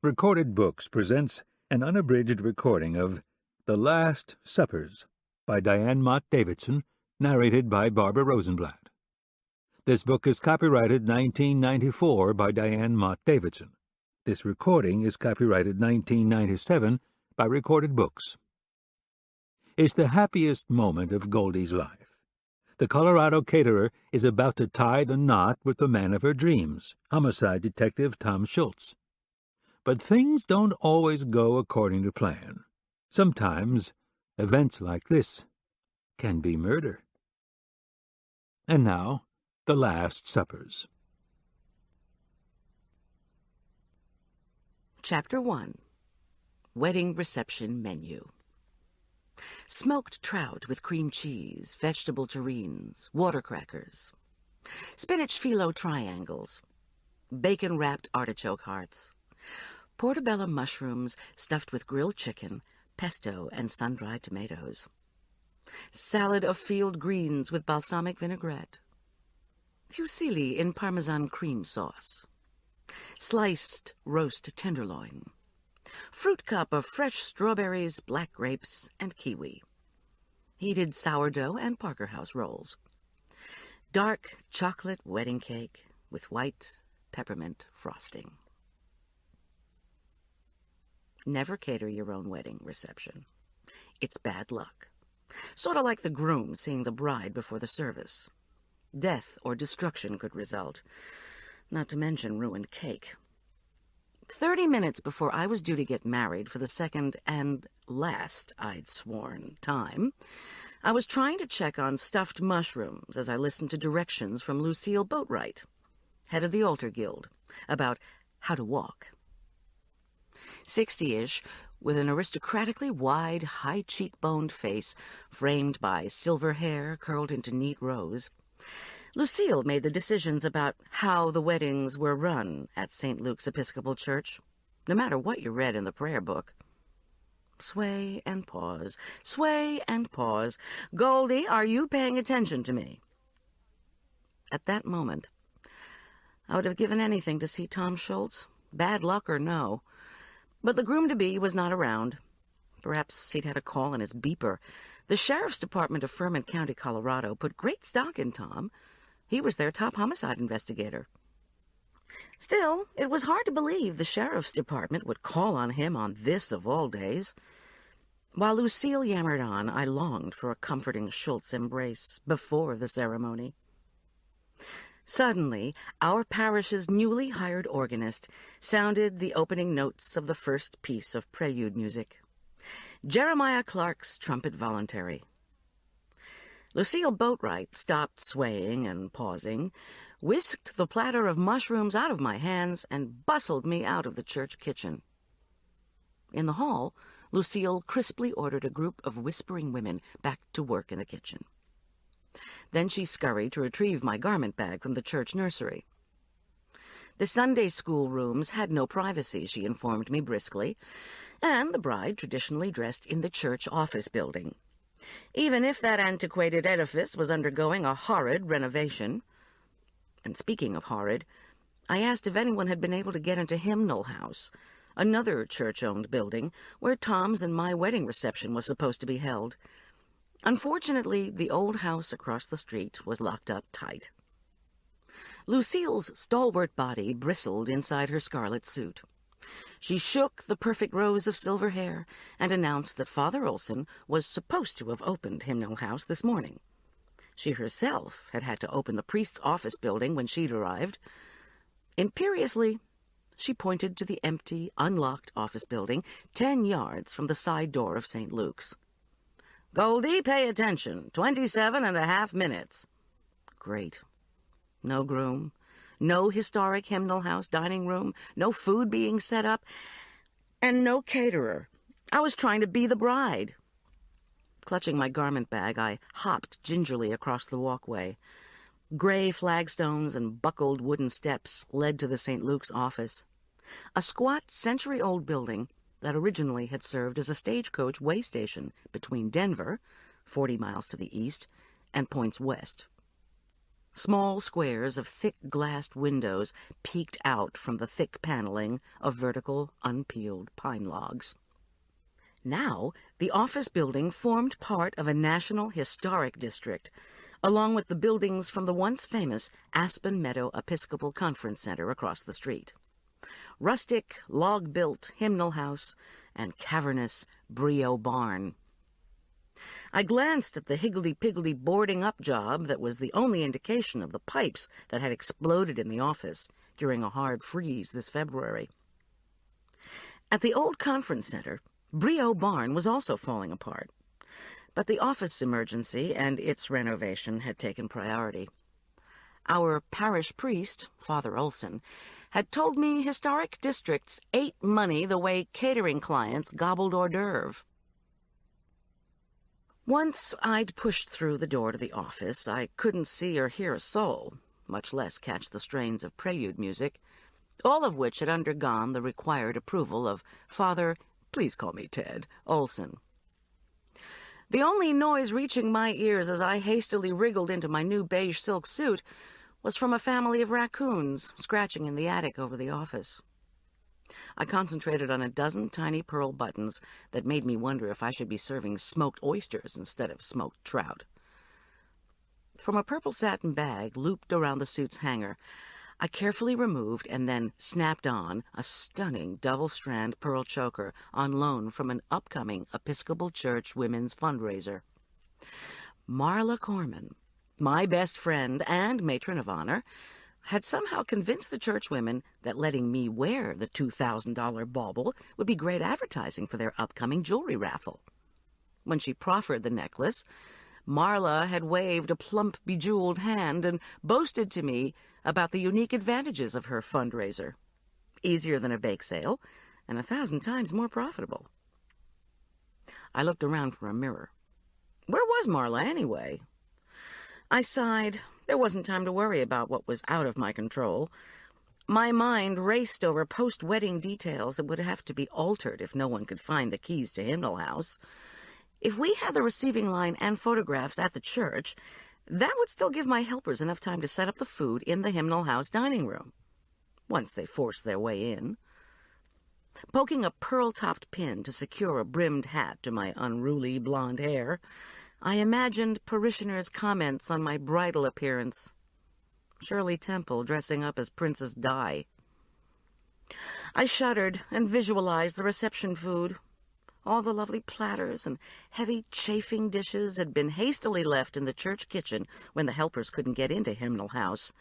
Recorded Books presents an unabridged recording of The Last Suppers by Diane Mott Davidson, narrated by Barbara Rosenblatt. This book is copyrighted 1994 by Diane Mott Davidson. This recording is copyrighted 1997 by Recorded Books. It's the happiest moment of Goldie's life. The Colorado caterer is about to tie the knot with the man of her dreams, homicide detective Tom Schultz. But things don't always go according to plan. Sometimes events like this can be murder. And now, The Last Suppers. Chapter 1. Wedding Reception Menu. Smoked trout with cream cheese, vegetable terrines, water crackers, spinach phyllo triangles, bacon-wrapped artichoke hearts, portobello mushrooms stuffed with grilled chicken, pesto, and sun-dried tomatoes, salad of field greens with balsamic vinaigrette, fusilli in Parmesan cream sauce, sliced roast tenderloin, fruit cup of fresh strawberries, black grapes, and kiwi, heated sourdough and Parker House rolls, dark chocolate wedding cake with white peppermint frosting. Never cater your own wedding reception. It's bad luck. Sort of like the groom seeing the bride before the service. Death or destruction could result, not to mention ruined cake. 30 minutes before I was due to get married for the second and last, I'd sworn, time, I was trying to check on stuffed mushrooms as I listened to directions from Lucille Boatwright, head of the Altar Guild, about how to walk. 60-ish, with an aristocratically wide, high-cheekboned face framed by silver hair curled into neat rows, Lucille made the decisions about how the weddings were run at St. Luke's Episcopal Church, no matter what you read in the prayer book. Sway and pause, sway and pause. Goldie, are you paying attention to me? At that moment, I would have given anything to see Tom Schultz, bad luck or no. But the groom-to-be was not around. Perhaps he'd had a call in his beeper. The Sheriff's Department of Furman County, Colorado, put great stock in Tom. He was their top homicide investigator. Still, it was hard to believe the Sheriff's Department would call on him on this of all days. While Lucille yammered on, I longed for a comforting Schultz embrace before the ceremony. Suddenly, our parish's newly hired organist sounded the opening notes of the first piece of prelude music, Jeremiah Clark's Trumpet Voluntary. Lucille Boatwright stopped swaying and pausing, whisked the platter of mushrooms out of my hands, and bustled me out of the church kitchen. In the hall, Lucille crisply ordered a group of whispering women back to work in the kitchen. Then she scurried to retrieve my garment bag from the church nursery. The Sunday school rooms had no privacy, she informed me briskly, and the bride traditionally dressed in the church office building, even if that antiquated edifice was undergoing a horrid renovation. And speaking of horrid, I asked if anyone had been able to get into Hymnal House, another church-owned building where Tom's and my wedding reception was supposed to be held. Unfortunately, the old house across the street was locked up tight. Lucille's stalwart body bristled inside her scarlet suit. She shook the perfect rows of silver hair and announced that Father Olson was supposed to have opened Hymnal House this morning. She herself had had to open the priest's office building when she'd arrived. Imperiously, she pointed to the empty, unlocked office building 10 yards from the side door of St. Luke's. Goldie, pay attention. 27.5 minutes. Great. No groom, no historic Hymnal House dining room, no food being set up, and no caterer. I was trying to be the bride. Clutching my garment bag, I hopped gingerly across the walkway. Gray flagstones and buckled wooden steps led to the St. Luke's office, a squat, century-old building that originally had served as a stagecoach way station between Denver, 40 miles to the east, and points west. Small squares of thick glassed windows peeked out from the thick paneling of vertical, unpeeled pine logs. Now, the office building formed part of a national historic district, along with the buildings from the once famous Aspen Meadow Episcopal Conference Center across the street. Rustic, log-built hymnal house and cavernous brio barn. I glanced at the higgledy-piggledy boarding-up job that was the only indication of the pipes that had exploded in the office during a hard freeze this February. At the old conference center, Brio Barn was also falling apart, but the office emergency and its renovation had taken priority. Our parish priest, Father Olson, had told me historic districts ate money the way catering clients gobbled hors d'oeuvre. Once I'd pushed through the door to the office, I couldn't see or hear a soul, much less catch the strains of prelude music, all of which had undergone the required approval of Father, please call me Ted, Olson. The only noise reaching my ears as I hastily wriggled into my new beige silk suit was from a family of raccoons scratching in the attic over the office. I concentrated on a dozen tiny pearl buttons that made me wonder if I should be serving smoked oysters instead of smoked trout. From a purple satin bag looped around the suit's hanger, I carefully removed and then snapped on a stunning double-strand pearl choker on loan from an upcoming Episcopal Church women's fundraiser. Marla Corman, my best friend and matron of honor, had somehow convinced the churchwomen that letting me wear the $2,000 bauble would be great advertising for their upcoming jewelry raffle. When she proffered the necklace, Marla had waved a plump, bejeweled hand and boasted to me about the unique advantages of her fundraiser. Easier than a bake sale, and 1,000 times more profitable. I looked around for a mirror. Where was Marla, anyway? I sighed. There wasn't time to worry about what was out of my control. My mind raced over post-wedding details that would have to be altered if no one could find the keys to Hymnal House. If we had the receiving line and photographs at the church, that would still give my helpers enough time to set up the food in the Hymnal House dining room, once they forced their way in. Poking a pearl-topped pin to secure a brimmed hat to my unruly blonde hair, I imagined parishioners' comments on my bridal appearance. Shirley Temple dressing up as Princess Di. I shuddered and visualized the reception food. All the lovely platters and heavy chafing dishes had been hastily left in the church kitchen when the helpers couldn't get into Hymnal House.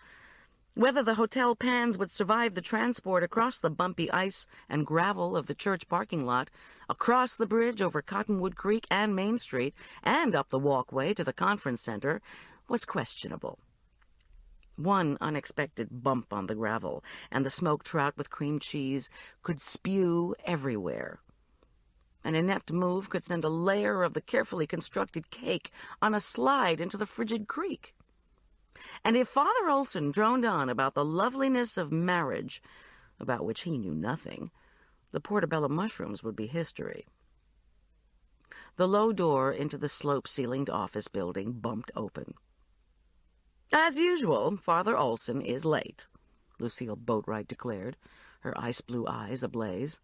Whether the hotel pans would survive the transport across the bumpy ice and gravel of the church parking lot, across the bridge over Cottonwood Creek and Main Street, and up the walkway to the conference center, was questionable. One unexpected bump on the gravel, and the smoked trout with cream cheese could spew everywhere. An inept move could send a layer of the carefully constructed cake on a slide into the frigid creek. And if Father Olson droned on about the loveliness of marriage, about which he knew nothing, the portobello mushrooms would be history. The low door into the slope-ceilinged office building bumped open. "As usual, Father Olson is late," Lucille Boatwright declared, her ice-blue eyes ablaze.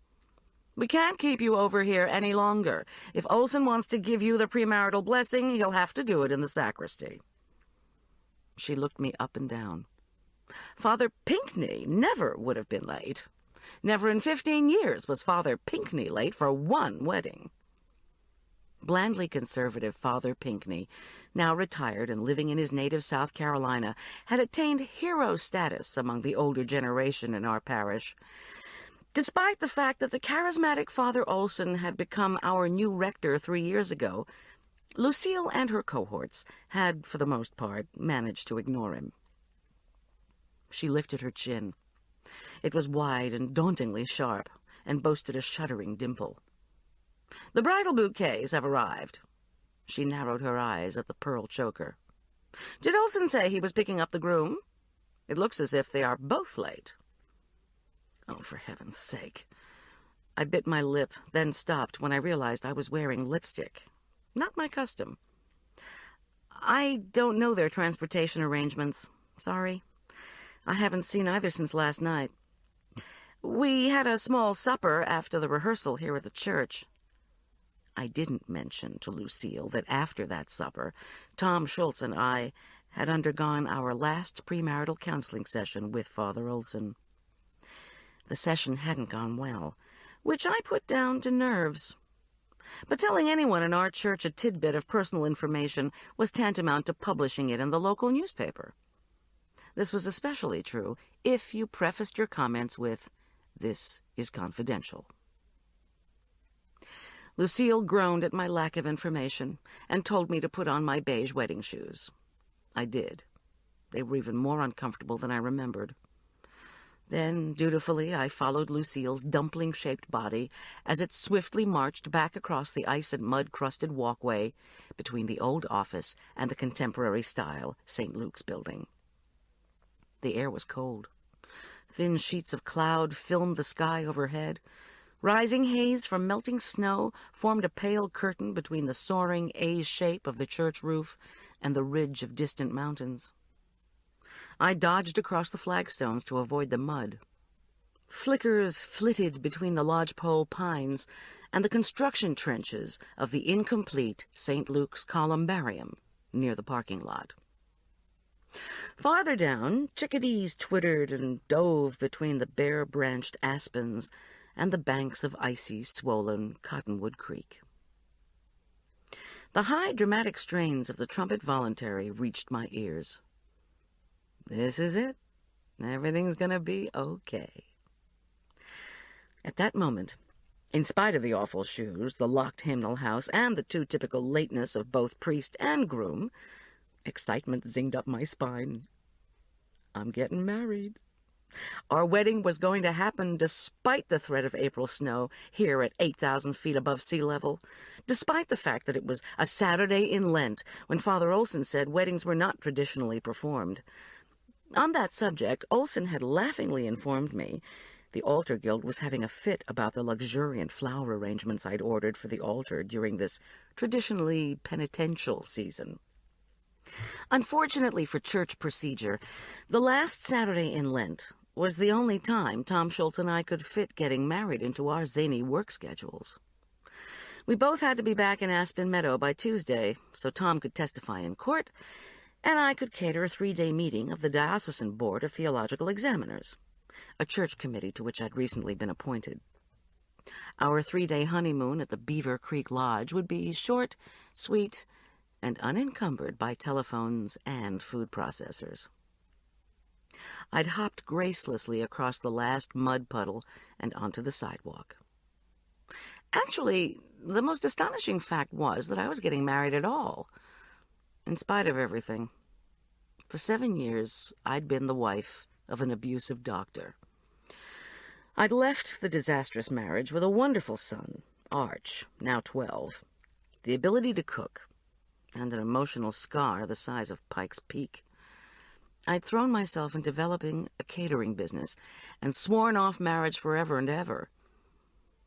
"We can't keep you over here any longer. If Olson wants to give you the premarital blessing, he'll have to do it in the sacristy." She looked me up and down. Father Pinckney never would have been late. Never in 15 years was Father Pinckney late for one wedding. Blandly conservative Father Pinckney, now retired and living in his native South Carolina, had attained hero status among the older generation in our parish. Despite the fact that the charismatic Father Olson had become our new rector 3 years ago, Lucille and her cohorts had, for the most part, managed to ignore him. She lifted her chin. It was wide and dauntingly sharp, and boasted a shuddering dimple. "The bridal bouquets have arrived." She narrowed her eyes at the pearl choker. "Did Olson say he was picking up the groom? It looks as if they are both late." Oh, for heaven's sake. I bit my lip, then stopped when I realized I was wearing lipstick. Not my custom. "I don't know their transportation arrangements. Sorry. I haven't seen either since last night. We had a small supper after the rehearsal here at the church. I didn't mention to Lucille that after that supper, Tom Schultz and I had undergone our last premarital counseling session with Father Olson. The session hadn't gone well, which I put down to nerves. But telling anyone in our church a tidbit of personal information was tantamount to publishing it in the local newspaper. This was especially true if you prefaced your comments with, "This is confidential." Lucille groaned at my lack of information and told me to put on my beige wedding shoes. I did. They were even more uncomfortable than I remembered. Then, dutifully, I followed Lucille's dumpling-shaped body as it swiftly marched back across the ice and mud-crusted walkway between the old office and the contemporary-style St. Luke's building. The air was cold. Thin sheets of cloud filmed the sky overhead. Rising haze from melting snow formed a pale curtain between the soaring A shape of the church roof and the ridge of distant mountains. I dodged across the flagstones to avoid the mud. Flickers flitted between the lodgepole pines and the construction trenches of the incomplete St. Luke's columbarium near the parking lot. Farther down, chickadees twittered and dove between the bare-branched aspens and the banks of icy, swollen Cottonwood Creek. The high, dramatic strains of the trumpet voluntary reached my ears. This is it. Everything's gonna be okay. At that moment, in spite of the awful shoes, the locked hymnal house, and the too typical lateness of both priest and groom, excitement zinged up my spine. I'm getting married. Our wedding was going to happen despite the threat of April snow here at 8,000 feet above sea level, despite the fact that it was a Saturday in Lent when Father Olson said weddings were not traditionally performed. On that subject, Olson had laughingly informed me the altar guild was having a fit about the luxuriant flower arrangements I'd ordered for the altar during this traditionally penitential season. Unfortunately for church procedure, the last Saturday in Lent was the only time Tom Schultz and I could fit getting married into our zany work schedules. We both had to be back in Aspen Meadow by Tuesday, so Tom could testify in court, and I could cater a 3-day meeting of the Diocesan Board of Theological Examiners, a church committee to which I'd recently been appointed. Our 3-day honeymoon at the Beaver Creek Lodge would be short, sweet, and unencumbered by telephones and food processors. I'd hopped gracelessly across the last mud puddle and onto the sidewalk. Actually, the most astonishing fact was that I was getting married at all, in spite of everything. For 7 years, I'd been the wife of an abusive doctor. I'd left the disastrous marriage with a wonderful son, Arch, now 12, the ability to cook, and an emotional scar the size of Pike's Peak. I'd thrown myself in developing a catering business and sworn off marriage forever and ever.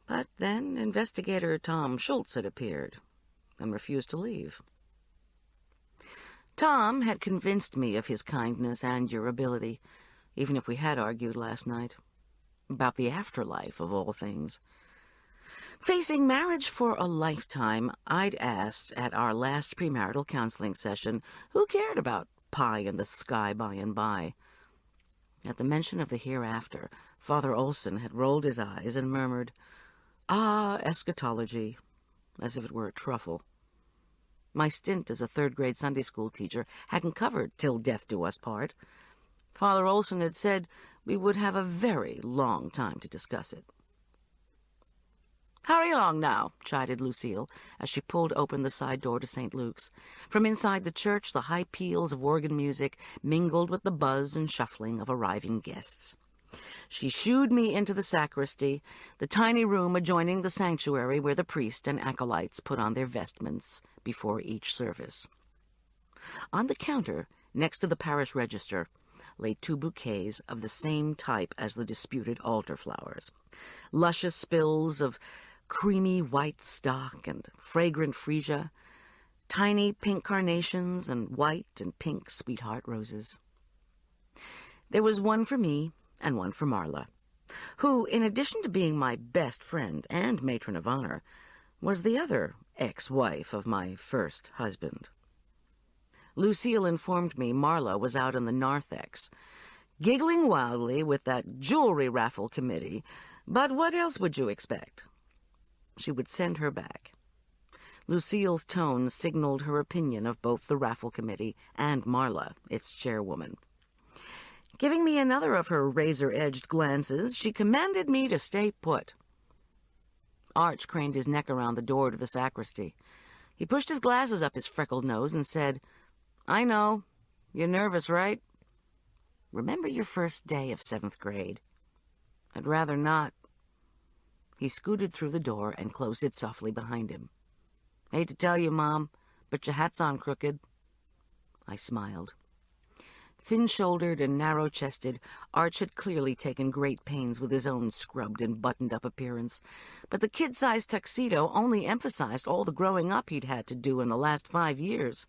But then investigator Tom Schultz had appeared and refused to leave. Tom had convinced me of his kindness and durability, even if we had argued last night. About the afterlife, of all things. Facing marriage for a lifetime, I'd asked at our last premarital counseling session who cared about pie in the sky by and by. At the mention of the hereafter, Father Olson had rolled his eyes and murmured, "Ah, eschatology," as if it were a truffle. My stint as a third-grade Sunday school teacher hadn't covered "till death do us part." Father Olson had said we would have a very long time to discuss it. "Hurry along now," chided Lucille, as she pulled open the side door to St. Luke's. From inside the church, the high peals of organ music mingled with the buzz and shuffling of arriving guests. She shooed me into the sacristy, the tiny room adjoining the sanctuary where the priest and acolytes put on their vestments before each service. On the counter, next to the parish register, lay 2 bouquets of the same type as the disputed altar flowers, luscious spills of creamy white stock and fragrant freesia, tiny pink carnations and white and pink sweetheart roses. There was one for me and one for Marla, who, in addition to being my best friend and matron of honor, was the other ex-wife of my first husband. Lucille informed me Marla was out in the narthex, giggling wildly with that jewelry raffle committee, but what else would you expect? She would send her back. Lucille's tone signaled her opinion of both the raffle committee and Marla, its chairwoman. Giving me another of her razor-edged glances, she commanded me to stay put. Arch craned his neck around the door to the sacristy. He pushed his glasses up his freckled nose and said, "I know. You're nervous, right? Remember your first day of 7th grade? I'd rather not." He scooted through the door and closed it softly behind him. "Hate to tell you, Mom, but your hat's on crooked." I smiled. Thin-shouldered and narrow-chested, Arch had clearly taken great pains with his own scrubbed and buttoned-up appearance, but the kid-sized tuxedo only emphasized all the growing up he'd had to do in the last 5 years.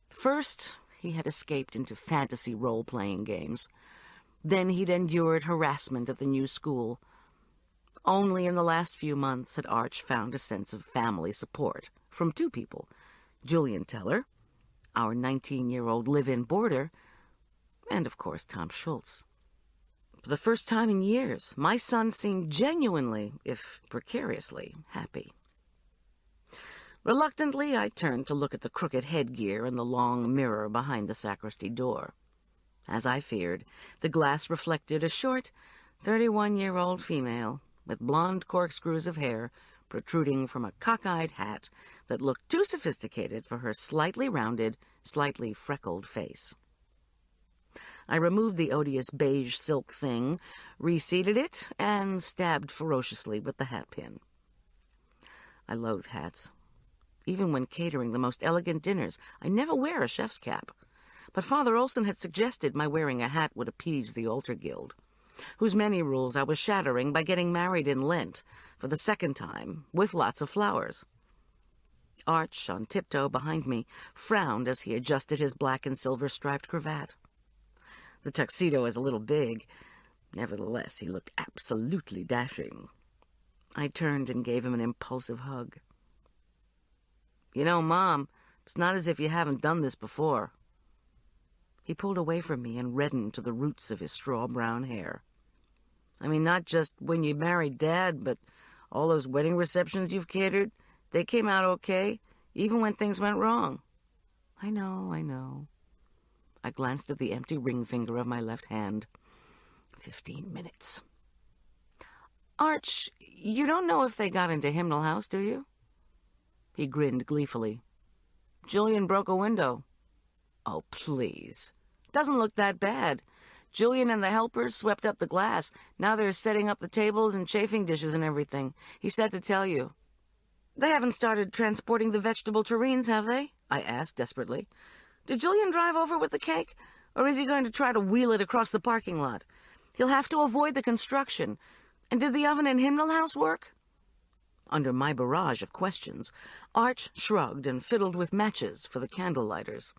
First, he had escaped into fantasy role-playing games. Then he'd endured harassment at the new school. Only in the last few months had Arch found a sense of family support from 2 people, Julian Teller, our 19-year-old live-in boarder, and, of course, Tom Schultz. For the first time in years, my son seemed genuinely, if precariously, happy. Reluctantly, I turned to look at the crooked headgear and the long mirror behind the sacristy door. As I feared, the glass reflected a short, 31-year-old female with blonde corkscrews of hair protruding from a cockeyed hat that looked too sophisticated for her slightly rounded, slightly freckled face. I removed the odious beige silk thing, reseated it, and stabbed ferociously with the hat pin. I loathe hats. Even when catering the most elegant dinners, I never wear a chef's cap. But Father Olson had suggested my wearing a hat would appease the altar guild, whose many rules I was shattering by getting married in Lent, for the 2nd time, with lots of flowers. Arch, on tiptoe behind me, frowned as he adjusted his black and silver striped cravat. The tuxedo is a little big. Nevertheless, he looked absolutely dashing. I turned and gave him an impulsive hug. "You know, Mom, it's not as if you haven't done this before." He pulled away from me and reddened to the roots of his straw-brown hair. "I mean, not just when you married Dad, but all those wedding receptions you've catered, they came out okay, even when things went wrong." I know. I glanced at the empty ring finger of my left hand. 15 minutes. "Arch, you don't know if they got into Hymnal House, do you?" He grinned gleefully. "Julian broke a window." "Oh, please. Doesn't look that bad. Julian and the helpers swept up the glass. Now they're setting up the tables and chafing dishes and everything. He said to tell you." "They haven't started transporting the vegetable terrines, have they?" I asked desperately. "Did Julian drive over with the cake, or is he going to try to wheel it across the parking lot? He'll have to avoid the construction. And did the oven in Hymnal House work?" Under my barrage of questions, Arch shrugged and fiddled with matches for the candle lighters.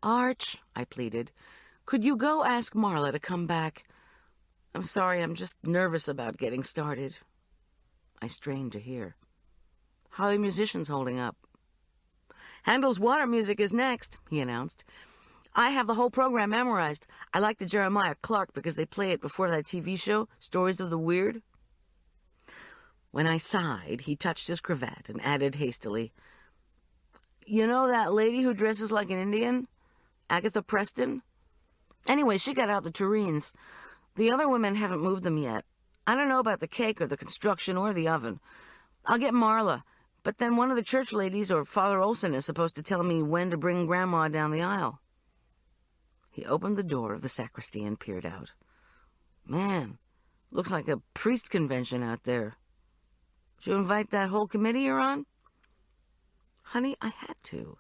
"Arch," I pleaded, "could you go ask Marla to come back? I'm sorry, I'm just nervous about getting started." I strained to hear. "How are the musicians holding up?" "Handel's Water Music is next," he announced. "I have the whole program memorized. I like the Jeremiah Clark because they play it before that TV show, Stories of the Weird." When I sighed, he touched his cravat and added hastily, "You know that lady who dresses like an Indian? Agatha Preston? Anyway, she got out the tureens. The other women haven't moved them yet. I don't know about the cake or the construction or the oven. I'll get Marla, but then one of the church ladies or Father Olson is supposed to tell me when to bring Grandma down the aisle." He opened the door of the sacristy and peered out. "Man, looks like a priest convention out there. Did you invite that whole committee you're on?" "Honey, I had to.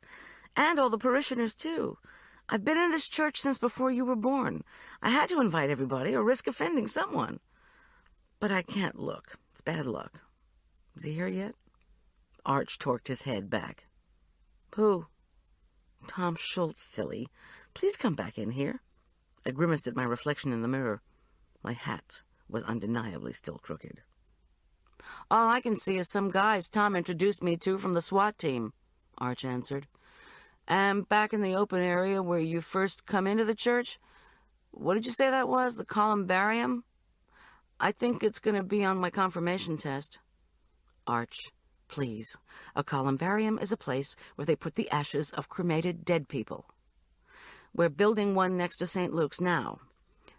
And all the parishioners, too. I've been in this church since before you were born. I had to invite everybody or risk offending someone. But I can't look. It's bad luck. Is he here yet?" Arch torqued his head back. "Who?" "Tom Schultz, silly. Please come back in here." I grimaced at my reflection in the mirror. My hat was undeniably still crooked. "All I can see is some guys Tom introduced me to from the SWAT team," Arch answered. "And back in the open area where you first come into the church, what did you say that was, the columbarium? I think it's going to be on my confirmation test." "Arch, please. A columbarium is a place where they put the ashes of cremated dead people. We're building one next to St. Luke's now.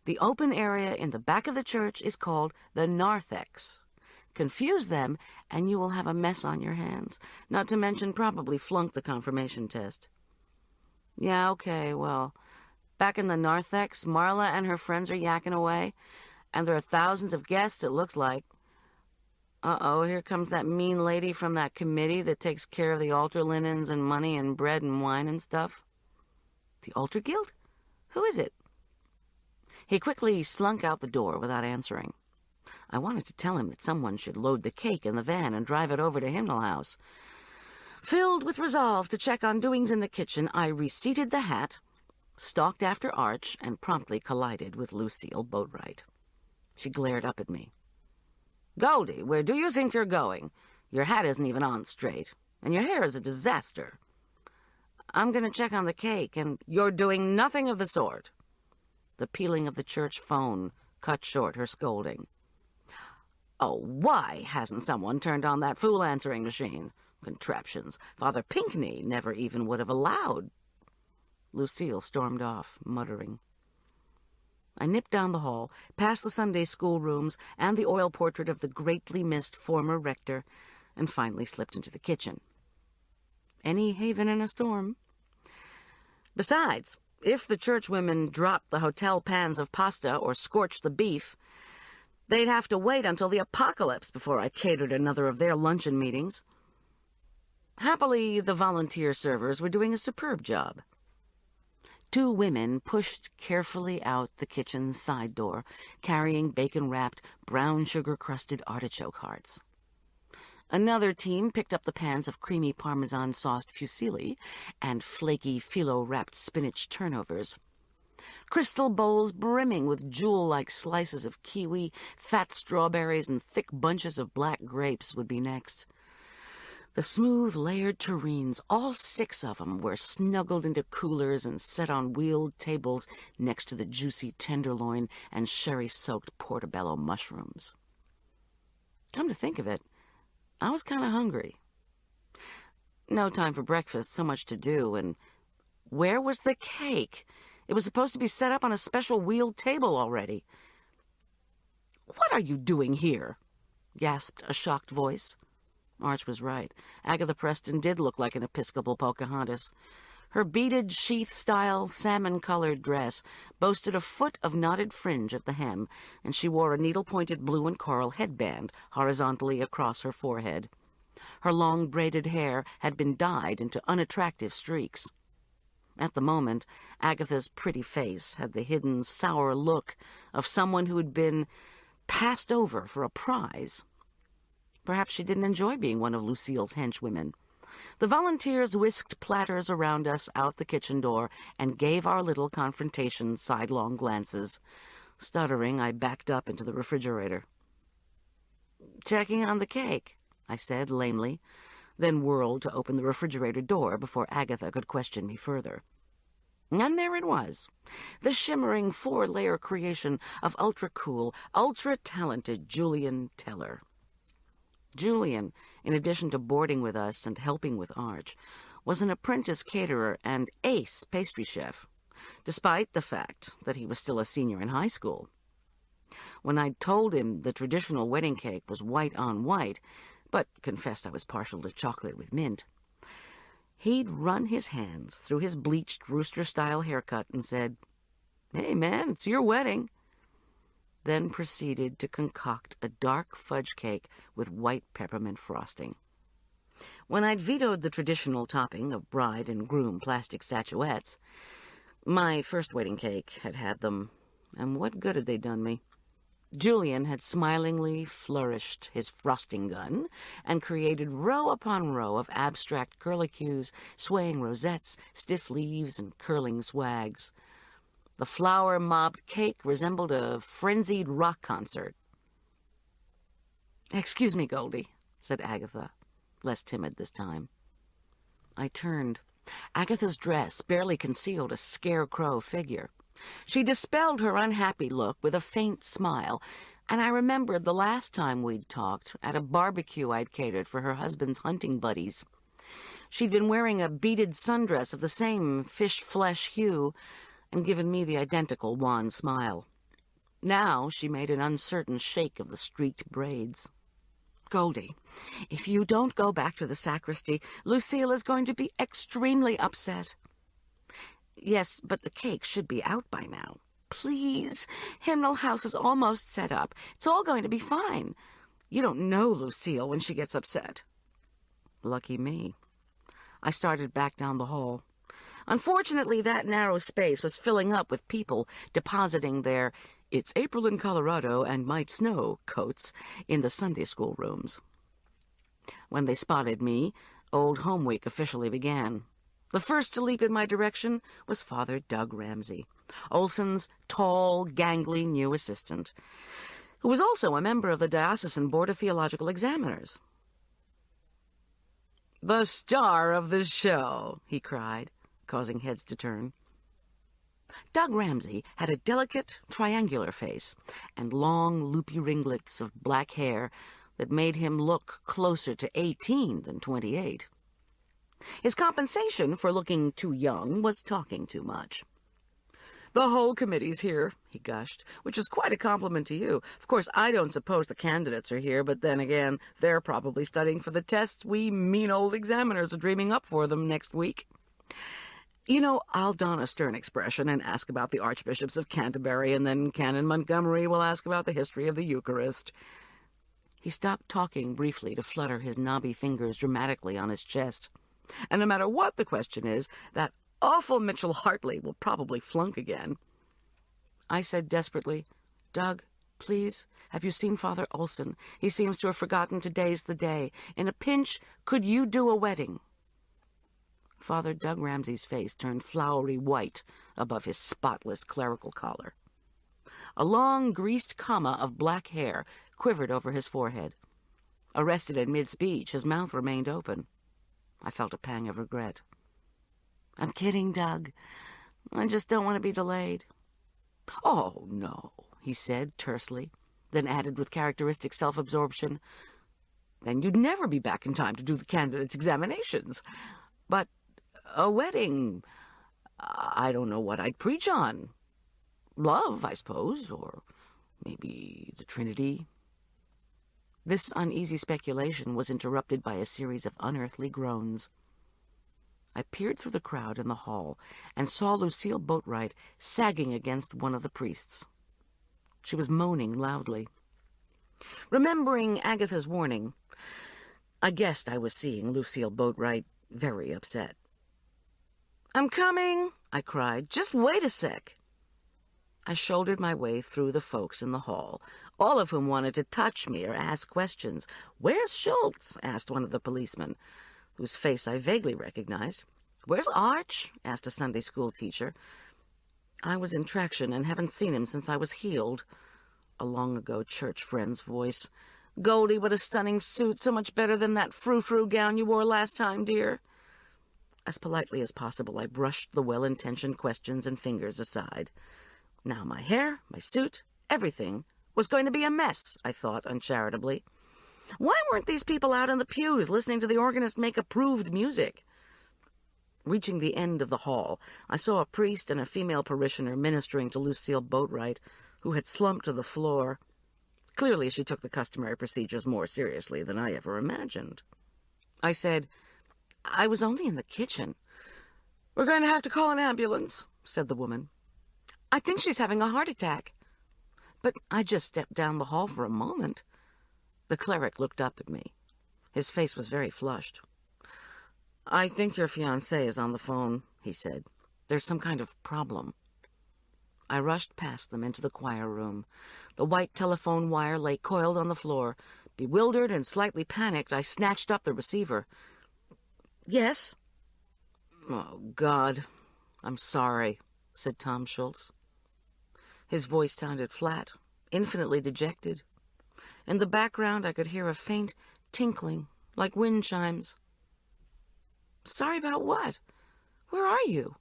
The open area in the back of the church is called the narthex. Confuse them, and you will have a mess on your hands, not to mention probably flunk the confirmation test." "Yeah, okay, well, back in the narthex, Marla and her friends are yakking away, and there are thousands of guests, it looks like. Uh-oh, here comes that mean lady from that committee that takes care of the altar linens and money and bread and wine and stuff." "The altar guild? Who is it?" He quickly slunk out the door without answering. I wanted to tell him that someone should load the cake in the van and drive it over to Hymnal House. Filled with resolve to check on doings in the kitchen, I reseated the hat, stalked after Arch, and promptly collided with Lucille Boatwright. She glared up at me. "Goldie, where do you think you're going? Your hat isn't even on straight, and your hair is a disaster." "I'm going to check on the cake, and—" "You're doing nothing of the sort." The pealing of the church phone cut short her scolding. "Oh, why hasn't someone turned on that fool answering machine? Contraptions. Father Pinkney never even would have allowed—" Lucille stormed off, muttering. I nipped down the hall, past the Sunday school rooms and the oil portrait of the greatly missed former rector, and finally slipped into the kitchen. Any haven in a storm. Besides, if the churchwomen dropped the hotel pans of pasta or scorched the beef, they'd have to wait until the apocalypse before I catered another of their luncheon meetings. Happily, the volunteer servers were doing a superb job. 2 women pushed carefully out the kitchen's side door, carrying bacon-wrapped, brown sugar-crusted artichoke hearts. Another team picked up the pans of creamy Parmesan-sauced fusilli and flaky phyllo-wrapped spinach turnovers. Crystal bowls brimming with jewel-like slices of kiwi, fat strawberries, and thick bunches of black grapes would be next. The smooth, layered terrines, all 6 of them, were snuggled into coolers and set on wheeled tables next to the juicy tenderloin and sherry-soaked portobello mushrooms. Come to think of it, I was kind of hungry. No time for breakfast, so much to do, and where was the cake? It was supposed to be set up on a special wheeled table already. "What are you doing here?" gasped a shocked voice. Arch was right. Agatha Preston did look like an Episcopal Pocahontas. Her beaded sheath-style, salmon-colored dress boasted a foot of knotted fringe at the hem, and she wore a needle-pointed blue and coral headband horizontally across her forehead. Her long braided hair had been dyed into unattractive streaks. At the moment, Agatha's pretty face had the hidden, sour look of someone who had been passed over for a prize. Perhaps she didn't enjoy being one of Lucille's henchwomen. The volunteers whisked platters around us out the kitchen door and gave our little confrontation sidelong glances. Stuttering, I backed up into the refrigerator. "Checking on the cake," I said lamely, then whirled to open the refrigerator door before Agatha could question me further. And there it was, the shimmering 4-layer creation of ultra-cool, ultra-talented Julian Teller. Julian, in addition to boarding with us and helping with Arch, was an apprentice caterer and ace pastry chef, despite the fact that he was still a senior in high school. When I'd told him the traditional wedding cake was white on white, but confessed I was partial to chocolate with mint, he'd run his hands through his bleached rooster-style haircut and said, "Hey, man, it's your wedding," then proceeded to concoct a dark fudge cake with white peppermint frosting. When I'd vetoed the traditional topping of bride and groom plastic statuettes, my first wedding cake had had them, and what good had they done me? Julian had smilingly flourished his frosting gun and created row upon row of abstract curlicues, swaying rosettes, stiff leaves, and curling swags. The flour-mobbed cake resembled a frenzied rock concert. "Excuse me, Goldie," said Agatha, less timid this time. I turned. Agatha's dress barely concealed a scarecrow figure. She dispelled her unhappy look with a faint smile, and I remembered the last time we'd talked at a barbecue I'd catered for her husband's hunting buddies. She'd been wearing a beaded sundress of the same fish-flesh hue and given me the identical wan smile. Now she made an uncertain shake of the streaked braids. "Goldie, if you don't go back to the sacristy, Lucille is going to be extremely upset." "Yes, but the cake should be out by now." "Please, Hymnal House is almost set up. It's all going to be fine. You don't know Lucille when she gets upset." Lucky me. I started back down the hall. Unfortunately, that narrow space was filling up with people depositing their "It's April in Colorado and might snow" coats in the Sunday school rooms. When they spotted me, Old Home Week officially began. The first to leap in my direction was Father Doug Ramsey, Olson's tall, gangly new assistant, who was also a member of the Diocesan Board of Theological Examiners. "The star of the show," he cried, causing heads to turn. Doug Ramsey had a delicate, triangular face and long, loopy ringlets of black hair that made him look closer to 18 than 28. His compensation for looking too young was talking too much. "The whole committee's here," he gushed, "which is quite a compliment to you. Of course, I don't suppose the candidates are here, but then again, they're probably studying for the tests we mean old examiners are dreaming up for them next week. You know, I'll don a stern expression and ask about the archbishops of Canterbury, and then Canon Montgomery will ask about the history of the Eucharist." He stopped talking briefly to flutter his knobby fingers dramatically on his chest. "And no matter what the question is, that awful Mitchell Hartley will probably flunk again." I said desperately, "Doug, please, have you seen Father Olson? He seems to have forgotten today's the day. In a pinch, could you do a wedding?" Father Doug Ramsey's face turned flowery white above his spotless clerical collar. A long, greased comma of black hair quivered over his forehead. Arrested in mid-speech, his mouth remained open. I felt a pang of regret. "I'm kidding, Doug. I just don't want to be delayed." "Oh, no," he said tersely, then added with characteristic self-absorption, "Then you'd never be back in time to do the candidates' examinations. But a wedding, I don't know what I'd preach on. Love, I suppose, or maybe the Trinity." This uneasy speculation was interrupted by a series of unearthly groans. I peered through the crowd in the hall and saw Lucille Boatwright sagging against one of the priests. She was moaning loudly. Remembering Agatha's warning, I guessed I was seeing Lucille Boatwright very upset. "I'm coming," I cried. "Just wait a sec." I shouldered my way through the folks in the hall, all of whom wanted to touch me or ask questions. "Where's Schultz?" asked one of the policemen, whose face I vaguely recognized. "Where's Arch?" asked a Sunday school teacher. I was in traction and haven't seen him since I was healed. A long-ago church friend's voice. "Goldie, what a stunning suit, so much better than that frou-frou gown you wore last time, dear." As politely as possible, I brushed the well-intentioned questions and fingers aside. Now my hair, my suit, everything was going to be a mess, I thought uncharitably. Why weren't these people out in the pews listening to the organist make approved music? Reaching the end of the hall, I saw a priest and a female parishioner ministering to Lucille Boatwright, who had slumped to the floor. Clearly she took the customary procedures more seriously than I ever imagined. I said, "I was only in the kitchen." "We're going to have to call an ambulance," said the woman. "I think she's having a heart attack." "But I just stepped down the hall for a moment." The cleric looked up at me. His face was very flushed. "I think your fiancé is on the phone," he said. "There's some kind of problem." I rushed past them into the choir room. The white telephone wire lay coiled on the floor. Bewildered and slightly panicked, I snatched up the receiver. "Yes?" "Oh, God, I'm sorry," said Tom Schultz. His voice sounded flat, infinitely dejected. In the background, I could hear a faint tinkling, like wind chimes. Sorry about what? Where are you?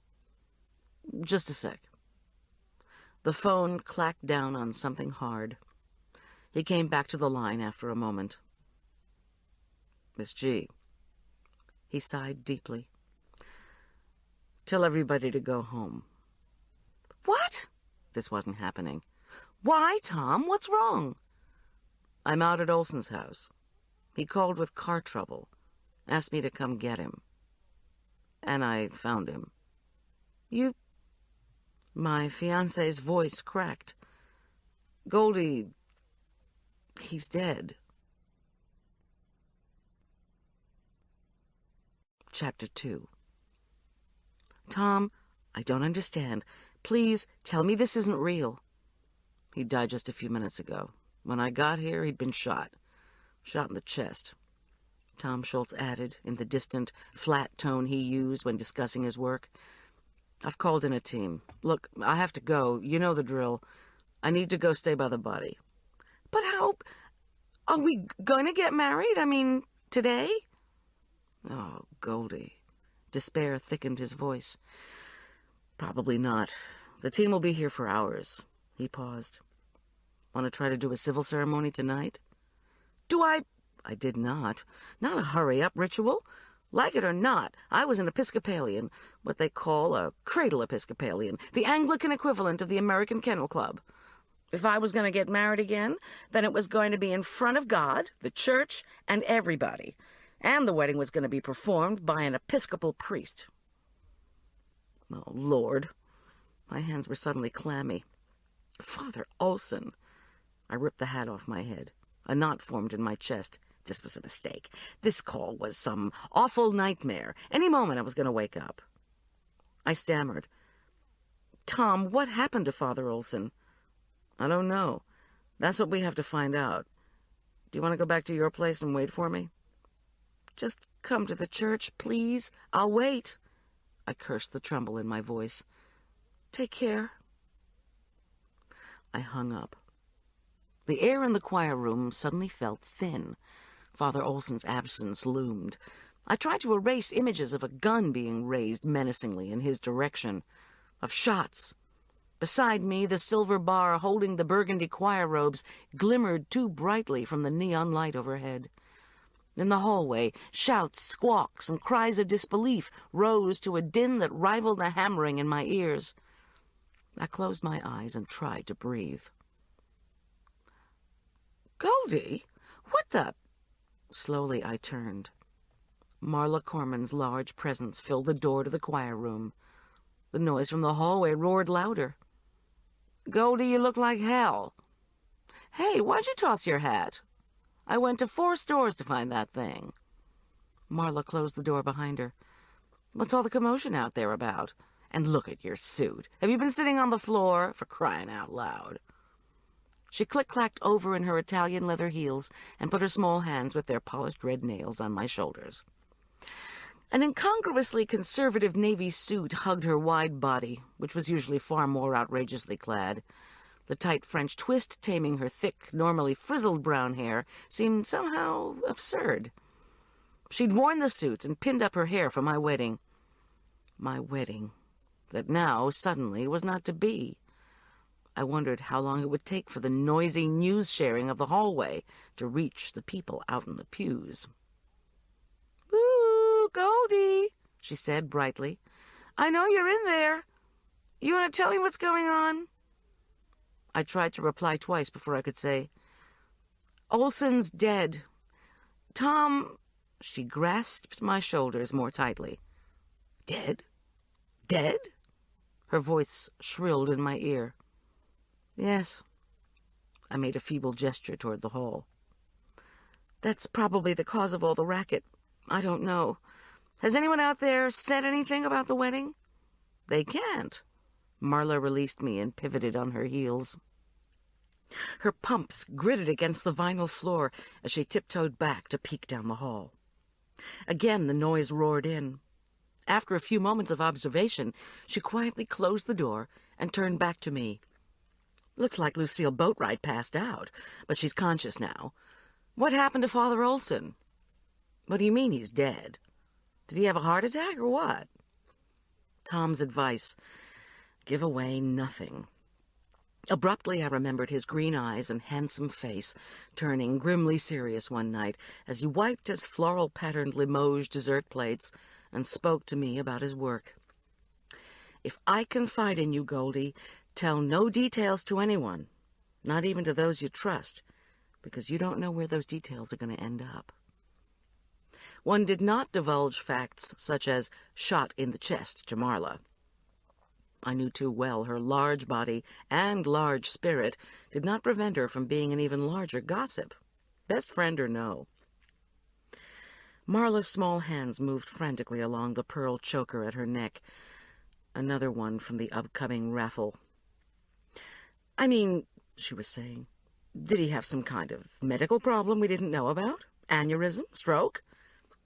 Just a sec. The phone clacked down on something hard. He came back to the line after a moment. Miss G. He sighed deeply. Tell everybody to go home. What? This wasn't happening. Why, Tom? What's wrong? I'm out at Olson's house. He called with car trouble. Asked me to come get him. And I found him. You... My fiancé's voice cracked. Goldie... He's dead. Chapter 2. Tom, I don't understand. Please, tell me this isn't real. He died just a few minutes ago. When I got here, he'd been shot. Shot in the chest. Tom Schultz added, in the distant, flat tone he used when discussing his work. I've called in a team. Look, I have to go. You know the drill. I need to go stay by the body. But how... Are we going to get married? I mean, today? Oh, Goldie. Despair thickened his voice. Probably not. The team will be here for hours. He paused. Want to try to do a civil ceremony tonight? Do I did not. Not a hurry-up ritual. Like it or not, I was an Episcopalian, what they call a cradle Episcopalian, the Anglican equivalent of the American Kennel Club. If I was going to get married again, then it was going to be in front of God, the church, and everybody. And the wedding was going to be performed by an Episcopal priest. Oh, Lord. My hands were suddenly clammy. Father Olson. I ripped the hat off my head. A knot formed in my chest. This was a mistake. This call was some awful nightmare. Any moment I was going to wake up. I stammered. Tom, what happened to Father Olson? I don't know. That's what we have to find out. Do you want to go back to your place and wait for me? Just come to the church, please. I'll wait. I cursed the tremble in my voice. Take care. I hung up. The air in the choir room suddenly felt thin. Father Olson's absence loomed. I tried to erase images of a gun being raised menacingly in his direction, of shots. Beside me, the silver bar holding the burgundy choir robes glimmered too brightly from the neon light overhead. In the hallway, shouts, squawks, and cries of disbelief rose to a din that rivaled the hammering in my ears. I closed my eyes and tried to breathe. Goldie? What the... Slowly I turned. Marla Corman's large presence filled the door to the choir room. The noise from the hallway roared louder. Goldie, you look like hell. Hey, why'd you toss your hat? I went to 4 stores to find that thing. Marla closed the door behind her. What's all the commotion out there about? And look at your suit. Have you been sitting on the floor? For crying out loud. She click-clacked over in her Italian leather heels and put her small hands with their polished red nails on my shoulders. An incongruously conservative navy suit hugged her wide body, which was usually far more outrageously clad. The tight French twist taming her thick, normally frizzled brown hair seemed somehow absurd. She'd worn the suit and pinned up her hair for my wedding. My wedding, that now, suddenly, was not to be. I wondered how long it would take for the noisy news-sharing of the hallway to reach the people out in the pews. "Ooh, Goldie," she said brightly. "I know you're in there. You want to tell me what's going on?" I tried to reply twice before I could say, "Olson's dead. Tom..." She grasped my shoulders more tightly. "Dead? Dead?" Her voice shrilled in my ear. "Yes." I made a feeble gesture toward the hall. "That's probably the cause of all the racket. I don't know. Has anyone out there said anything about the wedding?" "They can't." Marla released me and pivoted on her heels. Her pumps gritted against the vinyl floor as she tiptoed back to peek down the hall. Again the noise roared in. After a few moments of observation, she quietly closed the door and turned back to me. Looks like Lucille Boatwright passed out, but she's conscious now. What happened to Father Olson? What do you mean he's dead? Did he have a heart attack or what? Tom's advice: give away nothing. Abruptly, I remembered his green eyes and handsome face turning grimly serious one night as he wiped his floral-patterned Limoges dessert plates and spoke to me about his work. If I confide in you, Goldie, tell no details to anyone, not even to those you trust, because you don't know where those details are going to end up. One did not divulge facts such as shot in the chest to Marla. I knew too well her large body and large spirit did not prevent her from being an even larger gossip, best friend or no. Marla's small hands moved frantically along the pearl choker at her neck, another one from the upcoming raffle. I mean, she was saying, did he have some kind of medical problem we didn't know about? Aneurysm? Stroke?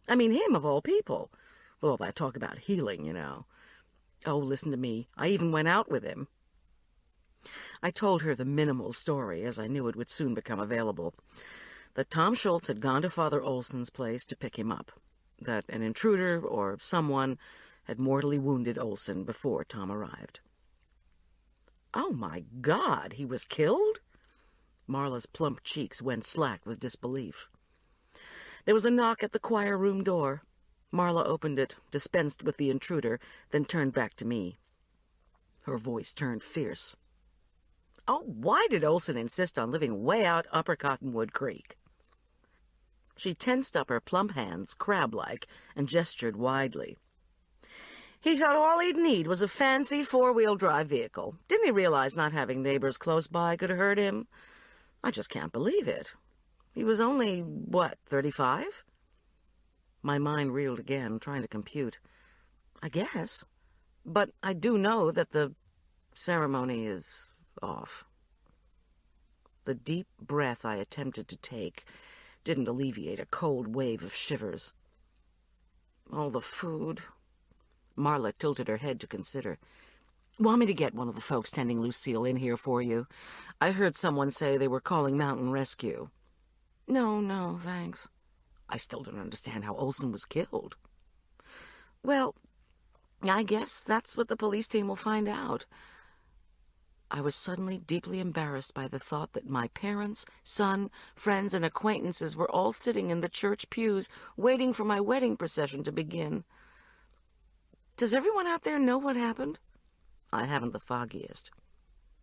I mean, him of all people. With all that talk about healing, you know. Oh, listen to me. I even went out with him. I told her the minimal story, as I knew it would soon become available. That Tom Schultz had gone to Father Olson's place to pick him up. That an intruder, or someone, had mortally wounded Olson before Tom arrived. Oh, my God, he was killed? Marla's plump cheeks went slack with disbelief. There was a knock at the choir room door. Marla opened it, dispensed with the intruder, then turned back to me. Her voice turned fierce. Oh, why did Olson insist on living way out Upper Cottonwood Creek? She tensed up her plump hands, crab-like, and gestured widely. He thought all he'd need was a fancy four-wheel drive vehicle. Didn't he realize not having neighbors close by could hurt him? I just can't believe it. He was only, 35? My mind reeled again, trying to compute. I guess. But I do know that the ceremony is off. The deep breath I attempted to take didn't alleviate a cold wave of shivers. All the food. Marla tilted her head to consider. Want me to get one of the folks tending Lucille in here for you? I heard someone say they were calling Mountain Rescue. No, thanks. I still don't understand how Olson was killed. Well, I guess that's what the police team will find out. I was suddenly deeply embarrassed by the thought that my parents, son, friends, and acquaintances were all sitting in the church pews waiting for my wedding procession to begin. Does everyone out there know what happened? I haven't the foggiest.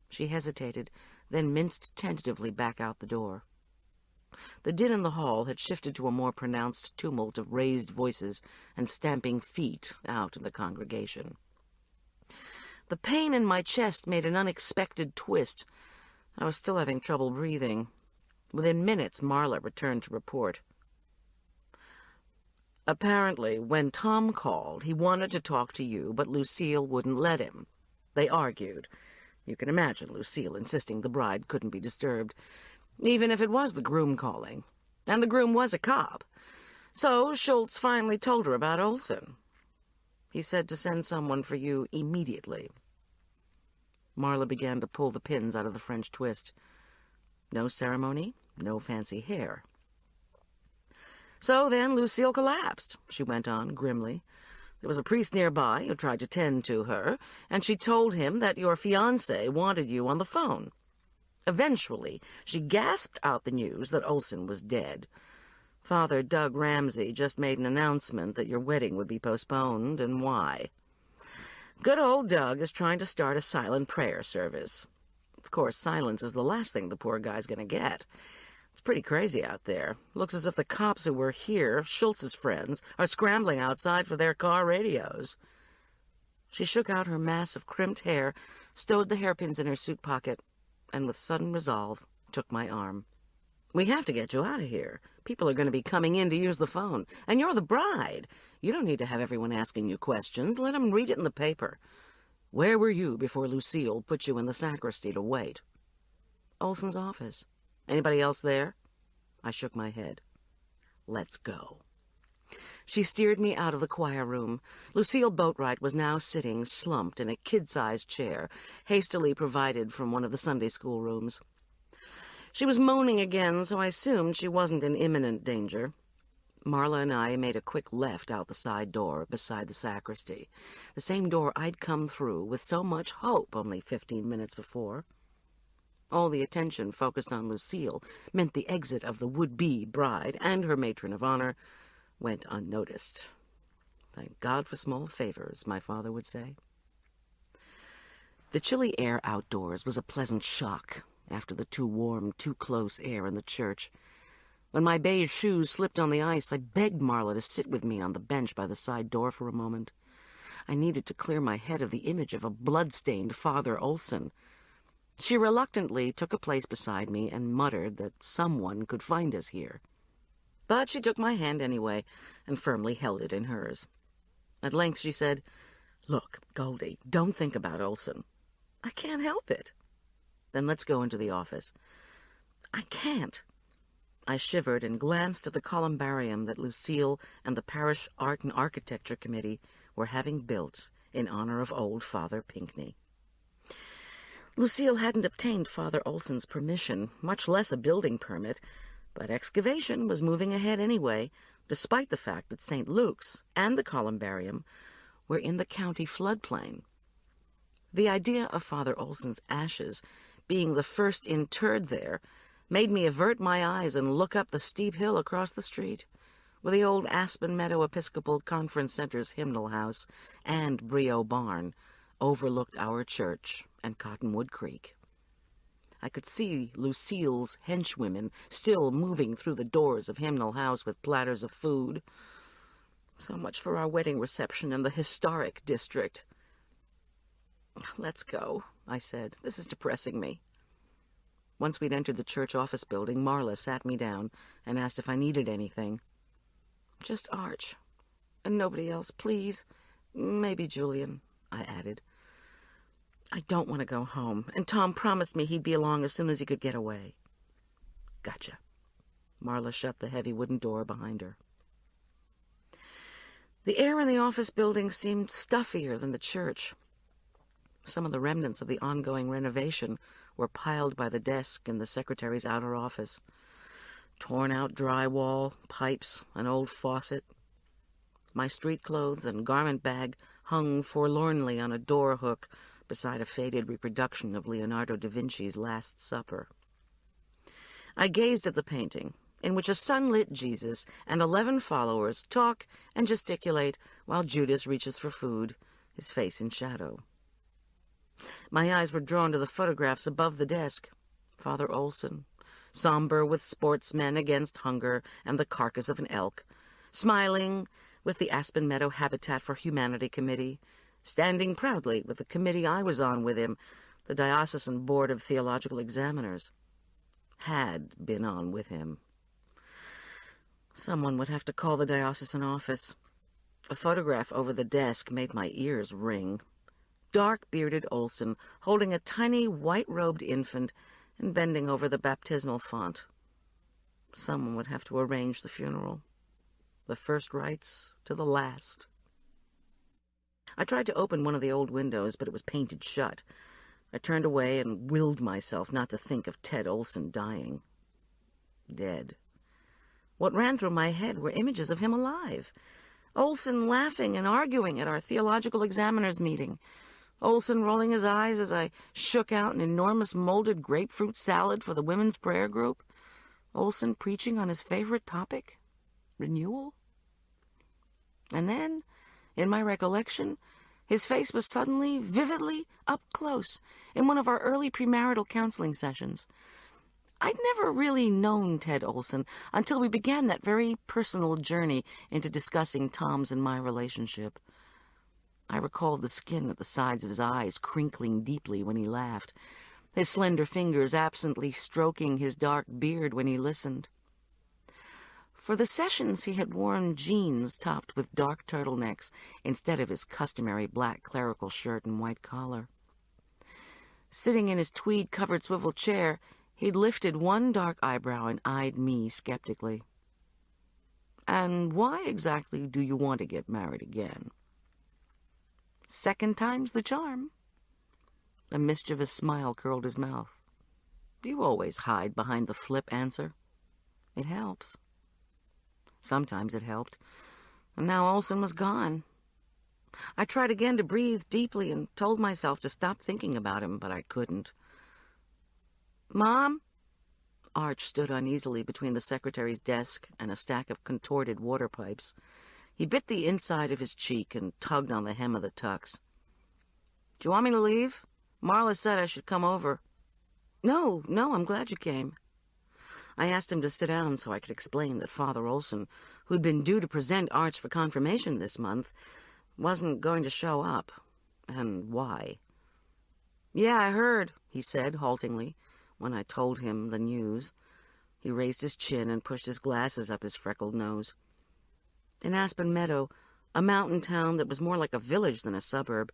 She hesitated, then minced tentatively back out the door. The din in the hall had shifted to a more pronounced tumult of raised voices and stamping feet out in the congregation. The pain in my chest made an unexpected twist. I was still having trouble breathing. Within minutes, Marla returned to report. Apparently, when Tom called, he wanted to talk to you, but Lucille wouldn't let him. They argued. You can imagine Lucille insisting the bride couldn't be disturbed, even if it was the groom calling. And the groom was a cop. So Schultz finally told her about Olson. He said to send someone for you immediately. Marla began to pull the pins out of the French twist. No ceremony, no fancy hair. So then Lucille collapsed, she went on grimly. There was a priest nearby who tried to tend to her, and she told him that your fiancé wanted you on the phone. Eventually, she gasped out the news that Olson was dead. Father Doug Ramsey just made an announcement that your wedding would be postponed, and why. Good old Doug is trying to start a silent prayer service. Of course, silence is the last thing the poor guy's going to get. It's pretty crazy out there. Looks as if the cops who were here, Schultz's friends, are scrambling outside for their car radios. She shook out her mass of crimped hair, stowed the hairpins in her suit pocket, and with sudden resolve, took my arm. We have to get you out of here. People are going to be coming in to use the phone. And you're the bride. You don't need to have everyone asking you questions. Let them read it in the paper. Where were you before Lucille put you in the sacristy to wait? Olson's office. Anybody else there? I shook my head. Let's go. She steered me out of the choir room. Lucille Boatwright was now sitting, slumped, in a kid-sized chair, hastily provided from one of the Sunday school rooms. She was moaning again, so I assumed she wasn't in imminent danger. Marla and I made a quick left out the side door beside the sacristy, the same door I'd come through with so much hope only 15 minutes before. All the attention focused on Lucille meant the exit of the would-be bride and her matron of honor went unnoticed. Thank God for small favors, my father would say. The chilly air outdoors was a pleasant shock after the too warm, too close air in the church. When my beige shoes slipped on the ice, I begged Marla to sit with me on the bench by the side door for a moment. I needed to clear my head of the image of a blood-stained Father Olson. She reluctantly took a place beside me and muttered that someone could find us here. But she took my hand anyway and firmly held it in hers. At length she said, "Look, Goldie, don't think about Olson." "I can't help it." "Then let's go into the office." "I can't." I shivered and glanced at the columbarium that Lucille and the Parish Art and Architecture Committee were having built in honor of old Father Pinckney. Lucille hadn't obtained Father Olson's permission, much less a building permit, but excavation was moving ahead anyway, despite the fact that St. Luke's and the columbarium were in the county floodplain. The idea of Father Olson's ashes being the first interred there made me avert my eyes and look up the steep hill across the street, where the old Aspen Meadow Episcopal Conference Center's hymnal house and Brio Barn overlooked our church and Cottonwood Creek. I could see Lucille's henchwomen still moving through the doors of Hymnal House with platters of food. So much for our wedding reception in the historic district. "Let's go," I said. "This is depressing me." Once we'd entered the church office building, Marla sat me down and asked if I needed anything. "Just Arch. And nobody else, please. Maybe Julian," I added. "I don't want to go home, and Tom promised me he'd be along as soon as he could get away." "Gotcha." Marla shut the heavy wooden door behind her. The air in the office building seemed stuffier than the church. Some of the remnants of the ongoing renovation were piled by the desk in the secretary's outer office. Torn-out drywall, pipes, an old faucet. My street clothes and garment bag hung forlornly on a door hook beside a faded reproduction of Leonardo da Vinci's Last Supper. I gazed at the painting, in which a sunlit Jesus and 11 followers talk and gesticulate while Judas reaches for food, his face in shadow. My eyes were drawn to the photographs above the desk. Father Olson, somber with sportsmen against hunger and the carcass of an elk, smiling with the Aspen Meadow Habitat for Humanity Committee, standing proudly with the committee I was on with him, the Diocesan Board of Theological Examiners. Had been on with him. Someone would have to call the diocesan office. A photograph over the desk made my ears ring. Dark-bearded Olson, holding a tiny white-robed infant and bending over the baptismal font. Someone would have to arrange the funeral. The first rites to the last. I tried to open one of the old windows, but it was painted shut. I turned away and willed myself not to think of Ted Olson dying. Dead. What ran through my head were images of him alive. Olson laughing and arguing at our theological examiners meeting. Olson rolling his eyes as I shook out an enormous molded grapefruit salad for the women's prayer group. Olson preaching on his favorite topic, renewal. And then, in my recollection, his face was suddenly, vividly up close in one of our early premarital counseling sessions. I'd never really known Ted Olson until we began that very personal journey into discussing Tom's and my relationship. I recalled the skin at the sides of his eyes crinkling deeply when he laughed, his slender fingers absently stroking his dark beard when he listened. For the sessions, he had worn jeans topped with dark turtlenecks instead of his customary black clerical shirt and white collar. Sitting in his tweed-covered swivel chair, he'd lifted one dark eyebrow and eyed me skeptically. "And And why exactly do you want to get married again? Second time's the charm. A mischievous smile curled his mouth. You always hide behind the flip answer. It helps. Sometimes it helped, and now Olson was gone. I tried again to breathe deeply and told myself to stop thinking about him, but I couldn't. Mom? Arch stood uneasily between the secretary's desk and a stack of contorted water pipes. He bit the inside of his cheek and tugged on the hem of the tux. Do you want me to leave? Marla said I should come over. No, I'm glad you came. I asked him to sit down so I could explain that Father Olson, who'd been due to present Arch for confirmation this month, wasn't going to show up, and why. Yeah, I heard, he said haltingly, when I told him the news. He raised his chin and pushed his glasses up his freckled nose. In Aspen Meadow, a mountain town that was more like a village than a suburb,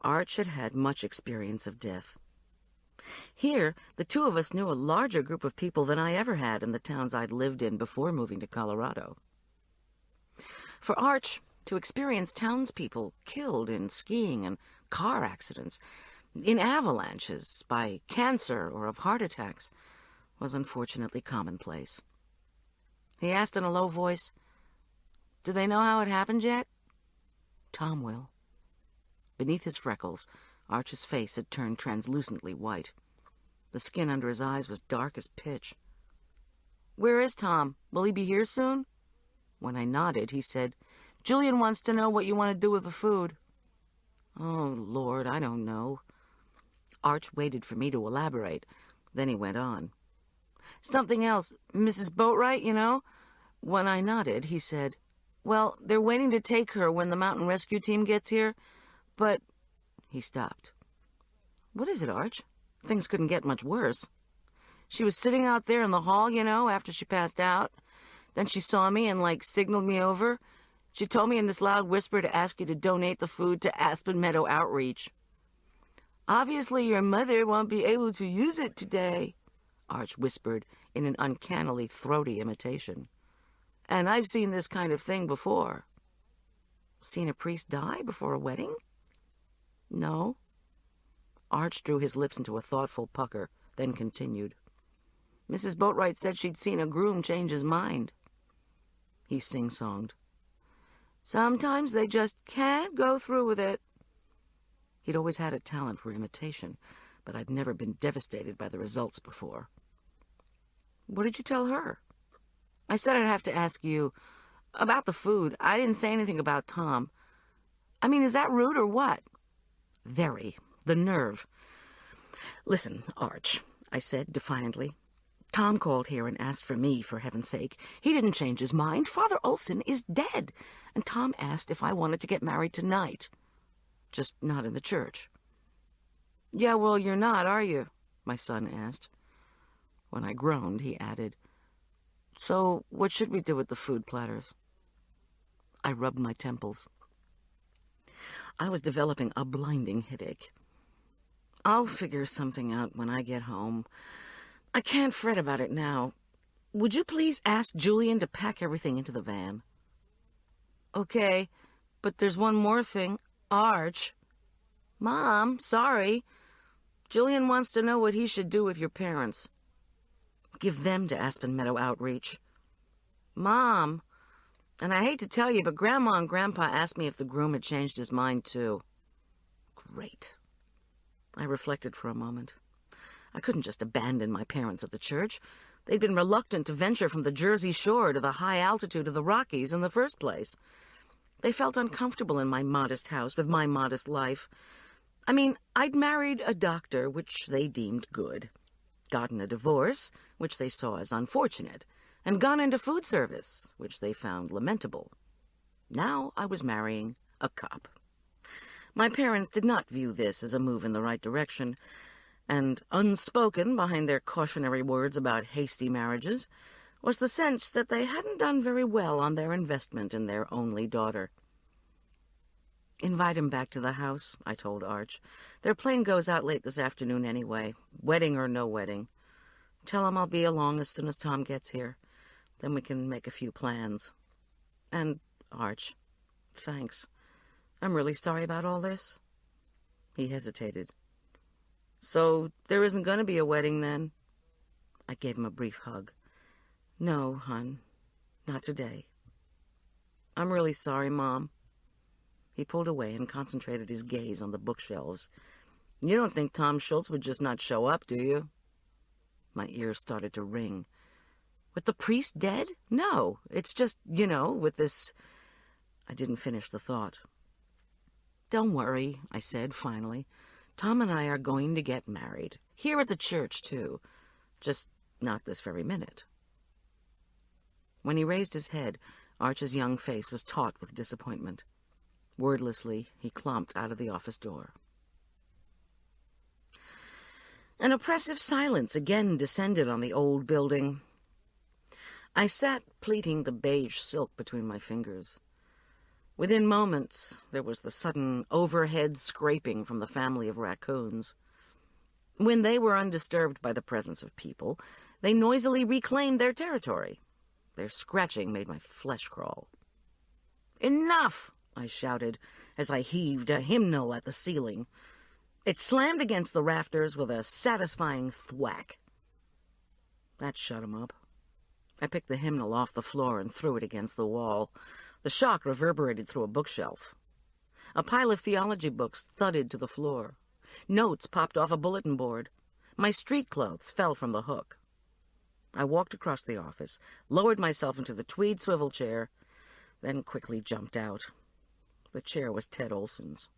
Arch had had much experience of death. Here, the two of us knew a larger group of people than I ever had in the towns I'd lived in before moving to Colorado. For Arch, to experience townspeople killed in skiing and car accidents, in avalanches, by cancer or of heart attacks, was unfortunately commonplace. He asked in a low voice, Do they know how it happened yet? Tom will. Beneath his freckles, Arch's face had turned translucently white. The skin under his eyes was dark as pitch. Where is Tom? Will he be here soon? When I nodded, he said, Julian wants to know what you want to do with the food. Oh, Lord, I don't know. Arch waited for me to elaborate. Then he went on. Something else. Mrs. Boatwright, you know? When I nodded, he said, Well, they're waiting to take her when the mountain rescue team gets here, but... He stopped. What is it, Arch? Things couldn't get much worse. She was sitting out there in the hall, you know, after she passed out. Then she saw me and, signaled me over. She told me in this loud whisper to ask you to donate the food to Aspen Meadow Outreach. Obviously, your mother won't be able to use it today, Arch whispered in an uncannily throaty imitation. And I've seen this kind of thing before. Seen a priest die before a wedding? No. Arch drew his lips into a thoughtful pucker, then continued. Mrs. Boatwright said she'd seen a groom change his mind. He sing-songed. Sometimes they just can't go through with it. He'd always had a talent for imitation, but I'd never been devastated by the results before. What did you tell her? I said I'd have to ask you. About the food, I didn't say anything about Tom. I mean, is that rude or what? Very. The nerve. Listen, Arch, I said defiantly. Tom called here and asked for me, for heaven's sake. He didn't change his mind. Father Olson is dead. And Tom asked if I wanted to get married tonight. Just not in the church. Yeah, well, you're not, are you? My son asked. When I groaned, he added, So what should we do with the food platters? I rubbed my temples. I was developing a blinding headache. I'll figure something out when I get home. I can't fret about it now. Would you please ask Julian to pack everything into the van? Okay, but there's one more thing. Arch. Mom, sorry. Julian wants to know what he should do with your parents. Give them to Aspen Meadow Outreach. Mom, and I hate to tell you, but Grandma and Grandpa asked me if the groom had changed his mind, too. Great. I reflected for a moment. I couldn't just abandon my parents at the church. They'd been reluctant to venture from the Jersey Shore to the high altitude of the Rockies in the first place. They felt uncomfortable in my modest house with my modest life. I mean, I'd married a doctor, which they deemed good, gotten a divorce, which they saw as unfortunate, and gone into food service, which they found lamentable. Now I was marrying a cop. My parents did not view this as a move in the right direction, and unspoken behind their cautionary words about hasty marriages was the sense that they hadn't done very well on their investment in their only daughter. Invite him back to the house, I told Arch. Their plane goes out late this afternoon anyway, wedding or no wedding. Tell him I'll be along as soon as Tom gets here. Then we can make a few plans. And, Arch, thanks. I'm really sorry about all this." He hesitated. "So there isn't going to be a wedding, then?" I gave him a brief hug. "No, hon, not today." "I'm really sorry, Mom." He pulled away and concentrated his gaze on the bookshelves. "You don't think Tom Schultz would just not show up, do you?" My ears started to ring. "With the priest dead? No, it's just, with this—" I didn't finish the thought. "Don't worry," I said, finally. "Tom and I are going to get married. Here at the church, too. Just not this very minute." When he raised his head, Arch's young face was taut with disappointment. Wordlessly, he clumped out of the office door. An oppressive silence again descended on the old building. I sat pleating the beige silk between my fingers. Within moments, there was the sudden overhead scraping from the family of raccoons. When they were undisturbed by the presence of people, they noisily reclaimed their territory. Their scratching made my flesh crawl. "Enough!" I shouted as I heaved a hymnal at the ceiling. It slammed against the rafters with a satisfying thwack. That shut him up. I picked the hymnal off the floor and threw it against the wall. The shock reverberated through a bookshelf. A pile of theology books thudded to the floor. Notes popped off a bulletin board. My street clothes fell from the hook. I walked across the office, lowered myself into the tweed swivel chair, then quickly jumped out. The chair was Ted Olson's.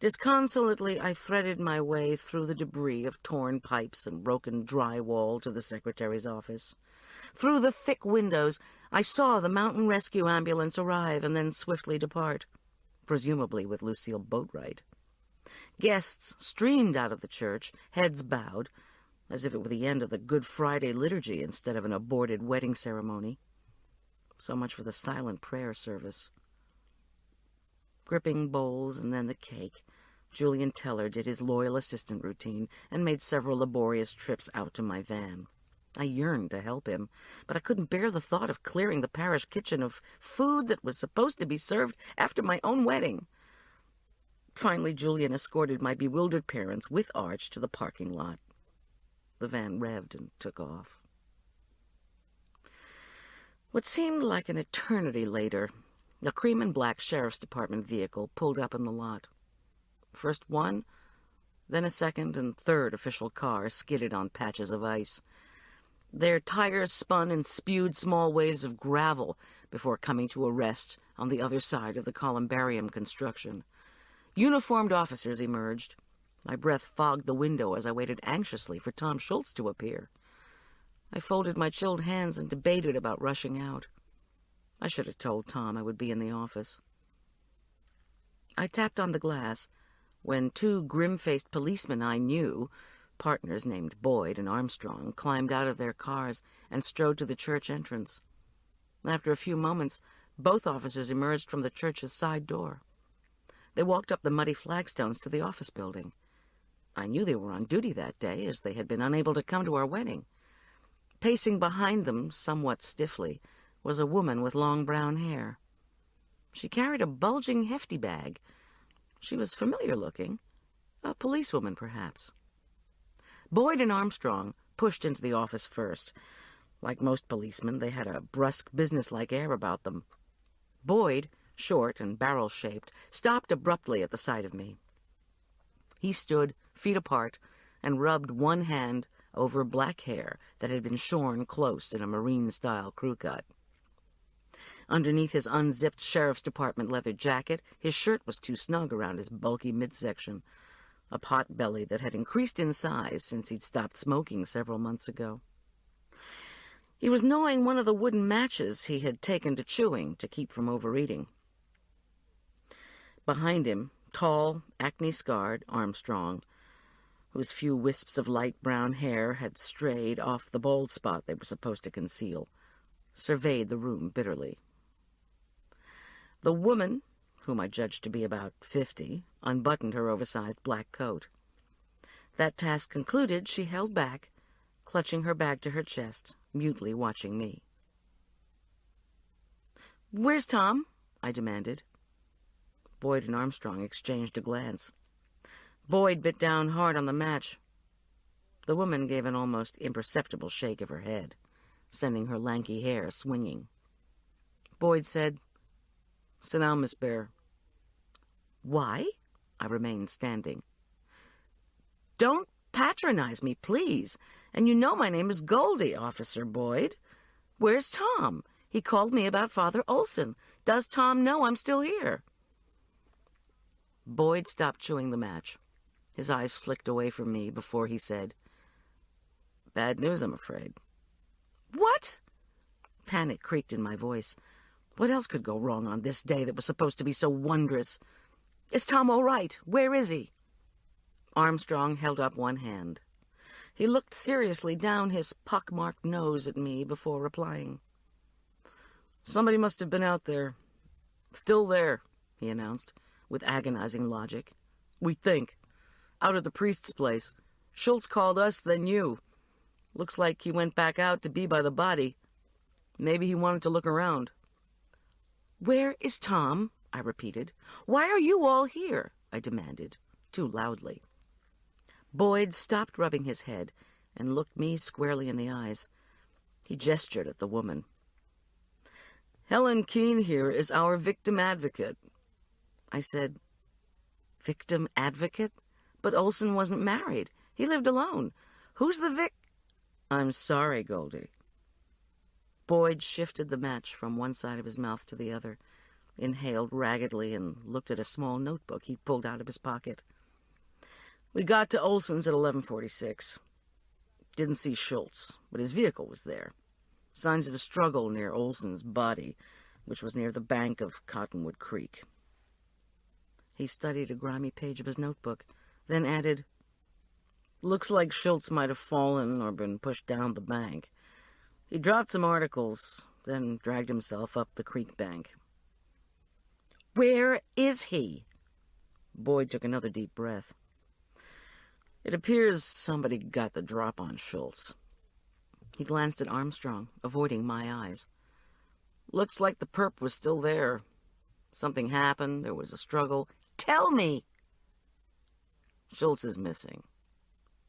Disconsolately, I threaded my way through the debris of torn pipes and broken drywall to the secretary's office. Through the thick windows, I saw the mountain rescue ambulance arrive and then swiftly depart, presumably with Lucille Boatwright. Guests streamed out of the church, heads bowed, as if it were the end of the Good Friday liturgy instead of an aborted wedding ceremony. So much for the silent prayer service. Gripping bowls and then the cake, Julian Teller did his loyal assistant routine and made several laborious trips out to my van. I yearned to help him, but I couldn't bear the thought of clearing the parish kitchen of food that was supposed to be served after my own wedding. Finally, Julian escorted my bewildered parents with Arch to the parking lot. The van revved and took off. What seemed like an eternity later, a cream and black sheriff's department vehicle pulled up in the lot. First one, then a second and third official car skidded on patches of ice. Their tires spun and spewed small waves of gravel before coming to a rest on the other side of the columbarium construction. Uniformed officers emerged. My breath fogged the window as I waited anxiously for Tom Schultz to appear. I folded my chilled hands and debated about rushing out. I should have told Tom I would be in the office. I tapped on the glass when two grim-faced policemen I knew, partners named Boyd and Armstrong, climbed out of their cars and strode to the church entrance. After a few moments, both officers emerged from the church's side door. They walked up the muddy flagstones to the office building. I knew they were on duty that day, as they had been unable to come to our wedding. Pacing behind them, somewhat stiffly, was a woman with long brown hair. She carried a bulging, hefty bag. She was familiar-looking. A policewoman, perhaps. Boyd and Armstrong pushed into the office first. Like most policemen, they had a brusque, businesslike air about them. Boyd, short and barrel-shaped, stopped abruptly at the sight of me. He stood, feet apart, and rubbed one hand over black hair that had been shorn close in a Marine-style crew cut. Underneath his unzipped sheriff's department leather jacket, his shirt was too snug around his bulky midsection, a pot belly that had increased in size since he'd stopped smoking several months ago. He was gnawing one of the wooden matches he had taken to chewing to keep from overeating. Behind him, tall, acne-scarred Armstrong, whose few wisps of light brown hair had strayed off the bald spot they were supposed to conceal, surveyed the room bitterly. The woman, whom I judged to be about 50, unbuttoned her oversized black coat. That task concluded, she held back, clutching her bag to her chest, mutely watching me. "Where's Tom?" I demanded. Boyd and Armstrong exchanged a glance. Boyd bit down hard on the match. The woman gave an almost imperceptible shake of her head, sending her lanky hair swinging. Boyd said, "Sit down, Miss Bear." "Why?" I remained standing. "Don't patronize me, please. And you know my name is Goldie, Officer Boyd. Where's Tom? He called me about Father Olson. Does Tom know I'm still here?" Boyd stopped chewing the match. His eyes flicked away from me before he said, "Bad news, I'm afraid." "What?" Panic creaked in my voice. What else could go wrong on this day that was supposed to be so wondrous? "Is Tom all right? Where is he?" Armstrong held up one hand. He looked seriously down his pock-marked nose at me before replying. "Somebody must have been out there. Still there," he announced, with agonizing logic. "We think. Out at the priest's place. Schultz called us, then you. Looks like he went back out to be by the body. Maybe he wanted to look around." "Where is Tom?" I repeated. "Why are you all here?" I demanded, too loudly. Boyd stopped rubbing his head and looked me squarely in the eyes. He gestured at the woman. "Helen Keene here is our victim advocate." I said, "Victim advocate? But Olson wasn't married. He lived alone. Who's the "I'm sorry, Goldie." Boyd shifted the match from one side of his mouth to the other, inhaled raggedly, and looked at a small notebook he pulled out of his pocket. "We got to Olson's at 11:46. Didn't see Schultz, but his vehicle was there. Signs of a struggle near Olson's body, which was near the bank of Cottonwood Creek." He studied a grimy page of his notebook, then added, "Looks like Schultz might have fallen or been pushed down the bank. He dropped some articles, then dragged himself up the creek bank." "Where is he?" Boyd took another deep breath. "It appears somebody got the drop on Schultz." He glanced at Armstrong, avoiding my eyes. "Looks like the perp was still there. Something happened, there was a struggle." "Tell me!" "Schultz is missing,"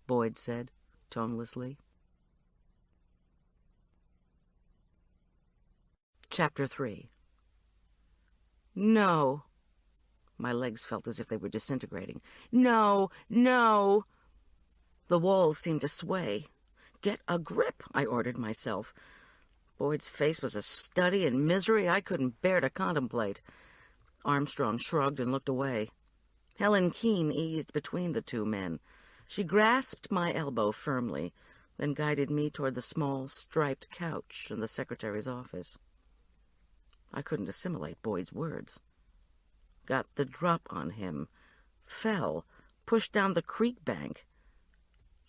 Boyd said, tonelessly. Chapter 3. "No." My legs felt as if they were disintegrating. "No, no." The walls seemed to sway. "Get a grip," I ordered myself. Boyd's face was a study in misery I couldn't bear to contemplate. Armstrong shrugged and looked away. Helen Keene eased between the two men. She grasped my elbow firmly, then guided me toward the small, striped couch in the secretary's office. I couldn't assimilate Boyd's words. Got the drop on him. Fell. Pushed down the creek bank.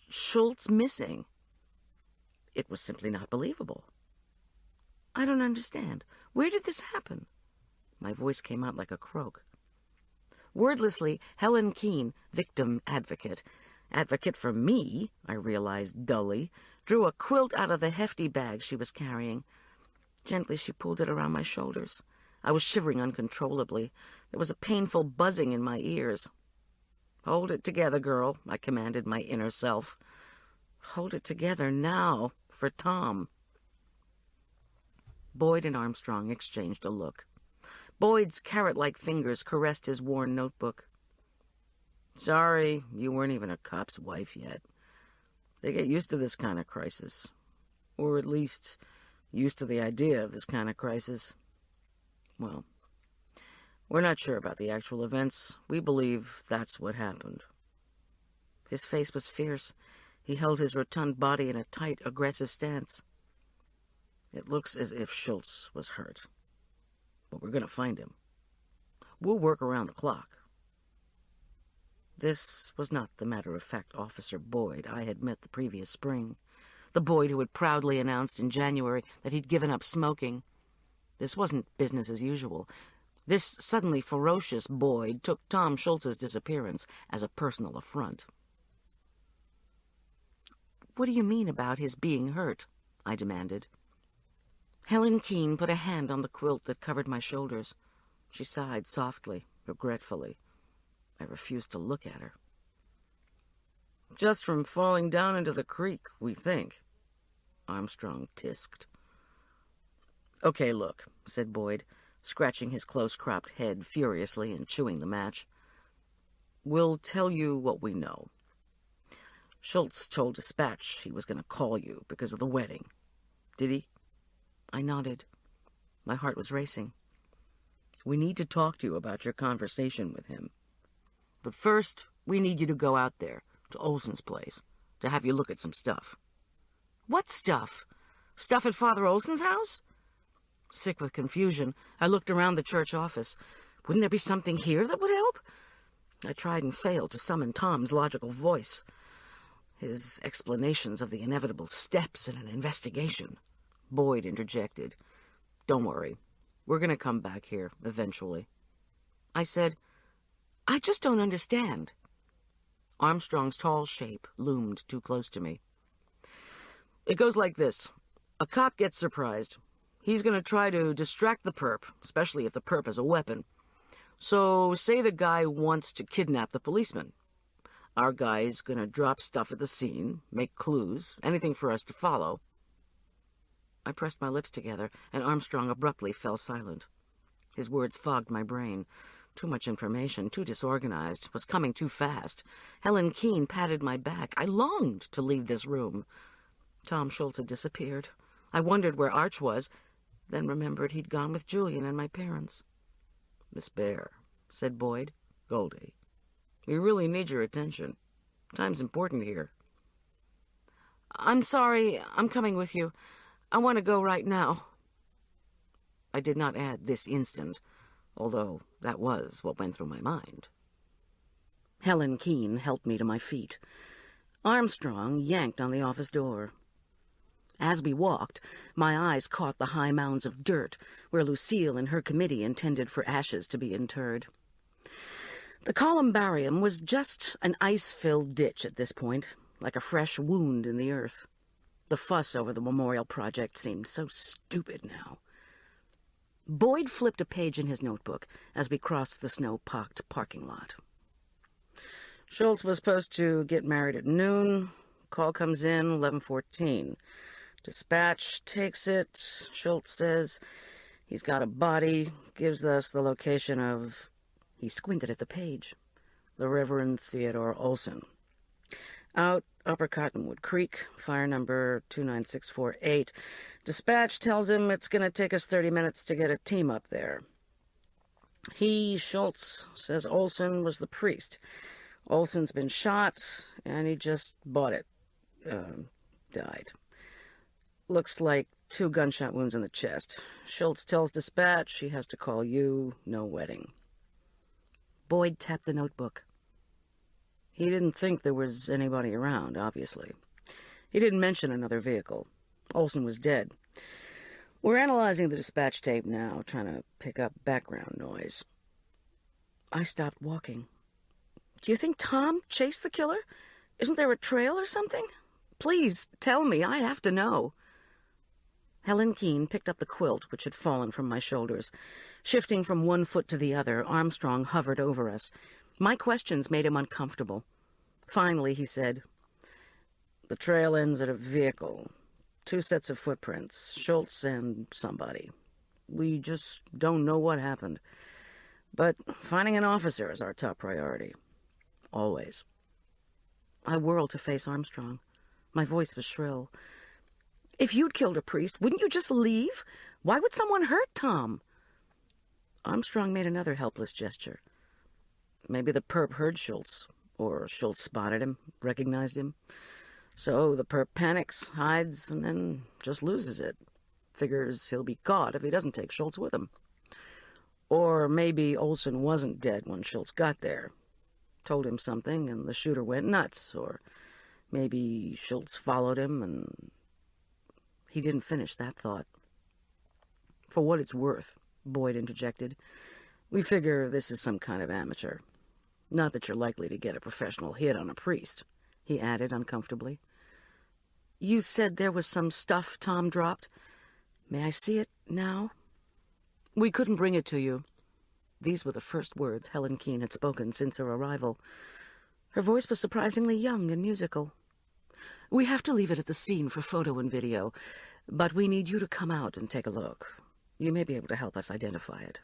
Schultz missing. It was simply not believable. "I don't understand. Where did this happen?" My voice came out like a croak. Wordlessly, Helen Keene, victim advocate for me, I realized dully, drew a quilt out of the hefty bag she was carrying. Gently she pulled it around my shoulders. I was shivering uncontrollably. There was a painful buzzing in my ears. "Hold it together, girl," I commanded my inner self. Hold it together now, for Tom. Boyd and Armstrong exchanged a look. Boyd's carrot-like fingers caressed his worn notebook. "Sorry, you weren't even a cop's wife yet. They get used to this kind of crisis. Or at least used to the idea of this kind of crisis. Well, we're not sure about the actual events. We believe that's what happened." His face was fierce. He held his rotund body in a tight, aggressive stance. "It looks as if Schultz was hurt. But we're going to find him. We'll work around the clock." This was not the matter-of-fact Officer Boyd I had met the previous spring. The Boyd who had proudly announced in January that he'd given up smoking. This wasn't business as usual. This suddenly ferocious Boyd took Tom Schultz's disappearance as a personal affront. "What do you mean about his being hurt?" I demanded. Helen Keene put a hand on the quilt that covered my shoulders. She sighed softly, regretfully. I refused to look at her. "Just from falling down into the creek, we think," Armstrong tisked. "Okay, look," said Boyd, scratching his close-cropped head furiously and chewing the match. "We'll tell you what we know. Schultz told Dispatch he was going to call you because of the wedding. Did he?" I nodded. My heart was racing. "We need to talk to you about your conversation with him. But first, we need you to go out there, to Olson's place, to have you look at some stuff." "What stuff? Stuff at Father Olson's house?" Sick with confusion, I looked around the church office. Wouldn't there be something here that would help? I tried and failed to summon Tom's logical voice. His explanations of the inevitable steps in an investigation. Boyd interjected. "Don't worry. We're going to come back here, eventually." I said, "I just don't understand." Armstrong's tall shape loomed too close to me. "It goes like this. A cop gets surprised. He's going to try to distract the perp, especially if the perp has a weapon. So, say the guy wants to kidnap the policeman. Our guy's going to drop stuff at the scene, make clues, anything for us to follow." I pressed my lips together, and Armstrong abruptly fell silent. His words fogged my brain. Too much information, too disorganized, was coming too fast. Helen Keene patted my back. I longed to leave this room. Tom Schultz had disappeared. I wondered where Arch was, then remembered he'd gone with Julian and my parents. "Miss Bear," said Boyd. "Goldie, we really need your attention. Time's important here." "I'm sorry, I'm coming with you. I want to go right now." I did not add "this instant," although that was what went through my mind. Helen Keene helped me to my feet. Armstrong yanked on the office door. As we walked, my eyes caught the high mounds of dirt where Lucille and her committee intended for ashes to be interred. The columbarium was just an ice-filled ditch at this point, like a fresh wound in the earth. The fuss over the memorial project seemed so stupid now. Boyd flipped a page in his notebook as we crossed the snow-pocked parking lot. "Schultz was supposed to get married at noon. Call comes in 11:14. Dispatch takes it. Schultz says he's got a body, gives us the location of..." He squinted at the page. "The Reverend Theodore Olson. Out Upper Cottonwood Creek, fire number 29648. Dispatch tells him it's going to take us 30 minutes to get a team up there. He, Schultz, says Olson was the priest. Olson's been shot, and he just bought it. Died. Looks like 2 gunshot wounds in the chest. Schultz tells Dispatch he has to call you. No wedding." Boyd tapped the notebook. He didn't think there was anybody around, obviously. He didn't mention another vehicle. Olson was dead. We're analyzing the dispatch tape now, trying to pick up background noise. I stopped walking. "Do you think Tom chased the killer? Isn't there a trail or something? Please, tell me. I have to know." Helen Keene picked up the quilt which had fallen from my shoulders. Shifting from one foot to the other, Armstrong hovered over us. My questions made him uncomfortable. Finally, he said, "The trail ends at a vehicle. 2 sets of footprints, Schultz and somebody. We just don't know what happened. But finding an officer is our top priority. Always." I whirled to face Armstrong. My voice was shrill. "If you'd killed a priest, wouldn't you just leave? Why would someone hurt Tom?" Armstrong made another helpless gesture. "Maybe the perp heard Schultz, or Schultz spotted him, recognized him. So the perp panics, hides, and then just loses it. Figures he'll be caught if he doesn't take Schultz with him. Or maybe Olson wasn't dead when Schultz got there. Told him something, and the shooter went nuts. Or maybe Schultz followed him, and..." He didn't finish that thought. "For what it's worth," Boyd interjected, "we figure this is some kind of amateur. Not that you're likely to get a professional hit on a priest," he added uncomfortably. "You said there was some stuff Tom dropped? May I see it now? We couldn't bring it to you. These were the first words Helen Keene had spoken since her arrival. Her voice was surprisingly young and musical. We have to leave it at the scene for photo and video, but we need you to come out and take a look. You may be able to help us identify it.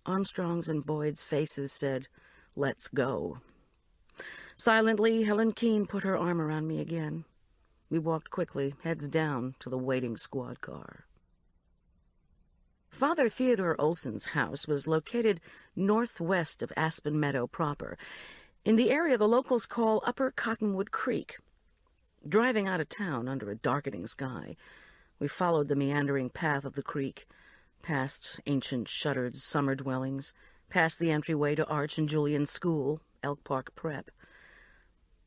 Armstrong's and Boyd's faces said, "Let's go." Silently, Helen Keene put her arm around me again. We walked quickly, heads down, to the waiting squad car. Father Theodore Olson's house was located northwest of Aspen Meadow proper, in the area the locals call Upper Cottonwood Creek. Driving out of town under a darkening sky, we followed the meandering path of the creek, past ancient shuttered summer dwellings, past the entryway to Arch and Julian's school, Elk Park Prep.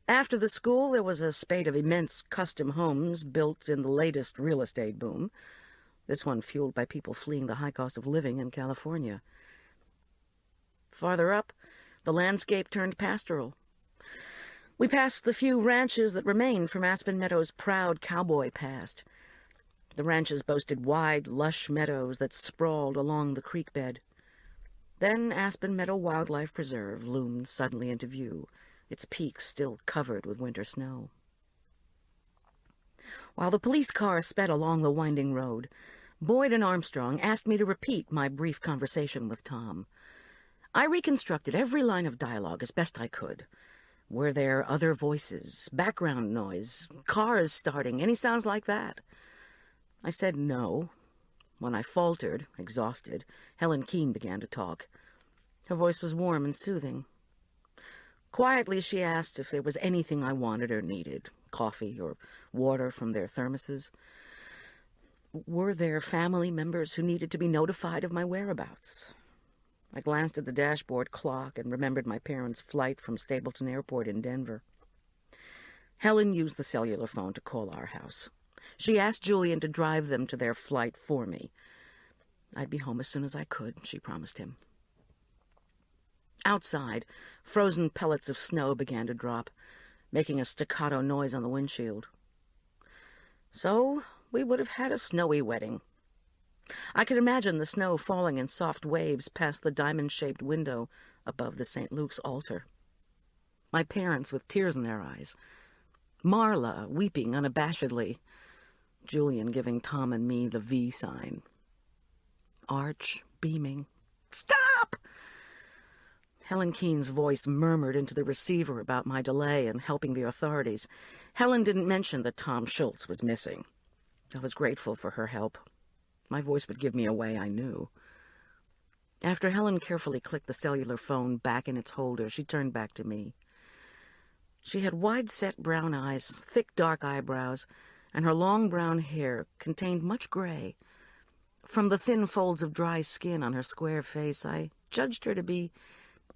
After the school, there was a spate of immense custom homes built in the latest real estate boom, this one fueled by people fleeing the high cost of living in California. Farther up, the landscape turned pastoral. We passed the few ranches that remained from Aspen Meadow's proud cowboy past. The ranches boasted wide, lush meadows that sprawled along the creek bed. Then Aspen Meadow Wildlife Preserve loomed suddenly into view, its peaks still covered with winter snow. While the police car sped along the winding road, Boyd and Armstrong asked me to repeat my brief conversation with Tom. I reconstructed every line of dialogue as best I could. Were there other voices, background noise, cars starting, any sounds like that? I said no. When I faltered, exhausted, Helen Keene began to talk. Her voice was warm and soothing. Quietly, she asked if there was anything I wanted or needed, coffee or water from their thermoses. Were there family members who needed to be notified of my whereabouts? I glanced at the dashboard clock and remembered my parents' flight from Stapleton Airport in Denver. Helen used the cellular phone to call our house. She asked Julian to drive them to their flight for me. I'd be home as soon as I could, she promised him. Outside, frozen pellets of snow began to drop, making a staccato noise on the windshield. So we would have had a snowy wedding. I could imagine the snow falling in soft waves past the diamond-shaped window above the St. Luke's altar. My parents with tears in their eyes. Marla weeping unabashedly. Julian giving Tom and me the V sign. Arch beaming. "Stop!" Helen Keene's voice murmured into the receiver about my delay in helping the authorities. Helen didn't mention that Tom Schultz was missing. I was grateful for her help. My voice would give me away, I knew. After Helen carefully clicked the cellular phone back in its holder, she turned back to me. She had wide-set brown eyes, thick dark eyebrows, and her long brown hair contained much gray. From the thin folds of dry skin on her square face, I judged her to be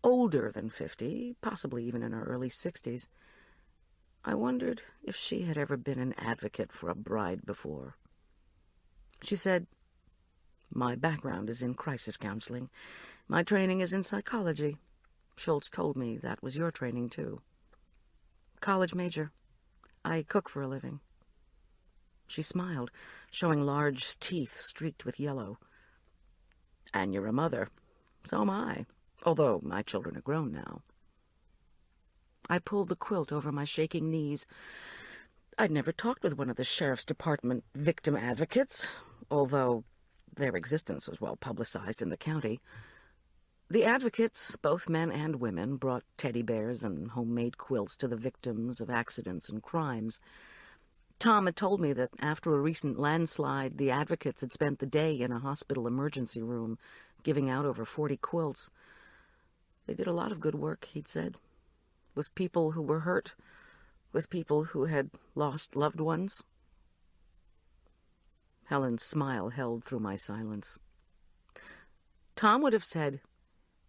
older than 50, possibly even in her early 60s. I wondered if she had ever been an advocate for a bride before. She said, "My background is in crisis counseling. My training is in psychology. Schultz told me that was your training, too. College major. I cook for a living." She smiled, showing large teeth streaked with yellow. "And you're a mother. So am I, although my children are grown now." I pulled the quilt over my shaking knees. I'd never talked with one of the sheriff's department victim advocates, although their existence was well publicized in the county. The advocates, both men and women, brought teddy bears and homemade quilts to the victims of accidents and crimes. Tom had told me that after a recent landslide, the advocates had spent the day in a hospital emergency room, giving out over 40 quilts. They did a lot of good work, he'd said, with people who were hurt, with people who had lost loved ones. Helen's smile held through my silence. Tom would have said,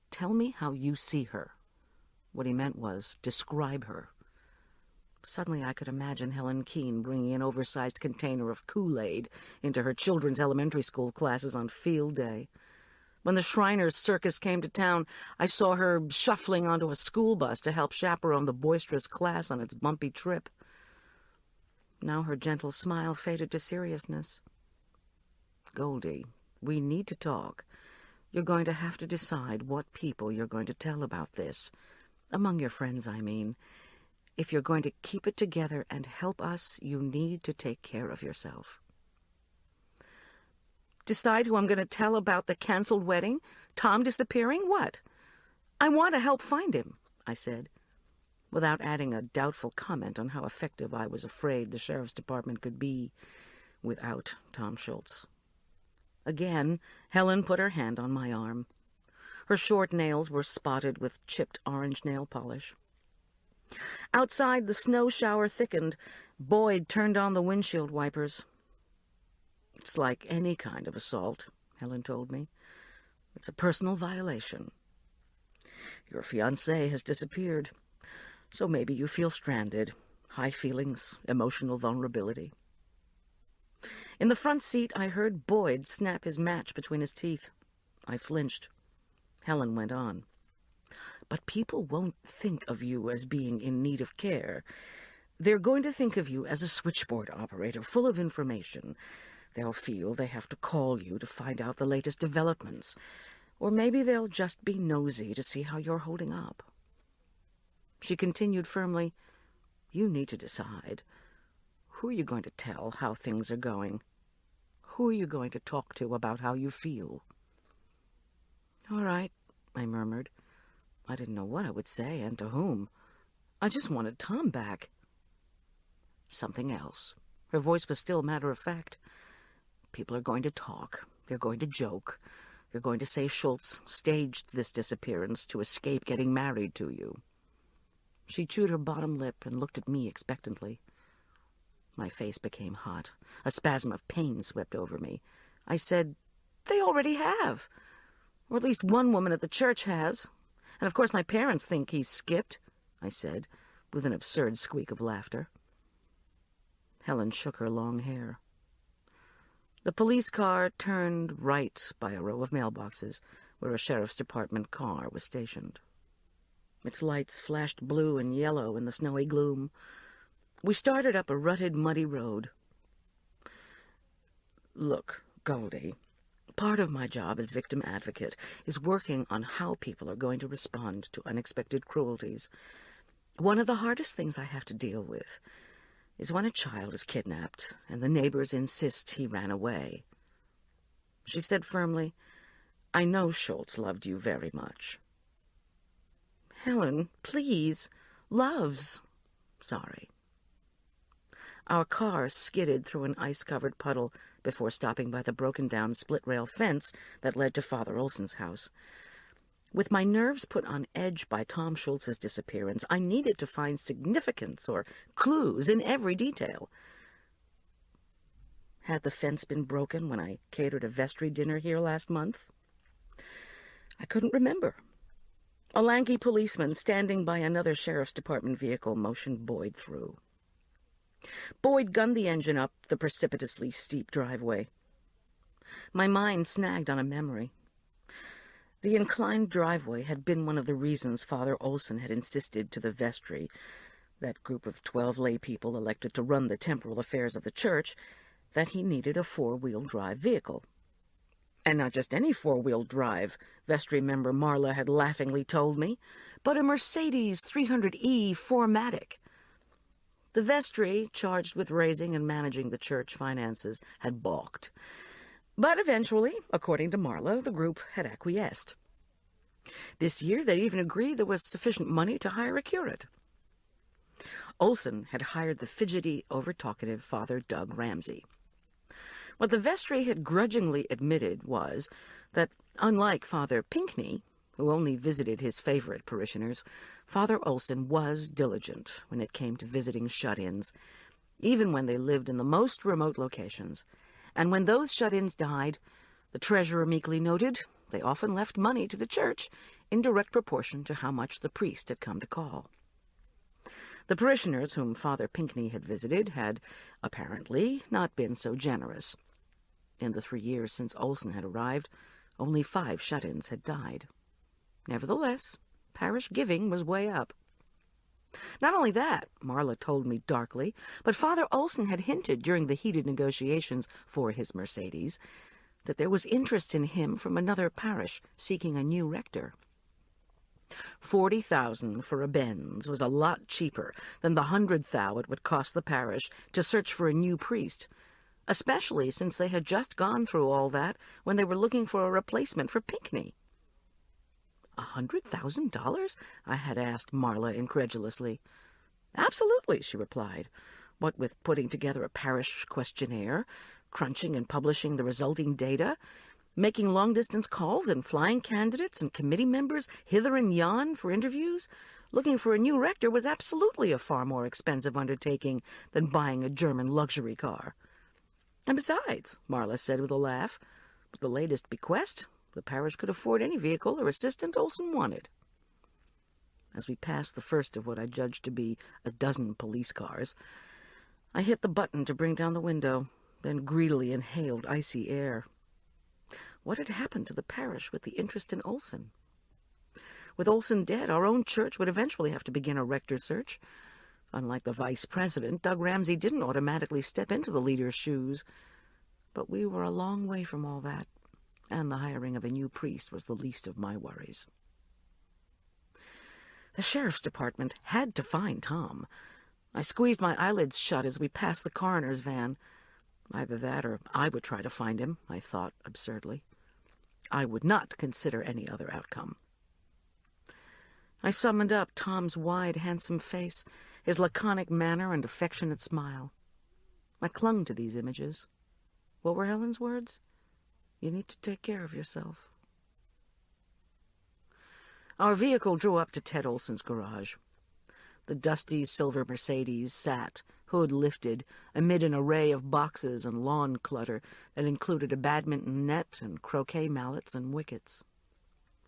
"Tell me how you see her." What he meant was, describe her. Suddenly I could imagine Helen Keene bringing an oversized container of Kool-Aid into her children's elementary school classes on field day. When the Shriners Circus came to town, I saw her shuffling onto a school bus to help chaperone the boisterous class on its bumpy trip. Now her gentle smile faded to seriousness. Goldie, we need to talk. You're going to have to decide what people you're going to tell about this. Among your friends, I mean. If you're going to keep it together and help us, you need to take care of yourself. Decide who I'm going to tell about the canceled wedding? Tom disappearing? What? I want to help find him, I said, without adding a doubtful comment on how effective I was afraid the sheriff's department could be without Tom Schultz. Again, Helen put her hand on my arm. Her short nails were spotted with chipped orange nail polish. Outside, the snow shower thickened. Boyd turned on the windshield wipers. It's like any kind of assault, Helen told me. It's a personal violation. Your fiancé has disappeared, so maybe you feel stranded. High feelings, emotional vulnerability. In the front seat, I heard Boyd snap his match between his teeth. I flinched. Helen went on. But people won't think of you as being in need of care. They're going to think of you as a switchboard operator full of information. They'll feel they have to call you to find out the latest developments. Or maybe they'll just be nosy to see how you're holding up. She continued firmly, You need to decide. Who are you going to tell how things are going? Who are you going to talk to about how you feel? All right, I murmured. I didn't know what I would say and to whom. I just wanted Tom back. Something else. Her voice was still matter-of-fact. People are going to talk. They're going to joke. They're going to say Schultz staged this disappearance to escape getting married to you. She chewed her bottom lip and looked at me expectantly. My face became hot. A spasm of pain swept over me. I said, They already have. Or at least one woman at the church has. And of course my parents think he's skipped, I said, with an absurd squeak of laughter. Helen shook her long hair. The police car turned right by a row of mailboxes where a sheriff's department car was stationed. Its lights flashed blue and yellow in the snowy gloom. We started up a rutted, muddy road. Look, Goldie, part of my job as victim advocate is working on how people are going to respond to unexpected cruelties. One of the hardest things I have to deal with is when a child is kidnapped and the neighbors insist he ran away. She said firmly, I know Schultz loved you very much. Helen, please. Loves. Sorry. Our car skidded through an ice-covered puddle before stopping by the broken-down split-rail fence that led to Father Olson's house. With my nerves put on edge by Tom Schultz's disappearance, I needed to find significance or clues in every detail. Had the fence been broken when I catered a vestry dinner here last month? I couldn't remember. A lanky policeman standing by another sheriff's department vehicle motioned Boyd through. Boyd gunned the engine up the precipitously steep driveway. My mind snagged on a memory. The inclined driveway had been one of the reasons Father Olson had insisted to the vestry, that group of 12 lay people elected to run the temporal affairs of the church, that he needed a 4-wheel drive vehicle. And not just any 4-wheel drive, vestry member Marla had laughingly told me, but a Mercedes 300E 4MATIC. The vestry, charged with raising and managing the church finances, had balked. But eventually, according to Marla, the group had acquiesced. This year, they'd even agreed there was sufficient money to hire a curate. Olson had hired the fidgety, over-talkative Father Doug Ramsey. What the vestry had grudgingly admitted was that, unlike Father Pinckney, who only visited his favorite parishioners, Father Olson was diligent when it came to visiting shut-ins, even when they lived in the most remote locations. And when those shut-ins died, the treasurer meekly noted, they often left money to the church in direct proportion to how much the priest had come to call. The parishioners whom Father Pinckney had visited had, apparently, not been so generous. In the 3 years since Olson had arrived, only 5 shut-ins had died. Nevertheless, parish giving was way up. Not only that, Marla told me darkly, but Father Olson had hinted during the heated negotiations for his Mercedes that there was interest in him from another parish seeking a new rector. 40,000 for a Benz was a lot cheaper than the 100,000 it would cost the parish to search for a new priest, especially since they had just gone through all that when they were looking for a replacement for Pinckney. $100,000? I had asked Marla incredulously. Absolutely, she replied, what with putting together a parish questionnaire, crunching and publishing the resulting data, making long-distance calls and flying candidates and committee members hither and yon for interviews. Looking for a new rector was absolutely a far more expensive undertaking than buying a German luxury car. And besides, Marla said with a laugh, with the latest bequest, the parish could afford any vehicle or assistant Olson wanted. As we passed the first of what I judged to be a dozen police cars, I hit the button to bring down the window, then greedily inhaled icy air. What had happened to the parish with the interest in Olson? With Olson dead, our own church would eventually have to begin a rector search. Unlike the vice president, Doug Ramsey didn't automatically step into the leader's shoes. But we were a long way from all that, and the hiring of a new priest was the least of my worries. The sheriff's department had to find Tom. I squeezed my eyelids shut as we passed the coroner's van. Either that or I would try to find him, I thought absurdly. I would not consider any other outcome. I summoned up Tom's wide, handsome face, his laconic manner and affectionate smile. I clung to these images. What were Helen's words? You need to take care of yourself. Our vehicle drew up to Ted Olson's garage. The dusty silver Mercedes sat, hood lifted, amid an array of boxes and lawn clutter that included a badminton net and croquet mallets and wickets.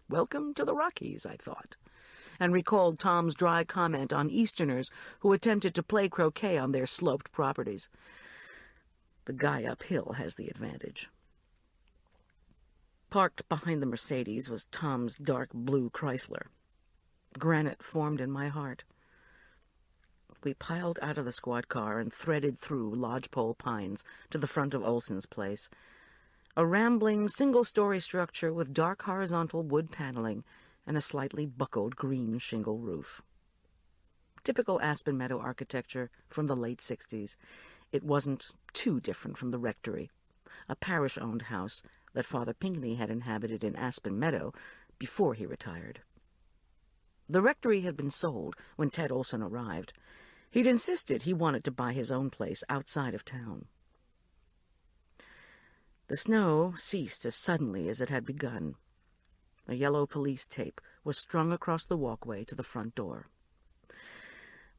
Welcome to the Rockies, I thought, and recalled Tom's dry comment on Easterners who attempted to play croquet on their sloped properties. The guy uphill has the advantage. Parked behind the Mercedes was Tom's dark blue Chrysler. Granite formed in my heart. We piled out of the squad car and threaded through lodgepole pines to the front of Olson's place, a rambling single-story structure with dark horizontal wood paneling and a slightly buckled green shingle roof. Typical Aspen Meadow architecture from the late 60s. It wasn't too different from the rectory, a parish-owned house that Father Pinckney had inhabited in Aspen Meadow before he retired. The rectory had been sold when Ted Olson arrived. He'd insisted he wanted to buy his own place outside of town. The snow ceased as suddenly as it had begun. A yellow police tape was strung across the walkway to the front door.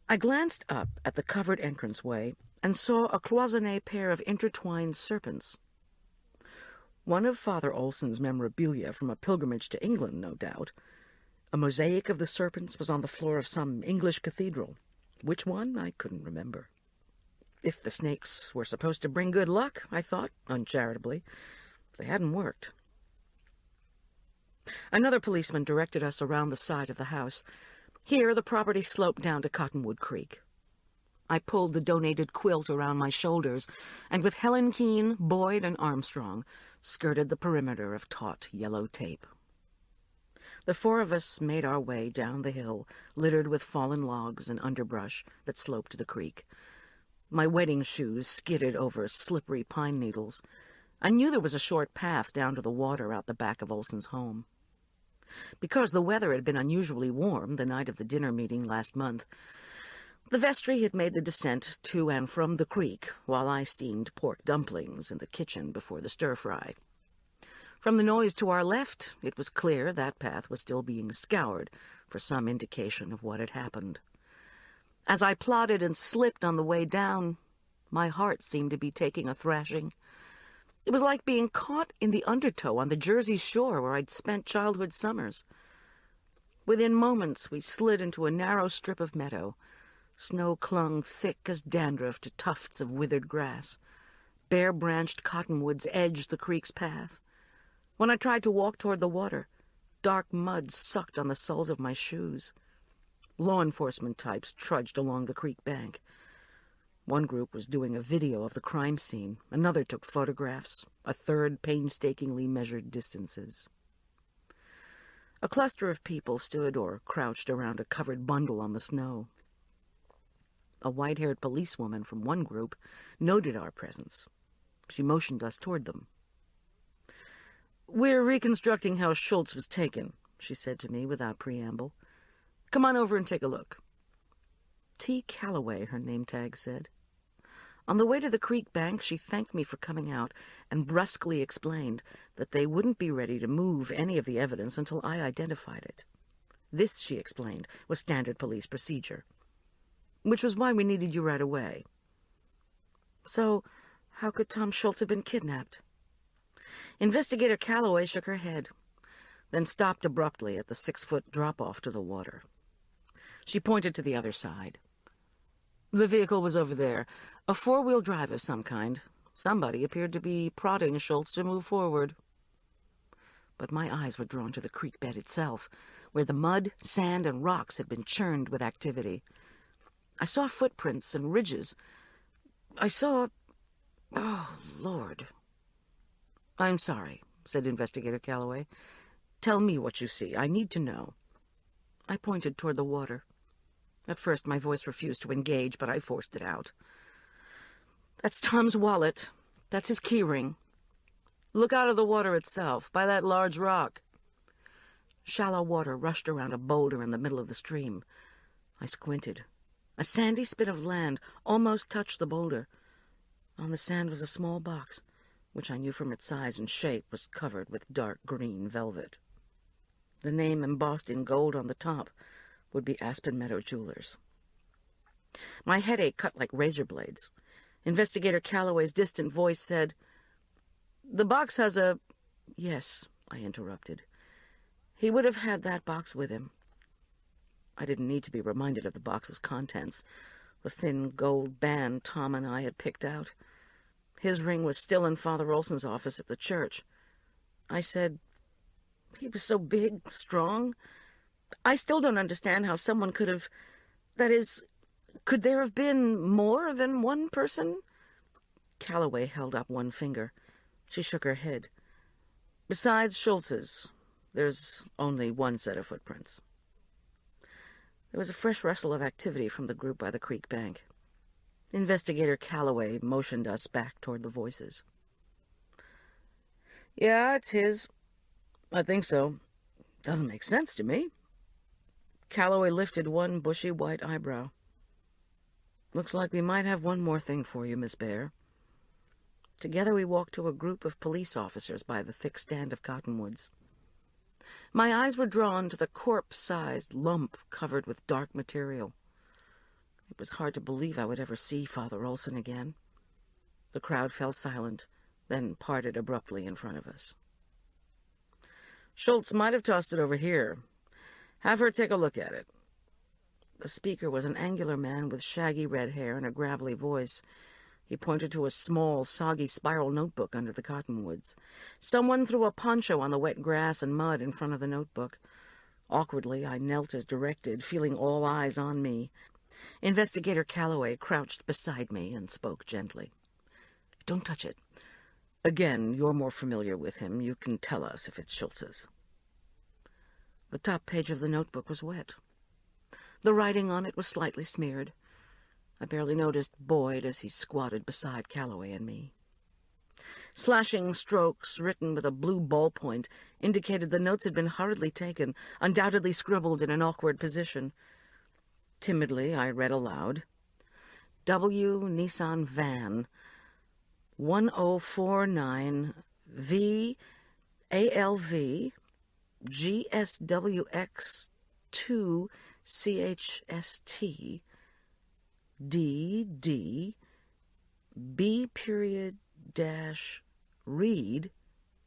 I glanced up at the covered entranceway and saw a cloisonné pair of intertwined serpents. One of Father Olson's memorabilia from a pilgrimage to England, no doubt. A mosaic of the serpents was on the floor of some English cathedral. Which one? I couldn't remember. If the snakes were supposed to bring good luck, I thought, uncharitably, they hadn't worked. Another policeman directed us around the side of the house. Here the property sloped down to Cottonwood Creek. I pulled the donated quilt around my shoulders, and with Helen Keene, Boyd, and Armstrong, skirted the perimeter of taut yellow tape. The four of us made our way down the hill, littered with fallen logs and underbrush that sloped to the creek. My wedding shoes skidded over slippery pine needles. I knew there was a short path down to the water out the back of Olson's home. Because the weather had been unusually warm the night of the dinner meeting last month, the vestry had made the descent to and from the creek while I steamed pork dumplings in the kitchen before the stir-fry. From the noise to our left, it was clear that path was still being scoured for some indication of what had happened. As I plodded and slipped on the way down, my heart seemed to be taking a thrashing. It was like being caught in the undertow on the Jersey shore where I'd spent childhood summers. Within moments, we slid into a narrow strip of meadow. Snow clung thick as dandruff to tufts of withered grass. Bare-branched cottonwoods edged the creek's path. When I tried to walk toward the water, dark mud sucked on the soles of my shoes. Law enforcement types trudged along the creek bank. One group was doing a video of the crime scene. Another took photographs. A third painstakingly measured distances. A cluster of people stood or crouched around a covered bundle on the snow. A white-haired policewoman from one group noted our presence. She motioned us toward them. "We're reconstructing how Schultz was taken," she said to me without preamble. "Come on over and take a look." T. Calloway, her name tag said. On the way to the creek bank, she thanked me for coming out and brusquely explained that they wouldn't be ready to move any of the evidence until I identified it. This, she explained, was standard police procedure, which was why we needed you right away. So, how could Tom Schultz have been kidnapped? Investigator Calloway shook her head, then stopped abruptly at the 6-foot drop-off to the water. She pointed to the other side. The vehicle was over there, a 4-wheel drive of some kind. Somebody appeared to be prodding Schultz to move forward. But my eyes were drawn to the creek bed itself, where the mud, sand, and rocks had been churned with activity. I saw footprints and ridges. I saw... Oh, Lord. "I'm sorry," said Investigator Calloway. "Tell me what you see. I need to know." I pointed toward the water. At first, my voice refused to engage, but I forced it out. "That's Tom's wallet. That's his key ring. Look out of the water itself, by that large rock." Shallow water rushed around a boulder in the middle of the stream. I squinted. A sandy spit of land almost touched the boulder. On the sand was a small box, which I knew from its size and shape was covered with dark green velvet. The name embossed in gold on the top would be Aspen Meadow Jewelers. My headache cut like razor blades. Investigator Calloway's distant voice said, "The box has a—" "Yes," I interrupted. "He would have had that box with him." I didn't need to be reminded of the box's contents, the thin gold band Tom and I had picked out. His ring was still in Father Olson's office at the church. I said, "He was so big, strong. I still don't understand how someone could have... That is, could there have been more than one person?" Calloway held up one finger. She shook her head. "Besides Schultz's, there's only one set of footprints." There was a fresh rustle of activity from the group by the creek bank. Investigator Calloway motioned us back toward the voices. "Yeah, it's his. I think so. Doesn't make sense to me." Calloway lifted one bushy white eyebrow. "Looks like we might have one more thing for you, Miss Bear." Together we walked to a group of police officers by the thick stand of cottonwoods. My eyes were drawn to the corpse-sized lump covered with dark material. It was hard to believe I would ever see Father Olson again. The crowd fell silent, then parted abruptly in front of us. "Schultz might have tossed it over here. Have her take a look at it." The speaker was an angular man with shaggy red hair and a gravelly voice. He pointed to a small, soggy spiral notebook under the cottonwoods. Someone threw a poncho on the wet grass and mud in front of the notebook. Awkwardly, I knelt as directed, feeling all eyes on me. Investigator Calloway crouched beside me and spoke gently. "Don't touch it. Again, you're more familiar with him. You can tell us if it's Schultz's." The top page of the notebook was wet. The writing on it was slightly smeared. I barely noticed Boyd as he squatted beside Calloway and me. Slashing strokes, written with a blue ballpoint, indicated the notes had been hurriedly taken, undoubtedly scribbled in an awkward position. Timidly, I read aloud. W. Nissan Van, 1049 V ALV GSWX 2 CHST DD B period dash read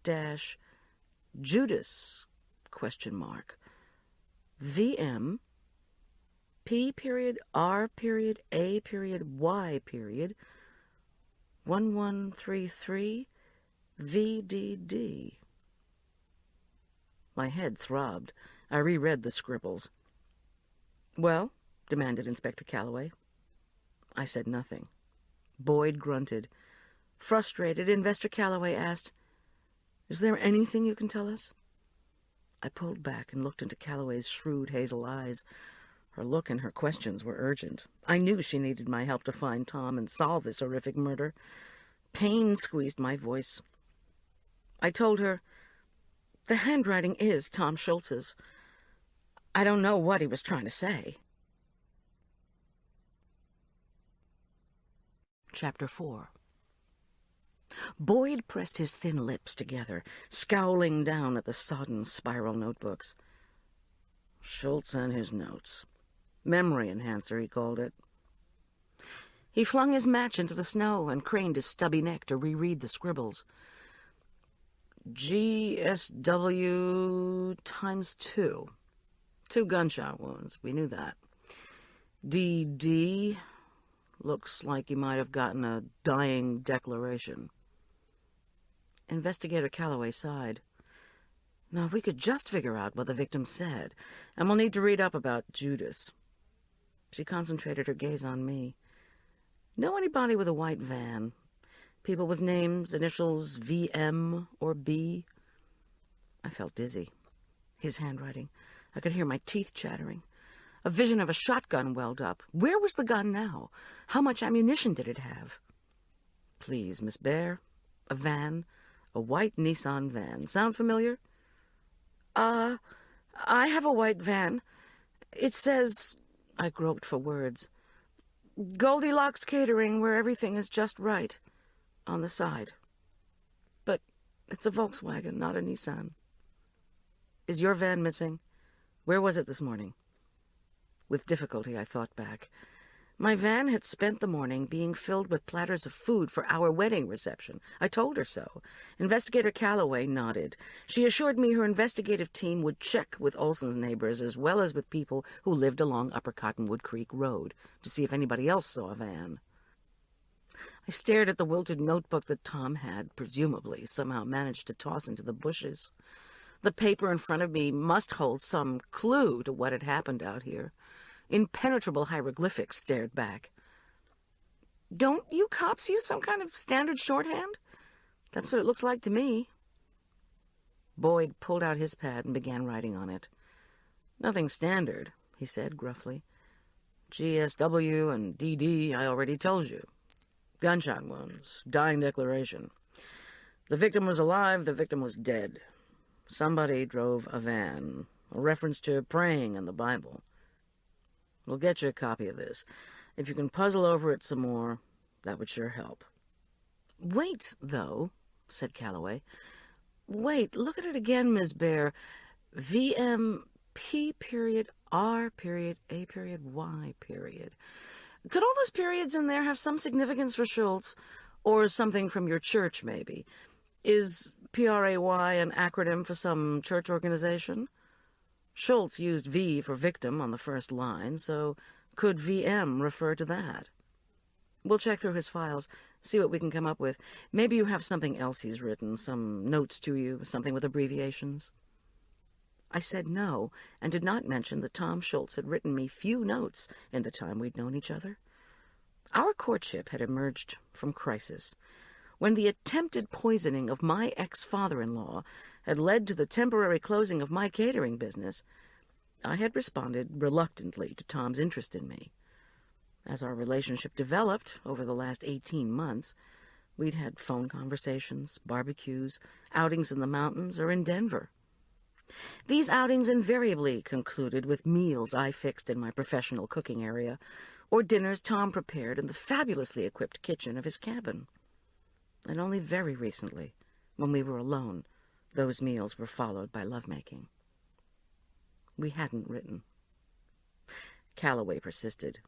dash Judas question mark VM P period R period A period Y period 1133 VDD. My head throbbed. I reread the scribbles. "Well?" demanded Inspector Calloway. I said nothing. Boyd grunted. Frustrated, Investor Calloway asked, "Is there anything you can tell us?" I pulled back and looked into Calloway's shrewd hazel eyes. Her look and her questions were urgent. I knew she needed my help to find Tom and solve this horrific murder. Pain squeezed my voice. I told her, "The handwriting is Tom Schultz's. I don't know what he was trying to say." Chapter 4. Boyd pressed his thin lips together, scowling down at the sodden spiral notebooks. Schultz and his notes. Memory enhancer, he called it. He flung his match into the snow and craned his stubby neck to reread the scribbles. GSW times 2. 2 gunshot wounds, we knew that. DD, looks like he might have gotten a dying declaration. Investigator Calloway sighed. Now, if we could just figure out what the victim said, and we'll need to read up about Judas. She concentrated her gaze on me. Know anybody with a white van? People with names, initials VM or B? I felt dizzy. His handwriting. I could hear my teeth chattering. A vision of a shotgun welled up. Where was the gun now? How much ammunition did it have? Please, Miss Bear. A van. A white Nissan van. Sound familiar? I have a white van. It says... I groped for words. Goldilocks Catering, where everything is just right. On the side. But it's a Volkswagen, not a Nissan. Is your van missing? Where was it this morning? With difficulty, I thought back. My van had spent the morning being filled with platters of food for our wedding reception. I told her so. Investigator Calloway nodded. She assured me her investigative team would check with Olson's neighbors as well as with people who lived along Upper Cottonwood Creek Road to see if anybody else saw a van. I stared at the wilted notebook that Tom had, presumably, somehow managed to toss into the bushes. The paper in front of me must hold some clue to what had happened out here. Impenetrable hieroglyphics stared back. Don't you cops use some kind of standard shorthand? That's what it looks like to me. Boyd pulled out his pad and began writing on it. Nothing standard, he said gruffly. GSW and DD, I already told you. Gunshot wounds, dying declaration. The victim was alive, the victim was dead. Somebody drove a van, a reference to praying in the Bible. We'll get you a copy of this. If you can puzzle over it some more, that would sure help. Wait, though, said Calloway. Wait, look at it again, Ms. Bear. VMP period R period A period Y period. Could all those periods in there have some significance for Schultz? Or something from your church, maybe? Is PRAY an acronym for some church organization? Schultz used V for victim on the first line, so could VM refer to that? We'll check through his files, see what we can come up with. Maybe you have something else he's written, some notes to you, something with abbreviations. I said no, and did not mention that Tom Schultz had written me few notes in the time we'd known each other. Our courtship had emerged from crisis. When the attempted poisoning of my ex-father-in-law had led to the temporary closing of my catering business, I had responded reluctantly to Tom's interest in me. As our relationship developed over the last 18 months, we'd had phone conversations, barbecues, outings in the mountains or in Denver. These outings invariably concluded with meals I fixed in my professional cooking area, or dinners Tom prepared in the fabulously equipped kitchen of his cabin. And only very recently, when we were alone, those meals were followed by lovemaking. We hadn't written. Calloway persisted.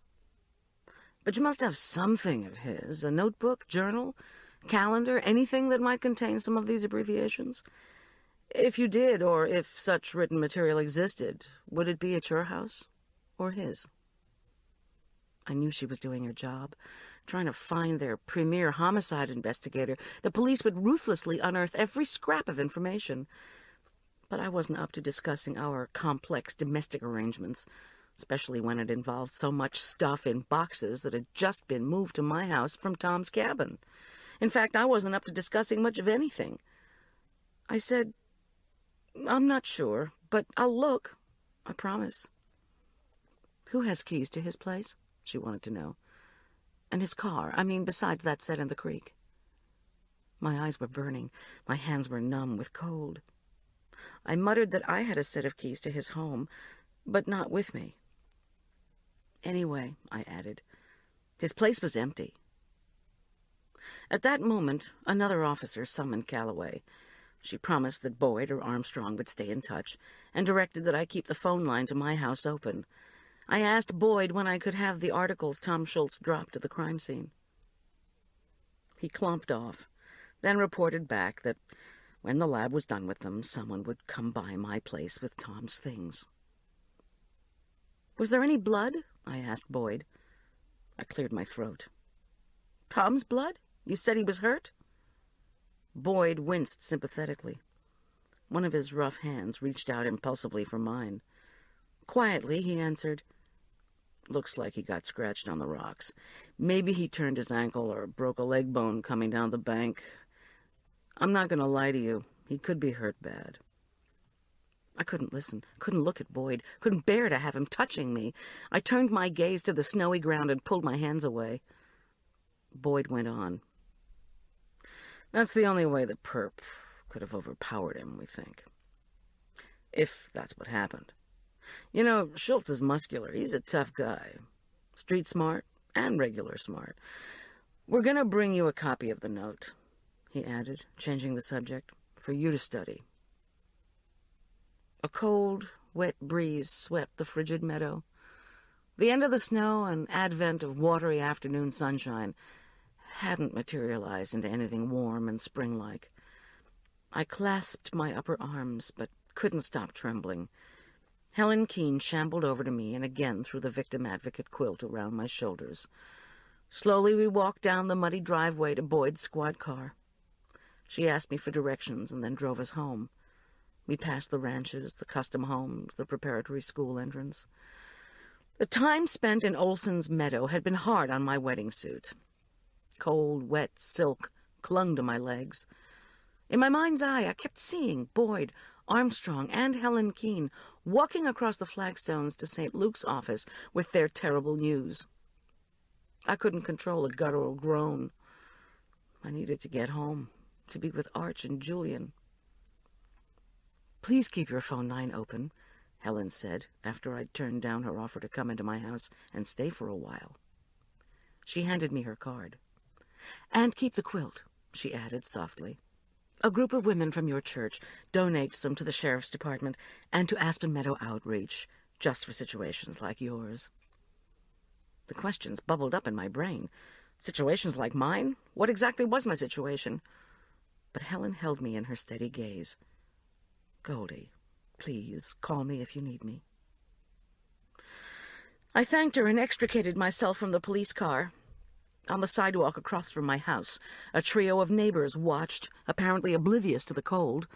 But you must have something of his, a notebook, journal, calendar, anything that might contain some of these abbreviations. If you did, or if such written material existed, would it be at your house or his? I knew she was doing her job, trying to find their premier homicide investigator. The police would ruthlessly unearth every scrap of information. But I wasn't up to discussing our complex domestic arrangements, especially when it involved so much stuff in boxes that had just been moved to my house from Tom's cabin. In fact, I wasn't up to discussing much of anything. I said, "I'm not sure, but I'll look. I promise." "Who has keys to his place?" she wanted to know. "And his car, besides that set in the creek." My eyes were burning. My hands were numb with cold. I muttered that I had a set of keys to his home, but not with me. "Anyway," I added, "his place was empty." At that moment, another officer summoned Calloway. She promised that Boyd or Armstrong would stay in touch, and directed that I keep the phone line to my house open. I asked Boyd when I could have the articles Tom Schultz dropped at the crime scene. He clumped off, then reported back that when the lab was done with them, someone would come by my place with Tom's things. "Was there any blood?" I asked Boyd. I cleared my throat. "Tom's blood? You said he was hurt?" Boyd winced sympathetically. One of his rough hands reached out impulsively for mine. Quietly, he answered, "Looks like he got scratched on the rocks. Maybe he turned his ankle or broke a leg bone coming down the bank. I'm not going to lie to you. He could be hurt bad." I couldn't listen, couldn't look at Boyd, couldn't bear to have him touching me. I turned my gaze to the snowy ground and pulled my hands away. Boyd went on. "That's the only way the perp could have overpowered him, we think. If that's what happened. You know, Schultz is muscular. He's a tough guy. Street smart and regular smart. We're going to bring you a copy of the note," he added, changing the subject, "for you to study." A cold, wet breeze swept the frigid meadow. The end of the snow and advent of watery afternoon sunshine hadn't materialized into anything warm and spring-like. I clasped my upper arms, but couldn't stop trembling. Helen Keene shambled over to me and again threw the victim advocate quilt around my shoulders. Slowly we walked down the muddy driveway to Boyd's squad car. She asked me for directions and then drove us home. We passed the ranches, the custom homes, the preparatory school entrance. The time spent in Olson's meadow had been hard on my wedding suit. Cold, wet silk clung to my legs. In my mind's eye, I kept seeing Boyd, Armstrong, and Helen Keene walking across the flagstones to St. Luke's office with their terrible news. I couldn't control a guttural groan. I needed to get home, to be with Arch and Julian. "Please keep your phone line open," Helen said, after I'd turned down her offer to come into my house and stay for a while. She handed me her card. "And keep the quilt," she added softly. "A group of women from your church donates them to the sheriff's department and to Aspen Meadow Outreach, just for situations like yours." The questions bubbled up in my brain. Situations like mine? What exactly was my situation? But Helen held me in her steady gaze. "Goldie, please call me if you need me." I thanked her and extricated myself from the police car. On the sidewalk across from my house, a trio of neighbors watched, apparently oblivious to the cold.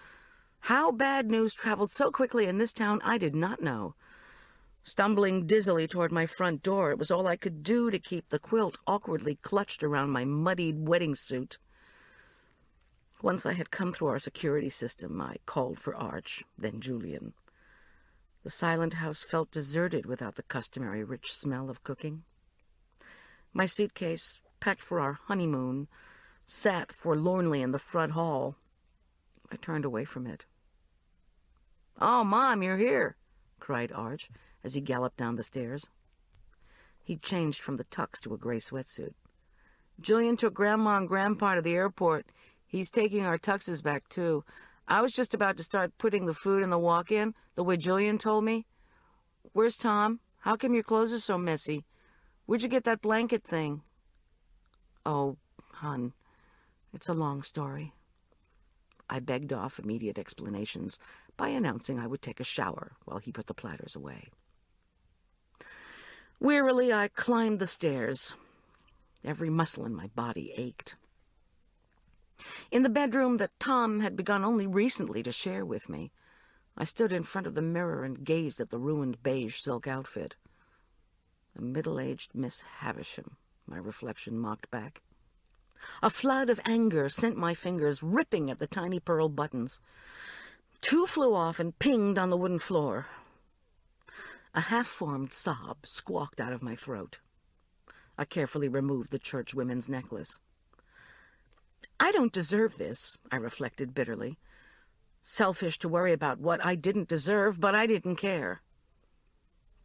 How bad news traveled so quickly in this town, I did not know. Stumbling dizzily toward my front door, it was all I could do to keep the quilt awkwardly clutched around my muddied wedding suit. Once I had come through our security system, I called for Arch, then Julian. The silent house felt deserted without the customary rich smell of cooking. My suitcase, packed for our honeymoon, sat forlornly in the front hall. I turned away from it. "Oh, Mom, you're here," cried Arch as he galloped down the stairs. He'd changed from the tux to a gray sweatsuit. "Julian took Grandma and Grandpa to the airport. He's taking our tuxes back, too. I was just about to start putting the food in the walk-in, the way Julian told me. Where's Tom? How come your clothes are so messy? Where'd you get that blanket thing?" "Oh, hon, it's a long story." I begged off immediate explanations by announcing I would take a shower while he put the platters away. Wearily, I climbed the stairs. Every muscle in my body ached. In the bedroom that Tom had begun only recently to share with me, I stood in front of the mirror and gazed at the ruined beige silk outfit. A middle-aged Miss Havisham, my reflection mocked back. A flood of anger sent my fingers ripping at the tiny pearl buttons. 2 flew off and pinged on the wooden floor. A half-formed sob squawked out of my throat. I carefully removed the church women's necklace. I don't deserve this, I reflected bitterly. Selfish to worry about what I didn't deserve, but I didn't care.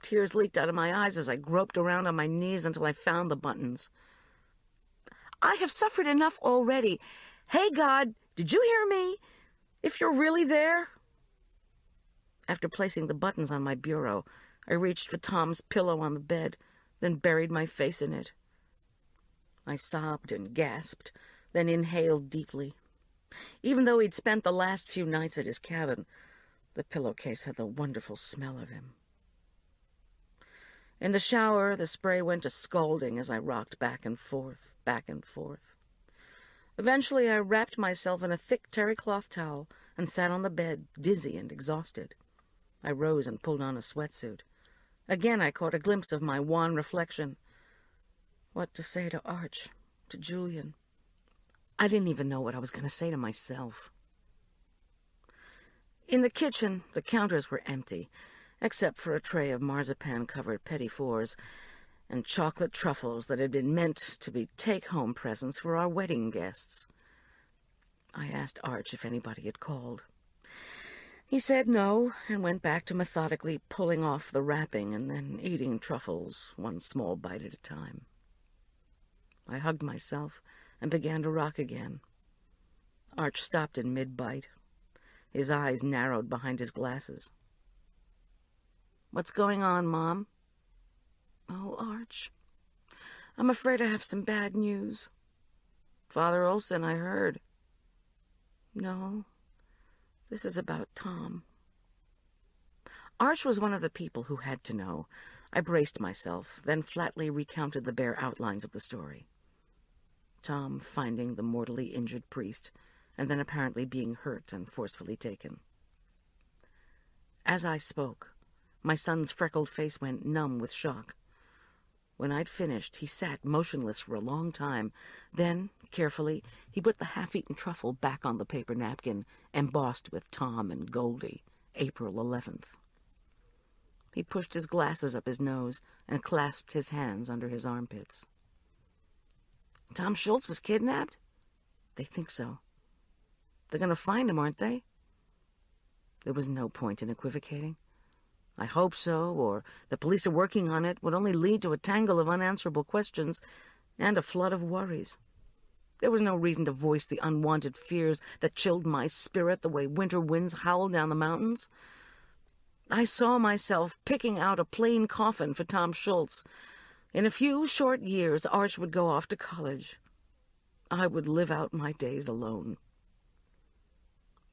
Tears leaked out of my eyes as I groped around on my knees until I found the buttons. I have suffered enough already. Hey, God, did you hear me? If you're really there? After placing the buttons on my bureau, I reached for Tom's pillow on the bed, then buried my face in it. I sobbed and gasped, then inhaled deeply. Even though he'd spent the last few nights at his cabin, the pillowcase had the wonderful smell of him. In the shower, the spray went to scalding as I rocked back and forth, back and forth. Eventually, I wrapped myself in a thick terry cloth towel and sat on the bed, dizzy and exhausted. I rose and pulled on a sweatsuit. Again, I caught a glimpse of my wan reflection. What to say to Arch, to Julian? I didn't even know what I was going to say to myself. In the kitchen, the counters were empty, except for a tray of marzipan-covered petit fours and chocolate truffles that had been meant to be take-home presents for our wedding guests. I asked Arch if anybody had called. He said no, and went back to methodically pulling off the wrapping and then eating truffles, one small bite at a time. I hugged myself and began to rock again. Arch stopped in mid-bite. His eyes narrowed behind his glasses. "What's going on, Mom?" "Oh, Arch, I'm afraid I have some bad news." "Father Olson, I heard." "No, this is about Tom." Arch was one of the people who had to know. I braced myself, then flatly recounted the bare outlines of the story. Tom finding the mortally injured priest, and then apparently being hurt and forcefully taken. As I spoke, my son's freckled face went numb with shock. When I'd finished, he sat motionless for a long time. Then, carefully, he put the half-eaten truffle back on the paper napkin, embossed with Tom and Goldie, April 11th. He pushed his glasses up his nose and clasped his hands under his armpits. "Tom Schultz was kidnapped?" "They think so." "They're going to find him, aren't they?" There was no point in equivocating. I hope so, or the police are working on it, would only lead to a tangle of unanswerable questions and a flood of worries. There was no reason to voice the unwanted fears that chilled my spirit the way winter winds howl down the mountains. I saw myself picking out a plain coffin for Tom Schultz. In a few short years, Arch would go off to college. I would live out my days alone.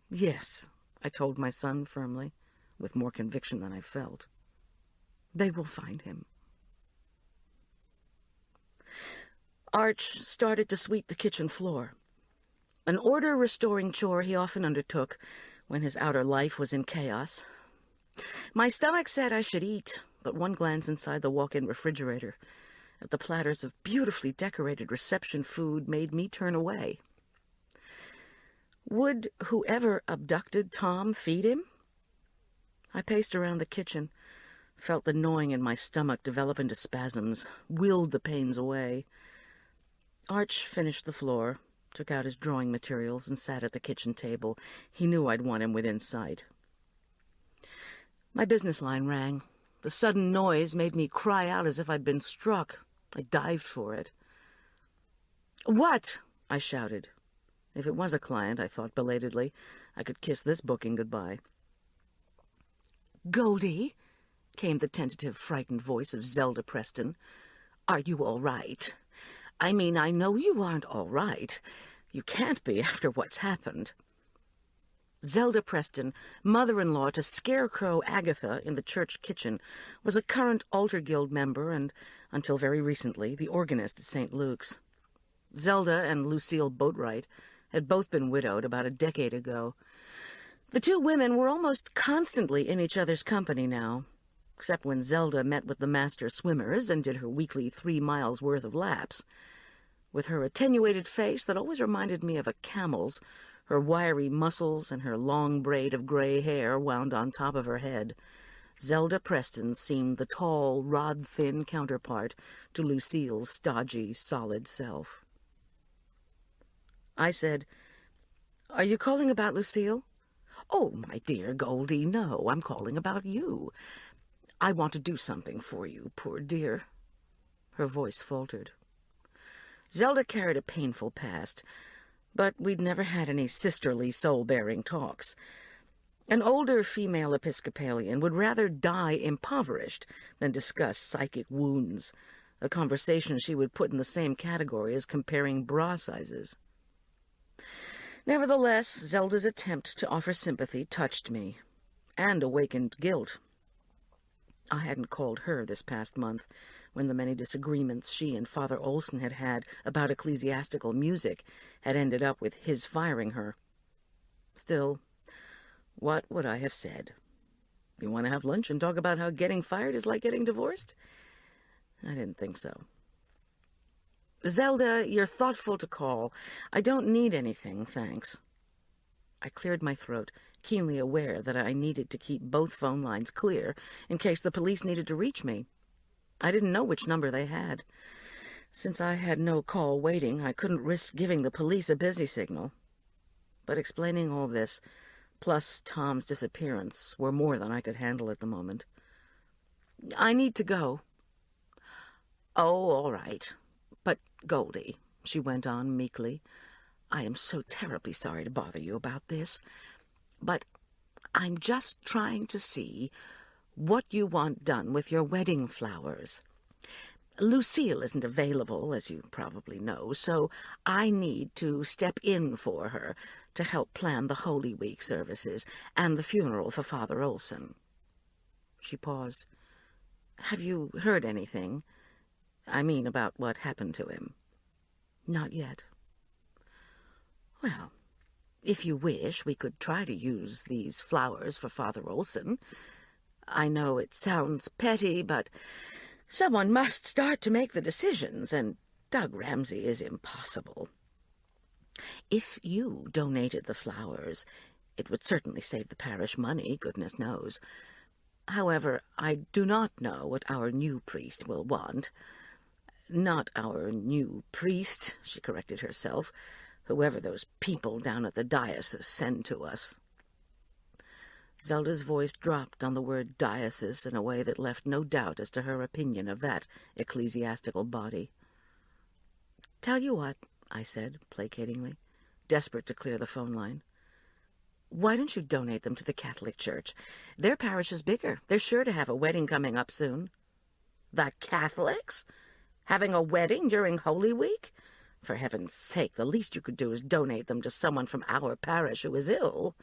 "Yes," I told my son firmly, with more conviction than I felt. "They will find him." Arch started to sweep the kitchen floor, an order-restoring chore he often undertook when his outer life was in chaos. My stomach said I should eat, but one glance inside the walk-in refrigerator at the platters of beautifully decorated reception food made me turn away. Would whoever abducted Tom feed him? I paced around the kitchen, felt the gnawing in my stomach develop into spasms, willed the pains away. Arch finished the floor, took out his drawing materials, and sat at the kitchen table. He knew I'd want him within sight. My business line rang. The sudden noise made me cry out as if I'd been struck. I dived for it. "What?" I shouted. If it was a client, I thought belatedly, I could kiss this booking goodbye. "Goldie," came the tentative, frightened voice of Zelda Preston. "Are you all right? I mean, I know you aren't all right. You can't be after what's happened." Zelda Preston, mother-in-law to Scarecrow Agatha in the church kitchen, was a current Altar Guild member and, until very recently, the organist at St. Luke's. Zelda and Lucille Boatwright had both been widowed about a decade ago. The two women were almost constantly in each other's company now. except when Zelda met with the master swimmers and did her weekly 3 miles worth of laps. With her attenuated face that always reminded me of a camel's, her wiry muscles and her long braid of gray hair wound on top of her head, Zelda Preston seemed the tall, rod-thin counterpart to Lucille's stodgy, solid self. I said, "Are you calling about Lucille?" "Oh, my dear Goldie, no, I'm calling about you. I want to do something for you, poor dear." Her voice faltered. Zelda carried a painful past, but we'd never had any sisterly, soul-bearing talks. An older female Episcopalian would rather die impoverished than discuss psychic wounds, a conversation she would put in the same category as comparing bra sizes. Nevertheless, Zelda's attempt to offer sympathy touched me, and awakened guilt. I hadn't called her this past month, when the many disagreements she and Father Olson had had about ecclesiastical music had ended up with his firing her. Still, what would I have said? "You want to have lunch and talk about how getting fired is like getting divorced?" I didn't think so. "Zelda, you're thoughtful to call. I don't need anything, thanks." I cleared my throat, keenly aware that I needed to keep both phone lines clear in case the police needed to reach me. I didn't know which number they had. Since I had no call waiting, I couldn't risk giving the police a busy signal. But explaining all this, plus Tom's disappearance, were more than I could handle at the moment. "I need to go." "Oh, all right. But, Goldie," she went on meekly, "I am so terribly sorry to bother you about this, but I'm just trying to see what you want done with your wedding flowers. Lucille isn't available, as you probably know, so I need to step in for her to help plan the Holy Week services and the funeral for Father Olson." She paused. "Have you heard anything? I mean, about what happened to him?" "Not yet." "Well, if you wish, we could try to use these flowers for Father Olson. I know it sounds petty, but someone must start to make the decisions, and Doug Ramsey is impossible. If you donated the flowers, it would certainly save the parish money, goodness knows. However, I do not know what our new priest will want. Not our new priest," she corrected herself, "whoever those people down at the diocese send to us." Zelda's voice dropped on the word diocese in a way that left no doubt as to her opinion of that ecclesiastical body. "Tell you what," I said, placatingly, desperate to clear the phone line. "Why don't you donate them to the Catholic Church? Their parish is bigger. They're sure to have a wedding coming up soon." "The Catholics? Having a wedding during Holy Week? For heaven's sake, the least you could do is donate them to someone from our parish who is ill.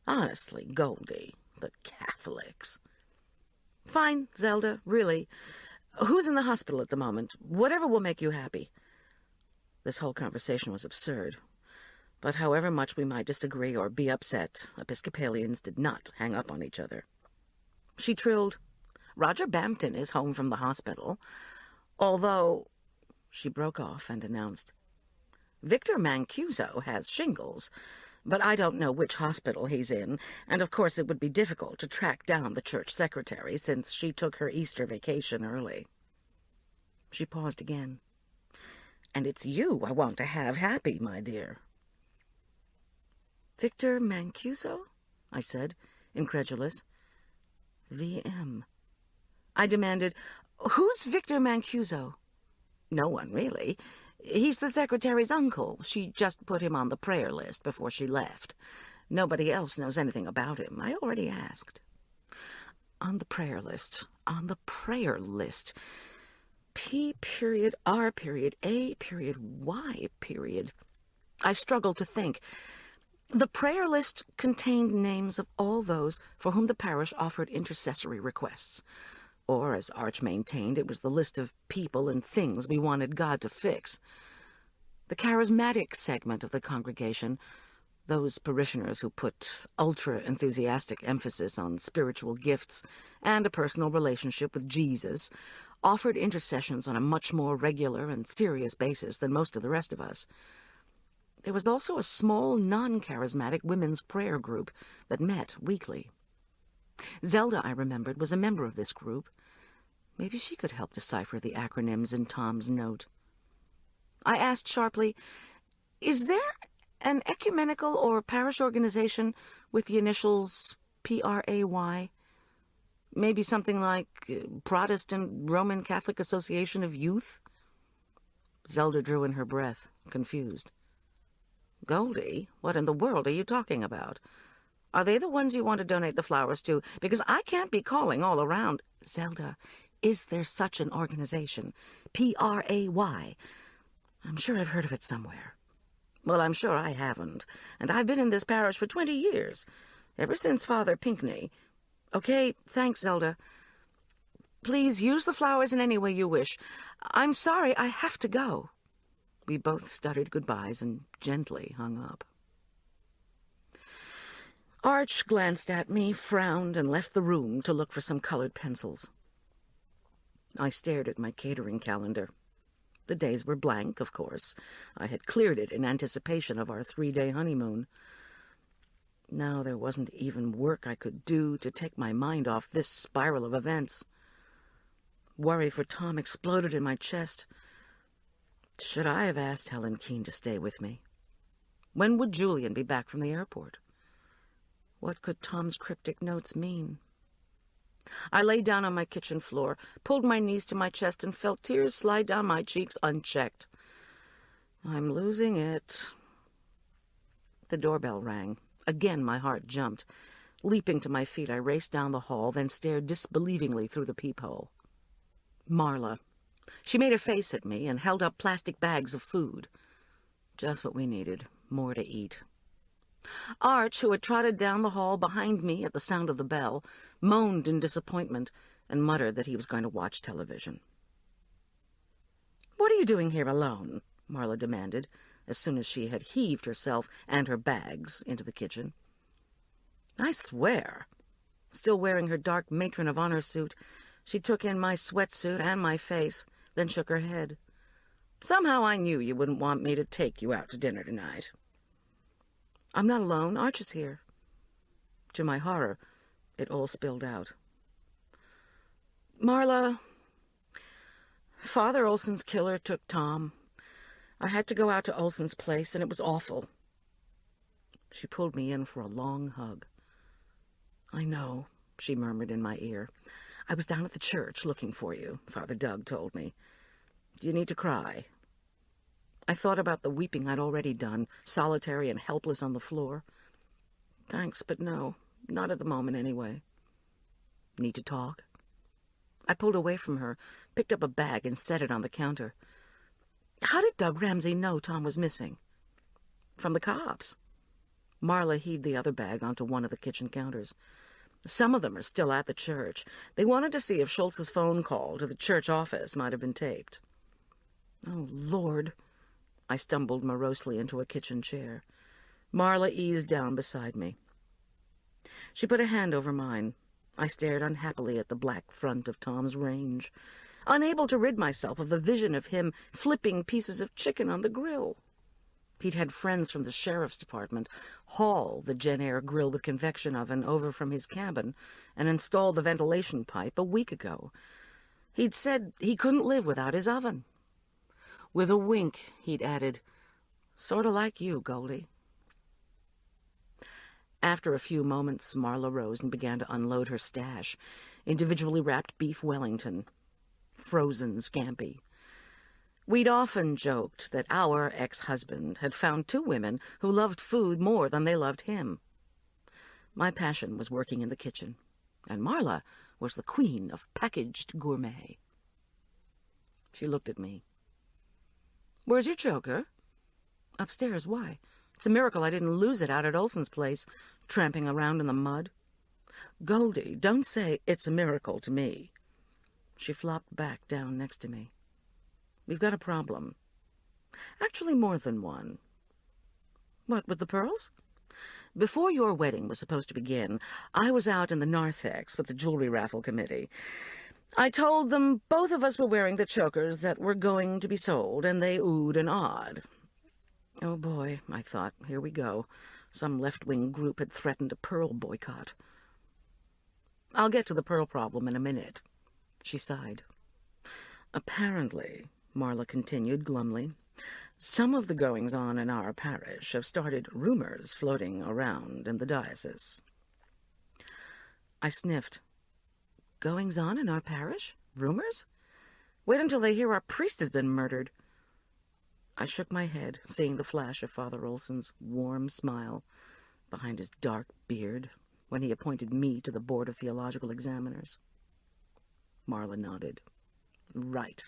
Honestly, Goldie, the Catholics." "Fine, Zelda, really. Who's in the hospital at the moment? Whatever will make you happy." This whole conversation was absurd. But however much we might disagree or be upset, Episcopalians did not hang up on each other. She trilled, "Roger Bampton is home from the hospital. Although—" She broke off and announced, "Victor Mancuso has shingles, but I don't know which hospital he's in, and of course it would be difficult to track down the church secretary since she took her Easter vacation early." She paused again. "And it's you I want to have happy, my dear." "Victor Mancuso?" I said, incredulous. "VM." I demanded, "Who's Victor Mancuso?" "No one, really. He's the secretary's uncle. She just put him on the prayer list before she left. Nobody else knows anything about him. I already asked." On the prayer list. On the prayer list. P.R.A.Y. I struggled to think. The prayer list contained names of all those for whom the parish offered intercessory requests. Or, as Arch maintained, it was the list of people and things we wanted God to fix. The charismatic segment of the congregation Those parishioners who put ultra-enthusiastic emphasis on spiritual gifts and a personal relationship with Jesus offered intercessions on a much more regular and serious basis than most of the rest of us. There was also a small, non-charismatic women's prayer group that met weekly. Zelda, I remembered, was a member of this group. Maybe she could help decipher the acronyms in Tom's note. I asked sharply, "Is there an ecumenical or parish organization with the initials PRAY? Maybe something like Protestant Roman Catholic Association of Youth?" Zelda drew in her breath, confused. "Goldie, what in the world are you talking about? Are they the ones you want to donate the flowers to? Because I can't be calling all around." "Zelda, is there such an organization? PRAY? I'm sure I've heard of it somewhere." "Well, I'm sure I haven't, and I've been in this parish for 20 years, ever since Father Pinckney. Okay, thanks, Zelda. Please use the flowers in any way you wish. I'm sorry, I have to go." We both stuttered goodbyes and gently hung up. Arch glanced at me, frowned, and left the room to look for some colored pencils. I stared at my catering calendar. The days were blank, of course. I had cleared it in anticipation of our 3-day honeymoon. Now there wasn't even work I could do to take my mind off this spiral of events. Worry for Tom exploded in my chest. Should I have asked Helen Keene to stay with me? When would Julian be back from the airport? What could Tom's cryptic notes mean? I lay down on my kitchen floor, pulled my knees to my chest, and felt tears slide down my cheeks unchecked. I'm losing it. The doorbell rang. Again my heart jumped. Leaping to my feet, I raced down the hall, then stared disbelievingly through the peephole. Marla. She made a face at me and held up plastic bags of food. Just what we needed, more to eat. Arch, who had trotted down the hall behind me at the sound of the bell, moaned in disappointment and muttered that he was going to watch television. "What are you doing here alone?" Marla demanded, as soon as she had heaved herself and her bags into the kitchen. I swear. Still wearing her dark matron of honor suit, she took in my sweatsuit and my face, then shook her head. "Somehow I knew you wouldn't want me to take you out to dinner tonight." "I'm not alone. Arch is here." To my horror, it all spilled out. "Marla, Father Olson's killer took Tom. I had to go out to Olson's place, and it was awful." She pulled me in for a long hug. "I know," she murmured in my ear. "I was down at the church looking for you, Father Doug told me. Do you need to cry?" I thought about the weeping I'd already done, solitary and helpless on the floor. "Thanks, but no, not at the moment anyway." "Need to talk?" I pulled away from her, picked up a bag and set it on the counter. "How did Doug Ramsey know Tom was missing?" "From the cops." Marla heaved the other bag onto one of the kitchen counters. "Some of them are still at the church. They wanted to see if Schultz's phone call to the church office might have been taped." "Oh, Lord." I stumbled morosely into a kitchen chair. Marla eased down beside me. She put a hand over mine. I stared unhappily at the black front of Tom's range, unable to rid myself of the vision of him flipping pieces of chicken on the grill. He'd had friends from the sheriff's department haul the Jen-Air grill with convection oven over from his cabin and install the ventilation pipe a week ago. He'd said he couldn't live without his oven. With a wink, he'd added, "Sort of like you, Goldie." After a few moments, Marla rose and began to unload her stash, individually wrapped beef Wellington, frozen scampi. We'd often joked that our ex-husband had found 2 women who loved food more than they loved him. My passion was working in the kitchen, and Marla was the queen of packaged gourmet. She looked at me. "Where's your choker?" "Upstairs. Why? It's a miracle I didn't lose it out at Olson's place, tramping around in the mud." "Goldie, don't say it's a miracle to me." She flopped back down next to me. "We've got a problem. Actually, more than one." "What, with the pearls?" Before your wedding was supposed to begin, I was out in the narthex with the jewelry raffle committee. I told them both of us were wearing the chokers that were going to be sold, and they oohed and awed. Oh boy, I thought, here we go. Some left-wing group had threatened a pearl boycott. I'll get to the pearl problem in a minute. She sighed. Apparently, Marla continued glumly, some of the goings-on in our parish have started rumors floating around in the diocese. I sniffed. Goings-on in our parish? Rumors? Wait until they hear our priest has been murdered. I shook my head, seeing the flash of Father Olson's warm smile behind his dark beard when he appointed me to the Board of Theological Examiners. Marla nodded. Right.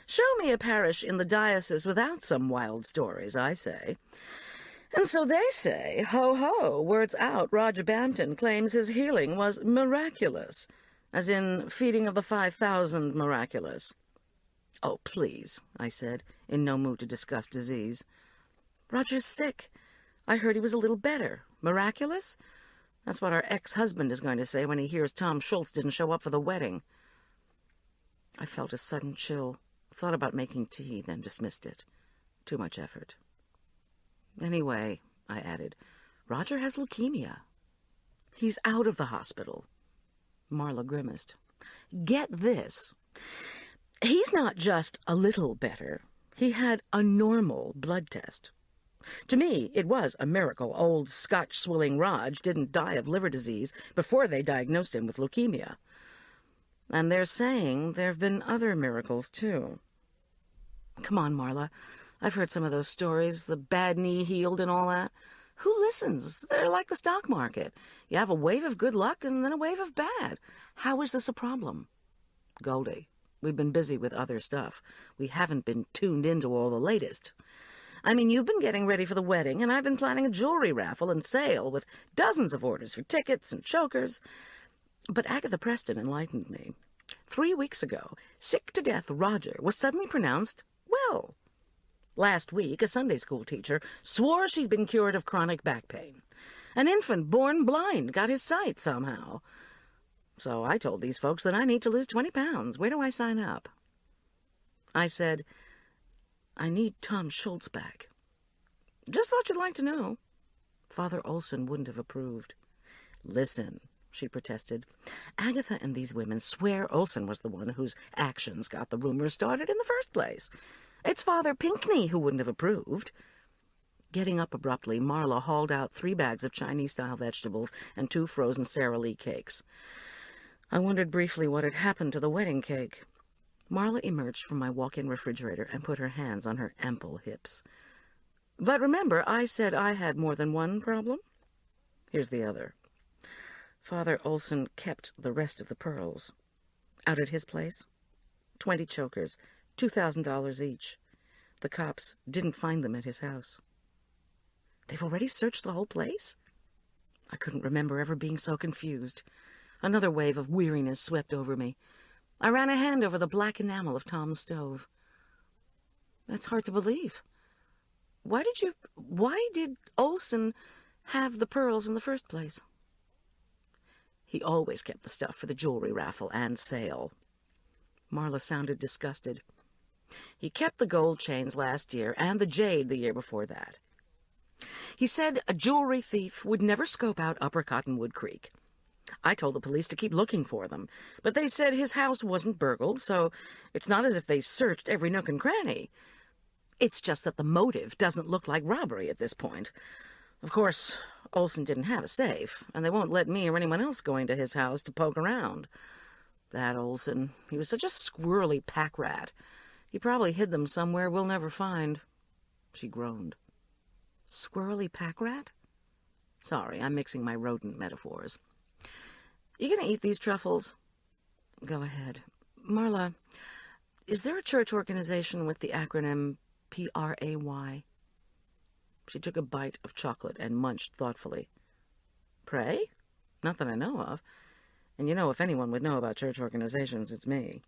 Show me a parish in the diocese without some wild stories, I say. And so they say, ho-ho, words out, Roger Bampton claims his healing was miraculous, as in feeding of the 5,000 miraculous. Oh, please, I said, in no mood to discuss disease. Roger's sick. I heard he was a little better. Miraculous? That's what our ex-husband is going to say when he hears Tom Schultz didn't show up for the wedding. I felt a sudden chill, thought about making tea, then dismissed it. Too much effort. Anyway, I added, Roger has leukemia. He's out of the hospital. Marla grimaced. Get this. He's not just a little better. He had a normal blood test. To me, it was a miracle old Scotch-swilling Raj didn't die of liver disease before they diagnosed him with leukemia. And they're saying there have been other miracles, too. Come on, Marla. I've heard some of those stories, the bad knee healed and all that. Who listens? They're like the stock market. You have a wave of good luck and then a wave of bad. How is this a problem? Goldie, we've been busy with other stuff. We haven't been tuned into all the latest. I mean, you've been getting ready for the wedding, and I've been planning a jewelry raffle and sale with dozens of orders for tickets and chokers. But Agatha Preston enlightened me. 3 weeks ago, sick-to-death Roger was suddenly pronounced well. Last week, a Sunday school teacher swore she'd been cured of chronic back pain. An infant born blind got his sight somehow. So I told these folks that I need to lose 20 pounds. Where do I sign up? I said, I need Tom Schultz back. Just thought you'd like to know. Father Olson wouldn't have approved. Listen, she protested. Agatha and these women swear Olson was the one whose actions got the rumors started in the first place. It's Father Pinkney who wouldn't have approved. Getting up abruptly, Marla hauled out 3 bags of Chinese-style vegetables and 2 frozen Sara Lee cakes. I wondered briefly what had happened to the wedding cake. Marla emerged from my walk-in refrigerator and put her hands on her ample hips. But remember, I said I had more than one problem? Here's the other. Father Olson kept the rest of the pearls. Out at his place. 20 chokers, $2,000 each. The cops didn't find them at his house. They've already searched the whole place? I couldn't remember ever being so confused. Another wave of weariness swept over me. I ran a hand over the black enamel of Tom's stove. That's hard to believe. Why did Olson have the pearls in the first place? He always kept the stuff for the jewelry raffle and sale. Marla sounded disgusted. He kept the gold chains last year and the jade the year before that. He said a jewelry thief would never scope out Upper Cottonwood Creek. I told the police to keep looking for them, but they said his house wasn't burgled, so it's not as if they searched every nook and cranny. It's just that the motive doesn't look like robbery at this point. Of course, Olson didn't have a safe, and they won't let me or anyone else go into his house to poke around. That Olson, he was such a squirrely pack rat. He probably hid them somewhere we'll never find. She groaned. Squirrely pack rat? Sorry, I'm mixing my rodent metaphors. You gonna eat these truffles? Go ahead. Marla, is there a church organization with the acronym PRAY? She took a bite of chocolate and munched thoughtfully. Pray? Not that I know of. And you know, if anyone would know about church organizations, it's me.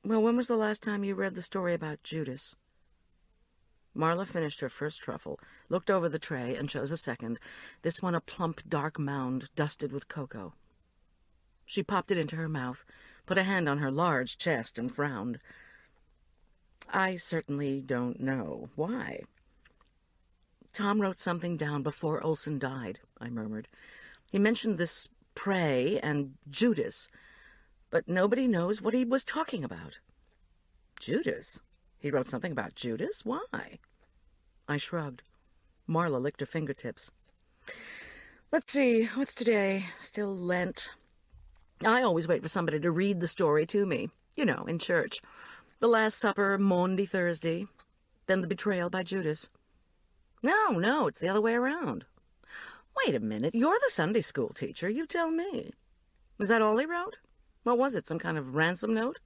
Well, when was the last time you read the story about Judas? Marla finished her first truffle, looked over the tray, and chose a second, this one a plump, dark mound dusted with cocoa. She popped it into her mouth, put a hand on her large chest, and frowned. I certainly don't know. Why? Tom wrote something down before Olson died, I murmured. He mentioned this prey and Judas, but nobody knows what he was talking about. Judas? He wrote something about Judas? Why? I shrugged. Marla licked her fingertips. Let's see, what's today? Still Lent. I always wait for somebody to read the story to me, in church. The Last Supper, Maundy Thursday, then the betrayal by Judas. No, it's the other way around. Wait a minute, you're the Sunday school teacher, you tell me. Was that all he wrote? What was it, some kind of ransom note?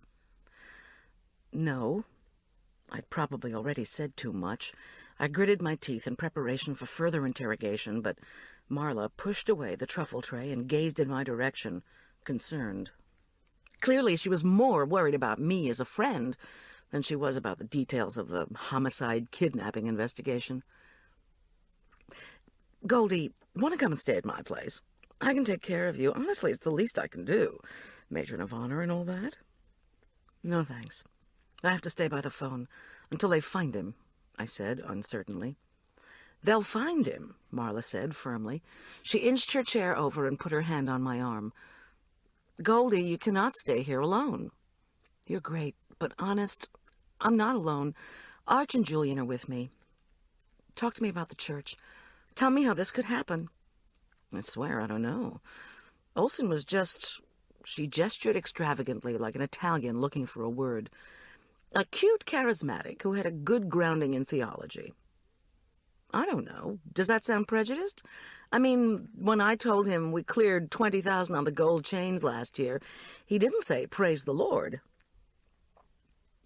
No. I'd probably already said too much. I gritted my teeth in preparation for further interrogation, but Marla pushed away the truffle tray and gazed in my direction, concerned. Clearly she was more worried about me as a friend than she was about the details of the homicide kidnapping investigation. Goldie, want to come and stay at my place? I can take care of you. Honestly, it's the least I can do. Matron of honor and all that. No, thanks. I have to stay by the phone until they find him, I said uncertainly. They'll find him, Marla said firmly. She inched her chair over and put her hand on my arm. Goldie, you cannot stay here alone. You're great, but honest, I'm not alone. Arch and Julian are with me. Talk to me about the church. Tell me how this could happen. I swear I don't know. Olson was she gestured extravagantly like an Italian looking for a word. A cute charismatic who had a good grounding in theology. I don't know. Does that sound prejudiced? I mean, when I told him we cleared $20,000 on the gold chains last year, he didn't say, praise the Lord.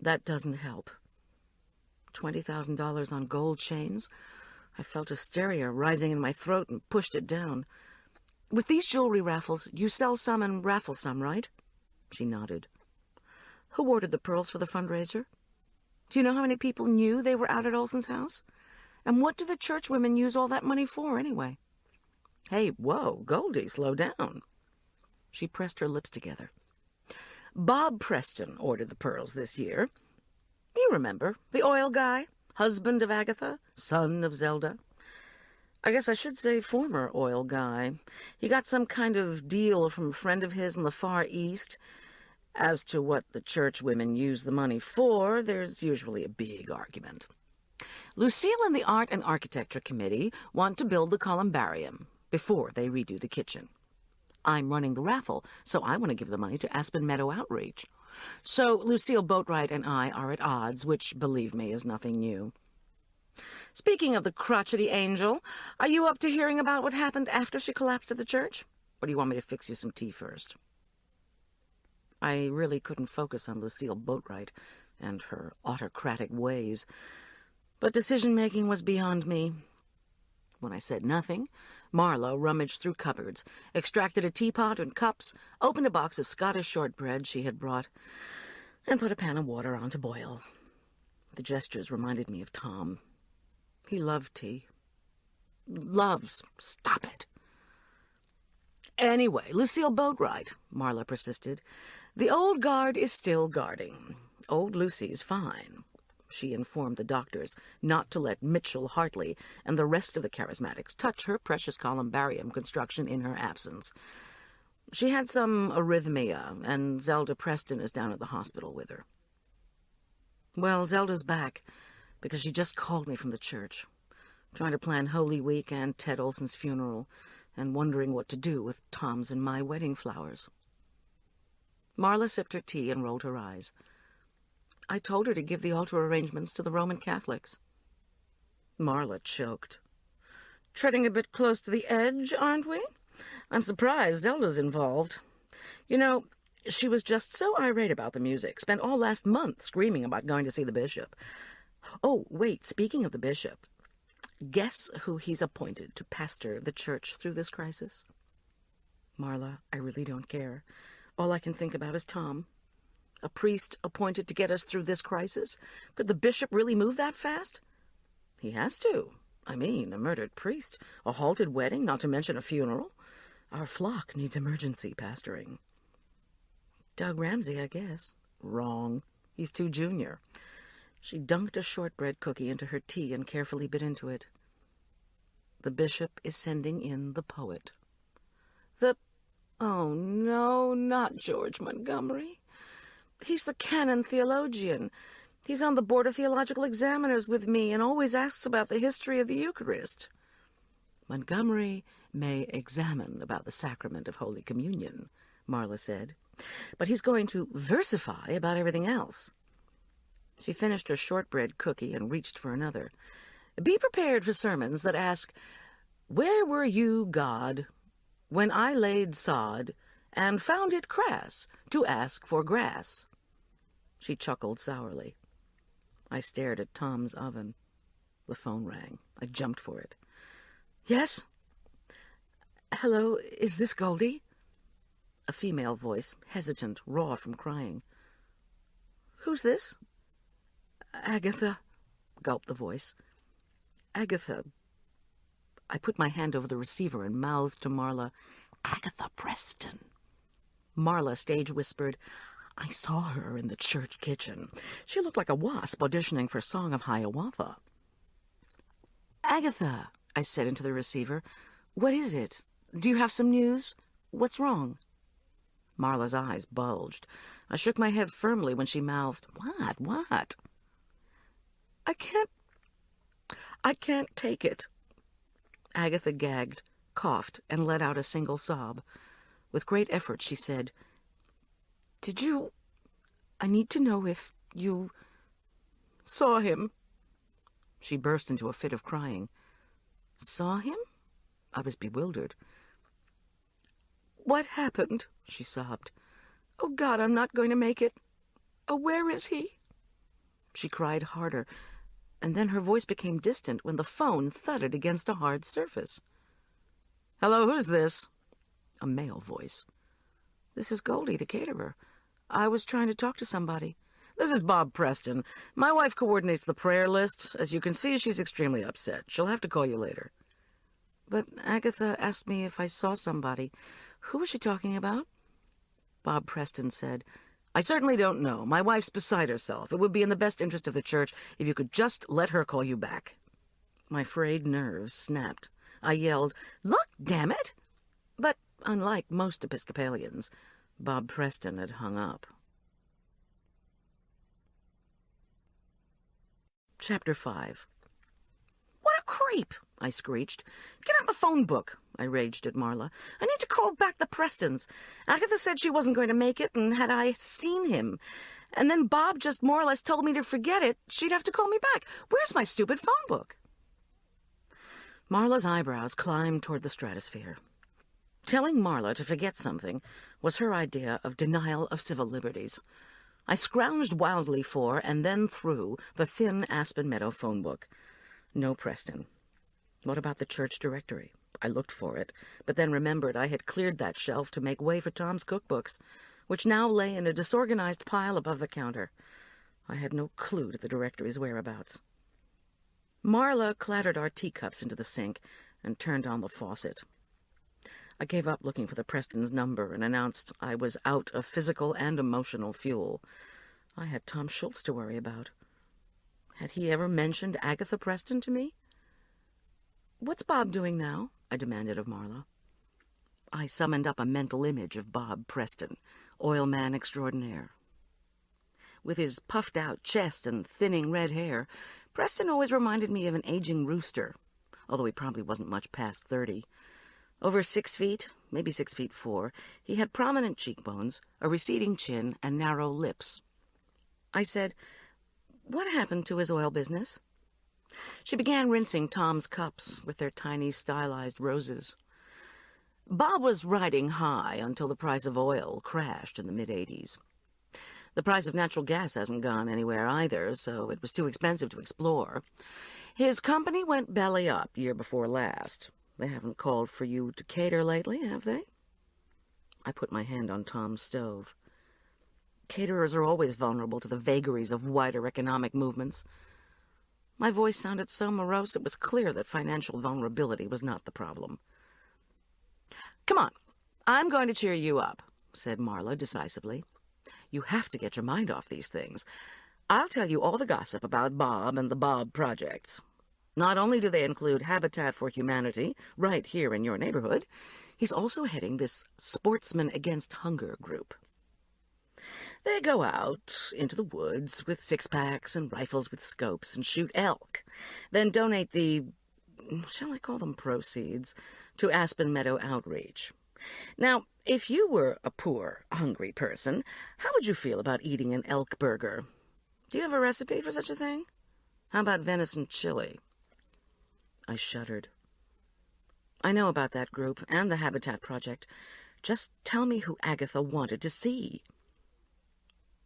That doesn't help. $20,000 on gold chains? I felt hysteria rising in my throat and pushed it down. With these jewelry raffles, you sell some and raffle some, right? She nodded. Who ordered the pearls for the fundraiser? Do you know how many people knew they were out at Olson's house? And what do the church women use all that money for, anyway? Hey, whoa, Goldie, slow down. She pressed her lips together. Bob Preston ordered the pearls this year. You remember, the oil guy, husband of Agatha, son of Zelda. I guess I should say former oil guy. He got some kind of deal from a friend of his in the Far East. As to what the church women use the money for, there's usually a big argument. Lucille and the Art and Architecture Committee want to build the columbarium before they redo the kitchen. I'm running the raffle, so I want to give the money to Aspen Meadow Outreach. So Lucille Boatwright and I are at odds, which, believe me, is nothing new. Speaking of the crotchety angel, are you up to hearing about what happened after she collapsed at the church? Or do you want me to fix you some tea first? I really couldn't focus on Lucille Boatwright and her autocratic ways, but decision-making was beyond me. When I said nothing, Marla rummaged through cupboards, extracted a teapot and cups, opened a box of Scottish shortbread she had brought, and put a pan of water on to boil. The gestures reminded me of Tom. He loved tea. Loves. Stop it. Anyway, Lucille Boatwright, Marla persisted. The old guard is still guarding. Old Lucy's fine. She informed the doctors not to let Mitchell Hartley and the rest of the charismatics touch her precious columbarium construction in her absence. She had some arrhythmia, and Zelda Preston is down at the hospital with her. Well, Zelda's back, because she just called me from the church, trying to plan Holy Week and Ted Olson's funeral, and wondering what to do with Tom's and my wedding flowers. Marla sipped her tea and rolled her eyes. I told her to give the altar arrangements to the Roman Catholics. Marla choked. Treading a bit close to the edge, aren't we? I'm surprised Zelda's involved. You know, she was just so irate about the music, spent all last month screaming about going to see the bishop. Oh, wait, speaking of the bishop, guess who he's appointed to pastor the church through this crisis? Marla, I really don't care. All I can think about is Tom. A priest appointed to get us through this crisis? Could the bishop really move that fast? He has to. I mean, a murdered priest, a halted wedding, not to mention a funeral. Our flock needs emergency pastoring. Doug Ramsey, I guess. Wrong. He's too junior. She dunked a shortbread cookie into her tea and carefully bit into it. The bishop is sending in the poet. Oh, no, not George Montgomery. He's the canon theologian. He's on the board of theological examiners with me and always asks about the history of the Eucharist. Montgomery may examine about the sacrament of Holy Communion, Marla said, but he's going to versify about everything else. She finished her shortbread cookie and reached for another. Be prepared for sermons that ask, "Where were you, God, when I laid sod and found it crass to ask for grass?" She chuckled sourly. I stared at Tom's oven. The phone rang. I jumped for it. Yes? Hello, is this Goldie? A female voice, hesitant, raw from crying. Who's this? Agatha, gulped the voice. Agatha. I put my hand over the receiver and mouthed to Marla, Agatha Preston. Marla stage whispered, I saw her in the church kitchen. She looked like a wasp auditioning for Song of Hiawatha. Agatha, I said into the receiver, what is it? Do you have some news? What's wrong? Marla's eyes bulged. I shook my head firmly when she mouthed, What? I can't take it. Agatha gagged, coughed, and let out a single sob. With great effort, she said, I need to know if you saw him. She burst into a fit of crying. Saw him? I was bewildered. What happened? She sobbed. Oh, God, I'm not going to make it. Oh, where is he? She cried harder, and then her voice became distant when the phone thudded against a hard surface. Hello, who's this? A male voice. This is Goldie, the caterer. I was trying to talk to somebody. This is Bob Preston. My wife coordinates the prayer list. As you can see, she's extremely upset. She'll have to call you later. But Agatha asked me if I saw somebody. Who was she talking about? Bob Preston said, I certainly don't know. My wife's beside herself. It would be in the best interest of the church if you could just let her call you back. My frayed nerves snapped. I yelled, Look, damn it! But unlike most Episcopalians, Bob Preston had hung up. Chapter 5. What a creep! I screeched. Get out the phone book, I raged at Marla. I need to call back the Prestons. Agatha said she wasn't going to make it, and had I seen him? And then Bob just more or less told me to forget it. She'd have to call me back. Where's my stupid phone book? Marla's eyebrows climbed toward the stratosphere. Telling Marla to forget something was her idea of denial of civil liberties. I scrounged wildly for, and then through, the thin Aspen Meadow phone book. No Preston. What about the church directory? I looked for it, but then remembered I had cleared that shelf to make way for Tom's cookbooks, which now lay in a disorganized pile above the counter. I had no clue to the directory's whereabouts. Marla clattered our teacups into the sink and turned on the faucet. I gave up looking for the Preston's number and announced I was out of physical and emotional fuel. I had Tom Schultz to worry about. Had he ever mentioned Agatha Preston to me? What's Bob doing now? I demanded of Marla. I summoned up a mental image of Bob Preston, oil man extraordinaire. With his puffed-out chest and thinning red hair, Preston always reminded me of an aging rooster, although he probably wasn't much past 30. Over 6 feet, maybe 6'4", he had prominent cheekbones, a receding chin, and narrow lips. I said, What happened to his oil business? She began rinsing Tom's cups with their tiny stylized roses. Bob was riding high until the price of oil crashed in the mid-'80s. The price of natural gas hasn't gone anywhere either, so it was too expensive to explore. His company went belly up year before last. They haven't called for you to cater lately, have they? I put my hand on Tom's stove. Caterers are always vulnerable to the vagaries of wider economic movements. My voice sounded so morose it was clear that financial vulnerability was not the problem. "Come on, I'm going to cheer you up," said Marla decisively. "You have to get your mind off these things. I'll tell you all the gossip about Bob and the Bob projects. Not only do they include Habitat for Humanity right here in your neighborhood, he's also heading this Sportsmen Against Hunger group. They go out into the woods with six-packs and rifles with scopes and shoot elk, then donate the, shall I call them proceeds, to Aspen Meadow Outreach. Now, if you were a poor, hungry person, how would you feel about eating an elk burger? Do you have a recipe for such a thing? How about venison chili?" I shuddered. "I know about that group and the Habitat Project. Just tell me who Agatha wanted to see."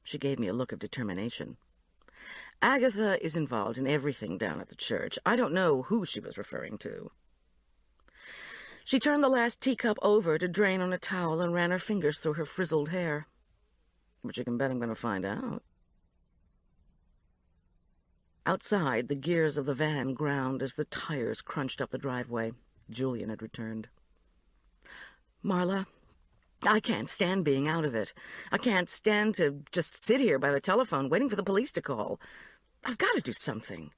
She gave me a look of determination. "Agatha is involved in everything down at the church. I don't know who she was referring to." She turned the last teacup over to drain on a towel and ran her fingers through her frizzled hair. "But you can bet I'm going to find out." Outside, the gears of the van ground as the tires crunched up the driveway. Julian had returned. "Marla, I can't stand being out of it. I can't stand to just sit here by the telephone waiting for the police to call. I've got to do something."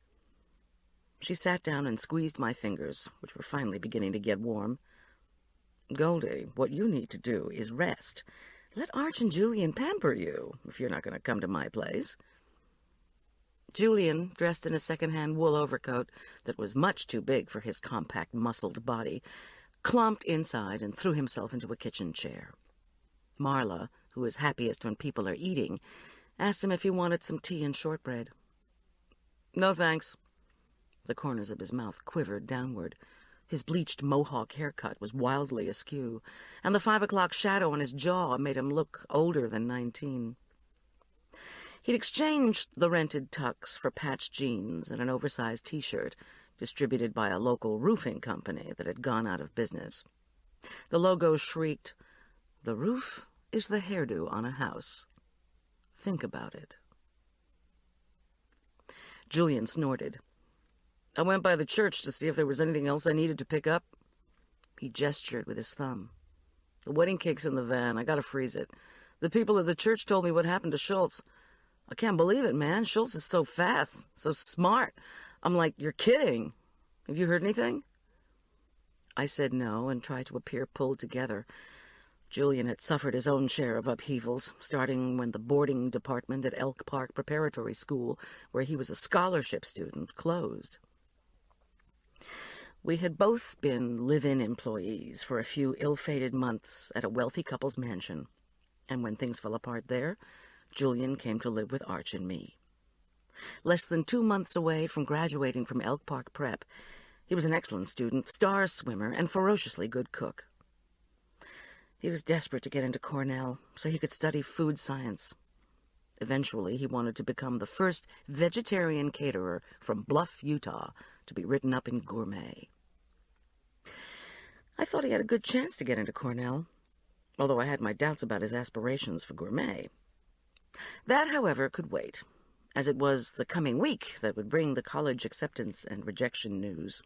She sat down and squeezed my fingers, which were finally beginning to get warm. "Goldie, what you need to do is rest. Let Arch and Julian pamper you, if you're not going to come to my place." Julian, dressed in a second-hand wool overcoat that was much too big for his compact, muscled body, clumped inside and threw himself into a kitchen chair. Marla, who is happiest when people are eating, asked him if he wanted some tea and shortbread. "No, thanks." The corners of his mouth quivered downward. His bleached mohawk haircut was wildly askew, and the 5 o'clock shadow on his jaw made him look older than 19. He'd exchanged the rented tux for patched jeans and an oversized T-shirt distributed by a local roofing company that had gone out of business. The logo shrieked, "The roof is the hairdo on a house. Think about it." Julian snorted. "I went by the church to see if there was anything else I needed to pick up." He gestured with his thumb. "The wedding cake's in the van. I gotta freeze it. The people at the church told me what happened to Schultz. I can't believe it, man. Schultz is so fast, so smart. I'm like, you're kidding. Have you heard anything?" I said no and tried to appear pulled together. Julian had suffered his own share of upheavals, starting when the boarding department at Elk Park Preparatory School, where he was a scholarship student, closed. We had both been live-in employees for a few ill-fated months at a wealthy couple's mansion, and when things fell apart there, Julian came to live with Arch and me. Less than 2 months away from graduating from Elk Park Prep, he was an excellent student, star swimmer, and ferociously good cook. He was desperate to get into Cornell so he could study food science. Eventually, he wanted to become the first vegetarian caterer from Bluff, Utah, to be written up in Gourmet. I thought he had a good chance to get into Cornell, although I had my doubts about his aspirations for Gourmet. That, however, could wait, as it was the coming week that would bring the college acceptance and rejection news.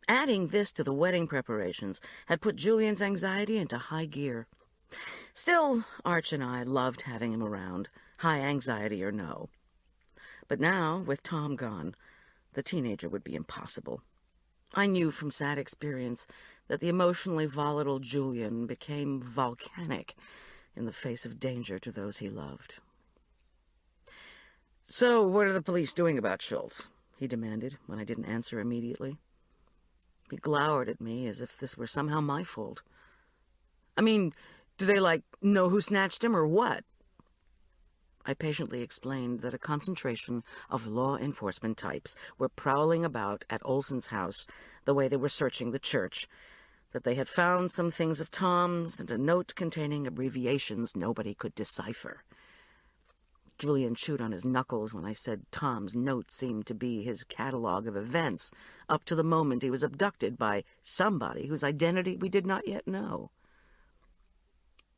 Adding this to the wedding preparations had put Julian's anxiety into high gear. Still, Arch and I loved having him around, high anxiety or no. But now, with Tom gone, the teenager would be impossible. I knew from sad experience that the emotionally volatile Julian became volcanic in the face of danger to those he loved. "So, what are the police doing about Schultz?" he demanded when I didn't answer immediately. He glowered at me as if this were somehow my fault. "I mean, do they, know who snatched him or what?" I patiently explained that a concentration of law enforcement types were prowling about at Olson's house the way they were searching the church, that they had found some things of Tom's and a note containing abbreviations nobody could decipher. Julian chewed on his knuckles when I said Tom's note seemed to be his catalog of events up to the moment he was abducted by somebody whose identity we did not yet know.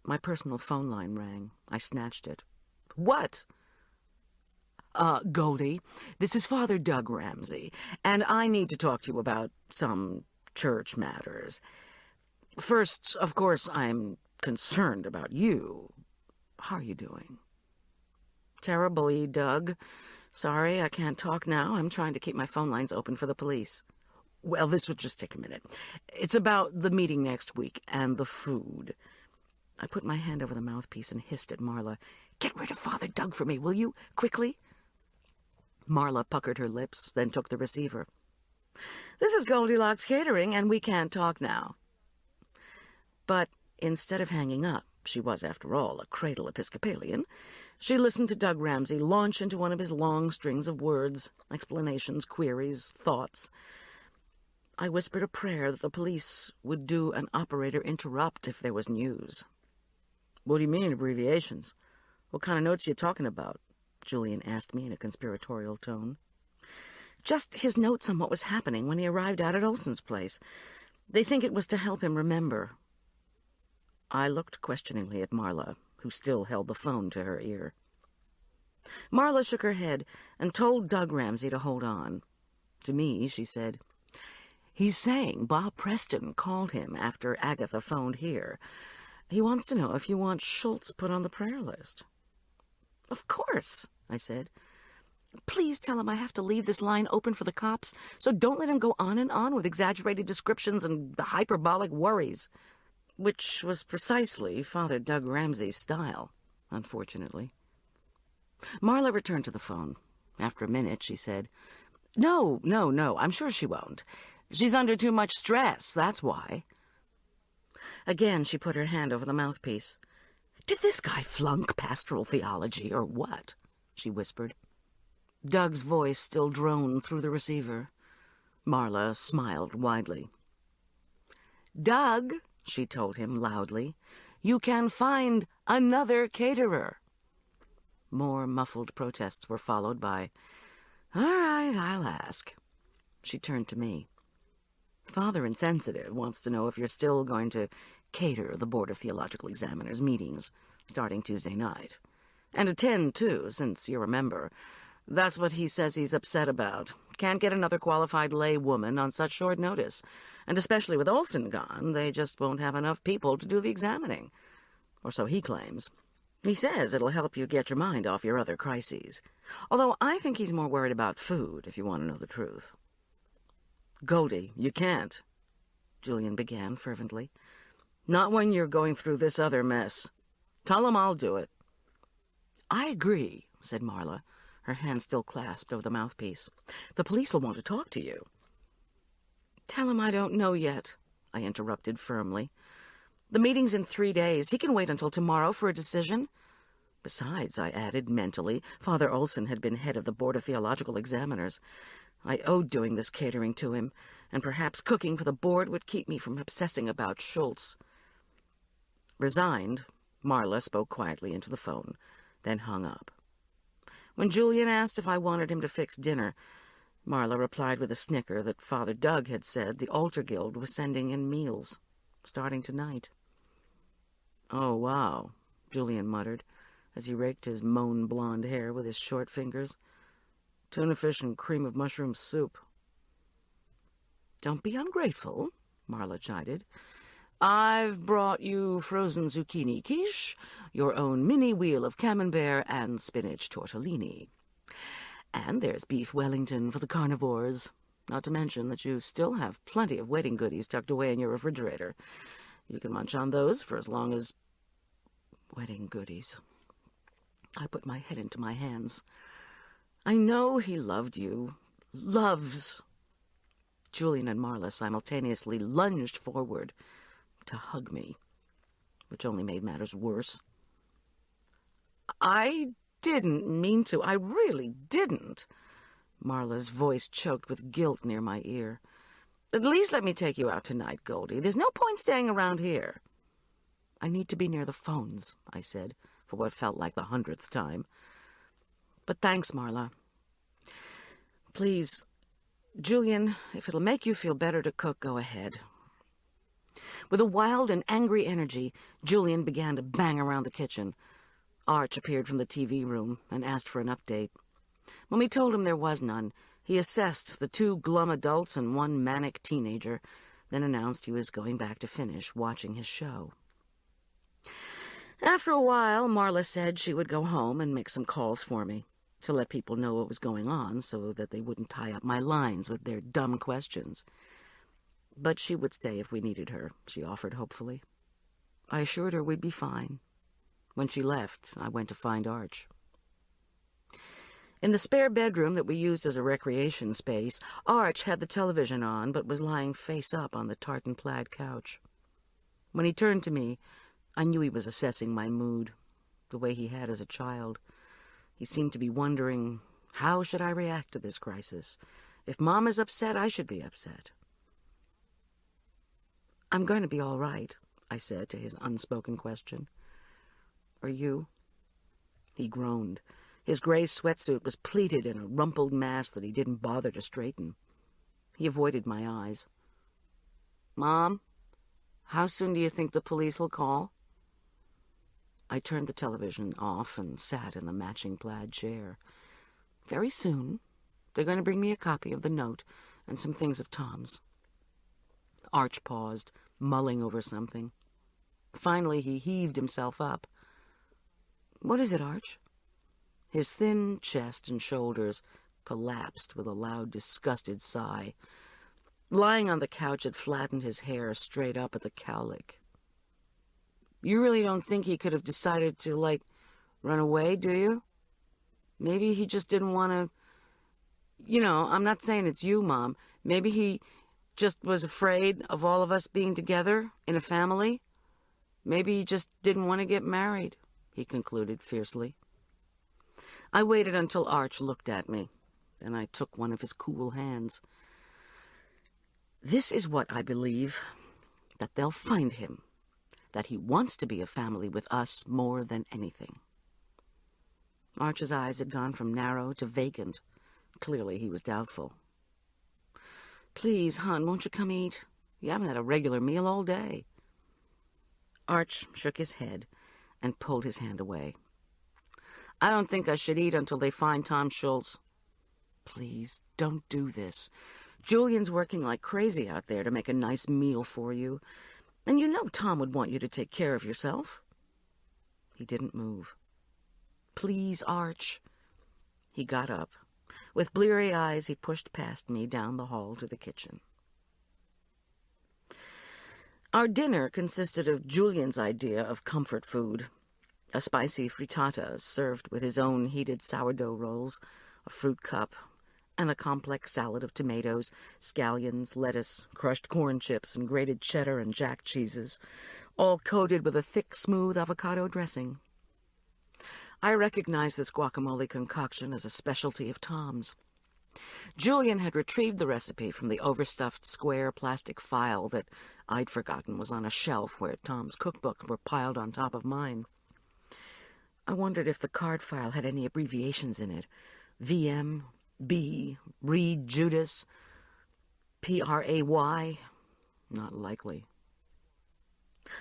My personal phone line rang. I snatched it. "What?" Goldie, this is Father Doug Ramsey, and I need to talk to you about some church matters. First, of course, I'm concerned about you. How are you doing? Terribly, Doug. Sorry, I can't talk now. I'm trying to keep my phone lines open for the police. Well, this would just take a minute. It's about the meeting next week and the food. I put my hand over the mouthpiece and hissed at Marla. Get rid of Father Doug for me, will you? Quickly. Marla puckered her lips, then took the receiver. This is Goldilocks Catering, and we can't talk now. But instead of hanging up, she was, after all, a cradle Episcopalian, she listened to Doug Ramsey launch into one of his long strings of words, explanations, queries, thoughts. I whispered a prayer that the police would do an operator interrupt if there was news. What do you mean, abbreviations? What kind of notes are you talking about? Julian asked me in a conspiratorial tone. Just his notes on what was happening when he arrived out at Olson's place. They think it was to help him remember. I looked questioningly at Marla, who still held the phone to her ear. Marla shook her head and told Doug Ramsey to hold on. To me, she said, He's saying Bob Preston called him after Agatha phoned here. He wants to know if you want Schultz put on the prayer list. Of course, I said. Please tell him I have to leave this line open for the cops, so don't let him go on and on with exaggerated descriptions and hyperbolic worries. Which was precisely Father Doug Ramsey's style, unfortunately. Marla returned to the phone. After a minute, she said, No, I'm sure she won't. She's under too much stress, that's why. Again, she put her hand over the mouthpiece. Did this guy flunk pastoral theology, or what? She whispered. Doug's voice still droned through the receiver. Marla smiled widely. Doug, she told him loudly, you can find another caterer. More muffled protests were followed by, All right, I'll ask. She turned to me. Father Insensitive wants to know if you're still going to cater the Board of Theological Examiners meetings starting Tuesday night. And attend, too, since you're a member. That's what he says he's upset about. Can't get another qualified lay woman on such short notice. And especially with Olson gone, they just won't have enough people to do the examining. Or so he claims. He says it'll help you get your mind off your other crises. Although I think he's more worried about food, if you want to know the truth. Goldie, you can't, Julian began fervently. Not when you're going through this other mess. Tell him I'll do it. I agree, said Marla, her hand still clasped over the mouthpiece. The police will want to talk to you. Tell him I don't know yet, I interrupted firmly. The meeting's in 3 days. He can wait until tomorrow for a decision. Besides, I added mentally, Father Olson had been head of the Board of Theological Examiners. I owed doing this catering to him, and perhaps cooking for the board would keep me from obsessing about Schultz. Resigned, Marla spoke quietly into the phone, then hung up. When Julian asked if I wanted him to fix dinner, Marla replied with a snicker that Father Doug had said the Altar Guild was sending in meals, starting tonight. Oh, wow, Julian muttered, as he raked his mown-blonde hair with his short fingers. Tuna fish and cream of mushroom soup. Don't be ungrateful, Marla chided. I've brought you frozen zucchini quiche, your own mini wheel of camembert, and spinach tortellini. And there's beef Wellington for the carnivores, not to mention that you still have plenty of wedding goodies tucked away in your refrigerator. You can munch on those for as long as... Wedding goodies. I put my head into my hands. I know he loved you. Loves. Julian and Marla simultaneously lunged forward to hug me, which only made matters worse. I didn't mean to. I really didn't. Marla's voice choked with guilt near my ear. At least let me take you out tonight, Goldie. There's no point staying around here. I need to be near the phones, I said, for what felt like the 100th time. But thanks, Marla. Please, Julian, if it'll make you feel better to cook, go ahead. With a wild and angry energy, Julian began to bang around the kitchen. Arch appeared from the TV room and asked for an update. When we told him there was none, he assessed the 2 glum adults and 1 manic teenager, then announced he was going back to finish watching his show. After a while, Marla said she would go home and make some calls for me, to let people know what was going on so that they wouldn't tie up my lines with their dumb questions. But she would stay if we needed her, she offered hopefully. I assured her we'd be fine. When she left, I went to find Arch. In the spare bedroom that we used as a recreation space, Arch had the television on but was lying face up on the tartan plaid couch. When he turned to me, I knew he was assessing my mood, the way he had as a child. He seemed to be wondering, how should I react to this crisis? If Mom is upset, I should be upset. I'm going to be all right, I said to his unspoken question. Are you? He groaned. His gray sweatsuit was pleated in a rumpled mass that he didn't bother to straighten. He avoided my eyes. Mom, how soon do you think the police will call? I turned the television off and sat in the matching plaid chair. Very soon. They're going to bring me a copy of the note and some things of Tom's. Arch paused, mulling over something. Finally, he heaved himself up. What is it, Arch? His thin chest and shoulders collapsed with a loud, disgusted sigh. Lying on the couch, it flattened his hair straight up at the cowlick. You really don't think he could have decided to, run away, do you? Maybe he just didn't want to... I'm not saying it's you, Mom. Maybe he just was afraid of all of us being together in a family. Maybe he just didn't want to get married, he concluded fiercely. I waited until Arch looked at me. Then I took one of his cool hands. This is what I believe, that they'll find him, that he wants to be a family with us more than anything. Arch's eyes had gone from narrow to vacant. Clearly he was doubtful. Please, hon, won't you come eat? You haven't had a regular meal all day. Arch shook his head and pulled his hand away. I don't think I should eat until they find Tom Schultz. Please, don't do this. Julian's working like crazy out there to make a nice meal for you. And you know Tom would want you to take care of yourself. He didn't move. Please, Arch. He got up. With bleary eyes, he pushed past me down the hall to the kitchen. Our dinner consisted of Julian's idea of comfort food. A spicy frittata served with his own heated sourdough rolls, a fruit cup, and a complex salad of tomatoes, scallions, lettuce, crushed corn chips, and grated cheddar and jack cheeses, all coated with a thick, smooth avocado dressing. I recognized this guacamole concoction as a specialty of Tom's. Julian had retrieved the recipe from the overstuffed square plastic file that I'd forgotten was on a shelf where Tom's cookbooks were piled on top of mine. I wondered if the card file had any abbreviations in it. VM, B, Reed Judas, PRAY. Not likely.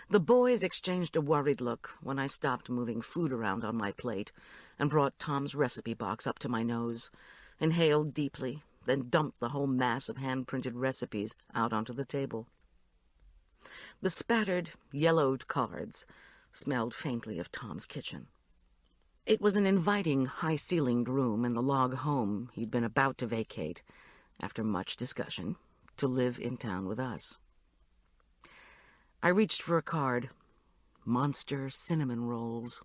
The boys exchanged a worried look when I stopped moving food around on my plate and brought Tom's recipe box up to my nose, inhaled deeply, then dumped the whole mass of hand-printed recipes out onto the table. The spattered, yellowed cards smelled faintly of Tom's kitchen. It was an inviting, high-ceilinged room in the log home he'd been about to vacate, after much discussion, to live in town with us. I reached for a card. Monster cinnamon rolls.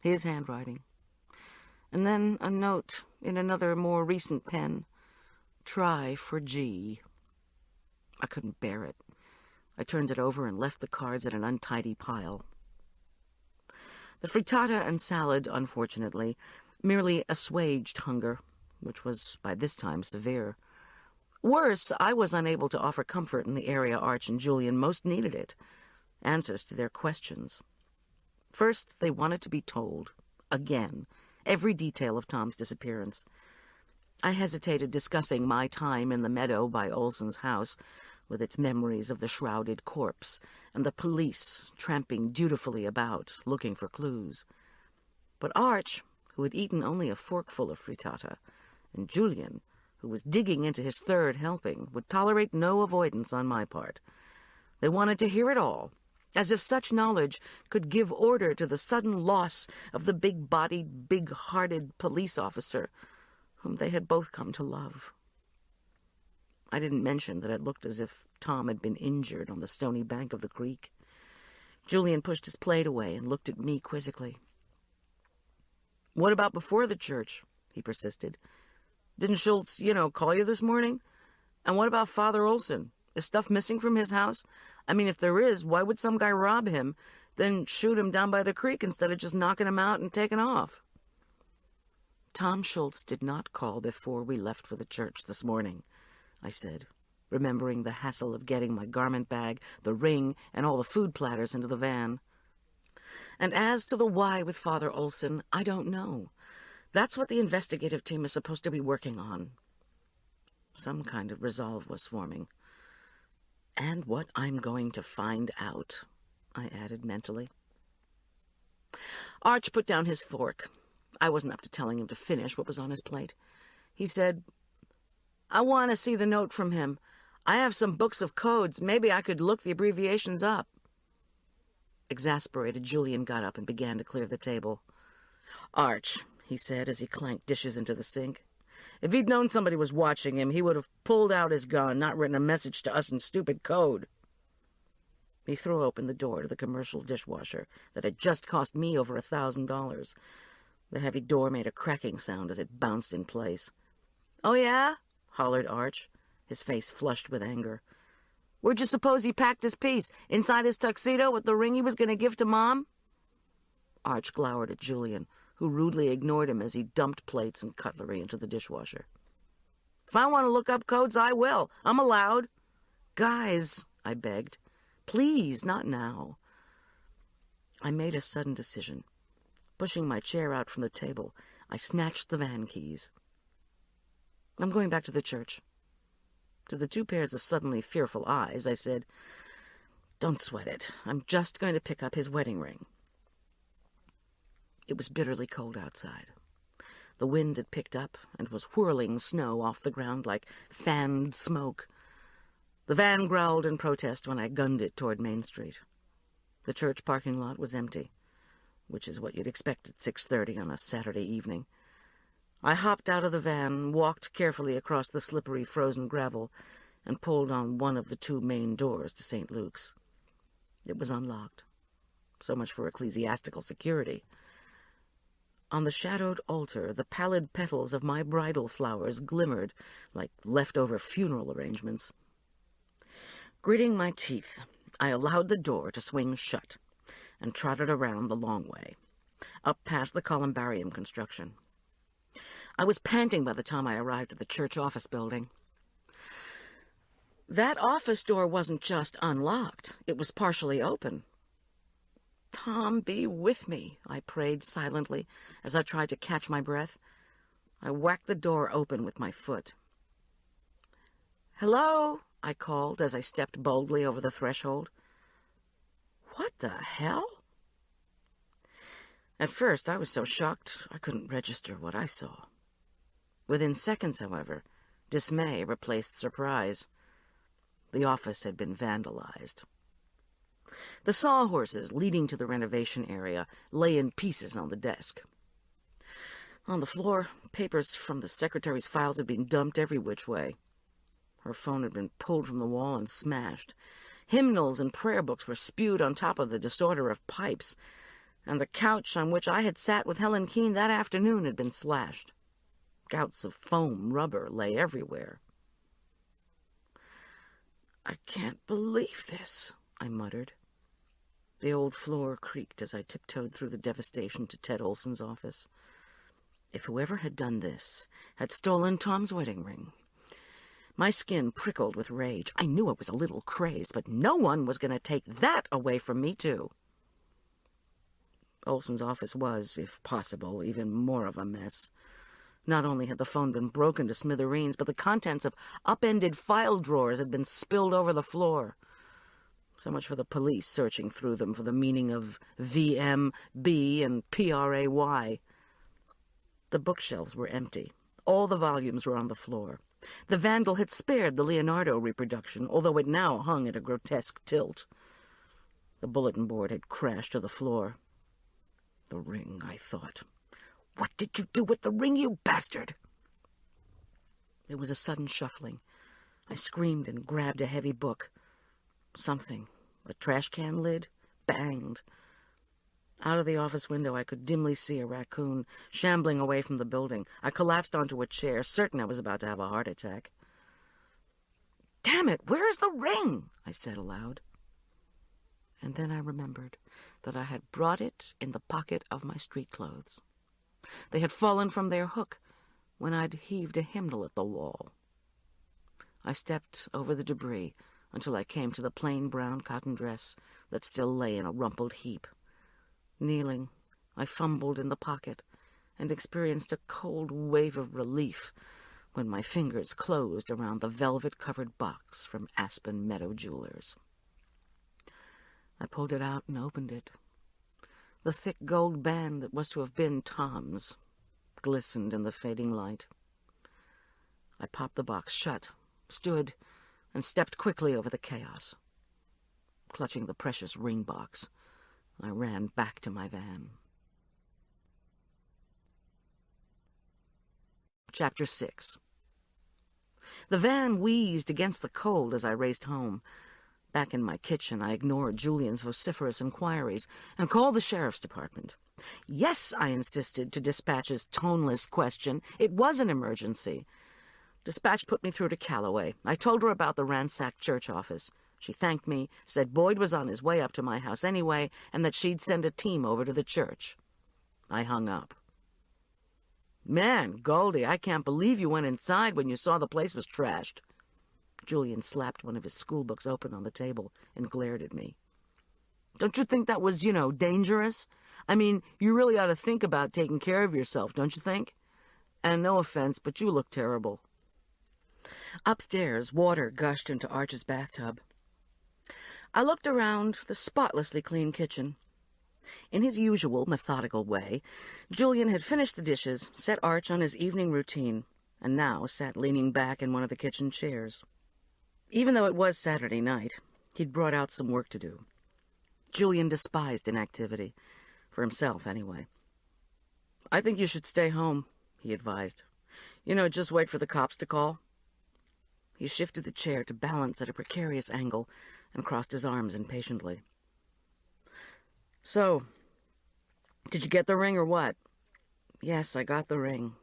His handwriting. And then a note in another, more recent pen. Try for G. I couldn't bear it. I turned it over and left the cards in an untidy pile. The frittata and salad, unfortunately, merely assuaged hunger, which was by this time severe. Worse, I was unable to offer comfort in the area Arch and Julian most needed it, answers to their questions. First, they wanted to be told, again, every detail of Tom's disappearance. I hesitated discussing my time in the meadow by Olson's house, with its memories of the shrouded corpse and the police tramping dutifully about, looking for clues. But Arch who had eaten only a forkful of frittata, and Julian, who was digging into his third helping, would tolerate no avoidance on my part. They wanted to hear it all, as if such knowledge could give order to the sudden loss of the big-bodied, big-hearted police officer whom they had both come to love. I didn't mention that it looked as if Tom had been injured on the stony bank of the creek. Julian pushed his plate away and looked at me quizzically. "What about before the church?" he persisted. "Didn't Schultz, call you this morning? And what about Father Olson? Is stuff missing from his house? I mean, if there is, why would some guy rob him, then shoot him down by the creek instead of just knocking him out and taking off?" "Tom Schultz did not call before we left for the church this morning," I said, remembering the hassle of getting my garment bag, the ring, and all the food platters into the van. "And as to the why with Father Olson, I don't know. That's what the investigative team is supposed to be working on." Some kind of resolve was forming. "And what I'm going to find out," I added mentally. Arch put down his fork. I wasn't up to telling him to finish what was on his plate. He said, "I want to see the note from him. I have some books of codes. Maybe I could look the abbreviations up." Exasperated, Julian got up and began to clear the table. "Arch," he said as he clanked dishes into the sink, "if he'd known somebody was watching him, he would have pulled out his gun, not written a message to us in stupid code." He threw open the door to the commercial dishwasher that had just cost me over $1,000. The heavy door made a cracking sound as it bounced in place. "Oh, yeah?" hollered Arch, his face flushed with anger. "Where'd you suppose he packed his piece? Inside his tuxedo with the ring he was going to give to Mom?" Arch glowered at Julian, who rudely ignored him as he dumped plates and cutlery into the dishwasher. "If I want to look up codes, I will. I'm allowed." "Guys," I begged, "please, not now." I made a sudden decision. Pushing my chair out from the table, I snatched the van keys. "I'm going back to the church." To the two pairs of suddenly fearful eyes, I said, "Don't sweat it. I'm just going to pick up his wedding ring." It was bitterly cold outside. The wind had picked up and was whirling snow off the ground like fanned smoke. The van growled in protest when I gunned it toward Main Street. The church parking lot was empty, which is what you'd expect at 6:30 on a Saturday evening. I hopped out of the van, walked carefully across the slippery frozen gravel, and pulled on one of the two main doors to St. Luke's. It was unlocked. So much for ecclesiastical security. On the shadowed altar, the pallid petals of my bridal flowers glimmered like leftover funeral arrangements. Gritting my teeth, I allowed the door to swing shut and trotted around the long way, up past the columbarium construction. I was panting by the time I arrived at the church office building. That office door wasn't just unlocked, it was partially open. "Tom, be with me," I prayed silently as I tried to catch my breath. I whacked the door open with my foot. "Hello," I called as I stepped boldly over the threshold. What the hell? At first, I was so shocked I couldn't register what I saw. Within seconds, however, dismay replaced surprise. The office had been vandalized. The sawhorses leading to the renovation area lay in pieces on the desk. On the floor, papers from the secretary's files had been dumped every which way. Her phone had been pulled from the wall and smashed. Hymnals and prayer books were spewed on top of the disorder of pipes, and the couch on which I had sat with Helen Keene that afternoon had been slashed. Gouts of foam rubber lay everywhere. "I can't believe this," I muttered. The old floor creaked as I tiptoed through the devastation to Ted Olson's office. If whoever had done this had stolen Tom's wedding ring. My skin prickled with rage. I knew I was a little crazed, but no one was going to take that away from me, too. Olson's office was, if possible, even more of a mess. Not only had the phone been broken to smithereens, but the contents of upended file drawers had been spilled over the floor. So much for the police searching through them for the meaning of VM, B, and PRAY. The bookshelves were empty. All the volumes were on the floor. The vandal had spared the Leonardo reproduction, although it now hung at a grotesque tilt. The bulletin board had crashed to the floor. The ring, I thought. What did you do with the ring, you bastard? There was a sudden shuffling. I screamed and grabbed a heavy book. Something, a trash can lid, banged. Out of the office window, I could dimly see a raccoon shambling away from the building. I collapsed onto a chair, certain I was about to have a heart attack. "Damn it, where is the ring?" I said aloud. And then I remembered that I had brought it in the pocket of my street clothes. They had fallen from their hook when I'd heaved a hymnal at the wall. I stepped over the debris until I came to the plain brown cotton dress that still lay in a rumpled heap. Kneeling, I fumbled in the pocket and experienced a cold wave of relief when my fingers closed around the velvet-covered box from Aspen Meadow Jewelers. I pulled it out and opened it. The thick gold band that was to have been Tom's glistened in the fading light. I popped the box shut, stood, and stepped quickly over the chaos. Clutching the precious ring box, I ran back to my van. Chapter 6. The van wheezed against the cold as I raced home. Back in my kitchen, I ignored Julian's vociferous inquiries and called the sheriff's department. Yes, I insisted, to Dispatch's toneless question. It was an emergency. Dispatch put me through to Calloway. I told her about the ransacked church office. She thanked me, said Boyd was on his way up to my house anyway, and that she'd send a team over to the church. I hung up. "Man, Goldie, I can't believe you went inside when you saw the place was trashed." Julian slapped one of his schoolbooks open on the table and glared at me. "Don't you think that was, dangerous? I mean, you really ought to think about taking care of yourself, don't you think? And no offense, but you look terrible." Upstairs, water gushed into Arch's bathtub. I looked around the spotlessly clean kitchen. In his usual methodical way, Julian had finished the dishes, set Arch on his evening routine, and now sat leaning back in one of the kitchen chairs. Even though it was Saturday night, he'd brought out some work to do. Julian despised inactivity, for himself anyway. "I think you should stay home," he advised. Just wait for the cops to call." He shifted the chair to balance at a precarious angle and crossed his arms impatiently. "So, did you get the ring or what?" "Yes, I got the ring.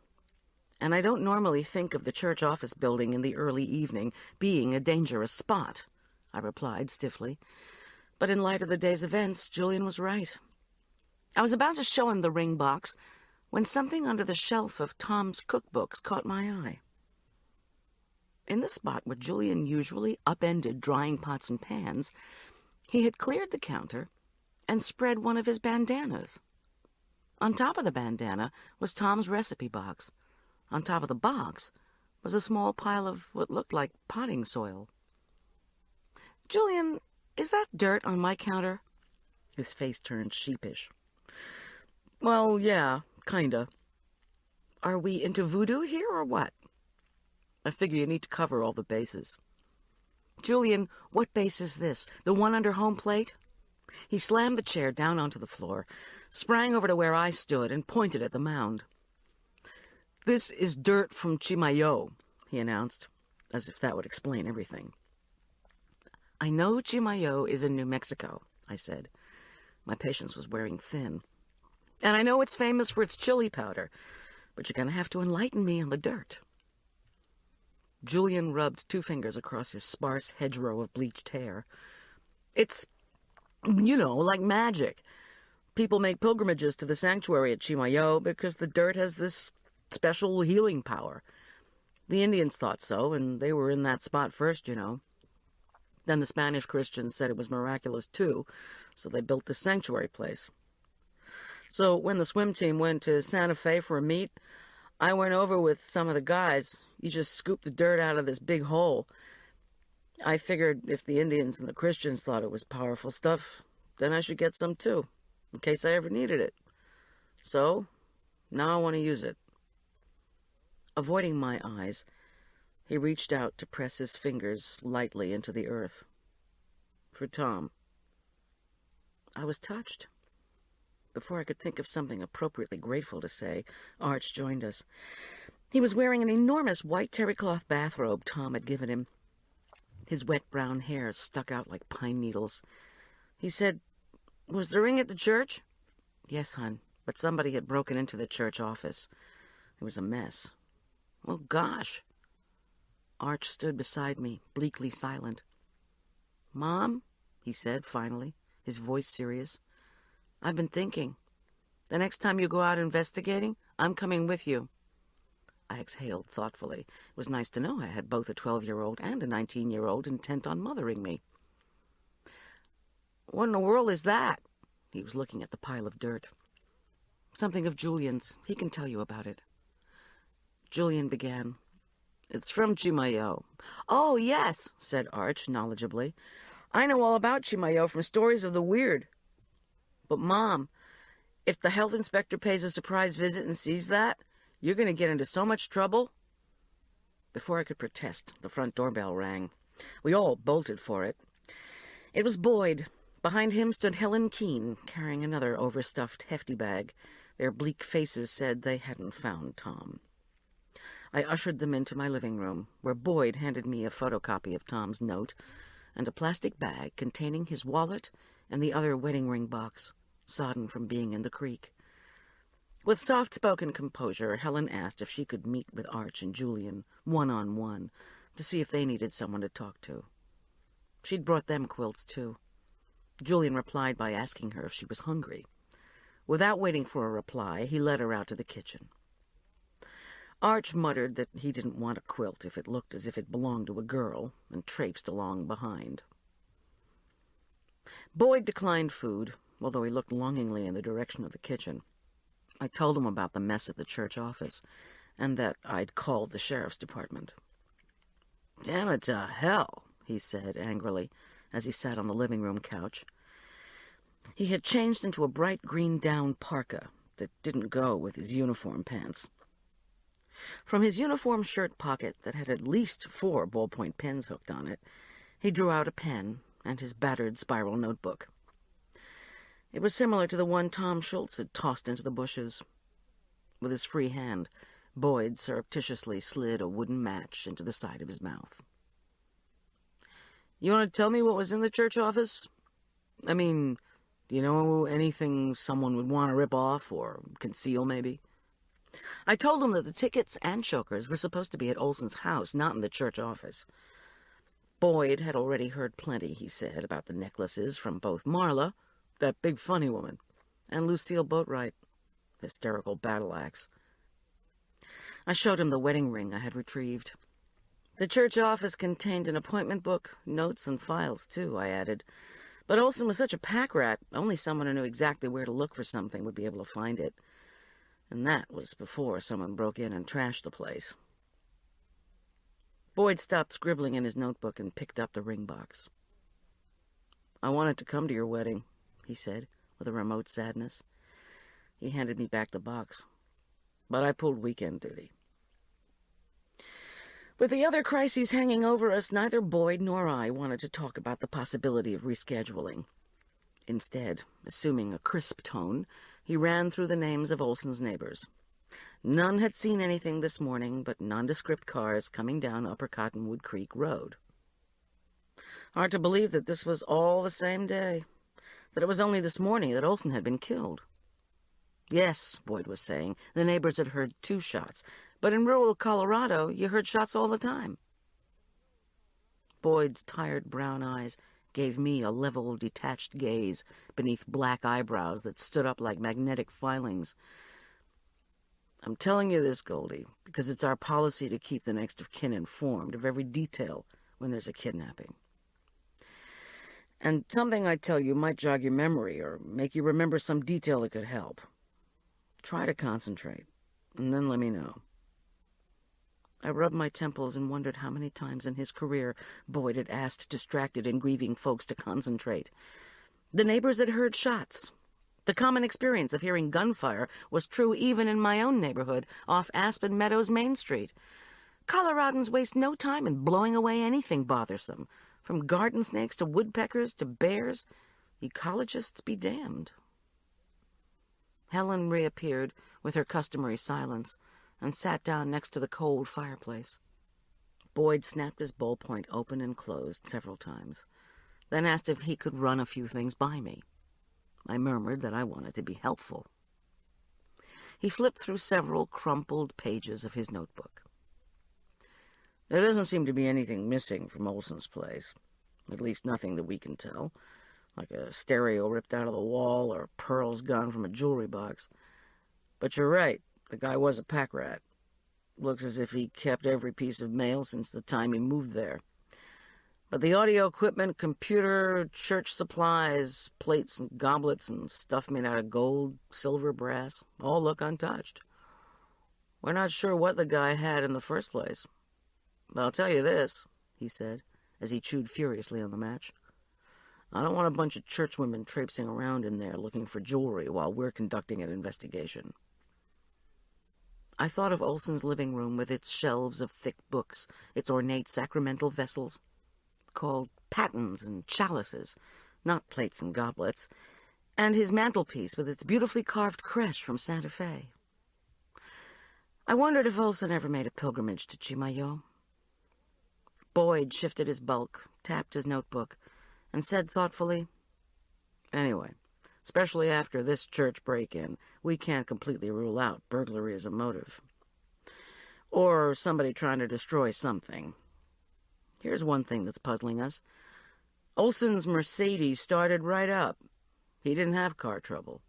And I don't normally think of the church office building in the early evening being a dangerous spot," I replied stiffly. But in light of the day's events, Julian was right. I was about to show him the ring box when something under the shelf of Tom's cookbooks caught my eye. In the spot where Julian usually upended drying pots and pans, he had cleared the counter and spread one of his bandanas. On top of the bandana was Tom's recipe box. On top of the box was a small pile of what looked like potting soil. "Julian, is that dirt on my counter?" His face turned sheepish. "Well, yeah, kinda." "Are we into voodoo here or what?" "I figure you need to cover all the bases." "Julian, what base is this? The one under home plate?" He slammed the chair down onto the floor, sprang over to where I stood, and pointed at the mound. "This is dirt from Chimayo," he announced, as if that would explain everything. "I know Chimayo is in New Mexico," I said. My patience was wearing thin. "And I know it's famous for its chili powder, but you're going to have to enlighten me on the dirt." Julian rubbed 2 fingers across his sparse hedgerow of bleached hair. "It's, like magic. People make pilgrimages to the sanctuary at Chimayo because the dirt has this special healing power. The Indians thought so, and they were in that spot first, Then the Spanish Christians said it was miraculous, too, so they built this sanctuary place. So when the swim team went to Santa Fe for a meet, I went over with some of the guys. You just scoop the dirt out of this big hole. I figured if the Indians and the Christians thought it was powerful stuff, then I should get some too, in case I ever needed it. So, now I want to use it." Avoiding my eyes, he reached out to press his fingers lightly into the earth. For Tom. I was touched. Before I could think of something appropriately grateful to say, Arch joined us. He was wearing an enormous white terrycloth bathrobe Tom had given him. His wet brown hair stuck out like pine needles. He said, "Was the ring at the church?" "Yes, hon, but somebody had broken into the church office. It was a mess." "Oh, gosh." Arch stood beside me, bleakly silent. "Mom," he said finally, his voice serious, "I've been thinking. The next time you go out investigating, I'm coming with you." I exhaled thoughtfully. It was nice to know I had both a 12-year-old and a 19-year-old intent on mothering me. "What in the world is that?" He was looking at the pile of dirt. "Something of Julian's. He can tell you about it." Julian began. "It's from Chimayo." "Oh, yes," said Arch knowledgeably. "I know all about Chimayo from stories of the weird. But, Mom, if the health inspector pays a surprise visit and sees that, you're going to get into so much trouble." Before I could protest, the front doorbell rang. We all bolted for it. It was Boyd. Behind him stood Helen Keene, carrying another overstuffed hefty bag. Their bleak faces said they hadn't found Tom. I ushered them into my living room, where Boyd handed me a photocopy of Tom's note and a plastic bag containing his wallet and the other wedding ring box, sodden from being in the creek. With soft-spoken composure, Helen asked if she could meet with Arch and Julian, one-on-one, to see if they needed someone to talk to. She'd brought them quilts, too. Julian replied by asking her if she was hungry. Without waiting for a reply, he led her out to the kitchen. Arch muttered that he didn't want a quilt if it looked as if it belonged to a girl, and traipsed along behind. Boyd declined food, although he looked longingly in the direction of the kitchen. I told him about the mess at the church office, and that I'd called the sheriff's department. "Damn it to hell," he said angrily, as he sat on the living room couch. He had changed into a bright green down parka that didn't go with his uniform pants. From his uniform shirt pocket that had at least 4 ballpoint pens hooked on it, he drew out a pen and his battered spiral notebook. It was similar to the one Tom Schultz had tossed into the bushes. With his free hand, Boyd surreptitiously slid a wooden match into the side of his mouth. "You want to tell me what was in the church office? I mean, do you know anything someone would want to rip off or conceal, maybe?" I told him that the tickets and chokers were supposed to be at Olson's house, not in the church office. Boyd had already heard plenty, he said, about the necklaces from both Marla, that big funny woman, and Lucille Boatwright, hysterical battle axe. I showed him the wedding ring I had retrieved. "The church office contained an appointment book, notes, and files, too," I added. "But Olson was such a pack rat, only someone who knew exactly where to look for something would be able to find it. And that was before someone broke in and trashed the place." Boyd stopped scribbling in his notebook and picked up the ring box. "I wanted to come to your wedding," he said, with a remote sadness. He handed me back the box. "But I pulled weekend duty." With the other crises hanging over us, neither Boyd nor I wanted to talk about the possibility of rescheduling. Instead, assuming a crisp tone, he ran through the names of Olson's neighbors. None had seen anything this morning but nondescript cars coming down Upper Cottonwood Creek Road. Hard to believe that this was all the same day, that it was only this morning that Olson had been killed. Yes, Boyd was saying, the neighbors had heard 2 shots, but in rural Colorado, you heard shots all the time. Boyd's tired brown eyes gave me a level, detached gaze beneath black eyebrows that stood up like magnetic filings. "I'm telling you this, Goldie, because it's our policy to keep the next of kin informed of every detail when there's a kidnapping. And something I tell you might jog your memory or make you remember some detail that could help. Try to concentrate, and then let me know." I rubbed my temples and wondered how many times in his career Boyd had asked distracted and grieving folks to concentrate. The neighbors had heard shots. The common experience of hearing gunfire was true even in my own neighborhood, off Aspen Meadows Main Street. Coloradans waste no time in blowing away anything bothersome, from garden snakes to woodpeckers to bears. Ecologists be damned. Helen reappeared with her customary silence and sat down next to the cold fireplace. Boyd snapped his ballpoint open and closed several times, then asked if he could run a few things by me. I murmured that I wanted to be helpful. He flipped through several crumpled pages of his notebook. There doesn't seem to be anything missing from Olson's place, at least nothing that we can tell, like a stereo ripped out of the wall or pearls gone from a jewelry box. But you're right, the guy was a pack rat. Looks as if he kept every piece of mail since the time he moved there. But the audio equipment, computer, church supplies, plates and goblets and stuff made out of gold, silver, brass, all look untouched. We're not sure what the guy had in the first place. But I'll tell you this, he said, as he chewed furiously on the match. I don't want a bunch of churchwomen traipsing around in there looking for jewelry while we're conducting an investigation. I thought of Olson's living room with its shelves of thick books, its ornate sacramental vessels, called patens and chalices, not plates and goblets, and his mantelpiece with its beautifully carved crèche from Santa Fe. I wondered if Olson ever made a pilgrimage to Chimayo. Boyd shifted his bulk, tapped his notebook, and said thoughtfully, Anyway, especially after this church break-in, we can't completely rule out burglary as a motive. Or somebody trying to destroy something. Here's one thing that's puzzling us. Olson's Mercedes started right up. He didn't have car trouble.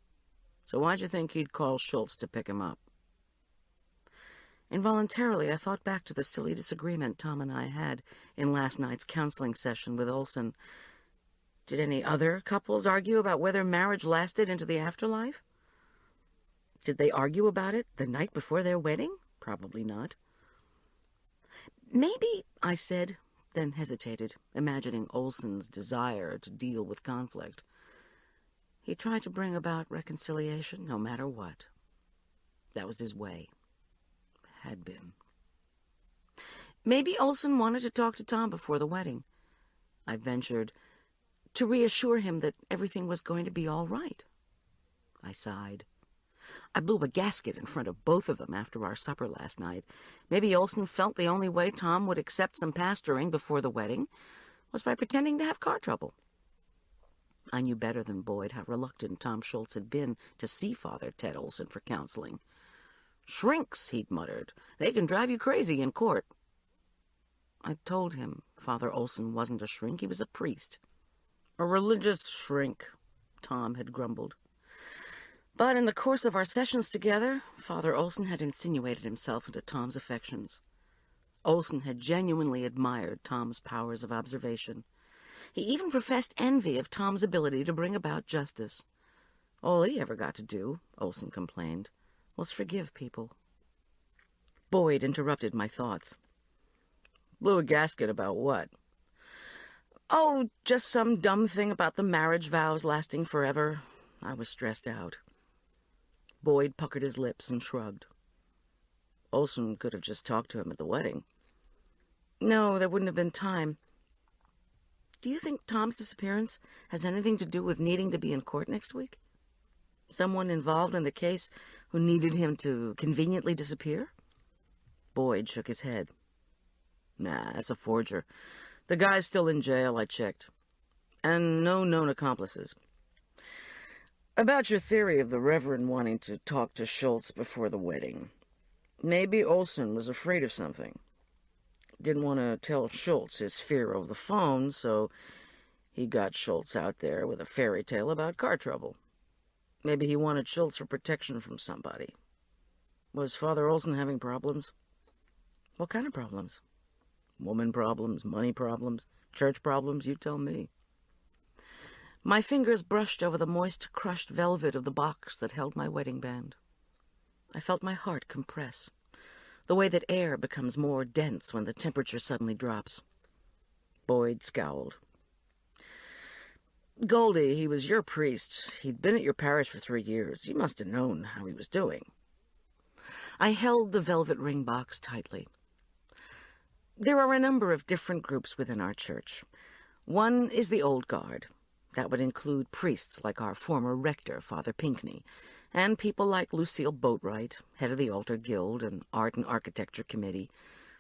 So why'd you think he'd call Schultz to pick him up? Involuntarily, I thought back to the silly disagreement Tom and I had in last night's counseling session with Olson. Did any other couples argue about whether marriage lasted into the afterlife? Did they argue about it the night before their wedding? Probably not. Maybe, I said, then hesitated, imagining Olson's desire to deal with conflict. He tried to bring about reconciliation no matter what. That was his way. Had been. Maybe Olson wanted to talk to Tom before the wedding. I ventured, to reassure him that everything was going to be all right. I sighed. I blew a gasket in front of both of them after our supper last night. Maybe Olson felt the only way Tom would accept some pastoring before the wedding was by pretending to have car trouble. I knew better than Boyd how reluctant Tom Schultz had been to see Father Ted Olson for counseling. Shrinks, he'd muttered. They can drive you crazy in court. I told him Father Olson wasn't a shrink, he was a priest. A religious shrink, Tom had grumbled. But in the course of our sessions together, Father Olson had insinuated himself into Tom's affections. Olson had genuinely admired Tom's powers of observation. He even professed envy of Tom's ability to bring about justice. All he ever got to do, Olson complained, was forgive people. Boyd interrupted my thoughts. Blew a gasket about what? Oh, just some dumb thing about the marriage vows lasting forever. I was stressed out. Boyd puckered his lips and shrugged. Olson could have just talked to him at the wedding. No, there wouldn't have been time. Do you think Tom's disappearance has anything to do with needing to be in court next week? Someone involved in the case who needed him to conveniently disappear? Boyd shook his head. Nah, that's a forger. The guy's still in jail, I checked. And no known accomplices. About your theory of the Reverend wanting to talk to Schultz before the wedding. Maybe Olson was afraid of something. Didn't want to tell Schultz his fear over the phone, so he got Schultz out there with a fairy tale about car trouble. Maybe he wanted Schultz for protection from somebody. Was Father Olson having problems? What kind of problems? Woman problems, money problems, church problems, you tell me. My fingers brushed over the moist, crushed velvet of the box that held my wedding band. I felt my heart compress, the way that air becomes more dense when the temperature suddenly drops. Boyd scowled. Goldie, he was your priest. He'd been at your parish for 3 years. You must have known how he was doing. I held the velvet ring box tightly. There are a number of different groups within our church. One is the Old Guard. That would include priests like our former rector, Father Pinckney, and people like Lucille Boatwright, head of the Altar Guild and Art and Architecture Committee,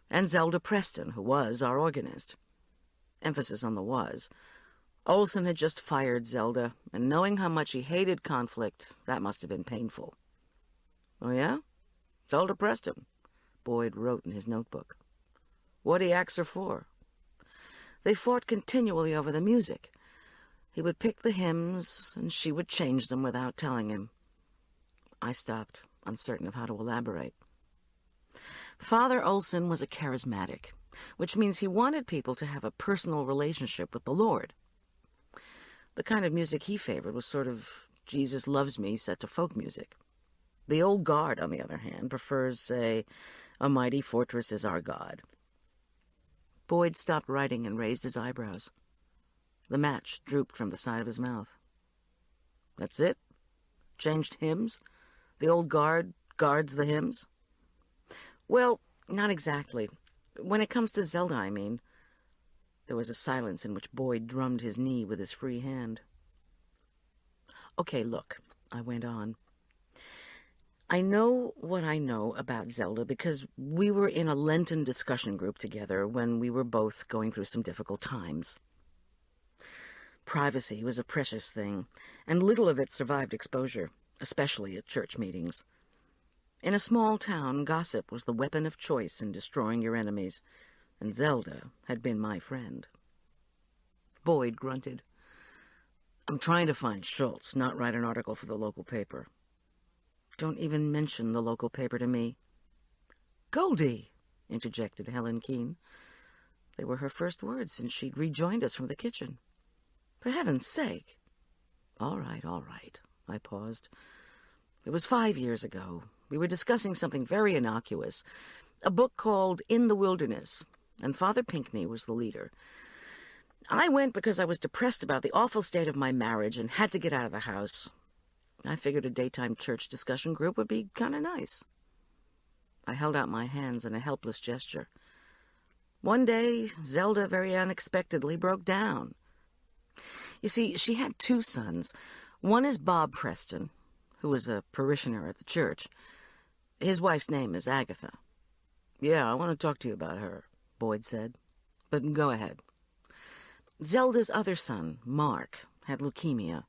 and Zelda Preston, who was our organist. Emphasis on the was. Olson had just fired Zelda, and knowing how much he hated conflict, that must have been painful. Oh, yeah? Zelda Preston, Boyd wrote in his notebook. What'd he axe her for? They fought continually over the music. He would pick the hymns, and she would change them without telling him. I stopped, uncertain of how to elaborate. Father Olson was a charismatic, which means he wanted people to have a personal relationship with the Lord. The kind of music he favored was sort of Jesus Loves Me set to folk music. The Old Guard, on the other hand, prefers, say, A Mighty Fortress is Our God. Boyd stopped writing and raised his eyebrows. The match drooped from the side of his mouth. That's it? Changed hymns? The Old Guard guards the hymns? Well, not exactly. When it comes to Zelda, I mean. There was a silence in which Boyd drummed his knee with his free hand. Okay, look, I went on. I know what I know about Zelda because we were in a Lenten discussion group together when we were both going through some difficult times. Privacy was a precious thing, and little of it survived exposure, especially at church meetings. In a small town, gossip was the weapon of choice in destroying your enemies, and Zelda had been my friend. Boyd grunted. I'm trying to find Schultz, not write an article for the local paper. Don't even mention the local paper to me. Goldie, interjected Helen Keene. They were her first words since she'd rejoined us from the kitchen. For heaven's sake. All right, I paused. It was 5 years ago. We were discussing something very innocuous, a book called In the Wilderness, and Father Pinckney was the leader. I went because I was depressed about the awful state of my marriage and had to get out of the house. I figured a daytime church discussion group would be kind of nice. I held out my hands in a helpless gesture. One day, Zelda very unexpectedly broke down. You see, she had 2 sons. One is Bob Preston, who was a parishioner at the church. His wife's name is Agatha. Yeah, I want to talk to you about her, Boyd said. But go ahead. Zelda's other son, Mark, had leukemia.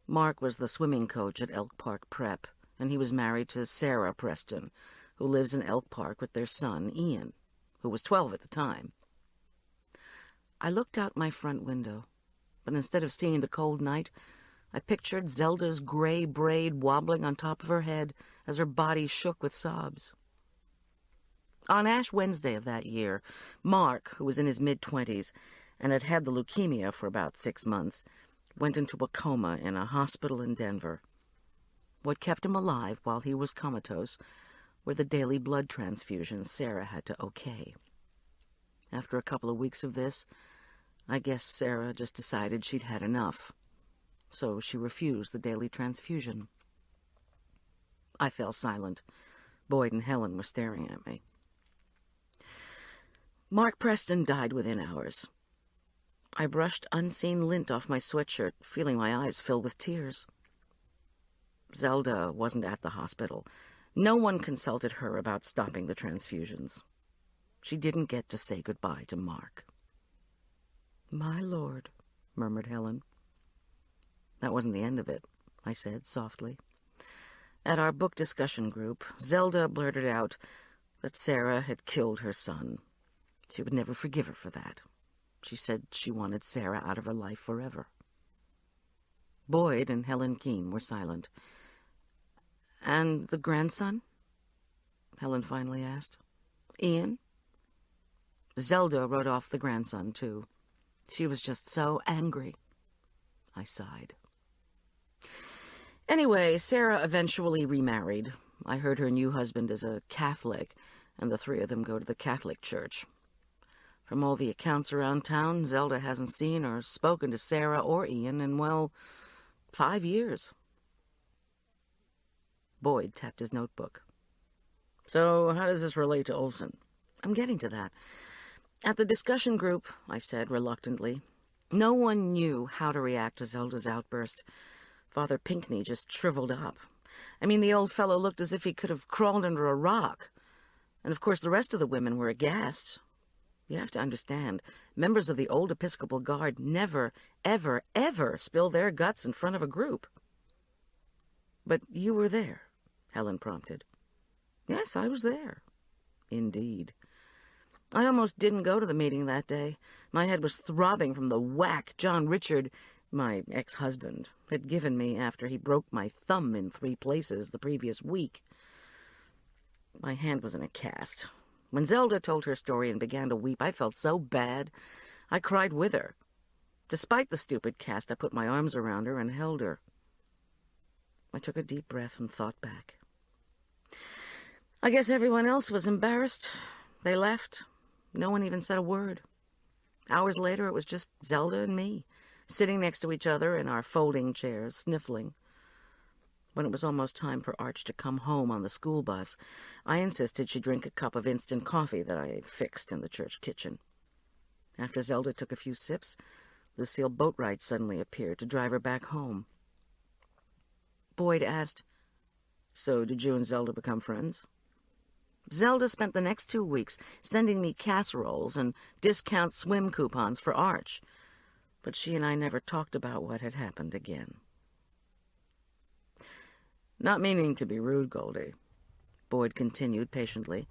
Mark was the swimming coach at Elk Park Prep, and he was married to Sarah Preston, who lives in Elk Park with their son, Ian, who was 12 at the time. I looked out my front window, but instead of seeing the cold night, I pictured Zelda's gray braid wobbling on top of her head as her body shook with sobs. On Ash Wednesday of that year, Mark, who was in his mid-20s and had had the leukemia for about 6 months, went into a coma in a hospital in Denver. What kept him alive while he was comatose were the daily blood transfusions Sarah had to okay. After a couple of weeks of this, I guess Sarah just decided she'd had enough, so she refused the daily transfusion. I fell silent. Boyd and Helen were staring at me. Mark Preston died within hours. I brushed unseen lint off my sweatshirt, feeling my eyes fill with tears. Zelda wasn't at the hospital. No one consulted her about stopping the transfusions. She didn't get to say goodbye to Mark. My Lord, murmured Helen. That wasn't the end of it, I said softly. At our book discussion group, Zelda blurted out that Sarah had killed her son. She would never forgive her for that. She said she wanted Sarah out of her life forever. Boyd and Helen Keene were silent. And the grandson? Helen finally asked. Ian? Zelda wrote off the grandson, too. She was just so angry. I sighed. Anyway, Sarah eventually remarried. I heard her new husband is a Catholic, and the 3 of them go to the Catholic church. From all the accounts around town, Zelda hasn't seen or spoken to Sarah or Ian in, well, 5 years. Boyd tapped his notebook. So, how does this relate to Olson? I'm getting to that. At the discussion group, I said reluctantly, no one knew how to react to Zelda's outburst. Father Pinckney just shriveled up. I mean, the old fellow looked as if he could have crawled under a rock. And of course the rest of the women were aghast. You have to understand, members of the old Episcopal Guard never, ever, ever spill their guts in front of a group. But you were there, Helen prompted. Yes, I was there. Indeed. I almost didn't go to the meeting that day. My head was throbbing from the whack John Richard, my ex-husband, had given me after he broke my thumb in 3 places the previous week. My hand was in a cast. When Zelda told her story and began to weep, I felt so bad. I cried with her. Despite the stupid cast, I put my arms around her and held her. I took a deep breath and thought back. I guess everyone else was embarrassed. They left. No one even said a word. Hours later, it was just Zelda and me, sitting next to each other in our folding chairs, sniffling. When it was almost time for Arch to come home on the school bus, I insisted she drink a cup of instant coffee that I fixed in the church kitchen. After Zelda took a few sips, Lucille Boatwright suddenly appeared to drive her back home. Boyd asked, So did you and Zelda become friends? Zelda spent the next 2 weeks sending me casseroles and discount swim coupons for Arch, but she and I never talked about what had happened again. Not meaning to be rude, Goldie, Boyd continued patiently,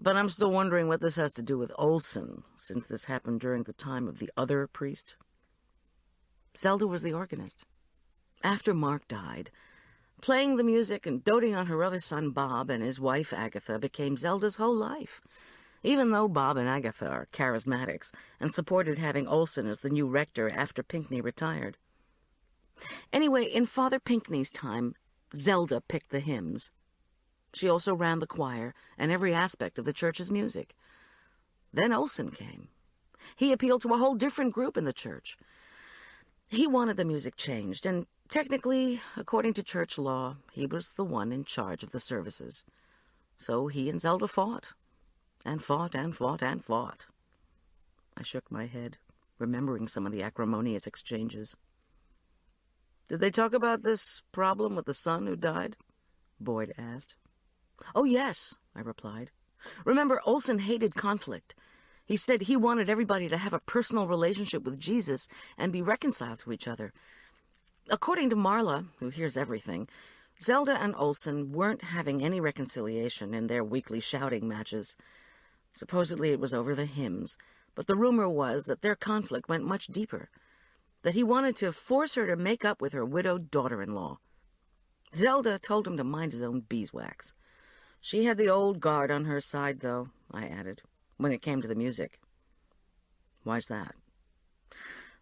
but I'm still wondering what this has to do with Olson, since this happened during the time of the other priest. Zelda was the organist. After Mark died, playing the music and doting on her other son Bob and his wife Agatha became Zelda's whole life, even though Bob and Agatha are charismatics and supported having Olson as the new rector after Pinckney retired. Anyway, in Father Pinckney's time, Zelda picked the hymns. She also ran the choir and every aspect of the church's music. Then Olson came. He appealed to a whole different group in the church. He wanted the music changed, and technically, according to church law, he was the one in charge of the services. So he and Zelda fought, and fought, and fought, and fought. I shook my head, remembering some of the acrimonious exchanges. Did they talk about this problem with the son who died? Boyd asked. Oh, yes, I replied. Remember, Olson hated conflict. He said he wanted everybody to have a personal relationship with Jesus and be reconciled to each other. According to Marla, who hears everything, Zelda and Olson weren't having any reconciliation in their weekly shouting matches. Supposedly it was over the hymns, but the rumor was that their conflict went much deeper, that he wanted to force her to make up with her widowed daughter-in-law. Zelda told him to mind his own beeswax. She had the old guard on her side, though, I added, when it came to the music. Why's that?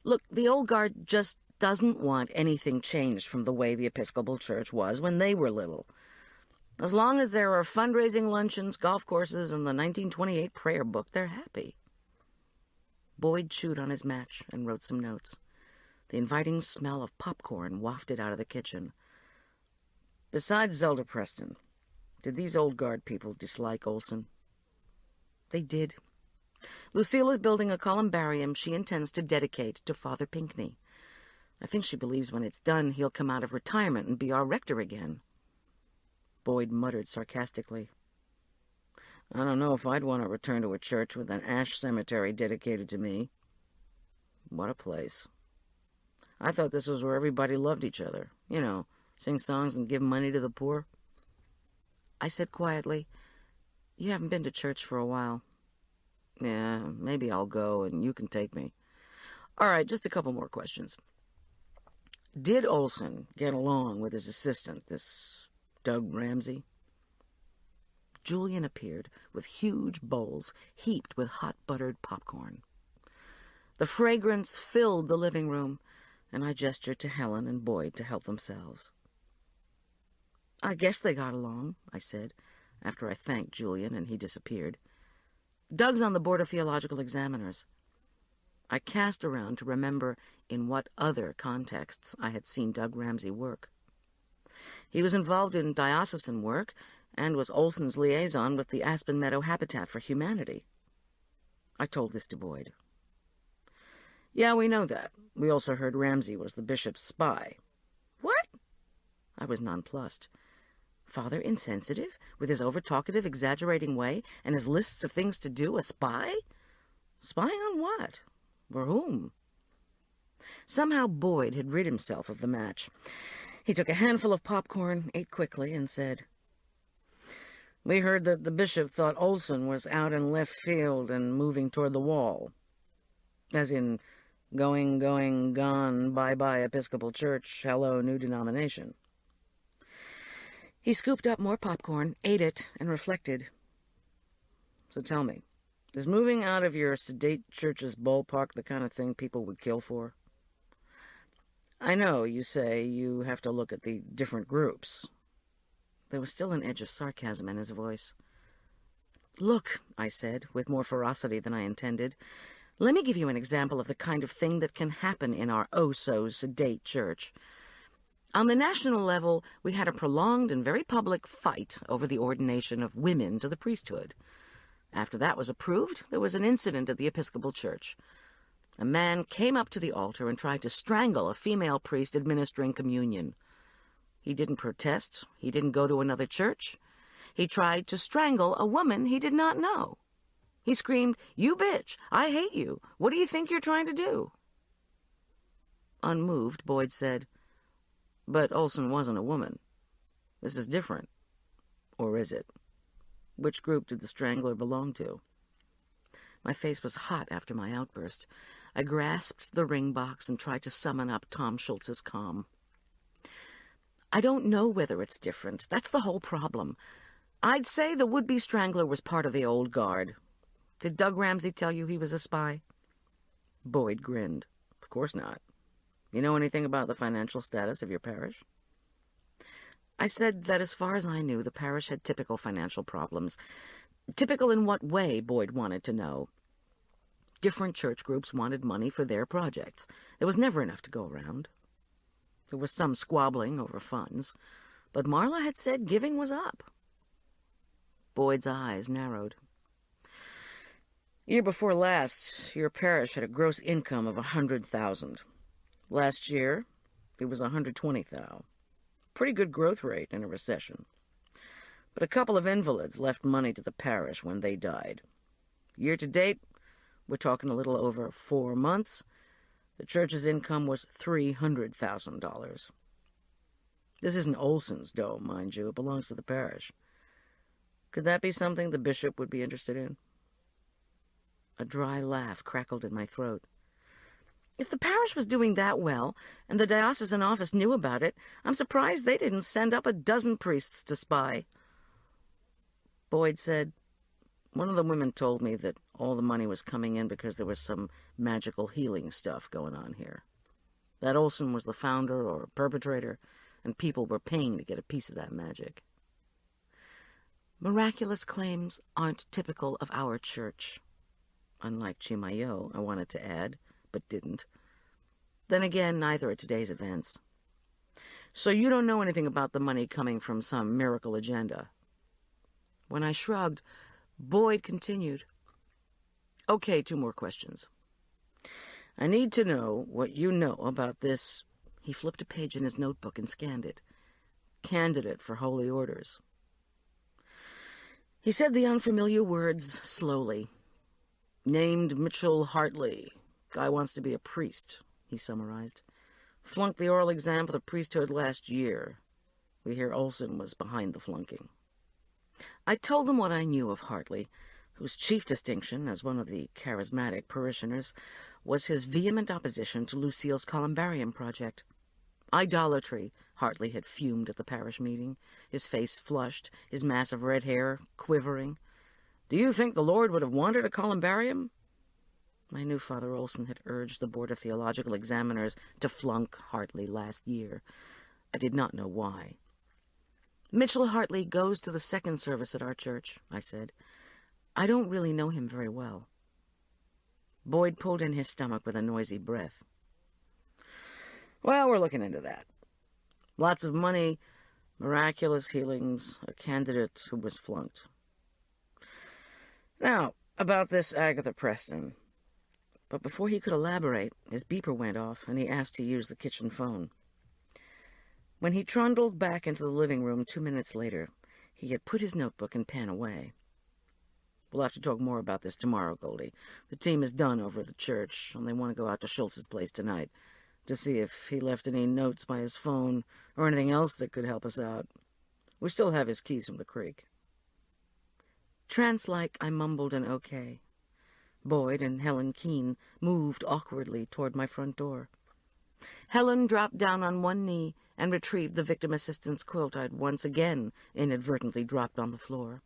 Look, the old guard just doesn't want anything changed from the way the Episcopal Church was when they were little. As long as there are fundraising luncheons, golf courses, and the 1928 prayer book, they're happy. Boyd chewed on his match and wrote some notes. The inviting smell of popcorn wafted out of the kitchen. Besides Zelda Preston, did these old guard people dislike Olson? They did. Lucille is building a columbarium she intends to dedicate to Father Pinckney. I think she believes when it's done, he'll come out of retirement and be our rector again. Boyd muttered sarcastically. I don't know if I'd want to return to a church with an ash cemetery dedicated to me. What a place. I thought this was where everybody loved each other. You know, sing songs and give money to the poor. I said quietly, You haven't been to church for a while. Yeah, maybe I'll go and you can take me. All right, just a couple more questions. Did Olson get along with his assistant, this Doug Ramsey? Julian appeared with huge bowls heaped with hot buttered popcorn. The fragrance filled the living room, and I gestured to Helen and Boyd to help themselves. I guess they got along, I said, after I thanked Julian and he disappeared. Doug's on the Board of Theological Examiners. I cast around to remember in what other contexts I had seen Doug Ramsey work. He was involved in diocesan work and was Olson's liaison with the Aspen Meadow Habitat for Humanity. I told this to Boyd. Yeah, we know that. We also heard Ramsey was the bishop's spy. What? I was nonplussed. Father insensitive, with his over-talkative, exaggerating way, and his lists of things to do, a spy? Spying on what? For whom? Somehow Boyd had rid himself of the match. He took a handful of popcorn, ate quickly, and said, We heard that the bishop thought Olson was out in left field and moving toward the wall. As in, going, gone, bye-bye Episcopal Church, hello, new denomination. He scooped up more popcorn, ate it, and reflected. So tell me, is moving out of your sedate church's ballpark the kind of thing people would kill for? I know you say you have to look at the different groups. There was still an edge of sarcasm in his voice. Look, I said, with more ferocity than I intended, let me give you an example of the kind of thing that can happen in our oh-so-sedate church. On the national level, we had a prolonged and very public fight over the ordination of women to the priesthood. After that was approved, there was an incident at the Episcopal Church. A man came up to the altar and tried to strangle a female priest administering communion. He didn't protest. He didn't go to another church. He tried to strangle a woman he did not know. He screamed, "You bitch! I hate you! What do you think you're trying to do?" Unmoved, Boyd said, But Olson wasn't a woman. This is different. Or is it? Which group did the strangler belong to? My face was hot after my outburst. I grasped the ring box and tried to summon up Tom Schultz's calm. I don't know whether it's different. That's the whole problem. I'd say the would-be strangler was part of the old guard. Did Doug Ramsey tell you he was a spy? Boyd grinned. Of course not. You know anything about the financial status of your parish? I said that as far as I knew, the parish had typical financial problems. Typical in what way, Boyd wanted to know. Different church groups wanted money for their projects. There was never enough to go around. There was some squabbling over funds, but Marla had said giving was up. Boyd's eyes narrowed. Year before last, your parish had a gross income of $100,000. Last year, it was $120,000. Pretty good growth rate in a recession. But a couple of invalids left money to the parish when they died. Year to date, we're talking a little over 4 months, the church's income was $300,000. This isn't Olson's dough, mind you. It belongs to the parish. Could that be something the bishop would be interested in? A dry laugh crackled in my throat. If the parish was doing that well, and the diocesan office knew about it, I'm surprised they didn't send up a dozen priests to spy. Boyd said, one of the women told me that all the money was coming in because there was some magical healing stuff going on here. That Olson was the founder or perpetrator, and people were paying to get a piece of that magic. Miraculous claims aren't typical of our church. Unlike Chimayo, I wanted to add, but didn't. Then again, neither are today's events. So you don't know anything about the money coming from some miracle agenda. When I shrugged, Boyd continued. Okay, 2 more questions. I need to know what you know about this. He flipped a page in his notebook and scanned it. Candidate for holy orders. He said the unfamiliar words slowly. Named Mitchell Hartley. Guy wants to be a priest, he summarized. Flunked the oral exam for the priesthood last year. We hear Olson was behind the flunking. I told him what I knew of Hartley, whose chief distinction as one of the charismatic parishioners was his vehement opposition to Lucille's columbarium project. Idolatry, Hartley had fumed at the parish meeting, his face flushed, his mass of red hair quivering. Do you think the Lord would have wanted a columbarium? I knew Father Olson had urged the Board of Theological Examiners to flunk Hartley last year. I did not know why. Mitchell Hartley goes to the second service at our church, I said. I don't really know him very well." Boyd pulled in his stomach with a noisy breath. "Well, we're looking into that. Lots of money, miraculous healings, a candidate who was flunked. Now, about this Agatha Preston." But before he could elaborate, his beeper went off, and he asked to use the kitchen phone. When he trundled back into the living room 2 minutes later, he had put his notebook and pen away. "We'll have to talk more about this tomorrow, Goldie. The team is done over at the church, and they want to go out to Schultz's place tonight to see if he left any notes by his phone or anything else that could help us out. We still have his keys from the creek." Trance-like, I mumbled an okay. Boyd and Helen Keene moved awkwardly toward my front door. Helen dropped down on one knee and retrieved the victim assistance quilt I'd once again inadvertently dropped on the floor.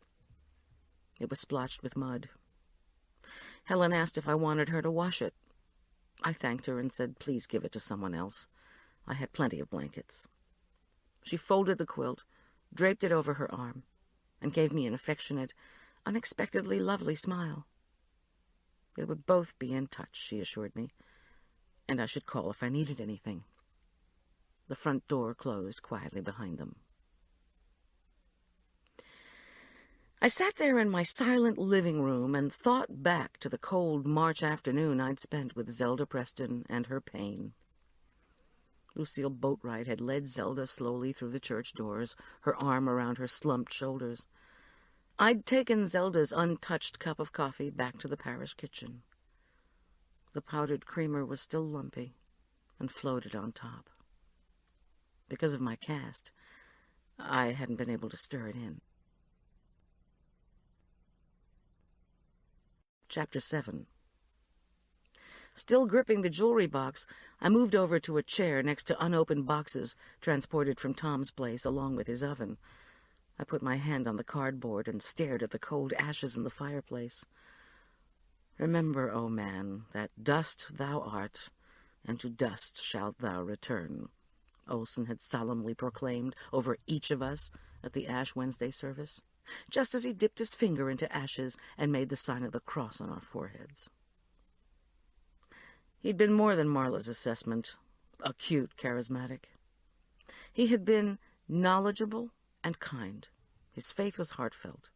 It was splotched with mud. Helen asked if I wanted her to wash it. I thanked her and said please give it to someone else. I had plenty of blankets. She folded the quilt, draped it over her arm, and gave me an affectionate, unexpectedly lovely smile. They would both be in touch, she assured me, and I should call if I needed anything. The front door closed quietly behind them. I sat there in my silent living room and thought back to the cold March afternoon I'd spent with Zelda Preston and her pain. Lucille Boatwright had led Zelda slowly through the church doors, her arm around her slumped shoulders. I'd taken Zelda's untouched cup of coffee back to the parish kitchen. The powdered creamer was still lumpy and floated on top. Because of my cast, I hadn't been able to stir it in. Chapter 7. Still gripping the jewelry box, I moved over to a chair next to unopened boxes transported from Tom's place along with his oven. I put my hand on the cardboard and stared at the cold ashes in the fireplace. "Remember, O man, that dust thou art, and to dust shalt thou return," Olson had solemnly proclaimed over each of us at the Ash Wednesday service, just as he dipped his finger into ashes and made the sign of the cross on our foreheads. He'd been more than Marla's assessment, acute charismatic. He had been knowledgeable and kind. His faith was heartfelt.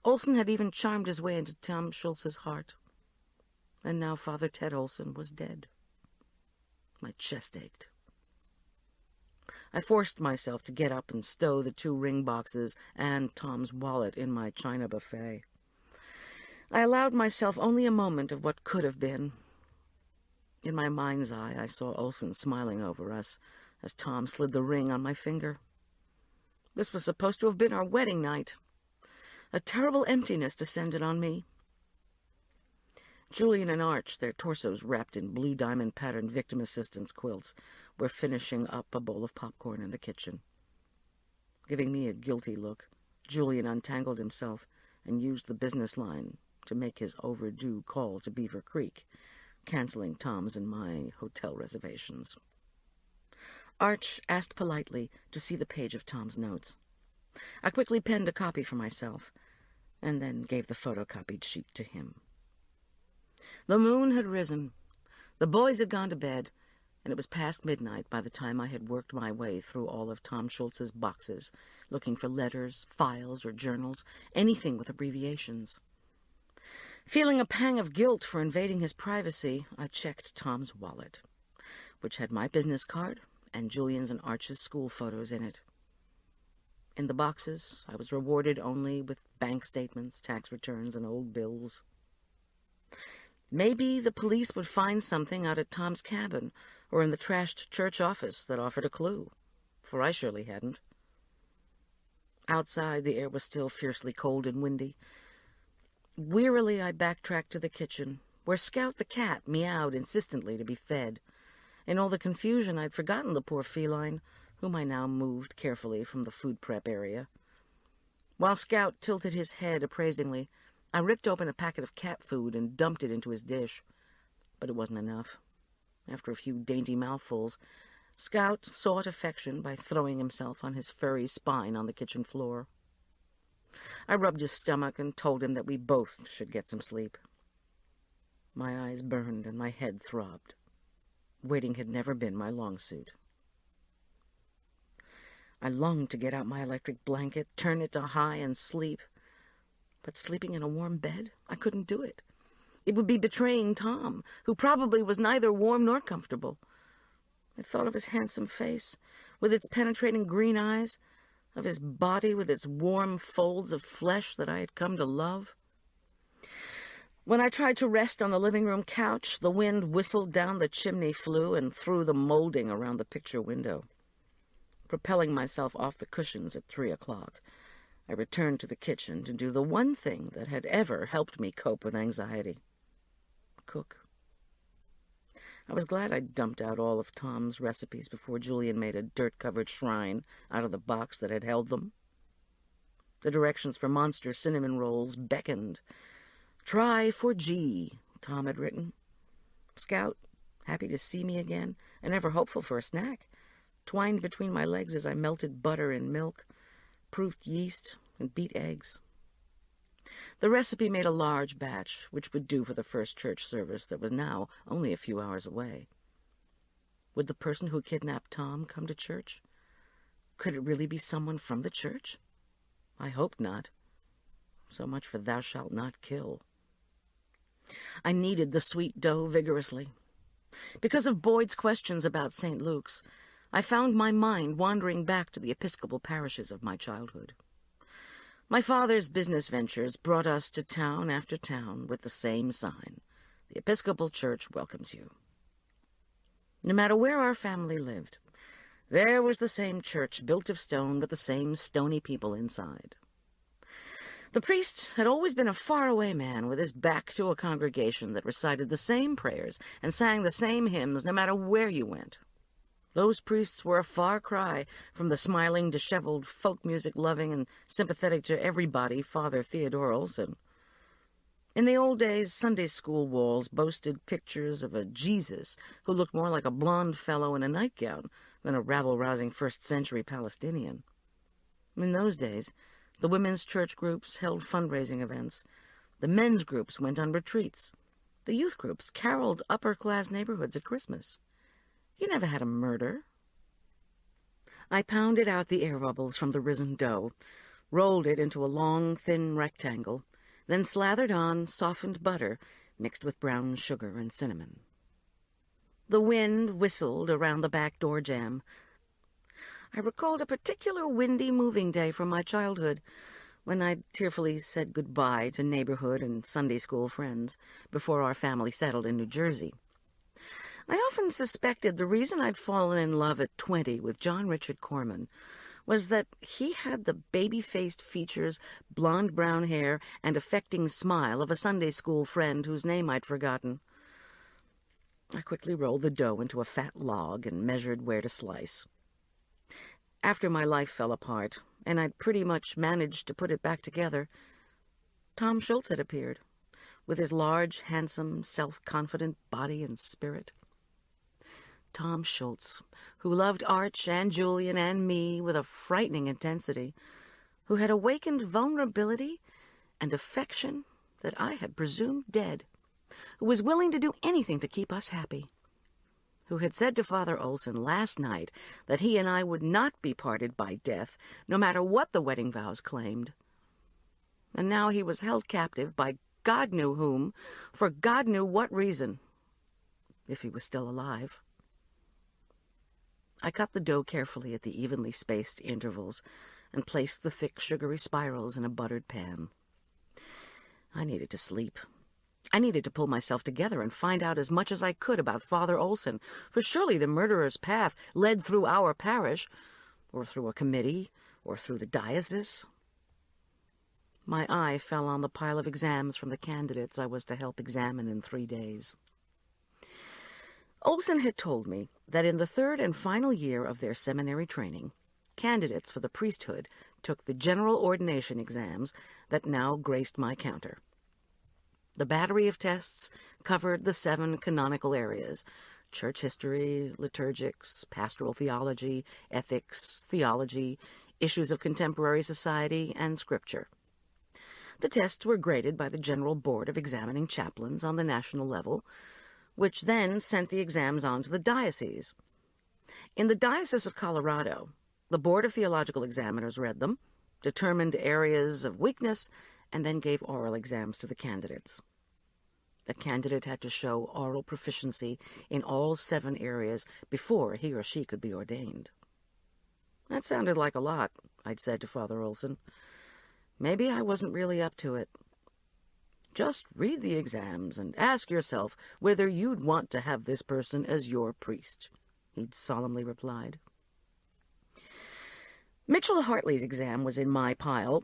Olson had even charmed his way into Tom Schultz's heart. And now Father Ted Olson was dead. My chest ached. I forced myself to get up and stow the 2 ring boxes and Tom's wallet in my china buffet. I allowed myself only a moment of what could have been. In my mind's eye, I saw Olson smiling over us as Tom slid the ring on my finger. This was supposed to have been our wedding night. A terrible emptiness descended on me. Julian and Arch, their torsos wrapped in blue diamond-patterned victim assistance quilts, were finishing up a bowl of popcorn in the kitchen. Giving me a guilty look, Julian untangled himself and used the business line to make his overdue call to Beaver Creek, canceling Tom's and my hotel reservations. Arch asked politely to see the page of Tom's notes. I quickly penned a copy for myself, and then gave the photocopied sheet to him. The moon had risen. The boys had gone to bed, and it was past midnight by the time I had worked my way through all of Tom Schultz's boxes, looking for letters, files, or journals, anything with abbreviations. Feeling a pang of guilt for invading his privacy, I checked Tom's wallet, which had my business card and Julian's and Arch's school photos in it. In the boxes, I was rewarded only with bank statements, tax returns, and old bills. Maybe the police would find something out at Tom's cabin or in the trashed church office that offered a clue, for I surely hadn't. Outside, the air was still fiercely cold and windy. Wearily, I backtracked to the kitchen, where Scout the cat meowed insistently to be fed. In all the confusion, I'd forgotten the poor feline, whom I now moved carefully from the food prep area. While Scout tilted his head appraisingly, I ripped open a packet of cat food and dumped it into his dish. But it wasn't enough. After a few dainty mouthfuls, Scout sought affection by throwing himself on his furry spine on the kitchen floor. I rubbed his stomach and told him that we both should get some sleep. My eyes burned and my head throbbed. Waiting had never been my long suit. I longed to get out my electric blanket, turn it to high, and sleep. But sleeping in a warm bed, I couldn't do it. It would be betraying Tom, who probably was neither warm nor comfortable. I thought of his handsome face, with its penetrating green eyes, of his body with its warm folds of flesh that I had come to love. When I tried to rest on the living room couch, the wind whistled down the chimney flue and through the molding around the picture window. Propelling myself off the cushions at 3 o'clock, I returned to the kitchen to do the one thing that had ever helped me cope with anxiety: cook. I was glad I'd dumped out all of Tom's recipes before Julian made a dirt-covered shrine out of the box that had held them. The directions for monster cinnamon rolls beckoned. "Try for G," Tom had written. Scout, happy to see me again, and ever hopeful for a snack, twined between my legs as I melted butter in milk, proofed yeast, and beat eggs. The recipe made a large batch, which would do for the first church service that was now only a few hours away. Would the person who kidnapped Tom come to church? Could it really be someone from the church? I hoped not. So much for thou shalt not kill. I kneaded the sweet dough vigorously. Because of Boyd's questions about St. Luke's, I found my mind wandering back to the Episcopal parishes of my childhood. My father's business ventures brought us to town after town with the same sign: the Episcopal Church welcomes you. No matter where our family lived, there was the same church built of stone with the same stony people inside. The priest had always been a faraway man with his back to a congregation that recited the same prayers and sang the same hymns no matter where you went. Those priests were a far cry from the smiling, disheveled, folk music-loving, and sympathetic to everybody Father Theodore Olson. In the old days, Sunday school walls boasted pictures of a Jesus who looked more like a blond fellow in a nightgown than a rabble-rousing first-century Palestinian. In those days, the women's church groups held fundraising events. The men's groups went on retreats. The youth groups caroled upper-class neighborhoods at Christmas. You never had a murder. I pounded out the air bubbles from the risen dough, rolled it into a long, thin rectangle, then slathered on softened butter mixed with brown sugar and cinnamon. The wind whistled around the back door jamb. I recalled a particular windy moving day from my childhood, when I'd tearfully said goodbye to neighborhood and Sunday school friends before our family settled in New Jersey. I often suspected the reason I'd fallen in love at 20 with John Richard Corman was that he had the baby-faced features, blonde-brown hair, and affecting smile of a Sunday school friend whose name I'd forgotten. I quickly rolled the dough into a fat log and measured where to slice. After my life fell apart, and I'd pretty much managed to put it back together, Tom Schultz had appeared, with his large, handsome, self-confident body and spirit. Tom Schultz, who loved Arch and Julian and me with a frightening intensity, who had awakened vulnerability and affection that I had presumed dead, who was willing to do anything to keep us happy, who had said to Father Olson last night that he and I would not be parted by death, no matter what the wedding vows claimed. And now he was held captive by God knew whom, for God knew what reason, if he was still alive. I cut the dough carefully at the evenly spaced intervals and placed the thick, sugary spirals in a buttered pan. I needed to sleep. I needed to pull myself together and find out as much as I could about Father Olson, for surely the murderer's path led through our parish, or through a committee, or through the diocese. My eye fell on the pile of exams from the candidates I was to help examine in 3 days. Olson had told me that in the 3rd and final year of their seminary training, candidates for the priesthood took the general ordination exams that now graced my counter. The battery of tests covered the 7 canonical areas: church history, liturgics, pastoral theology, ethics, theology, issues of contemporary society, and scripture. The tests were graded by the General Board of Examining Chaplains on the national level, which then sent the exams on to the diocese. In the Diocese of Colorado, the Board of Theological Examiners read them, determined areas of weakness, and then gave oral exams to the candidates. The candidate had to show oral proficiency in all 7 areas before he or she could be ordained. That sounded like a lot, I'd said to Father Olson. Maybe I wasn't really up to it. Just read the exams and ask yourself whether you'd want to have this person as your priest, he'd solemnly replied. Mitchell Hartley's exam was in my pile,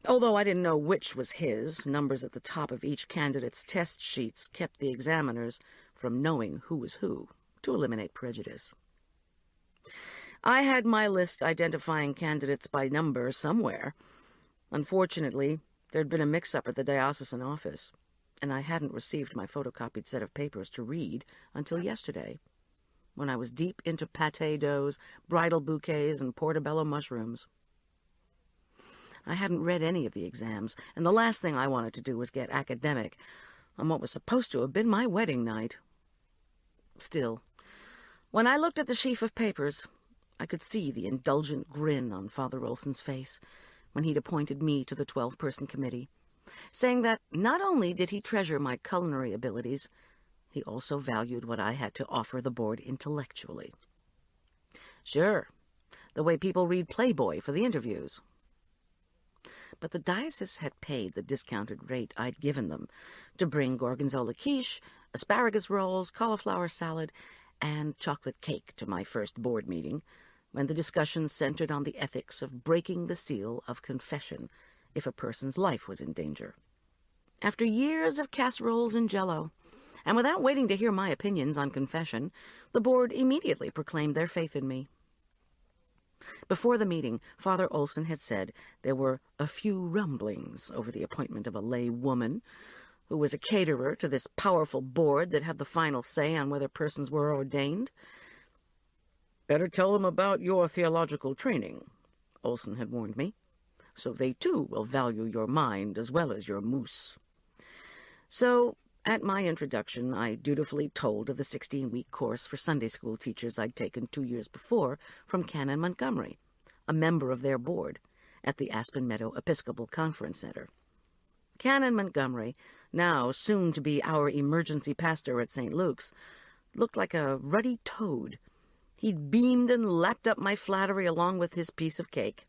although I didn't know which was his. Numbers at the top of each candidate's test sheets kept the examiners from knowing who was who, to eliminate prejudice. I had my list identifying candidates by number somewhere. Unfortunately, there'd been a mix-up at the diocesan office, and I hadn't received my photocopied set of papers to read until yesterday, when I was deep into pâté doughs, bridal bouquets, and portobello mushrooms. I hadn't read any of the exams, and the last thing I wanted to do was get academic on what was supposed to have been my wedding night. Still, when I looked at the sheaf of papers, I could see the indulgent grin on Father Olson's face when he'd appointed me to the 12-person committee, saying that not only did he treasure my culinary abilities, he also valued what I had to offer the board intellectually. Sure, the way people read Playboy for the interviews. But the diocese had paid the discounted rate I'd given them to bring gorgonzola quiche, asparagus rolls, cauliflower salad, and chocolate cake to my first board meeting, when the discussion centered on the ethics of breaking the seal of confession if a person's life was in danger. After years of casseroles and jello, and without waiting to hear my opinions on confession, the board immediately proclaimed their faith in me. Before the meeting, Father Olson had said there were a few rumblings over the appointment of a lay woman who was a caterer to this powerful board that had the final say on whether persons were ordained. "Better tell them about your theological training," Olson had warned me, "so they too will value your mind as well as your moose." So, at my introduction, I dutifully told of the 16-week course for Sunday school teachers I'd taken 2 years before from Canon Montgomery, a member of their board, at the Aspen Meadow Episcopal Conference Center. Canon Montgomery, now soon to be our emergency pastor at St. Luke's, looked like a ruddy toad. He'd beamed and lapped up my flattery along with his piece of cake.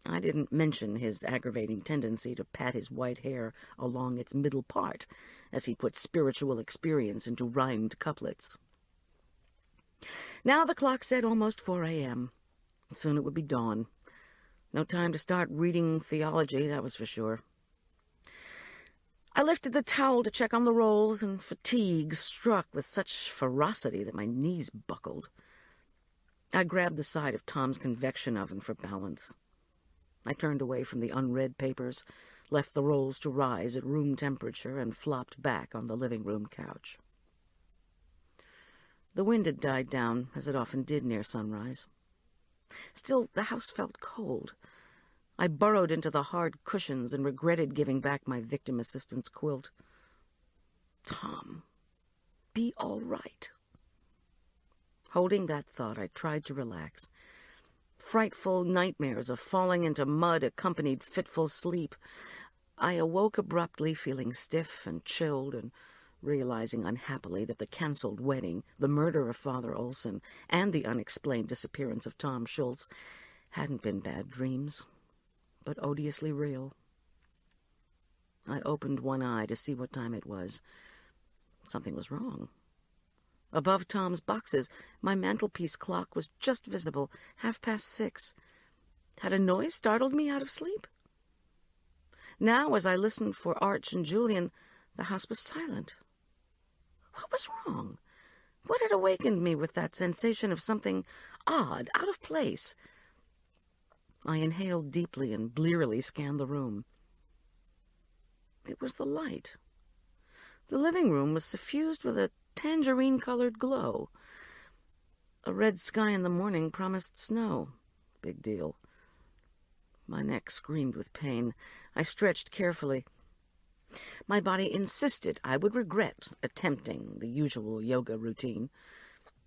I didn't mention his aggravating tendency to pat his white hair along its middle part as he put spiritual experience into rhymed couplets. Now the clock said almost 4 a.m. Soon it would be dawn. No time to start reading theology, that was for sure. I lifted the towel to check on the rolls, and fatigue struck with such ferocity that my knees buckled. I grabbed the side of Tom's convection oven for balance. I turned away from the unread papers, left the rolls to rise at room temperature, and flopped back on the living room couch. The wind had died down, as it often did near sunrise. Still, the house felt cold. I burrowed into the hard cushions and regretted giving back my victim assistant's quilt. Tom, be all right. Holding that thought, I tried to relax. Frightful nightmares of falling into mud accompanied fitful sleep. I awoke abruptly, feeling stiff and chilled, and realizing unhappily that the cancelled wedding, the murder of Father Olson, and the unexplained disappearance of Tom Schultz hadn't been bad dreams, but odiously real. I opened one eye to see what time it was. Something was wrong. Above Tom's boxes, my mantelpiece clock was just visible, 6:30. Had a noise startled me out of sleep? Now, as I listened for Arch and Julian, the house was silent. What was wrong? What had awakened me with that sensation of something odd, out of place? I inhaled deeply and blearily scanned the room. It was the light. The living room was suffused with a tangerine-colored glow. A red sky in the morning promised snow. Big deal. My neck screamed with pain. I stretched carefully. My body insisted I would regret attempting the usual yoga routine.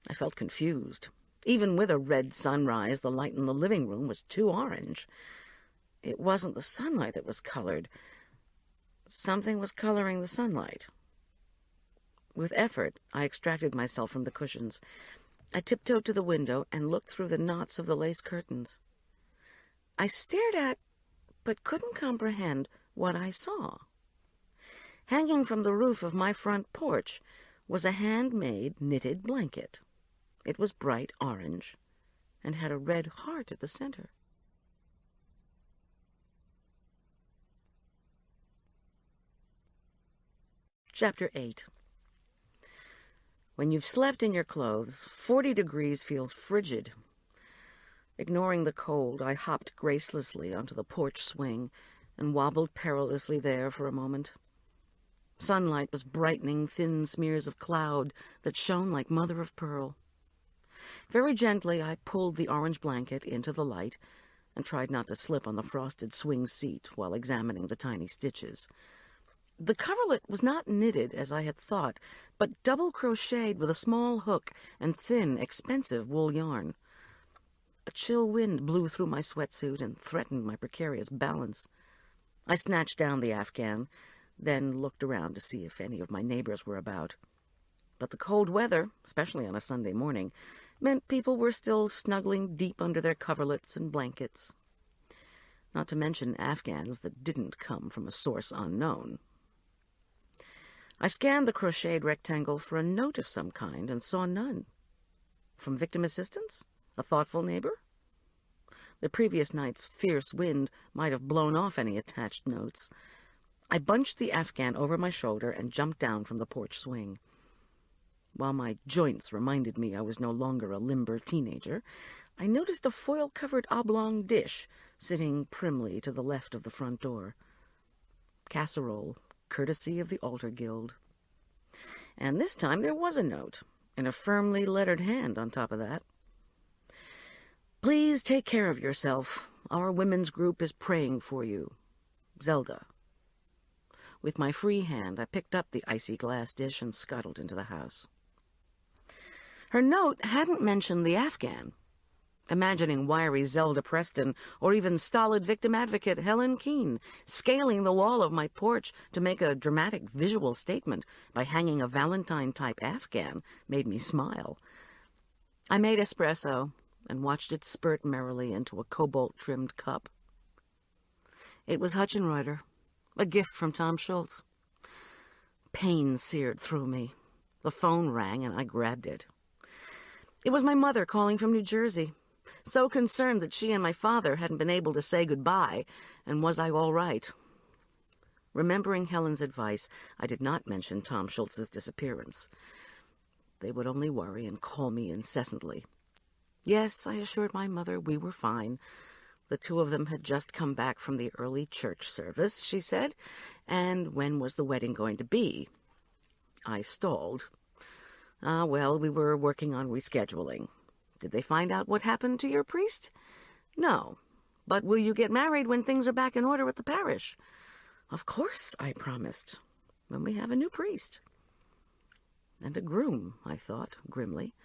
I felt confused. Even with a red sunrise, the light in the living room was too orange. It wasn't the sunlight that was colored. Something was coloring the sunlight. With effort, I extracted myself from the cushions. I tiptoed to the window and looked through the knots of the lace curtains. I stared at, but couldn't comprehend what I saw. Hanging from the roof of my front porch was a handmade knitted blanket. It was bright orange and had a red heart at the center. Chapter 8. When you've slept in your clothes, 40 degrees feels frigid. Ignoring the cold, I hopped gracelessly onto the porch swing and wobbled perilously there for a moment. Sunlight was brightening thin smears of cloud that shone like mother of pearl. Very gently, I pulled the orange blanket into the light and tried not to slip on the frosted swing seat while examining the tiny stitches. The coverlet was not knitted as I had thought, but double crocheted with a small hook and thin, expensive wool yarn. A chill wind blew through my sweatsuit and threatened my precarious balance. I snatched down the afghan, then looked around to see if any of my neighbors were about. But the cold weather, especially on a Sunday morning, meant people were still snuggling deep under their coverlets and blankets. Not to mention afghans that didn't come from a source unknown. I scanned the crocheted rectangle for a note of some kind and saw none. From victim assistance? A thoughtful neighbor? The previous night's fierce wind might have blown off any attached notes. I bunched the afghan over my shoulder and jumped down from the porch swing. While my joints reminded me I was no longer a limber teenager, I noticed a foil-covered oblong dish sitting primly to the left of the front door. Casserole, courtesy of the Altar Guild. And this time there was a note, in a firmly lettered hand on top of that. Please take care of yourself. Our women's group is praying for you. Zelda. With my free hand, I picked up the icy glass dish and scuttled into the house. Her note hadn't mentioned the afghan. Imagining wiry Zelda Preston, or even stolid victim advocate Helen Keene, scaling the wall of my porch to make a dramatic visual statement by hanging a Valentine-type afghan, made me smile. I made espresso and watched it spurt merrily into a cobalt-trimmed cup. It was Hutchenreuter, a gift from Tom Schultz. Pain seared through me. The phone rang, and I grabbed it. It was my mother calling from New Jersey, so concerned that she and my father hadn't been able to say goodbye, and was I all right? Remembering Helen's advice, I did not mention Tom Schultz's disappearance. They would only worry and call me incessantly. Yes, I assured my mother we were fine. The two of them had just come back from the early church service, she said, and when was the wedding going to be? I stalled. Well, we were working on rescheduling. Did they find out what happened to your priest? No. But will you get married when things are back in order at the parish? Of course, I promised. When we have a new priest. And a groom, I thought, grimly,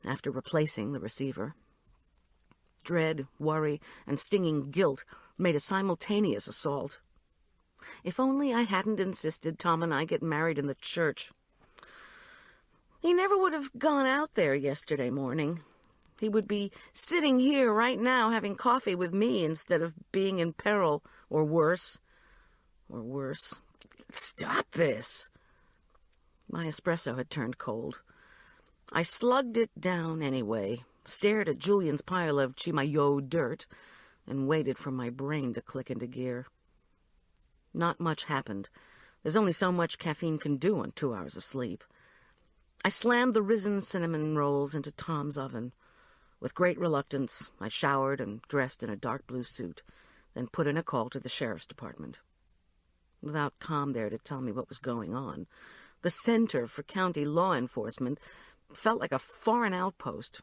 after replacing the receiver. Dread, worry, and stinging guilt made a simultaneous assault. If only I hadn't insisted Tom and I get married in the church. He never would have gone out there yesterday morning. He would be sitting here right now having coffee with me instead of being in peril, or worse. Or worse. Stop this! My espresso had turned cold. I slugged it down anyway, stared at Julian's pile of Chimayo dirt, and waited for my brain to click into gear. Not much happened. There's only so much caffeine can do on 2 hours of sleep. I slammed the risen cinnamon rolls into Tom's oven. With great reluctance, I showered and dressed in a dark blue suit, then put in a call to the sheriff's department. Without Tom there to tell me what was going on, the Center for County Law Enforcement felt like a foreign outpost.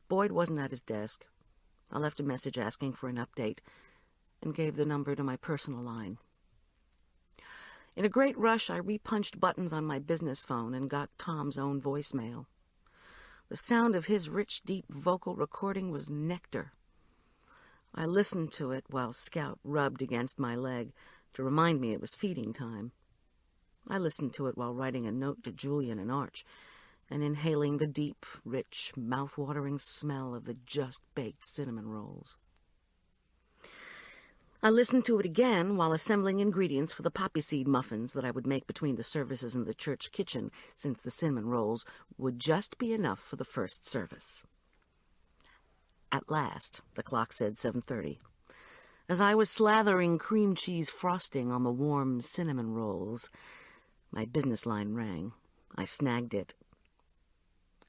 Boyd wasn't at his desk. I left a message asking for an update, and gave the number to my personal line. In a great rush, I repunched buttons on my business phone and got Tom's own voicemail. The sound of his rich, deep vocal recording was nectar. I listened to it while Scout rubbed against my leg to remind me it was feeding time. I listened to it while writing a note to Julian and Arch and inhaling the deep, rich, mouth-watering smell of the just-baked cinnamon rolls. I listened to it again while assembling ingredients for the poppy seed muffins that I would make between the services in the church kitchen, since the cinnamon rolls would just be enough for the first service. At last, the clock said 7:30. As I was slathering cream cheese frosting on the warm cinnamon rolls, my business line rang. I snagged it.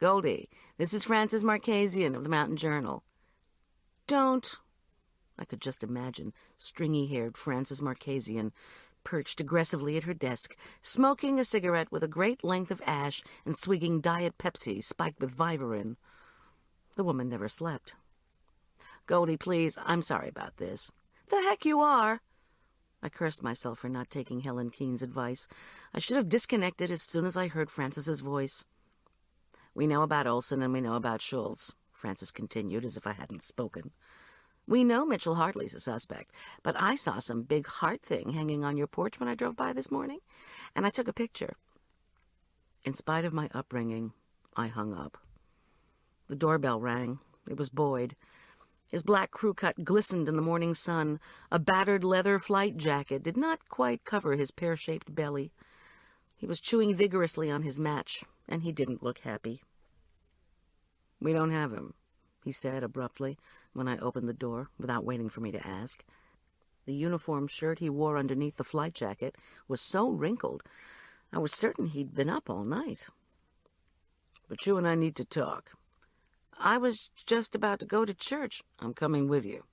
"Goldie, this is Frances Marchesian of the Mountain Journal." "Don't." I could just imagine stringy-haired Frances Marchesian perched aggressively at her desk, smoking a cigarette with a great length of ash and swigging Diet Pepsi spiked with Vivarin. The woman never slept. "Goldie, please, I'm sorry about this." "The heck you are!" I cursed myself for not taking Helen Keene's advice. I should have disconnected as soon as I heard Frances's voice. "We know about Olson and we know about Schultz," Frances continued as if I hadn't spoken. "We know Mitchell Hartley's a suspect, but I saw some big heart thing hanging on your porch when I drove by this morning, and I took a picture." In spite of my upbringing, I hung up. The doorbell rang. It was Boyd. His black crew cut glistened in the morning sun. A battered leather flight jacket did not quite cover his pear-shaped belly. He was chewing vigorously on his match, and he didn't look happy. "We don't have him," he said abruptly when I opened the door, without waiting for me to ask. The uniform shirt he wore underneath the flight jacket was so wrinkled, I was certain he'd been up all night. "But you and I need to talk." "I was just about to go to church." "I'm coming with you."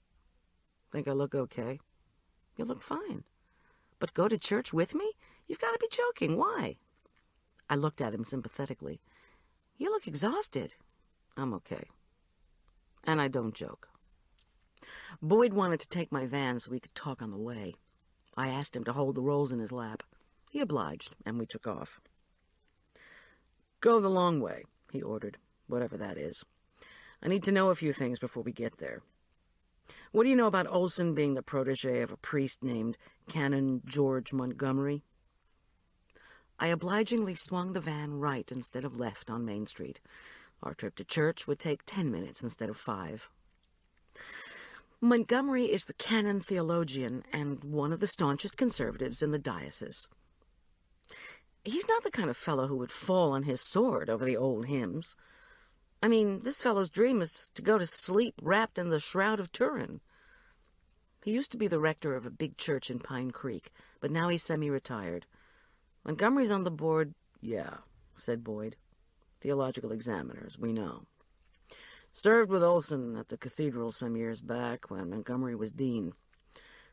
"Think I look okay?" "You look fine. But go to church with me? You've got to be joking. Why?" I looked at him sympathetically. "You look exhausted." "I'm okay. And I don't joke." Boyd wanted to take my van so we could talk on the way. I asked him to hold the rolls in his lap. He obliged, and we took off. "Go the long way," he ordered, whatever that is. "I need to know a few things before we get there. What do you know about Olson being the protege of a priest named Canon George Montgomery?" I obligingly swung the van right instead of left on Main Street. Our trip to church would take 10 minutes instead of 5. Montgomery is the canon theologian and one of the staunchest conservatives in the diocese. He's not the kind of fellow who would fall on his sword over the old hymns. I mean, this fellow's dream is to go to sleep wrapped in the Shroud of Turin. He used to be the rector of a big church in Pine Creek, but now he's semi-retired. Montgomery's on the board. "Yeah," said Boyd. "Theological examiners, we know. Served with Olson at the cathedral some years back when Montgomery was dean.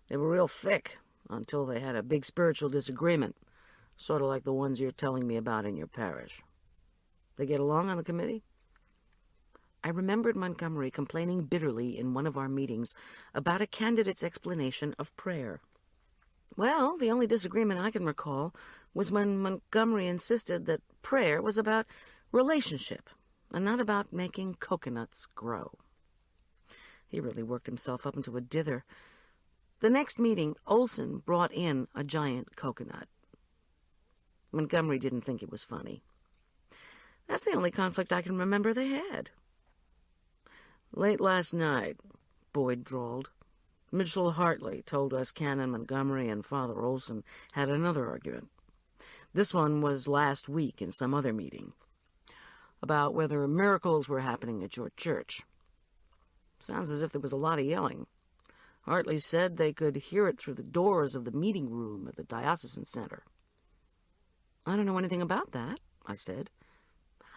They were real thick until they had a big spiritual disagreement, sort of like the ones you're telling me about in your parish. They get along on the committee?" I remembered Montgomery complaining bitterly in one of our meetings about a candidate's explanation of prayer. "Well, the only disagreement I can recall was when Montgomery insisted that prayer was about relationship and not about making coconuts grow." He really worked himself up into a dither. The next meeting, Olson brought in a giant coconut. Montgomery didn't think it was funny. That's the only conflict I can remember they had. "Late last night," Boyd drawled, "Mitchell Hartley told us Canon Montgomery and Father Olson had another argument. This one was last week in some other meeting, about whether miracles were happening at your church. Sounds as if there was a lot of yelling. Hartley said they could hear it through the doors of the meeting room at the diocesan center." "I don't know anything about that," I said.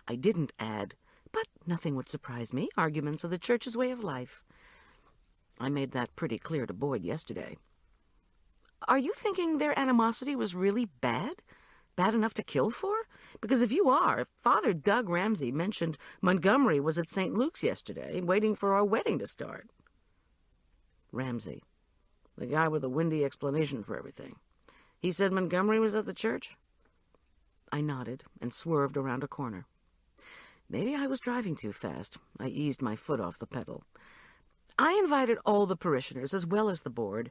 I didn't add, "But nothing would surprise me. Arguments are the church's way of life." I made that pretty clear to Boyd yesterday. "Are you thinking their animosity was really bad? Bad enough to kill for? Because if you are, Father Doug Ramsey mentioned Montgomery was at St. Luke's yesterday, waiting for our wedding to start." "Ramsey. The guy with the windy explanation for everything. He said Montgomery was at the church? I nodded and swerved around a corner. Maybe I was driving too fast. I eased my foot off the pedal. I invited all the parishioners as well as the board.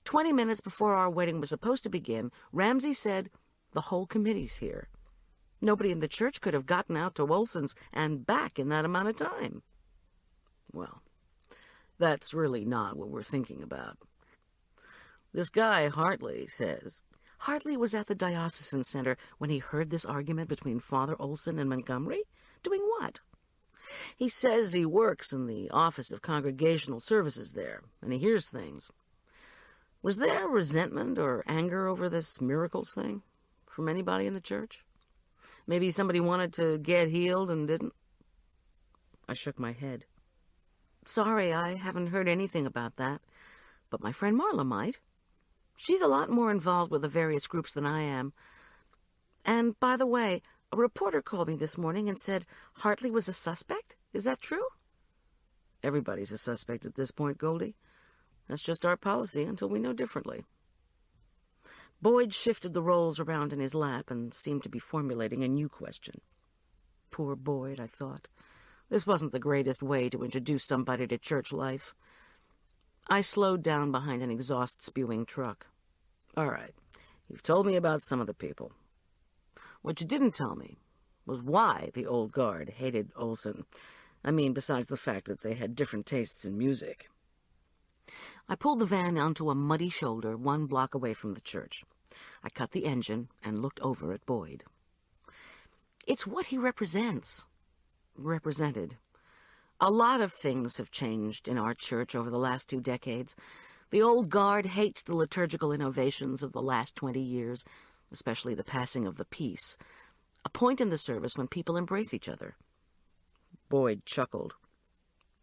20 minutes before our wedding was supposed to begin, Ramsay said, "The whole committee's here." Nobody in the church could have gotten out to Olson's and back in that amount of time. Well, that's really not what we're thinking about. This guy, Hartley, says... Hartley was at the diocesan center when he heard this argument between Father Olson and Montgomery? Doing what? He says he works in the Office of Congregational Services there, and he hears things. Was there resentment or anger over this miracles thing from anybody in the church? Maybe somebody wanted to get healed and didn't? I shook my head. Sorry, I haven't heard anything about that, but my friend Marla might. She's a lot more involved with the various groups than I am. And, by the way, a reporter called me this morning and said Hartley was a suspect. Is that true? Everybody's a suspect at this point, Goldie. That's just our policy until we know differently. Boyd shifted the rolls around in his lap and seemed to be formulating a new question. Poor Boyd, I thought. This wasn't the greatest way to introduce somebody to church life. I slowed down behind an exhaust-spewing truck. All right, you've told me about some of the people. What you didn't tell me was why the old guard hated Olson. I mean, besides the fact that they had different tastes in music. I pulled the van onto a muddy shoulder 1 block away from the church. I cut the engine and looked over at Boyd. It's what he represented. A lot of things have changed in our church over the last 2 decades. The old guard hates the liturgical innovations of the last 20 years, especially the passing of the peace, a point in the service when people embrace each other. Boyd chuckled.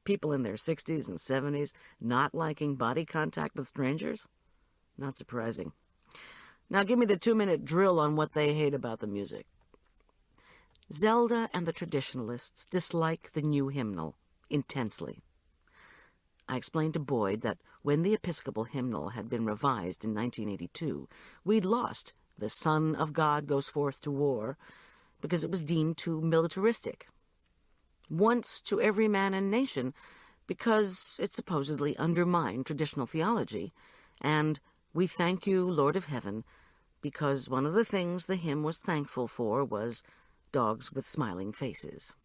People in their 60s and 70s not liking body contact with strangers? Not surprising. Now give me the 2-minute drill on what they hate about the music. Zelda and the traditionalists dislike the new hymnal intensely. I explained to Boyd that when the Episcopal hymnal had been revised in 1982, we'd lost "The Son of God Goes Forth to War" because it was deemed too militaristic. Once to every man and nation because it supposedly undermined traditional theology, and "We Thank You, Lord of Heaven," because one of the things the hymn was thankful for was dogs with smiling faces.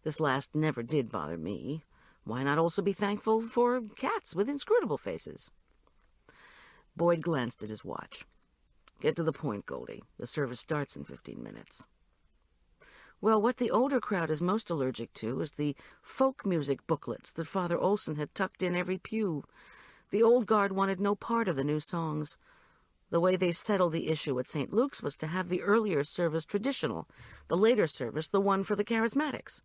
This last never did bother me. Why not also be thankful for cats with inscrutable faces? Boyd glanced at his watch. Get to the point, Goldie. The service starts in 15 minutes. Well, what the older crowd is most allergic to is the folk music booklets that Father Olson had tucked in every pew. The old guard wanted no part of the new songs. The way they settled the issue at St. Luke's was to have the earlier service traditional, the later service the one for the charismatics.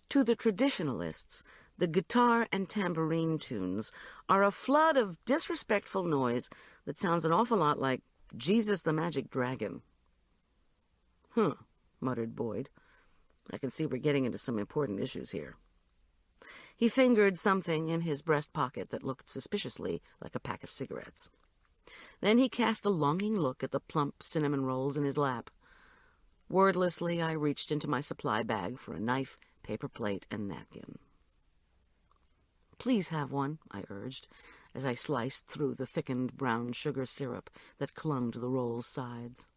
To the traditionalists, the guitar and tambourine tunes are a flood of disrespectful noise that sounds an awful lot like Jesus the Magic Dragon. Huh, muttered Boyd. I can see we're getting into some important issues here. He fingered something in his breast pocket that looked suspiciously like a pack of cigarettes. Then he cast a longing look at the plump cinnamon rolls in his lap. Wordlessly, I reached into my supply bag for a knife, paper plate, and napkin. Please have one, I urged, as I sliced through the thickened brown sugar syrup that clung to the roll's sides.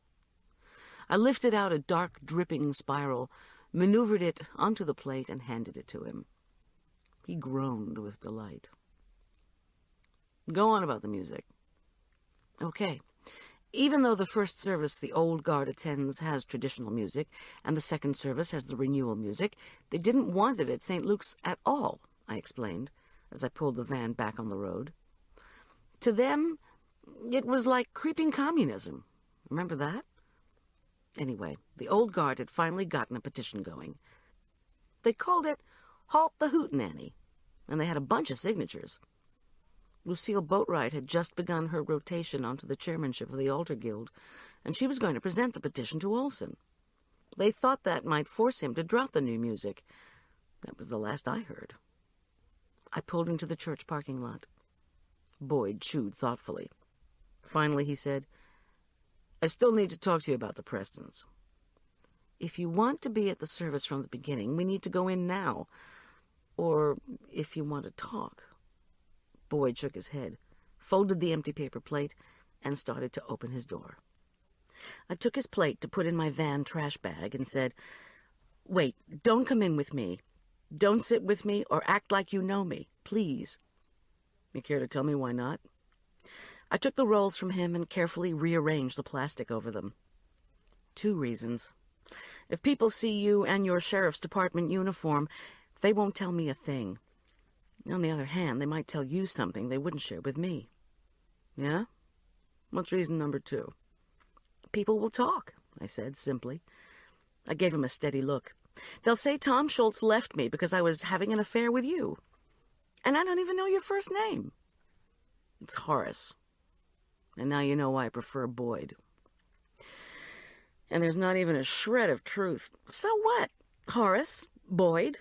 I lifted out a dark, dripping spiral, maneuvered it onto the plate, and handed it to him. He groaned with delight. Go on about the music. Okay. Even though the first service the old guard attends has traditional music, and the second service has the renewal music, they didn't want it at St. Luke's at all, I explained, as I pulled the van back on the road. To them, it was like creeping communism. Remember that? Anyway, the old guard had finally gotten a petition going. They called it Halt the Hootenanny, and they had a bunch of signatures. Lucille Boatwright had just begun her rotation onto the chairmanship of the Altar Guild, and she was going to present the petition to Olson. They thought that might force him to drop the new music. That was the last I heard. I pulled into the church parking lot. Boyd chewed thoughtfully. Finally, he said, I still need to talk to you about the Prestons. If you want to be at the service from the beginning, we need to go in now. Or if you want to talk. Boyd shook his head, folded the empty paper plate, and started to open his door. I took his plate to put in my van trash bag and said, Wait, don't come in with me. Don't sit with me or act like you know me, please. You care to tell me why not? I took the rolls from him and carefully rearranged the plastic over them. 2 reasons. If people see you and your sheriff's department uniform, they won't tell me a thing. On the other hand, they might tell you something they wouldn't share with me. Yeah? What's reason number 2? People will talk, I said simply. I gave him a steady look. They'll say Tom Schultz left me because I was having an affair with you. And I don't even know your first name. It's Horace. And now you know why I prefer Boyd. And there's not even a shred of truth. So what? Horace? Boyd?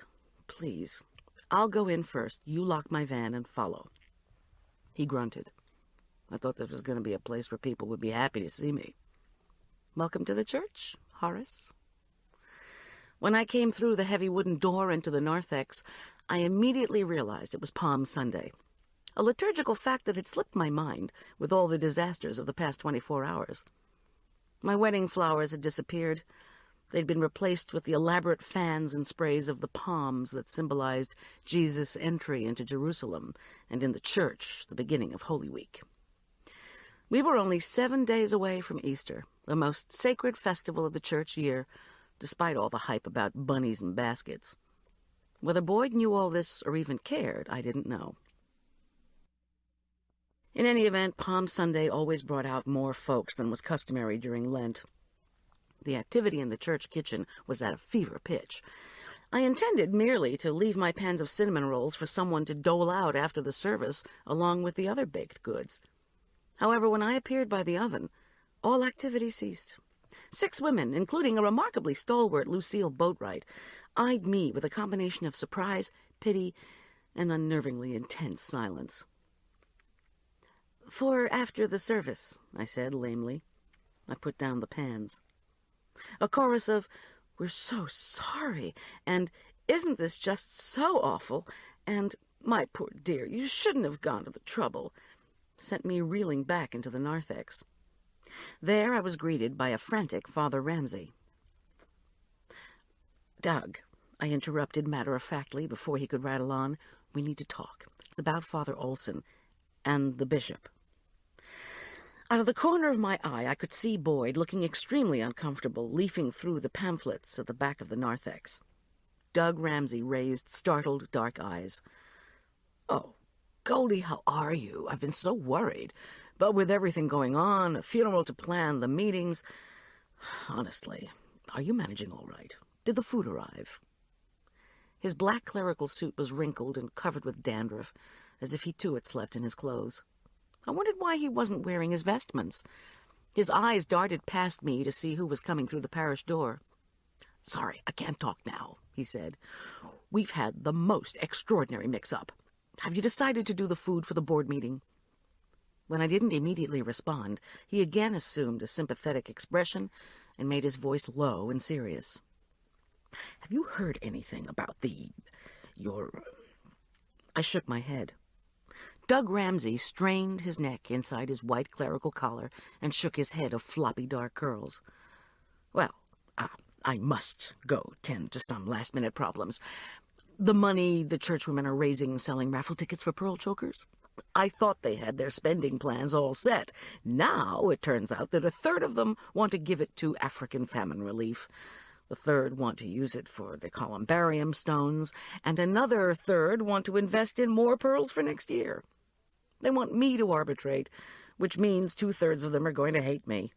Please. I'll go in first. You lock my van and follow. He grunted. I thought this was going to be a place where people would be happy to see me. Welcome to the church, Horace. When I came through the heavy wooden door into the narthex, I immediately realized it was Palm Sunday, a liturgical fact that had slipped my mind with all the disasters of the past 24 hours. My wedding flowers had disappeared. They'd been replaced with the elaborate fans and sprays of the palms that symbolized Jesus' entry into Jerusalem, and in the church, the beginning of Holy Week. We were only 7 days away from Easter, the most sacred festival of the church year, despite all the hype about bunnies and baskets. Whether Boyd knew all this or even cared, I didn't know. In any event, Palm Sunday always brought out more folks than was customary during Lent. The activity in the church kitchen was at a fever pitch. I intended merely to leave my pans of cinnamon rolls for someone to dole out after the service, along with the other baked goods. However, when I appeared by the oven, all activity ceased. 6 women, including a remarkably stalwart Lucille Boatwright, eyed me with a combination of surprise, pity, and unnervingly intense silence. For after the service, I said lamely. I put down the pans. A chorus of, "We're so sorry," and "Isn't this just so awful?" and "My poor dear, you shouldn't have gone to the trouble," sent me reeling back into the narthex. There I was greeted by a frantic Father Ramsey. "Doug," I interrupted matter-of-factly before he could rattle on, "we need to talk. It's about Father Olson and the bishop." Out of the corner of my eye, I could see Boyd, looking extremely uncomfortable, leafing through the pamphlets at the back of the narthex. Doug Ramsey raised startled, dark eyes. "Oh, Goldie, how are you? I've been so worried. But with everything going on, a funeral to plan, the meetings... Honestly, are you managing all right? Did the food arrive?" His black clerical suit was wrinkled and covered with dandruff, as if he too had slept in his clothes. I wondered why he wasn't wearing his vestments. His eyes darted past me to see who was coming through the parish door. "Sorry, I can't talk now," he said. "We've had the most extraordinary mix-up. Have you decided to do the food for the board meeting?" When I didn't immediately respond, he again assumed a sympathetic expression and made his voice low and serious. "Have you heard anything about your... I shook my head. Doug Ramsey strained his neck inside his white clerical collar and shook his head of floppy dark curls. "Well, I must go tend to some last-minute problems. The money the churchwomen are raising selling raffle tickets for pearl chokers? I thought they had their spending plans all set. Now it turns out that a third of them want to give it to African famine relief. The third want to use it for the columbarium stones, and another third want to invest in more pearls for next year. They want me to arbitrate, which means 2/3 of them are going to hate me.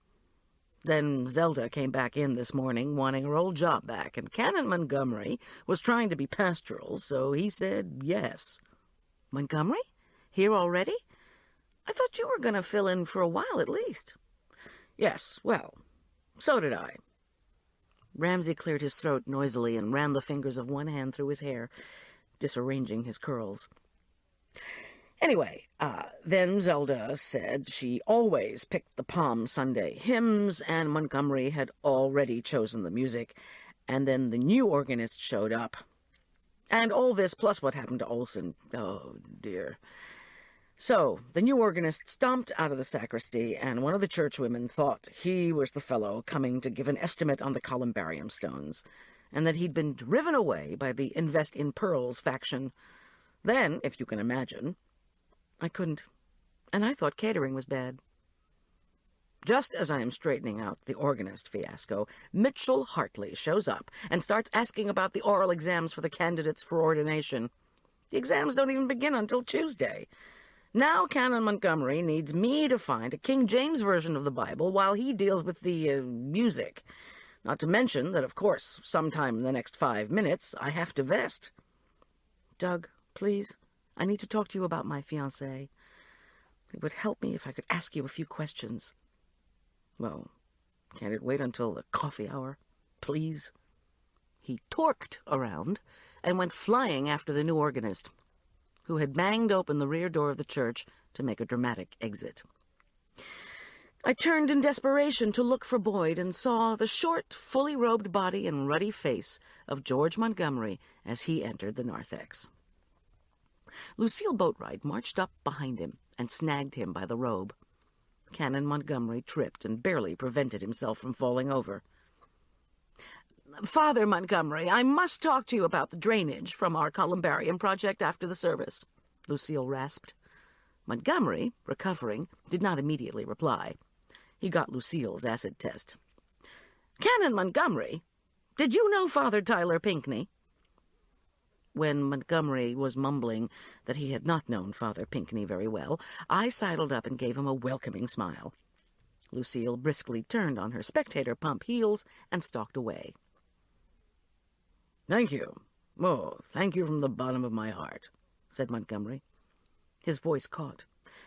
Then Zelda came back in this morning wanting her old job back, and Canon Montgomery was trying to be pastoral, so he said yes." "Montgomery? Here already? I thought you were going to fill in for a while at least." "Yes, well, so did I." Ramsey cleared his throat noisily and ran the fingers of one hand through his hair, disarranging his curls. Anyway, then Zelda said she always picked the Palm Sunday hymns, and Montgomery had already chosen the music, and then the new organist showed up. And all this plus what happened to Olson. Oh, dear. So, the new organist stomped out of the sacristy, and one of the churchwomen thought he was the fellow coming to give an estimate on the columbarium stones, and that he'd been driven away by the Invest in Pearls faction. Then, if you can imagine, I couldn't, and I thought catering was bad. Just as I am straightening out the organist fiasco, Mitchell Hartley shows up and starts asking about the oral exams for the candidates for ordination. The exams don't even begin until Tuesday. Now Canon Montgomery needs me to find a King James version of the Bible while he deals with the music. Not to mention that, of course, sometime in the next 5 minutes, I have to vest. Doug, please, I need to talk to you about my fiancé. It would help me if I could ask you a few questions. Well, can't it wait until the coffee hour, please? He torqued around and went flying after the new organist, who had banged open the rear door of the church to make a dramatic exit. I turned in desperation to look for Boyd and saw the short, fully robed body and ruddy face of George Montgomery as he entered the narthex. Lucille Boatwright marched up behind him and snagged him by the robe. Canon Montgomery tripped and barely prevented himself from falling over. Father Montgomery, I must talk to you about the drainage from our columbarium project after the service, Lucille rasped. Montgomery, recovering, did not immediately reply. He got Lucille's acid test. Canon Montgomery, did you know Father Tyler Pinckney? When Montgomery was mumbling that he had not known Father Pinckney very well, I sidled up and gave him a welcoming smile. Lucille briskly turned on her spectator pump heels and stalked away. Thank you. Oh, thank you from the bottom of my heart, said Montgomery. His voice caught,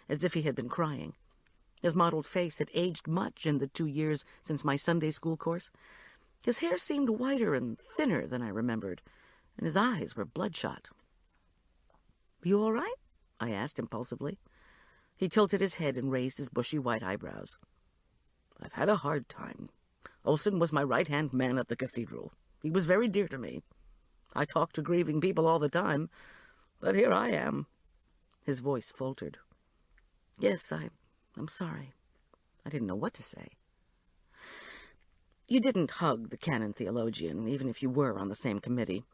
as if he had been crying. His mottled face had aged much in the 2 years since my Sunday school course. His hair seemed whiter and thinner than I remembered, and his eyes were bloodshot. You all right? I asked impulsively. He tilted his head and raised his bushy white eyebrows. I've had a hard time. Olson was my right-hand man at the cathedral. He was very dear to me. I talk to grieving people all the time, but here I am. His voice faltered. Yes, I'm sorry. I didn't know what to say. You didn't hug the canon theologian, even if you were on the same committee.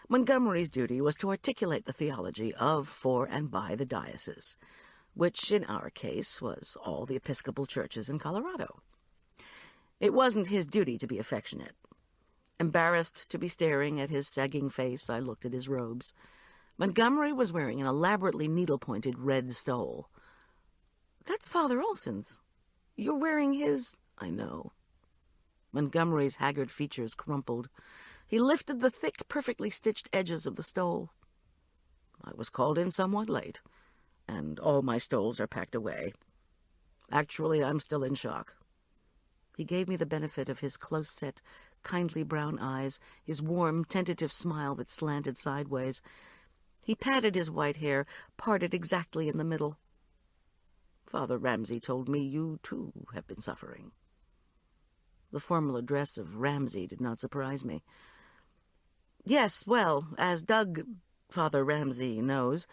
Montgomery's duty was to articulate the theology of, for, and by the diocese, which in our case was all the Episcopal churches in Colorado. It wasn't his duty to be affectionate. Embarrassed to be staring at his sagging face, I looked at his robes. Montgomery was wearing an elaborately needle-pointed red stole. That's Father Olson's. You're wearing his... I know. Montgomery's haggard features crumpled. He lifted the thick, perfectly stitched edges of the stole. I was called in somewhat late, and all my stoles are packed away. Actually, I'm still in shock. He gave me the benefit of his close-set, kindly brown eyes, his warm, tentative smile that slanted sideways. He patted his white hair, parted exactly in the middle. Father Ramsay told me you, too, have been suffering. The formal address of Ramsay did not surprise me. Yes, well, as Father Ramsay knows,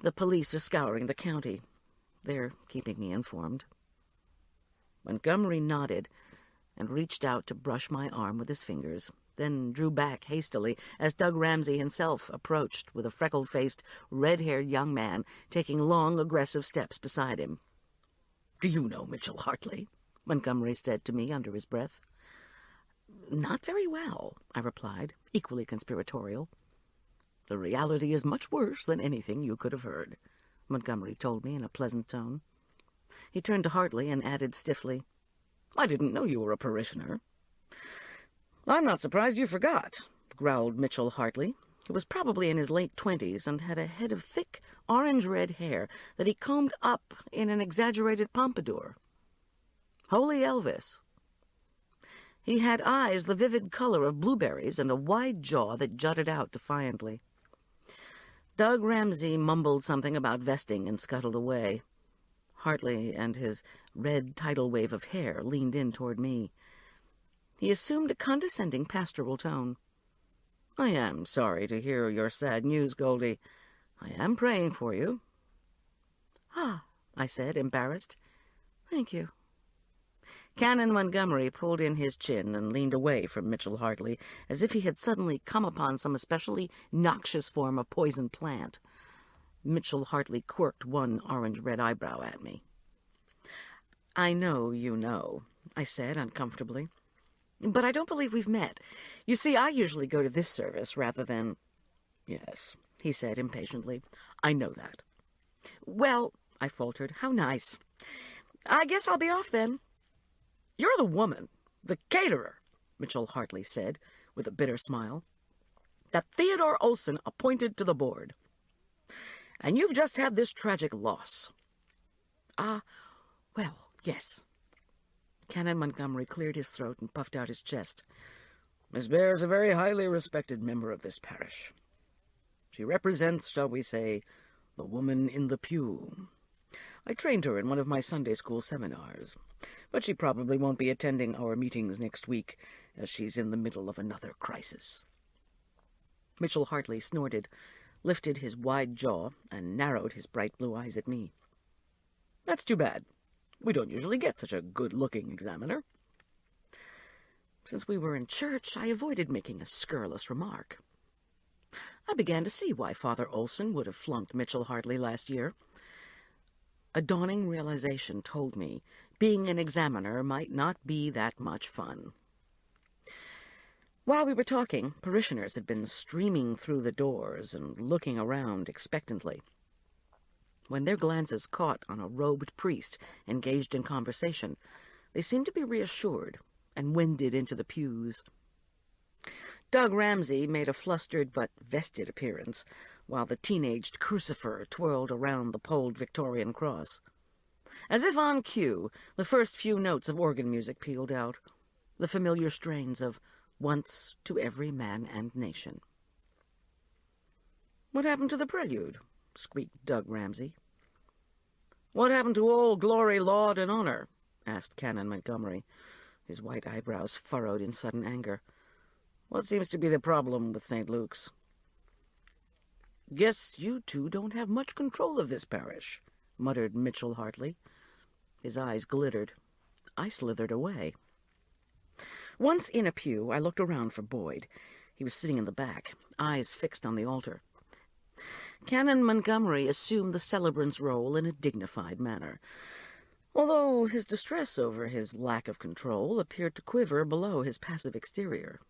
the police are scouring the county. They're keeping me informed. Montgomery nodded and reached out to brush my arm with his fingers, then drew back hastily as Doug Ramsay himself approached with a freckled-faced, red-haired young man taking long, aggressive steps beside him. "Do you know Mitchell Hartley?" Montgomery said to me under his breath. "Not very well," I replied, equally conspiratorial. "The reality is much worse than anything you could have heard," Montgomery told me in a pleasant tone. He turned to Hartley and added stiffly, "I didn't know you were a parishioner." "I'm not surprised you forgot," growled Mitchell Hartley, who was probably in his late 20s and had a head of thick, orange-red hair that he combed up in an exaggerated pompadour. Holy Elvis. He had eyes the vivid color of blueberries and a wide jaw that jutted out defiantly. Doug Ramsay mumbled something about vesting and scuttled away. Hartley and his red tidal wave of hair leaned in toward me. He assumed a condescending pastoral tone. "I am sorry to hear your sad news, Goldie. I am praying for you." "Ah," I said, embarrassed. "Thank you." Canon Montgomery pulled in his chin and leaned away from Mitchell Hartley, as if he had suddenly come upon some especially noxious form of poison plant. Mitchell Hartley quirked one orange-red eyebrow at me. "I know you know," I said uncomfortably. "But I don't believe we've met. You see, I usually go to this service rather than—" "Yes," he said impatiently. "I know that." "Well," I faltered, "how nice. I guess I'll be off then." "You're the woman, the caterer," Mitchell Hartley said, with a bitter smile, "that Theodore Olson appointed to the board. And you've just had this tragic loss." Well, yes." Canon Montgomery cleared his throat and puffed out his chest. "Miss Bear is a very highly respected member of this parish. She represents, shall we say, the woman in the pew. I trained her in one of my Sunday school seminars, but she probably won't be attending our meetings next week, as she's in the middle of another crisis." Mitchell Hartley snorted, lifted his wide jaw, and narrowed his bright blue eyes at me. "That's too bad. We don't usually get such a good-looking examiner." Since we were in church, I avoided making a scurrilous remark. I began to see why Father Olson would have flunked Mitchell Hartley last year. A dawning realization told me being an examiner might not be that much fun. While we were talking, parishioners had been streaming through the doors and looking around expectantly. When their glances caught on a robed priest engaged in conversation, they seemed to be reassured and wended into the pews. Doug Ramsay made a flustered but vested appearance, while the teenaged crucifer twirled around the poled Victorian cross. As if on cue, the first few notes of organ music pealed out, the familiar strains of "Once to Every Man and Nation." "What happened to the prelude?" squeaked Doug Ramsay. "What happened to all glory, laud, and honor?" asked Canon Montgomery, his white eyebrows furrowed in sudden anger. "What seems to be the problem with St. Luke's?" "Guess you two don't have much control of this parish," muttered Mitchell Hartley. His eyes glittered. I slithered away. Once in a pew, I looked around for Boyd. He was sitting in the back, eyes fixed on the altar. Canon Montgomery assumed the celebrant's role in a dignified manner, although his distress over his lack of control appeared to quiver below his passive exterior.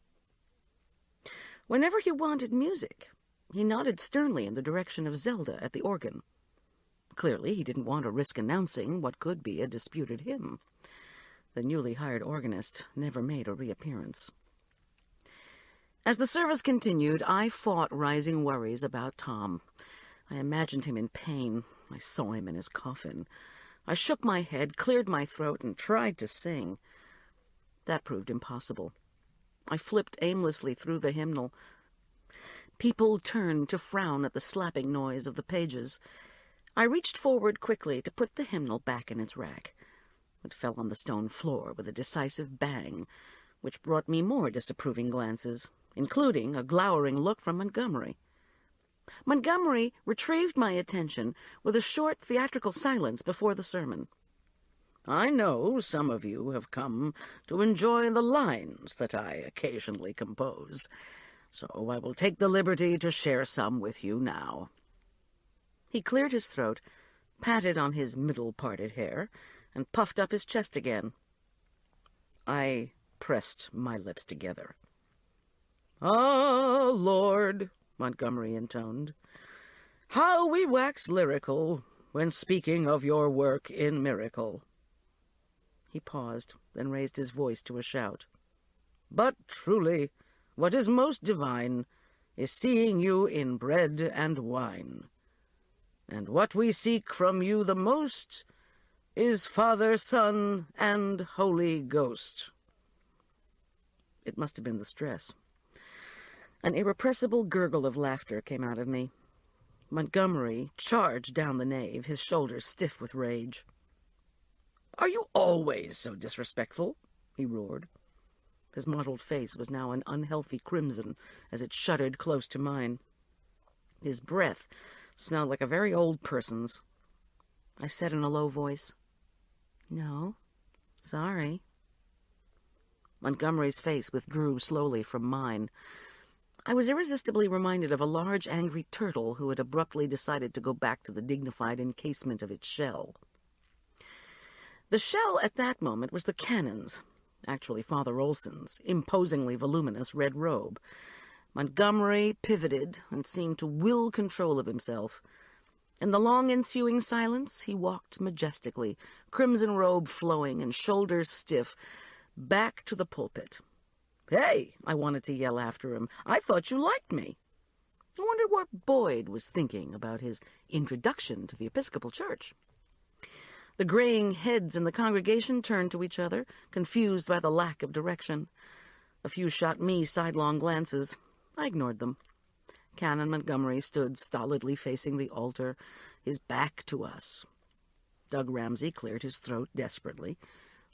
Whenever he wanted music, he nodded sternly in the direction of Zelda at the organ. Clearly, he didn't want to risk announcing what could be a disputed hymn. The newly hired organist never made a reappearance. As the service continued, I fought rising worries about Tom. I imagined him in pain. I saw him in his coffin. I shook my head, cleared my throat, and tried to sing. That proved impossible. I flipped aimlessly through the hymnal. People turned to frown at the slapping noise of the pages. I reached forward quickly to put the hymnal back in its rack. It fell on the stone floor with a decisive bang, which brought me more disapproving glances, including a glowering look from Montgomery. Montgomery retrieved my attention with a short theatrical silence before the sermon. "I know some of you have come to enjoy the lines that I occasionally compose, so I will take the liberty to share some with you now." He cleared his throat, patted on his middle-parted hair, and puffed up his chest again. I pressed my lips together. "Ah, Lord," Montgomery intoned, "how we wax lyrical when speaking of your work in miracle." He paused, then raised his voice to a shout. "But truly, what is most divine is seeing you in bread and wine. And what we seek from you the most is Father, Son, and Holy Ghost." It must have been the stress. An irrepressible gurgle of laughter came out of me. Montgomery charged down the nave, his shoulders stiff with rage. "Are you always so disrespectful?" he roared. His mottled face was now an unhealthy crimson as it shuddered close to mine. His breath smelled like a very old person's. I said in a low voice, "No, sorry." Montgomery's face withdrew slowly from mine. I was irresistibly reminded of a large, angry turtle who had abruptly decided to go back to the dignified encasement of its shell. The shell at that moment was the canon's, actually Father Olson's, imposingly voluminous red robe. Montgomery pivoted and seemed to will control of himself. In the long ensuing silence, he walked majestically, crimson robe flowing and shoulders stiff, back to the pulpit. "Hey," I wanted to yell after him, "I thought you liked me." I wondered what Boyd was thinking about his introduction to the Episcopal Church. The graying heads in the congregation turned to each other, confused by the lack of direction. A few shot me sidelong glances. I ignored them. Canon Montgomery stood stolidly facing the altar, his back to us. Doug Ramsey cleared his throat desperately,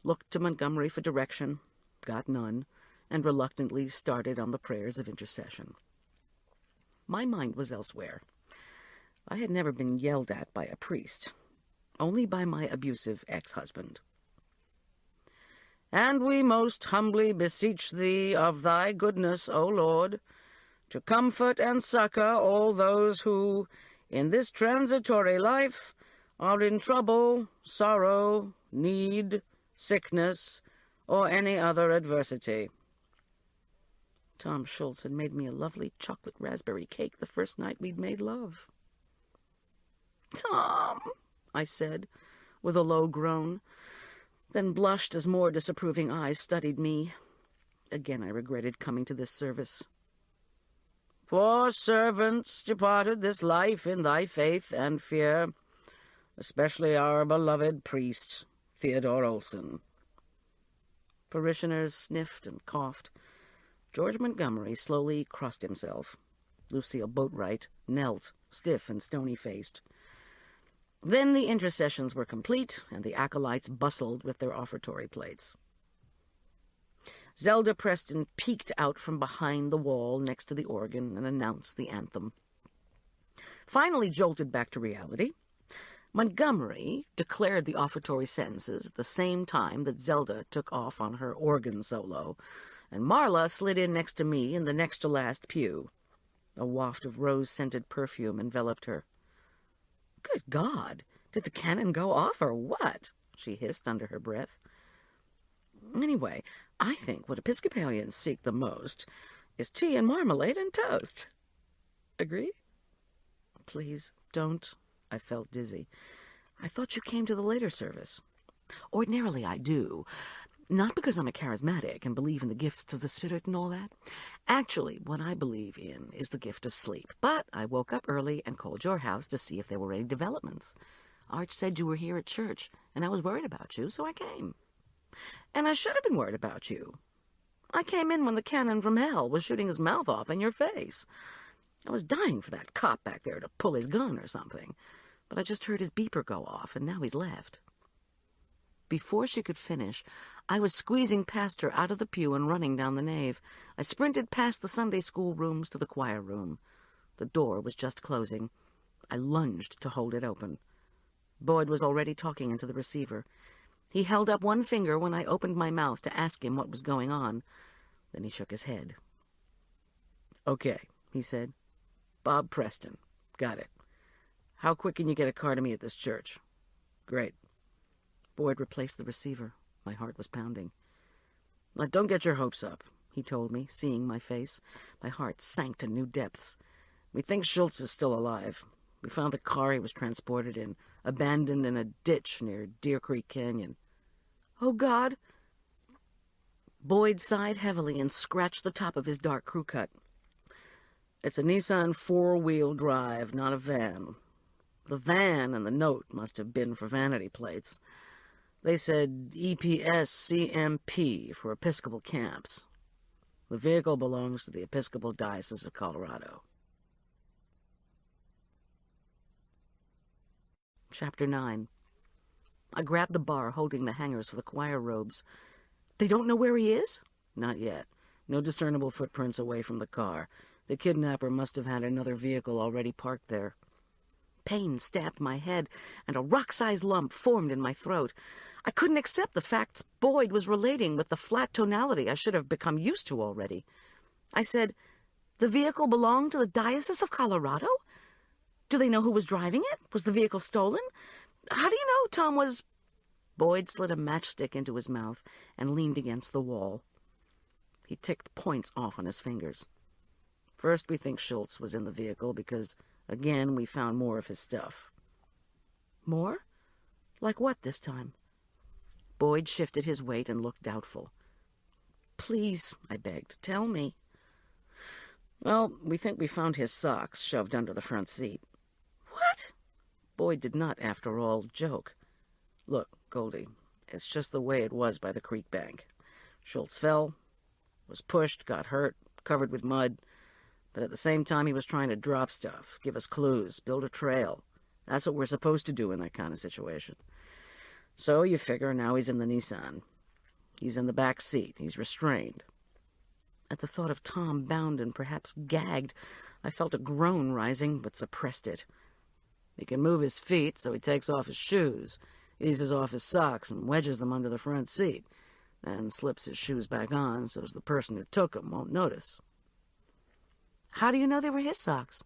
looked to Montgomery for direction, got none, and reluctantly started on the prayers of intercession. My mind was elsewhere. I had never been yelled at by a priest, only by my abusive ex-husband. "And we most humbly beseech thee of thy goodness, O Lord, to comfort and succor all those who, in this transitory life, are in trouble, sorrow, need, sickness, or any other adversity." Tom Schultz had made me a lovely chocolate raspberry cake the first night we'd made love. "Tom," I said, with a low groan, then blushed as more disapproving eyes studied me. Again I regretted coming to this service. "For servants departed this life in thy faith and fear, especially our beloved priest, Father Olson." Parishioners sniffed and coughed. George Montgomery slowly crossed himself. Lucille Boatwright knelt, stiff and stony-faced. Then the intercessions were complete, and the acolytes bustled with their offertory plates. Zelda Preston peeked out from behind the wall next to the organ and announced the anthem. Finally jolted back to reality, Montgomery declared the offertory sentences at the same time that Zelda took off on her organ solo, and Marla slid in next to me in the next-to-last pew. A waft of rose-scented perfume enveloped her. "Good God! Did the cannon go off or what?" she hissed under her breath. "Anyway, I think what Episcopalians seek the most is tea and marmalade and toast. Agree?" "Please, don't." I felt dizzy. "I thought you came to the later service." "Ordinarily I do. Not because I'm a charismatic and believe in the gifts of the Spirit and all that. Actually, what I believe in is the gift of sleep. But I woke up early and called your house to see if there were any developments. Arch said you were here at church, and I was worried about you, so I came. And I should have been worried about you. I came in when the cannon from hell was shooting his mouth off in your face. I was dying for that cop back there to pull his gun or something, but I just heard his beeper go off, and now he's left." Before she could finish, I was squeezing past her out of the pew and running down the nave. I sprinted past the Sunday school rooms to the choir room. The door was just closing. I lunged to hold it open. Boyd was already talking into the receiver. He held up one finger when I opened my mouth to ask him what was going on. Then he shook his head. "Okay," he said. "Bob Preston. Got it. How quick can you get a car to me at this church?" "Great." Boyd replaced the receiver. My heart was pounding. "Now, don't get your hopes up," he told me, seeing my face. My heart sank to new depths. "We think Schultz is still alive. We found the car he was transported in, abandoned in a ditch near Deer Creek Canyon." "Oh, God!" Boyd sighed heavily and scratched the top of his dark crew cut. "It's a Nissan four-wheel drive, not a van. The van and the note must have been for vanity plates. They said EPS CMP for Episcopal Camps. The vehicle belongs to the Episcopal Diocese of Colorado." Chapter 9. I grabbed the bar, holding the hangers for the choir robes. They don't know where he is? Not yet. No discernible footprints away from the car. The kidnapper must have had another vehicle already parked there. Pain stabbed my head, and a rock-sized lump formed in my throat. I couldn't accept the facts Boyd was relating with the flat tonality I should have become used to already. I said, "The vehicle belonged to the Diocese of Colorado? Do they know who was driving it? Was the vehicle stolen? How do you know Tom was—" Boyd slid a matchstick into his mouth and leaned against the wall. He ticked points off on his fingers. First, we think Schultz was in the vehicle because, again, we found more of his stuff. More? Like what this time? Boyd shifted his weight and looked doubtful. "Please," I begged, "tell me." "Well, we think we found his socks shoved under the front seat." "What?" Boyd did not, after all, joke. "Look, Goldie, it's just the way it was by the creek bank. Schultz fell, was pushed, got hurt, covered with mud, but at the same time he was trying to drop stuff, give us clues, build a trail. That's what we're supposed to do in that kind of situation. So you figure now he's in the Nissan. He's in the back seat. He's restrained." At the thought of Tom bound and perhaps gagged, I felt a groan rising, but suppressed it. He can move his feet, so he takes off his shoes, eases off his socks and wedges them under the front seat, and slips his shoes back on so as the person who took them won't notice. "How do you know they were his socks?"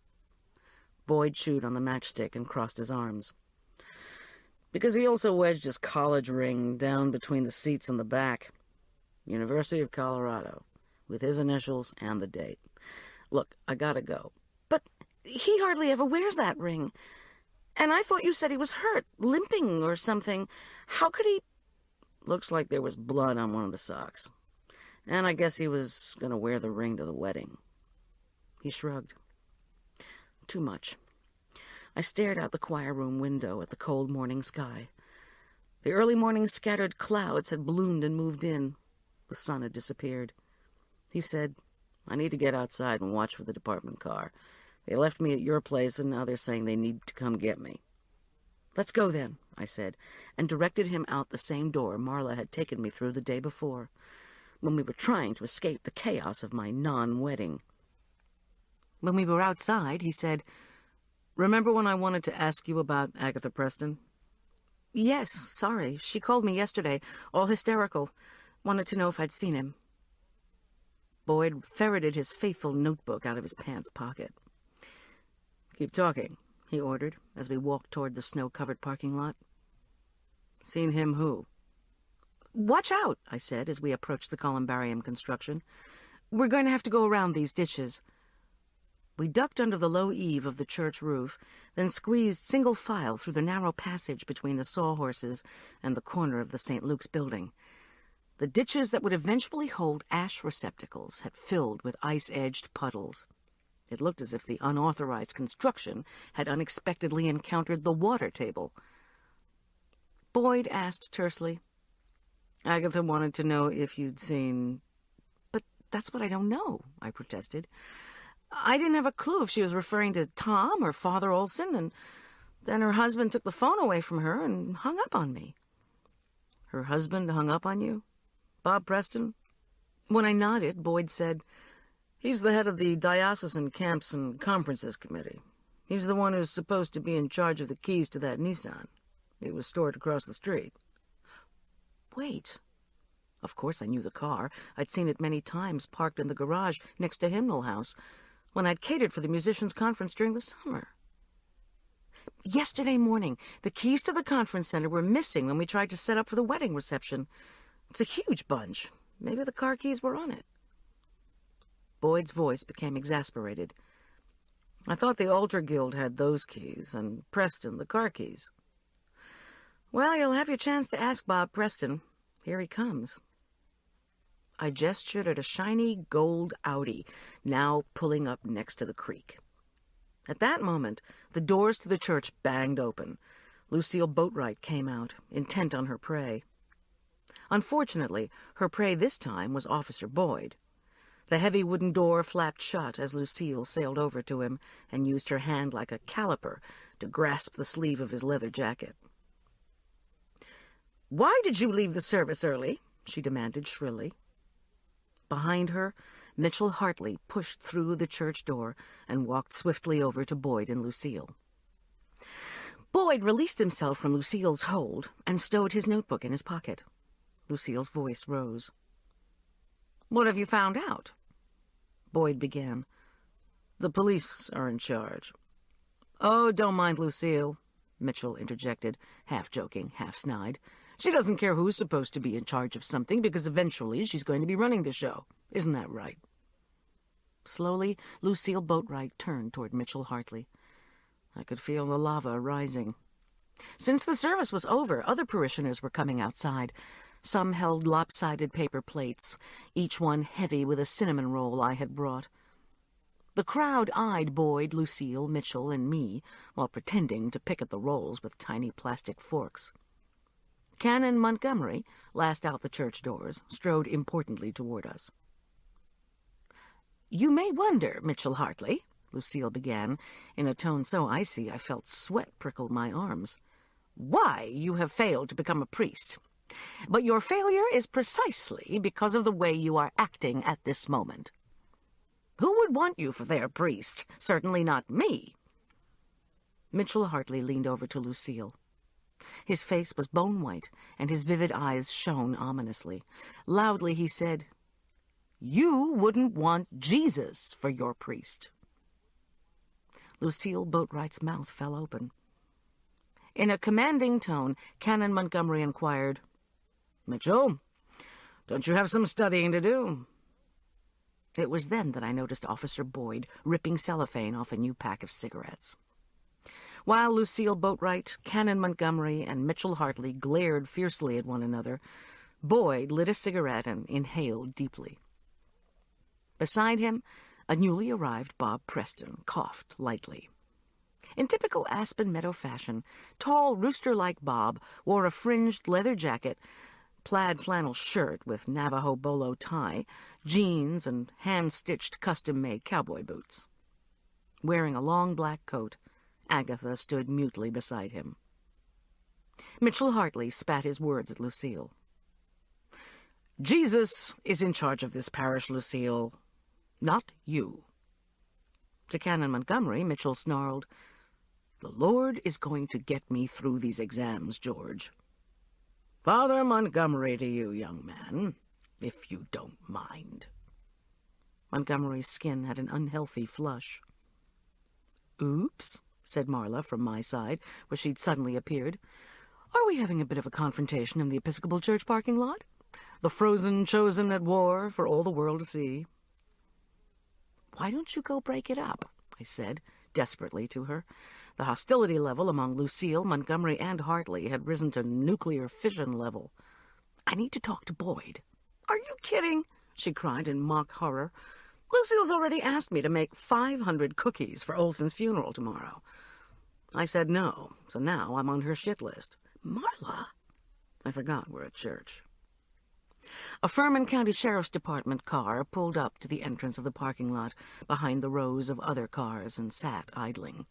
Boyd chewed on the matchstick and crossed his arms. "Because he also wedged his college ring down between the seats in the back. University of Colorado, with his initials and the date. Look, I gotta go." "But he hardly ever wears that ring. And I thought you said he was hurt, limping or something. How could he—" "Looks like there was blood on one of the socks. And I guess he was going to wear the ring to the wedding." He shrugged. Too much. I stared out the choir room window at the cold morning sky. The early morning scattered clouds had ballooned and moved in. The sun had disappeared. He said, "I need to get outside and watch for the department car. They left me at your place, and now they're saying they need to come get me." "Let's go, then," I said, and directed him out the same door Marla had taken me through the day before, when we were trying to escape the chaos of my non-wedding. When we were outside, he said, "Remember when I wanted to ask you about Agatha Preston?" "Yes, sorry. She called me yesterday, all hysterical. Wanted to know if I'd seen him." Boyd ferreted his faithful notebook out of his pants pocket. "Keep talking," he ordered, as we walked toward the snow-covered parking lot. "Seen him who?" "Watch out," I said, as we approached the columbarium construction. "We're going to have to go around these ditches." We ducked under the low eave of the church roof, then squeezed single file through the narrow passage between the sawhorses and the corner of the St. Luke's building. The ditches that would eventually hold ash receptacles had filled with ice-edged puddles. It looked as if the unauthorized construction had unexpectedly encountered the water table. Boyd asked tersely, "Agatha wanted to know if you'd seen—" "But that's what I don't know," I protested. "I didn't have a clue if she was referring to Tom or Father Olson, and then her husband took the phone away from her and hung up on me." "Her husband hung up on you? Bob Preston?" When I nodded, Boyd said, "He's the head of the Diocesan Camps and Conferences Committee. He's the one who's supposed to be in charge of the keys to that Nissan. It was stored across the street." Wait. Of course I knew the car. I'd seen it many times parked in the garage next to Hymnal House when I'd catered for the musicians' conference during the summer. Yesterday morning, the keys to the conference center were missing when we tried to set up for the wedding reception. It's a huge bunch. Maybe the car keys were on it. Boyd's voice became exasperated. "I thought the Altar Guild had those keys, and Preston the car keys." "Well, you'll have your chance to ask Bob Preston. Here he comes." I gestured at a shiny gold Audi, now pulling up next to the creek. At that moment, the doors to the church banged open. Lucille Boatwright came out, intent on her prey. Unfortunately, her prey this time was Officer Boyd. The heavy wooden door flapped shut as Lucille sailed over to him and used her hand like a caliper to grasp the sleeve of his leather jacket. "Why did you leave the service early?" she demanded shrilly. Behind her, Mitchell Hartley pushed through the church door and walked swiftly over to Boyd and Lucille. Boyd released himself from Lucille's hold and stowed his notebook in his pocket. Lucille's voice rose. "What have you found out?" Boyd began. "The police are in charge." "Oh, don't mind Lucille," Mitchell interjected, half joking, half snide. "She doesn't care who's supposed to be in charge of something, because eventually she's going to be running the show. Isn't that right?" Slowly, Lucille Boatwright turned toward Mitchell Hartley. I could feel the lava rising. Since the service was over, other parishioners were coming outside. Some held lopsided paper plates, each one heavy with a cinnamon roll I had brought. The crowd eyed Boyd, Lucille, Mitchell, and me, while pretending to pick at the rolls with tiny plastic forks. Canon Montgomery, last out the church doors, strode importantly toward us. "You may wonder, Mitchell Hartley," Lucille began, in a tone so icy I felt sweat prickle my arms, "why you have failed to become a priest. But your failure is precisely because of the way you are acting at this moment. Who would want you for their priest? Certainly not me." Mitchell Hartley leaned over to Lucille. His face was bone-white, and his vivid eyes shone ominously. Loudly he said, "You wouldn't want Jesus for your priest." Lucille Boatwright's mouth fell open. In a commanding tone, Canon Montgomery inquired, "Mitchell, don't you have some studying to do?" It was then that I noticed Officer Boyd ripping cellophane off a new pack of cigarettes. While Lucille Boatwright, Canon Montgomery, and Mitchell Hartley glared fiercely at one another, Boyd lit a cigarette and inhaled deeply. Beside him, a newly arrived Bob Preston coughed lightly. In typical Aspen Meadow fashion, tall, rooster-like Bob wore a fringed leather jacket, plaid flannel shirt with Navajo bolo tie, jeans, and hand-stitched custom-made cowboy boots. Wearing a long black coat, Agatha stood mutely beside him. Mitchell Hartley spat his words at Lucille. "Jesus is in charge of this parish, Lucille, not you." To Canon Montgomery, Mitchell snarled, "The Lord is going to get me through these exams, George." "Father Montgomery to you, young man, if you don't mind." Montgomery's skin had an unhealthy flush. "Oops," said Marla from my side, where she'd suddenly appeared. "Are we having a bit of a confrontation in the Episcopal Church parking lot? The frozen chosen at war for all the world to see." "Why don't you go break it up?" I said, desperately to her. The hostility level among Lucille, Montgomery, and Hartley had risen to nuclear fission level. "I need to talk to Boyd." "Are you kidding?" she cried in mock horror. "Lucille's already asked me to make 500 cookies for Olson's funeral tomorrow." I said no, so now I'm on her shit list. "Marla!" I forgot we're at church. A Furman County Sheriff's Department car pulled up to the entrance of the parking lot behind the rows of other cars and sat idling.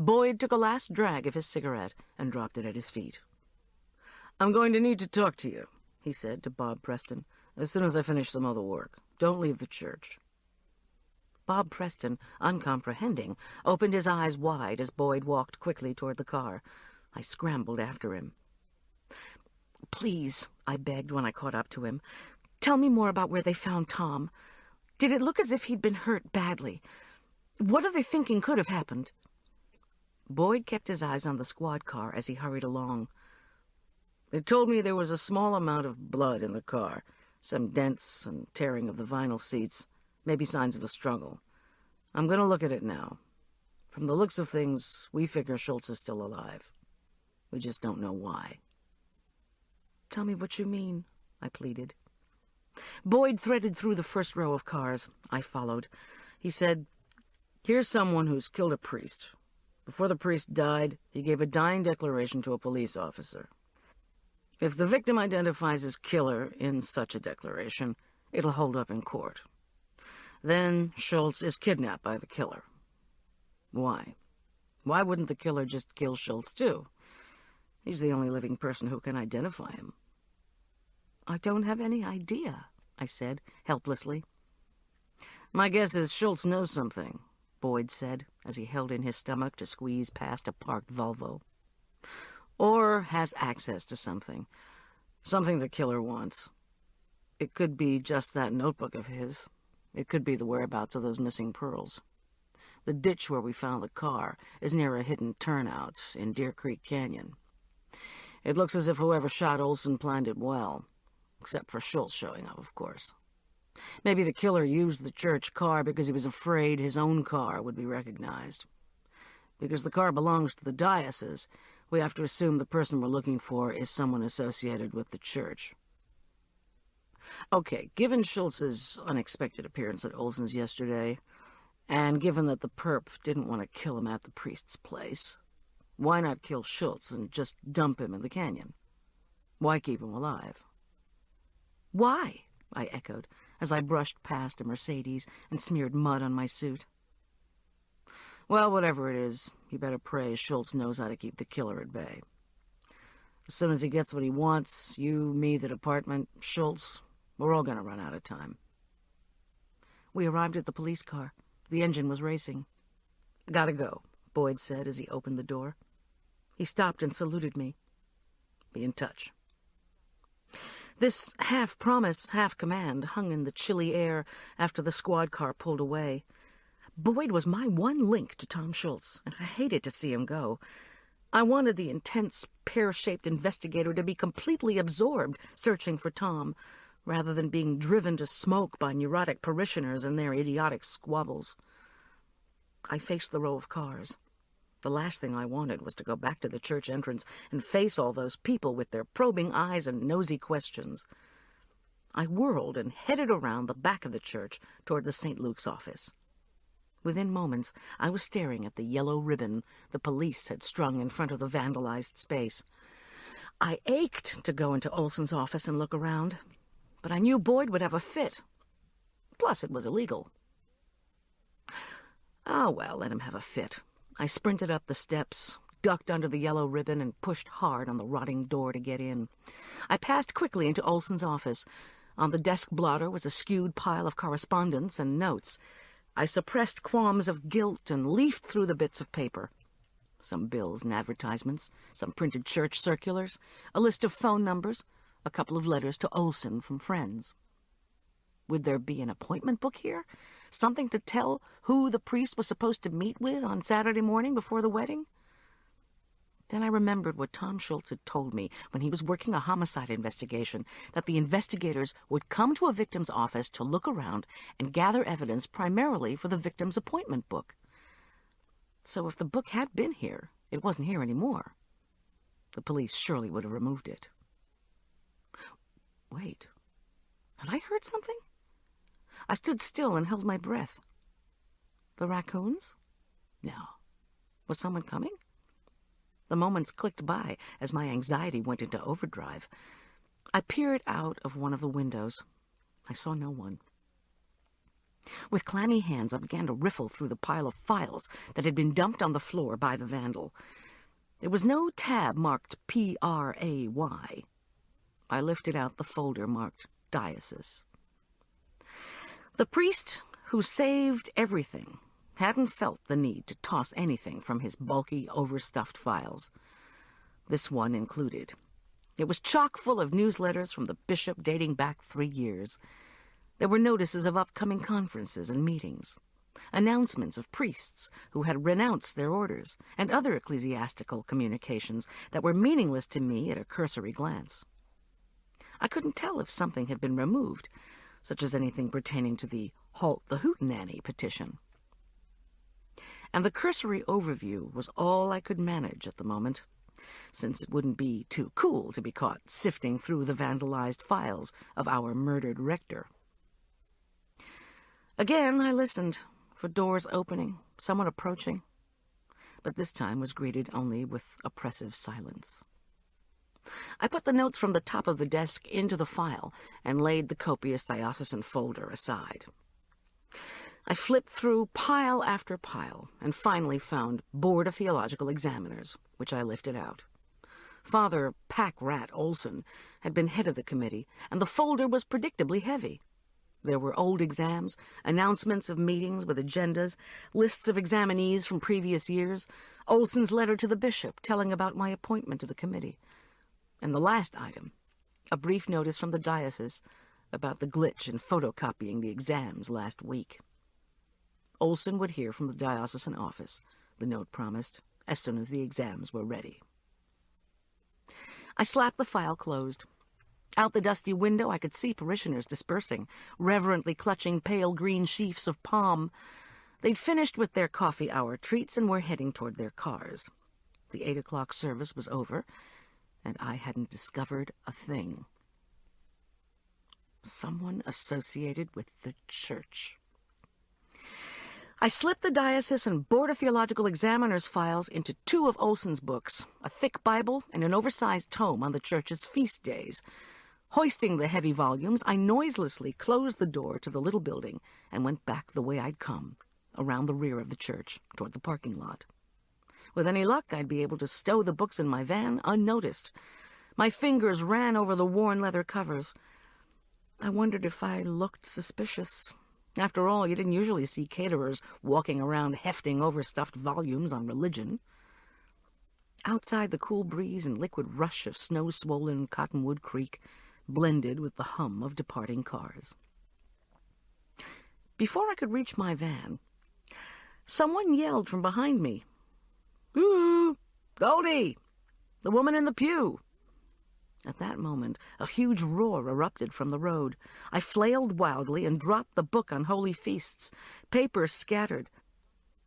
Boyd took a last drag of his cigarette and dropped it at his feet. "I'm going to need to talk to you," he said to Bob Preston, "as soon as I finish some other work. Don't leave the church." Bob Preston, uncomprehending, opened his eyes wide as Boyd walked quickly toward the car. I scrambled after him. "Please," I begged when I caught up to him, "tell me more about where they found Tom. Did it look as if he'd been hurt badly? What are they thinking could have happened?" Boyd kept his eyes on the squad car as he hurried along. "They told me there was a small amount of blood in the car, some dents and tearing of the vinyl seats, maybe signs of a struggle. I'm going to look at it now. From the looks of things, we figure Schultz is still alive. We just don't know why." "Tell me what you mean," I pleaded. Boyd threaded through the first row of cars. I followed. He said, "Here's someone who's killed a priest. Before the priest died, he gave a dying declaration to a police officer. If the victim identifies his killer in such a declaration, it'll hold up in court. Then Schultz is kidnapped by the killer. Why? Why wouldn't the killer just kill Schultz, too? He's the only living person who can identify him. I don't have any idea, I said, helplessly. My guess is Schultz knows something, Boyd said, as he held in his stomach to squeeze past a parked Volvo. Or has access to something. Something the killer wants. It could be just that notebook of his. It could be the whereabouts of those missing pearls. The ditch where we found the car is near a hidden turnout in Deer Creek Canyon. It looks as if whoever shot Olson planned it well. Except for Schultz showing up, of course. Maybe the killer used the church car because he was afraid his own car would be recognized. Because the car belongs to the diocese, we have to assume the person we're looking for is someone associated with the church. Okay, given Schultz's unexpected appearance at Olson's yesterday, and given that the perp didn't want to kill him at the priest's place, why not kill Schultz and just dump him in the canyon? Why keep him alive? Why? I echoed, as I brushed past a Mercedes and smeared mud on my suit. Well, whatever it is, you better pray Schultz knows how to keep the killer at bay. As soon as he gets what he wants, you, me, the department, Schultz, we're all going to run out of time. We arrived at the police car. The engine was racing. Gotta go, Boyd said as he opened the door. He stopped and saluted me. Be in touch. This half-promise, half-command hung in the chilly air after the squad car pulled away. Boyd was my one link to Tom Schultz, and I hated to see him go. I wanted the intense, pear-shaped investigator to be completely absorbed searching for Tom, rather than being driven to smoke by neurotic parishioners and their idiotic squabbles. I faced the row of cars. The last thing I wanted was to go back to the church entrance and face all those people with their probing eyes and nosy questions. I whirled and headed around the back of the church toward the St. Luke's office. Within moments, I was staring at the yellow ribbon the police had strung in front of the vandalized space. I ached to go into Olson's office and look around, but I knew Boyd would have a fit. Plus, it was illegal. Oh, well, let him have a fit. I sprinted up the steps, ducked under the yellow ribbon, and pushed hard on the rotting door to get in. I passed quickly into Olson's office. On the desk blotter was a skewed pile of correspondence and notes. I suppressed qualms of guilt and leafed through the bits of paper. Some bills and advertisements, some printed church circulars, a list of phone numbers, a couple of letters to Olson from friends. Would there be an appointment book here? Something to tell who the priest was supposed to meet with on Saturday morning before the wedding? Then I remembered what Tom Schultz had told me when he was working a homicide investigation, that the investigators would come to a victim's office to look around and gather evidence primarily for the victim's appointment book. So if the book had been here, it wasn't here anymore. The police surely would have removed it. Wait, had I heard something? I stood still and held my breath. The raccoons? No. Was someone coming? The moments clicked by as my anxiety went into overdrive. I peered out of one of the windows. I saw no one. With clammy hands, I began to riffle through the pile of files that had been dumped on the floor by the vandal. There was no tab marked P-R-A-Y. I lifted out the folder marked Diocese. The priest who saved everything hadn't felt the need to toss anything from his bulky, overstuffed files. This one included. It was chock full of newsletters from the bishop dating back 3 years. There were notices of upcoming conferences and meetings, announcements of priests who had renounced their orders, and other ecclesiastical communications that were meaningless to me at a cursory glance. I couldn't tell if something had been removed, such as anything pertaining to the Halt the Hootenanny petition. And the cursory overview was all I could manage at the moment, since it wouldn't be too cool to be caught sifting through the vandalized files of our murdered rector. Again, I listened for doors opening, someone approaching, but this time was greeted only with oppressive silence. I put the notes from the top of the desk into the file and laid the copious diocesan folder aside. I flipped through pile after pile and finally found Board of Theological Examiners, which I lifted out. Father Pack Rat Olson had been head of the committee, and the folder was predictably heavy. There were old exams, announcements of meetings with agendas, lists of examinees from previous years, Olson's letter to the bishop telling about my appointment to the committee, and the last item, a brief notice from the diocese about the glitch in photocopying the exams last week. Olson would hear from the diocesan office, the note promised, as soon as the exams were ready. I slapped the file closed. Out the dusty window I could see parishioners dispersing, reverently clutching pale green sheafs of palm. They'd finished with their coffee hour treats and were heading toward their cars. The 8 o'clock service was over, and I hadn't discovered a thing. Someone associated with the church. I slipped the diocesan Board of Theological Examiners files into 2 of Olson's books, a thick Bible and an oversized tome on the church's feast days. Hoisting the heavy volumes, I noiselessly closed the door to the little building and went back the way I'd come, around the rear of the church, toward the parking lot. With any luck, I'd be able to stow the books in my van unnoticed. My fingers ran over the worn leather covers. I wondered if I looked suspicious. After all, you didn't usually see caterers walking around hefting overstuffed volumes on religion. Outside, the cool breeze and liquid rush of snow-swollen Cottonwood Creek blended with the hum of departing cars. Before I could reach my van, someone yelled from behind me, "Ooh, Goldie, the woman in the pew!" At that moment, a huge roar erupted from the road. I flailed wildly and dropped the book on holy feasts. Papers scattered.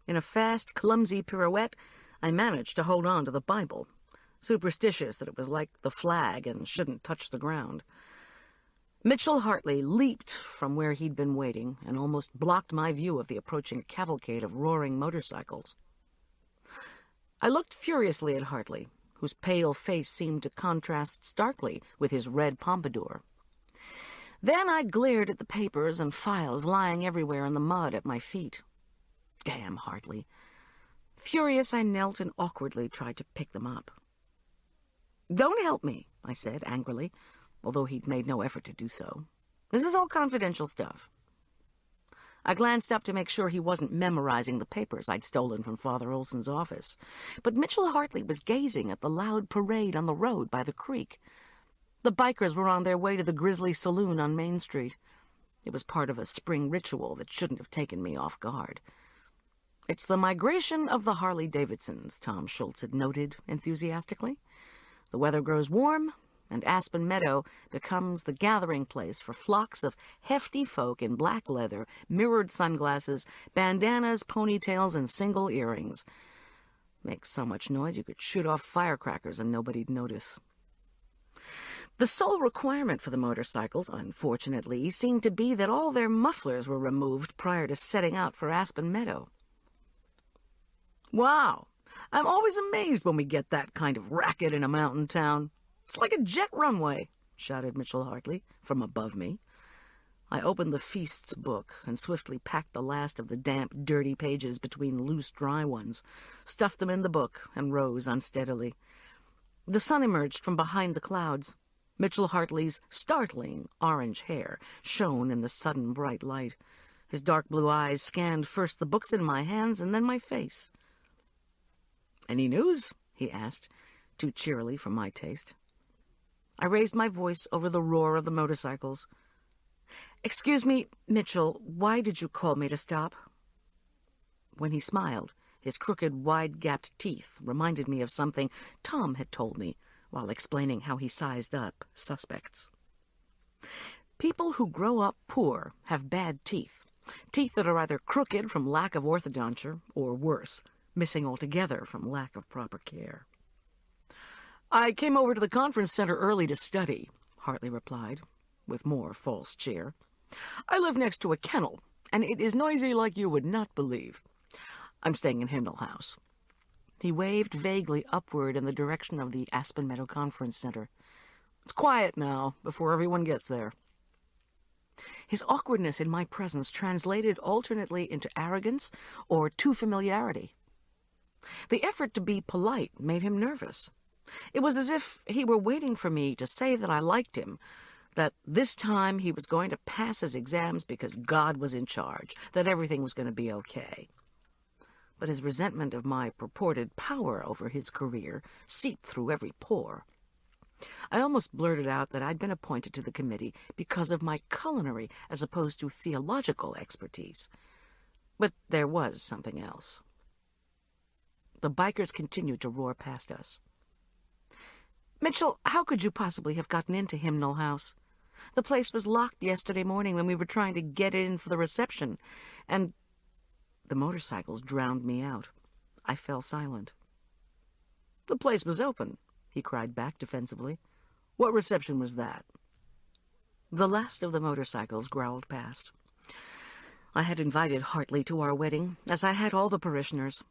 In a fast, clumsy pirouette, I managed to hold on to the Bible, superstitious that it was like the flag and shouldn't touch the ground. Mitchell Hartley leaped from where he'd been waiting and almost blocked my view of the approaching cavalcade of roaring motorcycles. I looked furiously at Hartley, whose pale face seemed to contrast starkly with his red pompadour. Then I glared at the papers and files lying everywhere in the mud at my feet. Damn Hartley. Furious, I knelt and awkwardly tried to pick them up. "Don't help me," I said angrily, although he'd made no effort to do so. "This is all confidential stuff." I glanced up to make sure he wasn't memorizing the papers I'd stolen from Father Olson's office, but Mitchell Hartley was gazing at the loud parade on the road by the creek. The bikers were on their way to the Grizzly Saloon on Main Street. It was part of a spring ritual that shouldn't have taken me off guard. "It's the migration of the Harley-Davidsons," Tom Schultz had noted enthusiastically. "The weather grows warm, and Aspen Meadow becomes the gathering place for flocks of hefty folk in black leather, mirrored sunglasses, bandanas, ponytails, and single earrings. Makes so much noise you could shoot off firecrackers and nobody'd notice." The sole requirement for the motorcycles, unfortunately, seemed to be that all their mufflers were removed prior to setting out for Aspen Meadow. "Wow, I'm always amazed when we get that kind of racket in a mountain town. It's like a jet runway," shouted Mitchell Hartley from above me. I opened the Feasts book and swiftly packed the last of the damp, dirty pages between loose, dry ones, stuffed them in the book, and rose unsteadily. The sun emerged from behind the clouds. Mitchell Hartley's startling orange hair shone in the sudden bright light. His dark blue eyes scanned first the books in my hands and then my face. "Any news?" he asked, too cheerily for my taste. I raised my voice over the roar of the motorcycles. "Excuse me, Mitchell, why did you call me to stop?" When he smiled, his crooked, wide-gapped teeth reminded me of something Tom had told me while explaining how he sized up suspects. People who grow up poor have bad teeth that are either crooked from lack of orthodonture or, worse, missing altogether from lack of proper care. "I came over to the conference center early to study," Hartley replied, with more false cheer. "I live next to a kennel, and it is noisy like you would not believe. I'm staying in Hindle House." He waved vaguely upward in the direction of the Aspen Meadow Conference Center. "It's quiet now, before everyone gets there." His awkwardness in my presence translated alternately into arrogance or to familiarity. The effort to be polite made him nervous. It was as if he were waiting for me to say that I liked him, that this time he was going to pass his exams because God was in charge, that everything was going to be okay. But his resentment of my purported power over his career seeped through every pore. I almost blurted out that I'd been appointed to the committee because of my culinary as opposed to theological expertise. But there was something else. The bikers continued to roar past us. "Mitchell, how could you possibly have gotten into Hymnal House? The place was locked yesterday morning when we were trying to get in for the reception, and—" The motorcycles drowned me out. I fell silent. "The place was open," he cried back defensively. "What reception was that?" The last of the motorcycles growled past. I had invited Hartley to our wedding, as I had all the parishioners.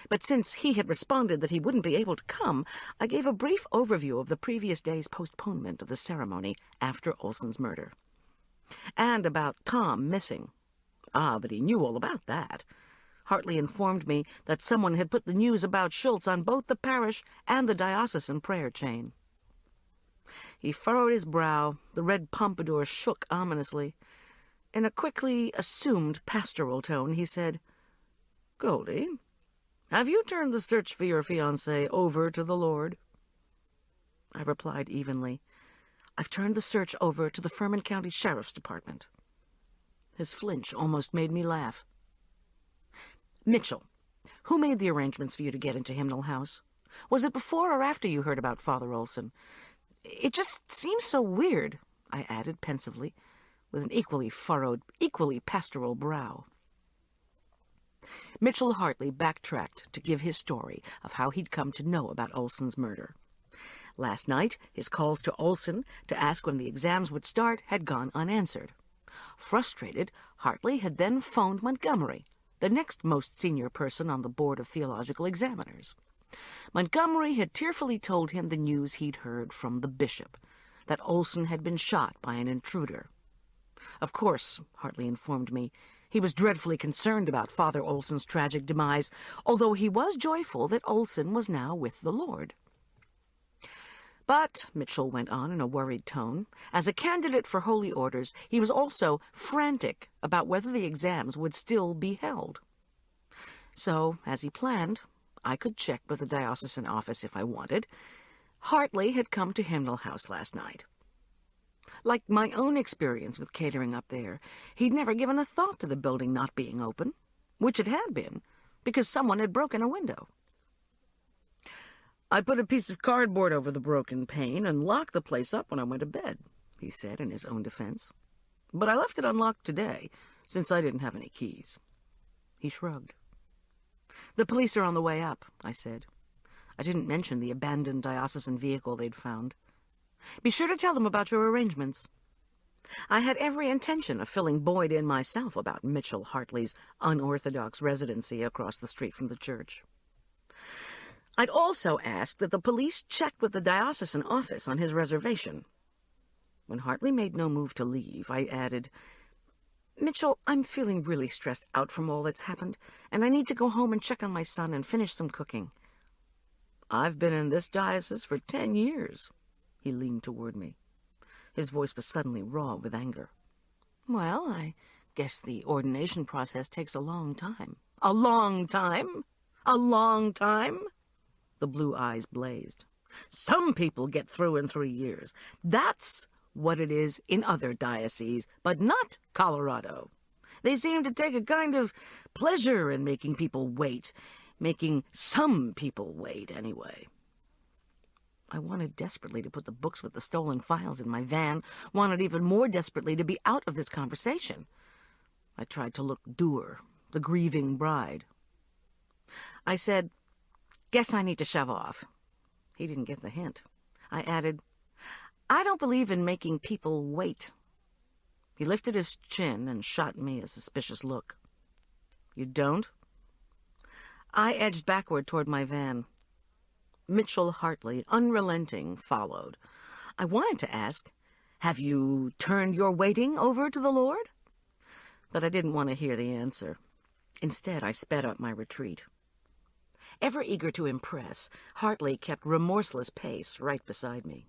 But since he had responded that he wouldn't be able to come, I gave a brief overview of the previous day's postponement of the ceremony after Olson's murder. And about Tom missing. But he knew all about that. Hartley informed me that someone had put the news about Schultz on both the parish and the diocesan prayer chain. He furrowed his brow, the red pompadour shook ominously. In a quickly assumed pastoral tone, he said, "Goldie, have you turned the search for your fiancé over to the Lord?" I replied evenly, "I've turned the search over to the Furman County Sheriff's Department." His flinch almost made me laugh. "Mitchell, who made the arrangements for you to get into Hymnal House? Was it before or after you heard about Father Olson? It just seems so weird," I added pensively, with an equally furrowed, equally pastoral brow. Mitchell Hartley backtracked to give his story of how he'd come to know about Olson's murder. Last night, his calls to Olson to ask when the exams would start had gone unanswered. Frustrated, Hartley had then phoned Montgomery, the next most senior person on the Board of Theological Examiners. Montgomery had tearfully told him the news he'd heard from the bishop, that Olson had been shot by an intruder. Of course, Hartley informed me, he was dreadfully concerned about Father Olson's tragic demise, although he was joyful that Olson was now with the Lord. But, Mitchell went on in a worried tone, as a candidate for holy orders, he was also frantic about whether the exams would still be held. So, as he planned, I could check with the diocesan office if I wanted. Hartley had come to Hymnal House last night. Like my own experience with catering up there, he'd never given a thought to the building not being open, which it had been, because someone had broken a window. "I put a piece of cardboard over the broken pane and locked the place up when I went to bed," he said in his own defense. "But I left it unlocked today, since I didn't have any keys." He shrugged. "The police are on the way up," I said. I didn't mention the abandoned diocesan vehicle they'd found. "Be sure to tell them about your arrangements." I had every intention of filling Boyd in myself about Mitchell Hartley's unorthodox residency across the street from the church. I'd also asked that the police check with the diocesan office on his reservation. When Hartley made no move to leave, I added, "Mitchell, I'm feeling really stressed out from all that's happened, and I need to go home and check on my son and finish some cooking." "I've been in this diocese for 10 years. He leaned toward me. His voice was suddenly raw with anger. "Well, I guess the ordination process takes a long time." "A long time? A long time?" The blue eyes blazed. "Some people get through in 3 years. That's what it is in other dioceses, but not Colorado. They seem to take a kind of pleasure in making people wait, making some people wait, anyway." I wanted desperately to put the books with the stolen files in my van, wanted even more desperately to be out of this conversation. I tried to look dour, the grieving bride. I said, "Guess I need to shove off." He didn't get the hint. I added, "I don't believe in making people wait." He lifted his chin and shot me a suspicious look. "You don't?" I edged backward toward my van. Mitchell Hartley, unrelenting, followed. I wanted to ask, Have you turned your waiting over to the Lord? But I didn't want to hear the answer. Instead, I sped up my retreat. Ever eager to impress, Hartley kept remorseless pace right beside me.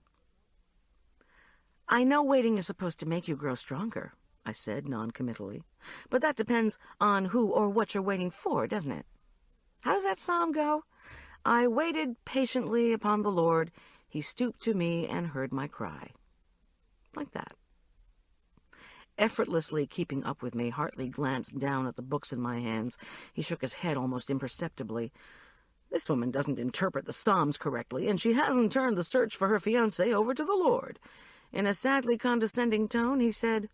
I know waiting is supposed to make you grow stronger, I said noncommittally, but that depends on who or what you're waiting for, doesn't it? How does that psalm go? I waited patiently upon the Lord. He stooped to me and heard my cry. Like that. Effortlessly keeping up with me, Hartley glanced down at the books in my hands. He shook his head almost imperceptibly. This woman doesn't interpret the Psalms correctly, and she hasn't turned the search for her fiancé over to the Lord. In a sadly condescending tone, he said,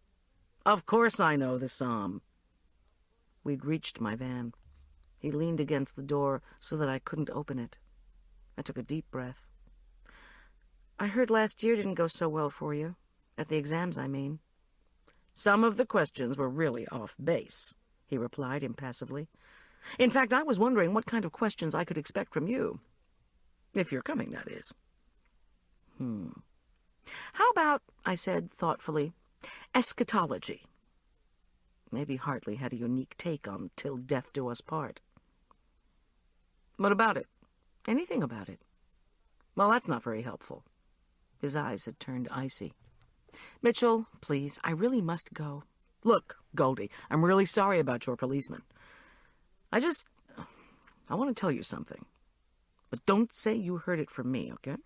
Of course I know the Psalm. We'd reached my van. He leaned against the door so that I couldn't open it. I took a deep breath. I heard last year didn't go so well for you. At the exams, I mean. Some of the questions were really off base, he replied impassively. In fact, I was wondering what kind of questions I could expect from you. If you're coming, that is. How about, I said thoughtfully, eschatology? Maybe Hartley had a unique take on till death do us part. What about it? Anything about it? Well, that's not very helpful. His eyes had turned icy. Mitchell, please, I really must go. Look, Goldie, I'm really sorry about your policeman. I want to tell you something. But don't say you heard it from me, okay?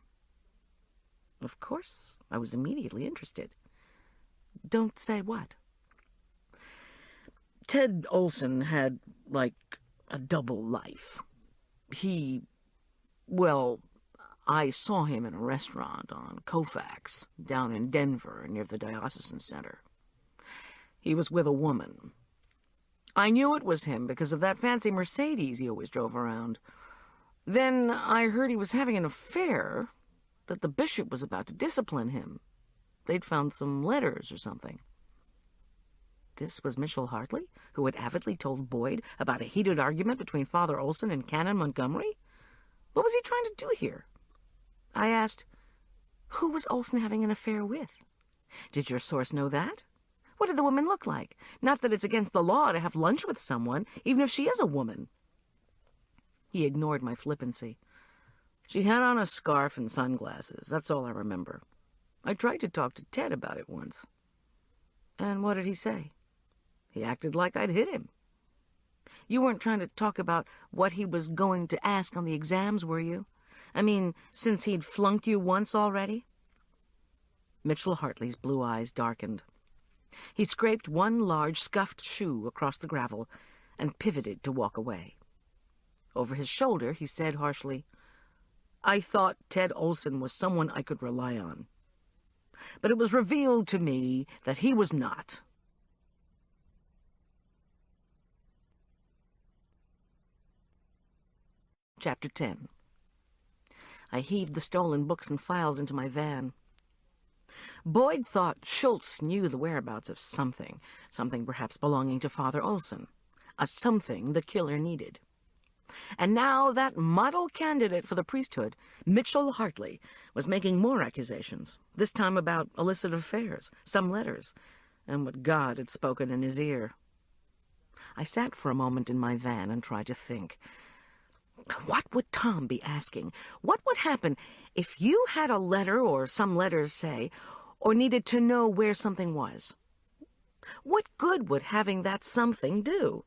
Of course, I was immediately interested. Don't say what? Ted Olson had, like, a double life. I saw him in a restaurant on Koufax, down in Denver, near the Diocesan Center. He was with a woman. I knew it was him because of that fancy Mercedes he always drove around. Then I heard he was having an affair, that the bishop was about to discipline him. They'd found some letters or something. This was Mitchell Hartley, who had avidly told Boyd about a heated argument between Father Olson and Canon Montgomery? What was he trying to do here? I asked, who was Olson having an affair with? Did your source know that? What did the woman look like? Not that it's against the law to have lunch with someone, even if she is a woman. He ignored my flippancy. She had on a scarf and sunglasses. That's all I remember. I tried to talk to Ted about it once. And what did he say? He acted like I'd hit him. You weren't trying to talk about what he was going to ask on the exams, were you? I mean, since he'd flunked you once already? Mitchell Hartley's blue eyes darkened. He scraped one large scuffed shoe across the gravel and pivoted to walk away. Over his shoulder, he said harshly, I thought Ted Olson was someone I could rely on. But it was revealed to me that he was not. Chapter 10. I heaved the stolen books and files into my van. Boyd thought Schultz knew the whereabouts of something perhaps belonging to Father Olson, a something the killer needed. And now that model candidate for the priesthood, Mitchell Hartley, was making more accusations, this time about illicit affairs, some letters, and what God had spoken in his ear. I sat for a moment in my van and tried to think. What would Tom be asking? What would happen if you had a letter or some letters, say, or needed to know where something was? What good would having that something do?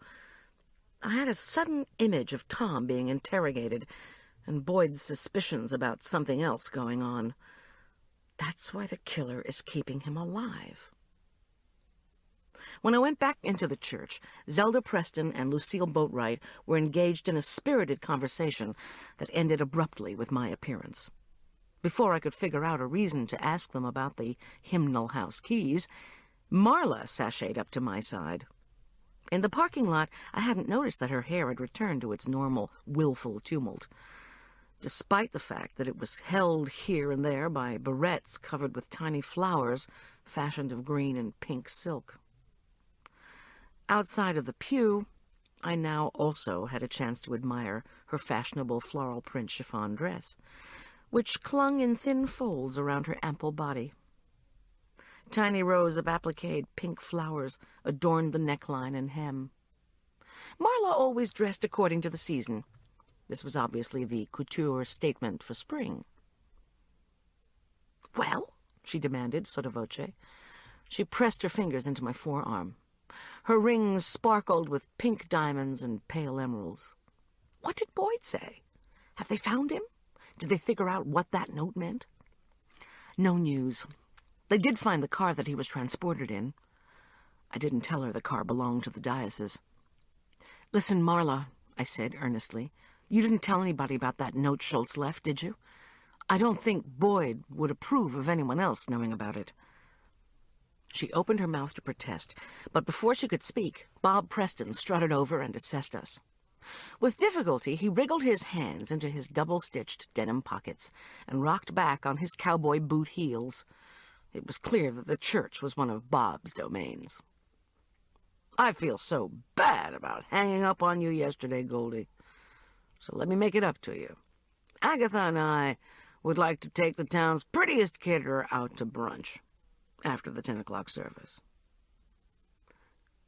I had a sudden image of Tom being interrogated and Boyd's suspicions about something else going on. That's why the killer is keeping him alive. When I went back into the church, Zelda Preston and Lucille Boatwright were engaged in a spirited conversation that ended abruptly with my appearance. Before I could figure out a reason to ask them about the hymnal house keys, Marla sashayed up to my side. In the parking lot, I hadn't noticed that her hair had returned to its normal, willful tumult, despite the fact that it was held here and there by barrettes covered with tiny flowers fashioned of green and pink silk. Outside of the pew, I now also had a chance to admire her fashionable floral print chiffon dress, which clung in thin folds around her ample body. Tiny rows of appliqued pink flowers adorned the neckline and hem. Marla always dressed according to the season. This was obviously the couture statement for spring. "Well?" she demanded, sotto voce. She pressed her fingers into my forearm. Her rings sparkled with pink diamonds and pale emeralds. "What did Boyd say? Have they found him? Did they figure out what that note meant?" "No news. They did find the car that he was transported in." I didn't tell her the car belonged to the diocese. "Listen, Marla," I said earnestly, "you didn't tell anybody about that note Schultz left, did you? I don't think Boyd would approve of anyone else knowing about it." She opened her mouth to protest, but before she could speak, Bob Preston strutted over and assessed us. With difficulty, he wriggled his hands into his double-stitched denim pockets and rocked back on his cowboy boot heels. It was clear that the church was one of Bob's domains. "I feel so bad about hanging up on you yesterday, Goldie. So let me make it up to you. Agatha and I would like to take the town's prettiest caterer out to brunch after the 10 o'clock service."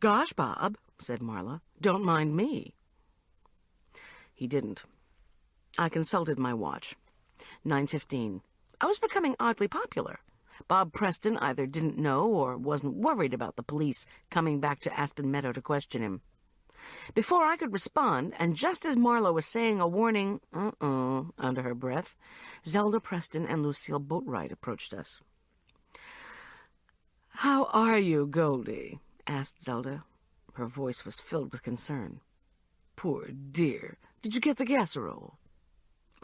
"Gosh, Bob," said Marla, "don't mind me." He didn't. I consulted my watch. 9:15. I was becoming oddly popular. Bob Preston either didn't know or wasn't worried about the police coming back to Aspen Meadow to question him. Before I could respond, and just as Marla was saying a warning under her breath, Zelda Preston and Lucille Boatwright approached us. "How are you, Goldie?" asked Zelda. Her voice was filled with concern. "Poor dear. Did you get the casserole?"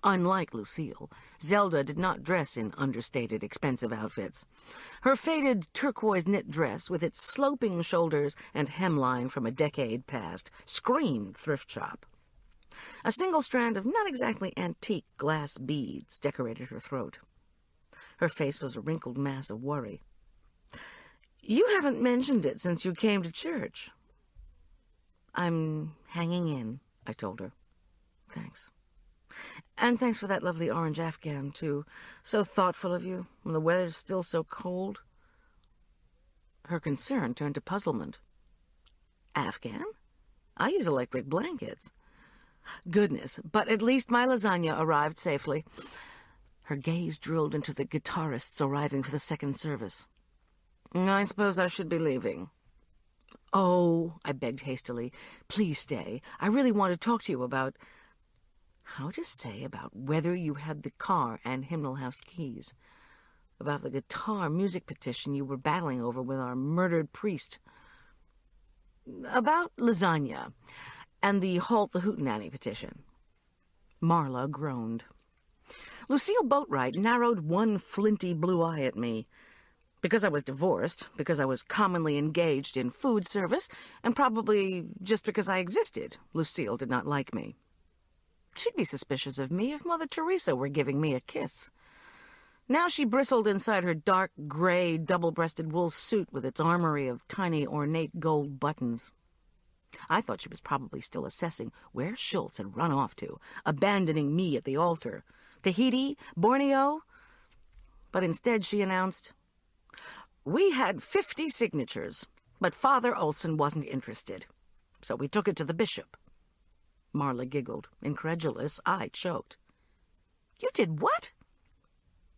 Unlike Lucille, Zelda did not dress in understated, expensive outfits. Her faded turquoise knit dress, with its sloping shoulders and hemline from a decade past, screamed thrift shop. A single strand of not exactly antique glass beads decorated her throat. Her face was a wrinkled mass of worry. "You haven't mentioned it since you came to church." "I'm hanging in," I told her. "Thanks. And thanks for that lovely orange afghan, too. So thoughtful of you, when the weather's still so cold." Her concern turned to puzzlement. "Afghan? I use electric blankets." "Goodness, but at least my lasagna arrived safely." Her gaze drilled into the guitarists arriving for the second service. "I suppose I should be leaving." "Oh," I begged hastily, "please stay. I really want to talk to you about—" How to say about whether you had the car and Hymnal House keys, about the guitar music petition you were battling over with our murdered priest, about lasagna, and the Halt the Hootenanny petition. Marla groaned. Lucille Boatwright narrowed one flinty blue eye at me. Because I was divorced, because I was commonly engaged in food service, and probably just because I existed, Lucille did not like me. She'd be suspicious of me if Mother Teresa were giving me a kiss. Now she bristled inside her dark, gray, double-breasted wool suit with its armory of tiny, ornate gold buttons. I thought she was probably still assessing where Schultz had run off to, abandoning me at the altar. Tahiti? Borneo? But instead she announced, "We had 50 signatures, but Father Olson wasn't interested, so we took it to the bishop." Marla giggled. Incredulous, I choked. "You did what?"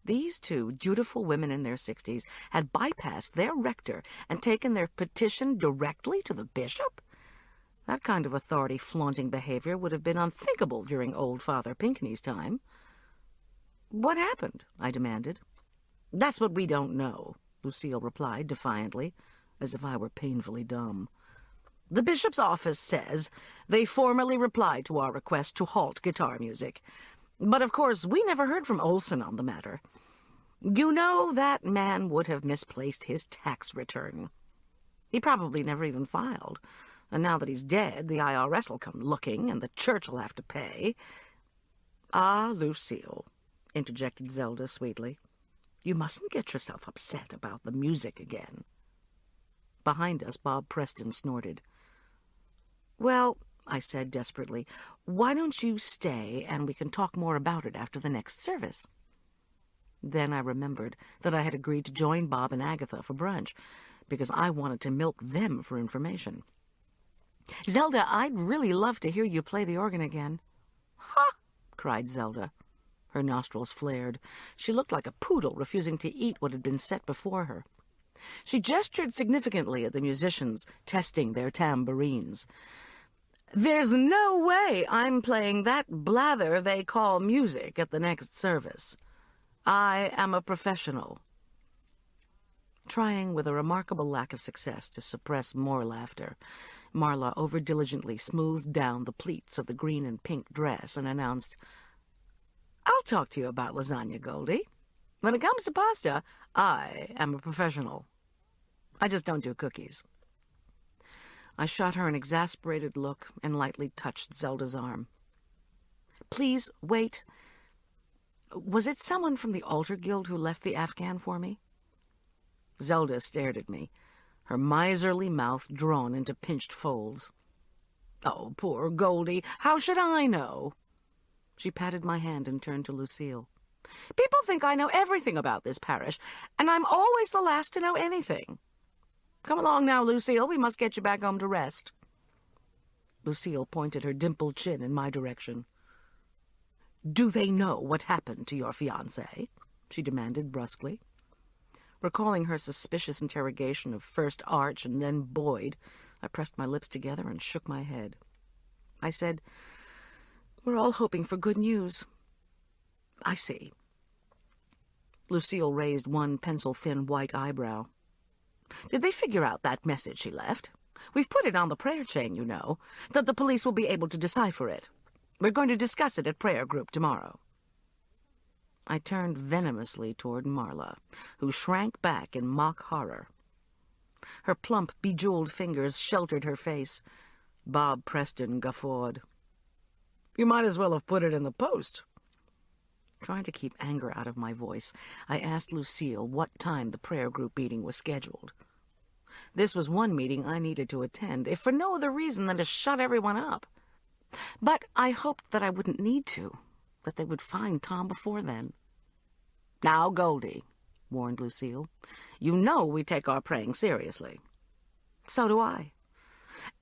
These two dutiful women in their 60s had bypassed their rector and taken their petition directly to the bishop? That kind of authority-flaunting behavior would have been unthinkable during old Father Pinckney's time. "What happened?" I demanded. "That's what we don't know," Lucille replied defiantly, as if I were painfully dumb. "The bishop's office says they formally replied to our request to halt guitar music. But, of course, we never heard from Olson on the matter. You know, that man would have misplaced his tax return. He probably never even filed. And now that he's dead, the IRS will come looking, and the church will have to pay." "Ah, Lucille," interjected Zelda sweetly, "you mustn't get yourself upset about the music again." Behind us, Bob Preston snorted. "Well," I said desperately, "why don't you stay and we can talk more about it after the next service?" Then I remembered that I had agreed to join Bob and Agatha for brunch, because I wanted to milk them for information. "Zelda, I'd really love to hear you play the organ again." "Ha!" cried Zelda. Her nostrils flared. She looked like a poodle refusing to eat what had been set before her. She gestured significantly at the musicians testing their tambourines. "There's no way I'm playing that blather they call music at the next service. I am a professional." Trying with a remarkable lack of success to suppress more laughter, Marla over-diligently smoothed down the pleats of the green and pink dress and announced, "I'll talk to you about lasagna, Goldie. When it comes to pasta, I am a professional. I just don't do cookies." I shot her an exasperated look and lightly touched Zelda's arm. "Please, wait. Was it someone from the Altar Guild who left the Afghan for me?" Zelda stared at me, her miserly mouth drawn into pinched folds. "Oh, poor Goldie, how should I know?" She patted my hand and turned to Lucille. "People think I know everything about this parish, and I'm always the last to know anything. Come along now, Lucille, we must get you back home to rest." Lucille pointed her dimpled chin in my direction. "Do they know what happened to your fiancé?" she demanded brusquely. Recalling her suspicious interrogation of first Arch and then Boyd, I pressed my lips together and shook my head. I said, "We're all hoping for good news." "I see." Lucille raised one pencil-thin white eyebrow. "Did they figure out that message she left? We've put it on the prayer chain, you know, that the police will be able to decipher it. We're going to discuss it at prayer group tomorrow." I turned venomously toward Marla, who shrank back in mock horror. Her plump, bejeweled fingers sheltered her face. Bob Preston guffawed. "You might as well have put it in the post." Trying to keep anger out of my voice, I asked Lucille what time the prayer group meeting was scheduled. This was one meeting I needed to attend, if for no other reason than to shut everyone up. But I hoped that I wouldn't need to, that they would find Tom before then. "Now, Goldie," warned Lucille, "you know we take our praying seriously." "So do I.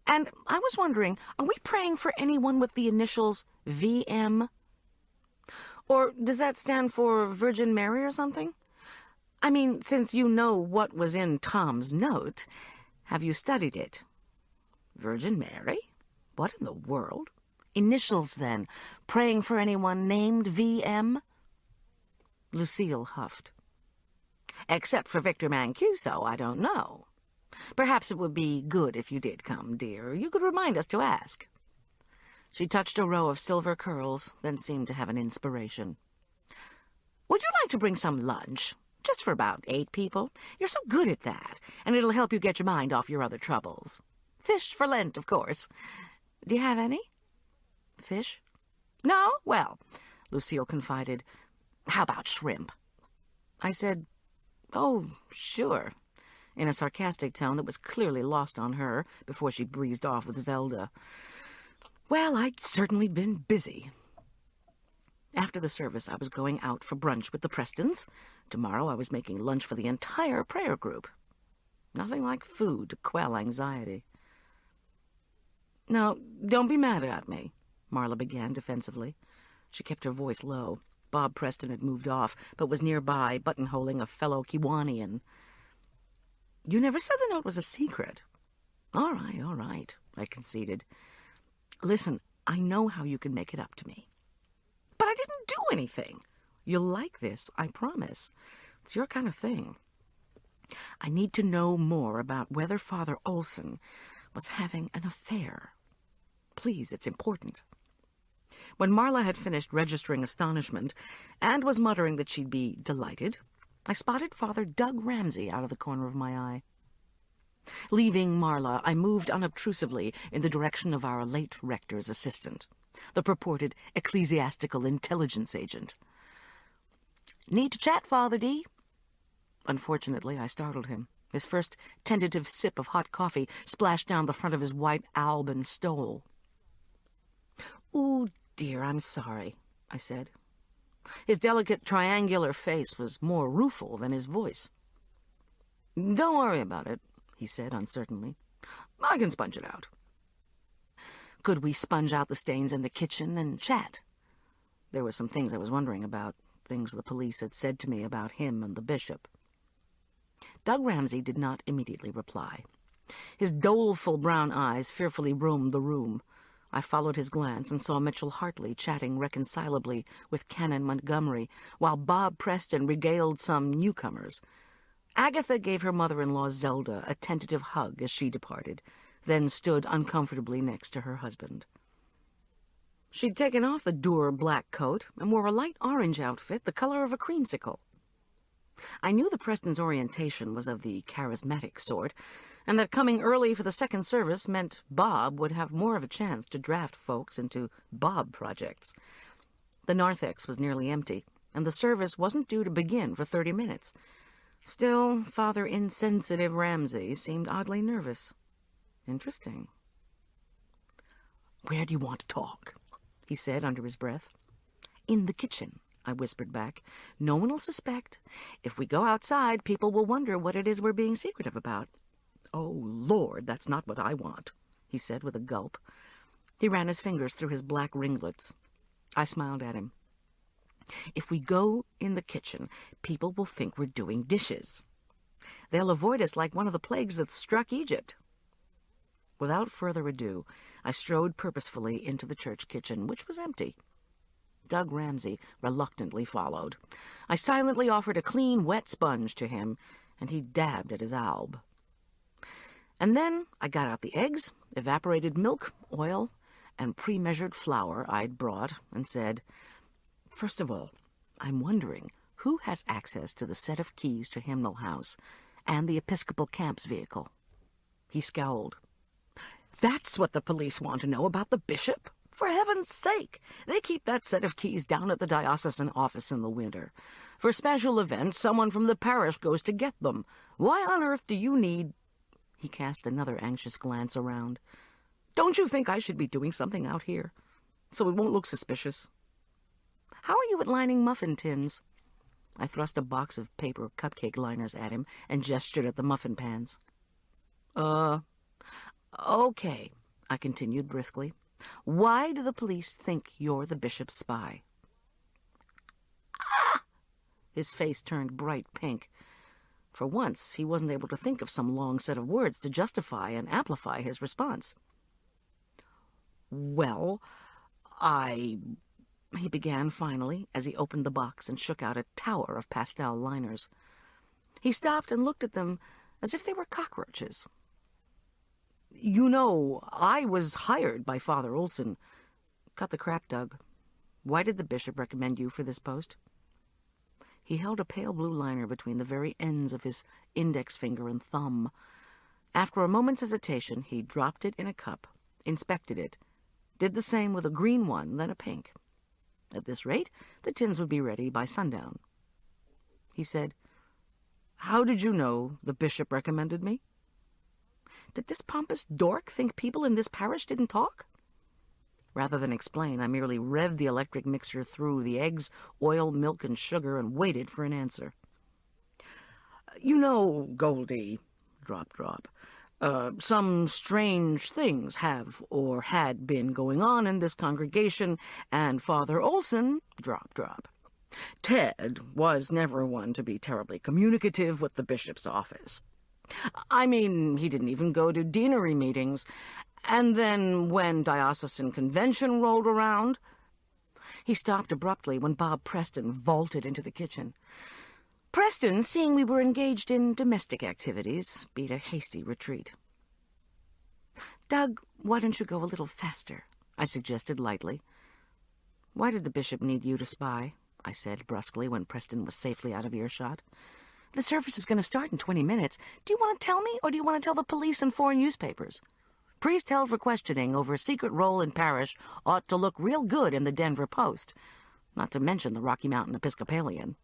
And I was wondering, are we praying for anyone with the initials VM? Or does that stand for Virgin Mary or something? I mean, since you know what was in Tom's note, have you studied it?" "Virgin Mary? What in the world?" "Initials, then. Praying for anyone named VM?" Lucille huffed. "Except for Victor Mancuso, I don't know. Perhaps it would be good if you did come, dear. You could remind us to ask." She touched a row of silver curls, then seemed to have an inspiration. "Would you like to bring some lunch? Just for about 8 people. You're so good at that, and it'll help you get your mind off your other troubles. Fish for Lent, of course. Do you have any?" "Fish? No? Well," Lucille confided, "how about shrimp?" I said, "Oh, sure," in a sarcastic tone that was clearly lost on her before she breezed off with Zelda. Well, I'd certainly been busy. After the service, I was going out for brunch with the Prestons. Tomorrow I was making lunch for the entire prayer group. Nothing like food to quell anxiety. "Now, don't be mad at me," Marla began defensively. She kept her voice low. Bob Preston had moved off, but was nearby, buttonholing a fellow Kiwanian. "You never said the note was a secret." All right, I conceded. "Listen, I know how you can make it up to me." "But I didn't do anything." "You'll like this, I promise. It's your kind of thing. I need to know more about whether Father Olson was having an affair. Please, it's important." When Marla had finished registering astonishment and was muttering that she'd be delighted, I spotted Father Doug Ramsay out of the corner of my eye. Leaving Marla, I moved unobtrusively in the direction of our late rector's assistant, the purported ecclesiastical intelligence agent. "Need to chat, Father D?" Unfortunately, I startled him. His first tentative sip of hot coffee splashed down the front of his white Alban stole. "Oh, dear, I'm sorry," I said. His delicate triangular face was more rueful than his voice. "Don't worry about it," he said uncertainly. "I can sponge it out." Could we sponge out the stains in the kitchen and chat? There were some things I was wondering about, things the police had said to me about him and the bishop. Doug Ramsey did not immediately reply. His doleful brown eyes fearfully roamed the room. I followed his glance and saw Mitchell Hartley chatting reconcilably with Canon Montgomery, while Bob Preston regaled some newcomers. Agatha gave her mother-in-law Zelda a tentative hug as she departed, then stood uncomfortably next to her husband. She'd taken off the dour black coat and wore a light orange outfit the color of a creamsicle. I knew the Prestons' orientation was of the charismatic sort, and that coming early for the second service meant Bob would have more of a chance to draft folks into Bob projects. The narthex was nearly empty, and the service wasn't due to begin for 30 minutes. Still, Father Insensitive Ramsey seemed oddly nervous. Interesting. "Where do you want to talk?" he said under his breath. "In the kitchen," I whispered back. "No one will suspect. If we go outside, people will wonder what it is we're being secretive about." "Oh, Lord, that's not what I want," he said with a gulp. He ran his fingers through his black ringlets. I smiled at him. "If we go in the kitchen, people will think we're doing dishes. They'll avoid us like one of the plagues that struck Egypt." Without further ado, I strode purposefully into the church kitchen, which was empty. Doug Ramsey reluctantly followed. I silently offered a clean, wet sponge to him, and he dabbed at his alb. And then I got out the eggs, evaporated milk, oil, and pre-measured flour I'd brought, and said, "First of all, I'm wondering who has access to the set of keys to Hymnal House and the Episcopal Camp's vehicle." He scowled. "That's what the police want to know about the bishop? For heaven's sake! They keep that set of keys down at the diocesan office in the winter. For special events, someone from the parish goes to get them. Why on earth do you need—" He cast another anxious glance around. "Don't you think I should be doing something out here, so it won't look suspicious? How are you at lining muffin tins?" I thrust a box of paper cupcake liners at him and gestured at the muffin pans. Okay," I continued briskly. "Why do the police think you're the bishop's spy?" "Ah!" His face turned bright pink. For once, he wasn't able to think of some long set of words to justify and amplify his response. "Well, he began finally, as he opened the box and shook out a tower of pastel liners. He stopped and looked at them as if they were cockroaches. "You know, I was hired by Father Olson." "Cut the crap, Doug. Why did the bishop recommend you for this post?" He held a pale blue liner between the very ends of his index finger and thumb. After a moment's hesitation, he dropped it in a cup, inspected it, did the same with a green one, then a pink. At this rate, the tins would be ready by sundown. He said, "How did you know the bishop recommended me?" Did this pompous dork think people in this parish didn't talk? Rather than explain, I merely revved the electric mixer through the eggs, oil, milk, and sugar and waited for an answer. "You know, Goldie," drop, drop, "some strange things have or had been going on in this congregation, and Father Olson," drop, drop, "Ted was never one to be terribly communicative with the bishop's office. I mean, he didn't even go to deanery meetings. And then when diocesan convention rolled around—" He stopped abruptly when Bob Preston vaulted into the kitchen. Preston, seeing we were engaged in domestic activities, beat a hasty retreat. "Doug, why don't you go a little faster?" I suggested lightly. "Why did the bishop need you to spy?" I said brusquely when Preston was safely out of earshot. "The service is going to start in 20 minutes. Do you want to tell me, or do you want to tell the police and foreign newspapers? Priest held for questioning over a secret role in parish ought to look real good in the Denver Post, not to mention the Rocky Mountain Episcopalian."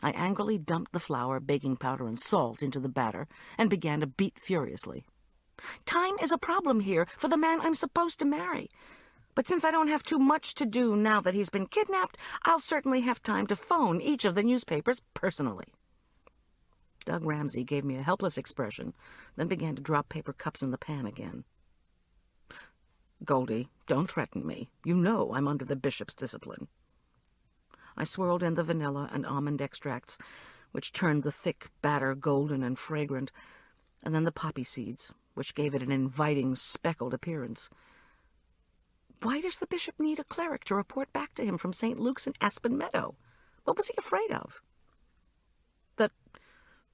I angrily dumped the flour, baking powder, and salt into the batter and began to beat furiously. "Time is a problem here for the man I'm supposed to marry. But since I don't have too much to do now that he's been kidnapped, I'll certainly have time to phone each of the newspapers personally. Doug Ramsey gave me a helpless expression, then began to drop paper cups in the pan again. Goldie, don't threaten me. You know I'm under the bishop's discipline. I swirled in the vanilla and almond extracts, which turned the thick batter golden and fragrant, and then the poppy seeds, which gave it an inviting, speckled appearance. Why does the bishop need a cleric to report back to him from St. Luke's in Aspen Meadow? What was he afraid of? That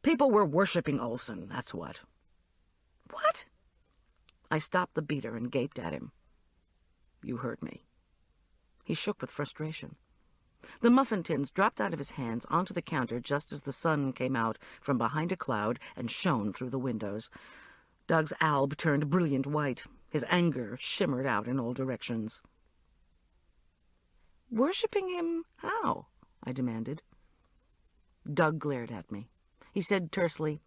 people were worshipping Olson, that's what. What? I stopped the beater and gaped at him. You heard me. He shook with frustration. The muffin tins dropped out of his hands onto the counter just as the sun came out from behind a cloud and shone through the windows. Doug's alb turned brilliant white. His anger shimmered out in all directions. Worshipping him how? I demanded. Doug glared at me. He said tersely,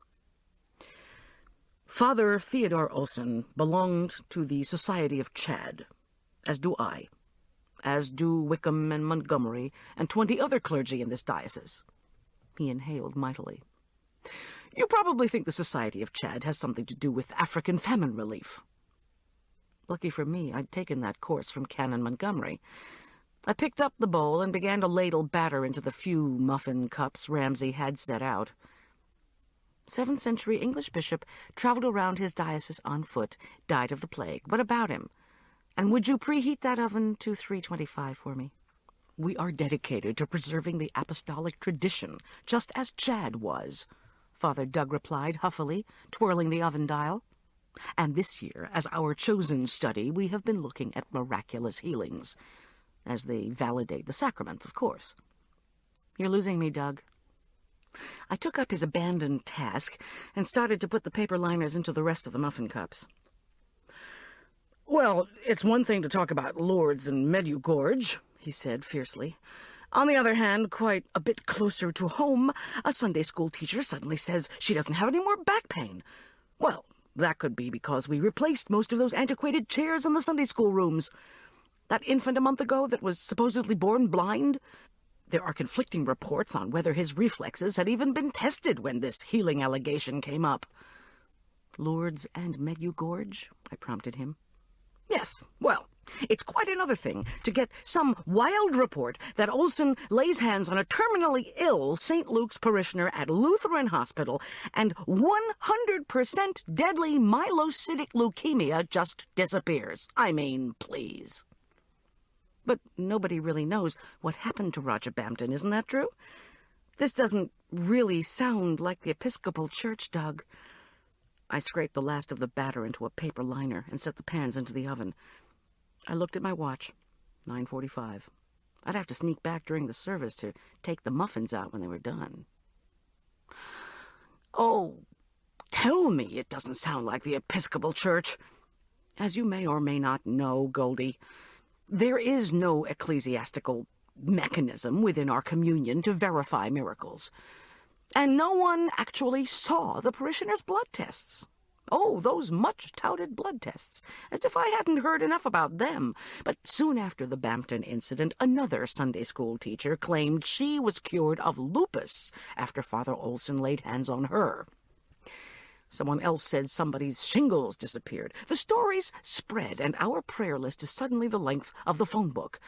Father Theodore Olson belonged to the Society of Chad, as do I, as do Wickham and Montgomery and 20 other clergy in this diocese. He inhaled mightily. You probably think the Society of Chad has something to do with African famine relief. Lucky for me, I'd taken that course from Canon Montgomery. I picked up the bowl and began to ladle batter into the few muffin cups Ramsey had set out. 7th century English bishop traveled around his diocese on foot, died of the plague. What about him? And would you preheat that oven to 325 for me? We are dedicated to preserving the apostolic tradition, just as Chad was, Father Doug replied huffily, twirling the oven dial. And this year, as our chosen study, we have been looking at miraculous healings, as they validate the sacraments, of course. You're losing me, Doug. I took up his abandoned task and started to put the paper liners into the rest of the muffin cups. Well, it's one thing to talk about Lourdes and Medjugorje, he said fiercely. On the other hand, quite a bit closer to home, a Sunday school teacher suddenly says she doesn't have any more back pain. Well, that could be because we replaced most of those antiquated chairs in the Sunday school rooms. That infant a month ago that was supposedly born blind? There are conflicting reports on whether his reflexes had even been tested when this healing allegation came up. Lourdes and Medjugorje? I prompted him. Yes, well, it's quite another thing to get some wild report that Olson lays hands on a terminally ill St. Luke's parishioner at Lutheran Hospital and 100% deadly myelocytic leukemia just disappears. I mean, please. But nobody really knows what happened to Roger Bampton, isn't that true? This doesn't really sound like the Episcopal Church, Doug. I scraped the last of the batter into a paper liner and set the pans into the oven. I looked at my watch. 9:45. I'd have to sneak back during the service to take the muffins out when they were done. Oh, tell me it doesn't sound like the Episcopal Church. As you may or may not know, Goldie, there is no ecclesiastical mechanism within our communion to verify miracles. And no one actually saw the parishioners' blood tests. Oh, those much-touted blood tests, as if I hadn't heard enough about them. But soon after the Bampton incident, another Sunday school teacher claimed she was cured of lupus after Father Olson laid hands on her. Someone else said somebody's shingles disappeared. The stories spread, and our prayer list is suddenly the length of the phone book.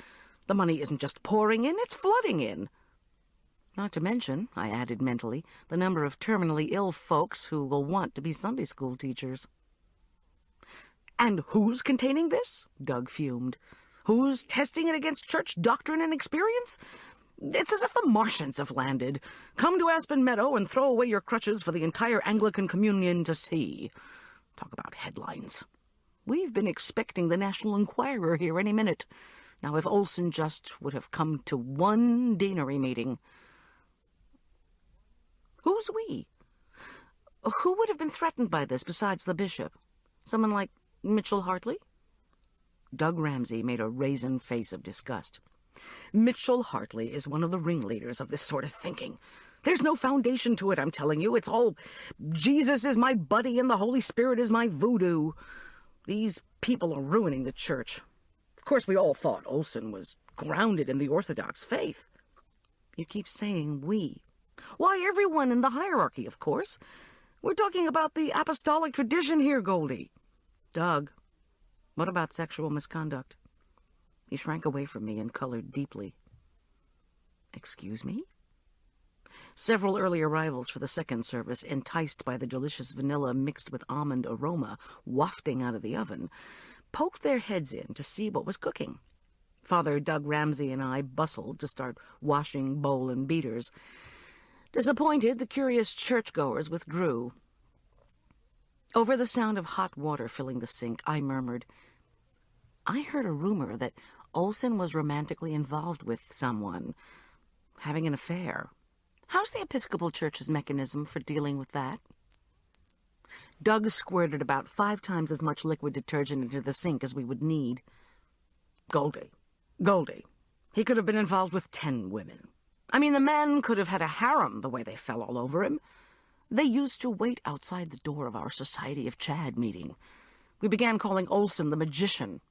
The money isn't just pouring in, it's flooding in. Not to mention, I added mentally, the number of terminally ill folks who will want to be Sunday school teachers. And who's containing this? Doug fumed. Who's testing it against church doctrine and experience? It's as if the Martians have landed. Come to Aspen Meadow and throw away your crutches for the entire Anglican communion to see. Talk about headlines. We've been expecting the National Enquirer here any minute. Now, if Olson just would have come to one deanery meeting. Who's we? Who would have been threatened by this besides the bishop? Someone like Mitchell Hartley? Doug Ramsey made a raisin face of disgust. Mitchell Hartley is one of the ringleaders of this sort of thinking. There's no foundation to it, I'm telling you. It's all, Jesus is my buddy and the Holy Spirit is my voodoo. These people are ruining the church. Of course, we all thought Olson was grounded in the Orthodox faith. You keep saying we. Why, everyone in the hierarchy, of course. We're talking about the apostolic tradition here, Goldie. Doug, what about sexual misconduct? He shrank away from me and colored deeply. Excuse me? Several early arrivals for the second service, enticed by the delicious vanilla mixed with almond aroma wafting out of the oven, poked their heads in to see what was cooking. Father Doug Ramsey and I bustled to start washing bowl and beaters. Disappointed, the curious churchgoers withdrew. Over the sound of hot water filling the sink, I murmured, I heard a rumor that Olson was romantically involved with someone, having an affair. How's the Episcopal Church's mechanism for dealing with that? Doug squirted about 5 times as much liquid detergent into the sink as we would need. Goldie. He could have been involved with 10 women. I mean, the man could have had a harem the way they fell all over him. They used to wait outside the door of our Society of Chad meeting. We began calling Olson the magician.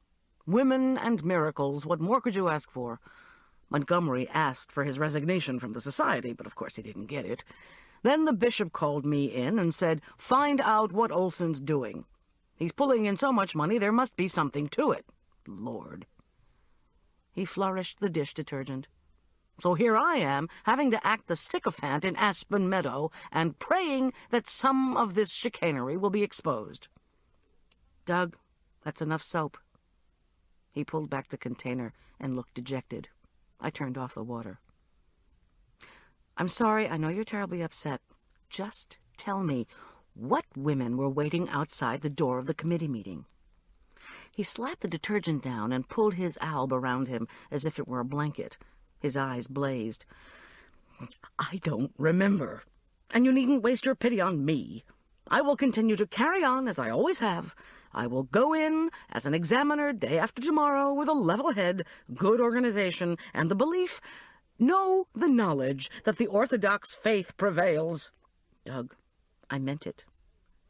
Women and miracles, what more could you ask for? Montgomery asked for his resignation from the society, but of course he didn't get it. Then the bishop called me in and said, find out what Olson's doing. He's pulling in so much money, there must be something to it. Lord. He flourished the dish detergent. So here I am, having to act the sycophant in Aspen Meadow and praying that some of this chicanery will be exposed. Doug, that's enough soap. He pulled back the container and looked dejected. I turned off the water. I'm sorry, I know you're terribly upset. Just tell me, what women were waiting outside the door of the committee meeting? He slapped the detergent down and pulled his alb around him as if it were a blanket. His eyes blazed. I don't remember. And you needn't waste your pity on me. I will continue to carry on as I always have. I will go in as an examiner day after tomorrow with a level head, good organization, and the belief, no, the knowledge that the Orthodox faith prevails. Doug, I meant it.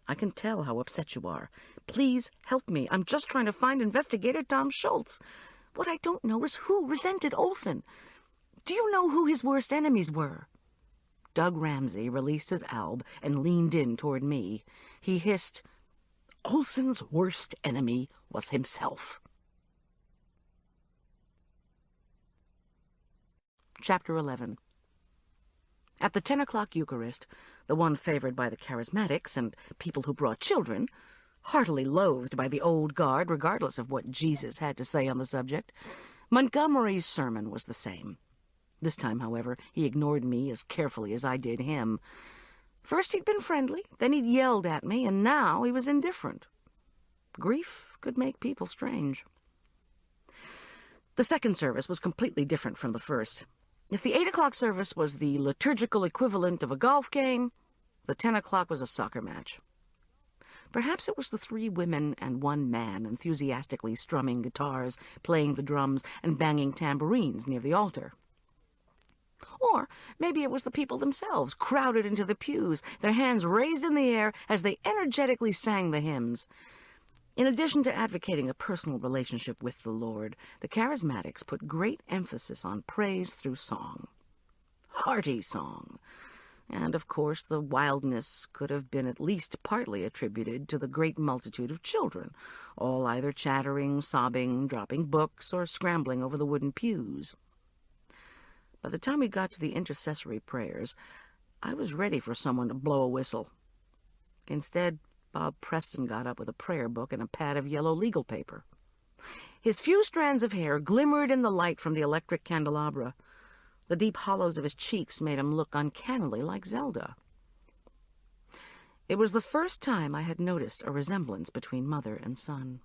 I can tell how upset you are. Please help me. I'm just trying to find Investigator Tom Schultz. What I don't know is who resented Olson. Do you know who his worst enemies were? Doug Ramsey released his alb and leaned in toward me. He hissed, Olson's worst enemy was himself. Chapter 11. At the 10 o'clock Eucharist, the one favored by the charismatics and people who brought children, heartily loathed by the old guard regardless of what Jesus had to say on the subject, Montgomery's sermon was the same. This time, however, he ignored me as carefully as I did him. First he'd been friendly, then he'd yelled at me, and now he was indifferent. Grief could make people strange. The second service was completely different from the first. If the 8 o'clock service was the liturgical equivalent of a golf game, the 10 o'clock was a soccer match. Perhaps it was the 3 women and 1 man enthusiastically strumming guitars, playing the drums, and banging tambourines near the altar. Or maybe it was the people themselves, crowded into the pews, their hands raised in the air as they energetically sang the hymns. In addition to advocating a personal relationship with the Lord, the charismatics put great emphasis on praise through song. Hearty song. And, of course, the wildness could have been at least partly attributed to the great multitude of children, all either chattering, sobbing, dropping books, or scrambling over the wooden pews. By the time we got to the intercessory prayers, I was ready for someone to blow a whistle. Instead, Bob Preston got up with a prayer book and a pad of yellow legal paper. His few strands of hair glimmered in the light from the electric candelabra. The deep hollows of his cheeks made him look uncannily like Zelda. It was the first time I had noticed a resemblance between mother and son.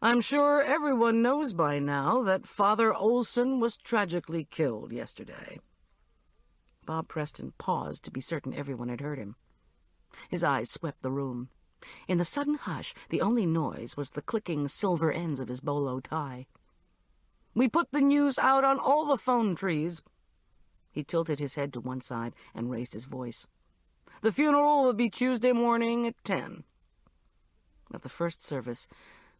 I'm sure everyone knows by now that Father Olson was tragically killed yesterday. Bob Preston paused to be certain everyone had heard him. His eyes swept the room. In the sudden hush, the only noise was the clicking silver ends of his bolo tie. We put the news out on all the phone trees. He tilted his head to one side and raised his voice. The funeral will be Tuesday morning at 10. At the first service,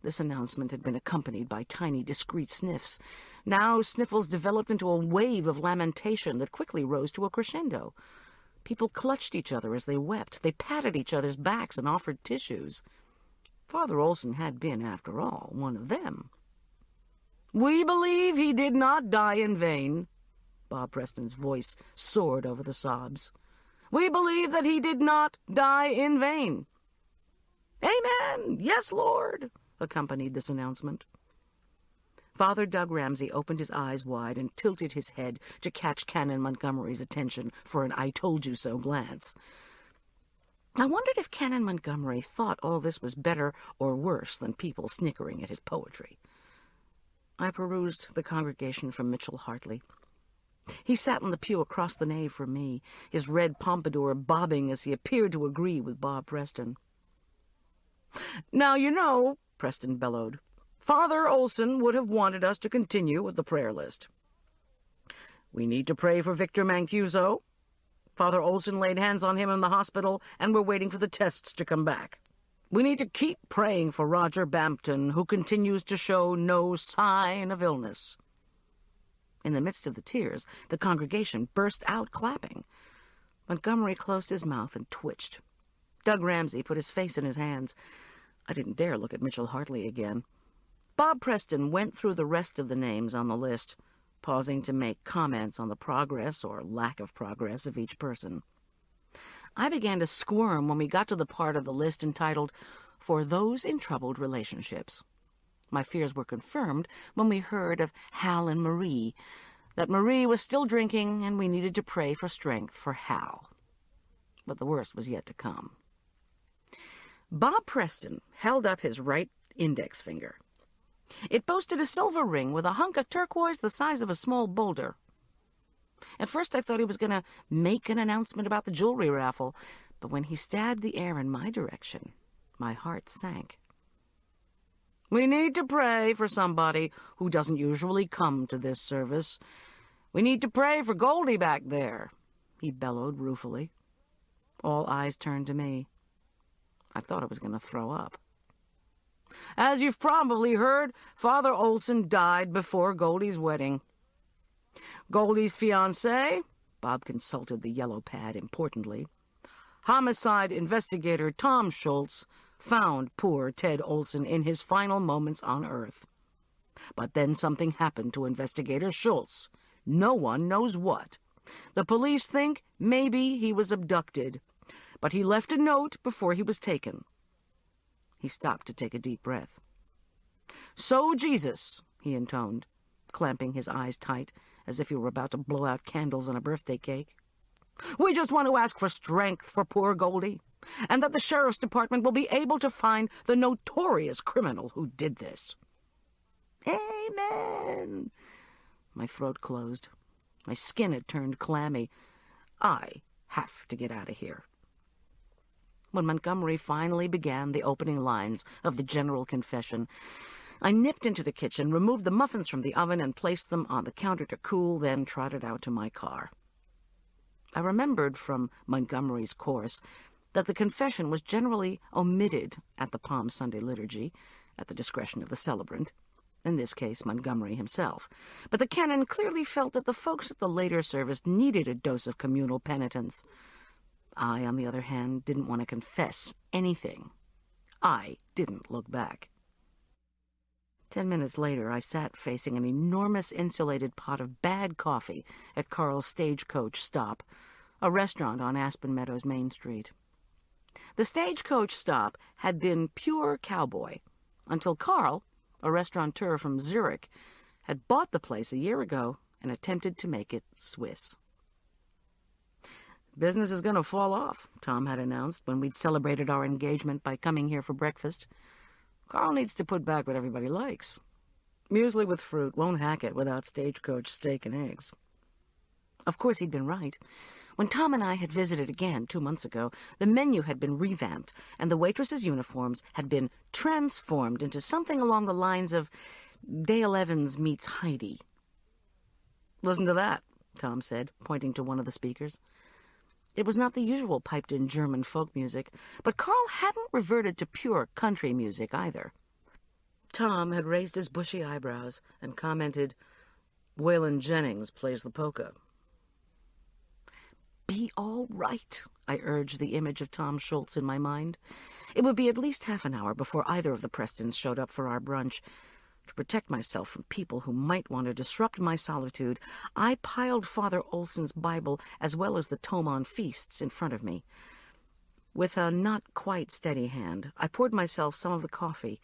This announcement had been accompanied by tiny, discreet sniffs. Now sniffles developed into a wave of lamentation that quickly rose to a crescendo. People clutched each other as they wept. They patted each other's backs and offered tissues. Father Olson had been, after all, one of them. "We believe he did not die in vain." Bob Preston's voice soared over the sobs. "We believe that he did not die in vain." "Amen! Yes, Lord!" accompanied this announcement. Father Doug Ramsey opened his eyes wide and tilted his head to catch Canon Montgomery's attention for an I-told-you-so glance. I wondered if Canon Montgomery thought all this was better or worse than people snickering at his poetry. I perused the congregation from Mitchell Hartley. He sat in the pew across the nave from me, his red pompadour bobbing as he appeared to agree with Bob Preston. "Now, you know," Preston bellowed, "Father Olson would have wanted us to continue with the prayer list. We need to pray for Victor Mancuso. Father Olson laid hands on him in the hospital, and we're waiting for the tests to come back. We need to keep praying for Roger Bampton, who continues to show no sign of illness." In the midst of the tears, the congregation burst out clapping. Montgomery closed his mouth and twitched. Doug Ramsey put his face in his hands. I didn't dare look at Mitchell Hartley again. Bob Preston went through the rest of the names on the list, pausing to make comments on the progress or lack of progress of each person. I began to squirm when we got to the part of the list entitled, "For Those in Troubled Relationships." My fears were confirmed when we heard of Hal and Marie, that Marie was still drinking and we needed to pray for strength for Hal. But the worst was yet to come. Bob Preston held up his right index finger. It boasted a silver ring with a hunk of turquoise the size of a small boulder. At first I thought he was going to make an announcement about the jewelry raffle, but when he stabbed the air in my direction, my heart sank. "We need to pray for somebody who doesn't usually come to this service. We need to pray for Goldie back there," he bellowed ruefully. All eyes turned to me. I thought I was going to throw up. "As you've probably heard, Father Olson died before Goldie's wedding. Goldie's fiancé," Bob consulted the yellow pad importantly, "homicide investigator Tom Schultz, found poor Ted Olson in his final moments on Earth. But then something happened to Investigator Schultz. No one knows what. The police think maybe he was abducted, but he left a note before he was taken." He stopped to take a deep breath. "So Jesus," he intoned, clamping his eyes tight as if he were about to blow out candles on a birthday cake. "We just want to ask for strength for poor Goldie, and that the sheriff's department will be able to find the notorious criminal who did this." "Amen." My throat closed. My skin had turned clammy. I have to get out of here. When Montgomery finally began the opening lines of the general confession, I nipped into the kitchen, removed the muffins from the oven, and placed them on the counter to cool, then trotted out to my car. I remembered from Montgomery's course that the confession was generally omitted at the Palm Sunday liturgy, at the discretion of the celebrant, in this case Montgomery himself. But the canon clearly felt that the folks at the later service needed a dose of communal penitence. I, on the other hand, didn't want to confess anything. I didn't look back. 10 minutes later, I sat facing an enormous insulated pot of bad coffee at Carl's Stagecoach Stop, a restaurant on Aspen Meadows Main Street. The Stagecoach Stop had been pure cowboy, until Carl, a restaurateur from Zurich, had bought the place a year ago and attempted to make it Swiss. "Business is going to fall off," Tom had announced when we'd celebrated our engagement by coming here for breakfast. "Carl needs to put back what everybody likes. Muesli with fruit won't hack it without Stagecoach steak and eggs." Of course, he'd been right. When Tom and I had visited again 2 months ago, the menu had been revamped, and the waitresses' uniforms had been transformed into something along the lines of Dale Evans meets Heidi. "Listen to that," Tom said, pointing to one of the speakers. It was not the usual piped-in German folk music, but Carl hadn't reverted to pure country music either. Tom had raised his bushy eyebrows and commented, "Waylon Jennings plays the polka." "Be all right," I urged the image of Tom Schultz in my mind. It would be at least half an hour before either of the Prestons showed up for our brunch. To protect myself from people who might want to disrupt my solitude, I piled Father Olson's Bible as well as the tome on feasts in front of me. With a not-quite steady hand, I poured myself some of the coffee,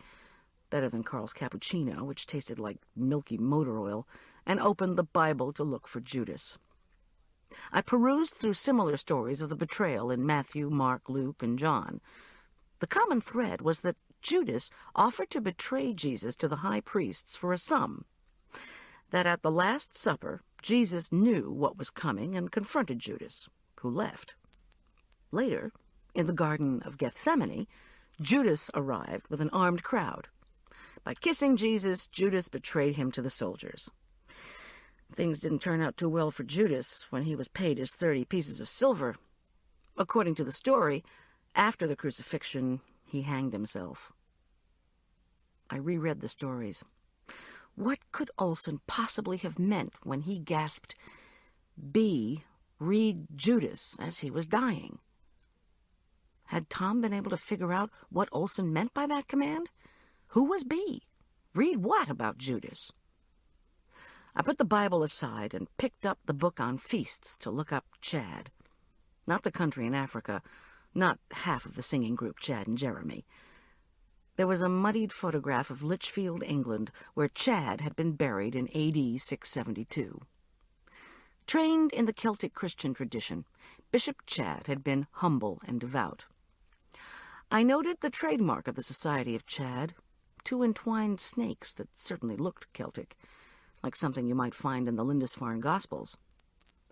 better than Carl's cappuccino, which tasted like milky motor oil, and opened the Bible to look for Judas. I perused through similar stories of the betrayal in Matthew, Mark, Luke, and John. The common thread was that Judas offered to betray Jesus to the high priests for a sum, that at the Last Supper Jesus knew what was coming and confronted Judas, who left. Later, in the Garden of Gethsemane, Judas arrived with an armed crowd. By kissing Jesus, Judas betrayed him to the soldiers. Things didn't turn out too well for Judas when he was paid his 30 pieces of silver. According to the story, after the crucifixion, he hanged himself. I reread the stories. What could Olson possibly have meant when he gasped, "B, read Judas," as he was dying? Had Tom been able to figure out what Olson meant by that command? Who was B? Read what about Judas? I put the Bible aside and picked up the book on feasts to look up Chad. Not the country in Africa, not half of the singing group Chad and Jeremy. There was a muddied photograph of Lichfield, England, where Chad had been buried in AD 672. Trained in the Celtic Christian tradition, Bishop Chad had been humble and devout. I noted the trademark of the Society of Chad, 2 entwined snakes that certainly looked Celtic, like something you might find in the Lindisfarne Gospels.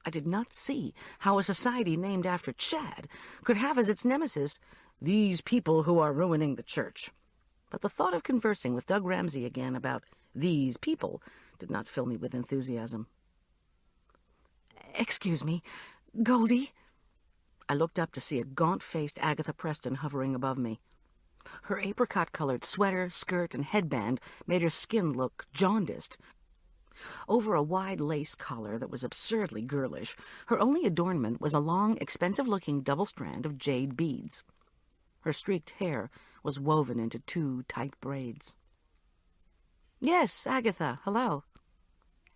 I did not see how a society named after Chad could have as its nemesis these people who are ruining the church. But the thought of conversing with Doug Ramsey again about these people did not fill me with enthusiasm. "Excuse me, Goldie?" I looked up to see a gaunt-faced Agatha Preston hovering above me. Her apricot-colored sweater, skirt, and headband made her skin look jaundiced. Over a wide lace collar that was absurdly girlish, her only adornment was a long, expensive-looking double strand of jade beads. Her streaked hair was woven into 2 tight braids. "Yes, Agatha, hello."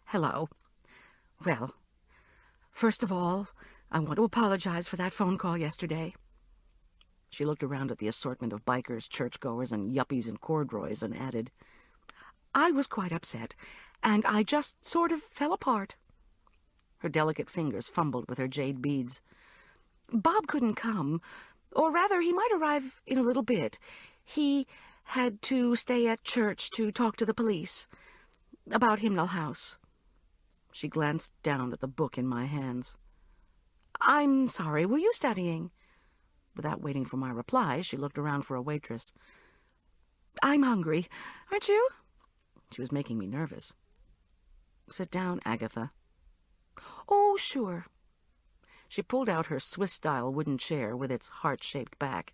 "Hello. Well, first of all, I want to apologize for that phone call yesterday." She looked around at the assortment of bikers, churchgoers, and yuppies in corduroys and added, "I was quite upset, and I just sort of fell apart." Her delicate fingers fumbled with her jade beads. "Bob couldn't come, or rather, he might arrive in a little bit. He had to stay at church to talk to the police about Hymnal House." She glanced down at the book in my hands. "I'm sorry, were you studying?" Without waiting for my reply, she looked around for a waitress. "I'm hungry. Aren't you?" She was making me nervous. "Sit down, Agatha." "Oh, sure." She pulled out her Swiss-style wooden chair with its heart-shaped back.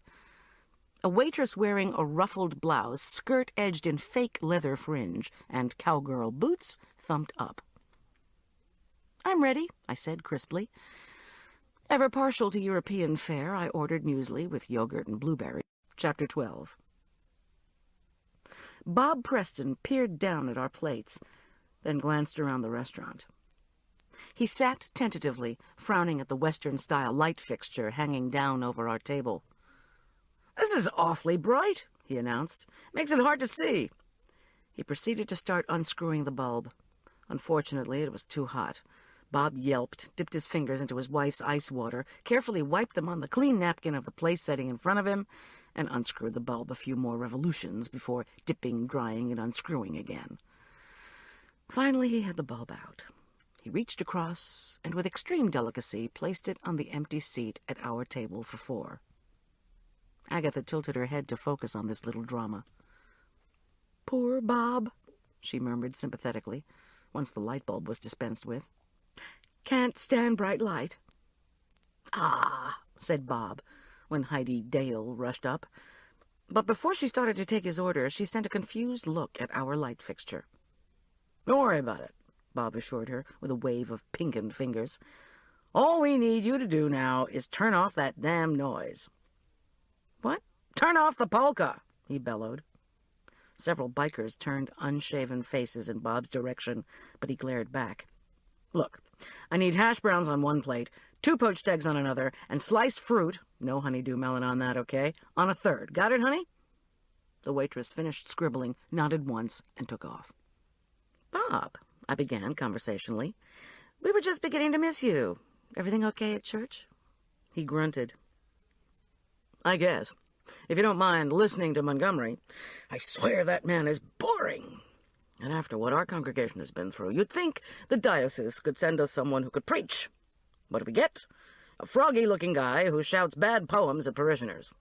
A waitress wearing a ruffled blouse, skirt edged in fake leather fringe, and cowgirl boots thumped up. "I'm ready," I said crisply. Ever partial to European fare, I ordered muesli with yogurt and blueberry. Chapter 12. Bob Preston peered down at our plates, then glanced around the restaurant. He sat tentatively, frowning at the Western-style light fixture hanging down over our table. "This is awfully bright," he announced. "Makes it hard to see." He proceeded to start unscrewing the bulb. Unfortunately, it was too hot. Bob yelped, dipped his fingers into his wife's ice water, carefully wiped them on the clean napkin of the place setting in front of him, and unscrewed the bulb a few more revolutions before dipping, drying, and unscrewing again. Finally, he had the bulb out. He reached across and with extreme delicacy placed it on the empty seat at our table for 4. Agatha tilted her head to focus on this little drama. "Poor Bob," she murmured sympathetically, once the light bulb was dispensed with. "Can't stand bright light." "Ah," said Bob, when Heidi Dale rushed up. But before she started to take his order, she sent a confused look at our light fixture. "Don't worry about it," Bob assured her with a wave of pinkened fingers. "All we need you to do now is turn off that damn noise." "What?" "Turn off the polka," he bellowed. Several bikers turned unshaven faces in Bob's direction, but he glared back. "Look, I need hash browns on one plate, 2 poached eggs on another, and sliced fruit, no honeydew melon on that, okay, on a third. Got it, honey?" The waitress finished scribbling, nodded once, and took off. "Bob," I began conversationally, "we were just beginning to miss you. Everything okay at church?" He grunted. "I guess. If you don't mind listening to Montgomery, I swear that man is boring. And after what our congregation has been through, you'd think the diocese could send us someone who could preach. What do we get? A froggy-looking guy who shouts bad poems at parishioners.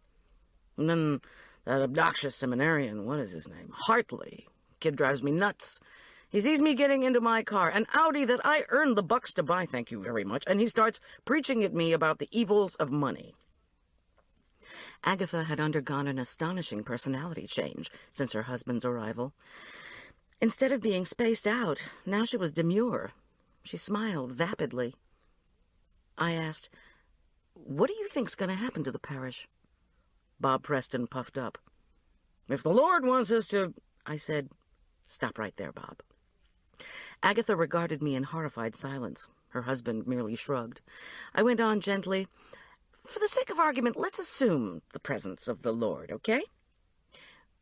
And then that obnoxious seminarian, what is his name? Hartley. Kid drives me nuts. He sees me getting into my car, an Audi that I earned the bucks to buy, thank you very much, and he starts preaching at me about the evils of money." Agatha had undergone an astonishing personality change since her husband's arrival. Instead of being spaced out, now she was demure. She smiled vapidly. I asked, "What do you think's going to happen to the parish?" Bob Preston puffed up. "If the Lord wants us to—" I said, "Stop right there, Bob." Agatha regarded me in horrified silence. Her husband merely shrugged. I went on gently, "For the sake of argument, let's assume the presence of the Lord, okay?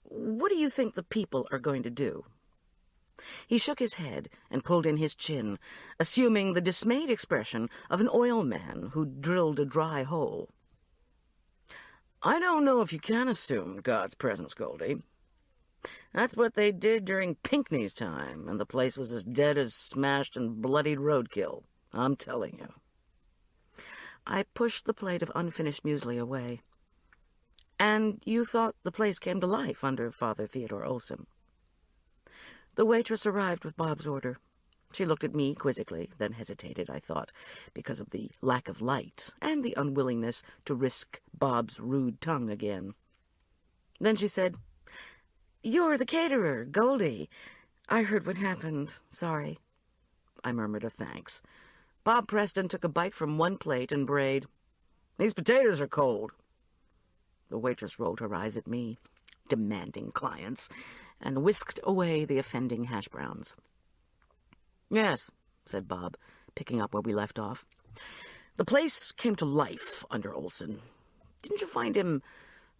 What do you think the people are going to do?" He shook his head and pulled in his chin, assuming the dismayed expression of an oil man who drilled a dry hole. "I don't know if you can assume God's presence, Goldie. That's what they did during Pinckney's time, and the place was as dead as smashed and bloodied roadkill, I'm telling you." I pushed the plate of unfinished muesli away. "And you thought the place came to life under Father Theodore Olson?" The waitress arrived with Bob's order. She looked at me quizzically, then hesitated, I thought, because of the lack of light and the unwillingness to risk Bob's rude tongue again. Then she said, "You're the caterer, Goldie. I heard what happened. Sorry." I murmured a thanks. Bob Preston took a bite from one plate and brayed, "These potatoes are cold." The waitress rolled her eyes at me, demanding clients, and whisked away the offending hash browns. "Yes," said Bob, picking up where we left off. "The place came to life under Olson. Didn't you find him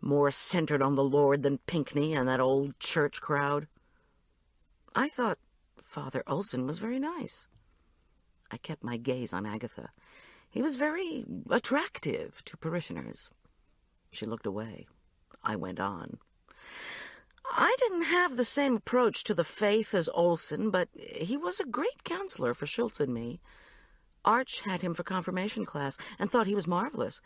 more centered on the Lord than Pinckney and that old church crowd?" "I thought Father Olson was very nice." I kept my gaze on Agatha. "He was very attractive to parishioners." She looked away. I went on. "I didn't have the same approach to the faith as Olson, but he was a great counselor for Schultz and me. Arch had him for confirmation class and thought he was marvelous.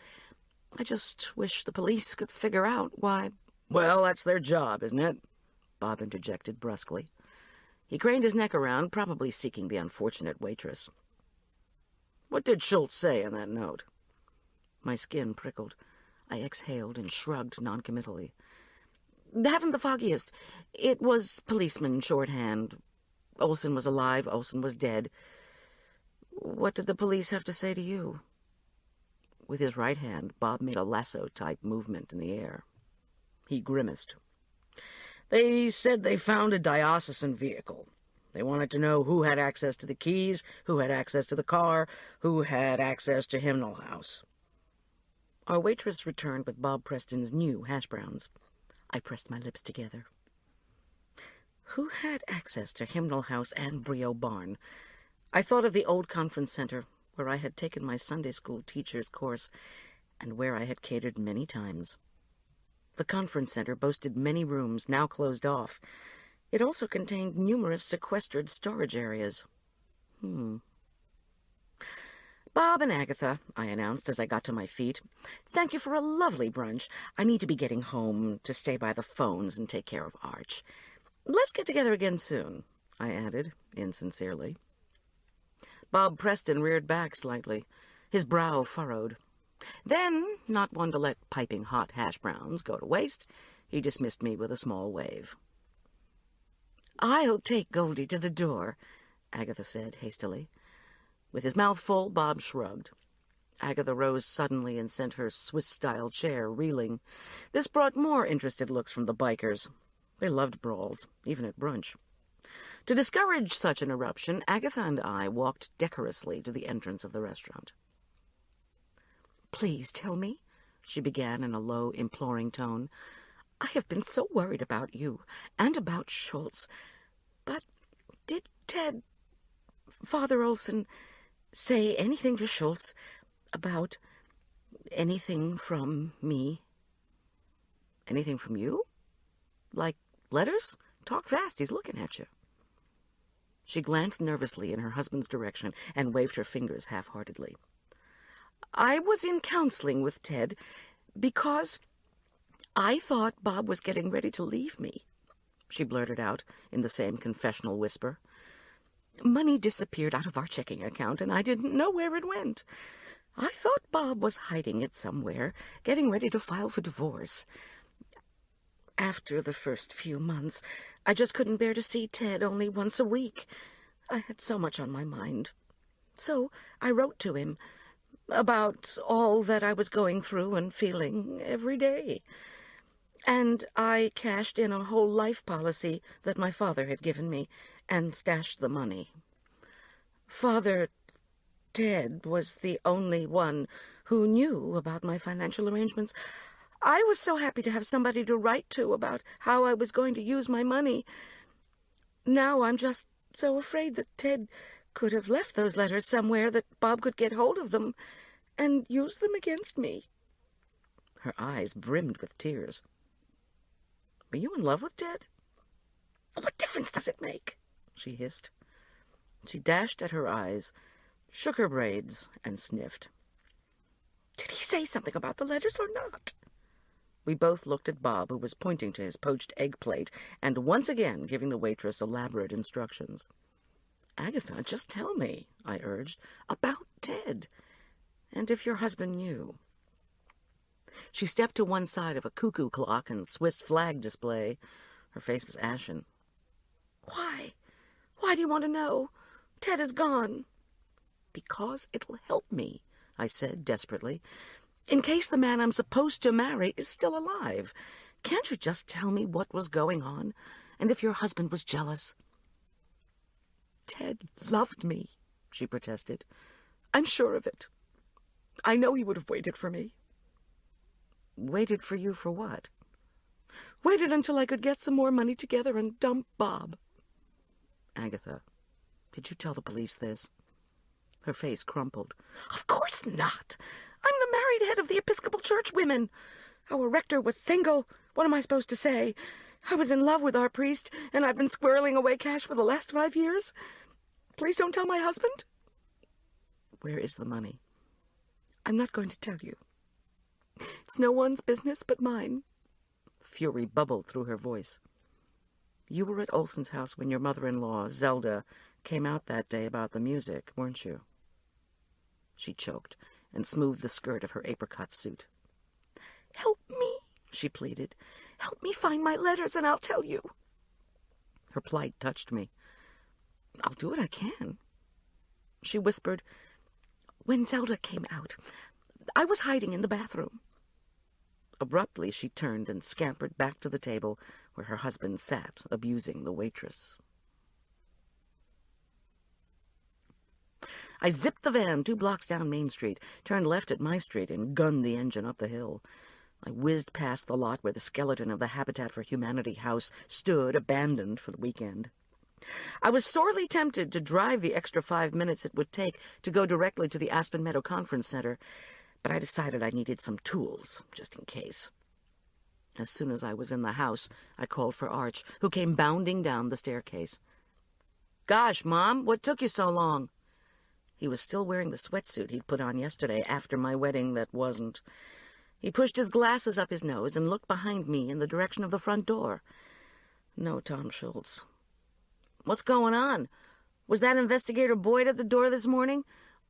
I just wish the police could figure out why—" "Well, that's their job, isn't it?" Bob interjected brusquely. He craned his neck around, probably seeking the unfortunate waitress. "What did Schultz say in that note?" My skin prickled. I exhaled and shrugged noncommittally. "Haven't the foggiest. It was policeman shorthand. Olson was alive, Olson was dead. What did the police have to say to you?" With his right hand, Bob made a lasso-type movement in the air. He grimaced. "They said they found a diocesan vehicle. They wanted to know who had access to the keys, who had access to the car, who had access to Hymnal House." Our waitress returned with Bob Preston's new hash browns. I pressed my lips together. Who had access to Hymnal House and Brio Barn? I thought of the old conference center, where I had taken my Sunday school teacher's course, and where I had catered many times. The conference center boasted many rooms now closed off. It also contained numerous sequestered storage areas. "Bob and Agatha," I announced as I got to my feet, "thank you for a lovely brunch. I need to be getting home to stay by the phones and take care of Arch. Let's get together again soon," I added, insincerely. Bob Preston reared back slightly, his brow furrowed. Then, not one to let piping hot hash browns go to waste, He dismissed me with a small wave. "I'll take Goldie to the door," Agatha said hastily. With his mouth full, Bob shrugged. Agatha rose suddenly and sent her Swiss-style chair reeling. This brought more interested looks from the bikers. They loved brawls, even at brunch. To discourage such an eruption, Agatha and I walked decorously to the entrance of the restaurant. "Please tell me," she began in a low, imploring tone. "I have been so worried about you and about Schultz. But did Father Olson, say anything to Schultz about anything from me?" "Anything from you? Like letters? Talk fast, he's looking at you." She glanced nervously in her husband's direction and waved her fingers half-heartedly. "I was in counseling with Ted because I thought Bob was getting ready to leave me," she blurted out in the same confessional whisper. "Money disappeared out of our checking account, and I didn't know where it went. I thought Bob was hiding it somewhere, getting ready to file for divorce. After the first few months, I just couldn't bear to see Ted only once a week. I had so much on my mind. So I wrote to him about all that I was going through and feeling every day. And I cashed in a whole life policy that my father had given me and stashed the money. Father Ted was the only one who knew about my financial arrangements. I was so happy to have somebody to write to about how I was going to use my money. Now I'm just so afraid that Ted could have left those letters somewhere, that Bob could get hold of them and use them against me." Her eyes brimmed with tears. "Are you in love with Ted?" "What difference does it make?" she hissed. She dashed at her eyes, shook her braids, and sniffed. "Did he say something about the letters or not?" We both looked at Bob, who was pointing to his poached egg plate and once again giving the waitress elaborate instructions. "Agatha, just tell me," I urged, "about Ted, and if your husband knew." She stepped to one side of a cuckoo clock and Swiss flag display. Her face was ashen. "Why? Why do you want to know? Ted is gone." "Because it'll help me," I said desperately. "In case the man I'm supposed to marry is still alive. Can't you just tell me what was going on, and if your husband was jealous?" "Ted loved me," she protested. "I'm sure of it. I know he would have waited for me." "Waited for you for what?" "Waited until I could get some more money together and dump Bob." "Agatha, did you tell the police this?" Her face crumpled. "Of course not. I'm the married head of the Episcopal Church women. Our rector was single. What am I supposed to say? I was in love with our priest, and I've been squirreling away cash for the last 5 years. Please don't tell my husband." "Where is the money?" "I'm not going to tell you. It's no one's business but mine." Fury bubbled through her voice. "You were at Olson's house when your mother-in-law, Zelda, came out that day about the music, weren't you?" She choked and smoothed the skirt of her apricot suit. "Help me," she pleaded. "Help me find my letters and I'll tell you." Her plight touched me. "I'll do what I can." She whispered, "When Zelda came out, I was hiding in the bathroom." Abruptly, she turned and scampered back to the table where her husband sat, abusing the waitress. I zipped the van 2 blocks down Main Street, turned left at my street, and gunned the engine up the hill. I whizzed past the lot where the skeleton of the Habitat for Humanity house stood, abandoned for the weekend. I was sorely tempted to drive the extra 5 minutes it would take to go directly to the Aspen Meadow Conference Center, but I decided I needed some tools, just in case. As soon as I was in the house, I called for Arch, who came bounding down the staircase. "Gosh, Mom, what took you so long?" He was still wearing the sweatsuit he'd put on yesterday after my wedding that wasn't. He pushed his glasses up his nose and looked behind me in the direction of the front door. No Tom Schultz. "What's going on? Was that Investigator Boyd at the door this morning?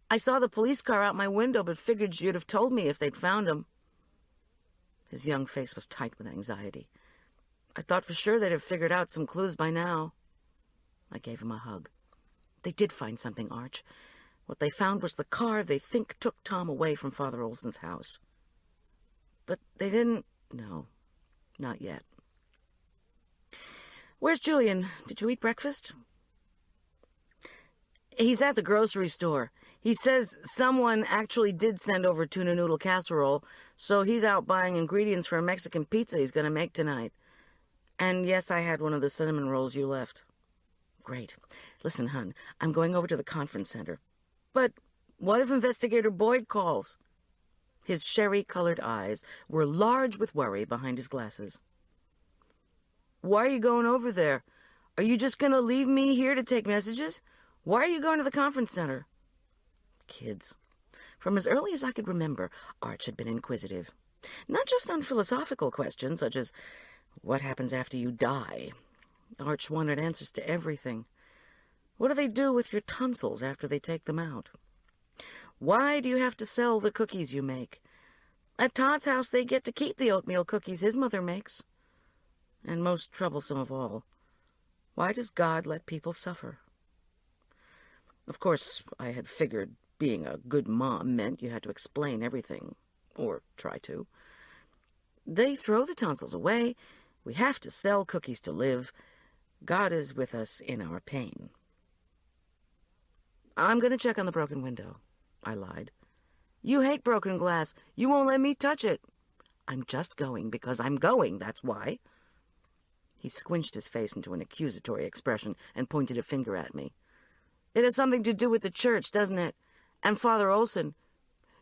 I saw the police car out my window, but figured you'd have told me if they'd found him." His young face was tight with anxiety. I thought for sure they'd have figured out some clues by now. I gave him a hug. They did find something, Arch. What they found was the car they think took Tom away from Father Olson's house. But they didn't... No, not yet. Where's Julian? Did you eat breakfast? He's at the grocery store. He says someone actually did send over tuna noodle casserole, so he's out buying ingredients for a Mexican pizza he's going to make tonight. And yes, I had one of the cinnamon rolls you left. Great. Listen, hon, I'm going over to the conference center. But what if Investigator Boyd calls? His sherry-colored eyes were large with worry behind his glasses. Why are you going over there? Are you just going to leave me here to take messages? Why are you going to the conference center? Kids. From as early as I could remember, Arch had been inquisitive. Not just on philosophical questions, such as, what happens after you die? Arch wanted answers to everything. What do they do with your tonsils after they take them out? Why do you have to sell the cookies you make? At Todd's house, they get to keep the oatmeal cookies his mother makes. And most troublesome of all, why does God let people suffer? Of course, I had figured being a good mom meant you had to explain everything, or try to. They throw the tonsils away. We have to sell cookies to live. God is with us in our pain. I'm going to check on the broken window, I lied. You hate broken glass. You won't let me touch it. I'm just going because I'm going, that's why. He squinched his face into an accusatory expression and pointed a finger at me. It has something to do with the church, doesn't it? And Father Olson.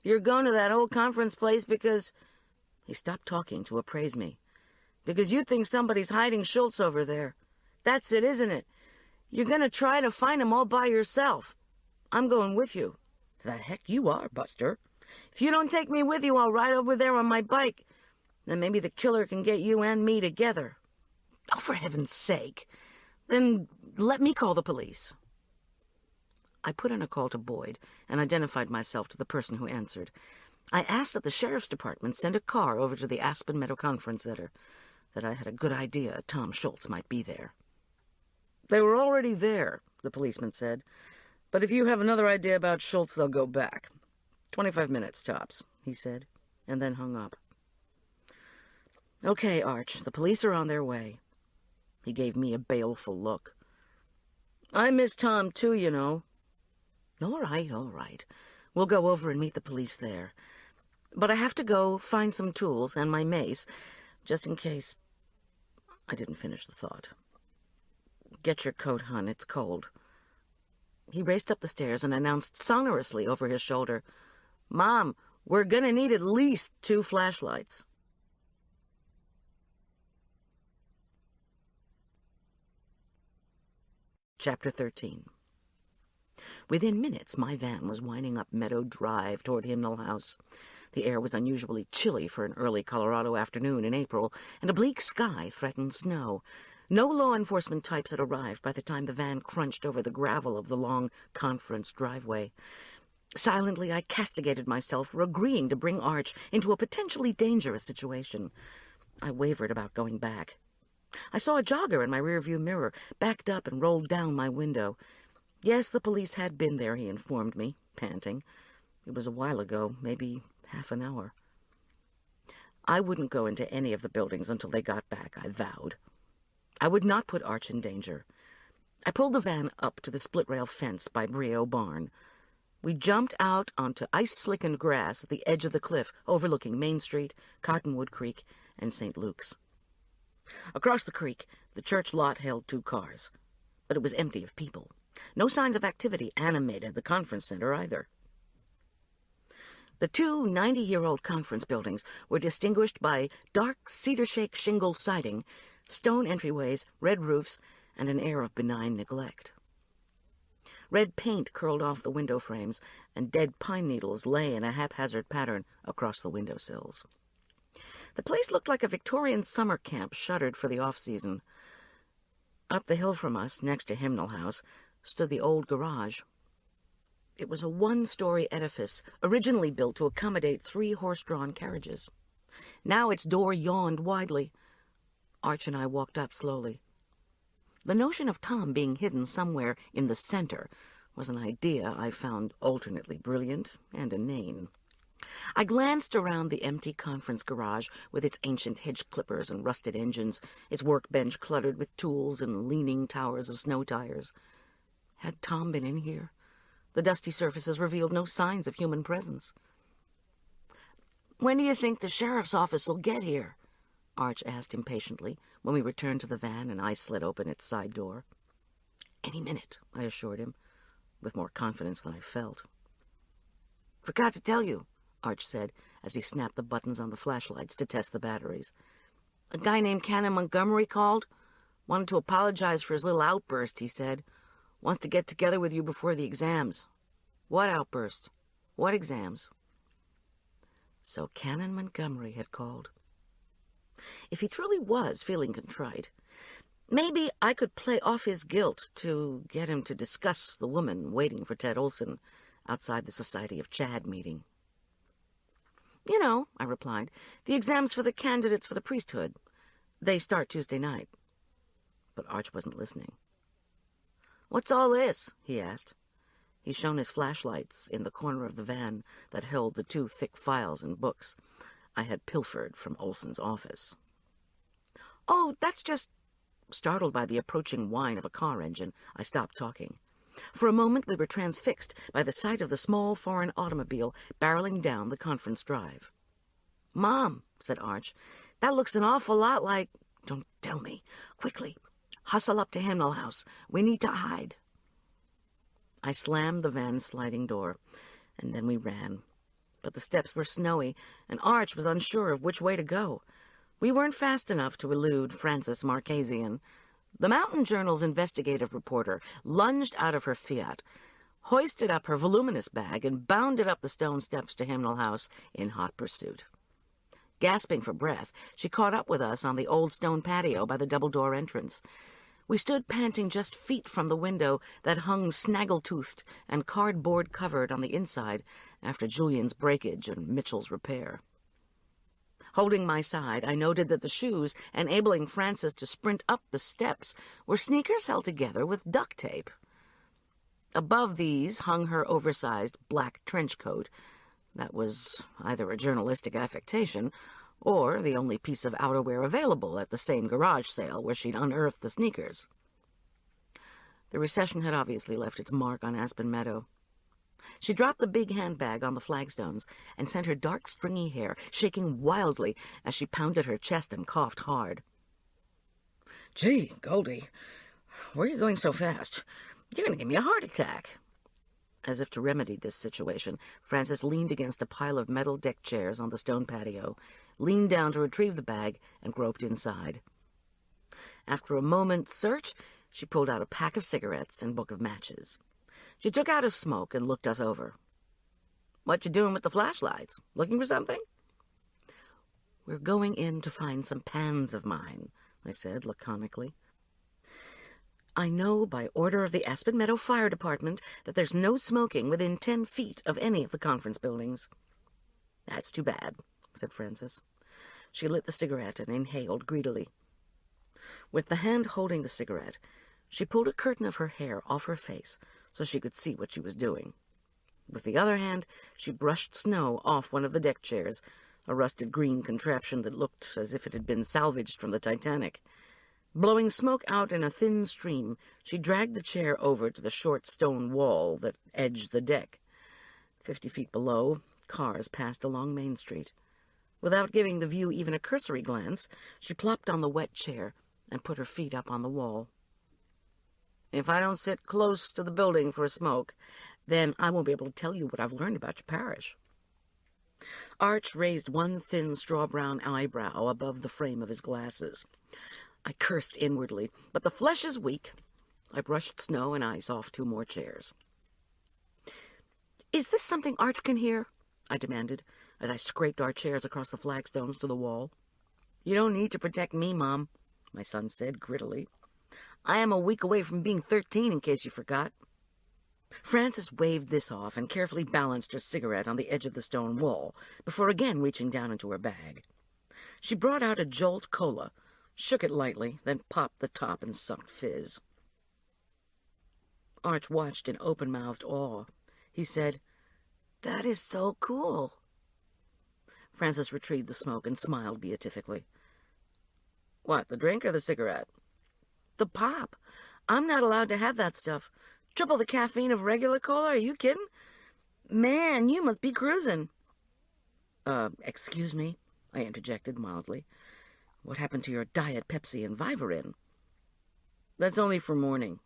You're going to that old conference place because... He stopped talking to appraise me. Because you think somebody's hiding Schultz over there. That's it, isn't it? You're going to try to find him all by yourself. I'm going with you. The heck you are, Buster. If you don't take me with you, I'll ride over there on my bike. Then maybe the killer can get you and me together. Oh, for heaven's sake. Then let me call the police. I put in a call to Boyd and identified myself to the person who answered. I asked that the sheriff's department send a car over to the Aspen Meadow Conference Center, that I had a good idea Tom Schultz might be there. They were already there, the policeman said. But if you have another idea about Schultz, they'll go back. 25 minutes, tops, he said, and then hung up. Okay, Arch, the police are on their way. He gave me a baleful look. I miss Tom, too, you know. All right. We'll go over and meet the police there. But I have to go find some tools and my mace, just in case... I didn't finish the thought. Get your coat, hon, it's cold. He raced up the stairs and announced sonorously over his shoulder, Mom, we're gonna need at least 2 flashlights. Chapter 13. Within minutes, my van was winding up Meadow Drive toward Hymnal House. The air was unusually chilly for an early Colorado afternoon in April, and a bleak sky threatened snow. No law enforcement types had arrived by the time the van crunched over the gravel of the long conference driveway. Silently, I castigated myself for agreeing to bring Arch into a potentially dangerous situation. I wavered about going back. I saw a jogger in my rearview mirror, backed up and rolled down my window. Yes, the police had been there, he informed me, panting. It was a while ago, maybe half an hour. I wouldn't go into any of the buildings until they got back, I vowed. I would not put Arch in danger. I pulled the van up to the split-rail fence by Brio Barn. We jumped out onto ice-slickened grass at the edge of the cliff overlooking Main Street, Cottonwood Creek, and St. Luke's. Across the creek, the church lot held 2 cars, but it was empty of people. No signs of activity animated the conference center either. The 2 90-year-old conference buildings were distinguished by dark cedar-shake shingle siding, stone entryways, red roofs, and an air of benign neglect. Red paint curled off the window frames, and dead pine needles lay in a haphazard pattern across the windowsills. The place looked like a Victorian summer camp shuttered for the off-season. Up the hill from us, next to Hymnal House, stood the old garage. It was a 1-story edifice, originally built to accommodate 3 horse-drawn carriages. Now its door yawned widely. Arch and I walked up slowly. The notion of Tom being hidden somewhere in the center was an idea I found alternately brilliant and inane. I glanced around the empty conference garage with its ancient hedge clippers and rusted engines, its workbench cluttered with tools and leaning towers of snow tires. Had Tom been in here? The dusty surfaces revealed no signs of human presence. "When do you think the sheriff's office will get here?" Arch asked impatiently when we returned to the van and I slid open its side door. "Any minute," I assured him, with more confidence than I felt. "Forgot to tell you," Arch said as he snapped the buttons on the flashlights to test the batteries. "A guy named Canon Montgomery called. Wanted to apologize for his little outburst, he said. Wants to get together with you before the exams." "What outburst? What exams?" So Canon Montgomery had called. If he truly was feeling contrite, maybe I could play off his guilt to get him to discuss the woman waiting for Ted Olson outside the Society of Chad meeting. "You know," I replied, "the exams for the candidates for the priesthood. They start Tuesday night." But Arch wasn't listening. "What's all this?" he asked. He shone his flashlights in the corner of the van that held the 2 thick files and books I had pilfered from Olson's office. "Oh, that's just—" Startled by the approaching whine of a car engine, I stopped talking. For a moment we were transfixed by the sight of the small foreign automobile barreling down the conference drive. "Mom," said Arch, "that looks an awful lot like—" "Don't tell me. Quickly. Hustle up to Hemnall House. We need to hide." I slammed the van's sliding door, and then we ran. But the steps were snowy, and Arch was unsure of which way to go. We weren't fast enough to elude Frances Marchesian. The Mountain Journal's investigative reporter lunged out of her Fiat, hoisted up her voluminous bag, and bounded up the stone steps to Hemnall House in hot pursuit. Gasping for breath, she caught up with us on the old stone patio by the double-door entrance. We stood panting just feet from the window that hung snaggle-toothed and cardboard-covered on the inside after Julian's breakage and Mitchell's repair. Holding my side, I noted that the shoes enabling Frances to sprint up the steps were sneakers held together with duct tape. Above these hung her oversized black trench coat that was either a journalistic affectation or the only piece of outerwear available at the same garage sale where she'd unearthed the sneakers. The recession had obviously left its mark on Aspen Meadow. She dropped the big handbag on the flagstones and sent her dark, stringy hair shaking wildly as she pounded her chest and coughed hard. "Gee, Goldie, where are you going so fast? You're going to give me a heart attack." As if to remedy this situation, Frances leaned against a pile of metal deck chairs on the stone patio, leaned down to retrieve the bag, and groped inside. After a moment's search, she pulled out a pack of cigarettes and book of matches. She took out a smoke and looked us over. "What you doing with the flashlights? Looking for something?" "We're going in to find some pans of mine," I said laconically. "I know by order of the Aspen Meadow Fire Department that there's no smoking within 10 feet of any of the conference buildings." "That's too bad," said Frances. She lit the cigarette and inhaled greedily. With the hand holding the cigarette, she pulled a curtain of her hair off her face so she could see what she was doing. With the other hand, she brushed snow off one of the deck chairs, a rusted green contraption that looked as if it had been salvaged from the Titanic. Blowing smoke out in a thin stream, she dragged the chair over to the short stone wall that edged the deck. 50 feet below, cars passed along Main Street. Without giving the view even a cursory glance, she plopped on the wet chair and put her feet up on the wall. "If I don't sit close to the building for a smoke, then I won't be able to tell you what I've learned about your parish." Arch raised one thin straw-brown eyebrow above the frame of his glasses. I cursed inwardly, but the flesh is weak. I brushed snow and ice off 2 more chairs. "Is this something Arch can hear?" I demanded, as I scraped our chairs across the flagstones to the wall. "You don't need to protect me, Mom," my son said grittily. "I am a week away from being 13, in case you forgot." Frances waved this off and carefully balanced her cigarette on the edge of the stone wall before again reaching down into her bag. She brought out a Jolt Cola, shook it lightly, then popped the top and sucked fizz. Arch watched in open-mouthed awe. He said, "That is so cool." Francis retrieved the smoke and smiled beatifically. "What, the drink or the cigarette?" "The pop. I'm not allowed to have that stuff. Triple the caffeine of regular cola, are you kidding? Man, you must be cruising." Excuse me," I interjected mildly. "What happened to your Diet Pepsi and Vivarin?" "That's only for morning."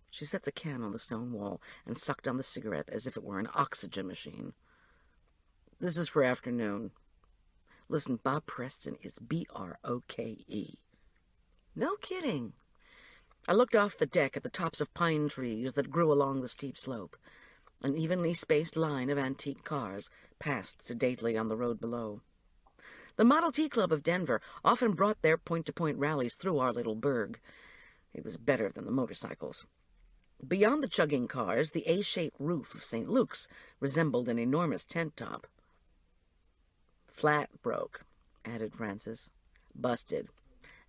She set the can on the stone wall and sucked on the cigarette as if it were an oxygen machine. "This is for afternoon. Listen, Bob Preston is Broke. "No kidding." I looked off the deck at the tops of pine trees that grew along the steep slope. An evenly spaced line of antique cars passed sedately on the road below. The Model T Club of Denver often brought their point-to-point rallies through our little burg. It was better than the motorcycles. Beyond the chugging cars, the A-shaped roof of St. Luke's resembled an enormous tent top. "Flat broke," added Francis. "Busted.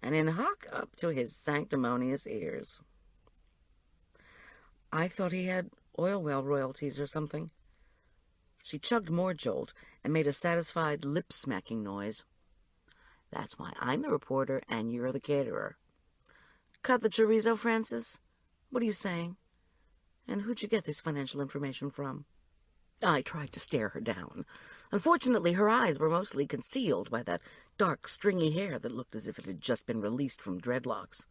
And in hock up to his sanctimonious ears." "I thought he had oil well royalties or something." She chugged more jolt and made a satisfied lip-smacking noise. "That's why I'm the reporter and you're the caterer." "Cut the chorizo, Francis? What are you saying? And who'd you get this financial information from?" I tried to stare her down. Unfortunately, her eyes were mostly concealed by that dark, stringy hair that looked as if it had just been released from dreadlocks.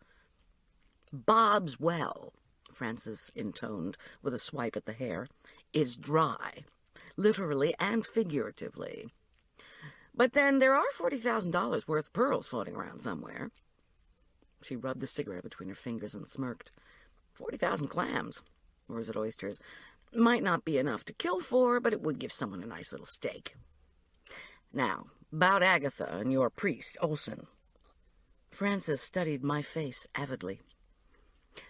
"Bob's well," Francis intoned with a swipe at the hair, "is dry, literally and figuratively. But then there are $40,000 worth of pearls floating around somewhere." She rubbed the cigarette between her fingers and smirked. 40,000 clams, or is it oysters? Might not be enough to kill for, but it would give someone a nice little steak. Now, about Agatha and your priest, Olson." Francis studied my face avidly.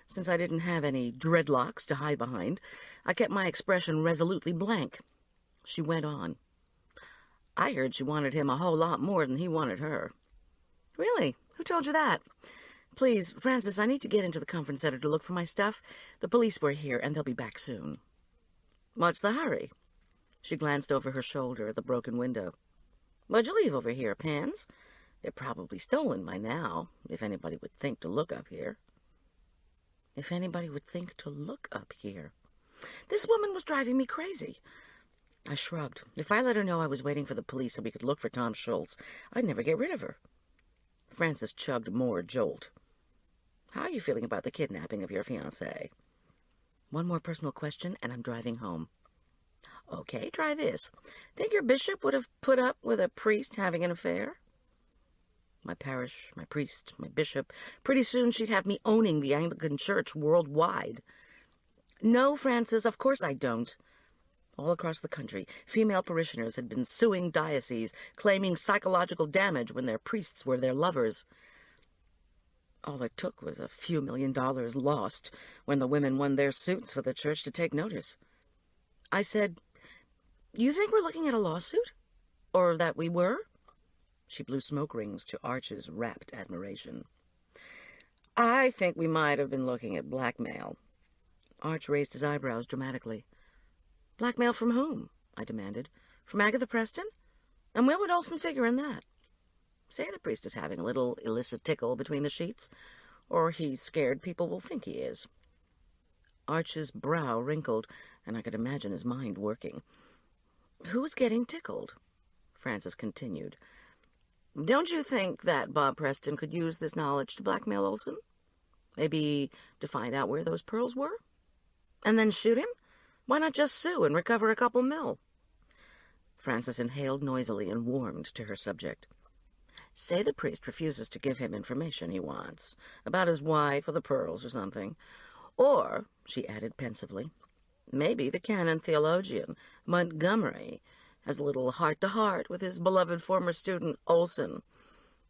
Since I didn't have any dreadlocks to hide behind, I kept my expression resolutely blank. She went on. "I heard she wanted him a whole lot more than he wanted her." "Really? Who told you that? Please, Francis, I need to get into the conference center to look for my stuff. The police were here, and they'll be back soon." "What's the hurry?" She glanced over her shoulder at the broken window. "What'd you leave over here, pans? They're probably stolen by now, if anybody would think to look up here." If anybody would think to look up here. This woman was driving me crazy. I shrugged. If I let her know I was waiting for the police and we could look for Tom Schultz, I'd never get rid of her. Francis chugged more jolt. "How are you feeling about the kidnapping of your fiancé?" "One more personal question, and I'm driving home." "Okay, try this. Think your bishop would have put up with a priest having an affair?" My parish, my priest, my bishop. Pretty soon she'd have me owning the Anglican Church worldwide. "No, Francis, of course I don't." All across the country, female parishioners had been suing dioceses, claiming psychological damage when their priests were their lovers. All it took was a few $1,000,000 lost when the women won their suits for the church to take notice. I said, "You think we're looking at a lawsuit? Or that we were?" She blew smoke rings to Arch's rapt admiration. "I think we might have been looking at blackmail." Arch raised his eyebrows dramatically. "Blackmail from whom?" I demanded. "From Agatha Preston? And where would Olson figure in that? Say the priest is having a little illicit tickle between the sheets, or he's scared people will think he is." Arch's brow wrinkled, and I could imagine his mind working. "Who's getting tickled?" Francis continued. "Don't you think that Bob Preston could use this knowledge to blackmail Olson? Maybe to find out where those pearls were? And then shoot him? Why not just sue and recover a couple mil?" Francis inhaled noisily and warmed to her subject. "Say the priest refuses to give him information he wants, about his wife or the pearls or something. Or," she added pensively, "maybe the canon theologian, Montgomery, has a little heart-to-heart with his beloved former student, Olson.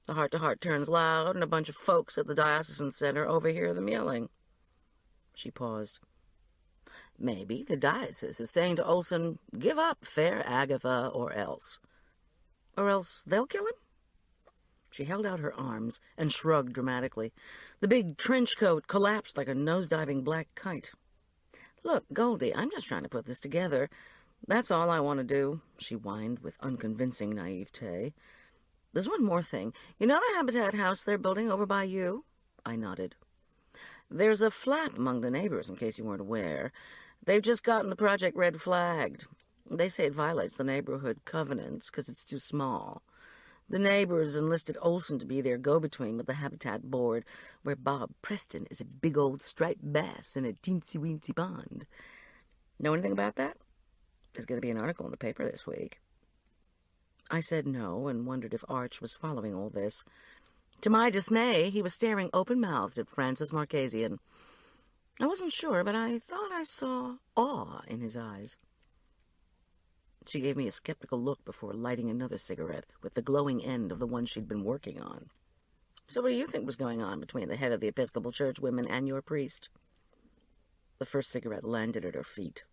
The heart-to-heart turns loud, and a bunch of folks at the diocesan center overhear them yelling." She paused. "Maybe the diocese is saying to Olson, 'Give up fair Agatha, or else.' Or else they'll kill him?" She held out her arms and shrugged dramatically. The big trench coat collapsed like a nose-diving black kite. "Look, Goldie, I'm just trying to put this together. That's all I want to do," she whined with unconvincing naivete. "There's one more thing. You know the Habitat house they're building over by you?" I nodded. "There's a flap among the neighbors, in case you weren't aware. They've just gotten the project red flagged. They say it violates the neighborhood covenants because it's too small. The neighbors enlisted Olson to be their go-between with the Habitat board, where Bob Preston is a big old striped bass in a teensy-weensy pond. Know anything about that? There's going to be an article in the paper this week." I said no and wondered if Arch was following all this. To my dismay, he was staring open-mouthed at Francis Marchesian. I wasn't sure, but I thought I saw awe in his eyes. She gave me a skeptical look before lighting another cigarette with the glowing end of the one she'd been working on. "So what do you think was going on between the head of the Episcopal Church women and your priest?" The first cigarette landed at her feet.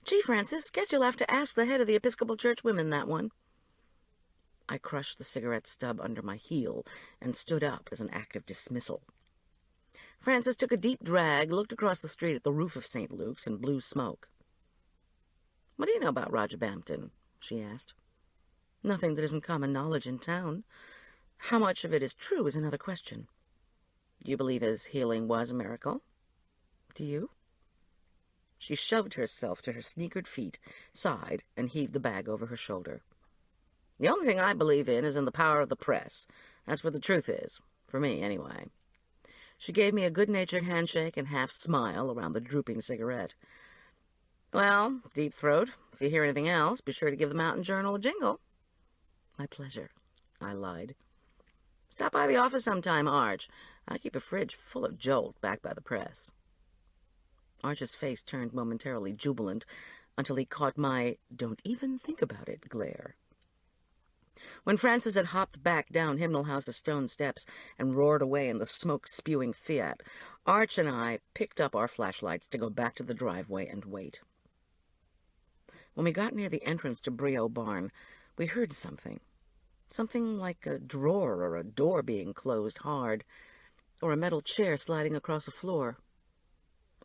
"Gee, Francis, guess you'll have to ask the head of the Episcopal Church women that one." I crushed the cigarette stub under my heel and stood up as an act of dismissal. Francis took a deep drag, looked across the street at the roof of St. Luke's, and blew smoke. "What do you know about Roger Bampton?" she asked. "Nothing that isn't common knowledge in town. How much of it is true is another question. Do you believe his healing was a miracle? Do you?" She shoved herself to her sneakered feet, sighed, and heaved the bag over her shoulder. "The only thing I believe in is in the power of the press. That's where the truth is, for me, anyway." She gave me a good-natured handshake and half-smile around the drooping cigarette. "Well, Deep Throat, if you hear anything else, be sure to give the Mountain Journal a jingle." "My pleasure," I lied. "Stop by the office sometime, Arch. I keep a fridge full of Jolt backed by the press." Arch's face turned momentarily jubilant until he caught my "don't even think about it" glare. When Francis had hopped back down Hymnal House's stone steps and roared away in the smoke-spewing Fiat, Arch and I picked up our flashlights to go back to the driveway and wait. When we got near the entrance to Brio Barn, we heard something. Something like a drawer or a door being closed hard, or a metal chair sliding across the floor.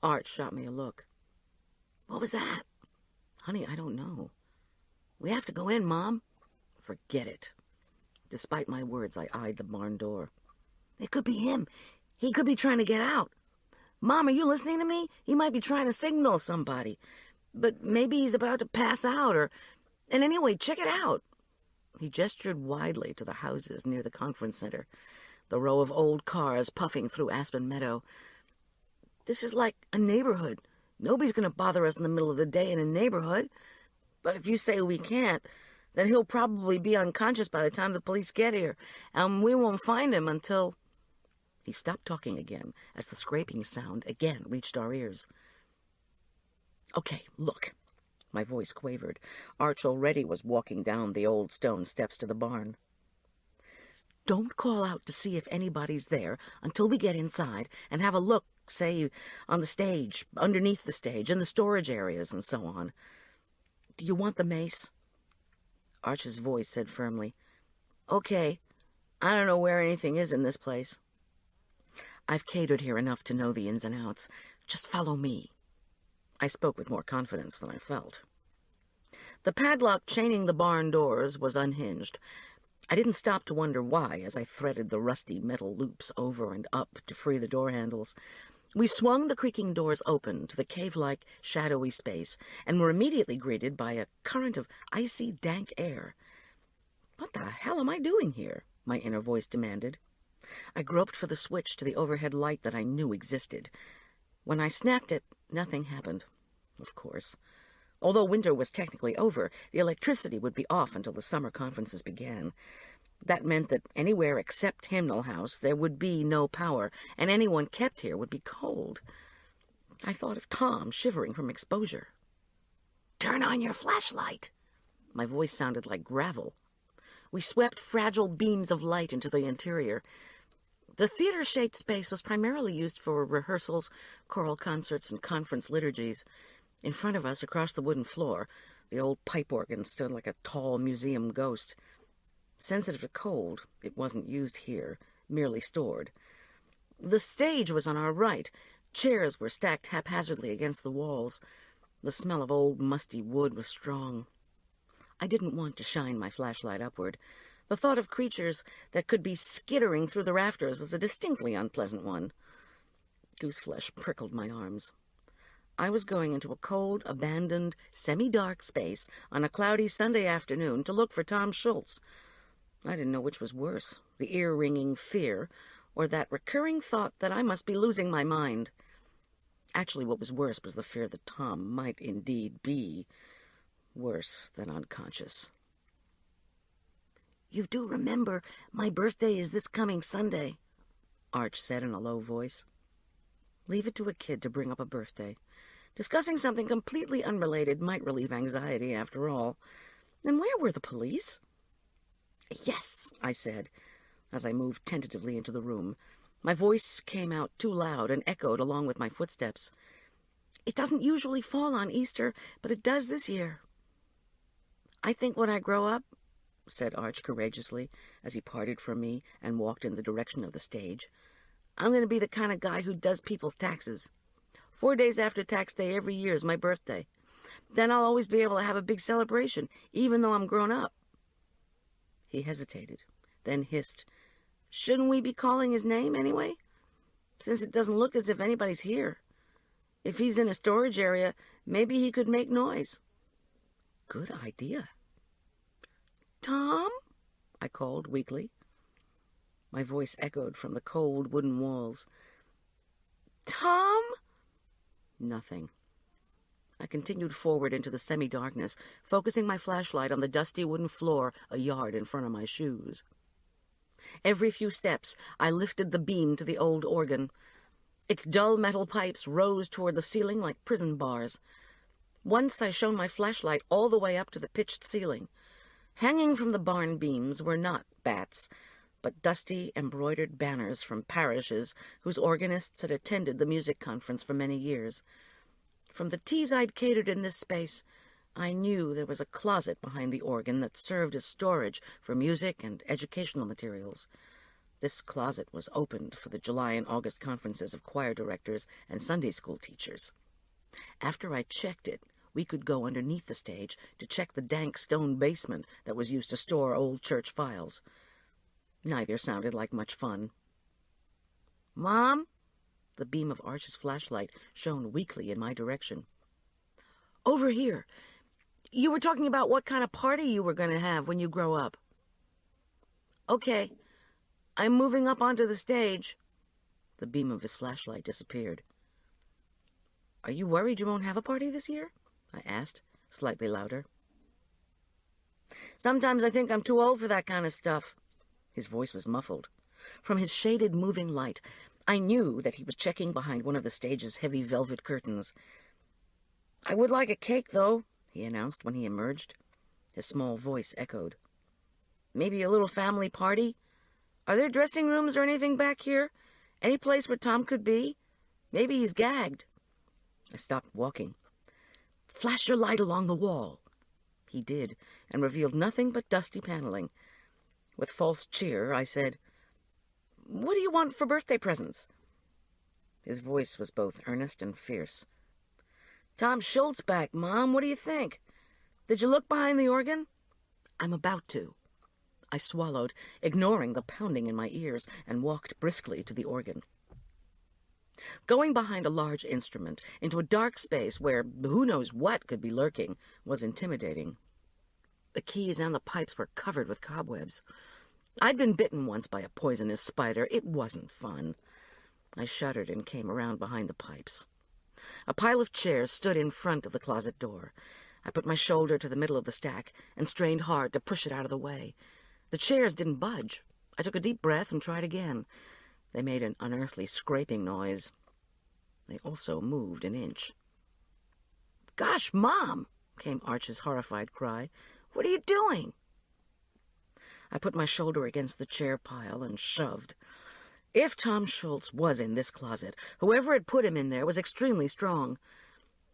Arch shot me a look. "What was that?" "Honey, I don't know." "We have to go in, Mom." "Forget it." Despite my words, I eyed the barn door. "It could be him. He could be trying to get out. Mom, are you listening to me? He might be trying to signal somebody. But maybe he's about to pass out, and anyway, check it out." He gestured widely to the houses near the conference center, the row of old cars puffing through Aspen Meadow. "This is like a neighborhood. Nobody's going to bother us in the middle of the day in a neighborhood. But if you say we can't, then he'll probably be unconscious by the time the police get here, and we won't find him until—" He stopped talking again as the scraping sound again reached our ears. "Okay, look." My voice quavered. Arch already was walking down the old stone steps to the barn. "Don't call out to see if anybody's there until we get inside and have a look, say, on the stage, underneath the stage, in the storage areas, and so on. Do you want the mace?" Arch's voice said firmly, "Okay. I don't know where anything is in this place. I've catered here enough to know the ins and outs. Just follow me." I spoke with more confidence than I felt. The padlock chaining the barn doors was unhinged. I didn't stop to wonder why as I threaded the rusty metal loops over and up to free the door handles. We swung the creaking doors open to the cave-like, shadowy space and were immediately greeted by a current of icy, dank air. "What the hell am I doing here?" my inner voice demanded. I groped for the switch to the overhead light that I knew existed. When I snapped it, nothing happened. Of course. Although winter was technically over, the electricity would be off until the summer conferences began. That meant that anywhere except Hymnal House there would be no power, and anyone kept here would be cold. I thought of Tom shivering from exposure. "Turn on your flashlight." My voice sounded like gravel. We swept fragile beams of light into the interior. The theater-shaped space was primarily used for rehearsals, choral concerts, and conference liturgies. In front of us, across the wooden floor, the old pipe organ stood like a tall museum ghost. Sensitive to cold, it wasn't used here, merely stored. The stage was on our right. Chairs were stacked haphazardly against the walls. The smell of old, musty wood was strong. I didn't want to shine my flashlight upward. The thought of creatures that could be skittering through the rafters was a distinctly unpleasant one. Gooseflesh prickled my arms. I was going into a cold, abandoned, semi-dark space on a cloudy Sunday afternoon to look for Tom Schultz. I didn't know which was worse, the ear-ringing fear, or that recurring thought that I must be losing my mind. Actually, what was worse was the fear that Tom might indeed be worse than unconscious. "You do remember my birthday is this coming Sunday," Arch said in a low voice. Leave it to a kid to bring up a birthday. Discussing something completely unrelated might relieve anxiety, after all. And where were the police? "Yes," I said, as I moved tentatively into the room. My voice came out too loud and echoed along with my footsteps. "It doesn't usually fall on Easter, but it does this year." "I think when I grow up," said Arch courageously, as he parted from me and walked in the direction of the stage, "I'm going to be the kind of guy who does people's taxes. 4 days after tax day every year is my birthday. Then I'll always be able to have a big celebration, even though I'm grown up." He hesitated, then hissed, "Shouldn't we be calling his name anyway? Since it doesn't look as if anybody's here. If he's in a storage area, maybe he could make noise." Good idea. "Tom?" I called weakly. My voice echoed from the cold wooden walls. "Tom?" Nothing. I continued forward into the semi-darkness, focusing my flashlight on the dusty wooden floor a yard in front of my shoes. Every few steps, I lifted the beam to the old organ. Its dull metal pipes rose toward the ceiling like prison bars. Once I shone my flashlight all the way up to the pitched ceiling. Hanging from the barn beams were not bats, but dusty, embroidered banners from parishes whose organists had attended the music conference for many years. From the teas I'd catered in this space, I knew there was a closet behind the organ that served as storage for music and educational materials. This closet was opened for the July and August conferences of choir directors and Sunday school teachers. After I checked it, we could go underneath the stage to check the dank stone basement that was used to store old church files. Neither sounded like much fun. "Mom?" The beam of Arch's flashlight shone weakly in my direction. "Over here. You were talking about what kind of party you were going to have when you grow up." "Okay. I'm moving up onto the stage." The beam of his flashlight disappeared. "Are you worried you won't have a party this year?" I asked, slightly louder. "Sometimes I think I'm too old for that kind of stuff." His voice was muffled. From his shaded, moving light, I knew that he was checking behind one of the stage's heavy velvet curtains. "I would like a cake, though," he announced when he emerged. His small voice echoed. "Maybe a little family party? Are there dressing rooms or anything back here? Any place where Tom could be? Maybe he's gagged." I stopped walking. "Flash your light along the wall." He did, and revealed nothing but dusty paneling. With false cheer, I said, "What do you want for birthday presents?" His voice was both earnest and fierce. "Tom Schultz back, Mom. What do you think? Did you look behind the organ?" "I'm about to." I swallowed, ignoring the pounding in my ears, and walked briskly to the organ. Going behind a large instrument, into a dark space where who knows what could be lurking, was intimidating. The keys and the pipes were covered with cobwebs. I'd been bitten once by a poisonous spider. It wasn't fun. I shuddered and came around behind the pipes. A pile of chairs stood in front of the closet door. I put my shoulder to the middle of the stack and strained hard to push it out of the way. The chairs didn't budge. I took a deep breath and tried again. They made an unearthly scraping noise. They also moved an inch. "Gosh, Mom!" came Arch's horrified cry. "What are you doing?" I put my shoulder against the chair pile and shoved. If Tom Schultz was in this closet, whoever had put him in there was extremely strong.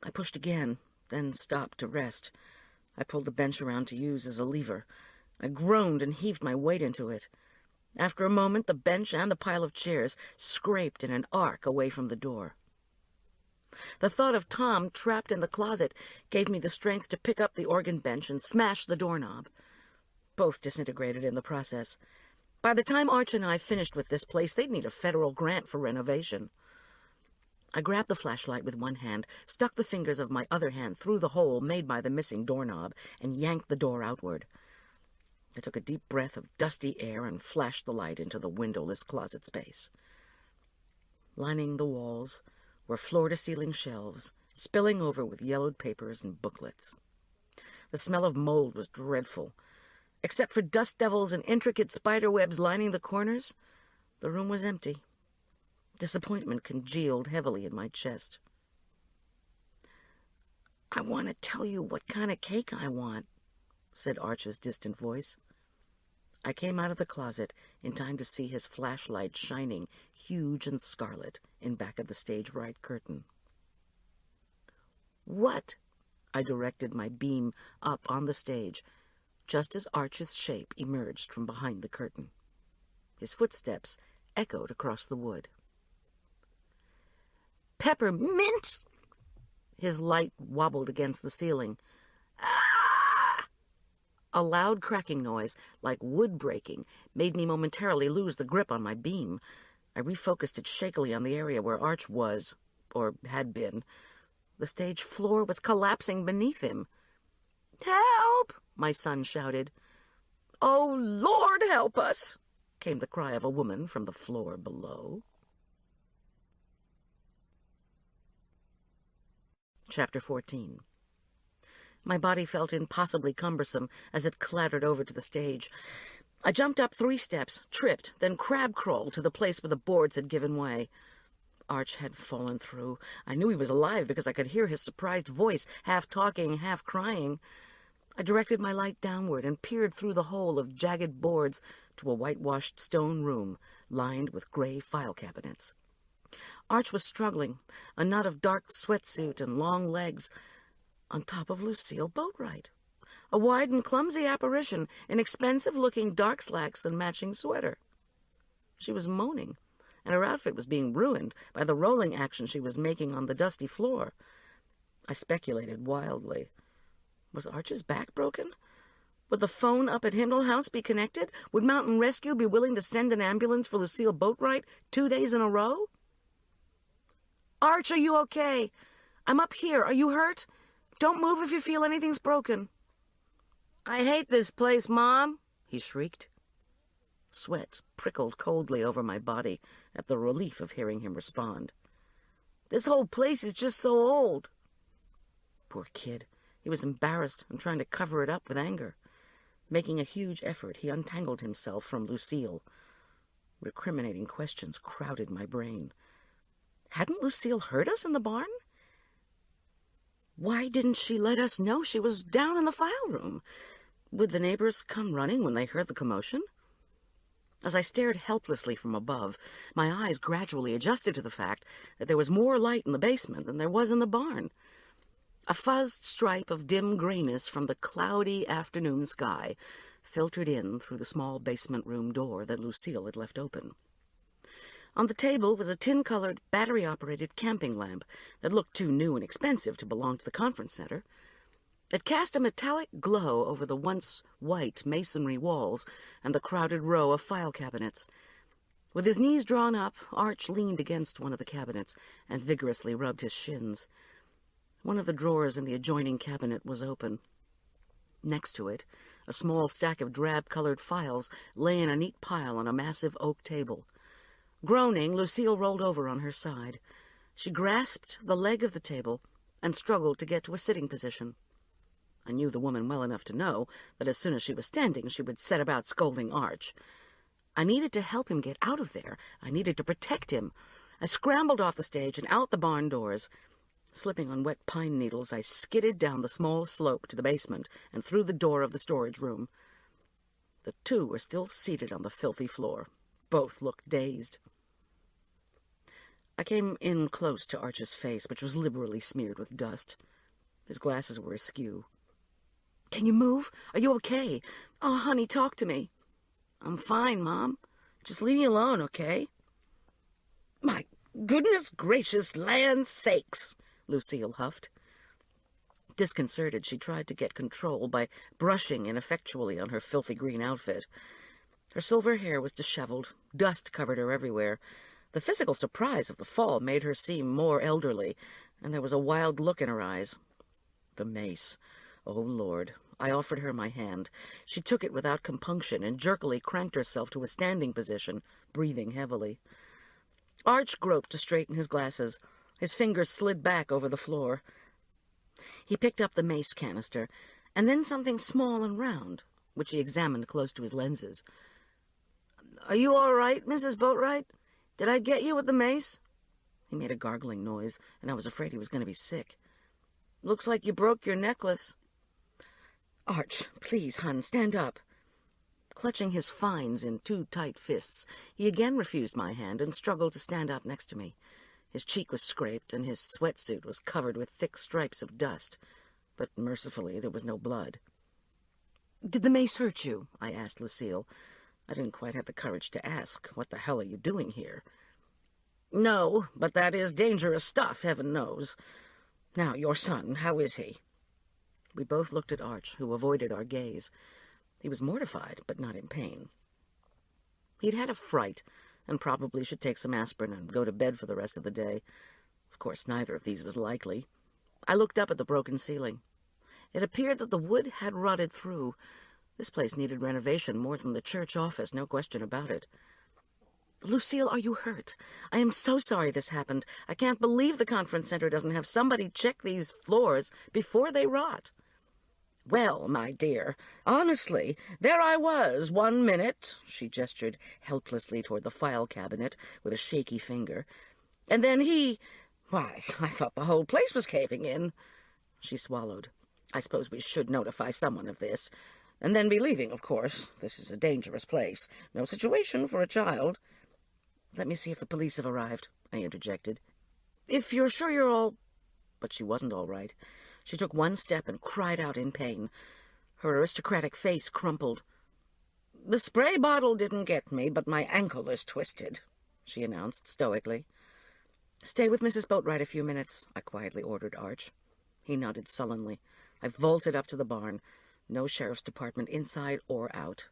I pushed again, then stopped to rest. I pulled the bench around to use as a lever. I groaned and heaved my weight into it. After a moment, the bench and the pile of chairs scraped in an arc away from the door. The thought of Tom trapped in the closet gave me the strength to pick up the organ bench and smash the doorknob. Both disintegrated in the process. By the time Arch and I finished with this place, they'd need a federal grant for renovation. I grabbed the flashlight with one hand, stuck the fingers of my other hand through the hole made by the missing doorknob, and yanked the door outward. I took a deep breath of dusty air and flashed the light into the windowless closet space. Lining the walls were floor-to-ceiling shelves, spilling over with yellowed papers and booklets. The smell of mold was dreadful. Except for dust devils and intricate spider webs lining the corners, the room was empty. Disappointment congealed heavily in my chest. "I want to tell you what kind of cake I want," said Arch's distant voice. I came out of the closet in time to see his flashlight shining, huge and scarlet, in back of the stage right curtain. "What?" I directed my beam up on the stage, just as Arch's shape emerged from behind the curtain. His footsteps echoed across the wood. "Peppermint!" His light wobbled against the ceiling. "Ah!" A loud cracking noise, like wood breaking, made me momentarily lose the grip on my beam. I refocused it shakily on the area where Arch was, or had been. The stage floor was collapsing beneath him. "Help!" my son shouted. "Oh, Lord, help us!" came the cry of a woman from the floor below. Chapter 14. My body felt impossibly cumbersome as it clattered over to the stage. I jumped up 3 steps, tripped, then crab-crawled to the place where the boards had given way. Arch had fallen through. I knew he was alive because I could hear his surprised voice, half talking, half crying. I directed my light downward and peered through the hole of jagged boards to a whitewashed stone room lined with gray file cabinets. Arch was struggling, a knot of dark sweatsuit and long legs, on top of Lucille Boatwright, a wide and clumsy apparition in expensive-looking dark slacks and matching sweater. She was moaning, and her outfit was being ruined by the rolling action she was making on the dusty floor. I speculated wildly. Was Arch's back broken? Would the phone up at Hindle House be connected? Would Mountain Rescue be willing to send an ambulance for Lucille Boatwright 2 days in a row? "Arch, are you okay? I'm up here. Are you hurt? Don't move if you feel anything's broken." "I hate this place, Mom," he shrieked. Sweat prickled coldly over my body at the relief of hearing him respond. "This whole place is just so old." Poor kid. He was embarrassed and trying to cover it up with anger. Making a huge effort, he untangled himself from Lucille. Recriminating questions crowded my brain. Hadn't Lucille heard us in the barn? Why didn't she let us know she was down in the file room? Would the neighbors come running when they heard the commotion? As I stared helplessly from above, my eyes gradually adjusted to the fact that there was more light in the basement than there was in the barn. A fuzzed stripe of dim grayness from the cloudy afternoon sky filtered in through the small basement room door that Lucille had left open. On the table was a tin-colored, battery-operated camping lamp that looked too new and expensive to belong to the conference center. It cast a metallic glow over the once white masonry walls and the crowded row of file cabinets. With his knees drawn up, Arch leaned against one of the cabinets and vigorously rubbed his shins. One of the drawers in the adjoining cabinet was open. Next to it, a small stack of drab-colored files lay in a neat pile on a massive oak table. Groaning, Lucille rolled over on her side. She grasped the leg of the table and struggled to get to a sitting position. I knew the woman well enough to know that as soon as she was standing, she would set about scolding Arch. I needed to help him get out of there. I needed to protect him. I scrambled off the stage and out the barn doors. Slipping on wet pine needles, I skidded down the small slope to the basement and through the door of the storage room. The two were still seated on the filthy floor. Both looked dazed. I came in close to Arch's face, which was liberally smeared with dust. His glasses were askew. Can you move? Are you okay? Oh, honey, talk to me. I'm fine, Mom. Just leave me alone, okay? My goodness gracious land sakes, Lucille huffed. Disconcerted, she tried to get control by brushing ineffectually on her filthy green outfit. Her silver hair was disheveled. Dust covered her everywhere. The physical surprise of the fall made her seem more elderly, and there was a wild look in her eyes. The mace. Oh, Lord. I offered her my hand. She took it without compunction and jerkily cranked herself to a standing position, breathing heavily. Arch groped to straighten his glasses. His fingers slid back over the floor. He picked up the mace canister, and then something small and round, which he examined close to his lenses. "Are you all right, Mrs. Boatwright? Did I get you with the mace?" He made a gargling noise, and I was afraid he was going to be sick. "Looks like you broke your necklace." "Arch, please, hon, stand up." Clutching his fines in two tight fists, he again refused my hand and struggled to stand up next to me. His cheek was scraped, and his sweatsuit was covered with thick stripes of dust, but mercifully there was no blood. "Did the mace hurt you?" I asked Lucille. I didn't quite have the courage to ask, "What the hell are you doing here?" "No, but that is dangerous stuff, heaven knows. Now, your son, how is he?" We both looked at Arch, who avoided our gaze. He was mortified, but not in pain. He'd had a fright, and probably should take some aspirin and go to bed for the rest of the day. Of course, neither of these was likely. I looked up at the broken ceiling. It appeared that the wood had rotted through. This place needed renovation more than the church office, no question about it. "Lucille, are you hurt? I am so sorry this happened. I can't believe the conference center doesn't have somebody check these floors before they rot." "Well, my dear, honestly, there I was 1 minute," she gestured helplessly toward the file cabinet with a shaky finger, "and then why, I thought the whole place was caving in." She swallowed. "I suppose we should notify someone of this, and then be leaving, of course. This is a dangerous place. No situation for a child." "Let me see if the police have arrived," I interjected. "If you're sure you're all—" But she wasn't all right. She took one step and cried out in pain. Her aristocratic face crumpled. "The spray bottle didn't get me, but my ankle is twisted," she announced stoically. "Stay with Mrs. Boatwright a few minutes," I quietly ordered Arch. He nodded sullenly. I vaulted up to the barn. No sheriff's department inside or out.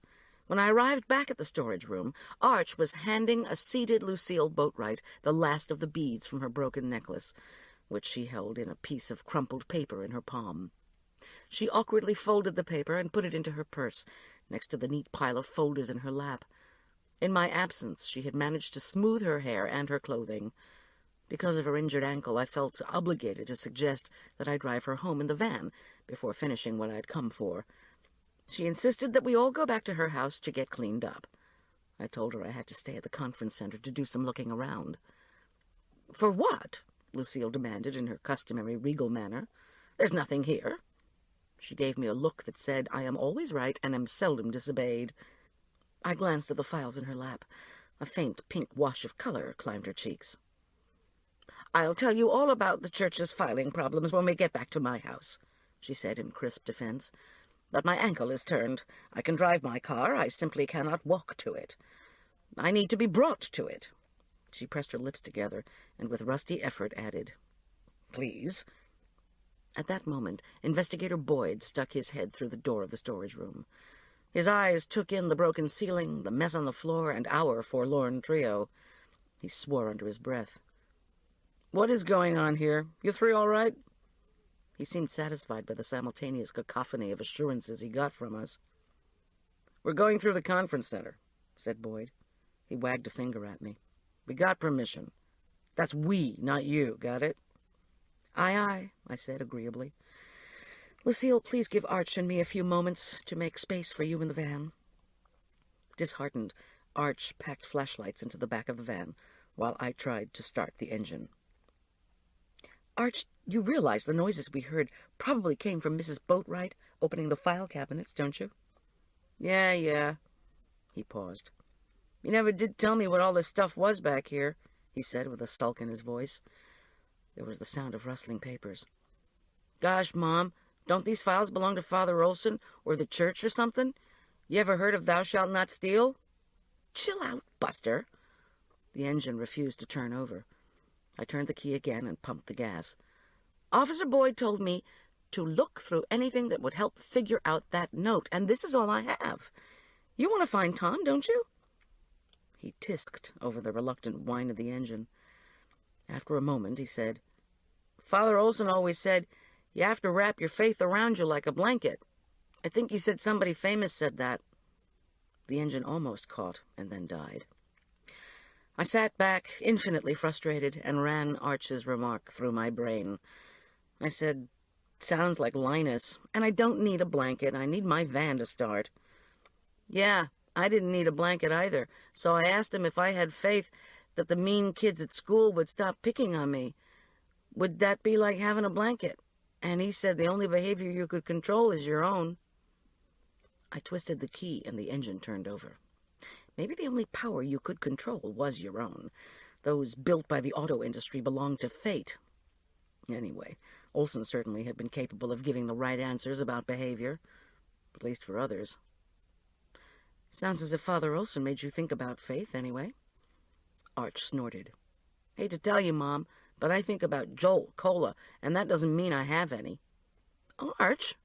When I arrived back at the storage room, Arch was handing a seated Lucille Boatwright the last of the beads from her broken necklace, which she held in a piece of crumpled paper in her palm. She awkwardly folded the paper and put it into her purse, next to the neat pile of folders in her lap. In my absence, she had managed to smooth her hair and her clothing. Because of her injured ankle, I felt obligated to suggest that I drive her home in the van before finishing what I'd come for. She insisted that we all go back to her house to get cleaned up. I told her I had to stay at the conference center to do some looking around. "For what?" Lucille demanded in her customary regal manner. "There's nothing here." She gave me a look that said, "I am always right and am seldom disobeyed." I glanced at the files in her lap. A faint pink wash of color climbed her cheeks. "I'll tell you all about the church's filing problems when we get back to my house," she said in crisp defense. "But my ankle is turned. I can drive my car. I simply cannot walk to it. I need to be brought to it." She pressed her lips together and with rusty effort added, "Please." At that moment, Investigator Boyd stuck his head through the door of the storage room. His eyes took in the broken ceiling, the mess on the floor, and our forlorn trio. He swore under his breath. "What is going on here? You three all right?" He seemed satisfied by the simultaneous cacophony of assurances he got from us. "We're going through the conference center," said Boyd. He wagged a finger at me. "We got permission. That's we, not you, got it?" "Aye, aye," I said agreeably. "Lucille, please give Arch and me a few moments to make space for you in the van." Disheartened, Arch packed flashlights into the back of the van, while I tried to start the engine. "Arch, you realize the noises we heard probably came from Mrs. Boatwright opening the file cabinets, don't you?" Yeah. He paused. "You never did tell me what all this stuff was back here," he said with a sulk in his voice. There was the sound of rustling papers. "Gosh, Mom, Don't these files belong to Father Olson or the church or something? You ever heard of thou shalt not steal? Chill out, Buster. The engine refused to turn over. I turned the key again and pumped the gas. Officer Boyd told me to look through anything that would help figure out that note, and this is all I have. You want to find Tom, don't you? He tisked over the reluctant whine of the engine. After a moment, he said, Father Olson always said, you have to wrap your faith around you like a blanket. I think he said somebody famous said that. The engine almost caught and then died. I sat back, infinitely frustrated, and ran Arch's remark through my brain. I said, sounds like Linus, and I don't need a blanket. I need my van to start. Yeah, I didn't need a blanket either, so I asked him if I had faith that the mean kids at school would stop picking on me. Would that be like having a blanket? And he said the only behavior you could control is your own. I twisted the key and the engine turned over. Maybe the only power you could control was your own. Those built by the auto industry belonged to fate. Anyway, Olson certainly had been capable of giving the right answers about behavior, at least for others. Sounds as if Father Olson made you think about faith, anyway. Arch snorted. Hate to tell you, Mom, but I think about Joel Cola, and that doesn't mean I have any. Arch?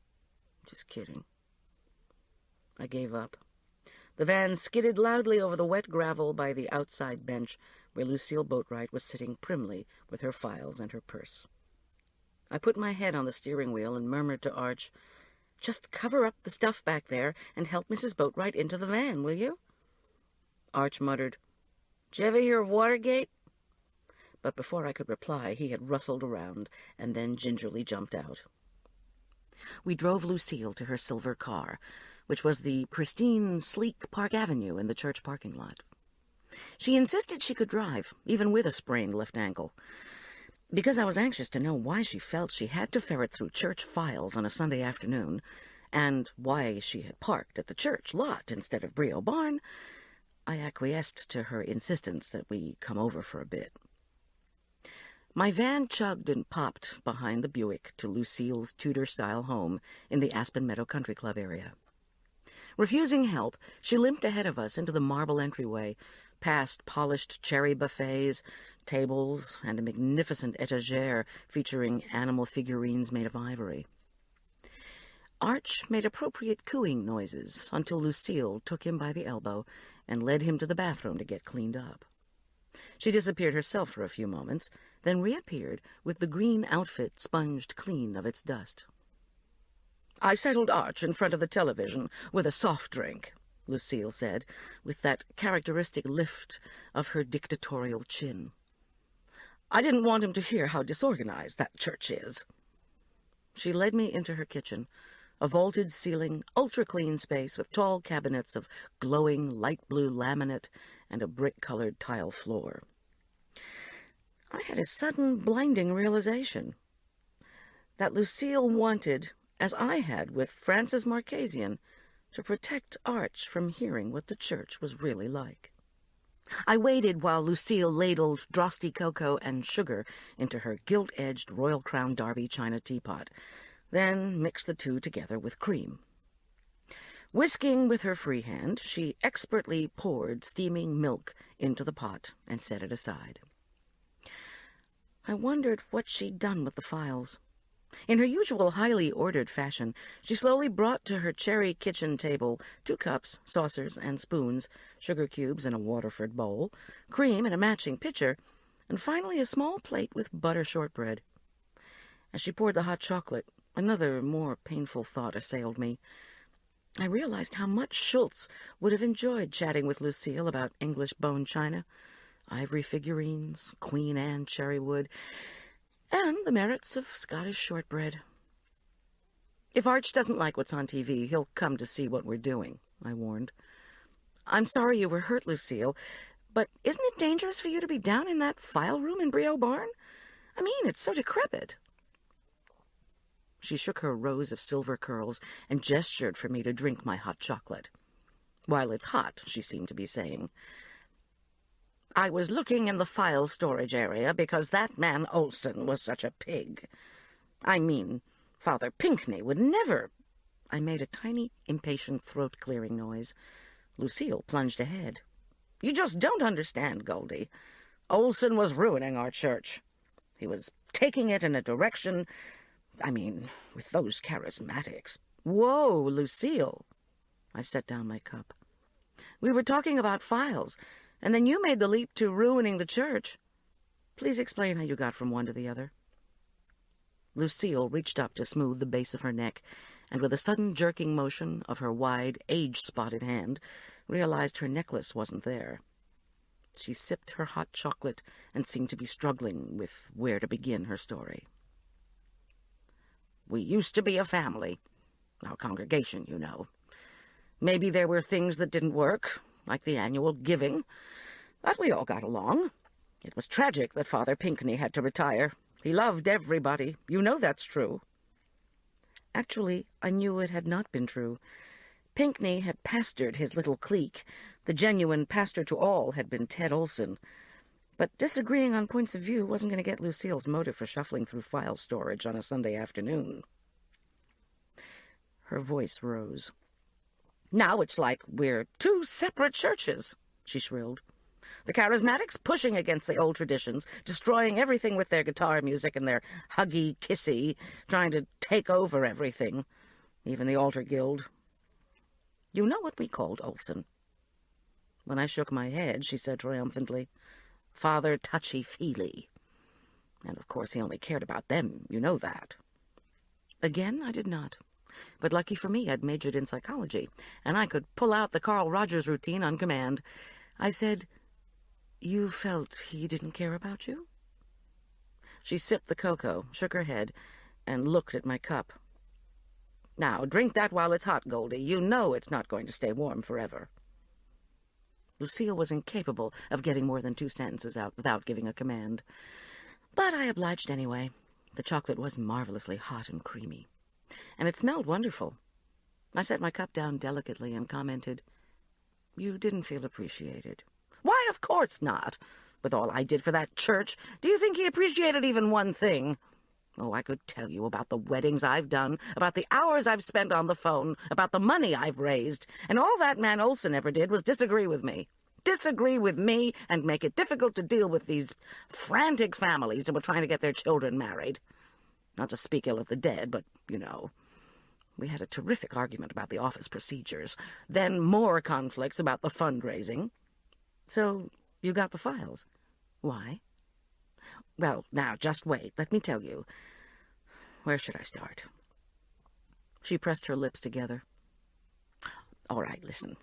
Just kidding. I gave up. The van skidded loudly over the wet gravel by the outside bench where Lucille Boatwright was sitting primly with her files and her purse. I put my head on the steering wheel and murmured to Arch, just cover up the stuff back there and help Mrs. Boatwright into the van, will you? Arch muttered, "Did you ever hear of Watergate?" But before I could reply, he had rustled around and then gingerly jumped out. We drove Lucille to her silver car, which was the pristine, sleek Park Avenue in the church parking lot. She insisted she could drive, even with a sprained left ankle. Because I was anxious to know why she felt she had to ferret through church files on a Sunday afternoon, and why she had parked at the church lot instead of Brio Barn, I acquiesced to her insistence that we come over for a bit. My van chugged and popped behind the Buick to Lucille's Tudor-style home in the Aspen Meadow Country Club area. Refusing help, she limped ahead of us into the marble entryway, past polished cherry buffets, tables, and a magnificent etagere featuring animal figurines made of ivory. Arch made appropriate cooing noises until Lucille took him by the elbow and led him to the bathroom to get cleaned up. She disappeared herself for a few moments, then reappeared with the green outfit sponged clean of its dust. "I settled Arch in front of the television with a soft drink," Lucille said, with that characteristic lift of her dictatorial chin. "I didn't want him to hear how disorganized that church is." She led me into her kitchen, a vaulted-ceiling, ultra-clean space with tall cabinets of glowing light blue laminate and a brick-colored tile floor. I had a sudden blinding realization that Lucille wanted, as I had with Francis Marchesian, to protect Arch from hearing what the church was really like. I waited while Lucille ladled drosty cocoa and sugar into her gilt-edged Royal Crown Derby china teapot, then mixed the two together with cream. Whisking with her free hand, she expertly poured steaming milk into the pot and set it aside. I wondered what she'd done with the files. In her usual highly ordered fashion, she slowly brought to her cherry kitchen table 2 cups, saucers, and spoons, sugar cubes in a Waterford bowl, cream in a matching pitcher, and finally a small plate with butter shortbread. As she poured the hot chocolate, another, more painful thought assailed me. I realized how much Schultz would have enjoyed chatting with Lucille about English bone china, ivory figurines, Queen Anne cherrywood, and the merits of Scottish shortbread. "If Arch doesn't like what's on TV, he'll come to see what we're doing," I warned. "I'm sorry you were hurt, Lucille, but isn't it dangerous for you to be down in that file room in Brio Barn? I mean, it's so decrepit." She shook her rows of silver curls and gestured for me to drink my hot chocolate. "While it's hot," she seemed to be saying. "I was looking in the file storage area because that man Olson was such a pig. I mean, Father Pinkney would never... I made a tiny, impatient throat-clearing noise. Lucille plunged ahead. You just don't understand, Goldie. Olson was ruining our church. He was taking it in a direction... with those charismatics. Whoa, Lucille. I set down my cup. We were talking about files, and then you made the leap to ruining the church. Please explain how you got from one to the other. Lucille reached up to smooth the base of her neck, and with a sudden jerking motion of her wide, age-spotted hand, realized her necklace wasn't there. She sipped her hot chocolate and seemed to be struggling with where to begin her story. We used to be a family. Our congregation, you know. Maybe there were things that didn't work, like the annual giving, but we all got along. It was tragic that Father Pinkney had to retire. He loved everybody. You know that's true. Actually, I knew it had not been true. Pinkney had pastored his little clique. The genuine pastor to all had been Ted Olson. But disagreeing on points of view wasn't going to get Lucille's motive for shuffling through file storage on a Sunday afternoon. Her voice rose. Now it's like we're two separate churches, she shrilled. The charismatics pushing against the old traditions, destroying everything with their guitar music and their huggy-kissy, trying to take over everything, even the altar guild. You know what we called Olson? When I shook my head, she said triumphantly, Father Touchy-Feely. And of course he only cared about them, you know that. Again, I did not. But lucky for me, I'd majored in psychology, and I could pull out the Carl Rogers routine on command. I said, You felt he didn't care about you? She sipped the cocoa, shook her head, and looked at my cup. Now, drink that while it's hot, Goldie. You know it's not going to stay warm forever. Lucille was incapable of getting more than 2 sentences out without giving a command. But I obliged anyway. The chocolate was marvelously hot and creamy. And it smelled wonderful. I set my cup down delicately and commented, You didn't feel appreciated. Why, of course not. With all I did for that church, do you think he appreciated even one thing? Oh, I could tell you about the weddings I've done, about the hours I've spent on the phone, about the money I've raised, and all that man Olson ever did was disagree with me. Disagree with me and make it difficult to deal with these frantic families who were trying to get their children married. Not to speak ill of the dead, but, you know, we had a terrific argument about the office procedures, then more conflicts about the fundraising. So you got the files. Why? Well, now, just wait. Let me tell you. Where should I start? She pressed her lips together. All right, listen.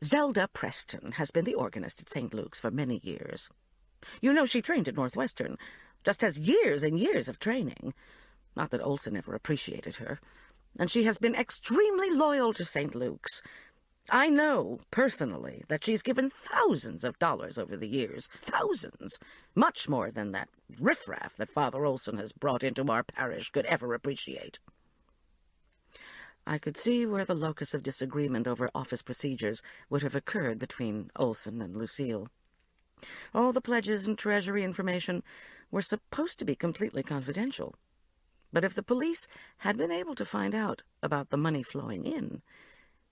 Zelda Preston has been the organist at St. Luke's for many years. You know she trained at Northwestern, just has years and years of training. Not that Olson ever appreciated her. And she has been extremely loyal to St. Luke's. I know, personally, that she's given thousands of dollars over the years. Thousands. Much more than that riffraff that Father Olson has brought into our parish could ever appreciate. I could see where the locus of disagreement over office procedures would have occurred between Olson and Lucille. All the pledges and treasury information were supposed to be completely confidential. But if the police had been able to find out about the money flowing in,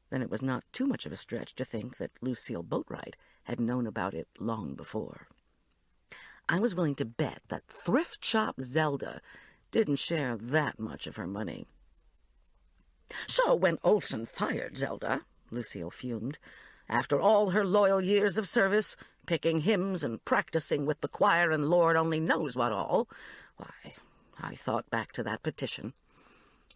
then it was not too much of a stretch to think that Lucille Boatwright had known about it long before. I was willing to bet that thrift shop Zelda didn't share that much of her money. So when Olson fired Zelda, Lucille fumed, after all her loyal years of service, picking hymns and practicing with the choir and Lord only knows what all, why, I thought back to that petition.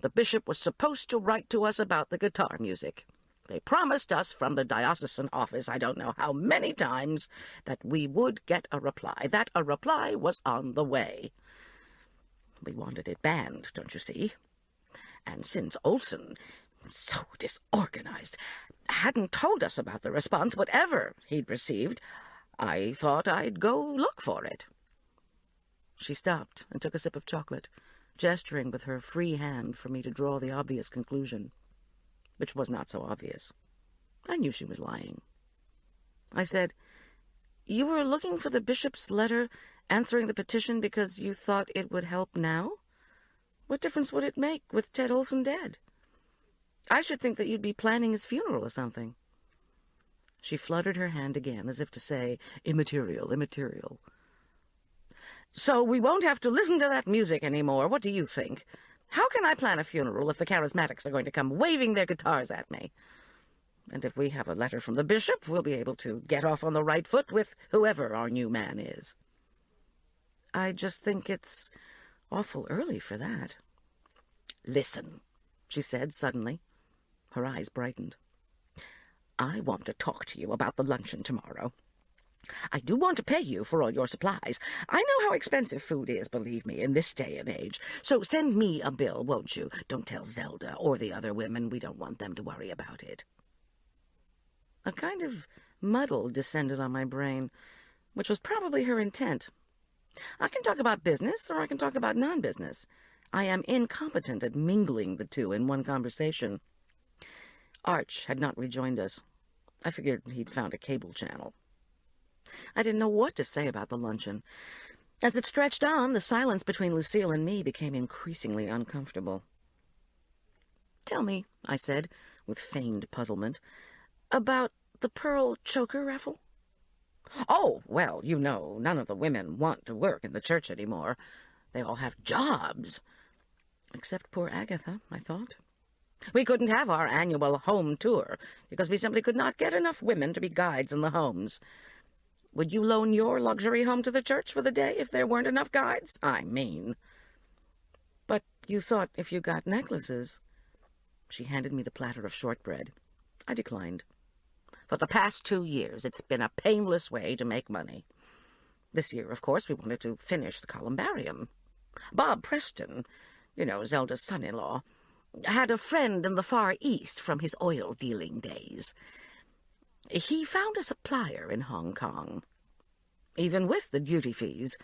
The bishop was supposed to write to us about the guitar music. They promised us from the diocesan office, I don't know how many times, that we would get a reply, that a reply was on the way. We wanted it banned, don't you see? And since Olson, so disorganized, hadn't told us about the response, whatever he'd received, I thought I'd go look for it. She stopped and took a sip of chocolate, gesturing with her free hand for me to draw the obvious conclusion, which was not so obvious. I knew she was lying. I said, You were looking for the bishop's letter answering the petition because you thought it would help now? What difference would it make with Ted Olson dead? I should think that you'd be planning his funeral or something. She fluttered her hand again, as if to say, immaterial, immaterial. So we won't have to listen to that music anymore. What do you think? How can I plan a funeral if the charismatics are going to come waving their guitars at me? And if we have a letter from the bishop, we'll be able to get off on the right foot with whoever our new man is. I just think it's awful early for that. Listen, she said suddenly. Her eyes brightened. I want to talk to you about the luncheon tomorrow. I do want to pay you for all your supplies. I know how expensive food is, believe me, in this day and age. So send me a bill, won't you? Don't tell Zelda or the other women. We don't want them to worry about it. A kind of muddle descended on my brain, which was probably her intent. I can talk about business, or I can talk about non-business. I am incompetent at mingling the two in one conversation. Arch had not rejoined us. I figured he'd found a cable channel. I didn't know what to say about the luncheon. As it stretched on, the silence between Lucille and me became increasingly uncomfortable. Tell me, I said, with feigned puzzlement, about the pearl choker raffle? Oh, well, you know, none of the women want to work in the church anymore. They all have jobs. Except poor Agatha, I thought. We couldn't have our annual home tour because we simply could not get enough women to be guides in the homes. Would you loan your luxury home to the church for the day if there weren't enough guides? I mean. But you thought if you got necklaces. She handed me the platter of shortbread. I declined. For the past 2 years, it's been a painless way to make money. This year, of course, we wanted to finish the columbarium. Bob Preston, you know, Zelda's son-in-law, had a friend in the Far East from his oil-dealing days. He found a supplier in Hong Kong. Even with the duty fees,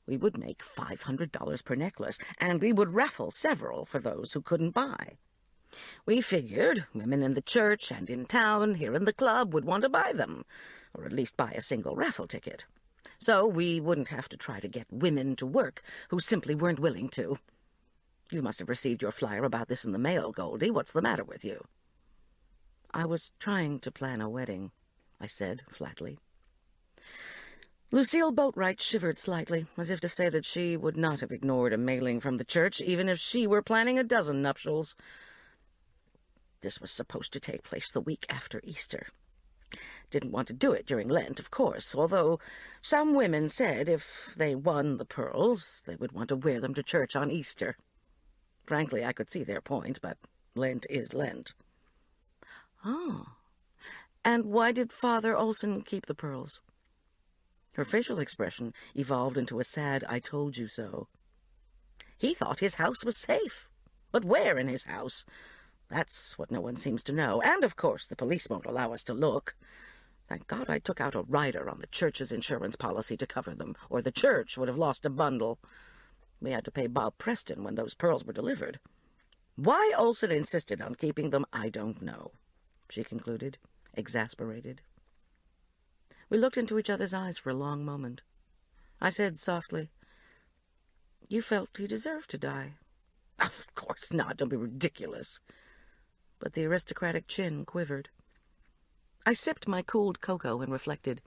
we would make $500 per necklace, and we would raffle several for those who couldn't buy. We figured women in the church and in town, here in the club, would want to buy them, or at least buy a single raffle ticket. So we wouldn't have to try to get women to work who simply weren't willing to. You must have received your flyer about this in the mail, Goldie. What's the matter with you? I was trying to plan a wedding, I said flatly. Lucille Boatwright shivered slightly, as if to say that she would not have ignored a mailing from the church, even if she were planning a dozen nuptials. This was supposed to take place the week after Easter. Didn't want to do it during Lent, of course, although some women said if they won the pearls, they would want to wear them to church on Easter. Frankly, I could see their point, but Lent is Lent. Oh. And why did Father Olson keep the pearls? Her facial expression evolved into a sad I told you so. He thought his house was safe. But where in his house? That's what no one seems to know. And, of course, the police won't allow us to look. Thank God I took out a rider on the church's insurance policy to cover them, or the church would have lost a bundle. We had to pay Bob Preston when those pearls were delivered. Why Olson insisted on keeping them, I don't know, she concluded, exasperated. We looked into each other's eyes for a long moment. I said softly, "You felt he deserved to die." "Of course not. Don't be ridiculous." But the aristocratic chin quivered. I sipped my cooled cocoa and reflected.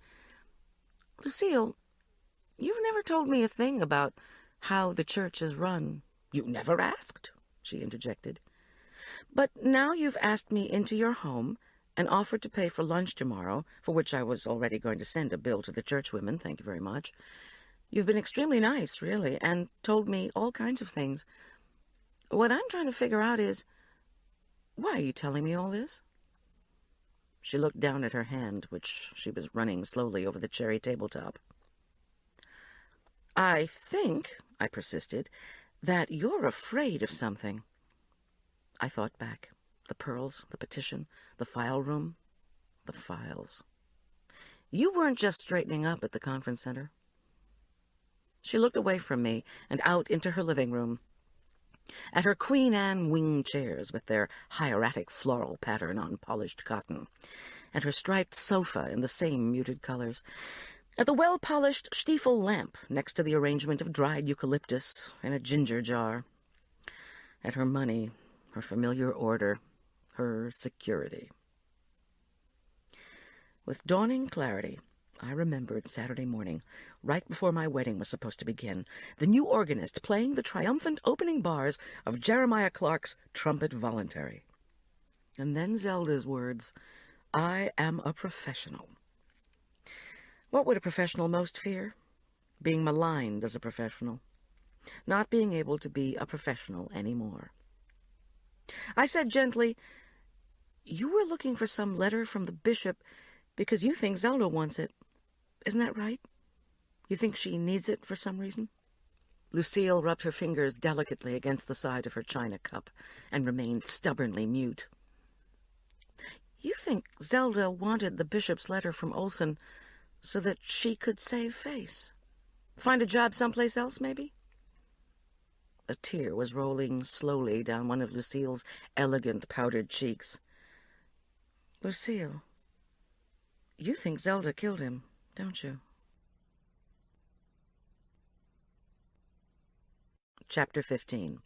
"Lucille, you've never told me a thing about how the church is run." "You never asked," she interjected. "But now you've asked me into your home and offered to pay for lunch tomorrow, for which I was already going to send a bill to the churchwomen, thank you very much. You've been extremely nice, really, and told me all kinds of things. What I'm trying to figure out is, why are you telling me all this?" She looked down at her hand, which she was running slowly over the cherry tabletop. "I think," I persisted, "that you're afraid of something." I thought back. The pearls, the petition, the file room, the files. You weren't just straightening up at the conference center. She looked away from me and out into her living room, at her Queen Anne wing chairs with their hieratic floral pattern on polished cotton, at her striped sofa in the same muted colors, at the well-polished Stiefel lamp next to the arrangement of dried eucalyptus in a ginger jar. at her money, her familiar order, her security. With dawning clarity, I remembered Saturday morning, right before my wedding was supposed to begin, the new organist playing the triumphant opening bars of Jeremiah Clark's Trumpet Voluntary. And then Zelda's words, "I am a professional." What would a professional most fear? Being maligned as a professional. Not being able to be a professional anymore. I said gently, "You were looking for some letter from the bishop because you think Zelda wants it. Isn't that right? You think she needs it for some reason?" Lucille rubbed her fingers delicately against the side of her china cup and remained stubbornly mute. "You think Zelda wanted the bishop's letter from Olson so that she could save face? Find a job someplace else, maybe?" A tear was rolling slowly down one of Lucille's elegant powdered cheeks. "Lucille, you think Zelda killed him, don't you?" Chapter 15.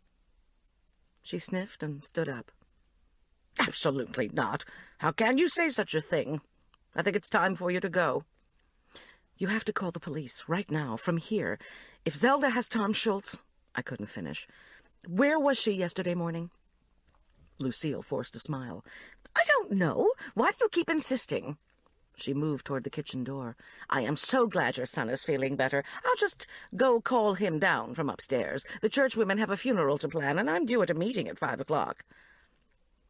She sniffed and stood up. "Absolutely not. How can you say such a thing? I think it's time for you to go." "You have to call the police, right now, from here. If Zelda has Tom Schultz—" I couldn't finish. "Where was she yesterday morning?" Lucille forced a smile. "I don't know. Why do you keep insisting?" She moved toward the kitchen door. "I am so glad your son is feeling better. I'll just go call him down from upstairs. The churchwomen have a funeral to plan, and I'm due at a meeting at 5 o'clock.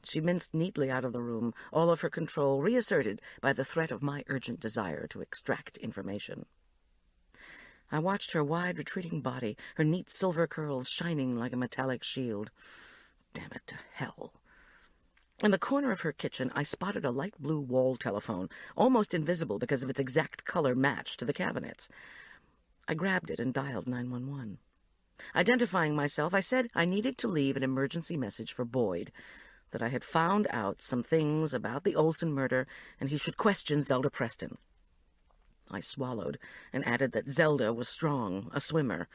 She minced neatly out of the room, all of her control reasserted by the threat of my urgent desire to extract information. I watched her wide, retreating body, her neat silver curls shining like a metallic shield. Damn it to hell. In the corner of her kitchen, I spotted a light blue wall telephone, almost invisible because of its exact color match to the cabinets. I grabbed it and dialed 911. Identifying myself, I said I needed to leave an emergency message for Boyd, that I had found out some things about the Olson murder, and he should question Zelda Preston. I swallowed and added that Zelda was strong, a swimmer,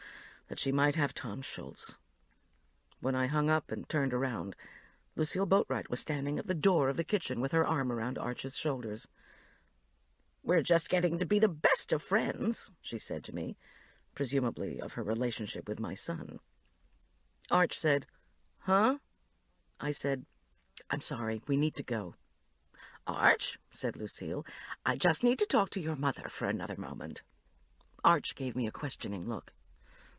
that she might have Tom Schultz. When I hung up and turned around, Lucille Boatwright was standing at the door of the kitchen with her arm around Arch's shoulders. "We're just getting to be the best of friends," she said to me, presumably of her relationship with my son. Arch said, "Huh?" I said, "I'm sorry, we need to go." "Arch," said Lucille, "I just need to talk to your mother for another moment." Arch gave me a questioning look.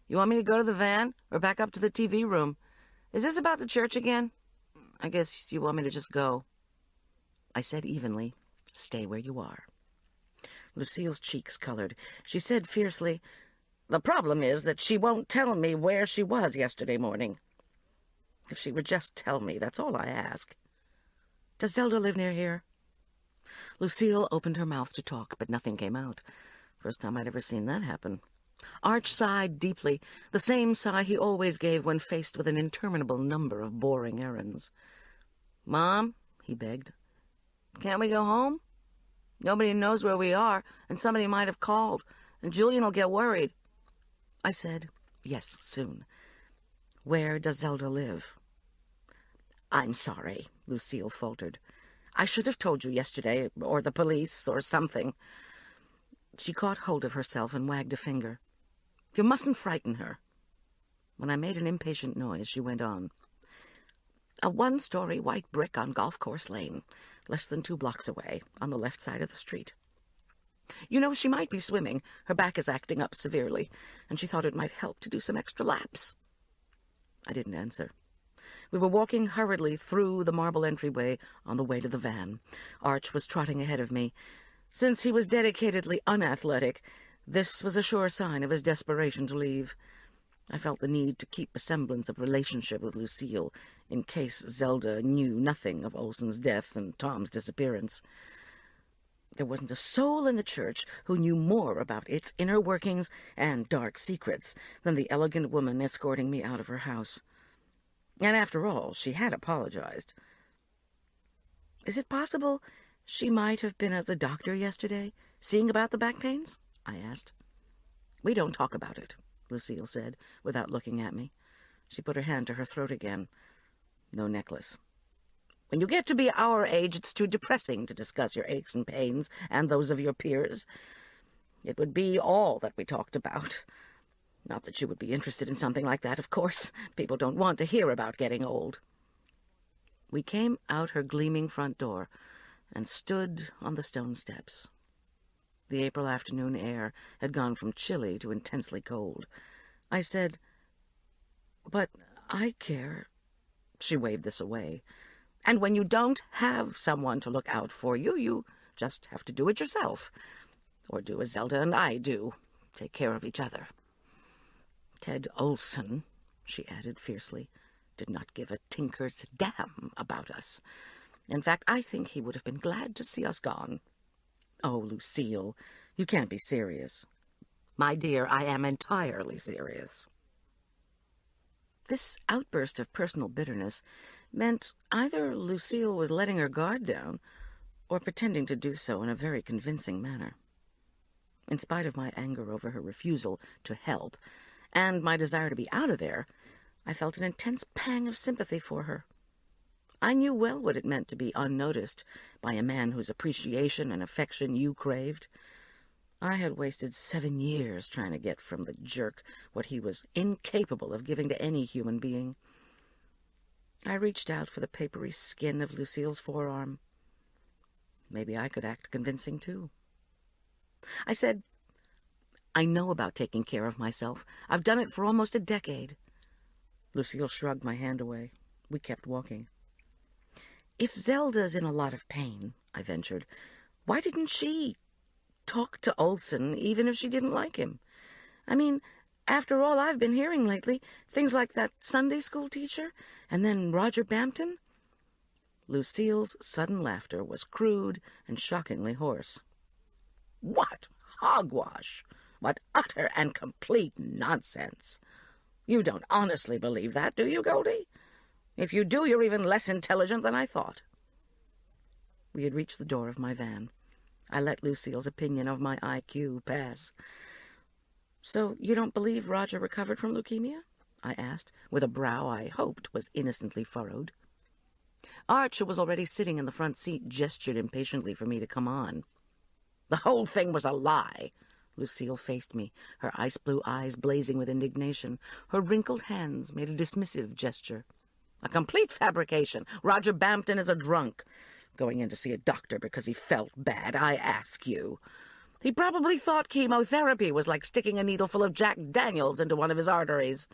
"You want me to go to the van or back up to the TV room? Is this about the church again? I guess you want me to just go." I said evenly, "Stay where you are." Lucille's cheeks colored. She said fiercely, "The problem is that she won't tell me where she was yesterday morning. If she would just tell me, that's all I ask. Does Zelda live near here?" Lucille opened her mouth to talk, but nothing came out. First time I'd ever seen that happen. Arch sighed deeply, the same sigh he always gave when faced with an interminable number of boring errands. "Mom," he begged, "can't we go home? Nobody knows where we are, and somebody might have called, and Julian will get worried." I said, "Yes, soon. Where does Zelda live?" "I'm sorry," Lucille faltered. "I should have told you yesterday, or the police, or something." She caught hold of herself and wagged a finger. "You mustn't frighten her." When I made an impatient noise, she went on. "A one-story white brick on Golf Course Lane, less than 2 blocks away, on the left side of the street. You know, she might be swimming. Her back is acting up severely, and she thought it might help to do some extra laps." I didn't answer. We were walking hurriedly through the marble entryway on the way to the van. Arch was trotting ahead of me. Since he was dedicatedly unathletic, this was a sure sign of his desperation to leave. I felt the need to keep a semblance of relationship with Lucille, in case Zelda knew nothing of Olson's death and Tom's disappearance. There wasn't a soul in the church who knew more about its inner workings and dark secrets than the elegant woman escorting me out of her house. And after all, she had apologized. "Is it possible she might have been at the doctor yesterday, seeing about the back pains?" I asked. "We don't talk about it," Lucille said, without looking at me. She put her hand to her throat again. No necklace. When you get to be our age, it's too depressing to discuss your aches and pains and those of your peers. It would be all that we talked about. Not that you would be interested in something like that, of course. People don't want to hear about getting old. We came out her gleaming front door and stood on the stone steps. The April afternoon air had gone from chilly to intensely cold. I said, "But I care." She waved this away. "And when you don't have someone to look out for you, you just have to do it yourself. Or do as Zelda and I do. Take care of each other." Ted Olson, she added fiercely, did not give a tinker's damn about us. In fact, I think he would have been glad to see us gone. "Oh, Lucille, you can't be serious." "My dear, I am entirely serious." This outburst of personal bitterness meant either Lucille was letting her guard down or pretending to do so in a very convincing manner. In spite of my anger over her refusal to help and my desire to be out of there, I felt an intense pang of sympathy for her. I knew well what it meant to be unnoticed by a man whose appreciation and affection you craved. I had wasted 7 years trying to get from the jerk what he was incapable of giving to any human being. I reached out for the papery skin of Lucille's forearm. Maybe I could act convincing, too. I said, "I know about taking care of myself. I've done it for almost a decade." Lucille shrugged my hand away. We kept walking. "If Zelda's in a lot of pain," I ventured, "why didn't she talk to Olson even if she didn't like him? I mean, after all I've been hearing lately, things like that Sunday school teacher, and then Roger Bampton." Lucille's sudden laughter was crude and shockingly hoarse. "What hogwash! What utter and complete nonsense! You don't honestly believe that, do you, Goldie? If you do, you're even less intelligent than I thought." We had reached the door of my van. I let Lucille's opinion of my IQ pass. "So you don't believe Roger recovered from leukemia?" I asked, with a brow I hoped was innocently furrowed. Arch, who was already sitting in the front seat, gestured impatiently for me to come on. "The whole thing was a lie." Lucille faced me, her ice-blue eyes blazing with indignation. Her wrinkled hands made a dismissive gesture. "A complete fabrication. Roger Bampton is a drunk, going in to see a doctor because he felt bad, I ask you. He probably thought chemotherapy was like sticking a needle full of Jack Daniels into one of his arteries.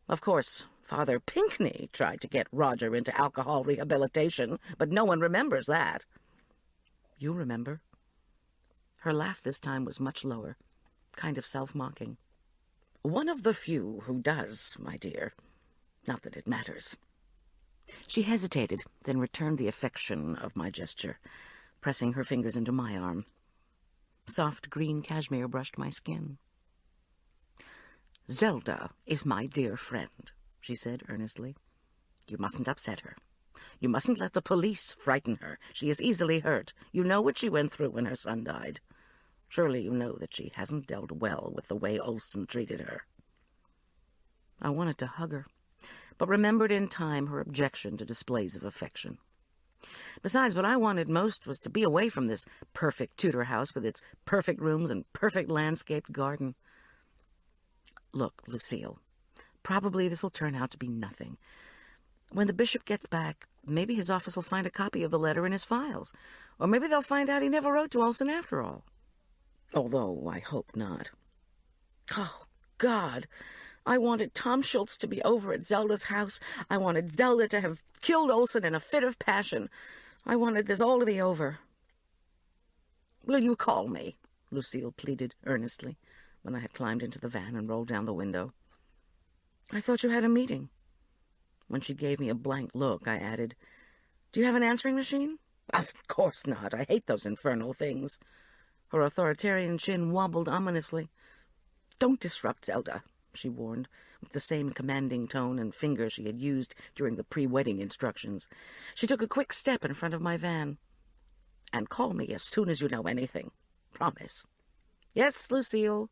Of course, Father Pinkney tried to get Roger into alcohol rehabilitation, but no one remembers that." "You remember?" Her laugh this time was much lower, kind of self-mocking. "One of the few who does, my dear. Not that it matters." She hesitated, then returned the affection of my gesture, pressing her fingers into my arm. Soft green cashmere brushed my skin. "Zelda is my dear friend," she said earnestly. "You mustn't upset her. You mustn't let the police frighten her. She is easily hurt. You know what she went through when her son died. Surely you know that she hasn't dealt well with the way Olson treated her." I wanted to hug her, but remembered in time her objection to displays of affection. Besides, what I wanted most was to be away from this perfect Tudor house with its perfect rooms and perfect landscaped garden. "Look, Lucille, probably this'll turn out to be nothing. When the bishop gets back, maybe his office will find a copy of the letter in his files, or maybe they'll find out he never wrote to Olson after all. Although I hope not. Oh, God, I wanted Tom Schultz to be over at Zelda's house. I wanted Zelda to have killed Olson in a fit of passion. I wanted this all to be over." "Will you call me?" Lucille pleaded earnestly, when I had climbed into the van and rolled down the window. "I thought you had a meeting." When she gave me a blank look, I added, "Do you have an answering machine?" "Of course not. I hate those infernal things." Her authoritarian chin wobbled ominously. "Don't disrupt Zelda," she warned, with the same commanding tone and finger she had used during the pre-wedding instructions. She took a quick step in front of my van. "And call me as soon as you know anything. Promise." "Yes, Lucille."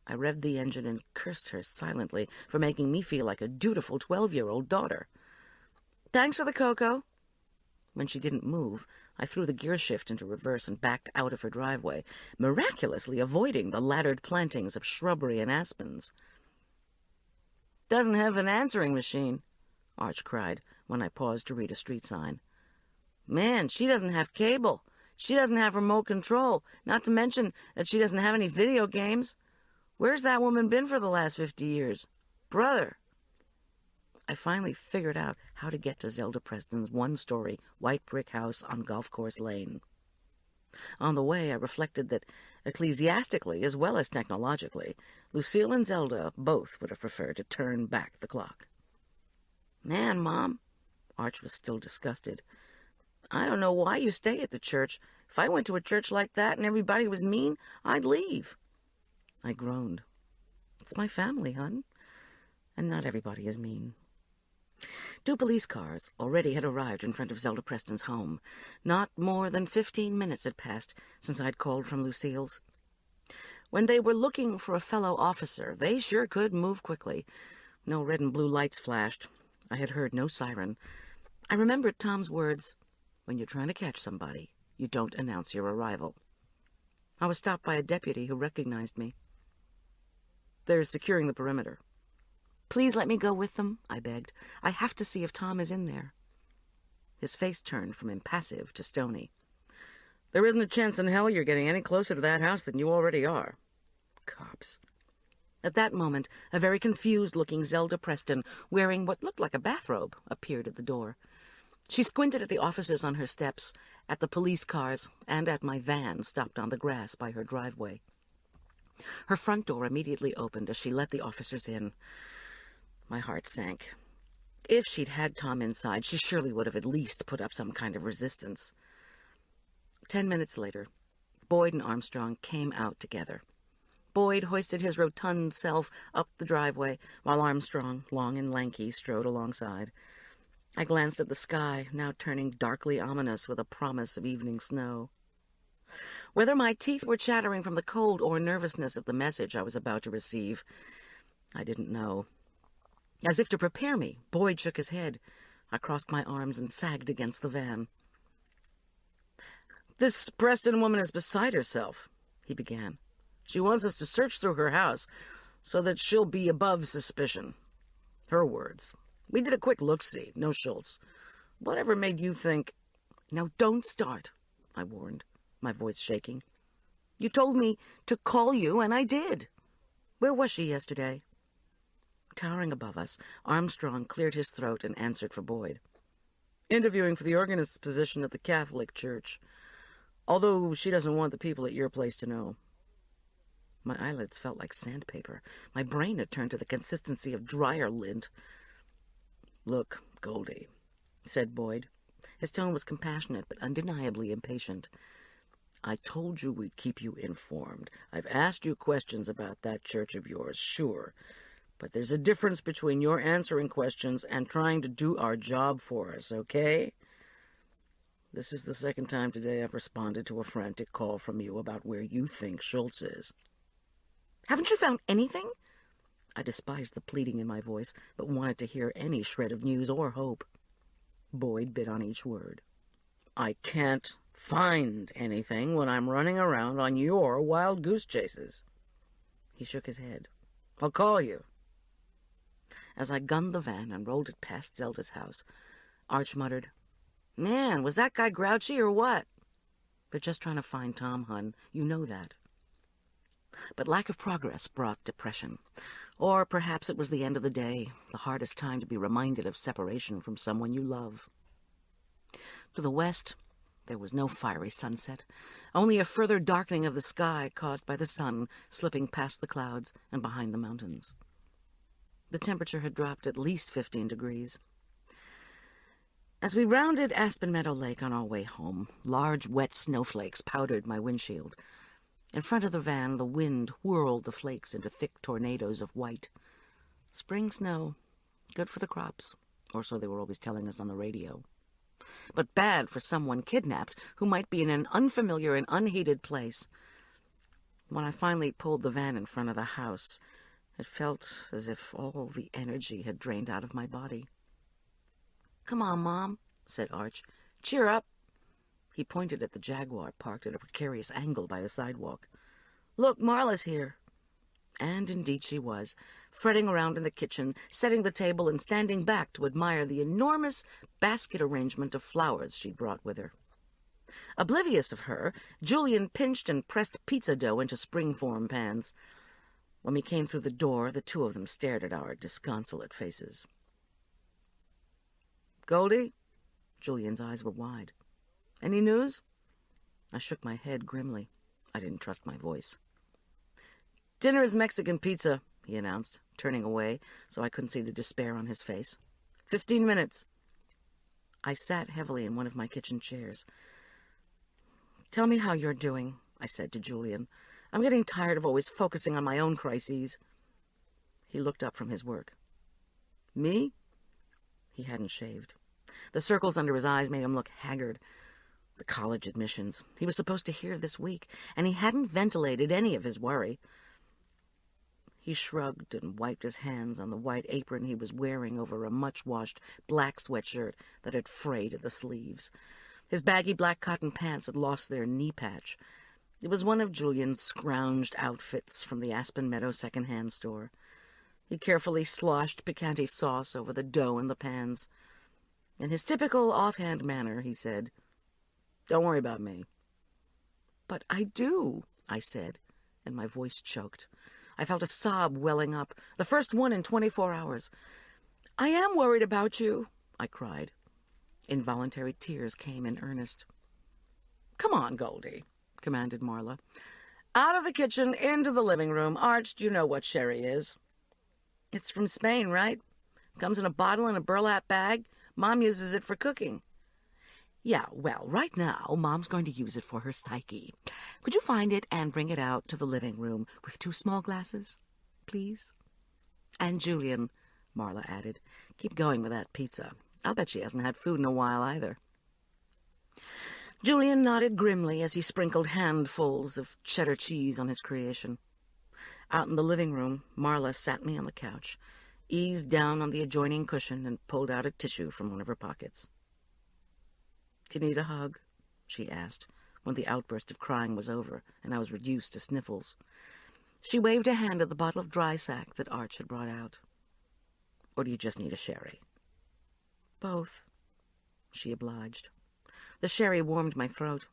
I revved the engine and cursed her silently for making me feel like a dutiful 12-year-old daughter. "Thanks for the cocoa." When she didn't move, I threw the gear shift into reverse and backed out of her driveway, miraculously avoiding the laddered plantings of shrubbery and aspens. "Doesn't have an answering machine," Arch cried when I paused to read a street sign. "Man, she doesn't have cable. She doesn't have remote control, not to mention that she doesn't have any video games. Where's that woman been for the last 50 years? Brother!" I finally figured out how to get to Zelda Preston's one-story white brick house on Golf Course Lane. On the way, I reflected that, ecclesiastically as well as technologically, Lucille and Zelda both would have preferred to turn back the clock. "Man, Mom," Arch was still disgusted, "I don't know why you stay at the church. If I went to a church like that and everybody was mean, I'd leave." I groaned. "It's my family, hon, and not everybody is mean." 2 police cars already had arrived in front of Zelda Preston's home. Not more than 15 minutes had passed since I'd called from Lucille's. When they were looking for a fellow officer, they sure could move quickly. No red and blue lights flashed. I had heard no siren. I remembered Tom's words, "When you're trying to catch somebody, you don't announce your arrival." I was stopped by a deputy who recognized me. "They're securing the perimeter." "Please let me go with them," I begged. "I have to see if Tom is in there." His face turned from impassive to stony. "There isn't a chance in hell you're getting any closer to that house than you already are." Cops. At that moment, a very confused-looking Zelda Preston, wearing what looked like a bathrobe, appeared at the door. She squinted at the officers on her steps, at the police cars, and at my van stopped on the grass by her driveway. Her front door immediately opened as she let the officers in. My heart sank. If she'd had Tom inside, she surely would have at least put up some kind of resistance. 10 minutes later, Boyd and Armstrong came out together. Boyd hoisted his rotund self up the driveway, while Armstrong, long and lanky, strode alongside. I glanced at the sky, now turning darkly ominous with a promise of evening snow. Whether my teeth were chattering from the cold or nervousness of the message I was about to receive, I didn't know. As if to prepare me, Boyd shook his head. I crossed my arms and sagged against the van. "This Preston woman is beside herself," he began. "She wants us to search through her house so that she'll be above suspicion." Her words. "We did a quick look-see, no Schultz. Whatever made you think—" "Now don't start," I warned, my voice shaking. "You told me to call you, and I did. Where was she yesterday?" Towering above us, Armstrong cleared his throat and answered for Boyd. "Interviewing for the organist's position at the Catholic Church. Although she doesn't want the people at your place to know." My eyelids felt like sandpaper. My brain had turned to the consistency of dryer lint. "Look, Goldie," said Boyd. His tone was compassionate but undeniably impatient. "I told you we'd keep you informed. I've asked you questions about that church of yours, sure. But there's a difference between your answering questions and trying to do our job for us, okay? This is the second time today I've responded to a frantic call from you about where you think Schultz is." "Haven't you found anything?" I despised the pleading in my voice, but wanted to hear any shred of news or hope. Boyd bit on each word. "I can't find anything when I'm running around on your wild goose chases." He shook his head. "I'll call you." As I gunned the van and rolled it past Zelda's house, Arch muttered, "Man, was that guy grouchy or what?" "We're just trying to find Tom, hun. You know that." But lack of progress brought depression. Or perhaps it was the end of the day, the hardest time to be reminded of separation from someone you love. To the west, there was no fiery sunset, only a further darkening of the sky caused by the sun slipping past the clouds and behind the mountains. The temperature had dropped at least 15 degrees. As we rounded Aspen Meadow Lake on our way home, large wet snowflakes powdered my windshield. In front of the van, the wind whirled the flakes into thick tornadoes of white. Spring snow, good for the crops, or so they were always telling us on the radio. But bad for someone kidnapped who might be in an unfamiliar and unheated place. When I finally pulled the van in front of the house, it felt as if all the energy had drained out of my body. "Come on, Mom," said Arch. "Cheer up." He pointed at the Jaguar parked at a precarious angle by the sidewalk. "Look, Marla's here." And indeed she was, fretting around in the kitchen, setting the table and standing back to admire the enormous basket arrangement of flowers she'd brought with her. Oblivious of her, Julian pinched and pressed pizza dough into spring-form pans. When we came through the door, the two of them stared at our disconsolate faces. "Goldie?" Julian's eyes were wide. "Any news?" I shook my head grimly. I didn't trust my voice. "Dinner is Mexican pizza," he announced, turning away so I couldn't see the despair on his face. 15 minutes. I sat heavily in one of my kitchen chairs. "Tell me how you're doing," I said to Julian. "I'm getting tired of always focusing on my own crises." He looked up from his work. "Me?" He hadn't shaved. The circles under his eyes made him look haggard. The college admissions. He was supposed to hear this week, and he hadn't ventilated any of his worry. He shrugged and wiped his hands on the white apron he was wearing over a much-washed black sweatshirt that had frayed at the sleeves. His baggy black cotton pants had lost their knee patch. It was one of Julian's scrounged outfits from the Aspen Meadow second-hand store. He carefully sloshed picante sauce over the dough in the pans. In his typical offhand manner, he said, "Don't worry about me." "But I do," I said, and my voice choked. I felt a sob welling up, the first one in 24 hours. "I am worried about you," I cried. Involuntary tears came in earnest. "Come on, Goldie," commanded Marla. "Out of the kitchen, into the living room. Arch, you know what sherry is." "It's from Spain, right? Comes in a bottle in a burlap bag. Mom uses it for cooking." "Yeah, well, right now, Mom's going to use it for her psyche. Could you find it and bring it out to the living room with 2 small glasses, please?" "And Julian," Marla added, "keep going with that pizza. I'll bet she hasn't had food in a while, either." Julian nodded grimly as he sprinkled handfuls of cheddar cheese on his creation. Out in the living room, Marla sat me on the couch, eased down on the adjoining cushion, and pulled out a tissue from one of her pockets. "Do you need a hug?" she asked, when the outburst of crying was over and I was reduced to sniffles. She waved a hand at the bottle of dry sack that Arch had brought out. "Or do you just need a sherry?" "Both," she obliged. The sherry warmed my throat.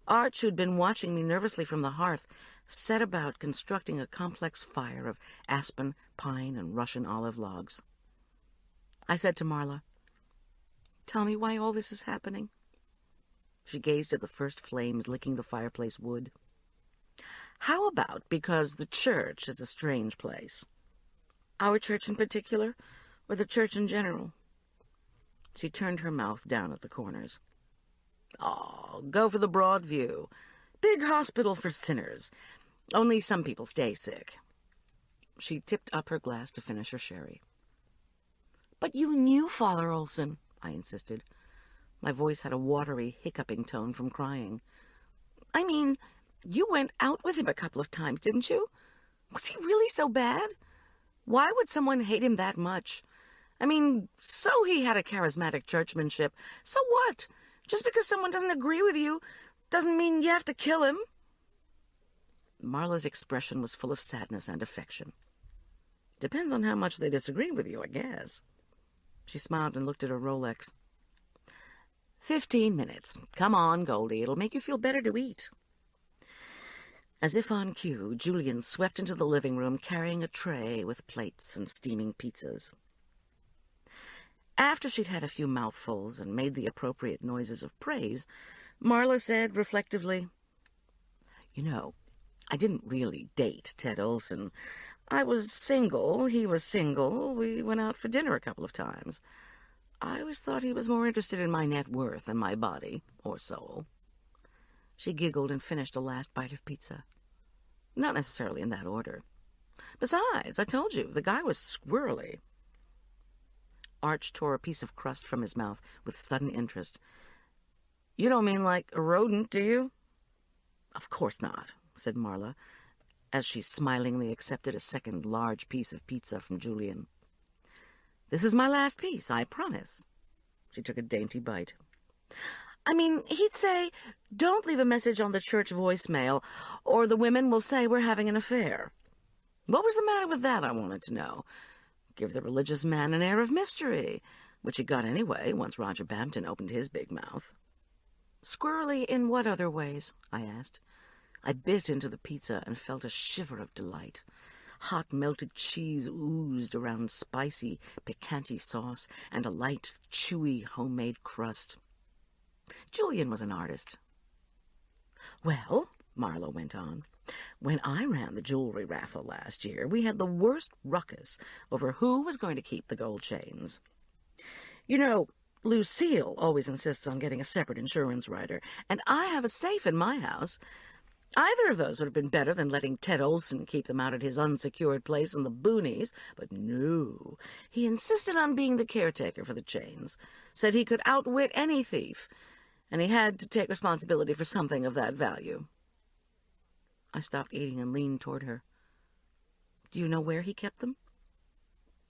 Arch, who'd been watching me nervously from the hearth, set about constructing a complex fire of aspen, pine, and Russian olive logs. I said to Marla, "Tell me why all this is happening." She gazed at the first flames licking the fireplace wood. "How about because the church is a strange place?" "Our church in particular, or the church in general?" She turned her mouth down at the corners. "Oh, go for the broad view. Big hospital for sinners. Only some people stay sick." She tipped up her glass to finish her sherry. "But you knew Father Olson," I insisted. My voice had a watery, hiccuping tone from crying. "I mean, you went out with him a couple of times, didn't you? Was he really so bad? Why would someone hate him that much? I mean, so he had a charismatic churchmanship. So what? Just because someone doesn't agree with you doesn't mean you have to kill him." Marla's expression was full of sadness and affection. "Depends on how much they disagree with you, I guess." She smiled and looked at her Rolex. 15 minutes. Come on, Goldie. It'll make you feel better to eat." As if on cue, Julian swept into the living room carrying a tray with plates and steaming pizzas. After she'd had a few mouthfuls and made the appropriate noises of praise, Marla said reflectively, "You know, I didn't really date Ted Olson. I was single, he was single, we went out for dinner a couple of times. I always thought he was more interested in my net worth than my body or soul." She giggled and finished a last bite of pizza. "Not necessarily in that order. Besides, I told you, the guy was squirrely." Arch tore a piece of crust from his mouth with sudden interest. "You don't mean like a rodent, do you?" "Of course not," said Marla. as she smilingly accepted a second large piece of pizza from Julian. "This is my last piece, I promise." She took a dainty bite. "I mean, he'd say, 'Don't leave a message on the church voicemail, or the women will say we're having an affair.' What was the matter with that, I wanted to know? Give the religious man an air of mystery, which he got anyway once Roger Bampton opened his big mouth." "Squirrely in what other ways?" I asked. I bit into the pizza and felt a shiver of delight. Hot melted cheese oozed around spicy, piquante sauce and a light, chewy homemade crust. Julian was an artist. "Well," Marlowe went on, "when I ran the jewelry raffle last year, we had the worst ruckus over who was going to keep the gold chains. You know, Lucille always insists on getting a separate insurance rider, and I have a safe in my house. Either of those would have been better than letting Ted Olson keep them out at his unsecured place in the boonies, but no, he insisted on being the caretaker for the chains, said he could outwit any thief, and he had to take responsibility for something of that value." I stopped eating and leaned toward her. "Do you know where he kept them?"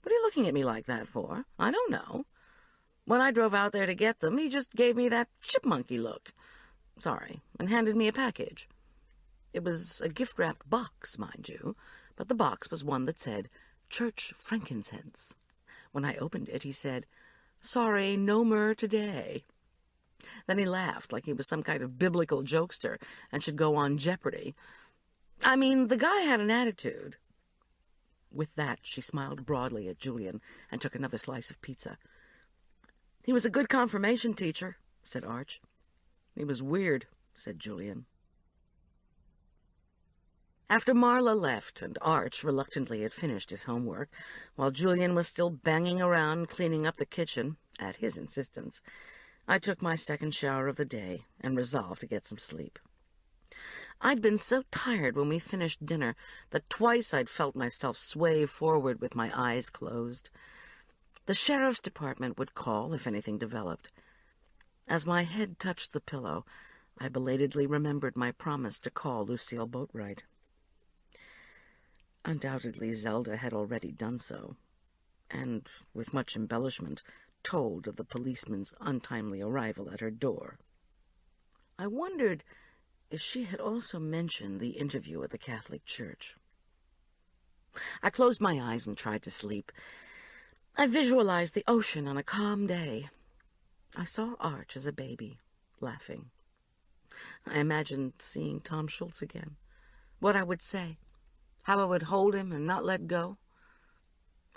"What are you looking at me like that for? I don't know. When I drove out there to get them, he just gave me that chipmunky look. Sorry, and handed me a package. It was a gift-wrapped box, mind you, but the box was one that said, 'Church frankincense.' When I opened it, he said, 'Sorry, no myrrh today.' Then he laughed like he was some kind of biblical jokester and should go on Jeopardy. I mean, the guy had an attitude." With that, she smiled broadly at Julian and took another slice of pizza. "He was a good confirmation teacher," said Arch. "He was weird," said Julian. After Marla left and Arch reluctantly had finished his homework, while Julian was still banging around cleaning up the kitchen, at his insistence, I took my second shower of the day and resolved to get some sleep. I'd been so tired when we finished dinner that twice I'd felt myself sway forward with my eyes closed. The sheriff's department would call if anything developed. As my head touched the pillow, I belatedly remembered my promise to call Lucille Boatwright. Undoubtedly Zelda had already done so, and, with much embellishment, told of the policeman's untimely arrival at her door. I wondered if she had also mentioned the interview at the Catholic Church. I closed my eyes and tried to sleep. I visualized the ocean on a calm day. I saw Arch as a baby, laughing. I imagined seeing Tom Schultz again, what I would say, how I would hold him and not let go.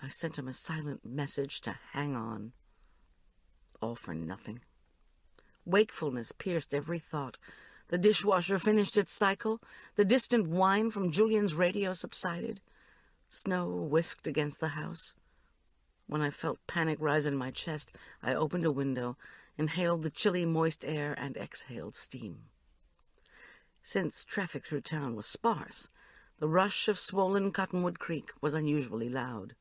I sent him a silent message to hang on. All for nothing. Wakefulness pierced every thought. The dishwasher finished its cycle. The distant whine from Julian's radio subsided. Snow whisked against the house. When I felt panic rise in my chest, I opened a window, inhaled the chilly, moist air, and exhaled steam. Since traffic through town was sparse, the rush of swollen Cottonwood Creek was unusually loud.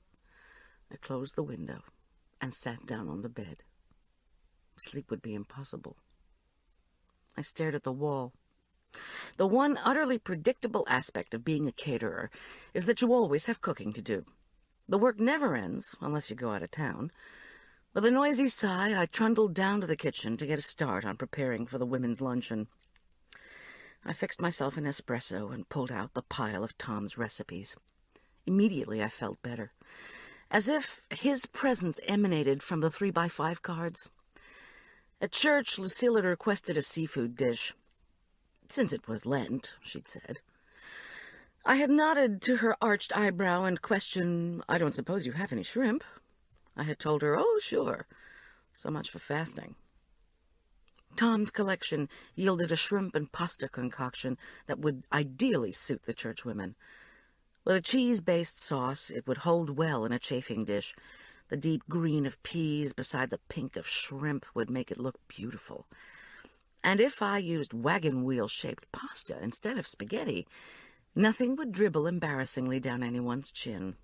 I closed the window and sat down on the bed. Sleep would be impossible. I stared at the wall. The one utterly predictable aspect of being a caterer is that you always have cooking to do. The work never ends, unless you go out of town. With a noisy sigh, I trundled down to the kitchen to get a start on preparing for the women's luncheon. I fixed myself an espresso and pulled out the pile of Tom's recipes. Immediately I felt better, as if his presence emanated from the 3x5 cards. At church, Lucille had requested a seafood dish. Since it was Lent, she'd said. I had nodded to her arched eyebrow and questioned, "I don't suppose you have any shrimp?" I had told her, "Oh, sure. So much for fasting." Tom's collection yielded a shrimp and pasta concoction that would ideally suit the churchwomen. With a cheese-based sauce, it would hold well in a chafing dish. The deep green of peas beside the pink of shrimp would make it look beautiful. And if I used wagon-wheel-shaped pasta instead of spaghetti, nothing would dribble embarrassingly down anyone's chin.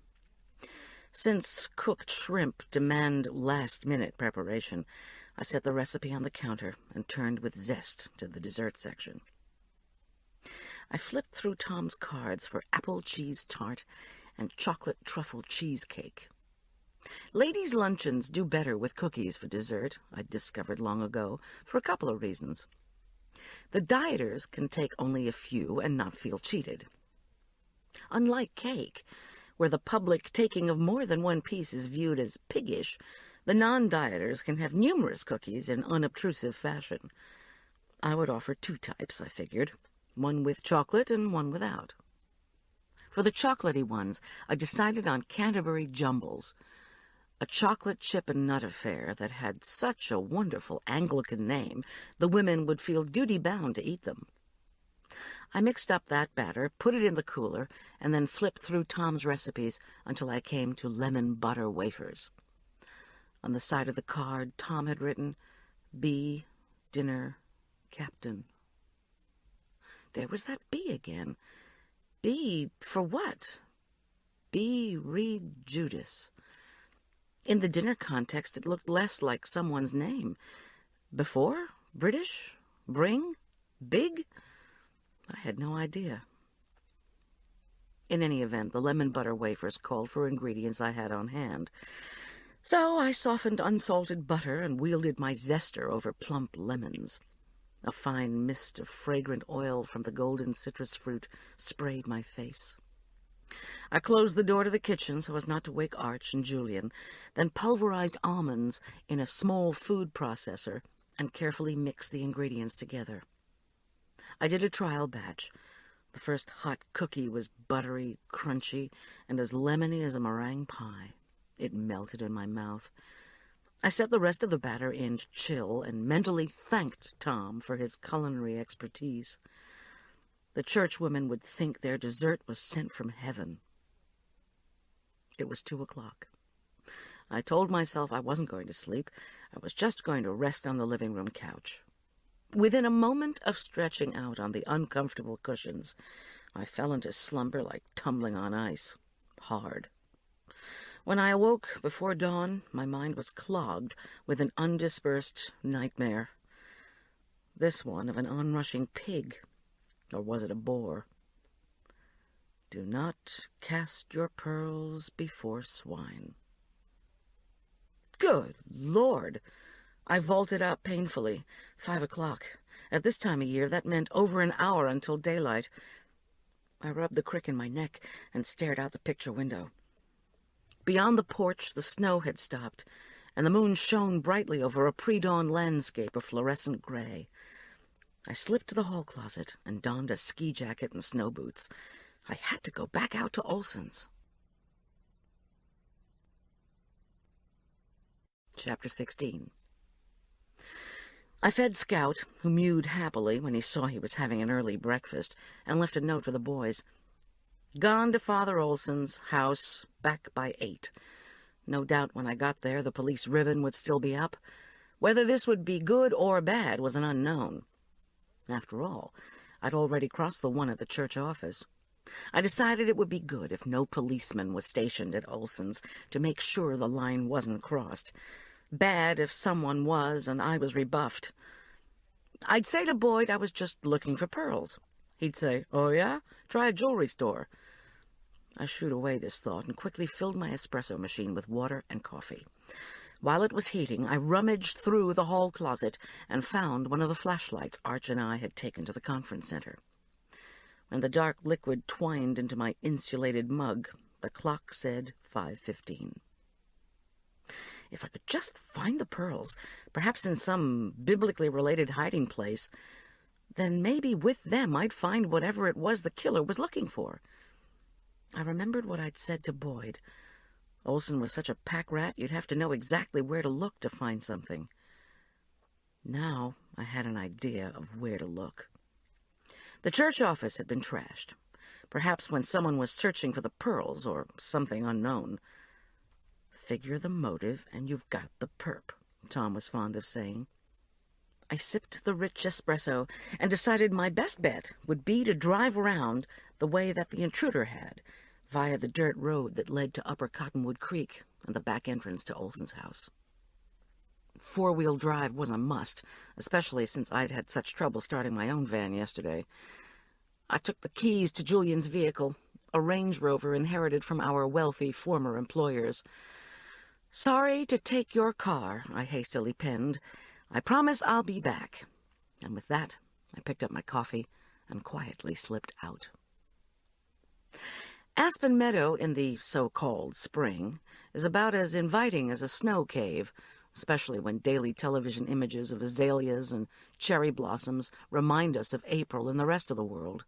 Since cooked shrimp demand last-minute preparation, I set the recipe on the counter and turned with zest to the dessert section. I flipped through Tom's cards for apple cheese tart and chocolate truffle cheesecake. Ladies' luncheons do better with cookies for dessert, I'd discovered long ago, for a couple of reasons. The dieters can take only a few and not feel cheated. Unlike cake, where the public taking of more than one piece is viewed as piggish, the non-dieters can have numerous cookies in unobtrusive fashion. I would offer 2 types, I figured, one with chocolate and one without. For the chocolatey ones, I decided on Canterbury Jumbles, a chocolate chip and nut affair that had such a wonderful Anglican name, the women would feel duty-bound to eat them. I mixed up that batter, put it in the cooler, and then flipped through Tom's recipes until I came to lemon butter wafers. On the side of the card, Tom had written, "B, dinner, captain." There was that B again. B for what? B. Reed Judas. In the dinner context, it looked less like someone's name. Before? British? Bring? Big? I had no idea. In any event, the lemon butter wafers called for ingredients I had on hand. So I softened unsalted butter and wielded my zester over plump lemons. A fine mist of fragrant oil from the golden citrus fruit sprayed my face. I closed the door to the kitchen so as not to wake Arch and Julian, then pulverized almonds in a small food processor and carefully mixed the ingredients together. I did a trial batch. The first hot cookie was buttery, crunchy, and as lemony as a meringue pie. It melted in my mouth. I set the rest of the batter in chill and mentally thanked Tom for his culinary expertise. The churchwomen would think their dessert was sent from heaven. It was 2 o'clock. I told myself I wasn't going to sleep. I was just going to rest on the living room couch. Within a moment of stretching out on the uncomfortable cushions, I fell into slumber like tumbling on ice. Hard. When I awoke before dawn, my mind was clogged with an undispersed nightmare. This one of an onrushing pig. Or was it a boar? Do not cast your pearls before swine. Good Lord! I vaulted up painfully. 5 o'clock. At this time of year, that meant over an hour until daylight. I rubbed the crick in my neck and stared out the picture window. Beyond the porch, the snow had stopped, and the moon shone brightly over a pre-dawn landscape of fluorescent gray. I slipped to the hall closet and donned a ski jacket and snow boots. I had to go back out to Olson's. Chapter 16. I fed Scout, who mewed happily when he saw he was having an early breakfast, and left a note for the boys. Gone to Father Olson's house, back by 8. No doubt when I got there the police ribbon would still be up. Whether this would be good or bad was an unknown. After all, I'd already crossed the one at the church office. I decided it would be good if no policeman was stationed at Olson's to make sure the line wasn't crossed. Bad if someone was and I was rebuffed. I'd say to Boyd I was just looking for pearls. He'd say, "Oh, yeah? Try a jewelry store." I shooed away this thought and quickly filled my espresso machine with water and coffee. While it was heating, I rummaged through the hall closet and found one of the flashlights Arch and I had taken to the conference center. When the dark liquid twined into my insulated mug, the clock said 5:15. If I could just find the pearls, perhaps in some biblically related hiding place, then maybe with them I'd find whatever it was the killer was looking for. I remembered what I'd said to Boyd. Olson was such a pack rat, you'd have to know exactly where to look to find something. Now I had an idea of where to look. The church office had been trashed, perhaps when someone was searching for the pearls or something unknown. Figure the motive and you've got the perp, Tom was fond of saying. I sipped the rich espresso and decided my best bet would be to drive around the way that the intruder had, via the dirt road that led to Upper Cottonwood Creek and the back entrance to Olson's house. 4-wheel drive was a must, especially since I'd had such trouble starting my own van yesterday. I took the keys to Julian's vehicle, a Range Rover inherited from our wealthy former employers. "Sorry to take your car," I hastily penned. "I promise I'll be back." And with that, I picked up my coffee and quietly slipped out. Aspen Meadow in the so-called spring is about as inviting as a snow cave, especially when daily television images of azaleas and cherry blossoms remind us of April in the rest of the world.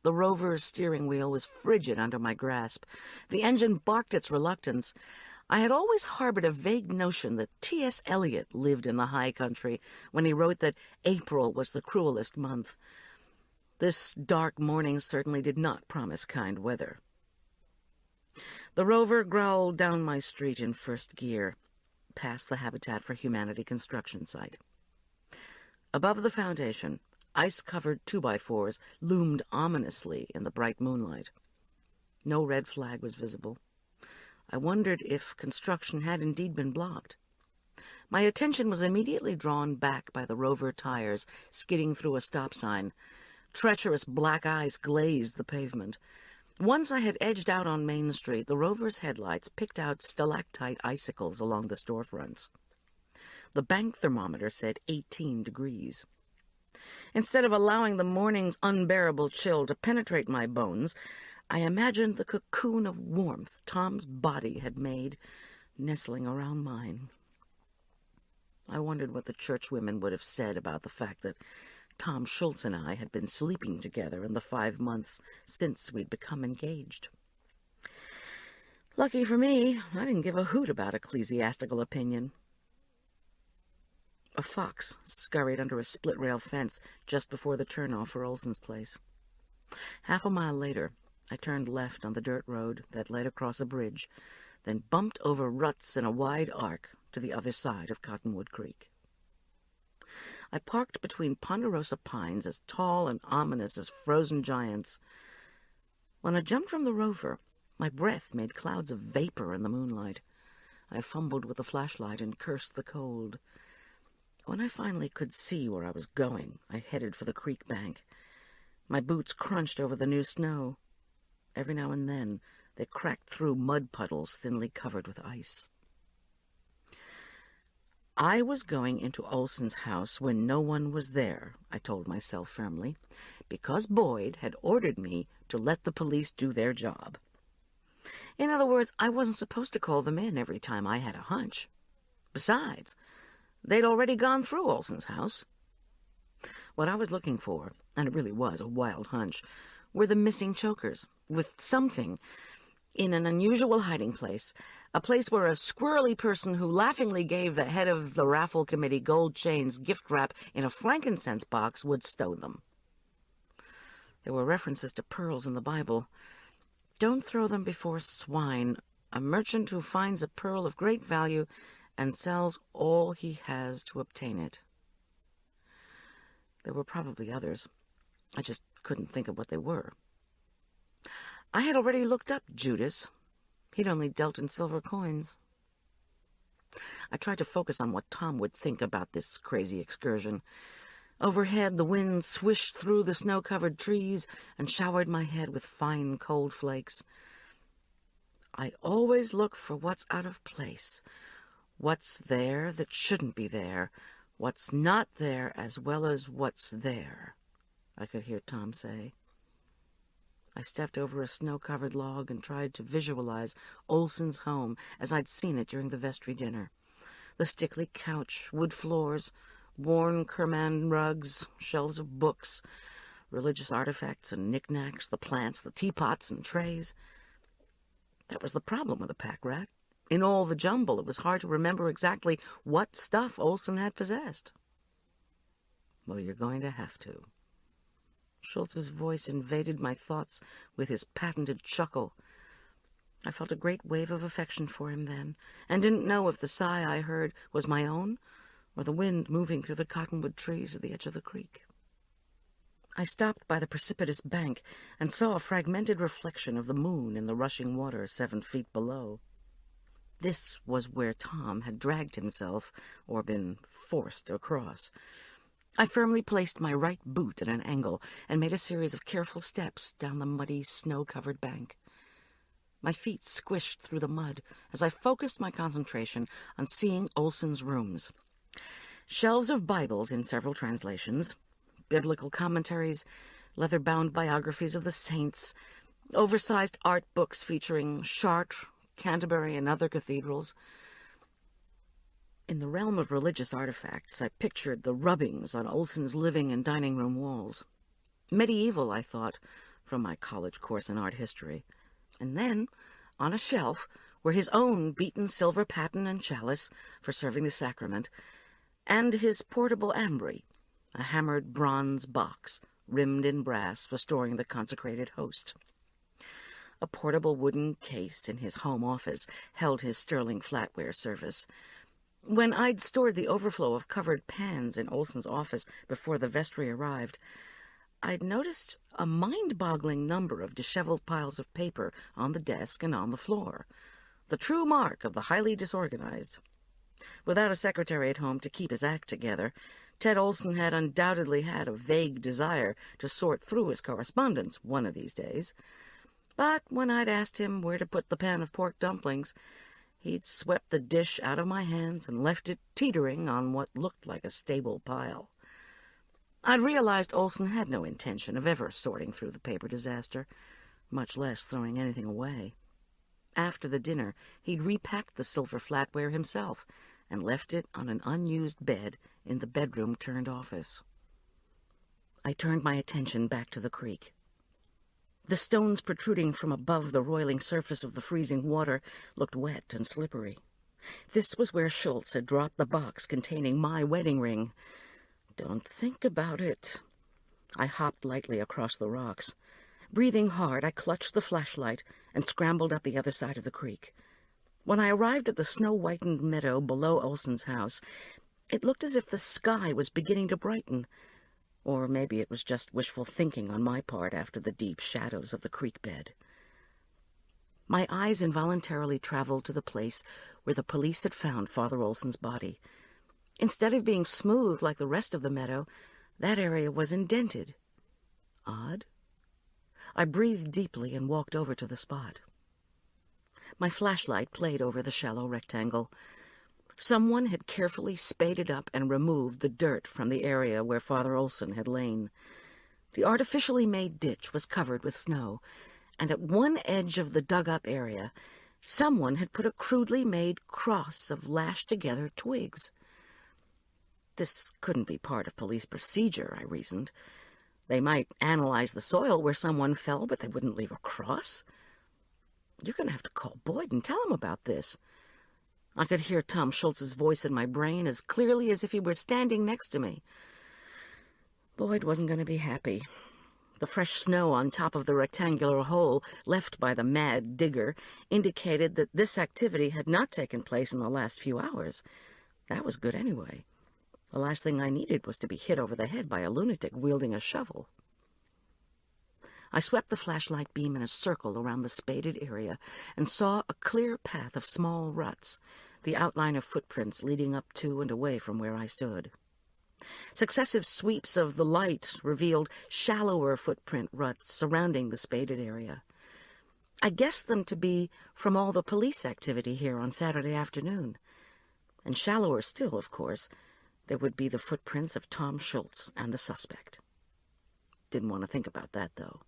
The Rover's steering wheel was frigid under my grasp. The engine barked its reluctance. I had always harbored a vague notion that T.S. Eliot lived in the high country when he wrote that April was the cruelest month. This dark morning certainly did not promise kind weather. The Rover growled down my street in first gear, past the Habitat for Humanity construction site. Above the foundation, ice-covered 2x4s loomed ominously in the bright moonlight. No red flag was visible. I wondered if construction had indeed been blocked. My attention was immediately drawn back by the Rover tires skidding through a stop sign. Treacherous black eyes glazed the pavement. Once I had edged out on Main Street, the Rover's headlights picked out stalactite icicles along the storefronts. The bank thermometer said 18 degrees. Instead of allowing the morning's unbearable chill to penetrate my bones, I imagined the cocoon of warmth Tom's body had made, nestling around mine. I wondered what the churchwomen would have said about the fact that Tom Schultz and I had been sleeping together in the 5 months since we'd become engaged. Lucky for me, I didn't give a hoot about ecclesiastical opinion. A fox scurried under a split-rail fence just before the turnoff for Olson's place. Half a mile later, I turned left on the dirt road that led across a bridge, then bumped over ruts in a wide arc to the other side of Cottonwood Creek. I parked between ponderosa pines as tall and ominous as frozen giants. When I jumped from the Rover, my breath made clouds of vapor in the moonlight. I fumbled with the flashlight and cursed the cold. When I finally could see where I was going, I headed for the creek bank. My boots crunched over the new snow. Every now and then, they cracked through mud puddles thinly covered with ice. I was going into Olson's house when no one was there, I told myself firmly, because Boyd had ordered me to let the police do their job. In other words, I wasn't supposed to call them in every time I had a hunch. Besides, they'd already gone through Olson's house. What I was looking for, and it really was a wild hunch, were the missing chokers, with something in an unusual hiding place, a place where a squirrely person who laughingly gave the head of the raffle committee gold chains gift wrap in a frankincense box would stow them. There were references to pearls in the Bible. Don't throw them before swine. A merchant who finds a pearl of great value and sells all he has to obtain it. There were probably others. I just couldn't think of what they were. I had already looked up Judas. He'd only dealt in silver coins. I tried to focus on what Tom would think about this crazy excursion. Overhead, the wind swished through the snow-covered trees and showered my head with fine, cold flakes. I always look for what's out of place, what's there that shouldn't be there, what's not there as well as what's there, I could hear Tom say. I stepped over a snow-covered log and tried to visualize Olson's home as I'd seen it during the vestry dinner. The stickly couch, wood floors, worn Kerman rugs, shelves of books, religious artifacts and knickknacks, the plants, the teapots and trays. That was the problem with a pack rat. In all the jumble, it was hard to remember exactly what stuff Olson had possessed. Well, you're going to have to. Schultz's voice invaded my thoughts with his patented chuckle. I felt a great wave of affection for him then, and didn't know if the sigh I heard was my own or the wind moving through the cottonwood trees at the edge of the creek. I stopped by the precipitous bank and saw a fragmented reflection of the moon in the rushing water 7 feet below. This was where Tom had dragged himself, or been forced across. I firmly placed my right boot at an angle and made a series of careful steps down the muddy, snow-covered bank. My feet squished through the mud as I focused my concentration on seeing Olson's rooms. Shelves of Bibles in several translations, biblical commentaries, leather-bound biographies of the saints, oversized art books featuring Chartres, Canterbury, and other cathedrals. In the realm of religious artifacts, I pictured the rubbings on Olson's living and dining room walls. Medieval, I thought, from my college course in art history. And then, on a shelf, were his own beaten silver paten and chalice for serving the sacrament, and his portable ambry, a hammered bronze box rimmed in brass for storing the consecrated host. A portable wooden case in his home office held his sterling flatware service. When I'd stored the overflow of covered pans in Olson's office before the vestry arrived, I'd noticed a mind-boggling number of disheveled piles of paper on the desk and on the floor, the true mark of the highly disorganized. Without a secretary at home to keep his act together, Ted Olson had undoubtedly had a vague desire to sort through his correspondence one of these days. But when I'd asked him where to put the pan of pork dumplings, he'd swept the dish out of my hands and left it teetering on what looked like a stable pile. I'd realized Olson had no intention of ever sorting through the paper disaster, much less throwing anything away. After the dinner, he'd repacked the silver flatware himself and left it on an unused bed in the bedroom-turned-office. I turned my attention back to the creek. The stones protruding from above the roiling surface of the freezing water looked wet and slippery. This was where Schultz had dropped the box containing my wedding ring. Don't think about it. I hopped lightly across the rocks. Breathing hard, I clutched the flashlight and scrambled up the other side of the creek. When I arrived at the snow-whitened meadow below Olson's house, it looked as if the sky was beginning to brighten. Or maybe it was just wishful thinking on my part after the deep shadows of the creek bed. My eyes involuntarily traveled to the place where the police had found Father Olson's body. Instead of being smooth like the rest of the meadow, that area was indented. Odd. I breathed deeply and walked over to the spot. My flashlight played over the shallow rectangle. Someone had carefully spaded up and removed the dirt from the area where Father Olson had lain. The artificially made ditch was covered with snow, and at one edge of the dug-up area, someone had put a crudely made cross of lashed-together twigs. This couldn't be part of police procedure, I reasoned. They might analyze the soil where someone fell, but they wouldn't leave a cross. You're going to have to call Boyd and tell him about this. I could hear Tom Schultz's voice in my brain as clearly as if he were standing next to me. Boyd wasn't going to be happy. The fresh snow on top of the rectangular hole left by the mad digger indicated that this activity had not taken place in the last few hours. That was good anyway. The last thing I needed was to be hit over the head by a lunatic wielding a shovel. I swept the flashlight beam in a circle around the spaded area and saw a clear path of small ruts, the outline of footprints leading up to and away from where I stood. Successive sweeps of the light revealed shallower footprint ruts surrounding the spaded area. I guessed them to be from all the police activity here on Saturday afternoon. And shallower still, of course, there would be the footprints of Tom Schultz and the suspect. Didn't want to think about that, though.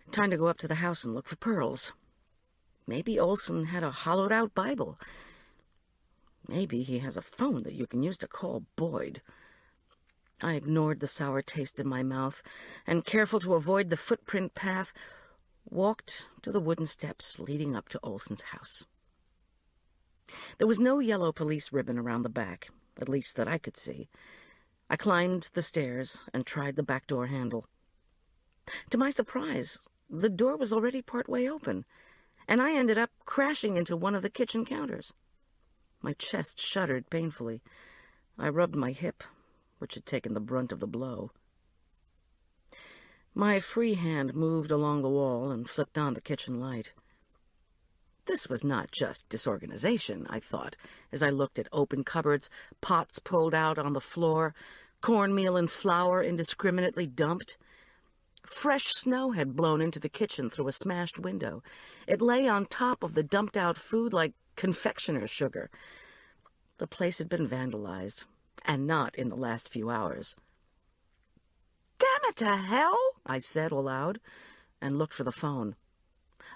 Time to go up to the house and look for pearls. Maybe Olson had a hollowed-out Bible. Maybe he has a phone that you can use to call Boyd. I ignored the sour taste in my mouth and, careful to avoid the footprint path, walked to the wooden steps leading up to Olson's house. There was no yellow police ribbon around the back, at least that I could see. I climbed the stairs and tried the back door handle. To my surprise, the door was already partway open, and I ended up crashing into one of the kitchen counters. My chest shuddered painfully. I rubbed my hip, which had taken the brunt of the blow. My free hand moved along the wall and flipped on the kitchen light. This was not just disorganization, I thought, as I looked at open cupboards, pots pulled out on the floor, cornmeal and flour indiscriminately dumped. Fresh snow had blown into the kitchen through a smashed window. It lay on top of the dumped-out food like confectioner's sugar. The place had been vandalized, and not in the last few hours. "Damn it to hell!" I said aloud, and looked for the phone.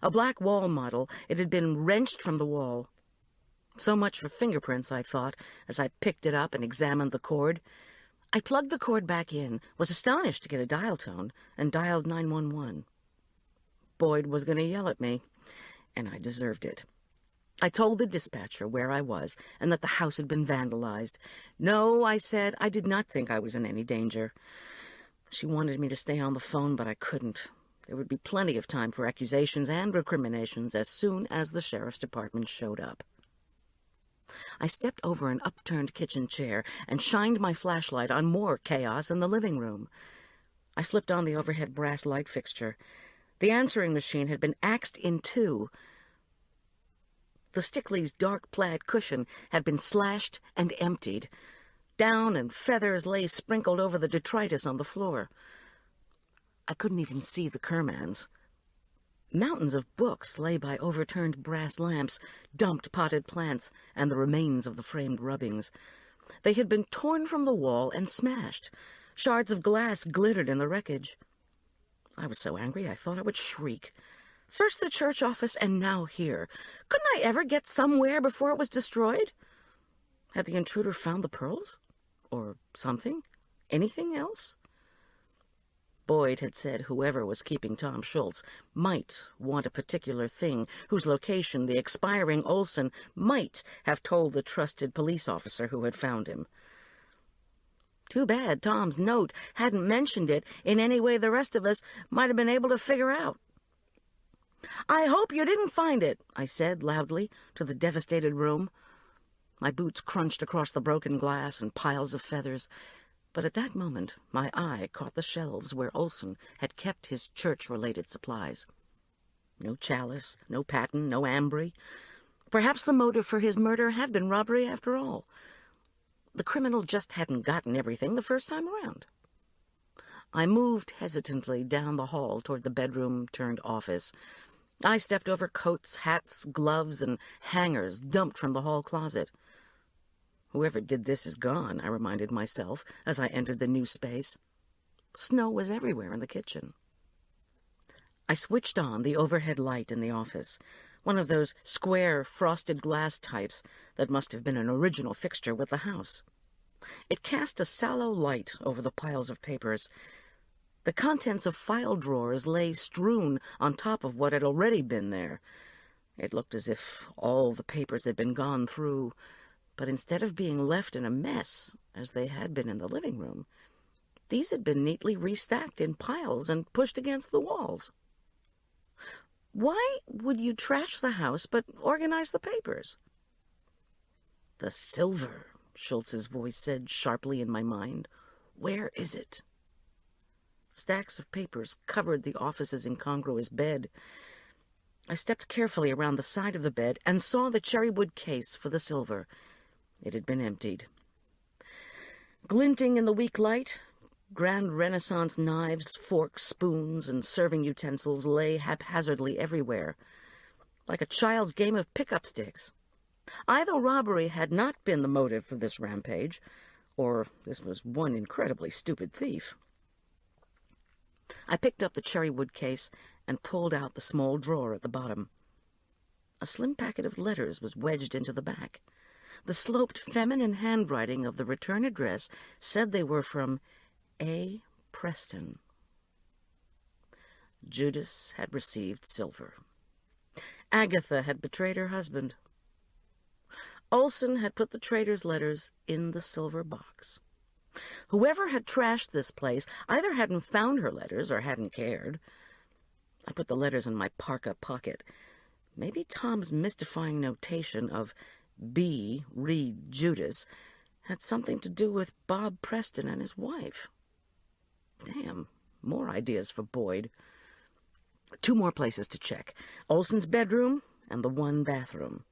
A black wall model, it had been wrenched from the wall. So much for fingerprints, I thought, as I picked it up and examined the cord. I plugged the cord back in, was astonished to get a dial tone, and dialed 911. Boyd was going to yell at me, and I deserved it. I told the dispatcher where I was and that the house had been vandalized. No, I said, I did not think I was in any danger. She wanted me to stay on the phone, but I couldn't. There would be plenty of time for accusations and recriminations as soon as the sheriff's department showed up. I stepped over an upturned kitchen chair and shined my flashlight on more chaos in the living room. I flipped on the overhead brass light fixture. The answering machine had been axed in two. The Stickley's dark plaid cushion had been slashed and emptied. Down and feathers lay sprinkled over the detritus on the floor. I couldn't even see the kermans. Mountains of books lay by overturned brass lamps, dumped potted plants, and the remains of the framed rubbings. They had been torn from the wall and smashed. Shards of glass glittered in the wreckage. I was so angry I thought I would shriek. First the church office, and now here. Couldn't I ever get somewhere before it was destroyed? Had the intruder found the pearls? Or something? Anything else? Boyd had said whoever was keeping Tom Schultz might want a particular thing, whose location the expiring Olson might have told the trusted police officer who had found him. Too bad Tom's note hadn't mentioned it in any way the rest of us might have been able to figure out. "I hope you didn't find it," I said loudly to the devastated room. My boots crunched across the broken glass and piles of feathers. But at that moment, my eye caught the shelves where Olson had kept his church-related supplies. No chalice, no paten, no ambry. Perhaps the motive for his murder had been robbery after all. The criminal just hadn't gotten everything the first time around. I moved hesitantly down the hall toward the bedroom-turned-office. I stepped over coats, hats, gloves, and hangers dumped from the hall closet. Whoever did this is gone, I reminded myself as I entered the new space. Snow was everywhere in the kitchen. I switched on the overhead light in the office, one of those square, frosted glass types that must have been an original fixture with the house. It cast a sallow light over the piles of papers. The contents of file drawers lay strewn on top of what had already been there. It looked as if all the papers had been gone through, but instead of being left in a mess, as they had been in the living room, these had been neatly restacked in piles and pushed against the walls. Why would you trash the house but organize the papers? "The silver," Schultz's voice said sharply in my mind. "Where is it?" Stacks of papers covered the office's incongruous bed. I stepped carefully around the side of the bed and saw the cherrywood case for the silver. It had been emptied. Glinting in the weak light, grand Renaissance knives, forks, spoons, and serving utensils lay haphazardly everywhere, like a child's game of pick-up sticks. Either robbery had not been the motive for this rampage, or this was one incredibly stupid thief. I picked up the cherrywood case and pulled out the small drawer at the bottom. A slim packet of letters was wedged into the back. The sloped feminine handwriting of the return address said they were from A. Preston. Judas had received silver. Agatha had betrayed her husband. Olson had put the traitor's letters in the silver box. Whoever had trashed this place either hadn't found her letters or hadn't cared. I put the letters in my parka pocket. Maybe Tom's mystifying notation of B. Reed Judas had something to do with Bob Preston and his wife. Damn, more ideas for Boyd. 2 more places to check. Olson's bedroom and the one bathroom.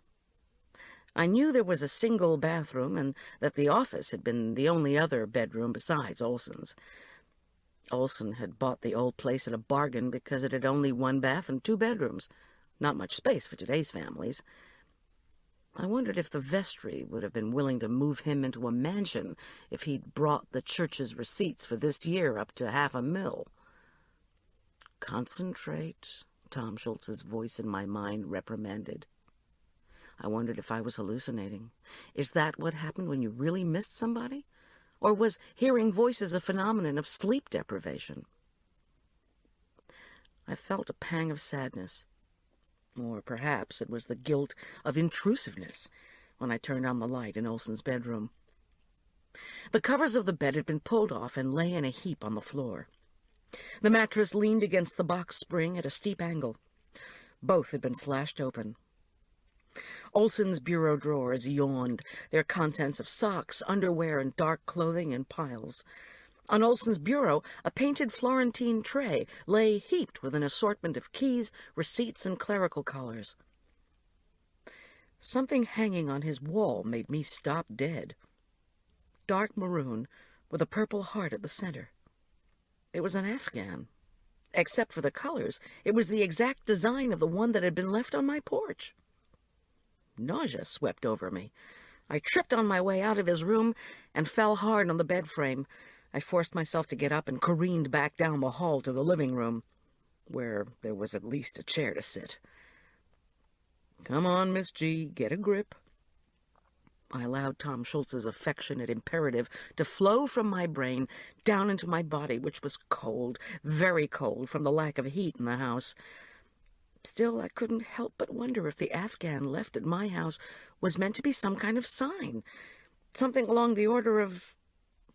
I knew there was a single bathroom and that the office had been the only other bedroom besides Olson's. Olson had bought the old place at a bargain because it had only one bath and 2 bedrooms. Not much space for today's families. I wondered if the vestry would have been willing to move him into a mansion if he'd brought the church's receipts for this year up to $500,000. "Concentrate," Tom Schultz's voice in my mind reprimanded. I wondered if I was hallucinating. Is that what happened when you really missed somebody? Or was hearing voices a phenomenon of sleep deprivation? I felt a pang of sadness. Or perhaps it was the guilt of intrusiveness when I turned on the light in Olson's bedroom. The covers of the bed had been pulled off and lay in a heap on the floor. The mattress leaned against the box spring at a steep angle. Both had been slashed open. Olson's bureau drawers yawned, their contents of socks, underwear, and dark clothing in piles. On Olson's bureau, a painted Florentine tray lay heaped with an assortment of keys, receipts, and clerical collars. Something hanging on his wall made me stop dead. Dark maroon, with a purple heart at the center. It was an Afghan. Except for the colors, it was the exact design of the one that had been left on my porch. Nausea swept over me. I tripped on my way out of his room and fell hard on the bed frame. I forced myself to get up and careened back down the hall to the living room, where there was at least a chair to sit. "Come on, Miss G, get a grip." I allowed Tom Schultz's affectionate imperative to flow from my brain down into my body, which was cold, very cold, from the lack of heat in the house. Still, I couldn't help but wonder if the Afghan left at my house was meant to be some kind of sign, something along the order of,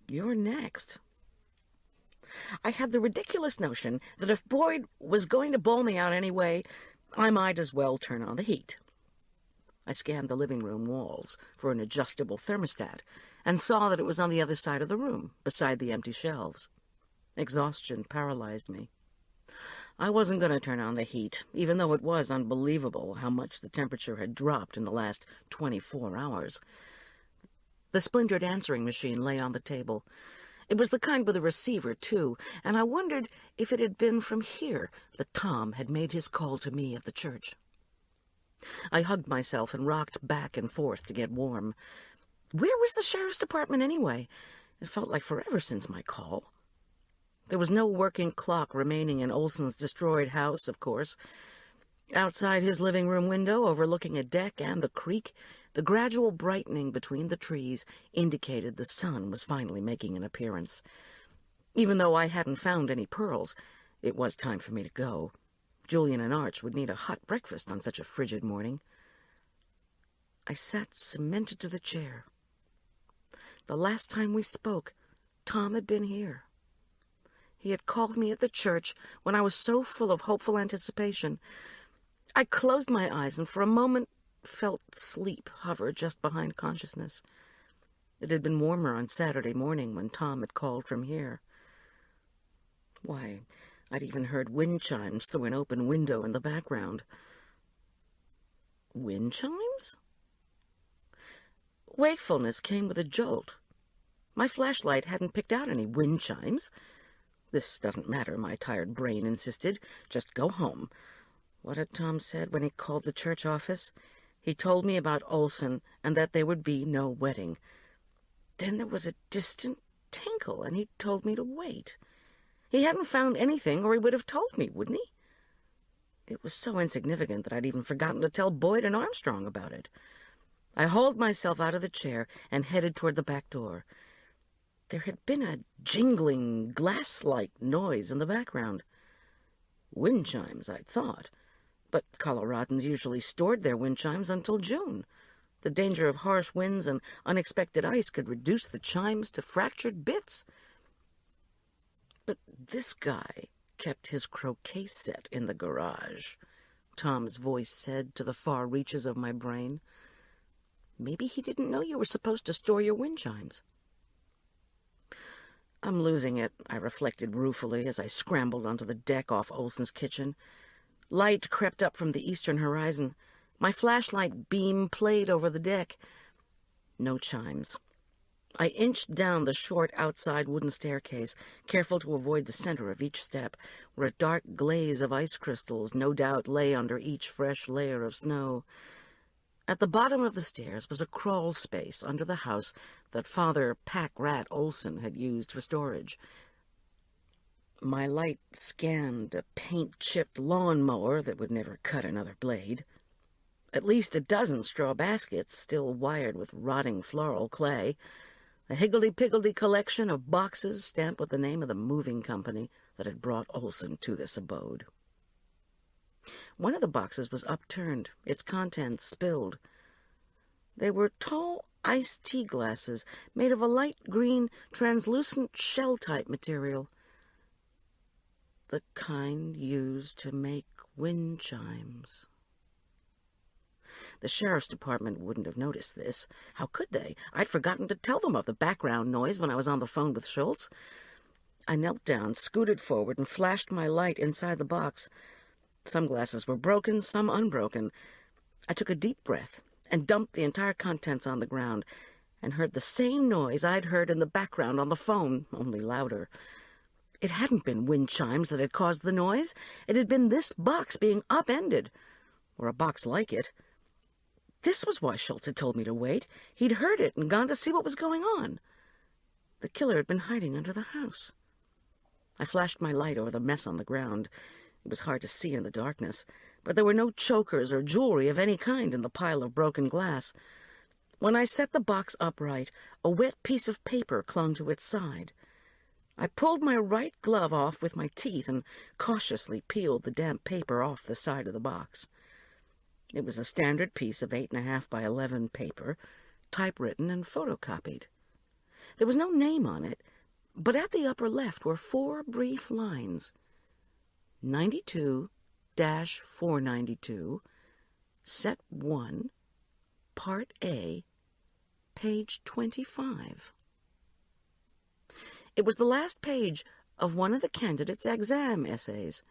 "You're next." I had the ridiculous notion that if Boyd was going to bawl me out anyway, I might as well turn on the heat. I scanned the living room walls for an adjustable thermostat and saw that it was on the other side of the room, beside the empty shelves. Exhaustion paralyzed me. I wasn't going to turn on the heat, even though it was unbelievable how much the temperature had dropped in the last 24 hours. The splintered answering machine lay on the table. It was the kind with a receiver, too, and I wondered if it had been from here that Tom had made his call to me at the church. I hugged myself and rocked back and forth to get warm. Where was the sheriff's department anyway? It felt like forever since my call. There was no working clock remaining in Olson's destroyed house, of course. Outside his living room window, overlooking a deck and the creek, the gradual brightening between the trees indicated the sun was finally making an appearance. Even though I hadn't found any pearls, it was time for me to go. Julian and Arch would need a hot breakfast on such a frigid morning. I sat cemented to the chair. The last time we spoke, Tom had been here. He had called me at the church when I was so full of hopeful anticipation. I closed my eyes and for a moment felt sleep hover just behind consciousness. It had been warmer on Saturday morning when Tom had called from here. Why, I'd even heard wind chimes through an open window in the background. Wind chimes? Wakefulness came with a jolt. My flashlight hadn't picked out any wind chimes. "This doesn't matter," my tired brain insisted. "Just go home." What had Tom said when he called the church office? He told me about Olson and that there would be no wedding. Then there was a distant tinkle, and he told me to wait. He hadn't found anything, or he would have told me, wouldn't he? It was so insignificant that I'd even forgotten to tell Boyd and Armstrong about it. I hauled myself out of the chair and headed toward the back door. There had been a jingling, glass-like noise in the background. Wind chimes, I'd thought. But Coloradans usually stored their wind chimes until June. The danger of harsh winds and unexpected ice could reduce the chimes to fractured bits. But this guy kept his croquet set in the garage, Tom's voice said to the far reaches of my brain. Maybe he didn't know you were supposed to store your wind chimes. I'm losing it, I reflected ruefully as I scrambled onto the deck off Olson's kitchen. Light crept up from the eastern horizon. My flashlight beam played over the deck. No chimes. I inched down the short outside wooden staircase, careful to avoid the center of each step, where a dark glaze of ice crystals no doubt lay under each fresh layer of snow. At the bottom of the stairs was a crawl space under the house that Father Pack-Rat Olson had used for storage. My light scanned a paint-chipped lawnmower that would never cut another blade. At least a dozen straw baskets, still wired with rotting floral clay. A higgledy-piggledy collection of boxes stamped with the name of the moving company that had brought Olson to this abode. One of the boxes was upturned, its contents spilled. They were tall iced tea glasses made of a light green, translucent shell-type material. The kind used to make wind chimes. The sheriff's department wouldn't have noticed this. How could they? I'd forgotten to tell them of the background noise when I was on the phone with Schultz. I knelt down, scooted forward, and flashed my light inside the box. Some glasses were broken, some unbroken. I took a deep breath and dumped the entire contents on the ground and heard the same noise I'd heard in the background on the phone, only louder. It hadn't been wind chimes that had caused the noise. It had been this box being upended, or a box like it. This was why Schultz had told me to wait. He'd heard it and gone to see what was going on. The killer had been hiding under the house. I flashed my light over the mess on the ground. It was hard to see in the darkness, but there were no chokers or jewelry of any kind in the pile of broken glass. When I set the box upright, a wet piece of paper clung to its side. I pulled my right glove off with my teeth and cautiously peeled the damp paper off the side of the box. It was a standard piece of 8.5 by 11 paper, typewritten and photocopied. There was no name on it, but at the upper left were 4 brief lines. 92-492, Set 1, Part A, page 25. It was the last page of one of the candidates' exam essays,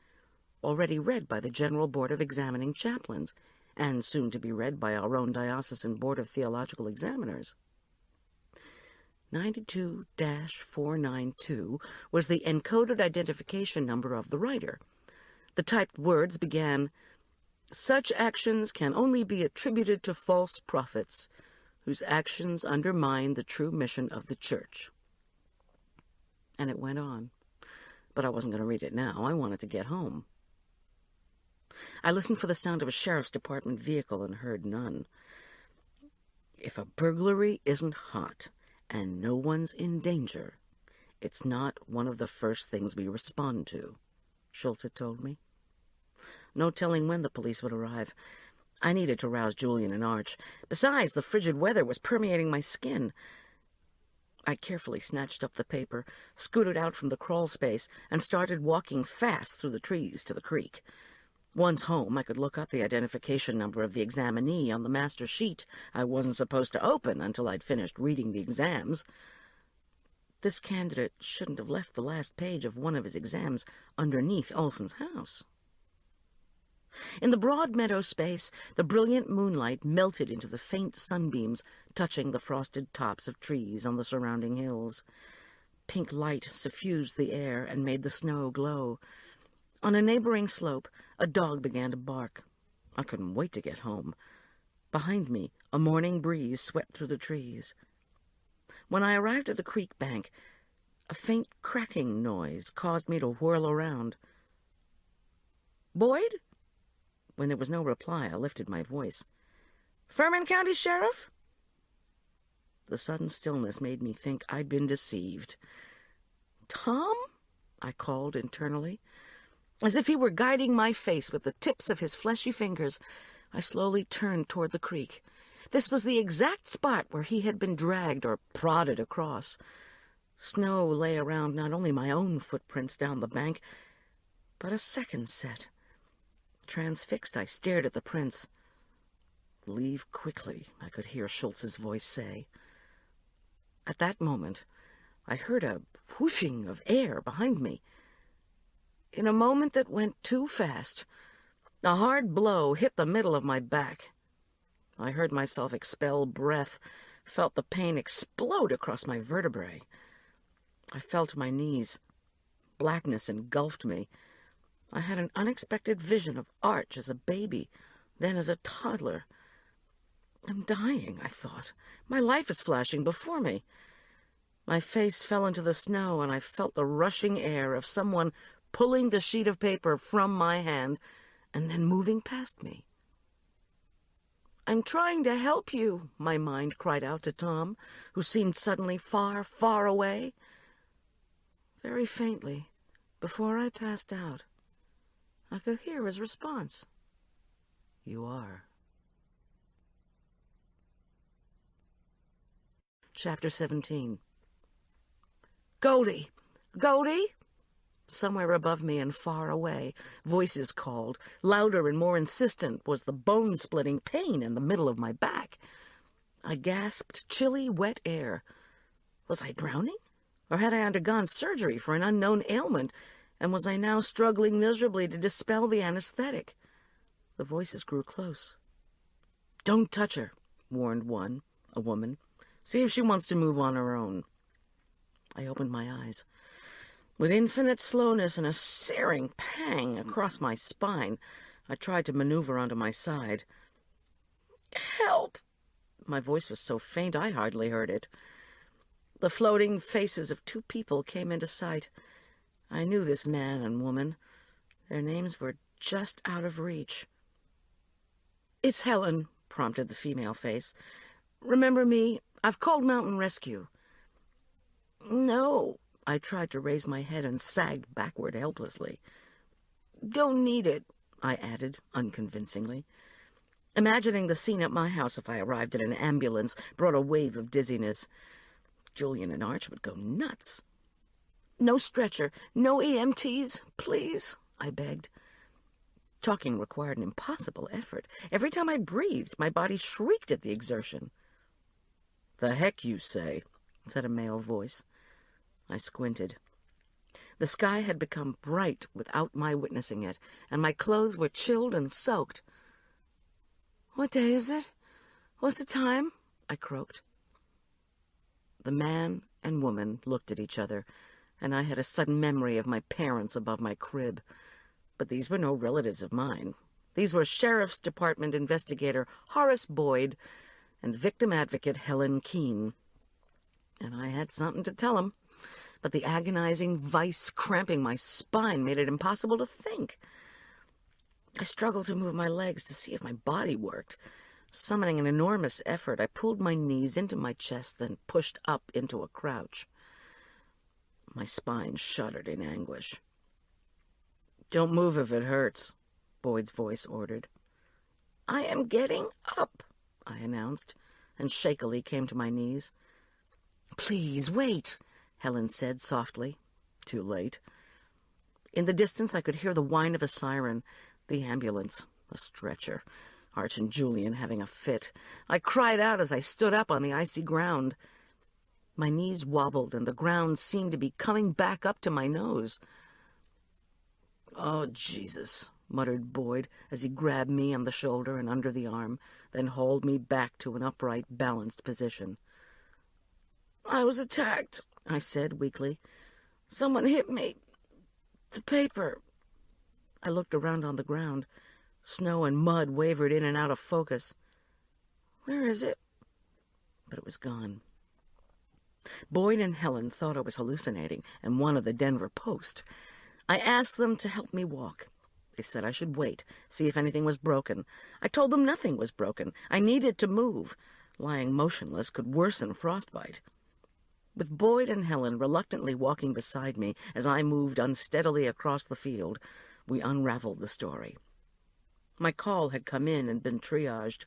already read by the General Board of Examining Chaplains, and soon to be read by our own Diocesan Board of Theological Examiners. 92-492 was the encoded identification number of the writer. The typed words began, "Such actions can only be attributed to false prophets, whose actions undermine the true mission of the Church." And it went on. But I wasn't going to read it now. I wanted to get home. I listened for the sound of a sheriff's department vehicle and heard none. If a burglary isn't hot and no one's in danger, it's not one of the first things we respond to, Schultz had told me. No telling when the police would arrive. I needed to rouse Julian and Arch. Besides, the frigid weather was permeating my skin. I carefully snatched up the paper, scooted out from the crawl space, and started walking fast through the trees to the creek. Once home, I could look up the identification number of the examinee on the master sheet I wasn't supposed to open until I'd finished reading the exams. This candidate shouldn't have left the last page of one of his exams underneath Olson's house. In the broad meadow space, the brilliant moonlight melted into the faint sunbeams touching the frosted tops of trees on the surrounding hills. Pink light suffused the air and made the snow glow. On a neighboring slope, a dog began to bark. I couldn't wait to get home. Behind me, a morning breeze swept through the trees. When I arrived at the creek bank, a faint cracking noise caused me to whirl around. "Boyd?" When there was no reply, I lifted my voice. "Furman County Sheriff?" The sudden stillness made me think I'd been deceived. "Tom?" I called internally. As if he were guiding my face with the tips of his fleshy fingers, I slowly turned toward the creek. This was the exact spot where he had been dragged or prodded across. Snow lay around not only my own footprints down the bank, but a second set. Transfixed, I stared at the prints. "Leave quickly," I could hear Schultz's voice say. At that moment, I heard a whooshing of air behind me. In a moment that went too fast, a hard blow hit the middle of my back I heard myself expel breath, felt the pain explode across my vertebrae. I fell to my knees. Blackness engulfed me. I had an unexpected vision of Arch as a baby, then as a toddler. I'm dying, I thought. My life is flashing before me. My face fell into the snow, and I felt the rushing air of someone pulling the sheet of paper from my hand and then moving past me. "I'm trying to help you," my mind cried out to Tom, who seemed suddenly far, far away. Very faintly, before I passed out, I could hear his response. "You are." Chapter 17. "Goldie! Goldie!" Somewhere above me and far away, voices called. Louder and more insistent was the bone-splitting pain in the middle of my back. I gasped chilly, wet air. Was I drowning? Or had I undergone surgery for an unknown ailment, and was I now struggling miserably to dispel the anesthetic? The voices grew close. "Don't touch her," warned one, a woman. "See if she wants to move on her own." I opened my eyes. With infinite slowness and a searing pang across my spine, I tried to maneuver onto my side. "Help!" My voice was so faint I hardly heard it. The floating faces of two people came into sight. I knew this man and woman. Their names were just out of reach. "It's Helen," prompted the female face. "Remember me? I've called Mountain Rescue." "No." I tried to raise my head and sagged backward helplessly. "Don't need it," I added, unconvincingly. Imagining the scene at my house if I arrived in an ambulance brought a wave of dizziness. Julian and Arch would go nuts. "No stretcher, no EMTs, please," I begged. Talking required an impossible effort. Every time I breathed, my body shrieked at the exertion. "The heck you say," said a male voice. I squinted. The sky had become bright without my witnessing it, and my clothes were chilled and soaked. "What day is it? What's the time?" I croaked. The man and woman looked at each other, and I had a sudden memory of my parents above my crib. But these were no relatives of mine. These were Sheriff's Department investigator Horace Boyd and victim advocate Helen Keene. And I had something to tell them. But the agonizing vice cramping my spine made it impossible to think. I struggled to move my legs to see if my body worked. Summoning an enormous effort, I pulled my knees into my chest, then pushed up into a crouch. My spine shuddered in anguish. "Don't move if it hurts," Boyd's voice ordered. "I am getting up," I announced, and shakily came to my knees. "Please, wait," Helen said softly. Too late. In the distance I could hear the whine of a siren, the ambulance, a stretcher, Arch and Julian having a fit. I cried out as I stood up on the icy ground. My knees wobbled, and the ground seemed to be coming back up to my nose. "Oh, Jesus," muttered Boyd as he grabbed me on the shoulder and under the arm, then hauled me back to an upright, balanced position. "I was attacked," I said weakly. "Someone hit me. The paper." I looked around on the ground. Snow and mud wavered in and out of focus. "Where is it?" But it was gone. Boyd and Helen thought I was hallucinating and one of the Denver Post. I asked them to help me walk. They said I should wait, see if anything was broken. I told them nothing was broken. I needed to move. Lying motionless could worsen frostbite. With Boyd and Helen reluctantly walking beside me as I moved unsteadily across the field, we unraveled the story. My call had come in and been triaged.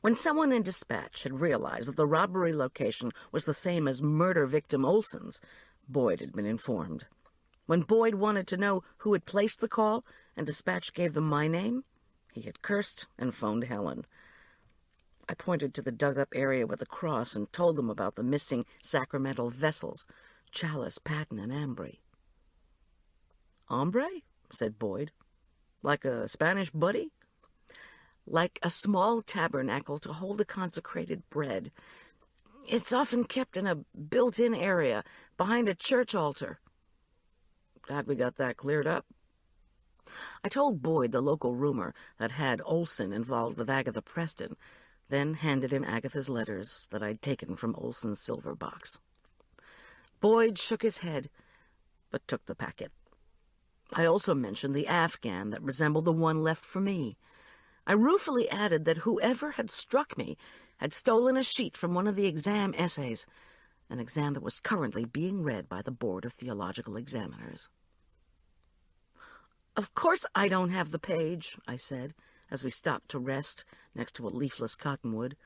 When someone in dispatch had realized that the robbery location was the same as murder victim Olson's, Boyd had been informed. When Boyd wanted to know who had placed the call and dispatch gave them my name, he had cursed and phoned Helen. I pointed to the dug-up area with the cross and told them about the missing sacramental vessels, chalice, paten, and ambry. "Hombre?" said Boyd. "Like a Spanish buddy?" like a small tabernacle to hold the consecrated bread. It's often kept in a built-in area behind a church altar. Glad we got that cleared up. I told Boyd the local rumor that had Olson involved with Agatha Preston, then handed him Agatha's letters that I'd taken from Olson's silver box. Boyd shook his head, but took the packet. I also mentioned the Afghan that resembled the one left for me. I ruefully added that whoever had struck me had stolen a sheet from one of the exam essays, an exam that was currently being read by the Board of Theological Examiners. "Of course I don't have the page," I said, as we stopped to rest next to a leafless cottonwood.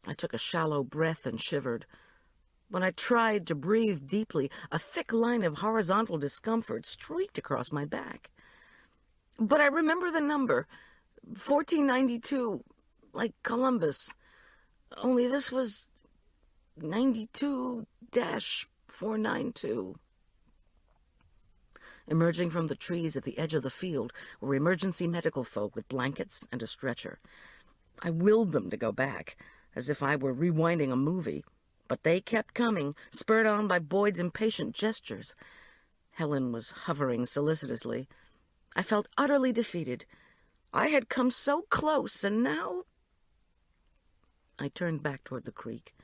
I took a shallow breath and shivered. When I tried to breathe deeply, a thick line of horizontal discomfort streaked across my back. "But I remember the number, 1492, like Columbus. Only this was 92-492. Emerging from the trees at the edge of the field were emergency medical folk with blankets and a stretcher. I willed them to go back, as if I were rewinding a movie, but they kept coming, spurred on by Boyd's impatient gestures. Helen was hovering solicitously. I felt utterly defeated. I had come so close, and now... I turned back toward the creek.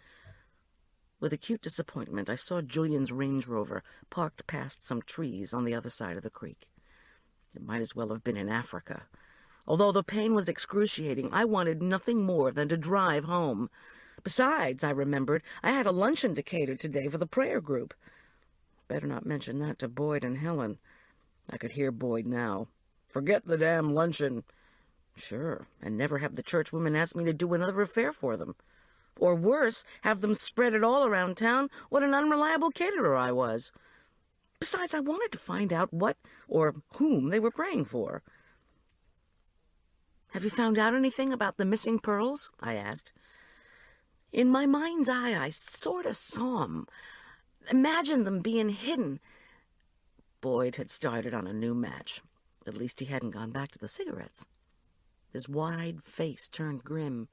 With acute disappointment, I saw Julian's Range Rover parked past some trees on the other side of the creek. It might as well have been in Africa. Although the pain was excruciating, I wanted nothing more than to drive home. Besides, I remembered, I had a luncheon to cater today for the prayer group. Better not mention that to Boyd and Helen. I could hear Boyd now. "Forget the damn luncheon." Sure, and never have the churchwomen ask me to do another affair for them. Or worse, have them spread it all around town what an unreliable caterer I was. Besides, I wanted to find out what or whom they were praying for. "Have you found out anything about the missing pearls?" I asked. In my mind's eye, I sort of saw 'em. Imagined them being hidden. Boyd had started on a new match. At least he hadn't gone back to the cigarettes. His wide face turned grim.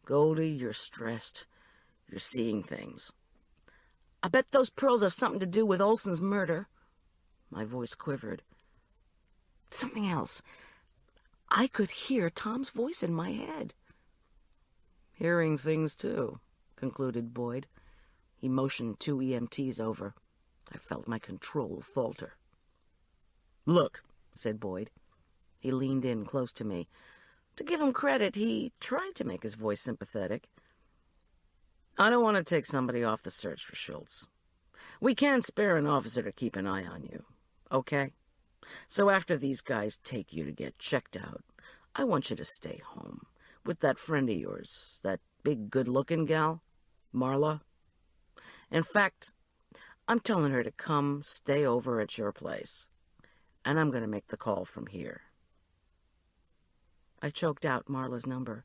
"Goldie, you're stressed. You're seeing things." "I bet those pearls have something to do with Olson's murder." My voice quivered. Something else. I could hear Tom's voice in my head. "Hearing things, too," concluded Boyd. He motioned 2 EMTs over. I felt my control falter. "Look," said Boyd. He leaned in close to me. To give him credit, he tried to make his voice sympathetic. "I don't want to take somebody off the search for Schultz. We can't spare an officer to keep an eye on you, okay? So after these guys take you to get checked out, I want you to stay home with that friend of yours, that big good-looking gal, Marla. In fact, I'm telling her to come stay over at your place, and I'm going to make the call from here." I choked out Marla's number.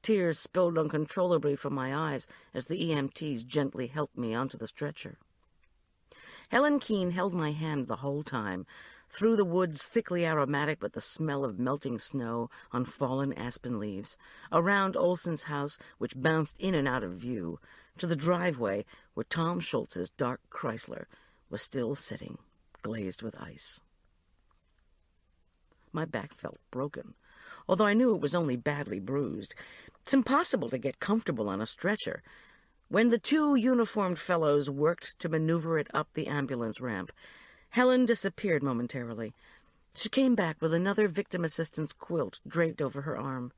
Tears spilled uncontrollably from my eyes as the EMTs gently helped me onto the stretcher. Helen Keene held my hand the whole time, through the woods thickly aromatic with the smell of melting snow on fallen aspen leaves, around Olson's house, which bounced in and out of view, to the driveway where Tom Schultz's dark Chrysler was still sitting, glazed with ice. My back felt broken, although I knew it was only badly bruised. It's impossible to get comfortable on a stretcher. When the 2 uniformed fellows worked to maneuver it up the ambulance ramp, Helen disappeared momentarily. She came back with another victim assistance quilt draped over her arm.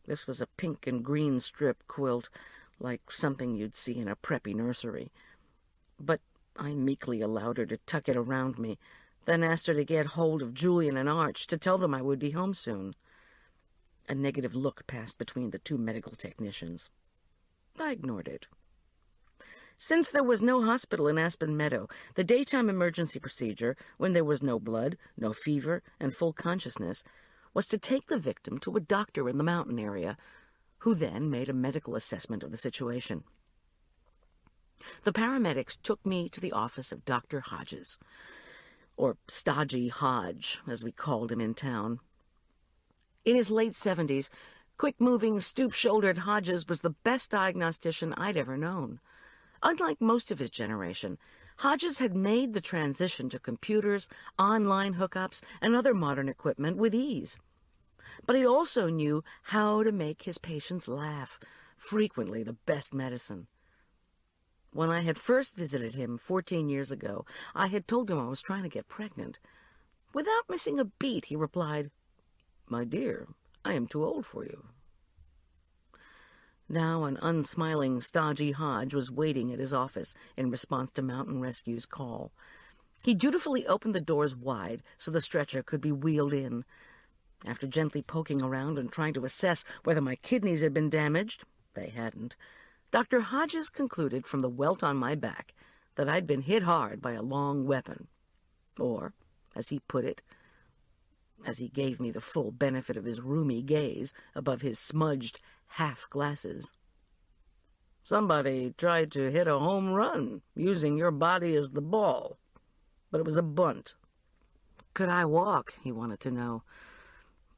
This was a pink and green strip quilt, like something you'd see in a preppy nursery. But I meekly allowed her to tuck it around me, then asked her to get hold of Julian and Arch to tell them I would be home soon. A negative look passed between the 2 medical technicians. I ignored it. Since there was no hospital in Aspen Meadow, the daytime emergency procedure, when there was no blood, no fever, and full consciousness, was to take the victim to a doctor in the mountain area, who then made a medical assessment of the situation. The paramedics took me to the office of Dr. Hodges, or Stodgy Hodge, as we called him in town. In his late 70s, quick-moving, stoop-shouldered Hodges was the best diagnostician I'd ever known. Unlike most of his generation, Hodges had made the transition to computers, online hookups, and other modern equipment with ease. But he also knew how to make his patients laugh, frequently the best medicine. When I had first visited him 14 years ago, I had told him I was trying to get pregnant. Without missing a beat, he replied, "My dear, I am too old for you." Now an unsmiling, stodgy Hodge was waiting at his office in response to Mountain Rescue's call. He dutifully opened the doors wide so the stretcher could be wheeled in. After gently poking around and trying to assess whether my kidneys had been damaged, they hadn't, Dr. Hodges concluded from the welt on my back that I'd been hit hard by a long weapon. Or, as he put it, as he gave me the full benefit of his rheumy gaze above his smudged half-glasses, "Somebody tried to hit a home run using your body as the ball, but it was a bunt." Could I walk, he wanted to know.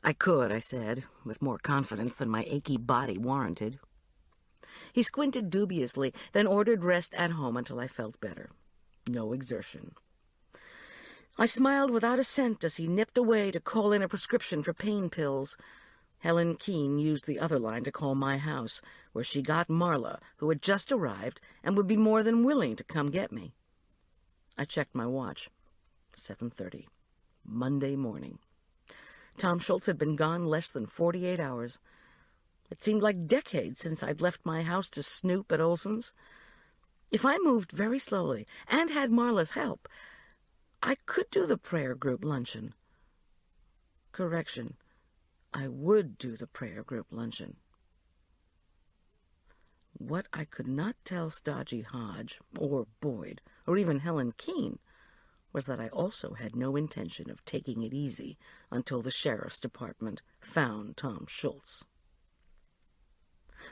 I could, I said, with more confidence than my achy body warranted. He squinted dubiously, then ordered rest at home until I felt better. No exertion. I smiled without assent as he nipped away to call in a prescription for pain pills. Helen Keene used the other line to call my house, where she got Marla, who had just arrived and would be more than willing to come get me. I checked my watch. 7:30. Monday morning. Tom Schultz had been gone less than 48 hours. It seemed like decades since I'd left my house to snoop at Olson's. If I moved very slowly and had Marla's help, I could do the prayer group luncheon. Correction, I would do the prayer group luncheon. What I could not tell stodgy Hodge, or Boyd, or even Helen Keene, was that I also had no intention of taking it easy until the sheriff's department found Tom Schultz.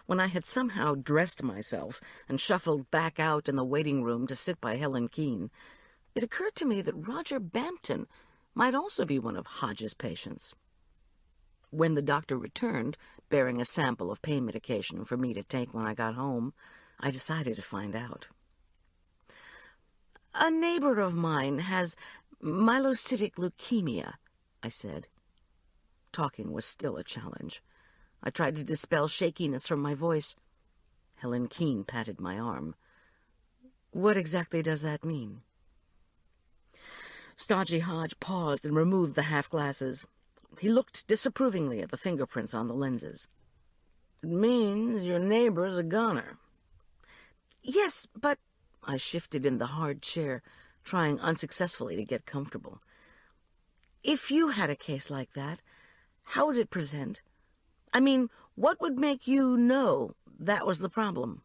When I had somehow dressed myself and shuffled back out in the waiting room to sit by Helen Keene, it occurred to me that Roger Bampton might also be one of Hodge's patients. When the doctor returned, bearing a sample of pain medication for me to take when I got home, I decided to find out. "A neighbor of mine has myelocytic leukemia," I said. Talking was still a challenge. I tried to dispel shakiness from my voice. Helen Keene patted my arm. "What exactly does that mean?" Stodgy Hodge paused and removed the half-glasses. He looked disapprovingly at the fingerprints on the lenses. "It means your neighbor's a goner." "Yes, but—" I shifted in the hard chair, trying unsuccessfully to get comfortable. "If you had a case like that, how would it present? I mean, what would make you know that was the problem?"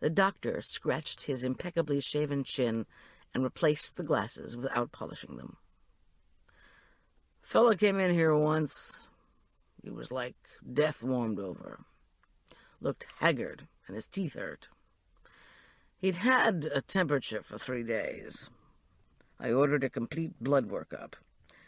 The doctor scratched his impeccably shaven chin and replaced the glasses without polishing them. "Fella came in here once. He was like death warmed over. Looked haggard, and his teeth hurt. He'd had a temperature for 3 days. I ordered a complete blood workup.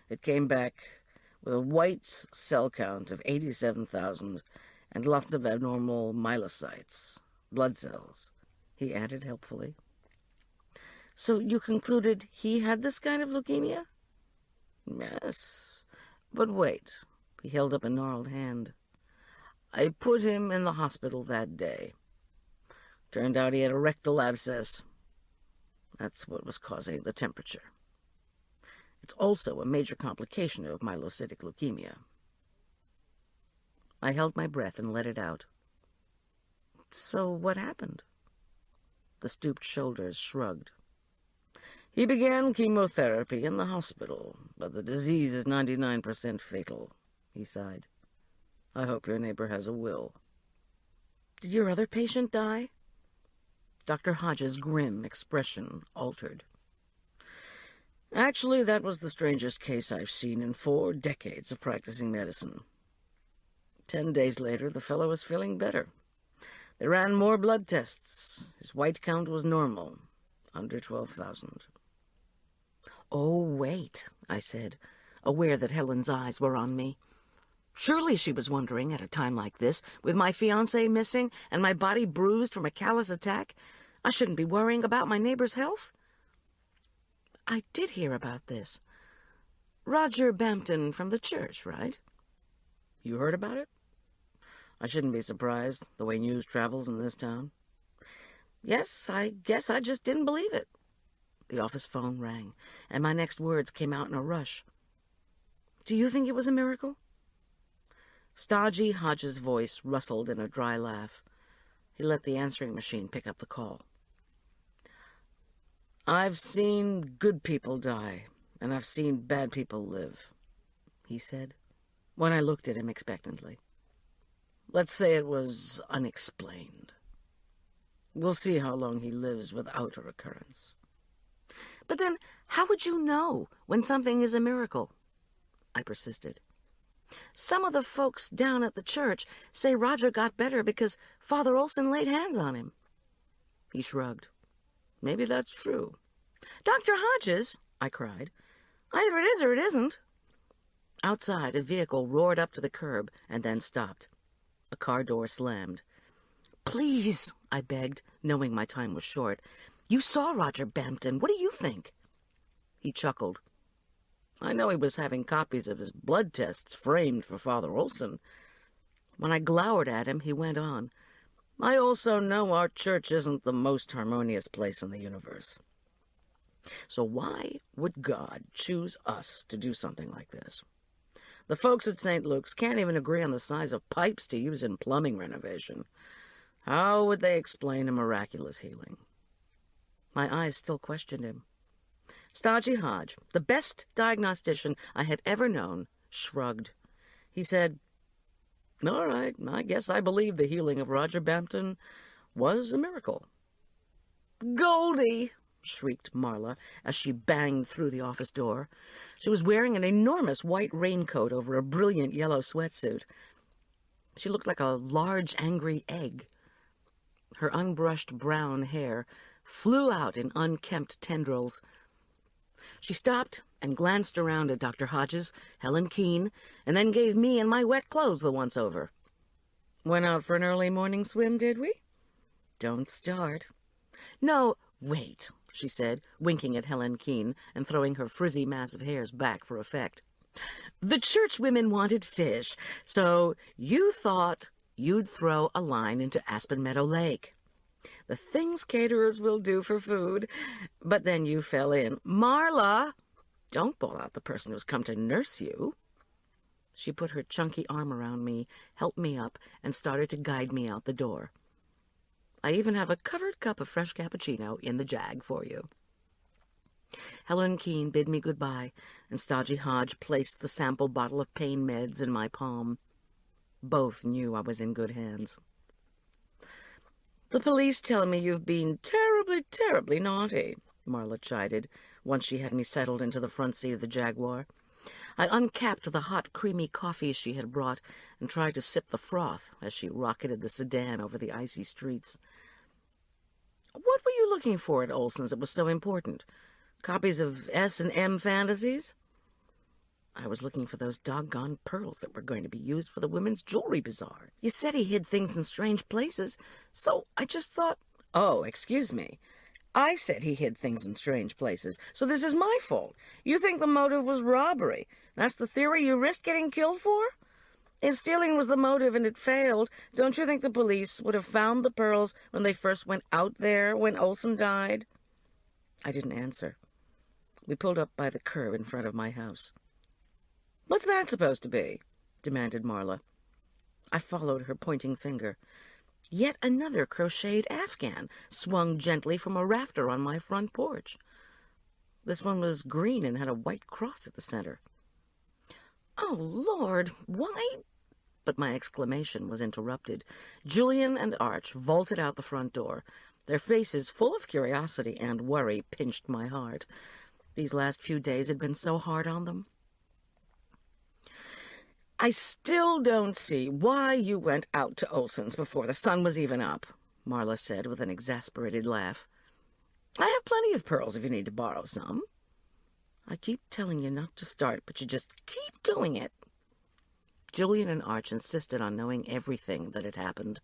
It came back with a white cell count of 87,000 and lots of abnormal myelocytes, blood cells," he added helpfully. "So you concluded he had this kind of leukemia?" "Yes, but wait." He held up a gnarled hand. "I put him in the hospital that day. Turned out he had a rectal abscess. That's what was causing the temperature. It's also a major complication of myelocytic leukemia." I held my breath and let it out. "So what happened?" The stooped shoulders shrugged. "He began chemotherapy in the hospital, but the disease is 99% fatal," he sighed. "I hope your neighbor has a will." "Did your other patient die?" Dr. Hodges' grim expression altered. "Actually, that was the strangest case I've seen in 4 decades of practicing medicine. 10 days later, the fellow was feeling better. They ran more blood tests. His white count was normal, under 12,000. "Oh, wait," I said. aware that Helen's eyes were on me. Surely, she was wondering, at a time like this, with my fiancé missing and my body bruised from a callous attack, I shouldn't be worrying about my neighbor's health? I did hear about this. Roger Bampton from the church, right? You heard about it? I shouldn't be surprised, the way news travels in this town. Yes, I guess I just didn't believe it. The office phone rang, and my next words came out in a rush. Do you think it was a miracle? Stodgy Hodges' voice rustled in a dry laugh. He let the answering machine pick up the call. I've seen good people die, and I've seen bad people live, he said, when I looked at him expectantly. Let's say it was unexplained. We'll see how long he lives without a recurrence. But then, how would you know when something is a miracle? I persisted. Some of the folks down at the church say Roger got better because Father Olson laid hands on him. He shrugged. Maybe that's true. Dr. Hodges, I cried. Either it is or it isn't. Outside, a vehicle roared up to the curb and then stopped. A car door slammed. Please, I begged, knowing my time was short. You saw Roger Bampton. What do you think? He chuckled. I know he was having copies of his blood tests framed for Father Olson. When I glowered at him, he went on. I also know our church isn't the most harmonious place in the universe. So why would God choose us to do something like this? The folks at St. Luke's can't even agree on the size of pipes to use in plumbing renovation. How would they explain a miraculous healing? My eyes still questioned him. Stodgy Hodge, the best diagnostician I had ever known, shrugged. He said, All right, I guess I believe the healing of Roger Bampton was a miracle. Goldie! Shrieked Marla as she banged through the office door. She was wearing an enormous white raincoat over a brilliant yellow sweatsuit. She looked like a large, angry egg. Her unbrushed brown hair flew out in unkempt tendrils. She stopped and glanced around at Dr. Hodges, Helen Keene, and then gave me and my wet clothes the once-over. Went out for an early morning swim, did we? Don't start. No, wait, she said, winking at Helen Keene and throwing her frizzy mass of hairs back for effect. The church women wanted fish, so you thought you'd throw a line into Aspen Meadow Lake. The things caterers will do for food. But then you fell in. Marla, don't bawl out the person who's come to nurse you. She put her chunky arm around me, helped me up, and started to guide me out the door. I even have a covered cup of fresh cappuccino in the jag for you. Helen Keene bid me goodbye, and Stodgy Hodge placed the sample bottle of pain meds in my palm. Both knew I was in good hands. The police tell me you've been terribly, terribly naughty, Marla chided, once she had me settled into the front seat of the Jaguar. I uncapped the hot, creamy coffee she had brought and tried to sip the froth as she rocketed the sedan over the icy streets. What were you looking for at Olson's that was so important? Copies of S&M fantasies? I was looking for those doggone pearls that were going to be used for the women's jewelry bazaar. You said he hid things in strange places, so I just thought, oh, excuse me. I said he hid things in strange places, so this is my fault. You think the motive was robbery. That's the theory you risked getting killed for? If stealing was the motive and it failed, don't you think the police would have found the pearls when they first went out there when Olson died? I didn't answer. We pulled up by the curb in front of my house. What's that supposed to be? Demanded Marla. I followed her pointing finger. Yet another crocheted afghan swung gently from a rafter on my front porch. This one was green and had a white cross at the center. Oh, Lord, why? But my exclamation was interrupted. Julian and Arch vaulted out the front door. Their faces, full of curiosity and worry, pinched my heart. These last few days had been so hard on them. I still don't see why you went out to Olson's before the sun was even up, Marla said with an exasperated laugh. I have plenty of pearls if you need to borrow some. I keep telling you not to start, but you just keep doing it. Julian and Arch insisted on knowing everything that had happened.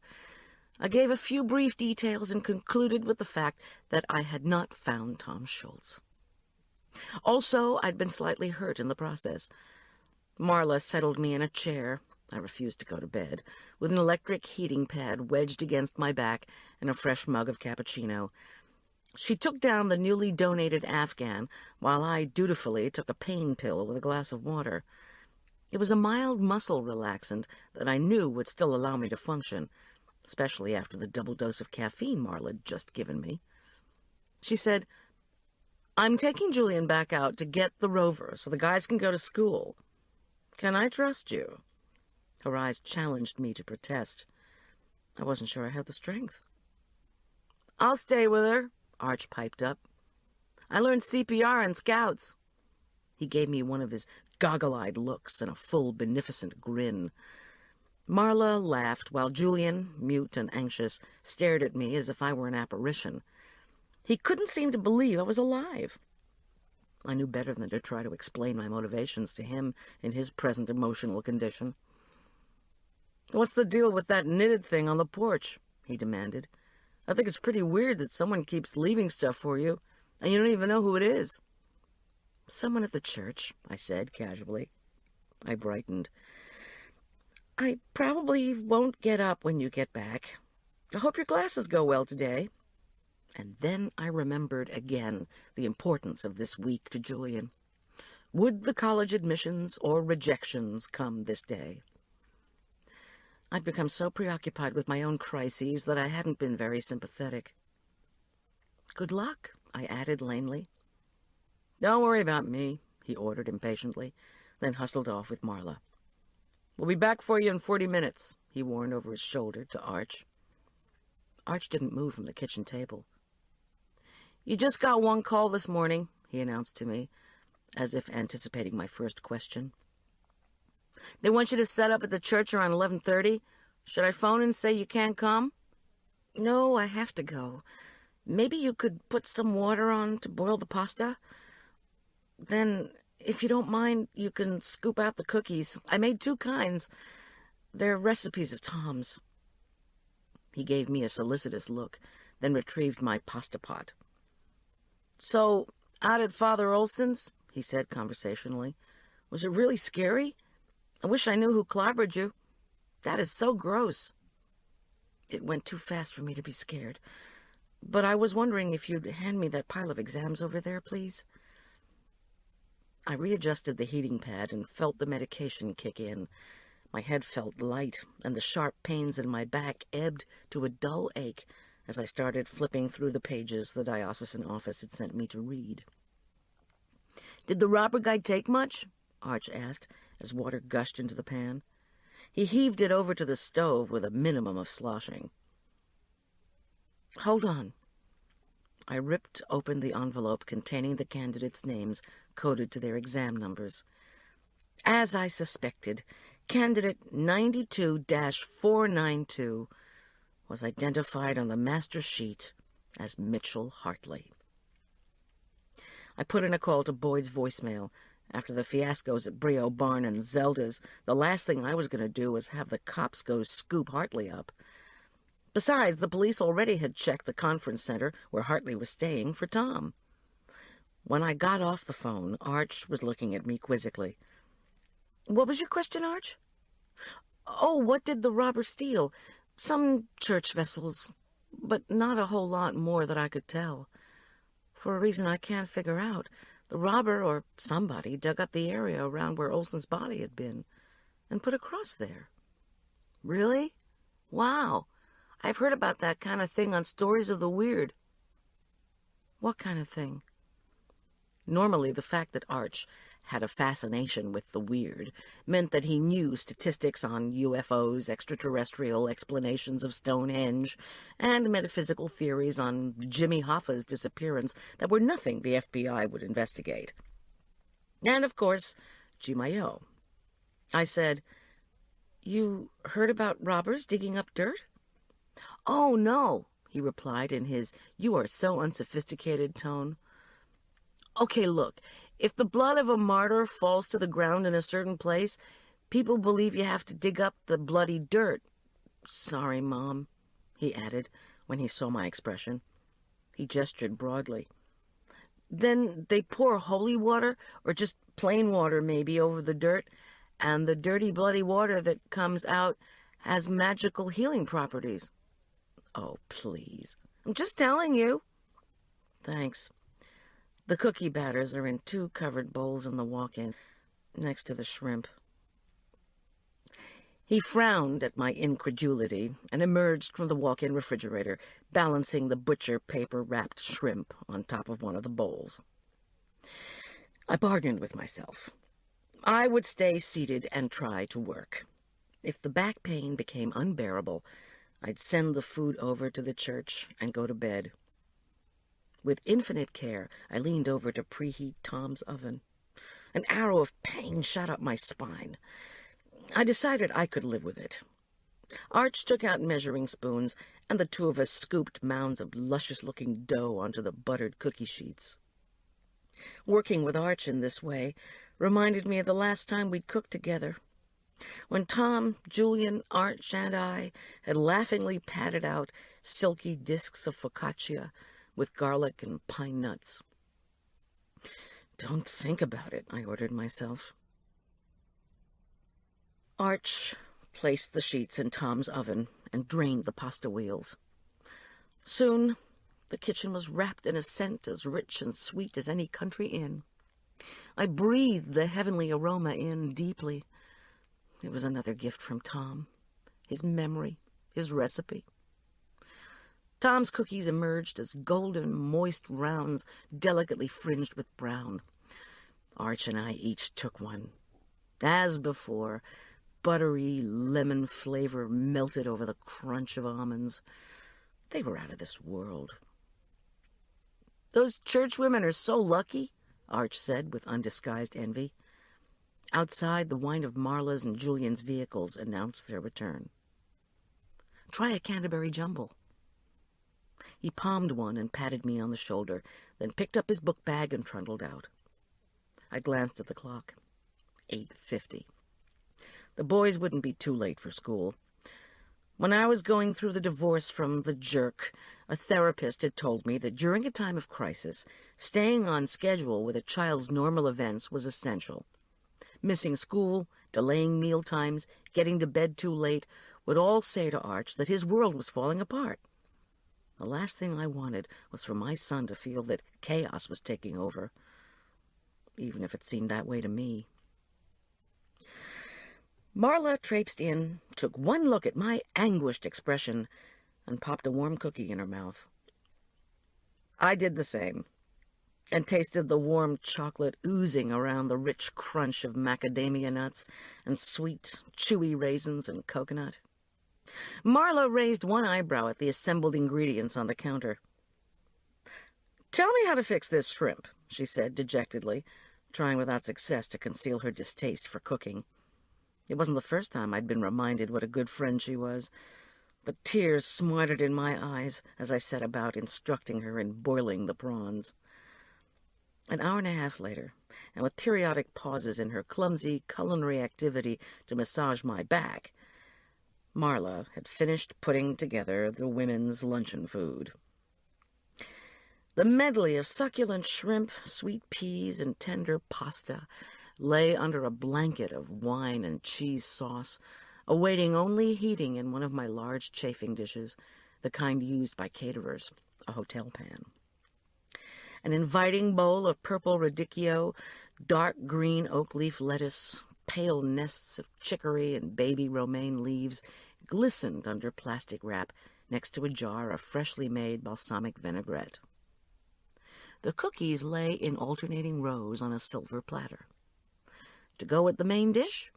I gave a few brief details and concluded with the fact that I had not found Tom Schultz. Also, I'd been slightly hurt in the process. Marla settled me in a chair. I refused to go to bed, with an electric heating pad wedged against my back and a fresh mug of cappuccino. She took down the newly donated Afghan, while I dutifully took a pain pill with a glass of water. It was a mild muscle relaxant that I knew would still allow me to function, especially after the double dose of caffeine Marla had just given me. She said, "I'm taking Julian back out to get the rover so the guys can go to school. Can I trust you?" Her eyes challenged me to protest. I wasn't sure I had the strength. "I'll stay with her," Arch piped up. "I learned CPR in Scouts." He gave me one of his goggle-eyed looks and a full, beneficent grin. Marla laughed, while Julian, mute and anxious, stared at me as if I were an apparition. He couldn't seem to believe I was alive. I knew better than to try to explain my motivations to him in his present emotional condition. "What's the deal with that knitted thing on the porch?" he demanded. "I think it's pretty weird that someone keeps leaving stuff for you, and you don't even know who it is." "Someone at the church," I said casually. I brightened. "I probably won't get up when you get back. I hope your classes go well today." And then I remembered again the importance of this week to Julian. Would the college admissions or rejections come this day? I'd become so preoccupied with my own crises that I hadn't been very sympathetic. "Good luck," I added lamely. "Don't worry about me," he ordered impatiently, then hustled off with Marla. "We'll be back for you in 40 minutes, he warned over his shoulder to Arch. Arch didn't move from the kitchen table. "You just got one call this morning," he announced to me, as if anticipating my first question. "They want you to set up at the church around 11:30. Should I phone and say you can't come?" "No, I have to go. Maybe you could put some water on to boil the pasta? Then, if you don't mind, you can scoop out the cookies. I made 2 kinds. They're recipes of Tom's." He gave me a solicitous look, then retrieved my pasta pot. "So, out at Father Olson's," he said conversationally. "Was it really scary? I wish I knew who clobbered you. That is so gross." "It went too fast for me to be scared. But I was wondering if you'd hand me that pile of exams over there, please." I readjusted the heating pad and felt the medication kick in. My head felt light, and the sharp pains in my back ebbed to a dull ache as I started flipping through the pages the diocesan office had sent me to read. "Did the robber guy take much?" Arch asked, as water gushed into the pan. He heaved it over to the stove with a minimum of sloshing. "Hold on." I ripped open the envelope containing the candidates' names coded to their exam numbers. As I suspected, candidate 92-492 was identified on the master sheet as Mitchell Hartley. I put in a call to Boyd's voicemail. After the fiascos at Brio Barn and Zelda's, the last thing I was going to do was have the cops go scoop Hartley up. Besides, the police already had checked the conference center where Hartley was staying for Tom. When I got off the phone, Arch was looking at me quizzically. "What was your question, Arch?" "Oh, what did the robber steal? Some church vessels, but not a whole lot more that I could tell. For a reason I can't figure out, the robber or somebody dug up the area around where Olson's body had been and put a cross there." "Really? Wow. I've heard about that kind of thing on Stories of the Weird." "What kind of thing?" Normally, the fact that Arch had a fascination with the weird meant that he knew statistics on UFOs, extraterrestrial explanations of Stonehenge, and metaphysical theories on Jimmy Hoffa's disappearance that were nothing the FBI would investigate. And, of course, Jimayo. I said, "You heard about robbers digging up dirt?" "Oh, no," he replied in his "you are so unsophisticated" tone. "Okay, look, If the blood of a martyr falls to the ground in a certain place, people believe you have to dig up the bloody dirt. Sorry, Mom, he added when he saw my expression. He gestured broadly. Then they pour holy water, or just plain water maybe, over the dirt, and the dirty, bloody water that comes out has magical healing properties. Oh, please. I'm just telling you. Thanks. The cookie batters are in 2 covered bowls in the walk-in, next to the shrimp. He frowned at my incredulity and emerged from the walk-in refrigerator, balancing the butcher paper-wrapped shrimp on top of one of the bowls. I bargained with myself. I would stay seated and try to work. If the back pain became unbearable, I'd send the food over to the church and go to bed. With infinite care, I leaned over to preheat Tom's oven. An arrow of pain shot up my spine. I decided I could live with it. Arch took out measuring spoons, and the 2 of us scooped mounds of luscious-looking dough onto the buttered cookie sheets. Working with Arch in this way reminded me of the last time we'd cooked together, when Tom, Julian, Arch, and I had laughingly patted out silky discs of focaccia with garlic and pine nuts. Don't think about it, I ordered myself. Arch placed the sheets in Tom's oven and drained the pasta wheels. Soon, the kitchen was wrapped in a scent as rich and sweet as any country inn. I breathed the heavenly aroma in deeply. It was another gift from Tom, his memory, his recipe. Tom's cookies emerged as golden, moist rounds, delicately fringed with brown. Arch and I each took one. As before, buttery lemon flavor melted over the crunch of almonds. They were out of this world. Those churchwomen are so lucky, Arch said with undisguised envy. Outside, the whine of Marla's and Julian's vehicles announced their return. Try a Canterbury jumble. He palmed one and patted me on the shoulder, then picked up his book bag and trundled out. I glanced at the clock. 8:50. The boys wouldn't be too late for school. When I was going through the divorce from the jerk, a therapist had told me that during a time of crisis, staying on schedule with a child's normal events was essential. Missing school, delaying meal times, getting to bed too late would all say to Arch that his world was falling apart. The last thing I wanted was for my son to feel that chaos was taking over, even if it seemed that way to me. Marla traipsed in, took one look at my anguished expression, and popped a warm cookie in her mouth. I did the same, and tasted the warm chocolate oozing around the rich crunch of macadamia nuts and sweet, chewy raisins and coconut. Marla raised one eyebrow at the assembled ingredients on the counter. "Tell me how to fix this shrimp," she said dejectedly, trying without success to conceal her distaste for cooking. It wasn't the first time I'd been reminded what a good friend she was, but tears smarted in my eyes as I set about instructing her in boiling the prawns. An hour and a half later, and with periodic pauses in her clumsy culinary activity to massage my back, Marla had finished putting together the women's luncheon food. The medley of succulent shrimp, sweet peas, and tender pasta lay under a blanket of wine and cheese sauce, awaiting only heating in one of my large chafing dishes, the kind used by caterers, a hotel pan. An inviting bowl of purple radicchio, dark green oak leaf lettuce, pale nests of chicory and baby romaine leaves glistened under plastic wrap next to a jar of freshly made balsamic vinaigrette. The cookies lay in alternating rows on a silver platter. To go with the main dish,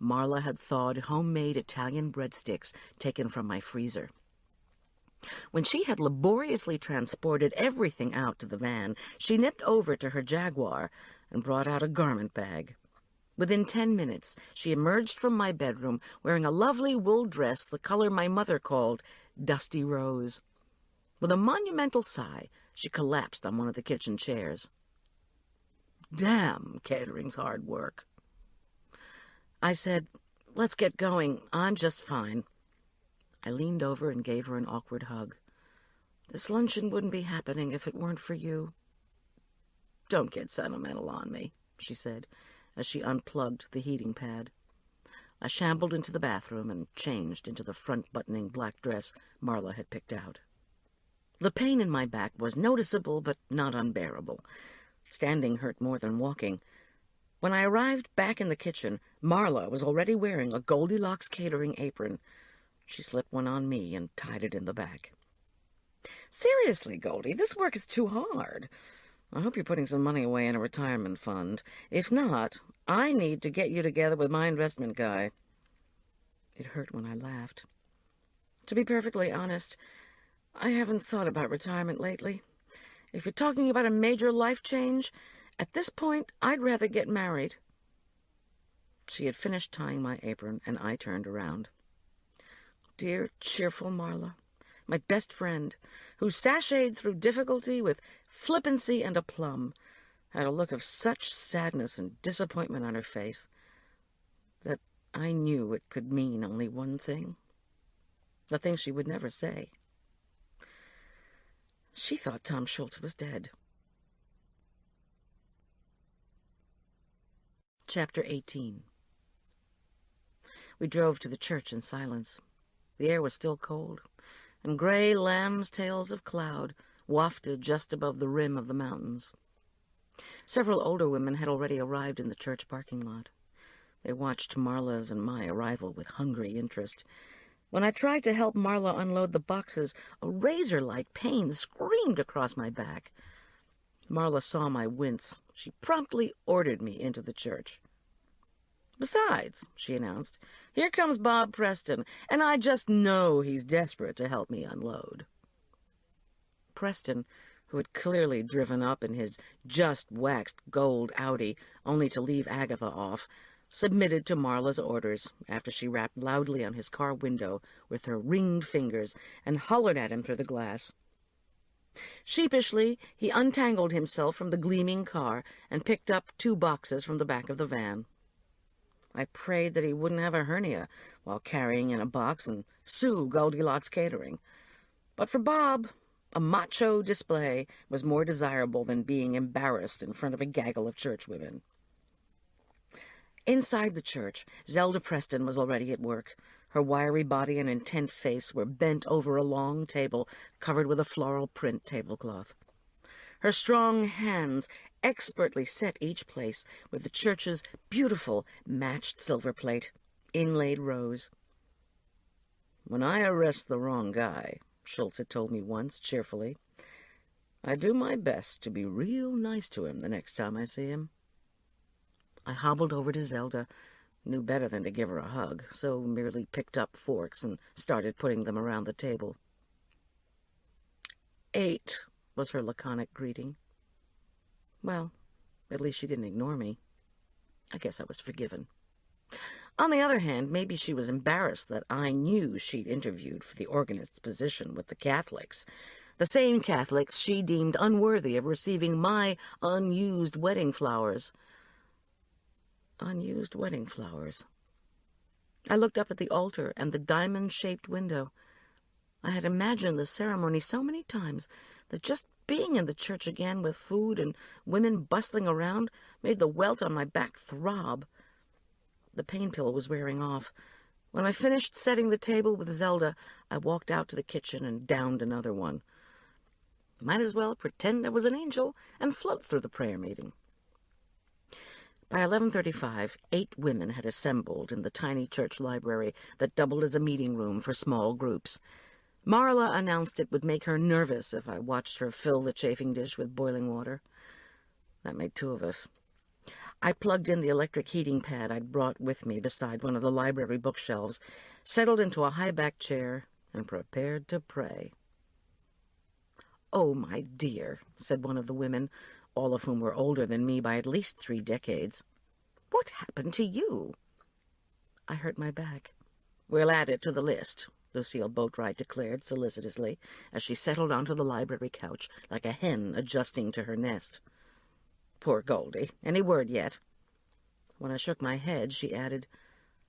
Marla had thawed homemade Italian breadsticks taken from my freezer. When she had laboriously transported everything out to the van, she nipped over to her Jaguar and brought out a garment bag. Within 10 minutes, she emerged from my bedroom wearing a lovely wool dress the color my mother called dusty rose. With a monumental sigh, she collapsed on one of the kitchen chairs. Damn, catering's hard work. I said, "Let's get going. I'm just fine." I leaned over and gave her an awkward hug. "This luncheon wouldn't be happening if it weren't for you." "Don't get sentimental on me," she said, as she unplugged the heating pad. I shambled into the bathroom and changed into the front-buttoning black dress Marla had picked out. The pain in my back was noticeable but not unbearable. Standing hurt more than walking. When I arrived back in the kitchen, Marla was already wearing a Goldilocks catering apron. She slipped one on me and tied it in the back. "Seriously, Goldie, this work is too hard. I hope you're putting some money away in a retirement fund. If not, I need to get you together with my investment guy." It hurt when I laughed. To be perfectly honest, I haven't thought about retirement lately. If you're talking about a major life change, at this point, I'd rather get married. She had finished tying my apron, and I turned around. Dear, cheerful Marla, my best friend, who sashayed through difficulty with flippancy and aplomb, had a look of such sadness and disappointment on her face that I knew it could mean only one thing, the thing she would never say. She thought Tom Schultz was dead. Chapter 18. We drove to the church in silence. The air was still cold, and gray lamb's tails of cloud wafted just above the rim of the mountains. Several older women had already arrived in the church parking lot. They watched Marla's and my arrival with hungry interest. When I tried to help Marla unload the boxes, a razor-like pain screamed across my back. Marla saw my wince. She promptly ordered me into the church. "Besides," she announced, "here comes Bob Preston, and I just know he's desperate to help me unload." Preston, who had clearly driven up in his just-waxed gold Audi only to leave Agatha off, submitted to Marla's orders after she rapped loudly on his car window with her ringed fingers and hollered at him through the glass. Sheepishly, he untangled himself from the gleaming car and picked up 2 boxes from the back of the van. I prayed that he wouldn't have a hernia while carrying in a box and sue Goldilocks Catering. But for Bob, a macho display was more desirable than being embarrassed in front of a gaggle of churchwomen. Inside the church, Zelda Preston was already at work. Her wiry body and intent face were bent over a long table covered with a floral print tablecloth. Her strong hands expertly set each place with the church's beautiful matched silver plate, inlaid rose. "When I arrest the wrong guy," Schultz had told me once, cheerfully, "I do my best to be real nice to him the next time I see him." I hobbled over to Zelda, knew better than to give her a hug, so merely picked up forks and started putting them around the table. 8, was her laconic greeting. Well, at least she didn't ignore me. I guess I was forgiven. On the other hand, maybe she was embarrassed that I knew she'd interviewed for the organist's position with the Catholics, the same Catholics she deemed unworthy of receiving my unused wedding flowers. Unused wedding flowers. I looked up at the altar and the diamond-shaped window. I had imagined the ceremony so many times that just being in the church again with food and women bustling around made the welt on my back throb. The pain pill was wearing off. When I finished setting the table with Zelda, I walked out to the kitchen and downed another one. Might as well pretend I was an angel and float through the prayer meeting. By 11:35, 8 women had assembled in the tiny church library that doubled as a meeting room for small groups. Marla announced it would make her nervous if I watched her fill the chafing dish with boiling water. That made 2 of us. I plugged in the electric heating pad I'd brought with me beside one of the library bookshelves, settled into a high-backed chair, and prepared to pray. "Oh, my dear," said one of the women, all of whom were older than me by at least 3 decades. "What happened to you?" I hurt my back. "We'll add it to the list," Lucille Boatwright declared solicitously as she settled onto the library couch like a hen adjusting to her nest. Poor Goldie. Any word yet?" When I shook my head, she added,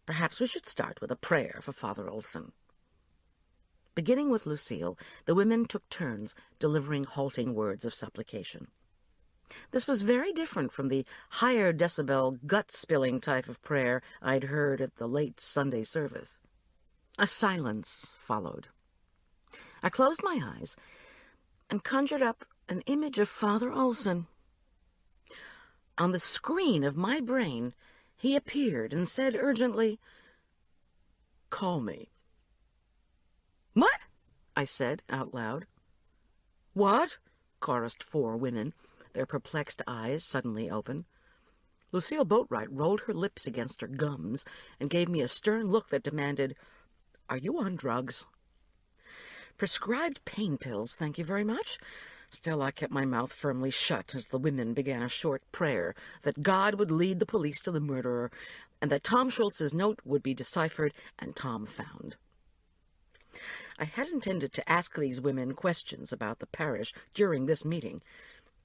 "Perhaps we should start with a prayer for Father Olson." Beginning with Lucille, the women took turns delivering halting words of supplication. This was very different from the higher decibel, gut-spilling type of prayer I'd heard at the late Sunday service. A silence followed. I closed my eyes and conjured up an image of Father Olson. On the screen of my brain, he appeared and said urgently, "Call me." "What?" I said out loud. "What?" chorused 4 women, their perplexed eyes suddenly open. Lucille Boatwright rolled her lips against her gums and gave me a stern look that demanded, "Are you on drugs?" "Prescribed pain pills, thank you very much." Still, I kept my mouth firmly shut as the women began a short prayer that God would lead the police to the murderer and that Tom Schultz's note would be deciphered and Tom found. I had intended to ask these women questions about the parish during this meeting,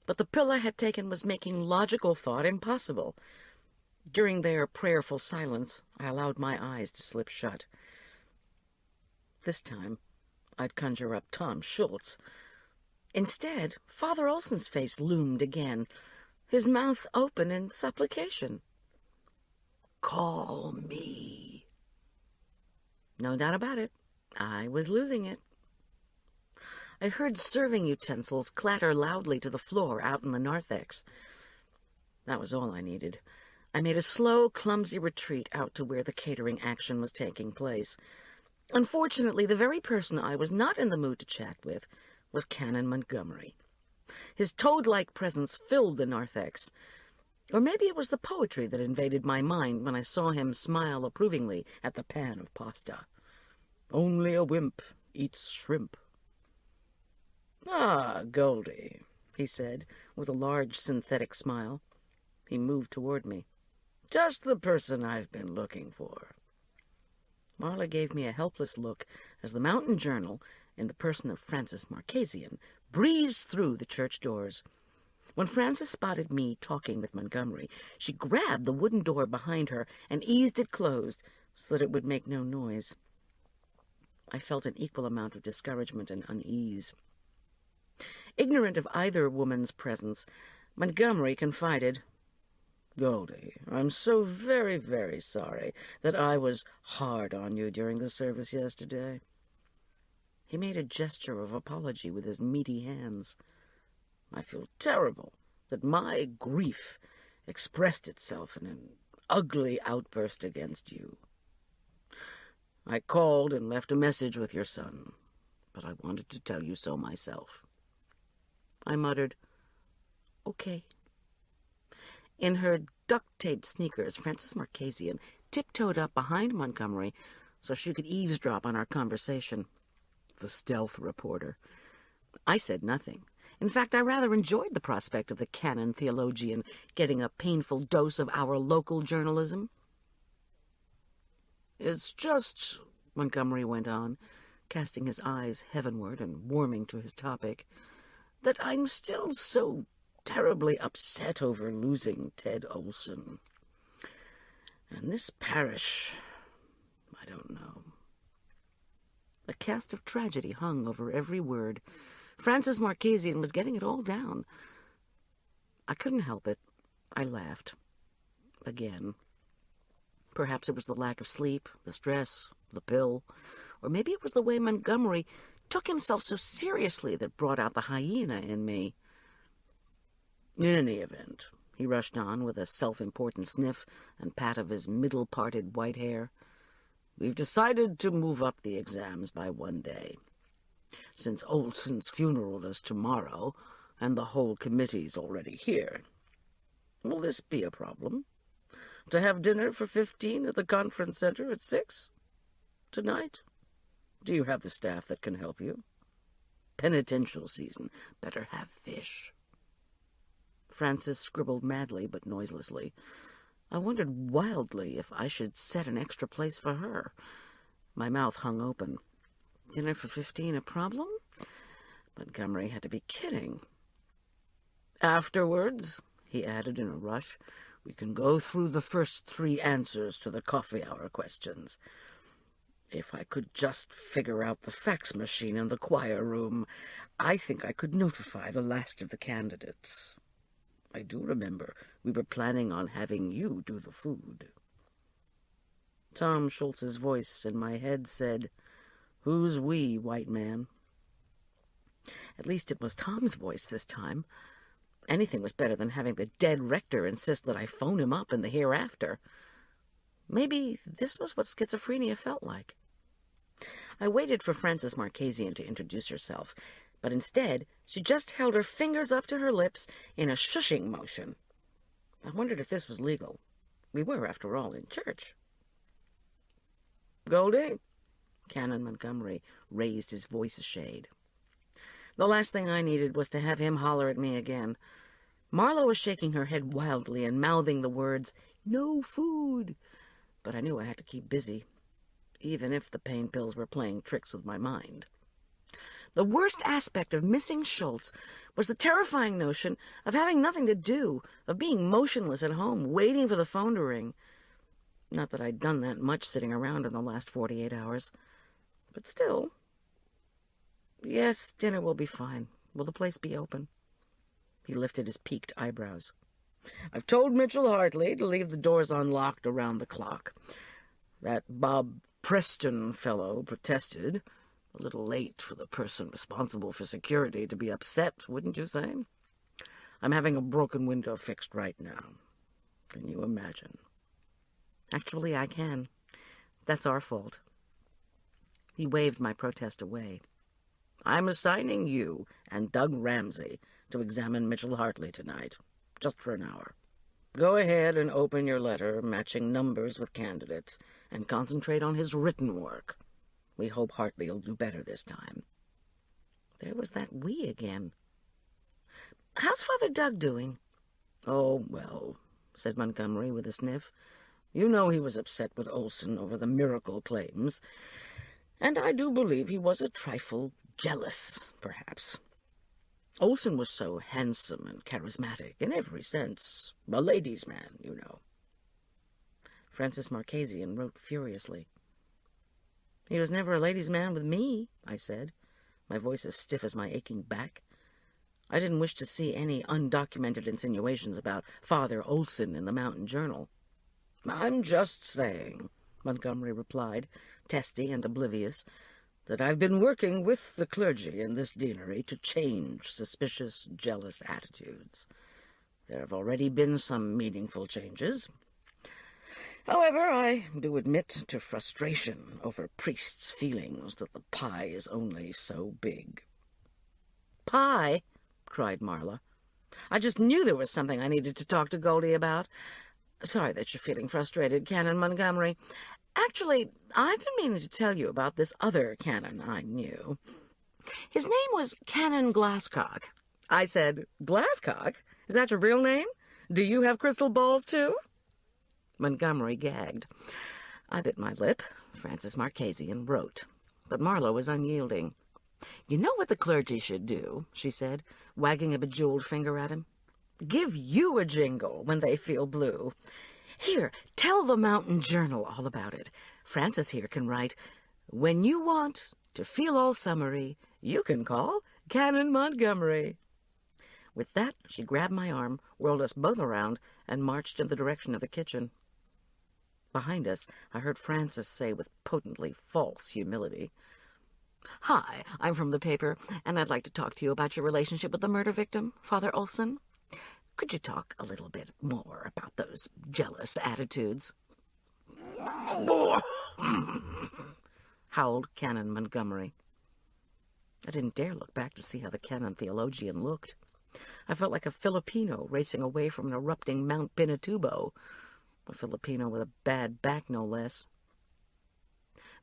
but the pill I had taken was making logical thought impossible. During their prayerful silence, I allowed my eyes to slip shut. This time, I'd conjure up Tom Schultz. Instead, Father Olson's face loomed again, his mouth open in supplication. "Call me." No doubt about it, I was losing it. I heard serving utensils clatter loudly to the floor out in the narthex. That was all I needed. I made a slow, clumsy retreat out to where the catering action was taking place. Unfortunately, the very person I was not in the mood to chat with was Canon Montgomery. His toad-like presence filled the narthex. Or maybe it was the poetry that invaded my mind when I saw him smile approvingly at the pan of pasta. "Only a wimp eats shrimp." "Ah, Goldie," he said, with a large synthetic smile. He moved toward me. "Just the person I've been looking for." Marla gave me a helpless look as the Mountain Journal, in the person of Frances Marchesian, breezed through the church doors. When Frances spotted me talking with Montgomery, she grabbed the wooden door behind her and eased it closed so that it would make no noise. I felt an equal amount of discouragement and unease. Ignorant of either woman's presence, Montgomery confided, "Goldie, I'm so very, very sorry that I was hard on you during the service yesterday." He made a gesture of apology with his meaty hands. "I feel terrible that my grief expressed itself in an ugly outburst against you. I called and left a message with your son, but I wanted to tell you so myself." I muttered, "Okay." In her duct-taped sneakers, Frances Marchesian tiptoed up behind Montgomery so she could eavesdrop on our conversation. The stealth reporter. I said nothing. In fact, I rather enjoyed the prospect of the canon theologian getting a painful dose of our local journalism. "It's just," Montgomery went on, casting his eyes heavenward and warming to his topic, "that I'm still so terribly upset over losing Ted Olson. And this parish, I don't know." A cast of tragedy hung over every word. Frances Marchesian was getting it all down. I couldn't help it. I laughed. Again. Perhaps it was the lack of sleep, the stress, the pill, or maybe it was the way Montgomery took himself so seriously that brought out the hyena in me. "In any event," he rushed on with a self-important sniff and pat of his middle-parted white hair, "we've decided to move up the exams by 1 day. Since Olson's funeral is tomorrow, and the whole committee's already here. Will this be a problem? To have dinner for 15 at the conference center at 6? Tonight? Do you have the staff that can help you? Penitential season. Better have fish." Frances scribbled madly but noiselessly. I wondered wildly if I should set an extra place for her. My mouth hung open. Dinner for 15 a problem? Montgomery had to be kidding. "Afterwards," he added in a rush. "We can go through the first 3 answers to the coffee hour questions. If I could just figure out the fax machine in the choir room, I think I could notify the last of the candidates. I do remember we were planning on having you do the food." Tom Schultz's voice in my head said, "Who's we, white man?" At least it was Tom's voice this time. Anything was better than having the dead rector insist that I phone him up in the hereafter. Maybe this was what schizophrenia felt like. I waited for Frances Marchesian to introduce herself, but instead she just held her fingers up to her lips in a shushing motion. I wondered if this was legal. We were, after all, in church. "Goldie?" Canon Montgomery raised his voice a shade. The last thing I needed was to have him holler at me again. Marlowe was shaking her head wildly and mouthing the words, "No food," but I knew I had to keep busy, even if the pain pills were playing tricks with my mind. The worst aspect of missing Schultz was the terrifying notion of having nothing to do, of being motionless at home, waiting for the phone to ring. Not that I'd done that much sitting around in the last 48 hours, but still. "Yes, dinner will be fine. Will the place be open?" He lifted his peaked eyebrows. "I've told Mitchell Hartley to leave the doors unlocked around the clock. That Bob Preston fellow protested. A little late for the person responsible for security to be upset, wouldn't you say? I'm having a broken window fixed right now. Can you imagine?" "Actually, I can. That's our fault." He waved my protest away. "I'm assigning you and Doug Ramsey to examine Mitchell Hartley tonight, just for an hour. Go ahead and open your letter matching numbers with candidates and concentrate on his written work. We hope Hartley'll do better this time." There was that "we" again. "How's Father Doug doing?" "Oh, well," said Montgomery with a sniff. "You know he was upset with Olson over the miracle claims, and I do believe he was a trifle jealous, perhaps. Olson was so handsome and charismatic in every sense. A ladies' man, you know." Frances Marchesian wrote furiously. "He was never a ladies' man with me," I said, my voice as stiff as my aching back. I didn't wish to see any undocumented insinuations about Father Olson in the Mountain Journal. "I'm just saying," Montgomery replied, testy and oblivious, "that I've been working with the clergy in this deanery to change suspicious, jealous attitudes. There have already been some meaningful changes. However, I do admit to frustration over priests' feelings that the pie is only so big." "Pie?" cried Marla. "I just knew there was something I needed to talk to Goldie about. Sorry that you're feeling frustrated, Canon Montgomery. Actually, I've been meaning to tell you about this other canon I knew. His name was Canon Glasscock." I said, "Glasscock? Is that your real name? Do you have crystal balls, too?" Montgomery gagged. I bit my lip. Frances Marchesian wrote. But Marlowe was unyielding. "You know what the clergy should do," she said, wagging a bejeweled finger at him. "Give you a jingle when they feel blue. Here, tell the Mountain Journal all about it. Frances here can write, 'When you want to feel all summery, you can call Canon Montgomery.'" With that, she grabbed my arm, whirled us both around, and marched in the direction of the kitchen. Behind us, I heard Frances say with potently false humility, "Hi, I'm from the paper, and I'd like to talk to you about your relationship with the murder victim, Father Olson. Could you talk a little bit more about those jealous attitudes?" howled Canon Montgomery. I didn't dare look back to see how the canon theologian looked. I felt like a Filipino racing away from an erupting Mount Pinatubo. A Filipino with a bad back, no less.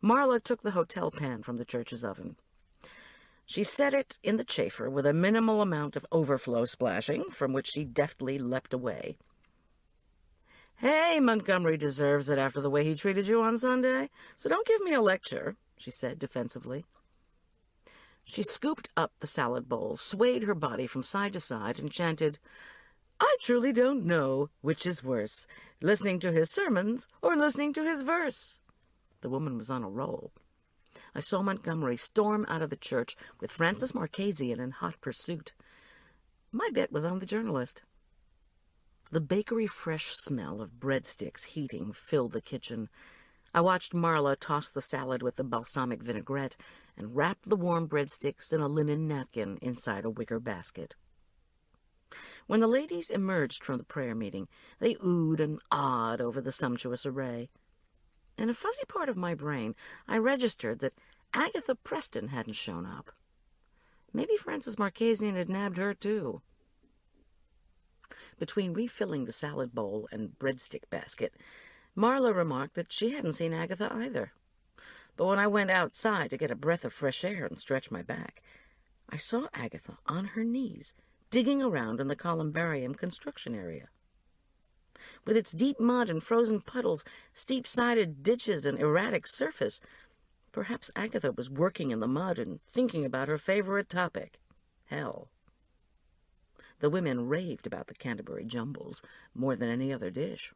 Marla took the hotel pan from the church's oven. She set it in the chafer with a minimal amount of overflow splashing, from which she deftly leapt away. "Hey, Montgomery deserves it after the way he treated you on Sunday, so don't give me a lecture," she said defensively. She scooped up the salad bowl, swayed her body from side to side, and chanted, I truly don't know which is worse, listening to his sermons or listening to his verse. The woman was on a roll. I saw Montgomery storm out of the church with Francis Marchesian in hot pursuit. My bet was on the journalist. The bakery fresh smell of breadsticks heating filled the kitchen. I watched Marla toss the salad with the balsamic vinaigrette and wrap the warm breadsticks in a linen napkin inside a wicker basket. When the ladies emerged from the prayer meeting, they oohed and awed over the sumptuous array. In a fuzzy part of my brain, I registered that Agatha Preston hadn't shown up. Maybe Francis Marchesian had nabbed her, too. Between refilling the salad bowl and breadstick basket, Marla remarked that she hadn't seen Agatha either. But when I went outside to get a breath of fresh air and stretch my back, I saw Agatha on her knees, digging around in the columbarium construction area. With its deep mud and frozen puddles, steep-sided ditches and erratic surface, perhaps Agatha was working in the mud and thinking about her favorite topic, hell. The women raved about the Canterbury jumbles more than any other dish.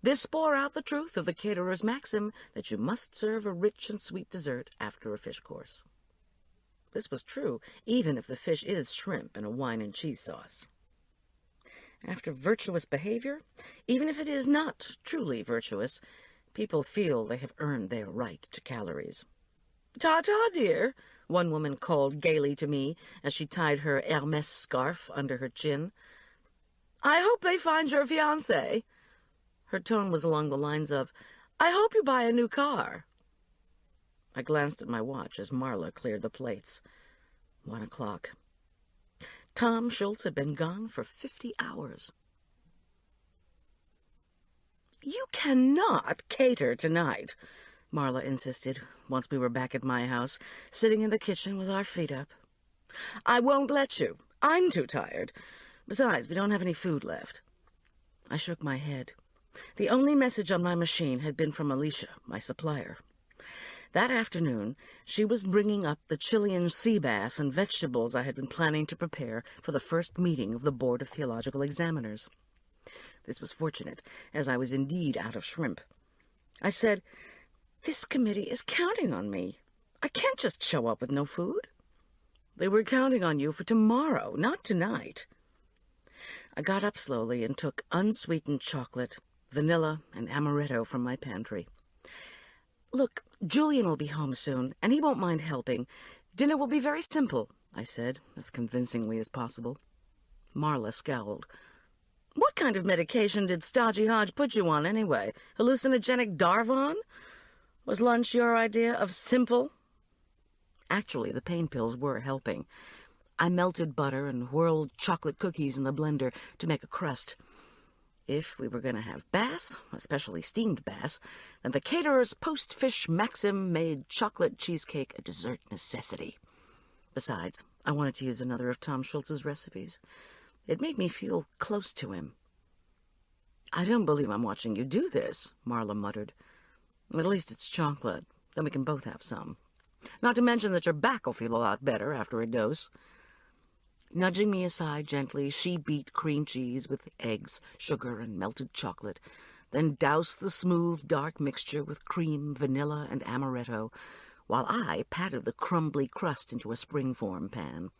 This bore out the truth of the caterer's maxim that you must serve a rich and sweet dessert after a fish course. This was true, even if the fish is shrimp in a wine and cheese sauce. After virtuous behavior, even if it is not truly virtuous, people feel they have earned their right to calories. "Ta-ta, dear," one woman called gaily to me as she tied her Hermès scarf under her chin. "I hope they find your fiancé." Her tone was along the lines of, "I hope you buy a new car." I glanced at my watch as Marla cleared the plates. 1 o'clock. Tom Schultz had been gone for 50 hours. "You cannot cater tonight," Marla insisted, once we were back at my house, sitting in the kitchen with our feet up. "I won't let you. I'm too tired. Besides, we don't have any food left." I shook my head. The only message on my machine had been from Alicia, my supplier. That afternoon, she was bringing up the Chilean sea bass and vegetables I had been planning to prepare for the first meeting of the Board of Theological Examiners. This was fortunate, as I was indeed out of shrimp. I said, "This committee is counting on me. I can't just show up with no food." "They were counting on you for tomorrow, not tonight." I got up slowly and took unsweetened chocolate, vanilla, and amaretto from my pantry. "Look, Julian will be home soon, and he won't mind helping. Dinner will be very simple," I said, as convincingly as possible. Marla scowled. "What kind of medication did Stodgy Hodge put you on, anyway? Hallucinogenic Darvon? Was lunch your idea of simple?" Actually, the pain pills were helping. I melted butter and whirled chocolate cookies in the blender to make a crust. If we were going to have bass, especially steamed bass, then the caterer's post-fish maxim made chocolate cheesecake a dessert necessity. Besides, I wanted to use another of Tom Schultz's recipes. It made me feel close to him. "I don't believe I'm watching you do this," Marla muttered. "At least it's chocolate. Then we can both have some. Not to mention that your back will feel a lot better after a dose." Nudging me aside gently, she beat cream cheese with eggs, sugar, and melted chocolate, then doused the smooth, dark mixture with cream, vanilla, and amaretto, while I patted the crumbly crust into a springform pan.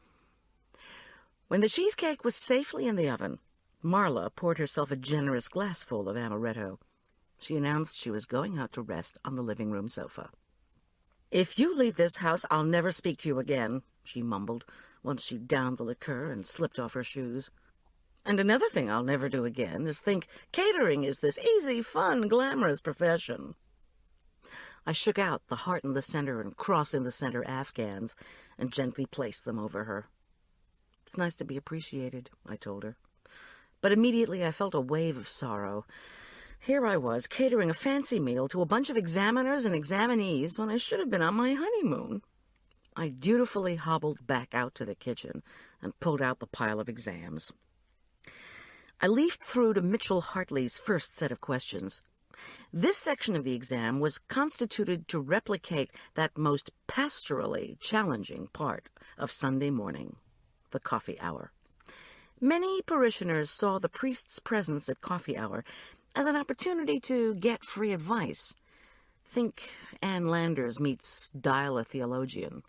When the cheesecake was safely in the oven, Marla poured herself a generous glassful of amaretto. She announced she was going out to rest on the living room sofa. "If you leave this house, I'll never speak to you again," she mumbled, once she downed the liqueur and slipped off her shoes. "And another thing I'll never do again is think catering is this easy, fun, glamorous profession." I shook out the heart in the center and cross in the center Afghans and gently placed them over her. "It's nice to be appreciated," I told her. But immediately I felt a wave of sorrow. Here I was, catering a fancy meal to a bunch of examiners and examinees when I should have been on my honeymoon. I dutifully hobbled back out to the kitchen and pulled out the pile of exams. I leafed through to Mitchell Hartley's first set of questions. This section of the exam was constituted to replicate that most pastorally challenging part of Sunday morning, the coffee hour. Many parishioners saw the priest's presence at coffee hour as an opportunity to get free advice. Think Ann Landers meets Dial a Theologian.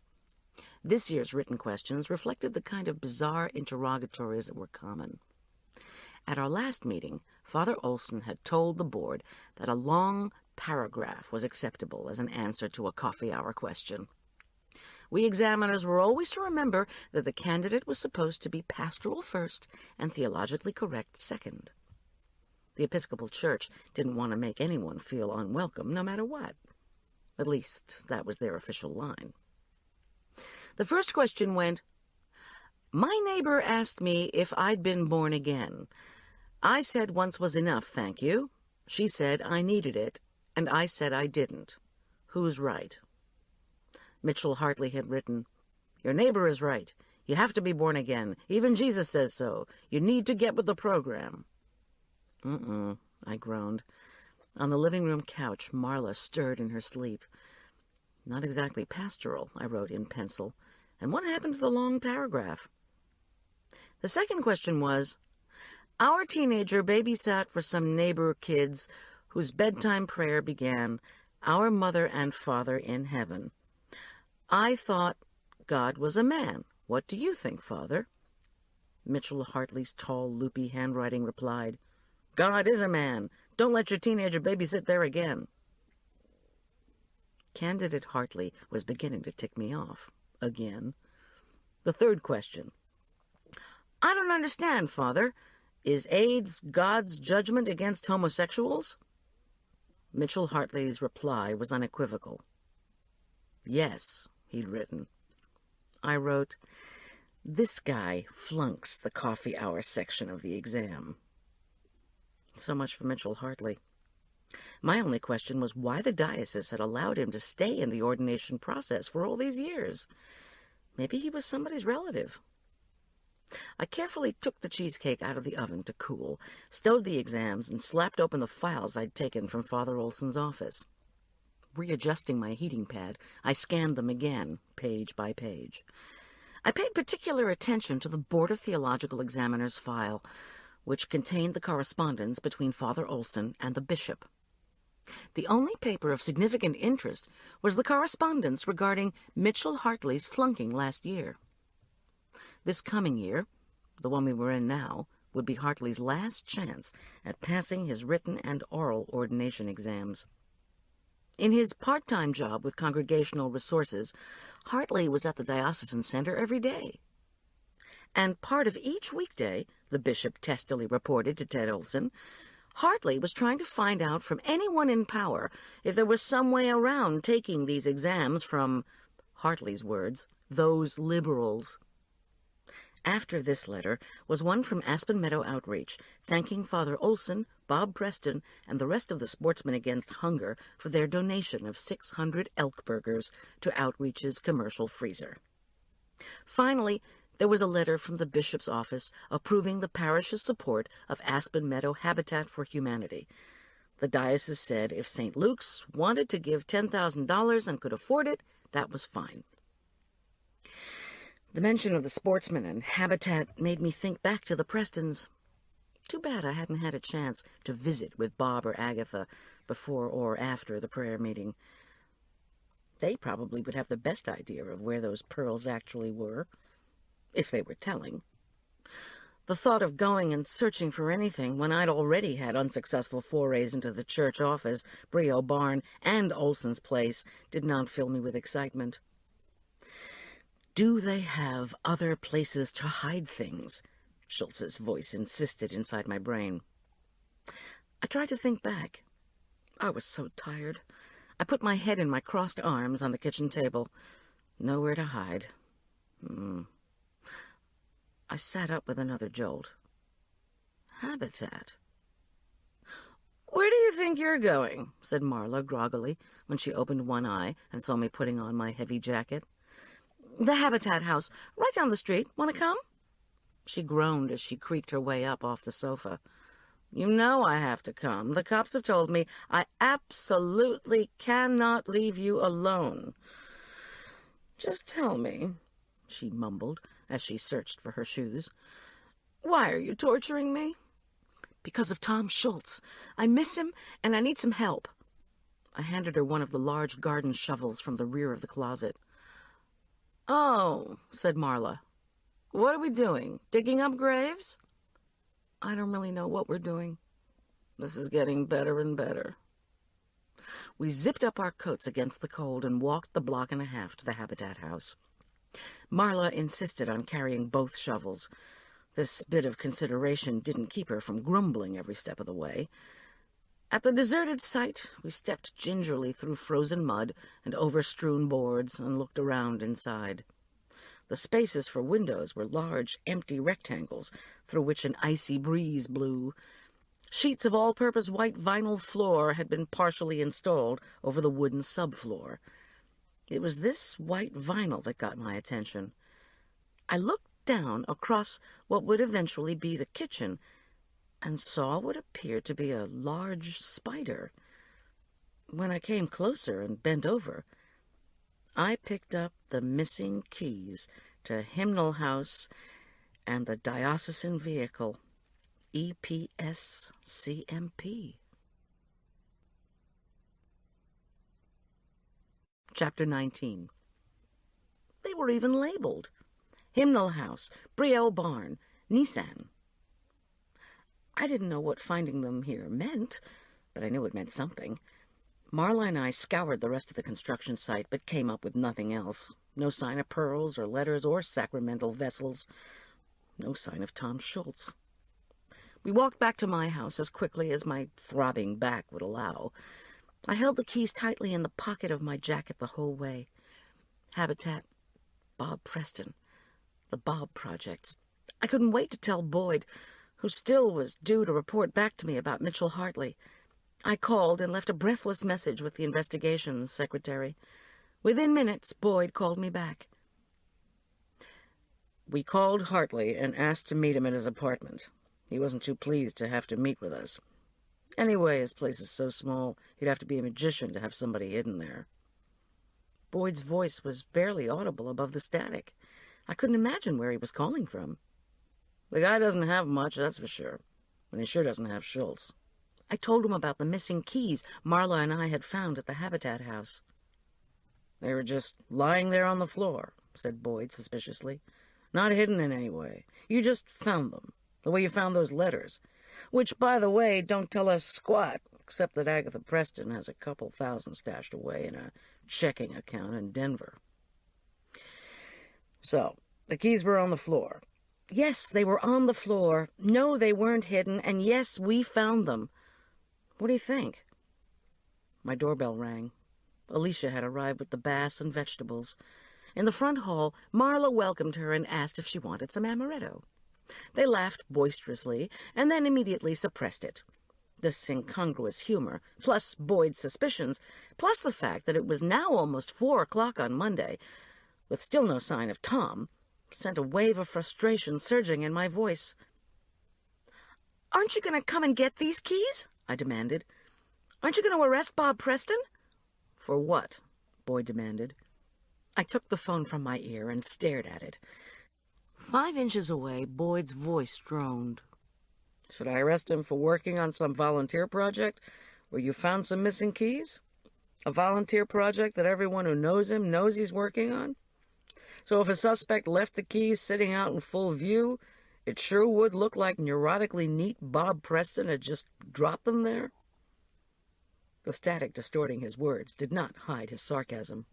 This year's written questions reflected the kind of bizarre interrogatories that were common. At our last meeting, Father Olson had told the board that a long paragraph was acceptable as an answer to a coffee hour question. We examiners were always to remember that the candidate was supposed to be pastoral first and theologically correct second. The Episcopal Church didn't want to make anyone feel unwelcome, no matter what. At least, that was their official line. The first question went, "My neighbor asked me if I'd been born again. I said once was enough, thank you. She said I needed it, and I said I didn't. Who's right?" Mitchell Hartley had written, "Your neighbor is right. You have to be born again. Even Jesus says so. You need to get with the program." I groaned. On the living room couch, Marla stirred in her sleep. "Not exactly pastoral," I wrote in pencil. "And what happened to the long paragraph?" The second question was, "Our teenager babysat for some neighbor kids whose bedtime prayer began, 'Our Mother and Father in Heaven.' I thought God was a man. What do you think, Father?" Mitchell Hartley's tall, loopy handwriting replied, "God is a man. Don't let your teenager babysit there again." Candidate Hartley was beginning to tick me off. Again. The third question. "I don't understand, Father. Is AIDS God's judgment against homosexuals?" Mitchell Hartley's reply was unequivocal. "Yes," he'd written. I wrote, "This guy flunks the coffee hour section of the exam." So much for Mitchell Hartley. My only question was why the diocese had allowed him to stay in the ordination process for all these years. Maybe he was somebody's relative. I carefully took the cheesecake out of the oven to cool, stowed the exams, and slapped open the files I'd taken from Father Olson's office. Readjusting my heating pad, I scanned them again, page by page. I paid particular attention to the Board of Theological Examiners file, which contained the correspondence between Father Olson and the bishop. The only paper of significant interest was the correspondence regarding Mitchell Hartley's flunking last year. This coming year, the one we were in now, would be Hartley's last chance at passing his written and oral ordination exams. In his part-time job with Congregational Resources, Hartley was at the diocesan center every day. And part of each weekday, the bishop testily reported to Ted Olson, Hartley was trying to find out from anyone in power if there was some way around taking these exams from, Hartley's words, those liberals. After this letter was one from Aspen Meadow Outreach, thanking Father Olson, Bob Preston, and the rest of the Sportsmen Against Hunger for their donation of 600 elk burgers to Outreach's commercial freezer. Finally, there was a letter from the bishop's office approving the parish's support of Aspen Meadow Habitat for Humanity. The diocese said if St. Luke's wanted to give $10,000 and could afford it, that was fine. The mention of the Sportsmen and Habitat made me think back to the Prestons. Too bad I hadn't had a chance to visit with Bob or Agatha before or after the prayer meeting. They probably would have the best idea of where those pearls actually were, if they were telling. The thought of going and searching for anything when I'd already had unsuccessful forays into the church office, Brio Barn, and Olson's place did not fill me with excitement. "Do they have other places to hide things?" Schultz's voice insisted inside my brain. I tried to think back. I was so tired. I put my head in my crossed arms on the kitchen table. Nowhere to hide. I sat up with another jolt. Habitat. "Where do you think you're going?" said Marla groggily when she opened one eye and saw me putting on my heavy jacket. "The Habitat house, right down the street. Want to come?" She groaned as she creaked her way up off the sofa. "You know I have to come. The cops have told me I absolutely cannot leave you alone." "Just tell me," she mumbled as she searched for her shoes, Why are you torturing me? Because of Tom Schultz. I miss him, and I need some help. I handed her one of the large garden shovels from the rear of the closet. Oh, said Marla. What are we doing? Digging up graves? I don't really know what we're doing. This is getting better and better. We zipped up our coats against the cold and walked the block and a half to the Habitat house. Marla insisted on carrying both shovels. This bit of consideration didn't keep her from grumbling every step of the way. At the deserted site, we stepped gingerly through frozen mud and over-strewn boards and looked around inside. The spaces for windows were large, empty rectangles through which an icy breeze blew. Sheets of all-purpose white vinyl floor had been partially installed over the wooden subfloor. It was this white vinyl that got my attention. I looked down across what would eventually be the kitchen and saw what appeared to be a large spider. When I came closer and bent over, I picked up the missing keys to Hymnal House and the diocesan vehicle, EPS-CMP. Chapter 19. They were even labeled. Hymnal House, Brio Barn, Nissan. I didn't know what finding them here meant, but I knew it meant something. Marla and I scoured the rest of the construction site, but came up with nothing else. No sign of pearls or letters or sacramental vessels. No sign of Tom Schultz. We walked back to my house as quickly as my throbbing back would allow. I held the keys tightly in the pocket of my jacket the whole way. Habitat, Bob Preston, the Bob Projects. I couldn't wait to tell Boyd, who still was due to report back to me about Mitchell Hartley. I called and left a breathless message with the investigations secretary. Within minutes, Boyd called me back. We called Hartley and asked to meet him at his apartment. He wasn't too pleased to have to meet with us. Anyway, his place is so small, he'd have to be a magician to have somebody hidden there. Boyd's voice was barely audible above the static. I couldn't imagine where he was calling from. The guy doesn't have much, that's for sure. And he sure doesn't have Schultz. I told him about the missing keys Marla and I had found at the Habitat house. They were just lying there on the floor, said Boyd suspiciously. Not hidden in any way. You just found them, the way you found those letters. Which, by the way, don't tell us squat, except that Agatha Preston has a couple thousand stashed away in a checking account in Denver. So, the keys were on the floor. Yes, they were on the floor. No, they weren't hidden. And yes, we found them. What do you think? My doorbell rang. Alicia had arrived with the bass and vegetables. In the front hall, Marla welcomed her and asked if she wanted some amaretto. They laughed boisterously and then immediately suppressed it. This incongruous humor, plus Boyd's suspicions, plus the fact that it was now almost 4 o'clock on Monday, with still no sign of Tom, sent a wave of frustration surging in my voice. "Aren't you going to come and get these keys?" I demanded. "Aren't you going to arrest Bob Preston?" "For what?" Boyd demanded. I took the phone from my ear and stared at it. 5 inches away, Boyd's voice droned. "Should I arrest him for working on some volunteer project where you found some missing keys? A volunteer project that everyone who knows him knows he's working on? So if a suspect left the keys sitting out in full view, it sure would look like neurotically neat Bob Preston had just dropped them there?" The static distorting his words did not hide his sarcasm.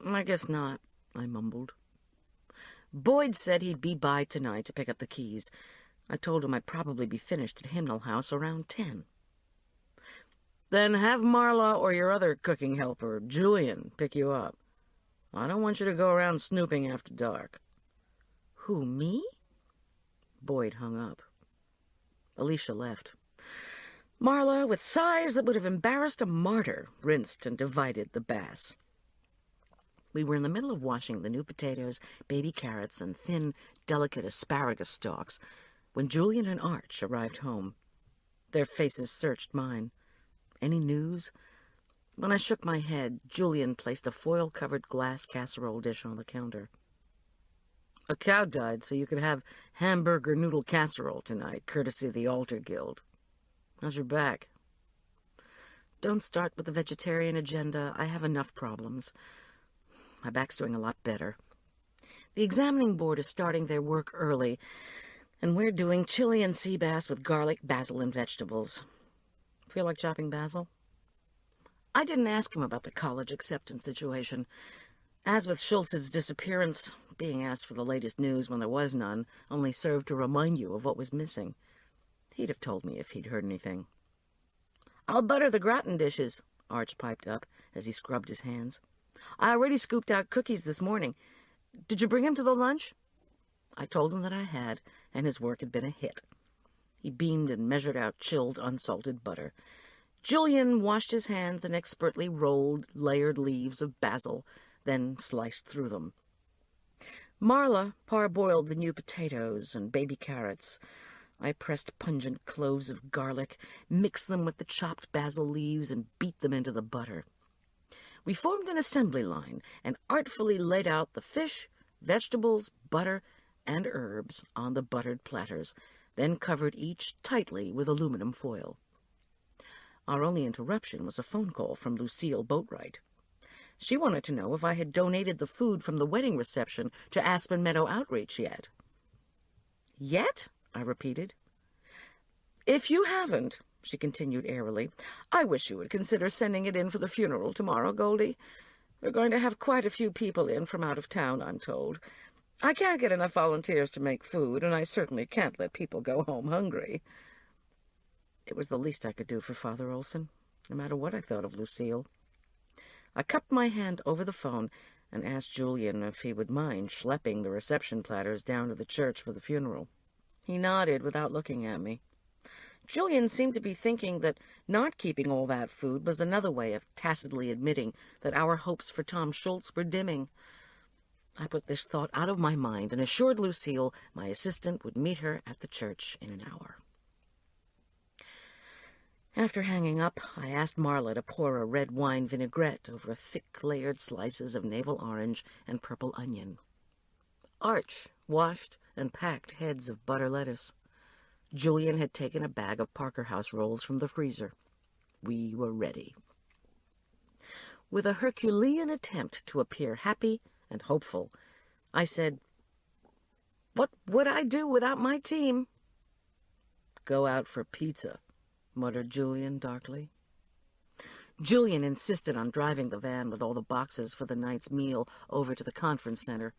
"I guess not," I mumbled. Boyd said he'd be by tonight to pick up the keys. I told him I'd probably be finished at Hymnal House around 10. "Then have Marla or your other cooking helper, Julian, pick you up. I don't want you to go around snooping after dark." "Who, me?" Boyd hung up. Alicia left. Marla, with sighs that would have embarrassed a martyr, rinsed and divided the bass. We were in the middle of washing the new potatoes, baby carrots, and thin, delicate asparagus stalks when Julian and Arch arrived home. Their faces searched mine. "Any news?" When I shook my head, Julian placed a foil-covered glass casserole dish on the counter. A cow died so you could have hamburger noodle casserole tonight, courtesy of the Altar Guild. How's your back? Don't start with the vegetarian agenda. I have enough problems. My back's doing a lot better. The examining board is starting their work early, and we're doing chili and sea bass with garlic, basil, and vegetables. Feel like chopping basil? I didn't ask him about the college acceptance situation. As with Schultz's disappearance, being asked for the latest news when there was none only served to remind you of what was missing. He'd have told me if he'd heard anything. I'll butter the gratin dishes, Arch piped up as he scrubbed his hands. I already scooped out cookies this morning. Did you bring him to the lunch? I told him that I had, and his work had been a hit. He beamed and measured out chilled, unsalted butter. Julian washed his hands and expertly rolled layered leaves of basil, then sliced through them. Marla parboiled the new potatoes and baby carrots. I pressed pungent cloves of garlic, mixed them with the chopped basil leaves, and beat them into the butter. We formed an assembly line and artfully laid out the fish, vegetables, butter, and herbs on the buttered platters, then covered each tightly with aluminum foil. Our only interruption was a phone call from Lucille Boatwright. She wanted to know if I had donated the food from the wedding reception to Aspen Meadow Outreach yet. Yet? I repeated. If you haven't, she continued airily, I wish you would consider sending it in for the funeral tomorrow, Goldie. We're going to have quite a few people in from out of town, I'm told. I can't get enough volunteers to make food, and I certainly can't let people go home hungry. It was the least I could do for Father Olson, no matter what I thought of Lucille. I cupped my hand over the phone and asked Julian if he would mind schlepping the reception platters down to the church for the funeral. He nodded without looking at me. Julian seemed to be thinking that not keeping all that food was another way of tacitly admitting that our hopes for Tom Schultz were dimming. I put this thought out of my mind and assured Lucille my assistant would meet her at the church in an hour. After hanging up, I asked Marla to pour a red wine vinaigrette over thick layered slices of navel orange and purple onion. Arch washed and packed heads of butter lettuce. Julian had taken a bag of Parker House rolls from the freezer. We were ready. With a Herculean attempt to appear happy and hopeful, I said, "What would I do without my team?" "Go out for pizza," muttered Julian darkly. Julian insisted on driving the van with all the boxes for the night's meal over to the conference center.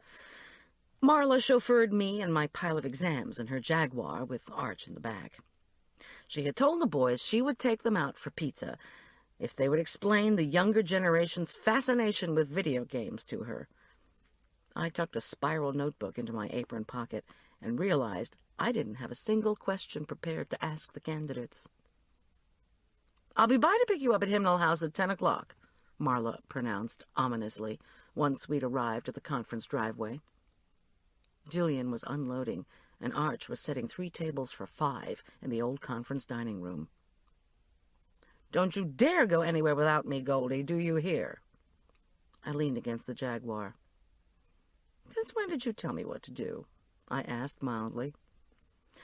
Marla chauffeured me and my pile of exams in her Jaguar with Arch in the back. She had told the boys she would take them out for pizza if they would explain the younger generation's fascination with video games to her. I tucked a spiral notebook into my apron pocket and realized I didn't have a single question prepared to ask the candidates. "I'll be by to pick you up at Hymnal House at 10 o'clock, Marla pronounced ominously once we'd arrived at the conference driveway. Julian was unloading, and Arch was setting 3 tables for 5 in the old conference dining room. "Don't you dare go anywhere without me, Goldie, do you hear?" I leaned against the Jaguar. "Since when did you tell me what to do?" I asked mildly.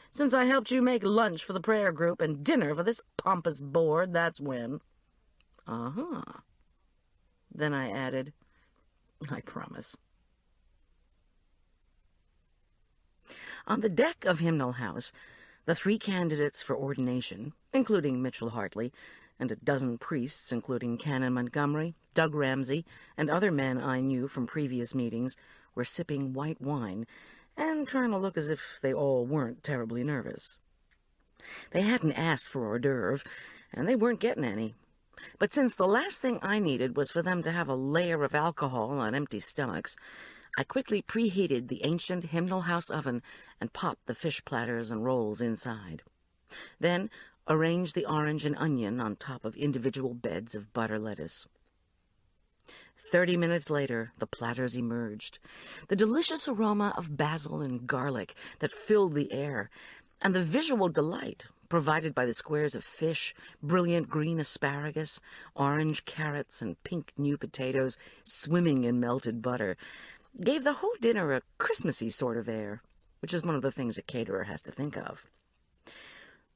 "Since I helped you make lunch for the prayer group and dinner for this pompous board, that's when." "Uh-huh." Then I added, "I promise." On the deck of Hymnal House, the 3 candidates for ordination, including Mitchell Hartley, and a dozen priests, including Canon Montgomery, Doug Ramsey, and other men I knew from previous meetings, were sipping white wine and trying to look as if they all weren't terribly nervous. They hadn't asked for hors d'oeuvre, and they weren't getting any. But since the last thing I needed was for them to have a layer of alcohol on empty stomachs, I quickly preheated the ancient Hymnal House oven and popped the fish platters and rolls inside. Then arranged the orange and onion on top of individual beds of butter lettuce. 30 minutes later, the platters emerged, the delicious aroma of basil and garlic that filled the air, and the visual delight provided by the squares of fish, brilliant green asparagus, orange carrots, and pink new potatoes swimming in melted butter, gave the whole dinner a Christmassy sort of air, which is one of the things a caterer has to think of.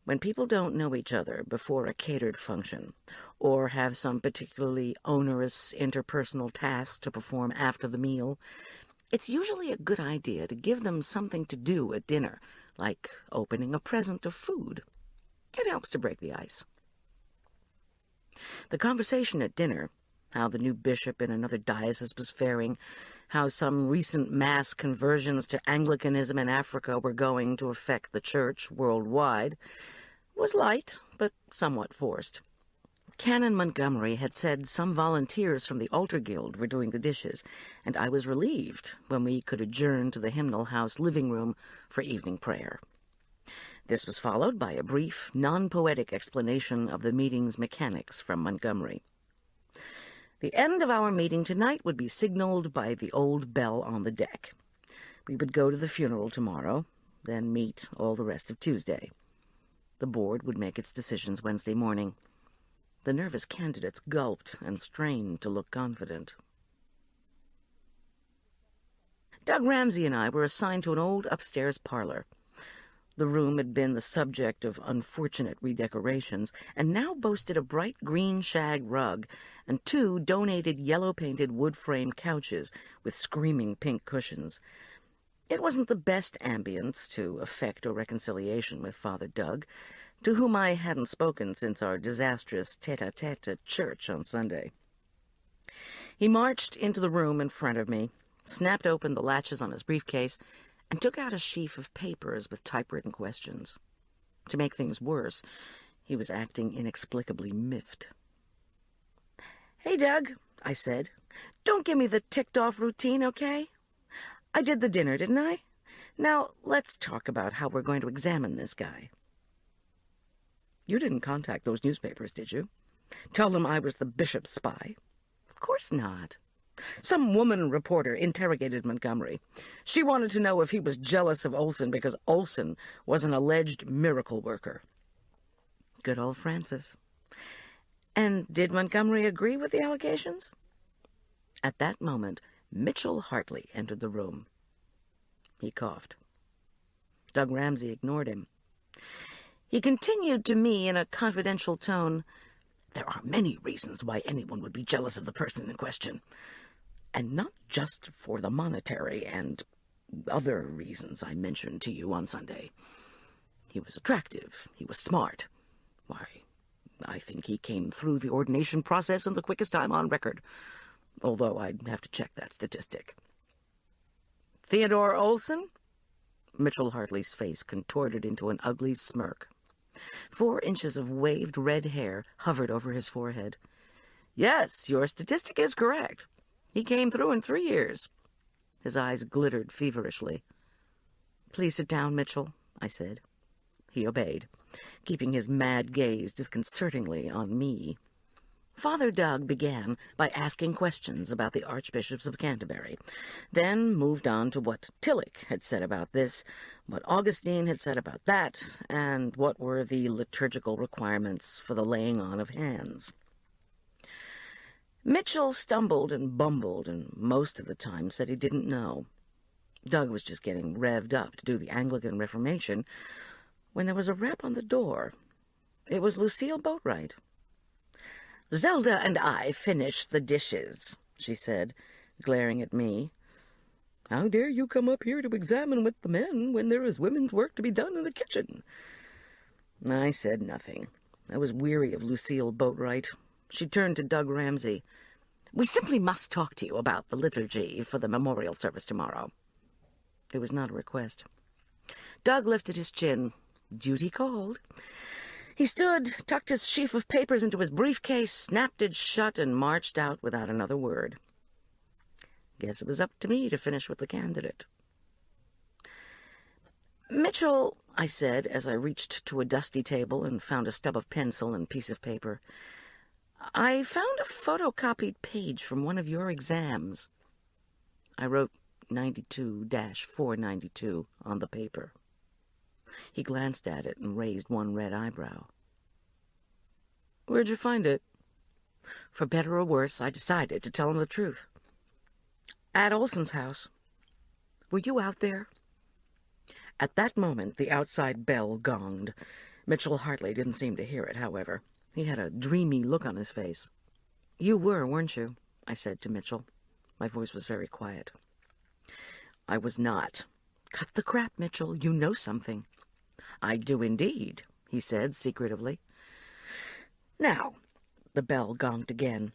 When people don't know each other before a catered function, or have some particularly onerous interpersonal task to perform after the meal, it's usually a good idea to give them something to do at dinner, like opening a present of food. It helps to break the ice. The conversation at dinner, how the new bishop in another diocese was faring, how some recent mass conversions to Anglicanism in Africa were going to affect the church worldwide, was light, but somewhat forced. Canon Montgomery had said some volunteers from the altar guild were doing the dishes, and I was relieved when we could adjourn to the hymnal house living room for evening prayer. This was followed by a brief, non-poetic explanation of the meeting's mechanics from Montgomery. The end of our meeting tonight would be signaled by the old bell on the deck. We would go to the funeral tomorrow, then meet all the rest of Tuesday. The board would make its decisions Wednesday morning. The nervous candidates gulped and strained to look confident. Doug Ramsey and I were assigned to an old upstairs parlor. The room had been the subject of unfortunate redecorations, and now boasted a bright green shag rug and 2 donated yellow-painted wood-frame couches with screaming pink cushions. It wasn't the best ambience to effect a reconciliation with Father Doug, to whom I hadn't spoken since our disastrous tete-a-tete at church on Sunday. He marched into the room in front of me, snapped open the latches on his briefcase, and took out a sheaf of papers with typewritten questions. To make things worse, he was acting inexplicably miffed. "Hey, Doug," I said, "don't give me the ticked-off routine, okay? I did the dinner, didn't I? Now, let's talk about how we're going to examine this guy." "You didn't contact those newspapers, did you? Tell them I was the bishop's spy?" "Of course not. Some woman reporter interrogated Montgomery. She wanted to know if he was jealous of Olson because Olson was an alleged miracle worker." Good old Francis. "And did Montgomery agree with the allegations?" At that moment, Mitchell Hartley entered the room. He coughed. Doug Ramsey ignored him. He continued to me in a confidential tone, "There are many reasons why anyone would be jealous of the person in question, and not just for the monetary and other reasons I mentioned to you on Sunday. He was attractive. He was smart. Why, I think he came through the ordination process in the quickest time on record, although I'd have to check that statistic." "Theodore Olson?" Mitchell Hartley's face contorted into an ugly smirk. 4 inches of waved red hair hovered over his forehead. "Yes, your statistic is correct. He came through in 3 years." His eyes glittered feverishly. "Please sit down, Mitchell," I said. He obeyed, keeping his mad gaze disconcertingly on me. Father Doug began by asking questions about the archbishops of Canterbury, then moved on to what Tillich had said about this, what Augustine had said about that, and what were the liturgical requirements for the laying on of hands. Mitchell stumbled and bumbled, and most of the time said he didn't know. Doug was just getting revved up to do the Anglican Reformation when there was a rap on the door. It was Lucille Boatwright. "Zelda and I finished the dishes," she said, glaring at me. "How dare you come up here to examine with the men when there is women's work to be done in the kitchen?" I said nothing. I was weary of Lucille Boatwright. She turned to Doug Ramsey. "We simply must talk to you about the liturgy for the memorial service tomorrow." It was not a request. Doug lifted his chin. Duty called. He stood, tucked his sheaf of papers into his briefcase, snapped it shut, and marched out without another word. Guess it was up to me to finish with the candidate. "Mitchell," I said, as I reached to a dusty table and found a stub of pencil and piece of paper, "I found a photocopied page from one of your exams." I wrote 92-492 on the paper. He glanced at it and raised one red eyebrow. "Where'd you find it?" For better or worse, I decided to tell him the truth. At Olson's house. Were you out there? At that moment, the outside bell gonged. Mitchell Hartley didn't seem to hear it, however. He had a dreamy look on his face. You were, weren't you? I said to Mitchell. My voice was very quiet. I was not. Cut the crap, Mitchell. You know something. I do indeed, he said secretively. Now, the bell gonged again.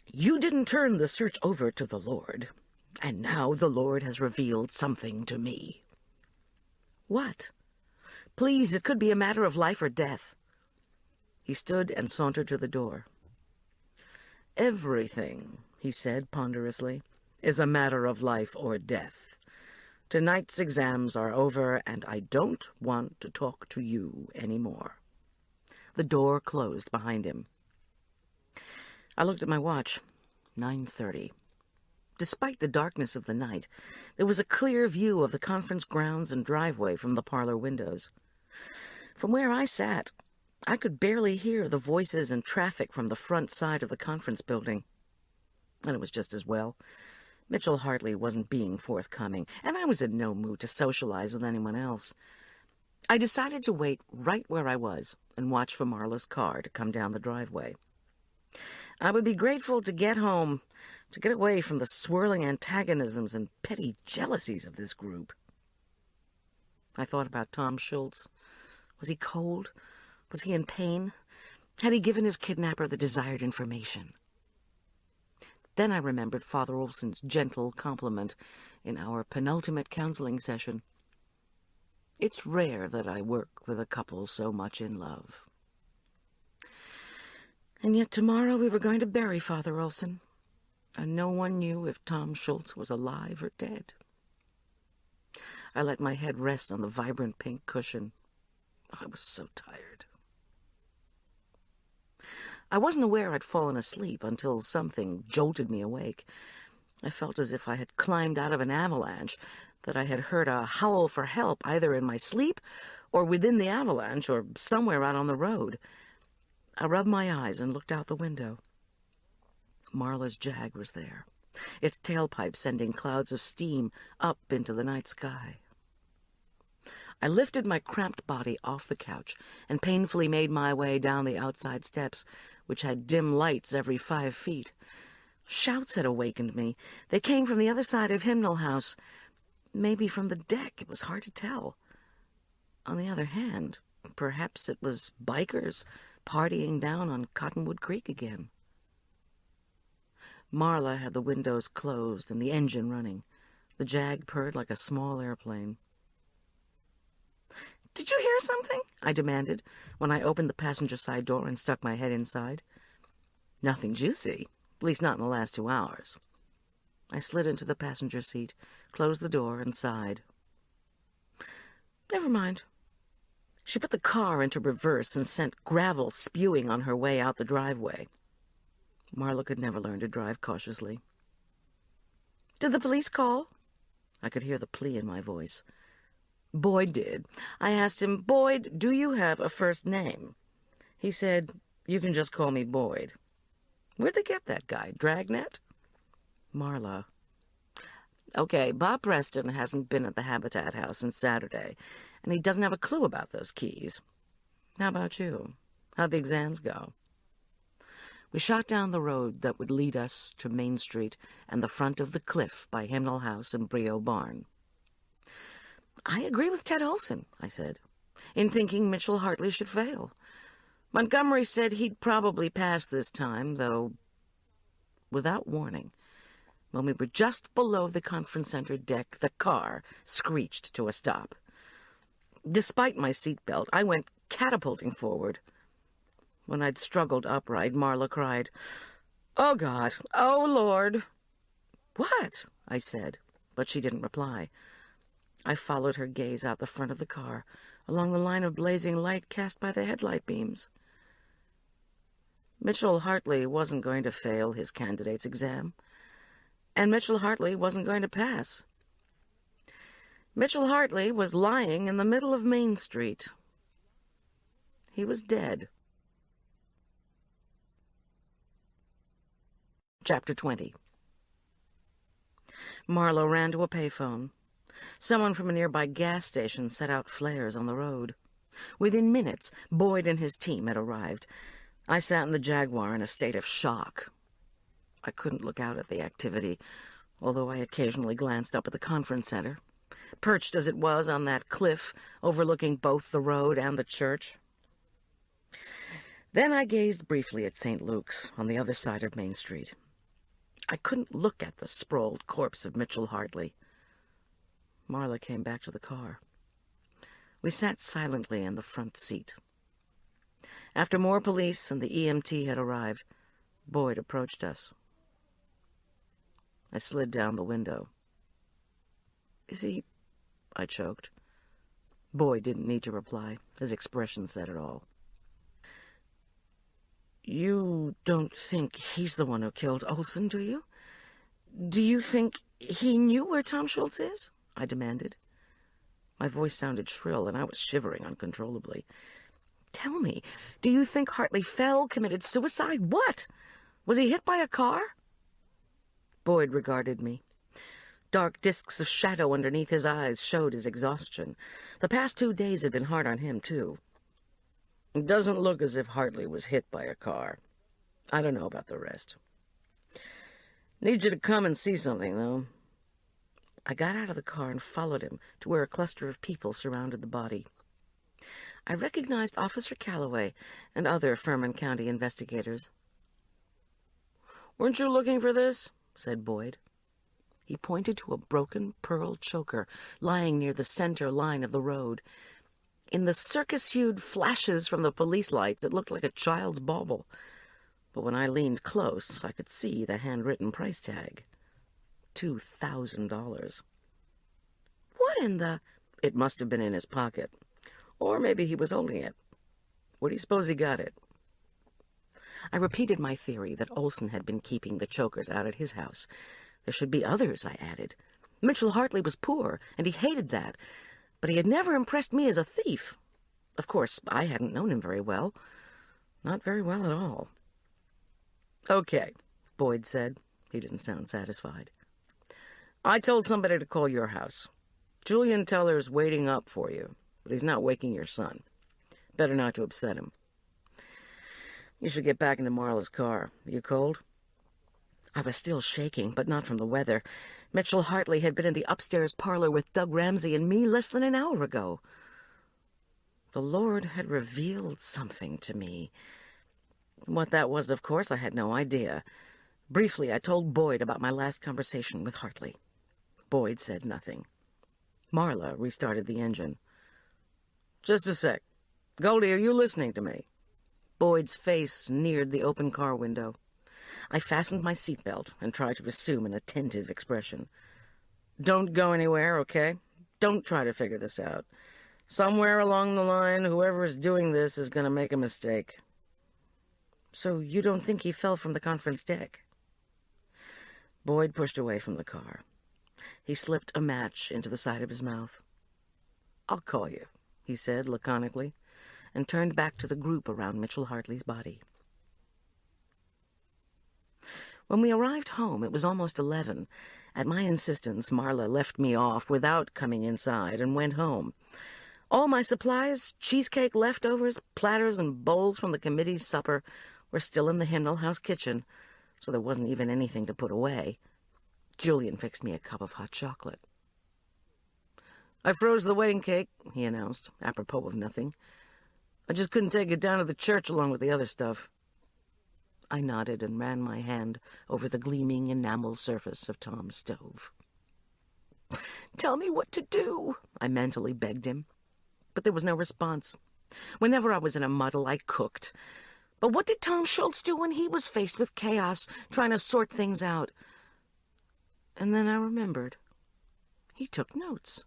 You didn't turn the search over to the Lord, and now the Lord has revealed something to me. What? Please, it could be a matter of life or death. He stood and sauntered to the door. Everything, he said ponderously, is a matter of life or death. Tonight's exams are over, and I don't want to talk to you anymore. The door closed behind him. I looked at my watch. 9:30. Despite the darkness of the night, there was a clear view of the conference grounds and driveway from the parlor windows. From where I sat, I could barely hear the voices and traffic from the front side of the conference building. And it was just as well. Mitchell Hartley wasn't being forthcoming, and I was in no mood to socialize with anyone else. I decided to wait right where I was and watch for Marla's car to come down the driveway. I would be grateful to get home, to get away from the swirling antagonisms and petty jealousies of this group. I thought about Tom Schultz. Was he cold? Was he in pain? Had he given his kidnapper the desired information? Then I remembered Father Olson's gentle compliment in our penultimate counseling session. It's rare that I work with a couple so much in love. And yet tomorrow we were going to bury Father Olson, and no one knew if Tom Schultz was alive or dead. I let my head rest on the vibrant pink cushion. I was so tired. I wasn't aware I'd fallen asleep until something jolted me awake. I felt as if I had climbed out of an avalanche, that I had heard a howl for help either in my sleep or within the avalanche or somewhere out on the road. I rubbed my eyes and looked out the window. Marla's Jag was there, its tailpipe sending clouds of steam up into the night sky. I lifted my cramped body off the couch and painfully made my way down the outside steps, which had dim lights every 5 feet. Shouts had awakened me. They came from the other side of Hymnal House. Maybe from the deck. It was hard to tell. On the other hand, perhaps it was bikers partying down on Cottonwood Creek again. Marla had the windows closed and the engine running. The Jag purred like a small airplane. "Did you hear something?" I demanded when I opened the passenger side door and stuck my head inside. "Nothing juicy, at least not in the last 2 hours." I slid into the passenger seat, closed the door, and sighed. Never mind. She put the car into reverse and sent gravel spewing on her way out the driveway. Marla could never learn to drive cautiously. "Did the police call?" I could hear the plea in my voice. "Boyd did. I asked him, 'Boyd, do you have a first name?' He said, 'You can just call me Boyd.' Where'd they get that guy? Dragnet?" Marla. "Okay, Bob Preston hasn't been at the Habitat House since Saturday, and he doesn't have a clue about those keys. How about you? How'd the exams go?" We shot down the road that would lead us to Main Street and the front of the cliff by Hymnal House and Brio Barn. "I agree with Ted Olson," I said, "in thinking Mitchell Hartley should fail. Montgomery said he'd probably pass this time, though." Without warning, when we were just below the conference center deck, the car screeched to a stop. Despite my seatbelt, I went catapulting forward. When I'd struggled upright, Marla cried, "Oh, God! Oh, Lord!" "What?" I said, but she didn't reply. I followed her gaze out the front of the car, along the line of blazing light cast by the headlight beams. Mitchell Hartley wasn't going to fail his candidate's exam, and Mitchell Hartley wasn't going to pass. Mitchell Hartley was lying in the middle of Main Street. He was dead. Chapter 20. Marlowe ran to a payphone. Someone from a nearby gas station set out flares on the road. Within minutes, Boyd and his team had arrived. I sat in the Jaguar in a state of shock. I couldn't look out at the activity, although I occasionally glanced up at the conference center, perched as it was on that cliff overlooking both the road and the church. Then I gazed briefly at St. Luke's on the other side of Main Street. I couldn't look at the sprawled corpse of Mitchell Hartley. Marla came back to the car. We sat silently in the front seat. After more police and the EMT had arrived, Boyd approached us. I slid down the window. "Is he—" I choked. Boyd didn't need to reply. His expression said it all. "You don't think he's the one who killed Olson, do you? Do you think he knew where Tom Schultz is?" I demanded. My voice sounded shrill, and I was shivering uncontrollably. "Tell me, do you think Hartley fell, committed suicide? What? Was he hit by a car?" Boyd regarded me. Dark discs of shadow underneath his eyes showed his exhaustion. The past 2 days had been hard on him, too. "It doesn't look as if Hartley was hit by a car. I don't know about the rest. Need you to come and see something, though." I got out of the car and followed him to where a cluster of people surrounded the body. I recognized Officer Calloway and other Furman County investigators. "Weren't you looking for this?" said Boyd. He pointed to a broken pearl choker lying near the center line of the road. In the circus-hued flashes from the police lights, it looked like a child's bauble. But when I leaned close, I could see the handwritten price tag. $2,000. What in the— It must have been in his pocket. Or maybe he was holding it. Where do you suppose he got it? I repeated my theory that Olson had been keeping the chokers out at his house. There should be others, I added. Mitchell Hartley was poor, and he hated that. But he had never impressed me as a thief. Of course, I hadn't known him very well. Not very well at all. "Okay," Boyd said. He didn't sound satisfied. "I told somebody to call your house. Julian Teller's waiting up for you, but he's not waking your son. Better not to upset him. You should get back into Marla's car. You cold?" I was still shaking, but not from the weather. Mitchell Hartley had been in the upstairs parlor with Doug Ramsey and me less than an hour ago. The Lord had revealed something to me. What that was, of course, I had no idea. Briefly, I told Boyd about my last conversation with Hartley. Boyd said nothing. Marla restarted the engine. "Just a sec. Goldie, are you listening to me?" Boyd's face neared the open car window. I fastened my seatbelt and tried to assume an attentive expression. "Don't go anywhere, okay? Don't try to figure this out. Somewhere along the line, whoever is doing this is going to make a mistake." "So you don't think he fell from the conference deck?" Boyd pushed away from the car. He slipped a match into the side of his mouth. "I'll call you," he said laconically, and turned back to the group around Mitchell Hartley's body. When we arrived home, it was almost 11. At my insistence, Marla left me off without coming inside and went home. All my supplies, cheesecake leftovers, platters, and bowls from the committee's supper were still in the Hindle House kitchen, so there wasn't even anything to put away. Julian fixed me a cup of hot chocolate. "I froze the wedding cake," he announced, apropos of nothing. "I just couldn't take it down to the church along with the other stuff." I nodded and ran my hand over the gleaming enamel surface of Tom's stove. "Tell me what to do," I mentally begged him. But there was no response. Whenever I was in a muddle, I cooked. But what did Tom Schultz do when he was faced with chaos, trying to sort things out? And then I remembered. He took notes.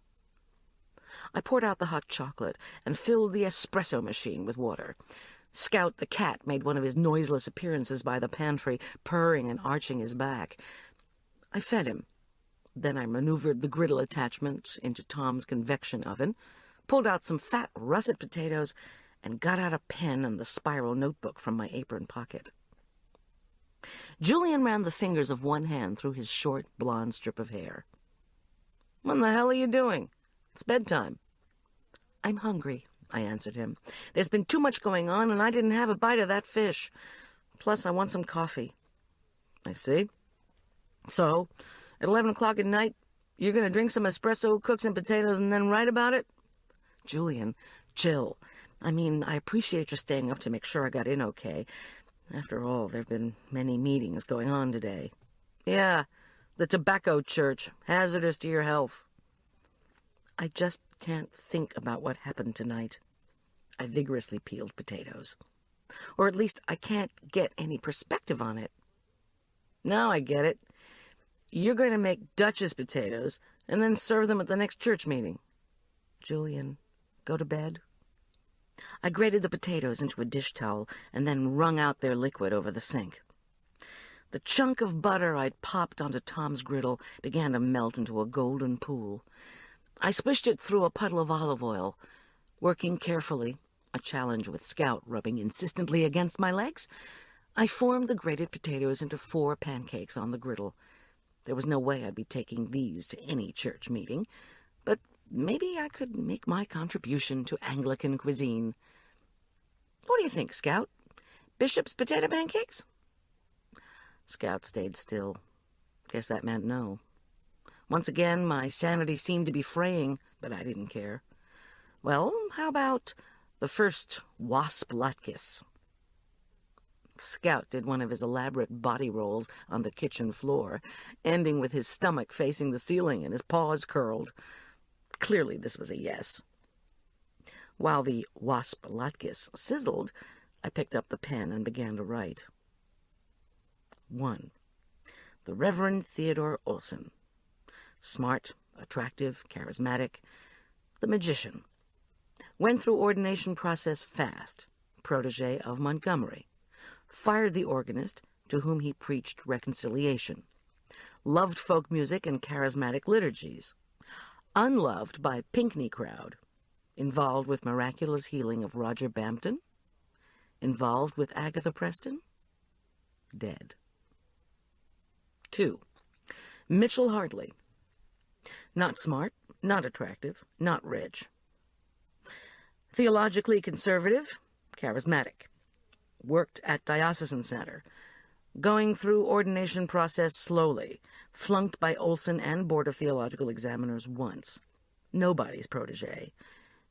I poured out the hot chocolate and filled the espresso machine with water. Scout the cat made one of his noiseless appearances by the pantry, purring and arching his back. I fed him. Then I maneuvered the griddle attachment into Tom's convection oven, pulled out some fat russet potatoes, and got out a pen and the spiral notebook from my apron pocket. Julian ran the fingers of one hand through his short, blonde strip of hair. "What the hell are you doing? It's bedtime." "I'm hungry," I answered him. "There's been too much going on, and I didn't have a bite of that fish. Plus, I want some coffee." "I see. So, at 11 o'clock at night, you're going to drink some espresso, cook some potatoes, and then write about it?" "Julian, chill. I mean, I appreciate your staying up to make sure I got in okay. After all, there have been many meetings going on today." "Yeah, the tobacco church. Hazardous to your health." "I just can't think about what happened tonight." I vigorously peeled potatoes. "Or at least I can't get any perspective on it." "Now I get it. You're going to make Duchess potatoes and then serve them at the next church meeting." "Julian, go to bed." I grated the potatoes into a dish towel and then wrung out their liquid over the sink. The chunk of butter I'd popped onto Tom's griddle began to melt into a golden pool. I swished it through a puddle of olive oil. Working carefully, a challenge with Scout rubbing insistently against my legs, I formed the grated potatoes into 4 pancakes on the griddle. There was no way I'd be taking these to any church meeting, but maybe I could make my contribution to Anglican cuisine. "What do you think, Scout? Bishop's potato pancakes?" Scout stayed still. Guess that meant no. Once again, my sanity seemed to be fraying, but I didn't care. "Well, how about the first wasp latkes?" Scout did one of his elaborate body rolls on the kitchen floor, ending with his stomach facing the ceiling and his paws curled. Clearly this was a yes. While the wasp latkes sizzled, I picked up the pen and began to write. 1. The Reverend Theodore Olson. Smart, attractive, charismatic. The magician. Went through ordination process fast. Protege of Montgomery. Fired the organist, to whom he preached reconciliation. Loved folk music and charismatic liturgies. Unloved by Pinckney crowd. Involved with miraculous healing of Roger Bampton. Involved with Agatha Preston. Dead. 2. Mitchell Hartley. Not smart, not attractive, not rich. Theologically conservative, charismatic. Worked at diocesan center. Going through ordination process slowly. Flunked by Olson and Board of Theological Examiners once. Nobody's protege.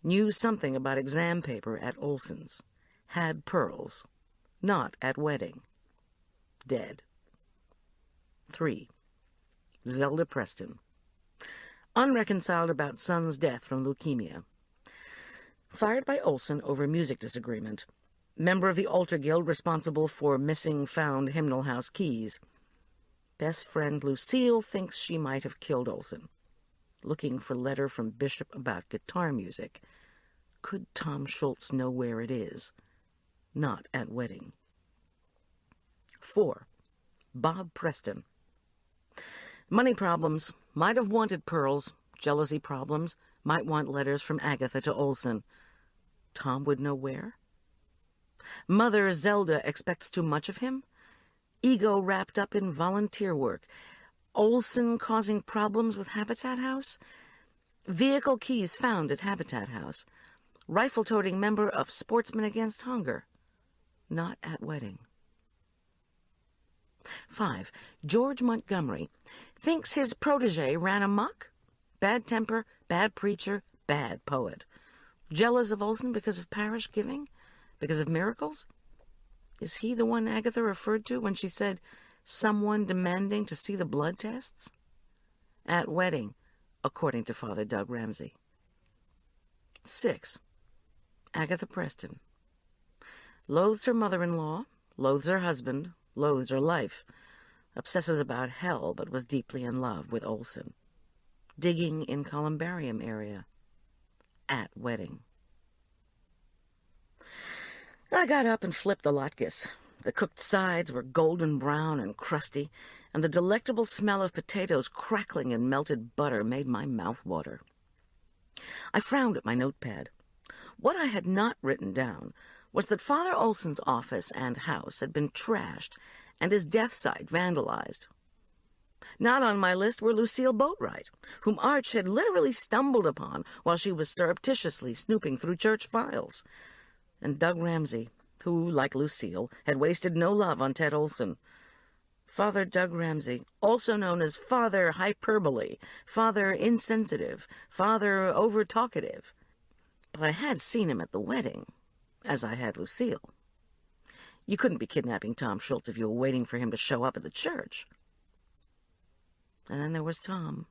Knew something about exam paper at Olson's. Had pearls. Not at wedding. Dead. 3. Zelda Preston. Unreconciled about son's death from leukemia. Fired by Olson over music disagreement. Member of the Altar Guild responsible for missing found hymnal house keys. Best friend Lucille thinks she might have killed Olson. Looking for letter from Bishop about guitar music. Could Tom Schultz know where it is? Not at wedding. 4. Bob Preston. Money problems. Might have wanted pearls. Jealousy problems. Might want letters from Agatha to Olson. Tom would know where? Mother Zelda expects too much of him? Ego wrapped up in volunteer work. Olson causing problems with Habitat House? Vehicle keys found at Habitat House. Rifle-toting member of Sportsmen Against Hunger. Not at wedding. 5. George Montgomery. Thinks his protege ran amok? Bad temper, bad preacher, bad poet. Jealous of Olson because of parish giving? Because of miracles? Is he the one Agatha referred to when she said, someone demanding to see the blood tests? At wedding, according to Father Doug Ramsey. 6. Agatha Preston. Loathes her mother-in-law, loathes her husband, loathes her life. Obsesses about hell, but was deeply in love with Olson. Digging in columbarium area. At wedding. I got up and flipped the latkes. The cooked sides were golden brown and crusty, and the delectable smell of potatoes crackling in melted butter made my mouth water. I frowned at my notepad. What I had not written down was that Father Olson's office and house had been trashed and his death site vandalized. Not on my list were Lucille Boatwright, whom Arch had literally stumbled upon while she was surreptitiously snooping through church files, and Doug Ramsey, who, like Lucille, had wasted no love on Ted Olson. Father Doug Ramsey, also known as Father Hyperbole, Father Insensitive, Father Over-Talkative. But I had seen him at the wedding, as I had Lucille. You couldn't be kidnapping Tom Schultz if you were waiting for him to show up at the church. And then there was Tom.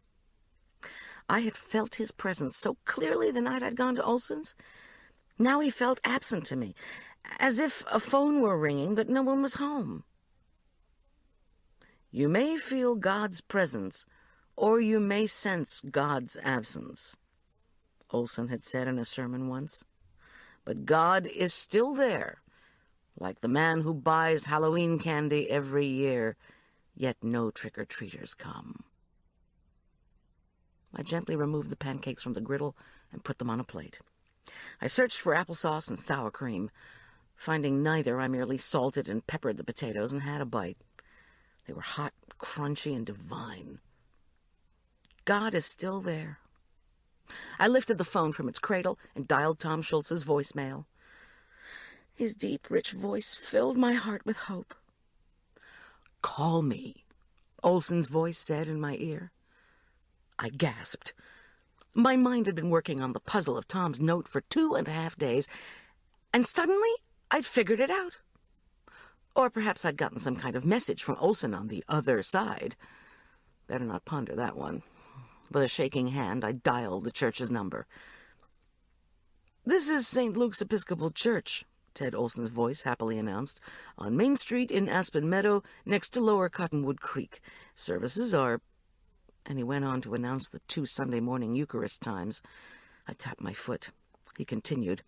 I had felt his presence so clearly the night I'd gone to Olson's. Now he felt absent to me, as if a phone were ringing, but no one was home. You may feel God's presence, or you may sense God's absence, Olson had said in a sermon once. But God is still there, like the man who buys Halloween candy every year, yet no trick-or-treaters come. I gently removed the pancakes from the griddle and put them on a plate. I searched for applesauce and sour cream. Finding neither, I merely salted and peppered the potatoes and had a bite. They were hot, crunchy, and divine. God is still there. I lifted the phone from its cradle and dialed Tom Schultz's voicemail. His deep, rich voice filled my heart with hope. "Call me," Olson's voice said in my ear. I gasped. My mind had been working on the puzzle of Tom's note for 2.5 days, and suddenly I'd figured it out. Or perhaps I'd gotten some kind of message from Olson on the other side. Better not ponder that one. With a shaking hand, I dialed the church's number. "This is St. Luke's Episcopal Church," Ted Olson's voice happily announced, "on Main Street in Aspen Meadow, next to Lower Cottonwood Creek. Services are—" And he went on to announce the 2 Sunday morning Eucharist times. I tapped my foot. He continued,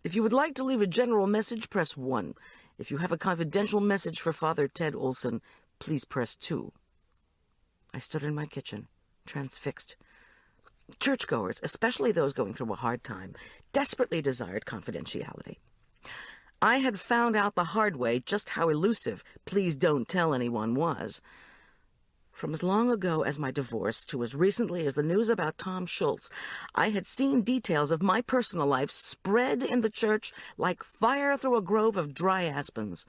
"If you would like to leave a general message, press 1. If you have a confidential message for Father Ted Olson, please press 2. I stood in my kitchen, transfixed. Churchgoers, especially those going through a hard time, desperately desired confidentiality. I had found out the hard way just how elusive "please don't tell anyone" was. From as long ago as my divorce to as recently as the news about Tom Schultz, I had seen details of my personal life spread in the church like fire through a grove of dry aspens.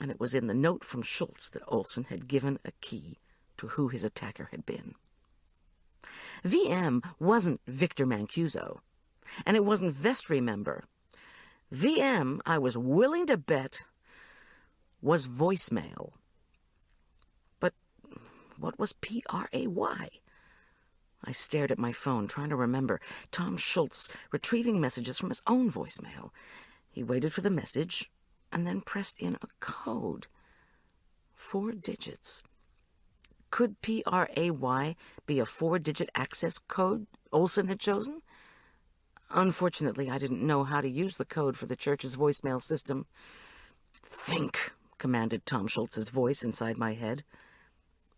And it was in the note from Schultz that Olson had given a key to who his attacker had been. VM wasn't Victor Mancuso, and it wasn't vestry member. VM, I was willing to bet, was voicemail. But what was PRAY? I stared at my phone, trying to remember Tom Schultz retrieving messages from his own voicemail. He waited for the message and then pressed in a code. 4 digits. Could PRAY be a 4-digit access code Olson had chosen? Unfortunately, I didn't know how to use the code for the church's voicemail system. "Think," commanded Tom Schultz's voice inside my head.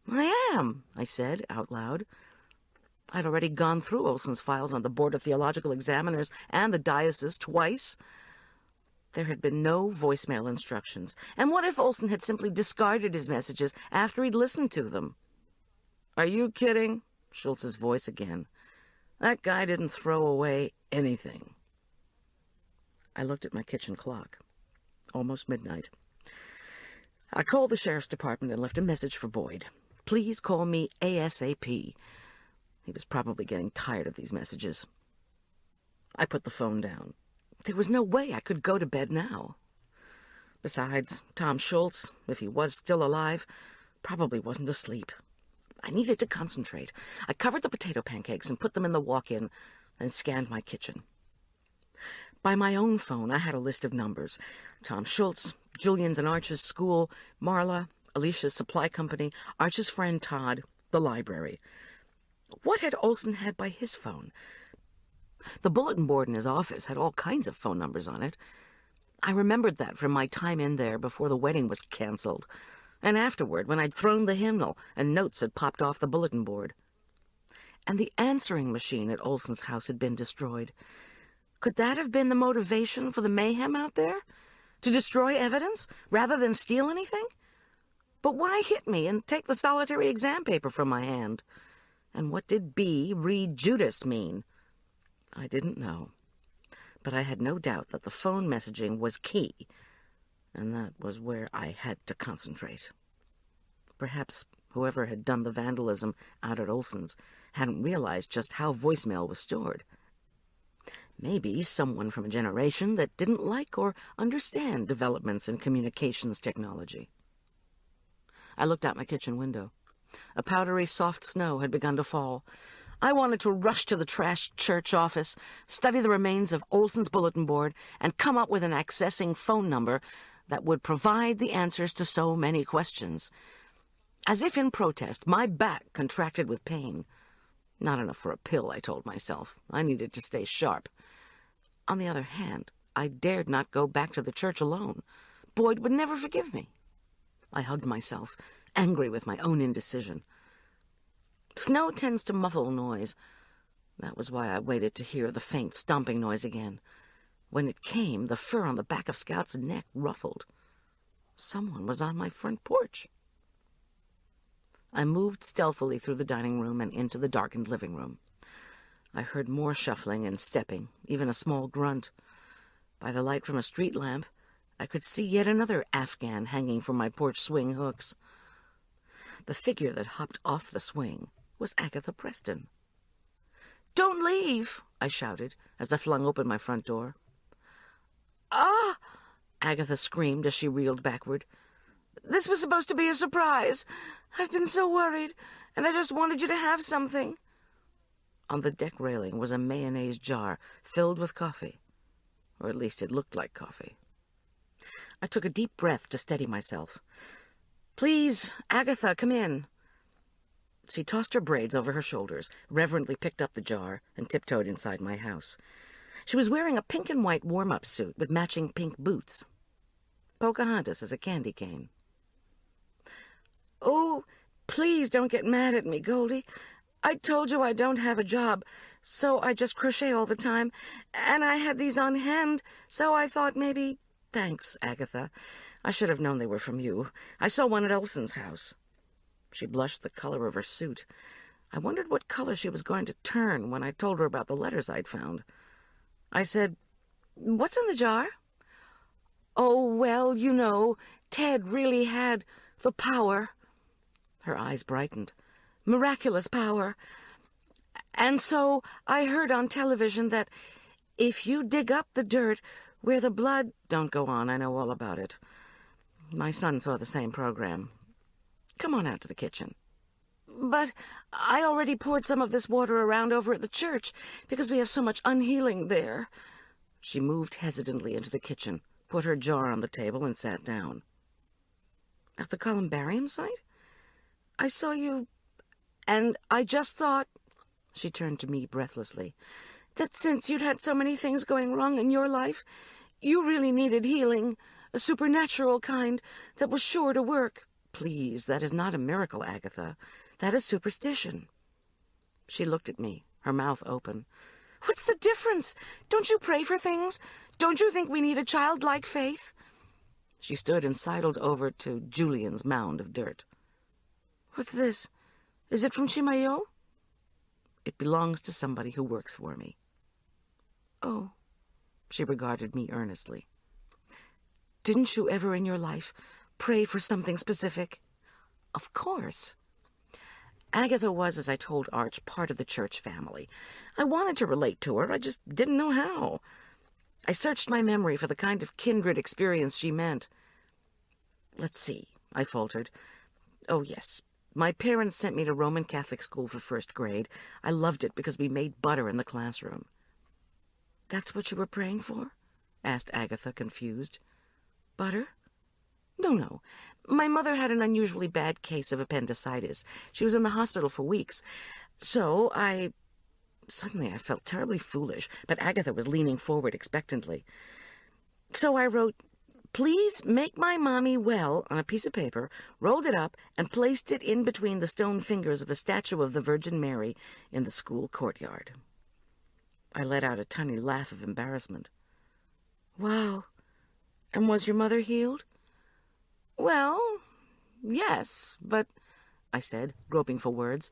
"I am," I said out loud. I'd already gone through Olson's files on the Board of Theological Examiners and the diocese twice. There had been no voicemail instructions. And what if Olson had simply discarded his messages after he'd listened to them? "Are you kidding?" Schultz's voice again. "That guy didn't throw away anything." I looked at my kitchen clock. Almost midnight. I called the sheriff's department and left a message for Boyd. "Please call me ASAP." He was probably getting tired of these messages. I put the phone down. There was no way I could go to bed now. Besides, Tom Schultz, if he was still alive, probably wasn't asleep. I needed to concentrate. I covered the potato pancakes and put them in the walk-in, and scanned my kitchen. By my own phone, I had a list of numbers. Tom Schultz, Julian's and Arch's school, Marla, Alicia's supply company, Arch's friend Todd, the library. What had Olson had by his phone? The bulletin board in his office had all kinds of phone numbers on it. I remembered that from my time in there before the wedding was canceled, and afterward when I'd thrown the hymnal and notes had popped off the bulletin board. And the answering machine at Olson's house had been destroyed. Could that have been the motivation for the mayhem out there? To destroy evidence rather than steal anything? But why hit me and take the solitary exam paper from my hand? And what did B. read Judas mean? I didn't know. But I had no doubt that the phone messaging was key, and that was where I had to concentrate. Perhaps whoever had done the vandalism out at Olson's hadn't realized just how voicemail was stored. Maybe someone from a generation that didn't like or understand developments in communications technology. I looked out my kitchen window. A powdery soft snow had begun to fall. I wanted to rush to the trashed church office, study the remains of Olson's bulletin board, and come up with an accessing phone number that would provide the answers to so many questions. As if in protest, my back contracted with pain. Not enough for a pill, I told myself. I needed to stay sharp. On the other hand, I dared not go back to the church alone. Boyd would never forgive me. I hugged myself, angry with my own indecision. Snow tends to muffle noise. That was why I waited to hear the faint stomping noise again. When it came, the fur on the back of Scout's neck ruffled. Someone was on my front porch. I moved stealthily through the dining room and into the darkened living room. I heard more shuffling and stepping, even a small grunt. By the light from a street lamp, I could see yet another Afghan hanging from my porch swing hooks. The figure that hopped off the swing was Agatha Preston. "Don't leave!" I shouted as I flung open my front door. "Ah!" Agatha screamed as she reeled backward. "This was supposed to be a surprise. I've been so worried, and I just wanted you to have something." On the deck railing was a mayonnaise jar filled with coffee, or at least it looked like coffee. I took a deep breath to steady myself. "Please, Agatha, come in." She tossed her braids over her shoulders, reverently picked up the jar, and tiptoed inside my house. She was wearing a pink and white warm-up suit with matching pink boots. Pocahontas as a candy cane. "Oh, please don't get mad at me, Goldie. I told you I don't have a job, so I just crochet all the time, and I had these on hand, so I thought maybe—" "Thanks, Agatha. I should have known they were from you. I saw one at Olson's house." She blushed the color of her suit. I wondered what color she was going to turn when I told her about the letters I'd found. I said, "What's in the jar?" "Oh, well, you know, Ted really had the power." Her eyes brightened. "Miraculous power. And so I heard on television that if you dig up the dirt where the blood—" "Don't go on, I know all about it. My son saw the same program. Come on out to the kitchen." "But I already poured some of this water around over at the church because we have so much unhealing there." She moved hesitantly into the kitchen, put her jar on the table, and sat down. "At the columbarium site? I saw you, and I just thought," she turned to me breathlessly, "that since you'd had so many things going wrong in your life, you really needed healing, a supernatural kind that was sure to work." "Please, that is not a miracle, Agatha. That is superstition." She looked at me, her mouth open. "What's the difference? Don't you pray for things? Don't you think we need a childlike faith?" She stood and sidled over to Julian's mound of dirt. "What's this? Is it from Chimayo?" "It belongs to somebody who works for me." "Oh." She regarded me earnestly. "Didn't you ever in your life pray for something specific?" "Of course." Agatha was, as I told Arch, part of the church family. I wanted to relate to her, I just didn't know how. I searched my memory for the kind of kindred experience she meant. "Let's see," I faltered. "Oh, yes. My parents sent me to Roman Catholic school for first grade. I loved it because we made butter in the classroom." "That's what you were praying for?" asked Agatha, confused. "Butter? No. My mother had an unusually bad case of appendicitis. She was in the hospital for weeks. So Suddenly I felt terribly foolish, but Agatha was leaning forward expectantly. "So I wrote, 'Please make my mommy well' on a piece of paper, rolled it up, and placed it in between the stone fingers of a statue of the Virgin Mary in the school courtyard." I let out a tiny laugh of embarrassment. "Wow. And was your mother healed? Well, yes, but, I said, groping for words,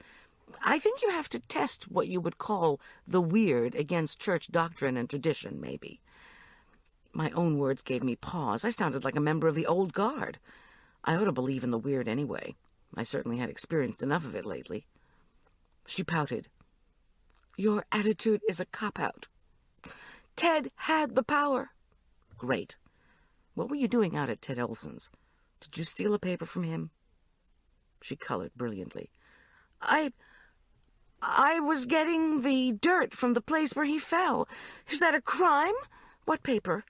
I think you have to test what you would call the weird against church doctrine and tradition, maybe. My own words gave me pause. I sounded like a member of the old guard. I ought to believe in the weird anyway. I certainly had experienced enough of it lately. She pouted. Your attitude is a cop-out. Ted had the power. Great. What were you doing out at Ted Olson's? Did you steal a paper from him? She colored brilliantly. I was getting the dirt from the place where he fell. Is that a crime? What paper?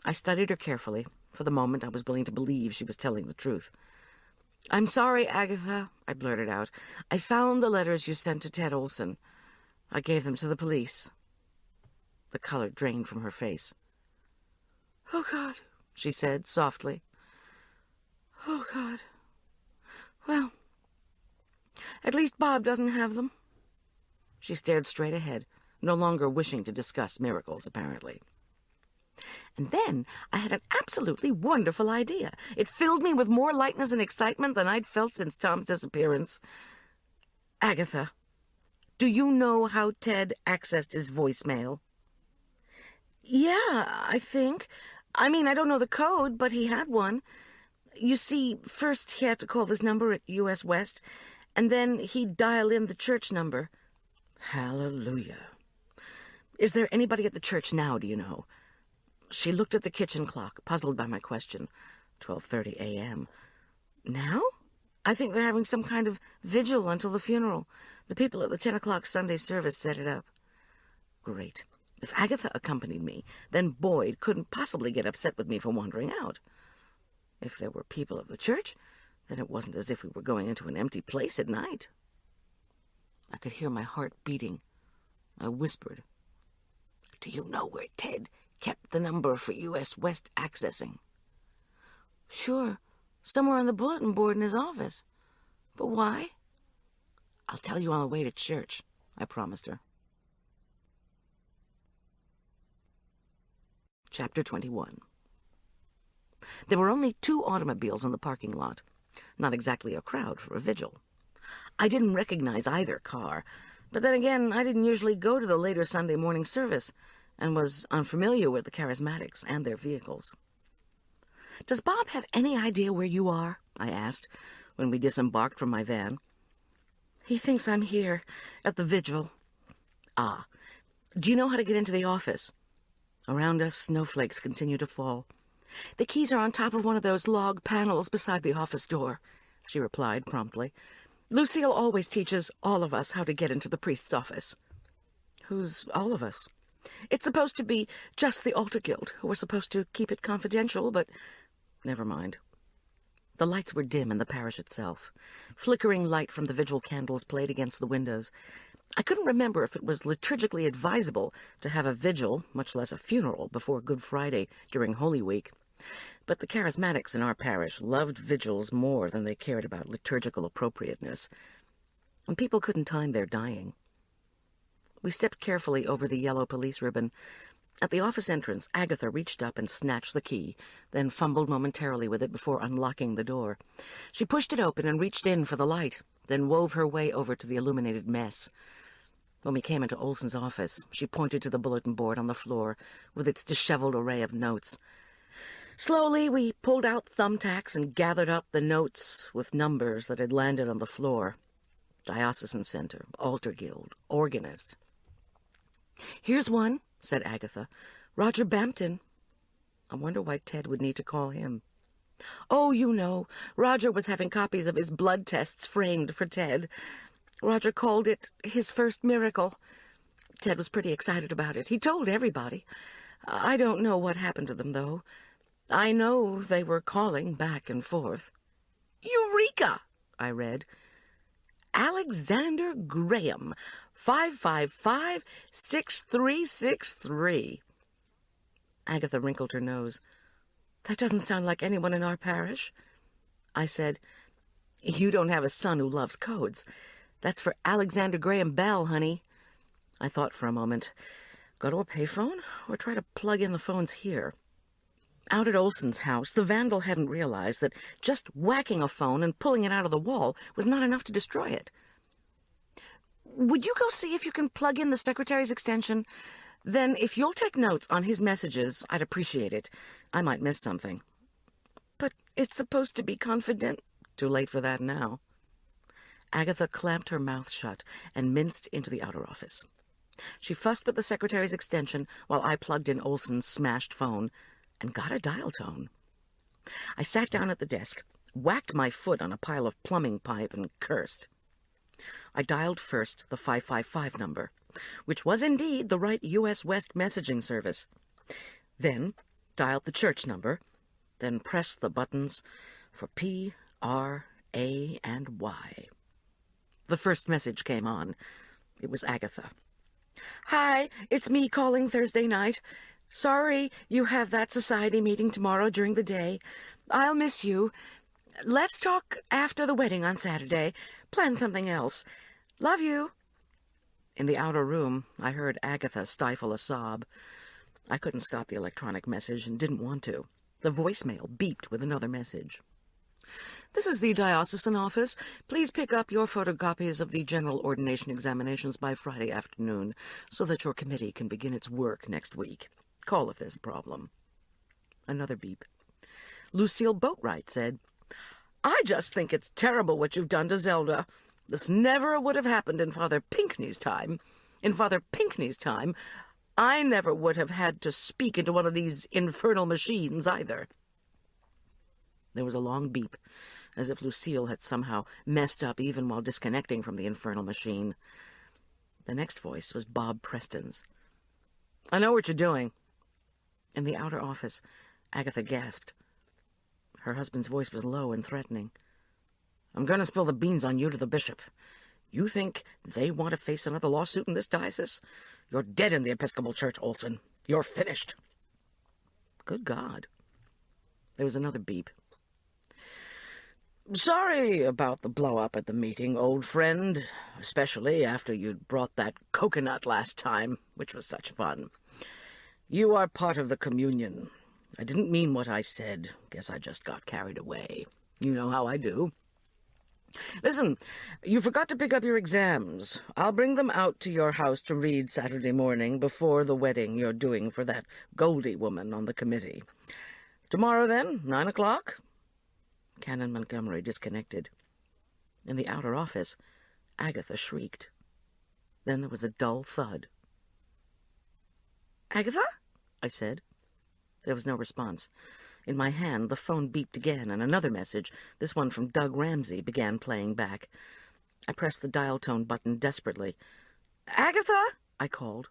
I studied her carefully. For the moment, I was willing to believe she was telling the truth. I'm sorry, Agatha, I blurted out. I found the letters you sent to Ted Olson. I gave them to the police. The color drained from her face. Oh, God, she said softly. Oh, God. Well, at least Bob doesn't have them. She stared straight ahead, no longer wishing to discuss miracles, apparently. And then I had an absolutely wonderful idea. It filled me with more lightness and excitement than I'd felt since Tom's disappearance. Agatha, do you know how Ted accessed his voicemail? Yeah, I think. I mean, I don't know the code, but he had one. You see, first he had to call this number at U.S. West, and then he'd dial in the church number. Hallelujah. Is there anybody at the church now, do you know? She looked at the kitchen clock, puzzled by my question. 12:30 a.m. Now? I think they're having some kind of vigil until the funeral. The people at the 10 o'clock Sunday service set it up. Great. If Agatha accompanied me, then Boyd couldn't possibly get upset with me for wandering out. If there were people at the church, then it wasn't as if we were going into an empty place at night. I could hear my heart beating. I whispered, Do you know where Ted kept the number for U.S. West accessing? Sure, somewhere on the bulletin board in his office. But why? I'll tell you on the way to church, I promised her. Chapter 21. There were only 2 automobiles in the parking lot. Not exactly a crowd for a vigil. I didn't recognize either car, but then again, I didn't usually go to the later Sunday morning service, and was unfamiliar with the charismatics and their vehicles. Does Bob have any idea where you are? I asked, when we disembarked from my van. He thinks I'm here, at the vigil. Ah, do you know how to get into the office? Around us, snowflakes continue to fall. The keys are on top of one of those log panels beside the office door, she replied promptly. Lucille always teaches all of us how to get into the priest's office. Who's all of us? It's supposed to be just the altar guild, who are supposed to keep it confidential, but never mind. The lights were dim in the parish itself. Flickering light from the vigil candles played against the windows. I couldn't remember if it was liturgically advisable to have a vigil, much less a funeral, before Good Friday during Holy Week. But the charismatics in our parish loved vigils more than they cared about liturgical appropriateness. And people couldn't time their dying. We stepped carefully over the yellow police ribbon. At the office entrance, Agatha reached up and snatched the key, then fumbled momentarily with it before unlocking the door. She pushed it open and reached in for the light, then wove her way over to the illuminated mess. When we came into Olson's office, she pointed to the bulletin board on the floor with its disheveled array of notes. Slowly, we pulled out thumbtacks and gathered up the notes with numbers that had landed on the floor. Diocesan Center, Altar Guild, Organist. Here's one, said Agatha. Roger Bampton. I wonder why Ted would need to call him. Oh, you know, Roger was having copies of his blood tests framed for Ted. Roger called it his first miracle. Ted was pretty excited about it. He told everybody. I don't know what happened to them, though. I know they were calling back and forth. Eureka! I read. Alexander Graham, 555-6363. Agatha wrinkled her nose. That doesn't sound like anyone in our parish. I said, You don't have a son who loves codes. That's for Alexander Graham Bell, honey. I thought for a moment. Go to a payphone or try to plug in the phones here? Out at Olson's house, the vandal hadn't realized that just whacking a phone and pulling it out of the wall was not enough to destroy it. "Would you go see if you can plug in the secretary's extension? Then, if you'll take notes on his messages, I'd appreciate it. I might miss something." "But it's supposed to be confident." Too late for that now. Agatha clamped her mouth shut and minced into the outer office. She fussed with the secretary's extension while I plugged in Olson's smashed phone and got a dial tone. I sat down at the desk, whacked my foot on a pile of plumbing pipe, and cursed. I dialed first the 555 number, which was indeed the right U.S. West messaging service. Then dialed the church number, then pressed the buttons for P, R, A, and Y. The first message came on. It was Agatha. "Hi, it's me calling Thursday night. Sorry you have that society meeting tomorrow during the day. I'll miss you. Let's talk after the wedding on Saturday. Plan something else. Love you." In the outer room, I heard Agatha stifle a sob. I couldn't stop the electronic message and didn't want to. The voicemail beeped with another message. "This is the diocesan office. Please pick up your photocopies of the general ordination examinations by Friday afternoon so that your committee can begin its work next week. Call if there's a problem." Another beep. Lucille Boatwright said, "I just think it's terrible what you've done to Zelda. This never would have happened in Father Pinkney's time. In Father Pinkney's time, I never would have had to speak into one of these infernal machines either." There was a long beep, as if Lucille had somehow messed up even while disconnecting from the infernal machine. The next voice was Bob Preston's. "I know what you're doing." In the outer office, Agatha gasped. Her husband's voice was low and threatening. "I'm going to spill the beans on you to the bishop. You think they want to face another lawsuit in this diocese? You're dead in the Episcopal Church, Olson. You're finished." Good God. There was another beep. "Sorry about the blow-up at the meeting, old friend, especially after you'd brought that coconut last time, which was such fun. You are part of the communion. I didn't mean what I said. Guess I just got carried away. You know how I do. Listen, you forgot to pick up your exams. I'll bring them out to your house to read Saturday morning before the wedding you're doing for that Goldie woman on the committee. Tomorrow, then, 9 o'clock? Canon Montgomery disconnected. In the outer office, Agatha shrieked. Then there was a dull thud. "Agatha?" I said. There was no response. In my hand, the phone beeped again, and another message, this one from Doug Ramsey, began playing back. I pressed the dial tone button desperately. "Agatha?" I called.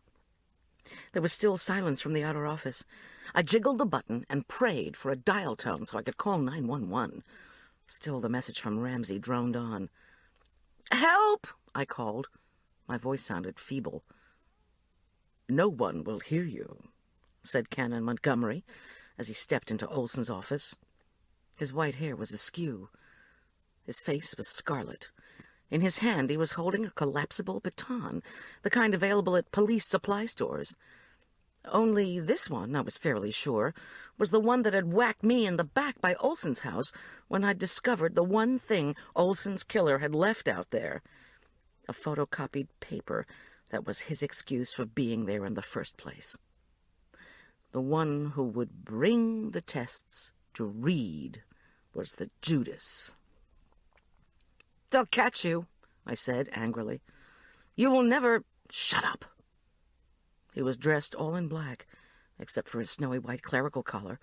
There was still silence from the outer office. I jiggled the button and prayed for a dial tone so I could call 911. Still the message from Ramsey droned on. "Help!" I called. My voice sounded feeble. "No one will hear you," said Canon Montgomery as he stepped into Olson's office. His white hair was askew. His face was scarlet. In his hand he was holding a collapsible baton, the kind available at police supply stores. Only this one, I was fairly sure, was the one that had whacked me in the back by Olson's house when I'd discovered the one thing Olson's killer had left out there. A photocopied paper that was his excuse for being there in the first place. The one who would bring the tests to read was the Judas. "They'll catch you," I said angrily. "You will never—" "Shut up!" He was dressed all in black, except for his snowy white clerical collar,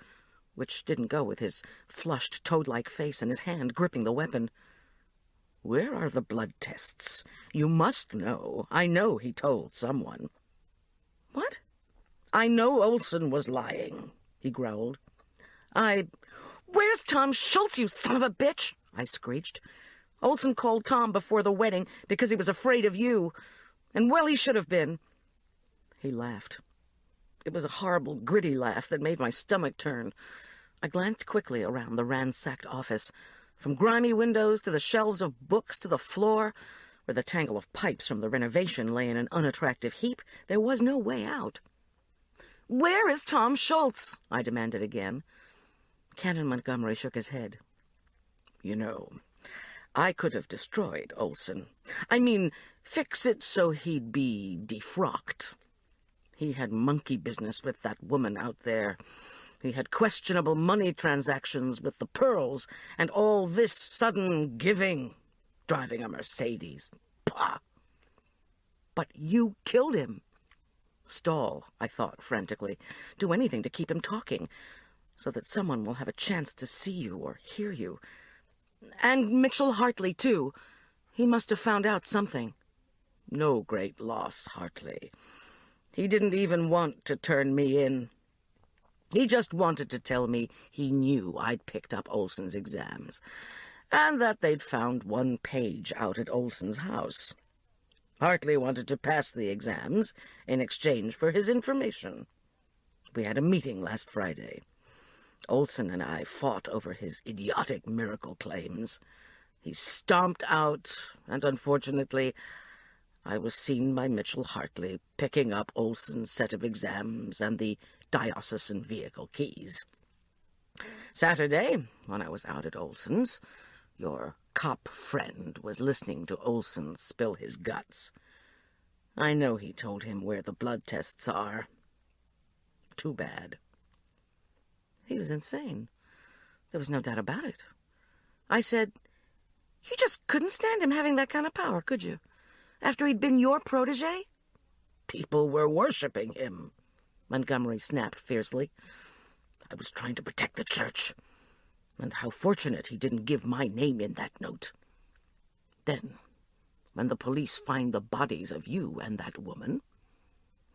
which didn't go with his flushed, toad-like face and his hand gripping the weapon. "Where are the blood tests? You must know. I know he told someone." "What?" "I know Olson was lying," he growled. "Where's Tom Schultz, you son of a bitch?" I screeched. "Olson called Tom before the wedding because he was afraid of you. And well, he should have been." He laughed. It was a horrible, gritty laugh that made my stomach turn. I glanced quickly around the ransacked office, from grimy windows to the shelves of books to the floor, where the tangle of pipes from the renovation lay in an unattractive heap. There was no way out. "Where is Tom Schultz?" I demanded again. Canon Montgomery shook his head. "You know, I could have destroyed Olson. I mean, fix it so he'd be defrocked. He had monkey business with that woman out there. He had questionable money transactions with the pearls, and all this sudden giving, driving a Mercedes. Pah! But you killed him." "Stall," I thought frantically. "Do anything to keep him talking, so that someone will have a chance to see you or hear you. And Mitchell Hartley, too. He must have found out something." "No great loss, Hartley. He didn't even want to turn me in. He just wanted to tell me he knew I'd picked up Olson's exams, and that they'd found one page out at Olson's house. Hartley wanted to pass the exams in exchange for his information. We had a meeting last Friday. Olson and I fought over his idiotic miracle claims. He stomped out, and unfortunately, I was seen by Mitchell Hartley picking up Olson's set of exams and the diocesan vehicle keys. Saturday, when I was out at Olson's, your cop friend was listening to Olson spill his guts. I know he told him where the blood tests are. Too bad." He was insane. There was no doubt about it. I said, "You just couldn't stand him having that kind of power, could you? After he'd been your protege?" "People were worshipping him," Montgomery snapped fiercely. "I was trying to protect the church. And how fortunate he didn't give my name in that note. Then, when the police find the bodies of you and that woman,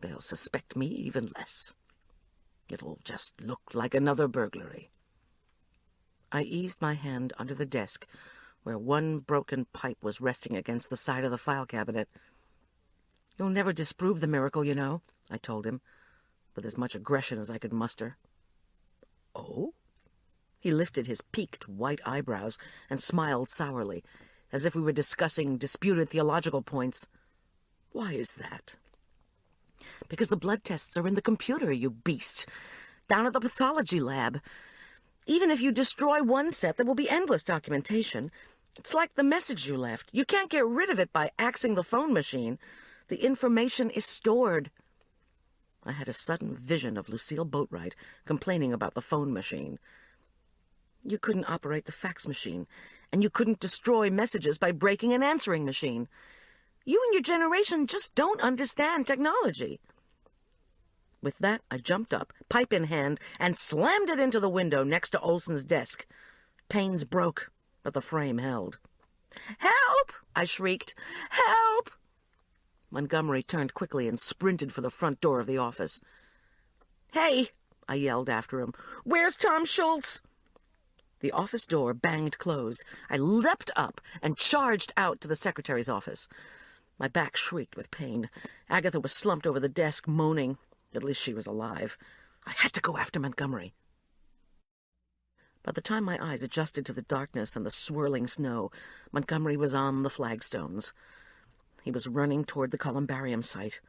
they'll suspect me even less. It'll just look like another burglary." I eased my hand under the desk, where one broken pipe was resting against the side of the file cabinet. "You'll never disprove the miracle, you know," I told him, with as much aggression as I could muster. "Oh?" He lifted his peaked white eyebrows and smiled sourly, as if we were discussing disputed theological points. "Why is that?" "Because the blood tests are in the computer, you beast, down at the pathology lab. Even if you destroy one set, there will be endless documentation. It's like the message you left. You can't get rid of it by axing the phone machine. The information is stored." I had a sudden vision of Lucille Boatwright complaining about the phone machine. "You couldn't operate the fax machine, and you couldn't destroy messages by breaking an answering machine. You and your generation just don't understand technology." With that, I jumped up, pipe in hand, and slammed it into the window next to Olson's desk. Panes broke, but the frame held. "Help!" I shrieked. "Help!" Montgomery turned quickly and sprinted for the front door of the office. "Hey!" I yelled after him. "Where's Tom Schultz?" The office door banged closed. I leapt up and charged out to the secretary's office. My back shrieked with pain. Agatha was slumped over the desk, moaning. At least she was alive. I had to go after Montgomery. By the time my eyes adjusted to the darkness and the swirling snow, Montgomery was on the flagstones. He was running toward the columbarium site.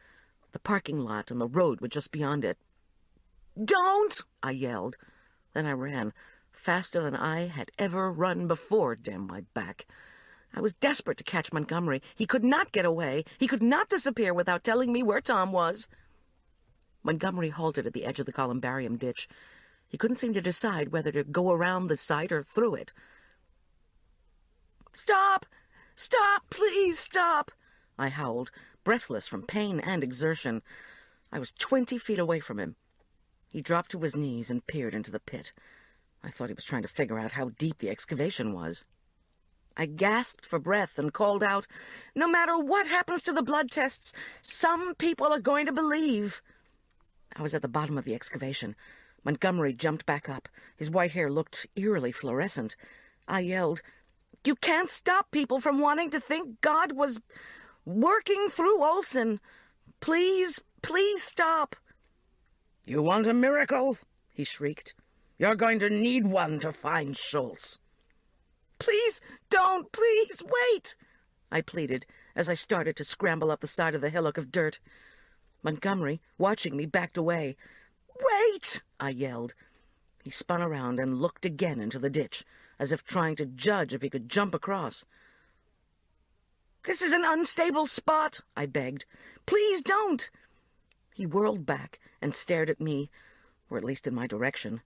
The parking lot and the road were just beyond it. "Don't!" I yelled. Then I ran, faster than I had ever run before, damn my back. I was desperate to catch Montgomery. He could not get away. He could not disappear without telling me where Tom was. Montgomery halted at the edge of the columbarium ditch. He couldn't seem to decide whether to go around the site or through it. "Stop! Stop! Please stop!" I howled, breathless from pain and exertion. I was 20 feet away from him. He dropped to his knees and peered into the pit. I thought he was trying to figure out how deep the excavation was. I gasped for breath and called out, "No matter what happens to the blood tests, some people are going to believe." I was at the bottom of the excavation. Montgomery jumped back up. His white hair looked eerily fluorescent. I yelled, "You can't stop people from wanting to think God was working through Olson. Please, please stop." "You want a miracle?" he shrieked. "You're going to need one to find Schultz." "Please don't, please wait," I pleaded as I started to scramble up the side of the hillock of dirt. Montgomery, watching me, backed away. "Wait!" I yelled. He spun around and looked again into the ditch, as if trying to judge if he could jump across. "This is an unstable spot," I begged. "Please don't." He whirled back and stared at me, or at least in my direction.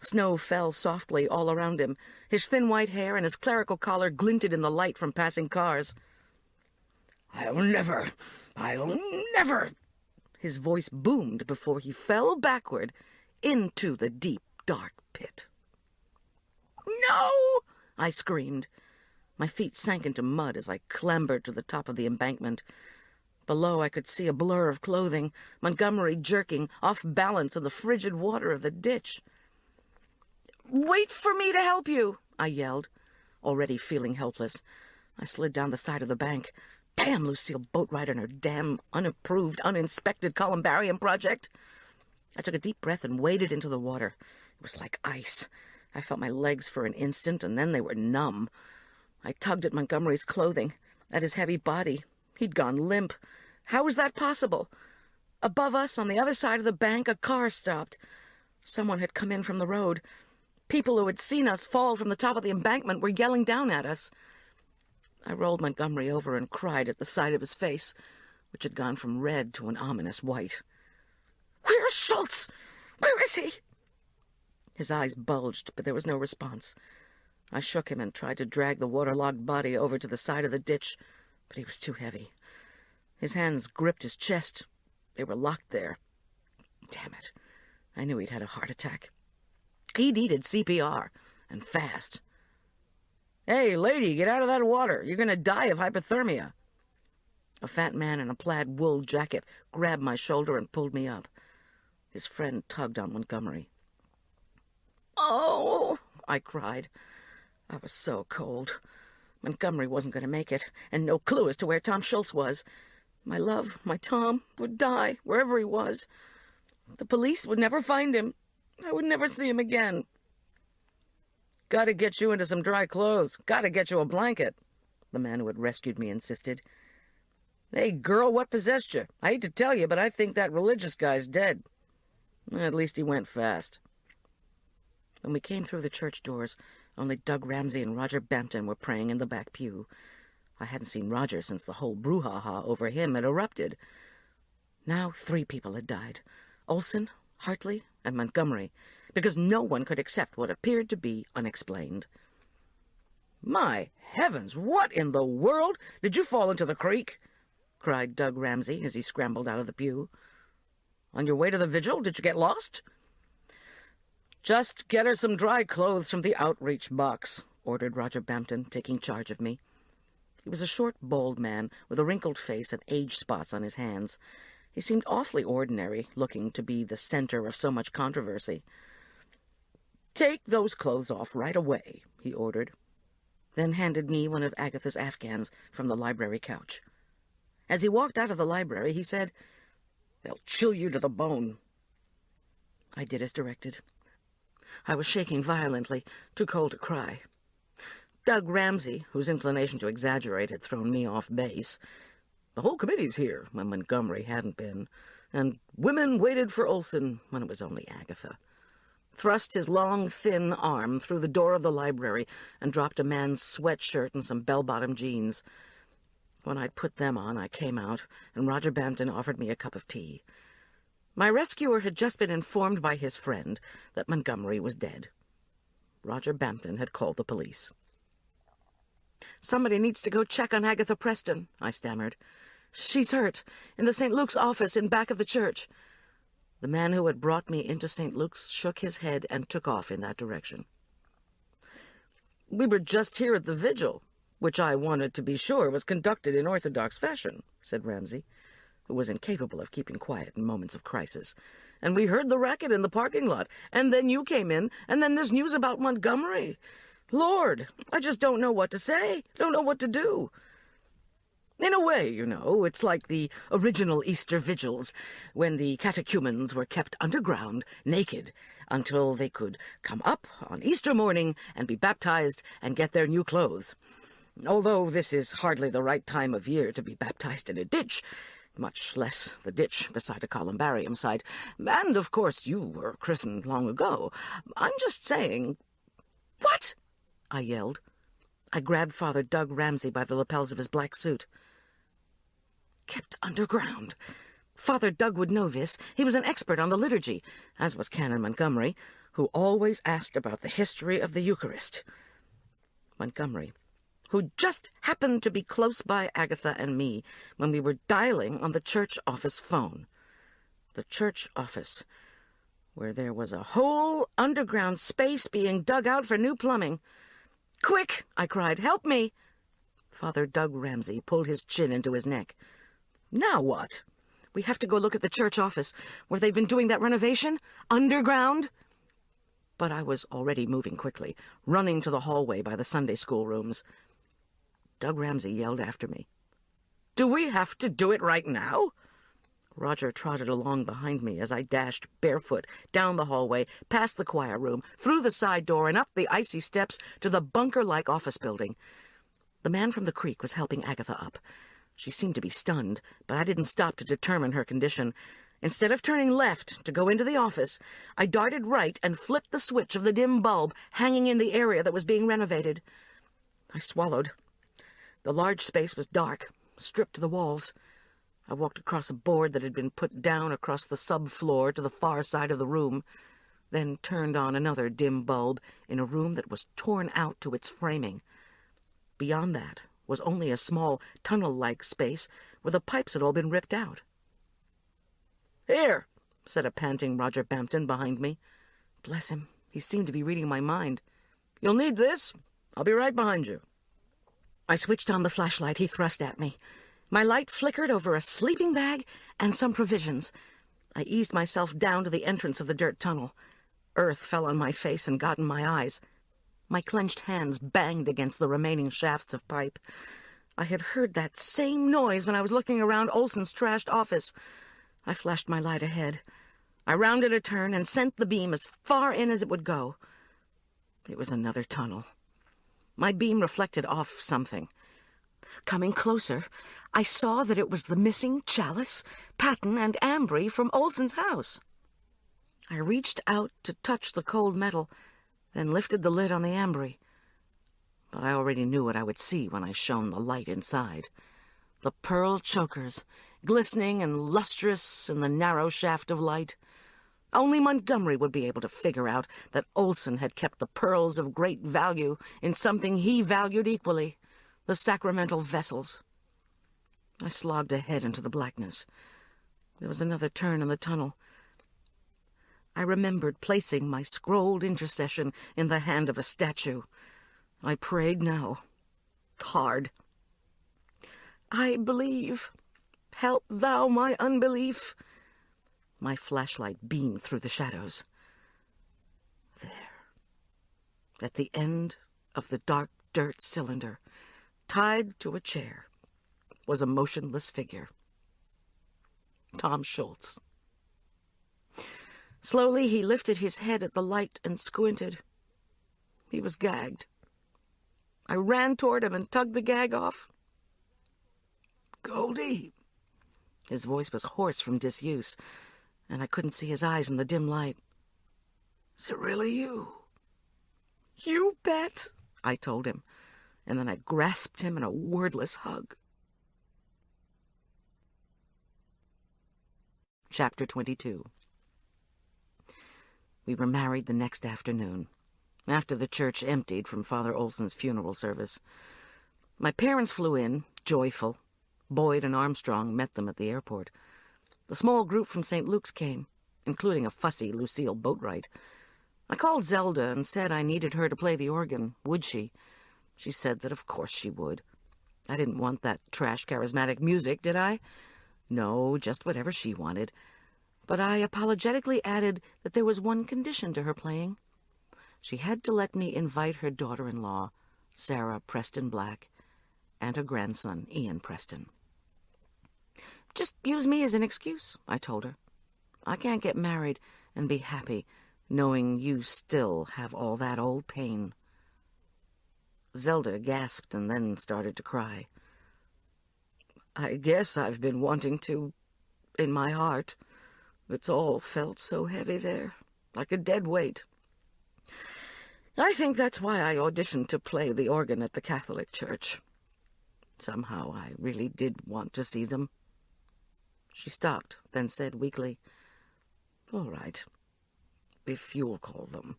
Snow fell softly all around him. His thin white hair and his clerical collar glinted in the light from passing cars. I'll never... His voice boomed before he fell backward into the deep, dark pit. "No!" I screamed. My feet sank into mud as I clambered to the top of the embankment. Below I could see a blur of clothing, Montgomery jerking, off balance in the frigid water of the ditch. "Wait for me to help you," I yelled, already feeling helpless. I slid down the side of the bank. Damn Lucille Boatwright and her damn unapproved, uninspected columbarium project. I took a deep breath and waded into the water. It was like ice. I felt my legs for an instant, and then they were numb. I tugged at Montgomery's clothing, at his heavy body. He'd gone limp. How was that possible? Above us, on the other side of the bank, a car stopped. Someone had come in from the road. People who had seen us fall from the top of the embankment were yelling down at us. I rolled Montgomery over and cried at the sight of his face, which had gone from red to an ominous white. "Where's Schultz? Where is he?" His eyes bulged, but there was no response. I shook him and tried to drag the waterlogged body over to the side of the ditch, but he was too heavy. His hands gripped his chest. They were locked there. Damn it. I knew he'd had a heart attack. He needed CPR, and fast. "Hey, lady, get out of that water. You're going to die of hypothermia." A fat man in a plaid wool jacket grabbed my shoulder and pulled me up. His friend tugged on Montgomery. "Oh!" I cried. I was so cold. Montgomery wasn't going to make it, and no clue as to where Tom Schultz was. My love, my Tom, would die, wherever he was. The police would never find him. I would never see him again. "Gotta get you into some dry clothes. Gotta get you a blanket," the man who had rescued me insisted. "Hey, girl, what possessed you? I hate to tell you, but I think that religious guy's dead." At least he went fast. When we came through the church doors, only Doug Ramsey and Roger Bampton were praying in the back pew. I hadn't seen Roger since the whole brouhaha over him had erupted. Now 3 people had died. Olson, Hartley, and Montgomery, because no one could accept what appeared to be unexplained. "My heavens, what in the world? Did you fall into the creek?" cried Doug Ramsey as he scrambled out of the pew. "On your way to the vigil, did you get lost?" "Just get her some dry clothes from the outreach box," ordered Roger Bampton, taking charge of me. He was a short, bald man with a wrinkled face and age spots on his hands. He seemed awfully ordinary, looking to be the center of so much controversy. "Take those clothes off right away," he ordered, then handed me one of Agatha's afghans from the library couch. As he walked out of the library, he said, "They'll chill you to the bone." I did as directed. I was shaking violently, too cold to cry. Doug Ramsey, whose inclination to exaggerate had thrown me off base. The whole committee's here, when Montgomery hadn't been, and women waited for Olson when it was only Agatha. Thrust his long, thin arm through the door of the library and dropped a man's sweatshirt and some bell-bottom jeans. When I'd put them on, I came out, and Roger Bampton offered me a cup of tea. My rescuer had just been informed by his friend that Montgomery was dead. Roger Bampton had called the police. "Somebody needs to go check on Agatha Preston," I stammered. "She's hurt, in the St. Luke's office in back of the church." The man who had brought me into St. Luke's shook his head and took off in that direction. "We were just here at the vigil, which I wanted to be sure was conducted in orthodox fashion," said Ramsey, who was incapable of keeping quiet in moments of crisis. "And we heard the racket in the parking lot, and then you came in, and then this news about Montgomery. Lord, I just don't know what to say, don't know what to do. In a way, you know, it's like the original Easter vigils, when the catechumens were kept underground, naked, until they could come up on Easter morning and be baptized and get their new clothes. Although this is hardly the right time of year to be baptized in a ditch, much less the ditch beside a columbarium site. And, of course, you were christened long ago. I'm just saying—" "What?" I yelled. I grabbed Father Doug Ramsey by the lapels of his black suit. "Kept underground. Father Doug would know this. He was an expert on the liturgy, as was Canon Montgomery, who always asked about the history of the Eucharist. Montgomery, who just happened to be close by Agatha and me when we were dialing on the church office phone. The church office, where there was a whole underground space being dug out for new plumbing. "Quick!" I cried. "Help me!" Father Doug Ramsey pulled his chin into his neck. "Now what?" "We have to go look at the church office, where they've been doing that renovation. Underground." But I was already moving quickly, running to the hallway by the Sunday school rooms. Doug Ramsey yelled after me. "Do we have to do it right now?" Roger trotted along behind me as I dashed barefoot down the hallway, past the choir room, through the side door, and up the icy steps to the bunker-like office building. The man from the creek was helping Agatha up. She seemed to be stunned, but I didn't stop to determine her condition. Instead of turning left to go into the office, I darted right and flipped the switch of the dim bulb hanging in the area that was being renovated. I swallowed. The large space was dark, stripped to the walls. I walked across a board that had been put down across the subfloor to the far side of the room, then turned on another dim bulb in a room that was torn out to its framing. Beyond that was only a small tunnel-like space where the pipes had all been ripped out. "Here," said a panting Roger Bampton behind me. Bless him, he seemed to be reading my mind. "You'll need this. I'll be right behind you." I switched on the flashlight he thrust at me. My light flickered over a sleeping bag and some provisions. I eased myself down to the entrance of the dirt tunnel. Earth fell on my face and got in my eyes. My clenched hands banged against the remaining shafts of pipe. I had heard that same noise when I was looking around Olson's trashed office. I flashed my light ahead. I rounded a turn and sent the beam as far in as it would go. It was another tunnel. My beam reflected off something. Coming closer, I saw that it was the missing chalice, paten, and ambry from Olson's house. I reached out to touch the cold metal, then lifted the lid on the ambry. But I already knew what I would see when I shone the light inside. The pearl chokers, glistening and lustrous in the narrow shaft of light. Only Montgomery would be able to figure out that Olson had kept the pearls of great value in something he valued equally, the sacramental vessels. I slogged ahead into the blackness. There was another turn in the tunnel. I remembered placing my scrolled intercession in the hand of a statue. I prayed now, hard. "I believe. Help thou my unbelief." My flashlight beamed through the shadows. There, at the end of the dark dirt cylinder, tied to a chair, was a motionless figure. Tom Schultz. Slowly he lifted his head at the light and squinted. He was gagged. I ran toward him and tugged the gag off. "Goldie!" His voice was hoarse from disuse, and I couldn't see his eyes in the dim light. "Is it really you?" "You bet," I told him, and then I grasped him in a wordless hug. Chapter 22. We were married the next afternoon, after the church emptied from Father Olson's funeral service. My parents flew in, joyful. Boyd and Armstrong met them at the airport. The small group from St. Luke's came, including a fussy Lucille Boatwright. I called Zelda and said I needed her to play the organ. Would she? She said that of course she would. I didn't want that trash charismatic music, did I? No, just whatever she wanted. But I apologetically added that there was one condition to her playing. She had to let me invite her daughter-in-law, Sarah Preston Black, and her grandson, Ian Preston. "Just use me as an excuse," I told her. "I can't get married and be happy knowing you still have all that old pain." Zelda gasped and then started to cry. I guess I've been wanting to, in my heart. It's all felt so heavy there, like a dead weight. I think that's why I auditioned to play the organ at the Catholic Church. Somehow I really did want to see them. She stopped, then said weakly, "All right, if you'll call them."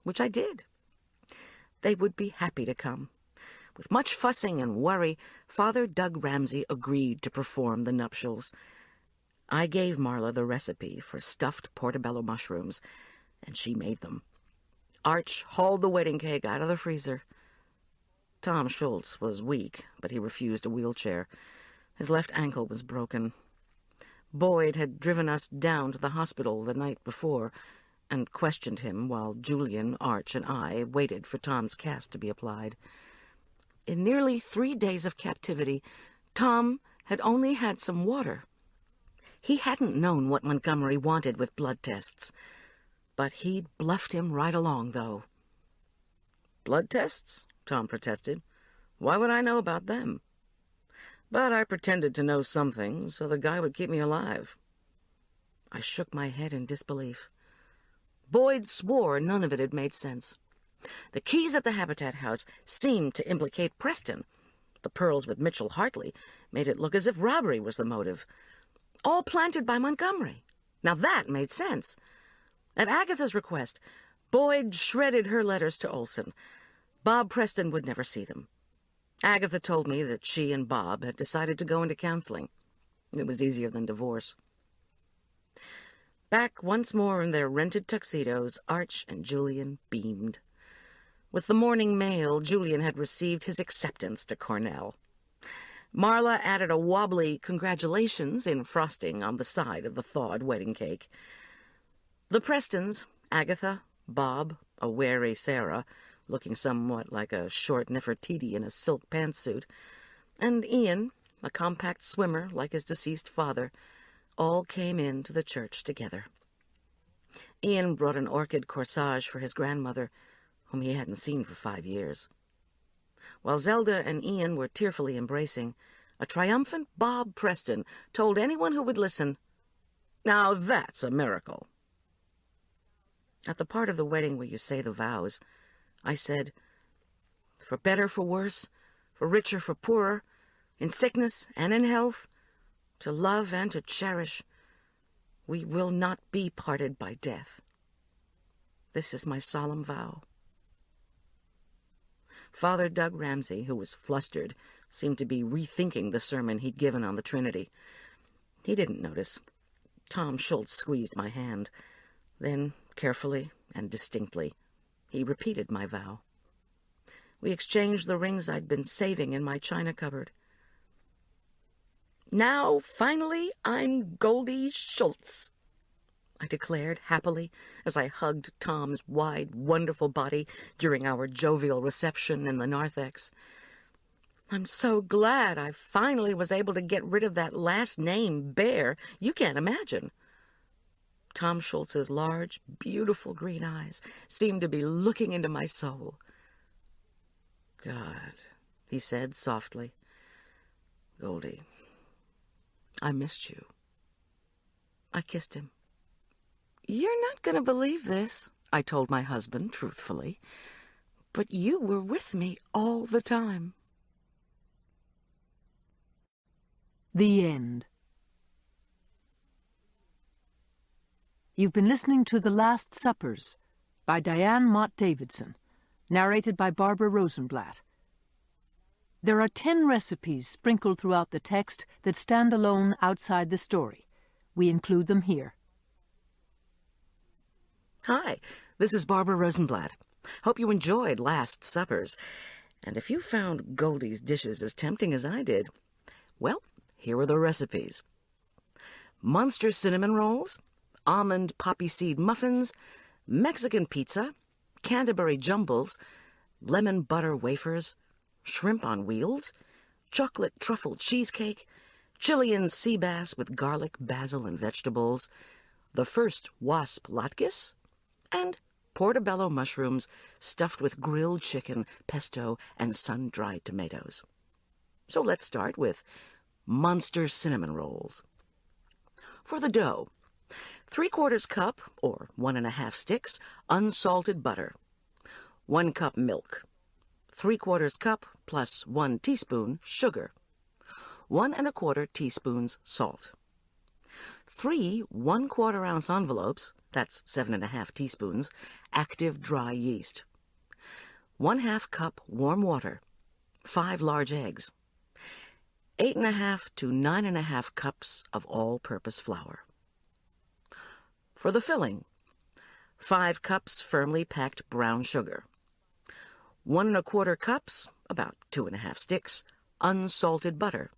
Which I did. They would be happy to come. With much fussing and worry, Father Doug Ramsey agreed to perform the nuptials. I gave Marla the recipe for stuffed portobello mushrooms, and she made them. Arch hauled the wedding cake out of the freezer. Tom Schultz was weak, but he refused a wheelchair. His left ankle was broken. Boyd had driven us down to the hospital the night before and questioned him while Julian, Arch, and I waited for Tom's cast to be applied. In nearly 3 days of captivity, Tom had only had some water. He hadn't known what Montgomery wanted with blood tests, but he'd bluffed him right along, though. "Blood tests?" Tom protested. "Why would I know about them?" But I pretended to know something so the guy would keep me alive. I shook my head in disbelief. Boyd swore none of it had made sense. The keys at the Habitat house seemed to implicate Preston. The pearls with Mitchell Hartley made it look as if robbery was the motive. All planted by Montgomery. Now that made sense. At Agatha's request, Boyd shredded her letters to Olson. Bob Preston would never see them. Agatha told me that she and Bob had decided to go into counseling. It was easier than divorce. Back once more in their rented tuxedos, Arch and Julian beamed. With the morning mail, Julian had received his acceptance to Cornell. Marla added a wobbly congratulations in frosting on the side of the thawed wedding cake. The Prestons, Agatha, Bob, a wary Sarah, looking somewhat like a short Nefertiti in a silk pantsuit, and Ian, a compact swimmer like his deceased father, all came in to the church together. Ian brought an orchid corsage for his grandmother, whom he hadn't seen for 5 years. While Zelda and Ian were tearfully embracing, a triumphant Bob Preston told anyone who would listen, "Now that's a miracle." At the part of the wedding where you say the vows, I said, "For better, for worse, for richer, for poorer, in sickness and in health, to love and to cherish, we will not be parted by death. This is my solemn vow." Father Doug Ramsey, who was flustered, seemed to be rethinking the sermon he'd given on the Trinity. He didn't notice. Tom Schultz squeezed my hand. Then, carefully and distinctly, he repeated my vow. We exchanged the rings I'd been saving in my china cupboard. "Now, finally, I'm Goldie Schultz," I declared happily as I hugged Tom's wide, wonderful body during our jovial reception in the narthex. "I'm so glad I finally was able to get rid of that last name, Bear. You can't imagine." Tom Schultz's large, beautiful green eyes seemed to be looking into my soul. "God," he said softly. "Goldie, I missed you." I kissed him. "You're not going to believe this," I told my husband truthfully, "but you were with me all the time." The end. You've been listening to The Last Suppers by Diane Mott Davidson, narrated by Barbara Rosenblatt. There are 10 recipes sprinkled throughout the text that stand alone outside the story. We include them here. Hi, this is Barbara Rosenblatt. Hope you enjoyed Last Suppers. And if you found Goldie's dishes as tempting as I did, well, here are the recipes. Monster cinnamon rolls, almond poppy seed muffins, Mexican pizza, Canterbury jumbles, lemon butter wafers, shrimp on wheels, chocolate truffle cheesecake, Chilean sea bass with garlic, basil, and vegetables, the first wasp latkes, and portobello mushrooms stuffed with grilled chicken, pesto, and sun-dried tomatoes. So let's start with monster cinnamon rolls. For the dough, 3/4 cup, or 1½ sticks, unsalted butter, 1 cup milk, 3/4 cup plus 1 teaspoon sugar, 1 1/4 teaspoons salt, 3 1/4 ounce envelopes, that's 7½ teaspoons, active dry yeast, 1/2 cup warm water, 5 large eggs, 8½ to 9½ cups of all-purpose flour. For the filling, 5 cups firmly packed brown sugar, 1 1/4 cups, about 2½ sticks, unsalted butter,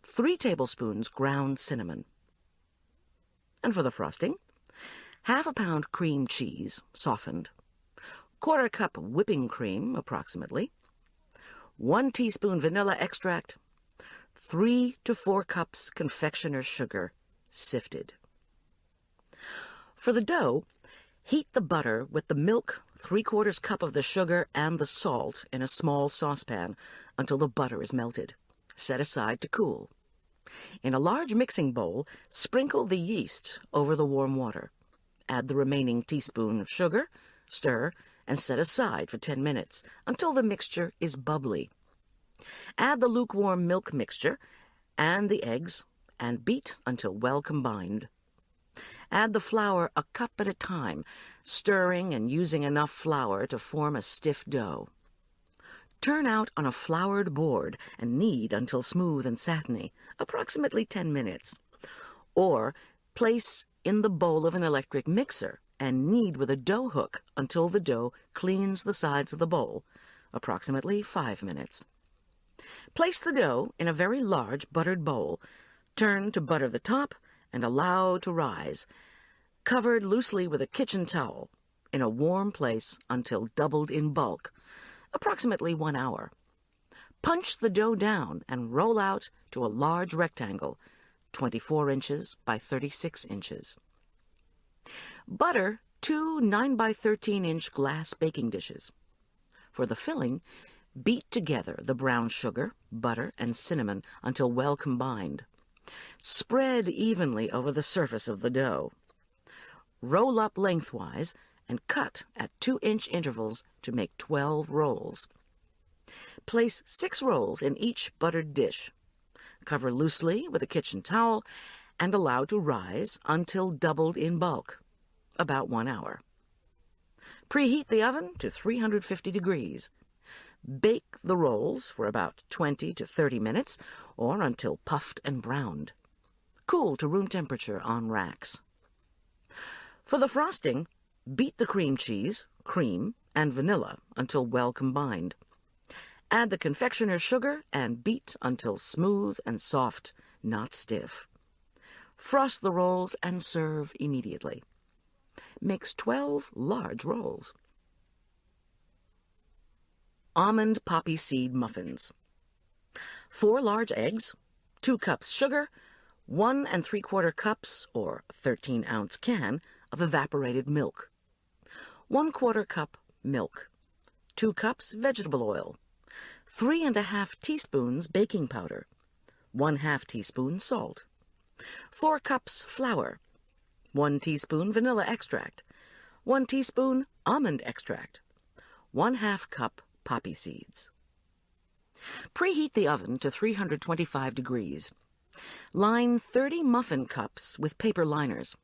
3 tablespoons ground cinnamon. And for the frosting, 1/2 pound cream cheese, softened, 1/4 cup whipping cream, approximately, 1 teaspoon vanilla extract, 3 to 4 cups confectioner's sugar, sifted. For the dough, heat the butter with the milk, 3/4 cup of the sugar, and the salt in a small saucepan until the butter is melted. Set aside to cool. In a large mixing bowl, sprinkle the yeast over the warm water. Add the remaining teaspoon of sugar, stir, and set aside for 10 minutes until the mixture is bubbly. Add the lukewarm milk mixture and the eggs and beat until well combined. Add the flour a cup at a time, stirring and using enough flour to form a stiff dough. Turn out on a floured board and knead until smooth and satiny, approximately 10 minutes. Or place in the bowl of an electric mixer and knead with a dough hook until the dough cleans the sides of the bowl, approximately 5 minutes. Place the dough in a very large buttered bowl, turn to butter the top, and allow to rise, covered loosely with a kitchen towel, in a warm place until doubled in bulk, approximately 1 hour. Punch the dough down and roll out to a large rectangle, 24 inches by 36 inches. Butter 2 9 by 13-inch glass baking dishes. For the filling, beat together the brown sugar, butter, and cinnamon until well combined. Spread evenly over the surface of the dough. Roll up lengthwise and cut at 2-inch intervals to make 12 rolls. Place 6 rolls in each buttered dish. Cover loosely with a kitchen towel and allow to rise until doubled in bulk, about 1 hour. Preheat the oven to 350 degrees. Bake the rolls for about 20 to 30 minutes or until puffed and browned. Cool to room temperature on racks. For the frosting, beat the cream cheese, cream, and vanilla until well combined. Add the confectioner's sugar and beat until smooth and soft, not stiff. Frost the rolls and serve immediately. Mix 12 large rolls. Almond poppy seed muffins. 4 large eggs, 2 cups sugar, 1 3/4 cups, or 13-ounce can, of evaporated milk, 1/4 cup milk, 2 cups vegetable oil, 3 1/2 teaspoons baking powder, 1/2 teaspoon salt, 4 cups flour, 1 teaspoon vanilla extract, 1 teaspoon almond extract, 1/2 cup poppy seeds. Preheat the oven to 325 degrees. Line 30 muffin cups with paper liners.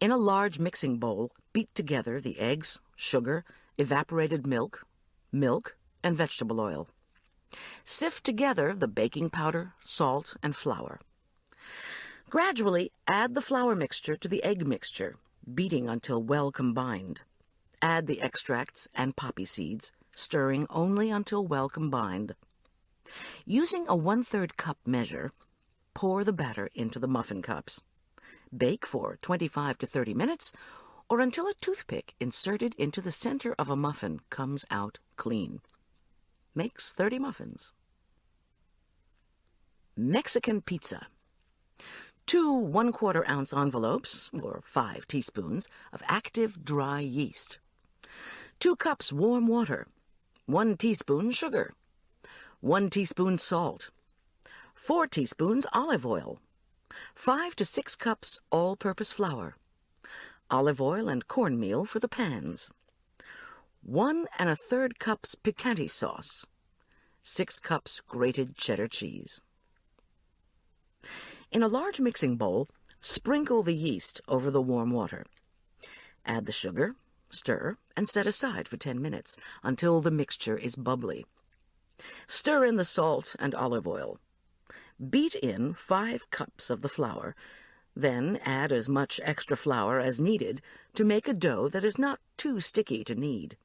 In a large mixing bowl, beat together the eggs, sugar, evaporated milk, and vegetable oil. Sift together the baking powder, salt, and flour. Gradually add the flour mixture to the egg mixture, beating until well combined. Add the extracts and poppy seeds, stirring only until well combined. Using a 1/3 cup measure, pour the batter into the muffin cups. Bake for 25 to 30 minutes or until a toothpick inserted into the center of a muffin comes out clean. Makes 30 muffins. Mexican pizza. 2 1/4 ounce envelopes, or 5 teaspoons, of active dry yeast. 2 cups warm water. 1 teaspoon sugar. 1 teaspoon salt. 4 teaspoons olive oil, 5 to 6 cups all-purpose flour, olive oil and cornmeal for the pans, 1 1/3 cups picante sauce, 6 cups grated cheddar cheese. In a large mixing bowl, sprinkle the yeast over the warm water. Add the sugar, stir, and set aside for 10 minutes until the mixture is bubbly. Stir in the salt and olive oil. Beat in 5 cups of the flour, then add as much extra flour as needed to make a dough that is not too sticky to knead.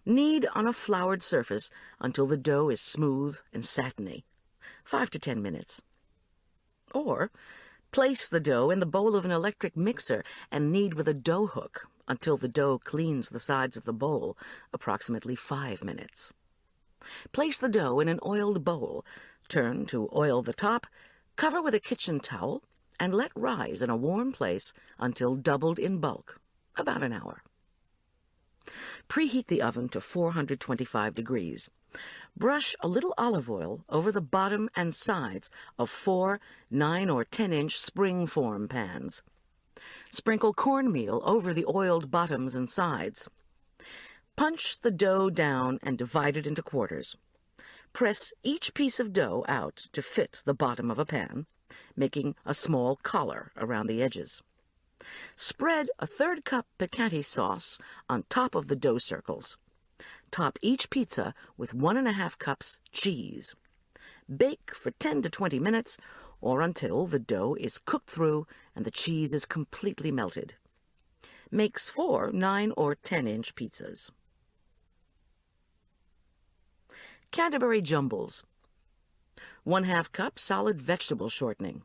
Knead on a floured surface until the dough is smooth and satiny, 5 to 10 minutes. Or, place the dough in the bowl of an electric mixer and knead with a dough hook until the dough cleans the sides of the bowl, approximately 5 minutes. Place the dough in an oiled bowl, turn to oil the top, cover with a kitchen towel, and let rise in a warm place until doubled in bulk, about an hour. Preheat the oven to 425 degrees. Brush a little olive oil over the bottom and sides of 4 9 or 10-inch spring-form pans. Sprinkle cornmeal over the oiled bottoms and sides. Punch the dough down and divide it into quarters. Press each piece of dough out to fit the bottom of a pan, making a small collar around the edges. Spread a 1/3 cup picante sauce on top of the dough circles. Top each pizza with 1 1/2 cups cheese. Bake for 10 to 20 minutes or until the dough is cooked through and the cheese is completely melted. Makes 4 9 or 10-inch pizzas. Canterbury Jumbles. 1/2 cup solid vegetable shortening.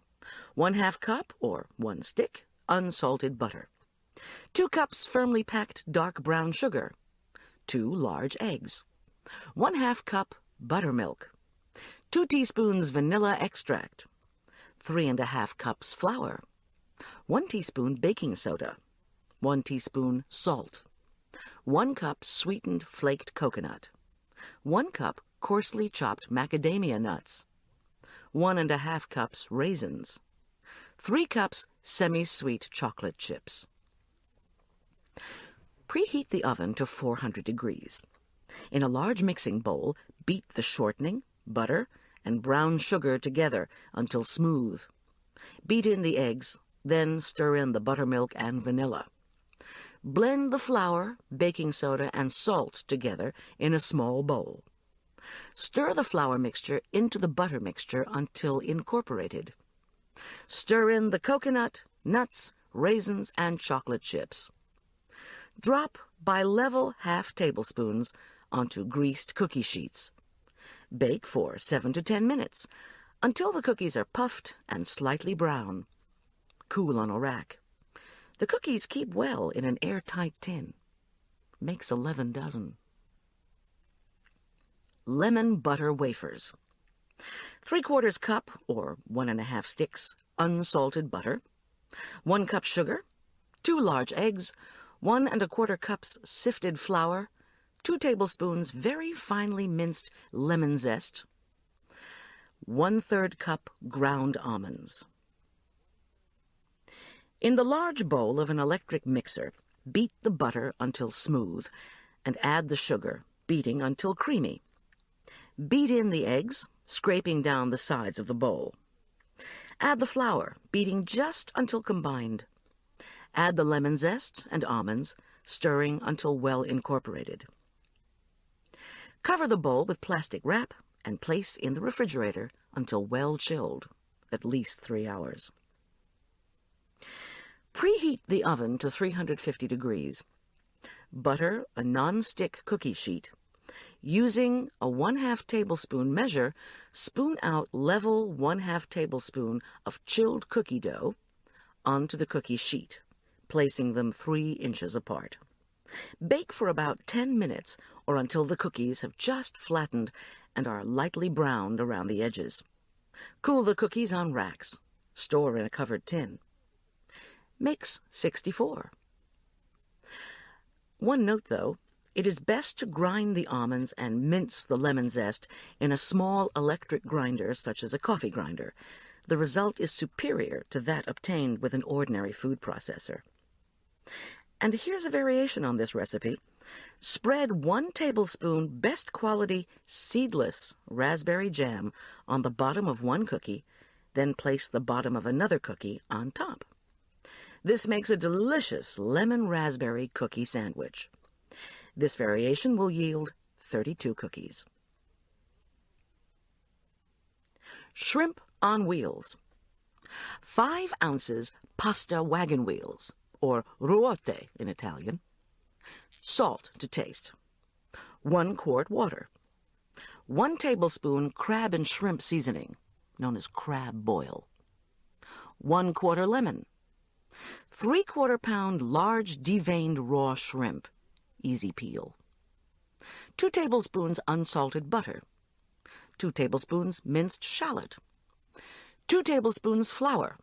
1/2 cup, or 1 stick, unsalted butter. 2 cups firmly packed dark brown sugar. 2 large eggs. 1/2 cup buttermilk. 2 teaspoons vanilla extract. 3 1/2 cups flour. 1 teaspoon baking soda. 1 teaspoon salt. 1 cup sweetened flaked coconut. 1 cup coarsely chopped macadamia nuts. 1 1/2 cups raisins. 3 cups semi-sweet chocolate chips. Preheat the oven to 400 degrees. In a large mixing bowl, beat the shortening, butter, and brown sugar together until smooth. Beat in the eggs, then stir in the buttermilk and vanilla. Blend the flour, baking soda, and salt together in a small bowl. Stir the flour mixture into the butter mixture until incorporated. Stir in the coconut, nuts, raisins, and chocolate chips. Drop by level 1/2 tablespoons onto greased cookie sheets. Bake for 7 to 10 minutes until the cookies are puffed and slightly brown. Cool on a rack. The cookies keep well in an airtight tin. Makes 11 dozen. Lemon butter wafers. 3/4 cup, or 1 1/2 sticks, unsalted butter. 1 cup sugar. 2 large eggs. 1 1/4 cups sifted flour. 2 tablespoons very finely minced lemon zest. 1/3 cup ground almonds. In the large bowl of an electric mixer, beat the butter until smooth and add the sugar, beating until creamy. Beat in the eggs, scraping down the sides of the bowl. Add the flour, beating just until combined. Add the lemon zest and almonds, stirring until well incorporated. Cover the bowl with plastic wrap and place in the refrigerator until well chilled, at least 3 hours. Preheat the oven to 350 degrees. Butter a non-stick cookie sheet. Using a 1/2 tablespoon measure, spoon out level 1/2 tablespoon of chilled cookie dough onto the cookie sheet, placing them 3 inches apart. Bake for about 10 minutes or until the cookies have just flattened and are lightly browned around the edges. Cool the cookies on racks. Store in a covered tin. Makes 64. One note, though, It is best to grind the almonds and mince the lemon zest in a small electric grinder such as a coffee grinder. The result is superior to that obtained with an ordinary food processor. And here's a variation on this recipe. Spread 1 tablespoon best quality seedless raspberry jam on the bottom of one cookie, then place the bottom of another cookie on top. This makes a delicious lemon raspberry cookie sandwich. This variation will yield 32 cookies. Shrimp on wheels. 5 ounces pasta wagon wheels, or ruote in Italian. Salt to taste. 1 quart water. 1 tablespoon crab and shrimp seasoning, known as crab boil. 1 quarter lemon. 3/4 pound large deveined raw shrimp, easy peel. 2 tablespoons unsalted butter. 2 tablespoons minced shallot. 2 tablespoons flour.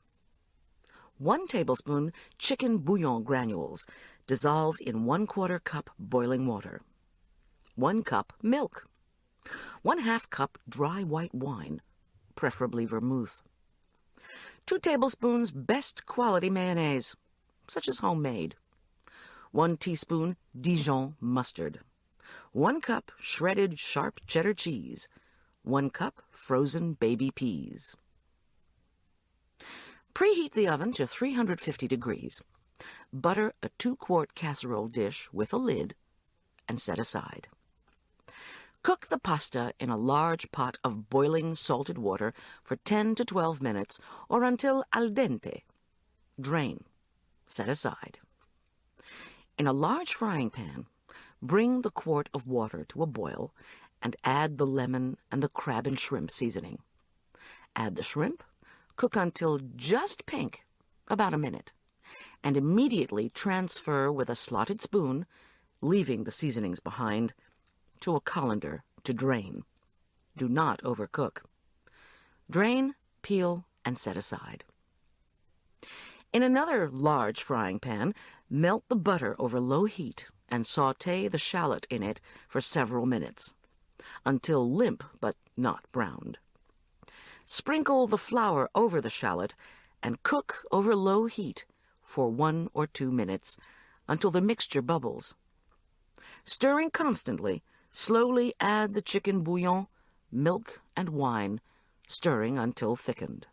1 tablespoon chicken bouillon granules, dissolved in 1/4 cup boiling water. 1 cup milk. 1/2 cup dry white wine, preferably vermouth. 2 tablespoons best quality mayonnaise, such as homemade. 1 teaspoon Dijon mustard. 1 cup shredded sharp cheddar cheese. 1 cup frozen baby peas. Preheat the oven to 350 degrees. Butter a 2-quart casserole dish with a lid and set aside. Cook the pasta in a large pot of boiling salted water for 10 to 12 minutes or until al dente. Drain. Set aside. In a large frying pan, bring the quart of water to a boil and add the lemon and the crab and shrimp seasoning. Add the shrimp, cook until just pink, about a minute, and immediately transfer with a slotted spoon, leaving the seasonings behind, to a colander to drain. Do not overcook. Drain, peel, and set aside. In another large frying pan, melt the butter over low heat and sauté the shallot in it for several minutes, until limp but not browned. Sprinkle the flour over the shallot and cook over low heat for 1 or 2 minutes until the mixture bubbles. Stirring constantly, slowly add the chicken bouillon, milk, and wine, stirring until thickened.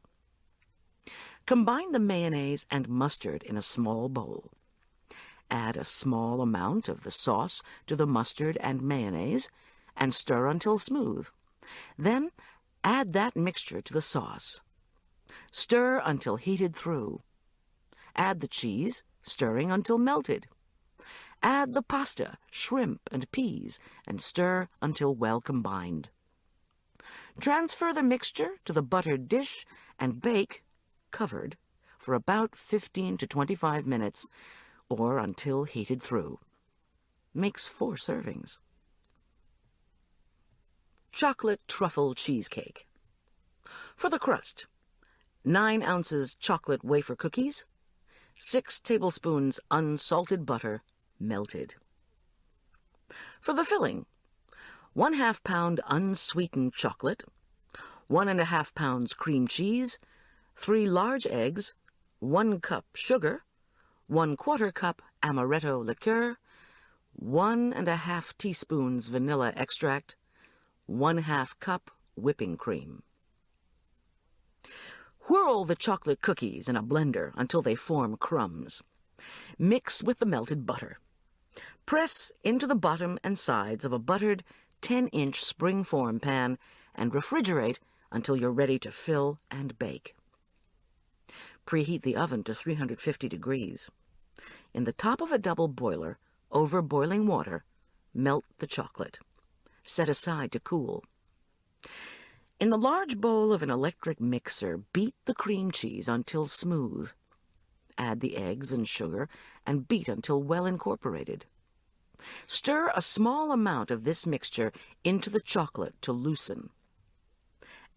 Combine the mayonnaise and mustard in a small bowl. Add a small amount of the sauce to the mustard and mayonnaise and stir until smooth. Then add that mixture to the sauce. Stir until heated through. Add the cheese, stirring until melted. Add the pasta, shrimp, and peas, and stir until well combined. Transfer the mixture to the buttered dish and bake, covered, for about 15 to 25 minutes, or until heated through. Makes 4 servings. Chocolate truffle cheesecake. For the crust, 9 ounces chocolate wafer cookies, 6 tablespoons unsalted butter, melted. For the filling, 1/2 pound unsweetened chocolate, 1½ pounds cream cheese, 3 large eggs, 1 cup sugar, 1/4 cup amaretto liqueur, 1½ teaspoons vanilla extract, 1/2 cup whipping cream. Whirl the chocolate cookies in a blender until they form crumbs. Mix with the melted butter. Press into the bottom and sides of a buttered 10-inch springform pan and refrigerate until you're ready to fill and bake. Preheat the oven to 350 degrees. In the top of a double boiler, over boiling water, melt the chocolate. Set aside to cool. In the large bowl of an electric mixer, beat the cream cheese until smooth. Add the eggs and sugar and beat until well incorporated. Stir a small amount of this mixture into the chocolate to loosen.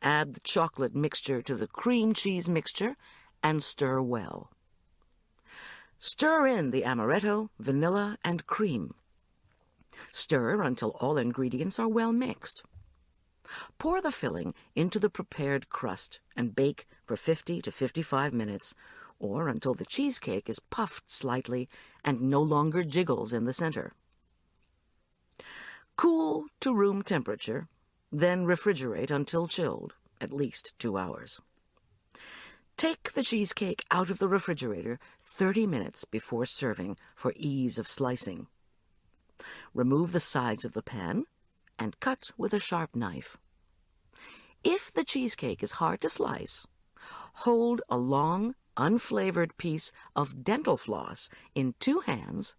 Add the chocolate mixture to the cream cheese mixture and stir well. Stir in the amaretto, vanilla, and cream. Stir until all ingredients are well mixed. Pour the filling into the prepared crust and bake for 50 to 55 minutes, or until the cheesecake is puffed slightly and no longer jiggles in the center. Cool to room temperature, then refrigerate until chilled, at least 2 hours. Take the cheesecake out of the refrigerator 30 minutes before serving for ease of slicing. Remove the sides of the pan and cut with a sharp knife. If the cheesecake is hard to slice, hold a long, unflavored piece of dental floss in 2 hands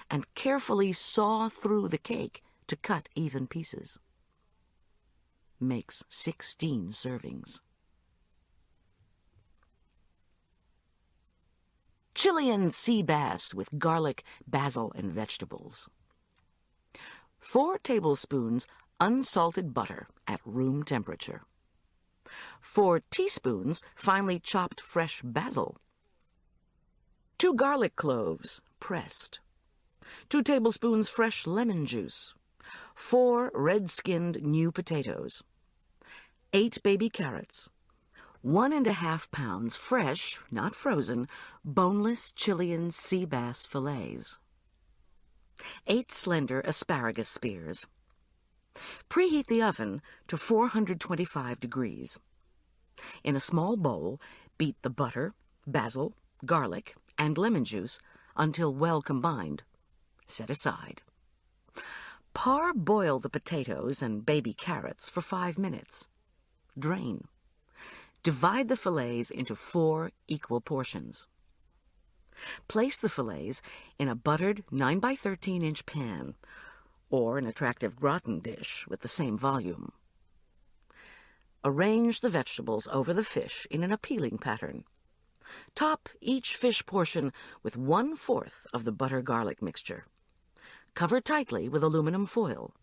and carefully saw through the cake to cut even pieces. Makes 16 servings. Chilean sea bass with garlic, basil, and vegetables. 4 tablespoons unsalted butter at room temperature. 4 teaspoons finely chopped fresh basil. 2 garlic cloves, pressed. 2 tablespoons fresh lemon juice. 4 red-skinned new potatoes. 8 baby carrots. 1½ pounds fresh, not frozen, boneless Chilean sea bass fillets. 8 slender asparagus spears. Preheat the oven to 425 degrees. In a small bowl, beat the butter, basil, garlic, and lemon juice until well combined. Set aside. Parboil the potatoes and baby carrots for 5 minutes. Drain. Divide the fillets into 4 equal portions. Place the fillets in a buttered 9 by 13-inch pan or an attractive gratin dish with the same volume. Arrange the vegetables over the fish in an appealing pattern. Top each fish portion with 1/4 of the butter-garlic mixture. Cover tightly with aluminum foil.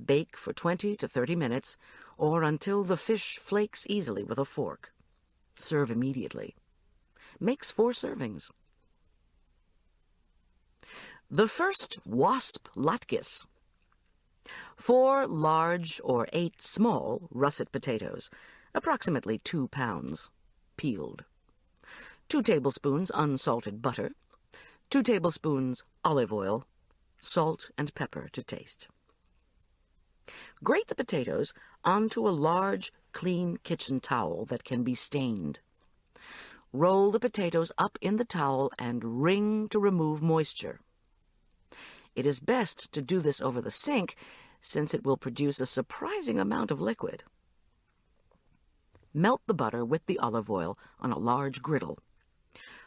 Bake for 20 to 30 minutes or until the fish flakes easily with a fork. Serve immediately. Makes 4 servings. The first wasp latkes. 4 large or 8 small russet potatoes, approximately 2 pounds, peeled. 2 tablespoons unsalted butter. 2 tablespoons olive oil. Salt and pepper to taste. Grate the potatoes onto a large, clean kitchen towel that can be stained. Roll the potatoes up in the towel and wring to remove moisture. It is best to do this over the sink, since it will produce a surprising amount of liquid. Melt the butter with the olive oil on a large griddle.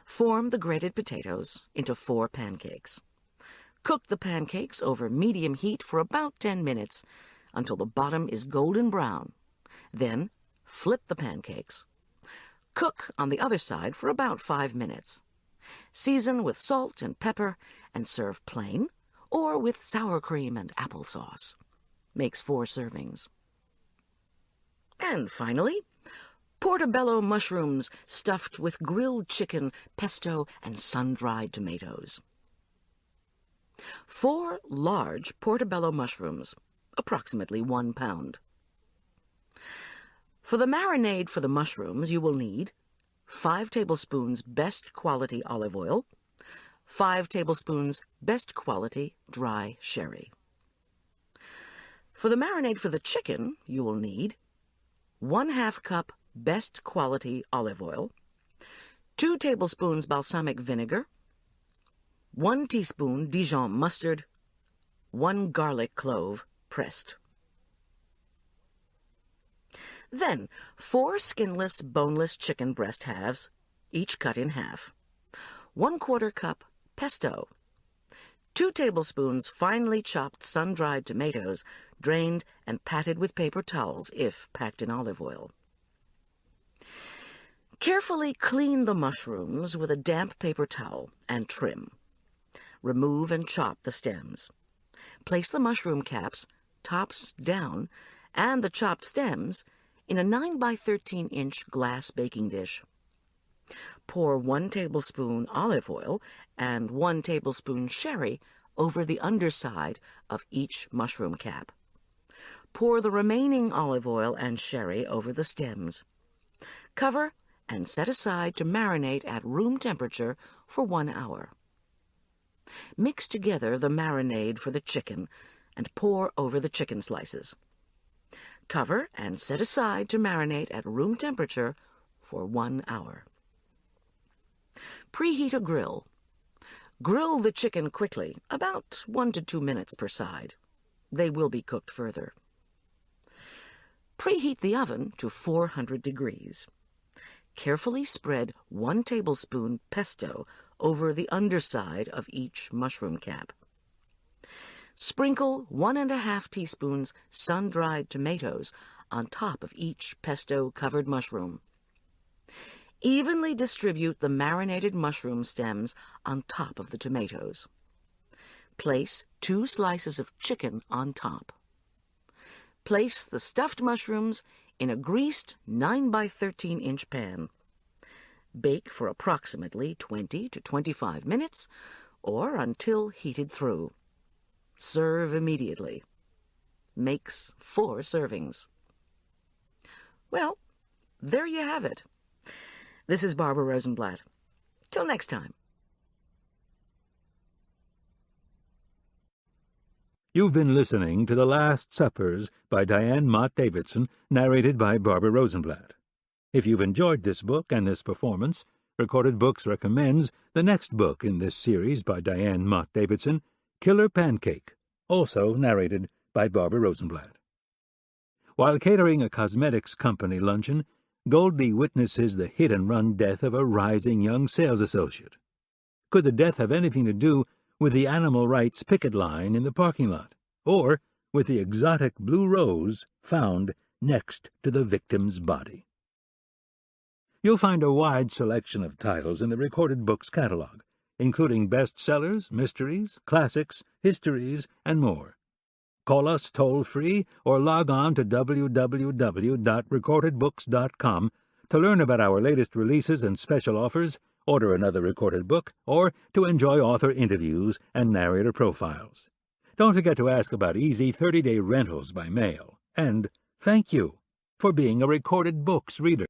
Form the grated potatoes into 4 pancakes. Cook the pancakes over medium heat for about 10 minutes until the bottom is golden brown. Then flip the pancakes. Cook on the other side for about 5 minutes. Season with salt and pepper and serve plain or with sour cream and applesauce. Makes 4 servings. And finally, portobello mushrooms stuffed with grilled chicken, pesto, and sun-dried tomatoes. 4 large portobello mushrooms, approximately 1 pound. For the marinade for the mushrooms, you will need 5 tablespoons best quality olive oil, 5 tablespoons best quality dry sherry. For the marinade for the chicken, you will need 1/2 cup best quality olive oil, 2 tablespoons balsamic vinegar, 1 teaspoon Dijon mustard, 1 garlic clove pressed. Then 4 skinless, boneless chicken breast halves, each cut in half, 1/4 cup pesto, 2 tablespoons finely chopped sun-dried tomatoes, drained and patted with paper towels if packed in olive oil. Carefully clean the mushrooms with a damp paper towel and trim. Remove and chop the stems. Place the mushroom caps, tops down, and the chopped stems in a 9 by 13-inch glass baking dish. Pour 1 tablespoon olive oil and 1 tablespoon sherry over the underside of each mushroom cap. Pour the remaining olive oil and sherry over the stems. Cover and set aside to marinate at room temperature for 1 hour. Mix together the marinade for the chicken and pour over the chicken slices. Cover and set aside to marinate at room temperature for 1 hour. Preheat a grill. Grill the chicken quickly, about 1 to 2 minutes per side. They will be cooked further. Preheat the oven to 400 degrees. Carefully spread 1 tablespoon pesto over the underside of each mushroom cap. Sprinkle 1½ teaspoons sun-dried tomatoes on top of each pesto-covered mushroom. Evenly distribute the marinated mushroom stems on top of the tomatoes. Place 2 slices of chicken on top. Place the stuffed mushrooms in a greased 9 by 13 inch pan. Bake for approximately 20 to 25 minutes or until heated through. Serve immediately. Makes 4 servings. Well, there you have it. This is Barbara Rosenblatt. Till next time. You've been listening to The Last Suppers by Diane Mott Davidson, narrated by Barbara Rosenblatt. If you've enjoyed this book and this performance, Recorded Books recommends the next book in this series by Diane Mott Davidson, Killer Pancake, also narrated by Barbara Rosenblatt. While catering a cosmetics company luncheon, Goldie witnesses the hit-and-run death of a rising young sales associate. Could the death have anything to do with the animal rights picket line in the parking lot, or with the exotic blue rose found next to the victim's body? You'll find a wide selection of titles in the Recorded Books catalog, including bestsellers, mysteries, classics, histories, and more. Call us toll-free or log on to www.recordedbooks.com to learn about our latest releases and special offers, order another recorded book, or to enjoy author interviews and narrator profiles. Don't forget to ask about easy 30-day rentals by mail. And thank you for being a Recorded Books reader.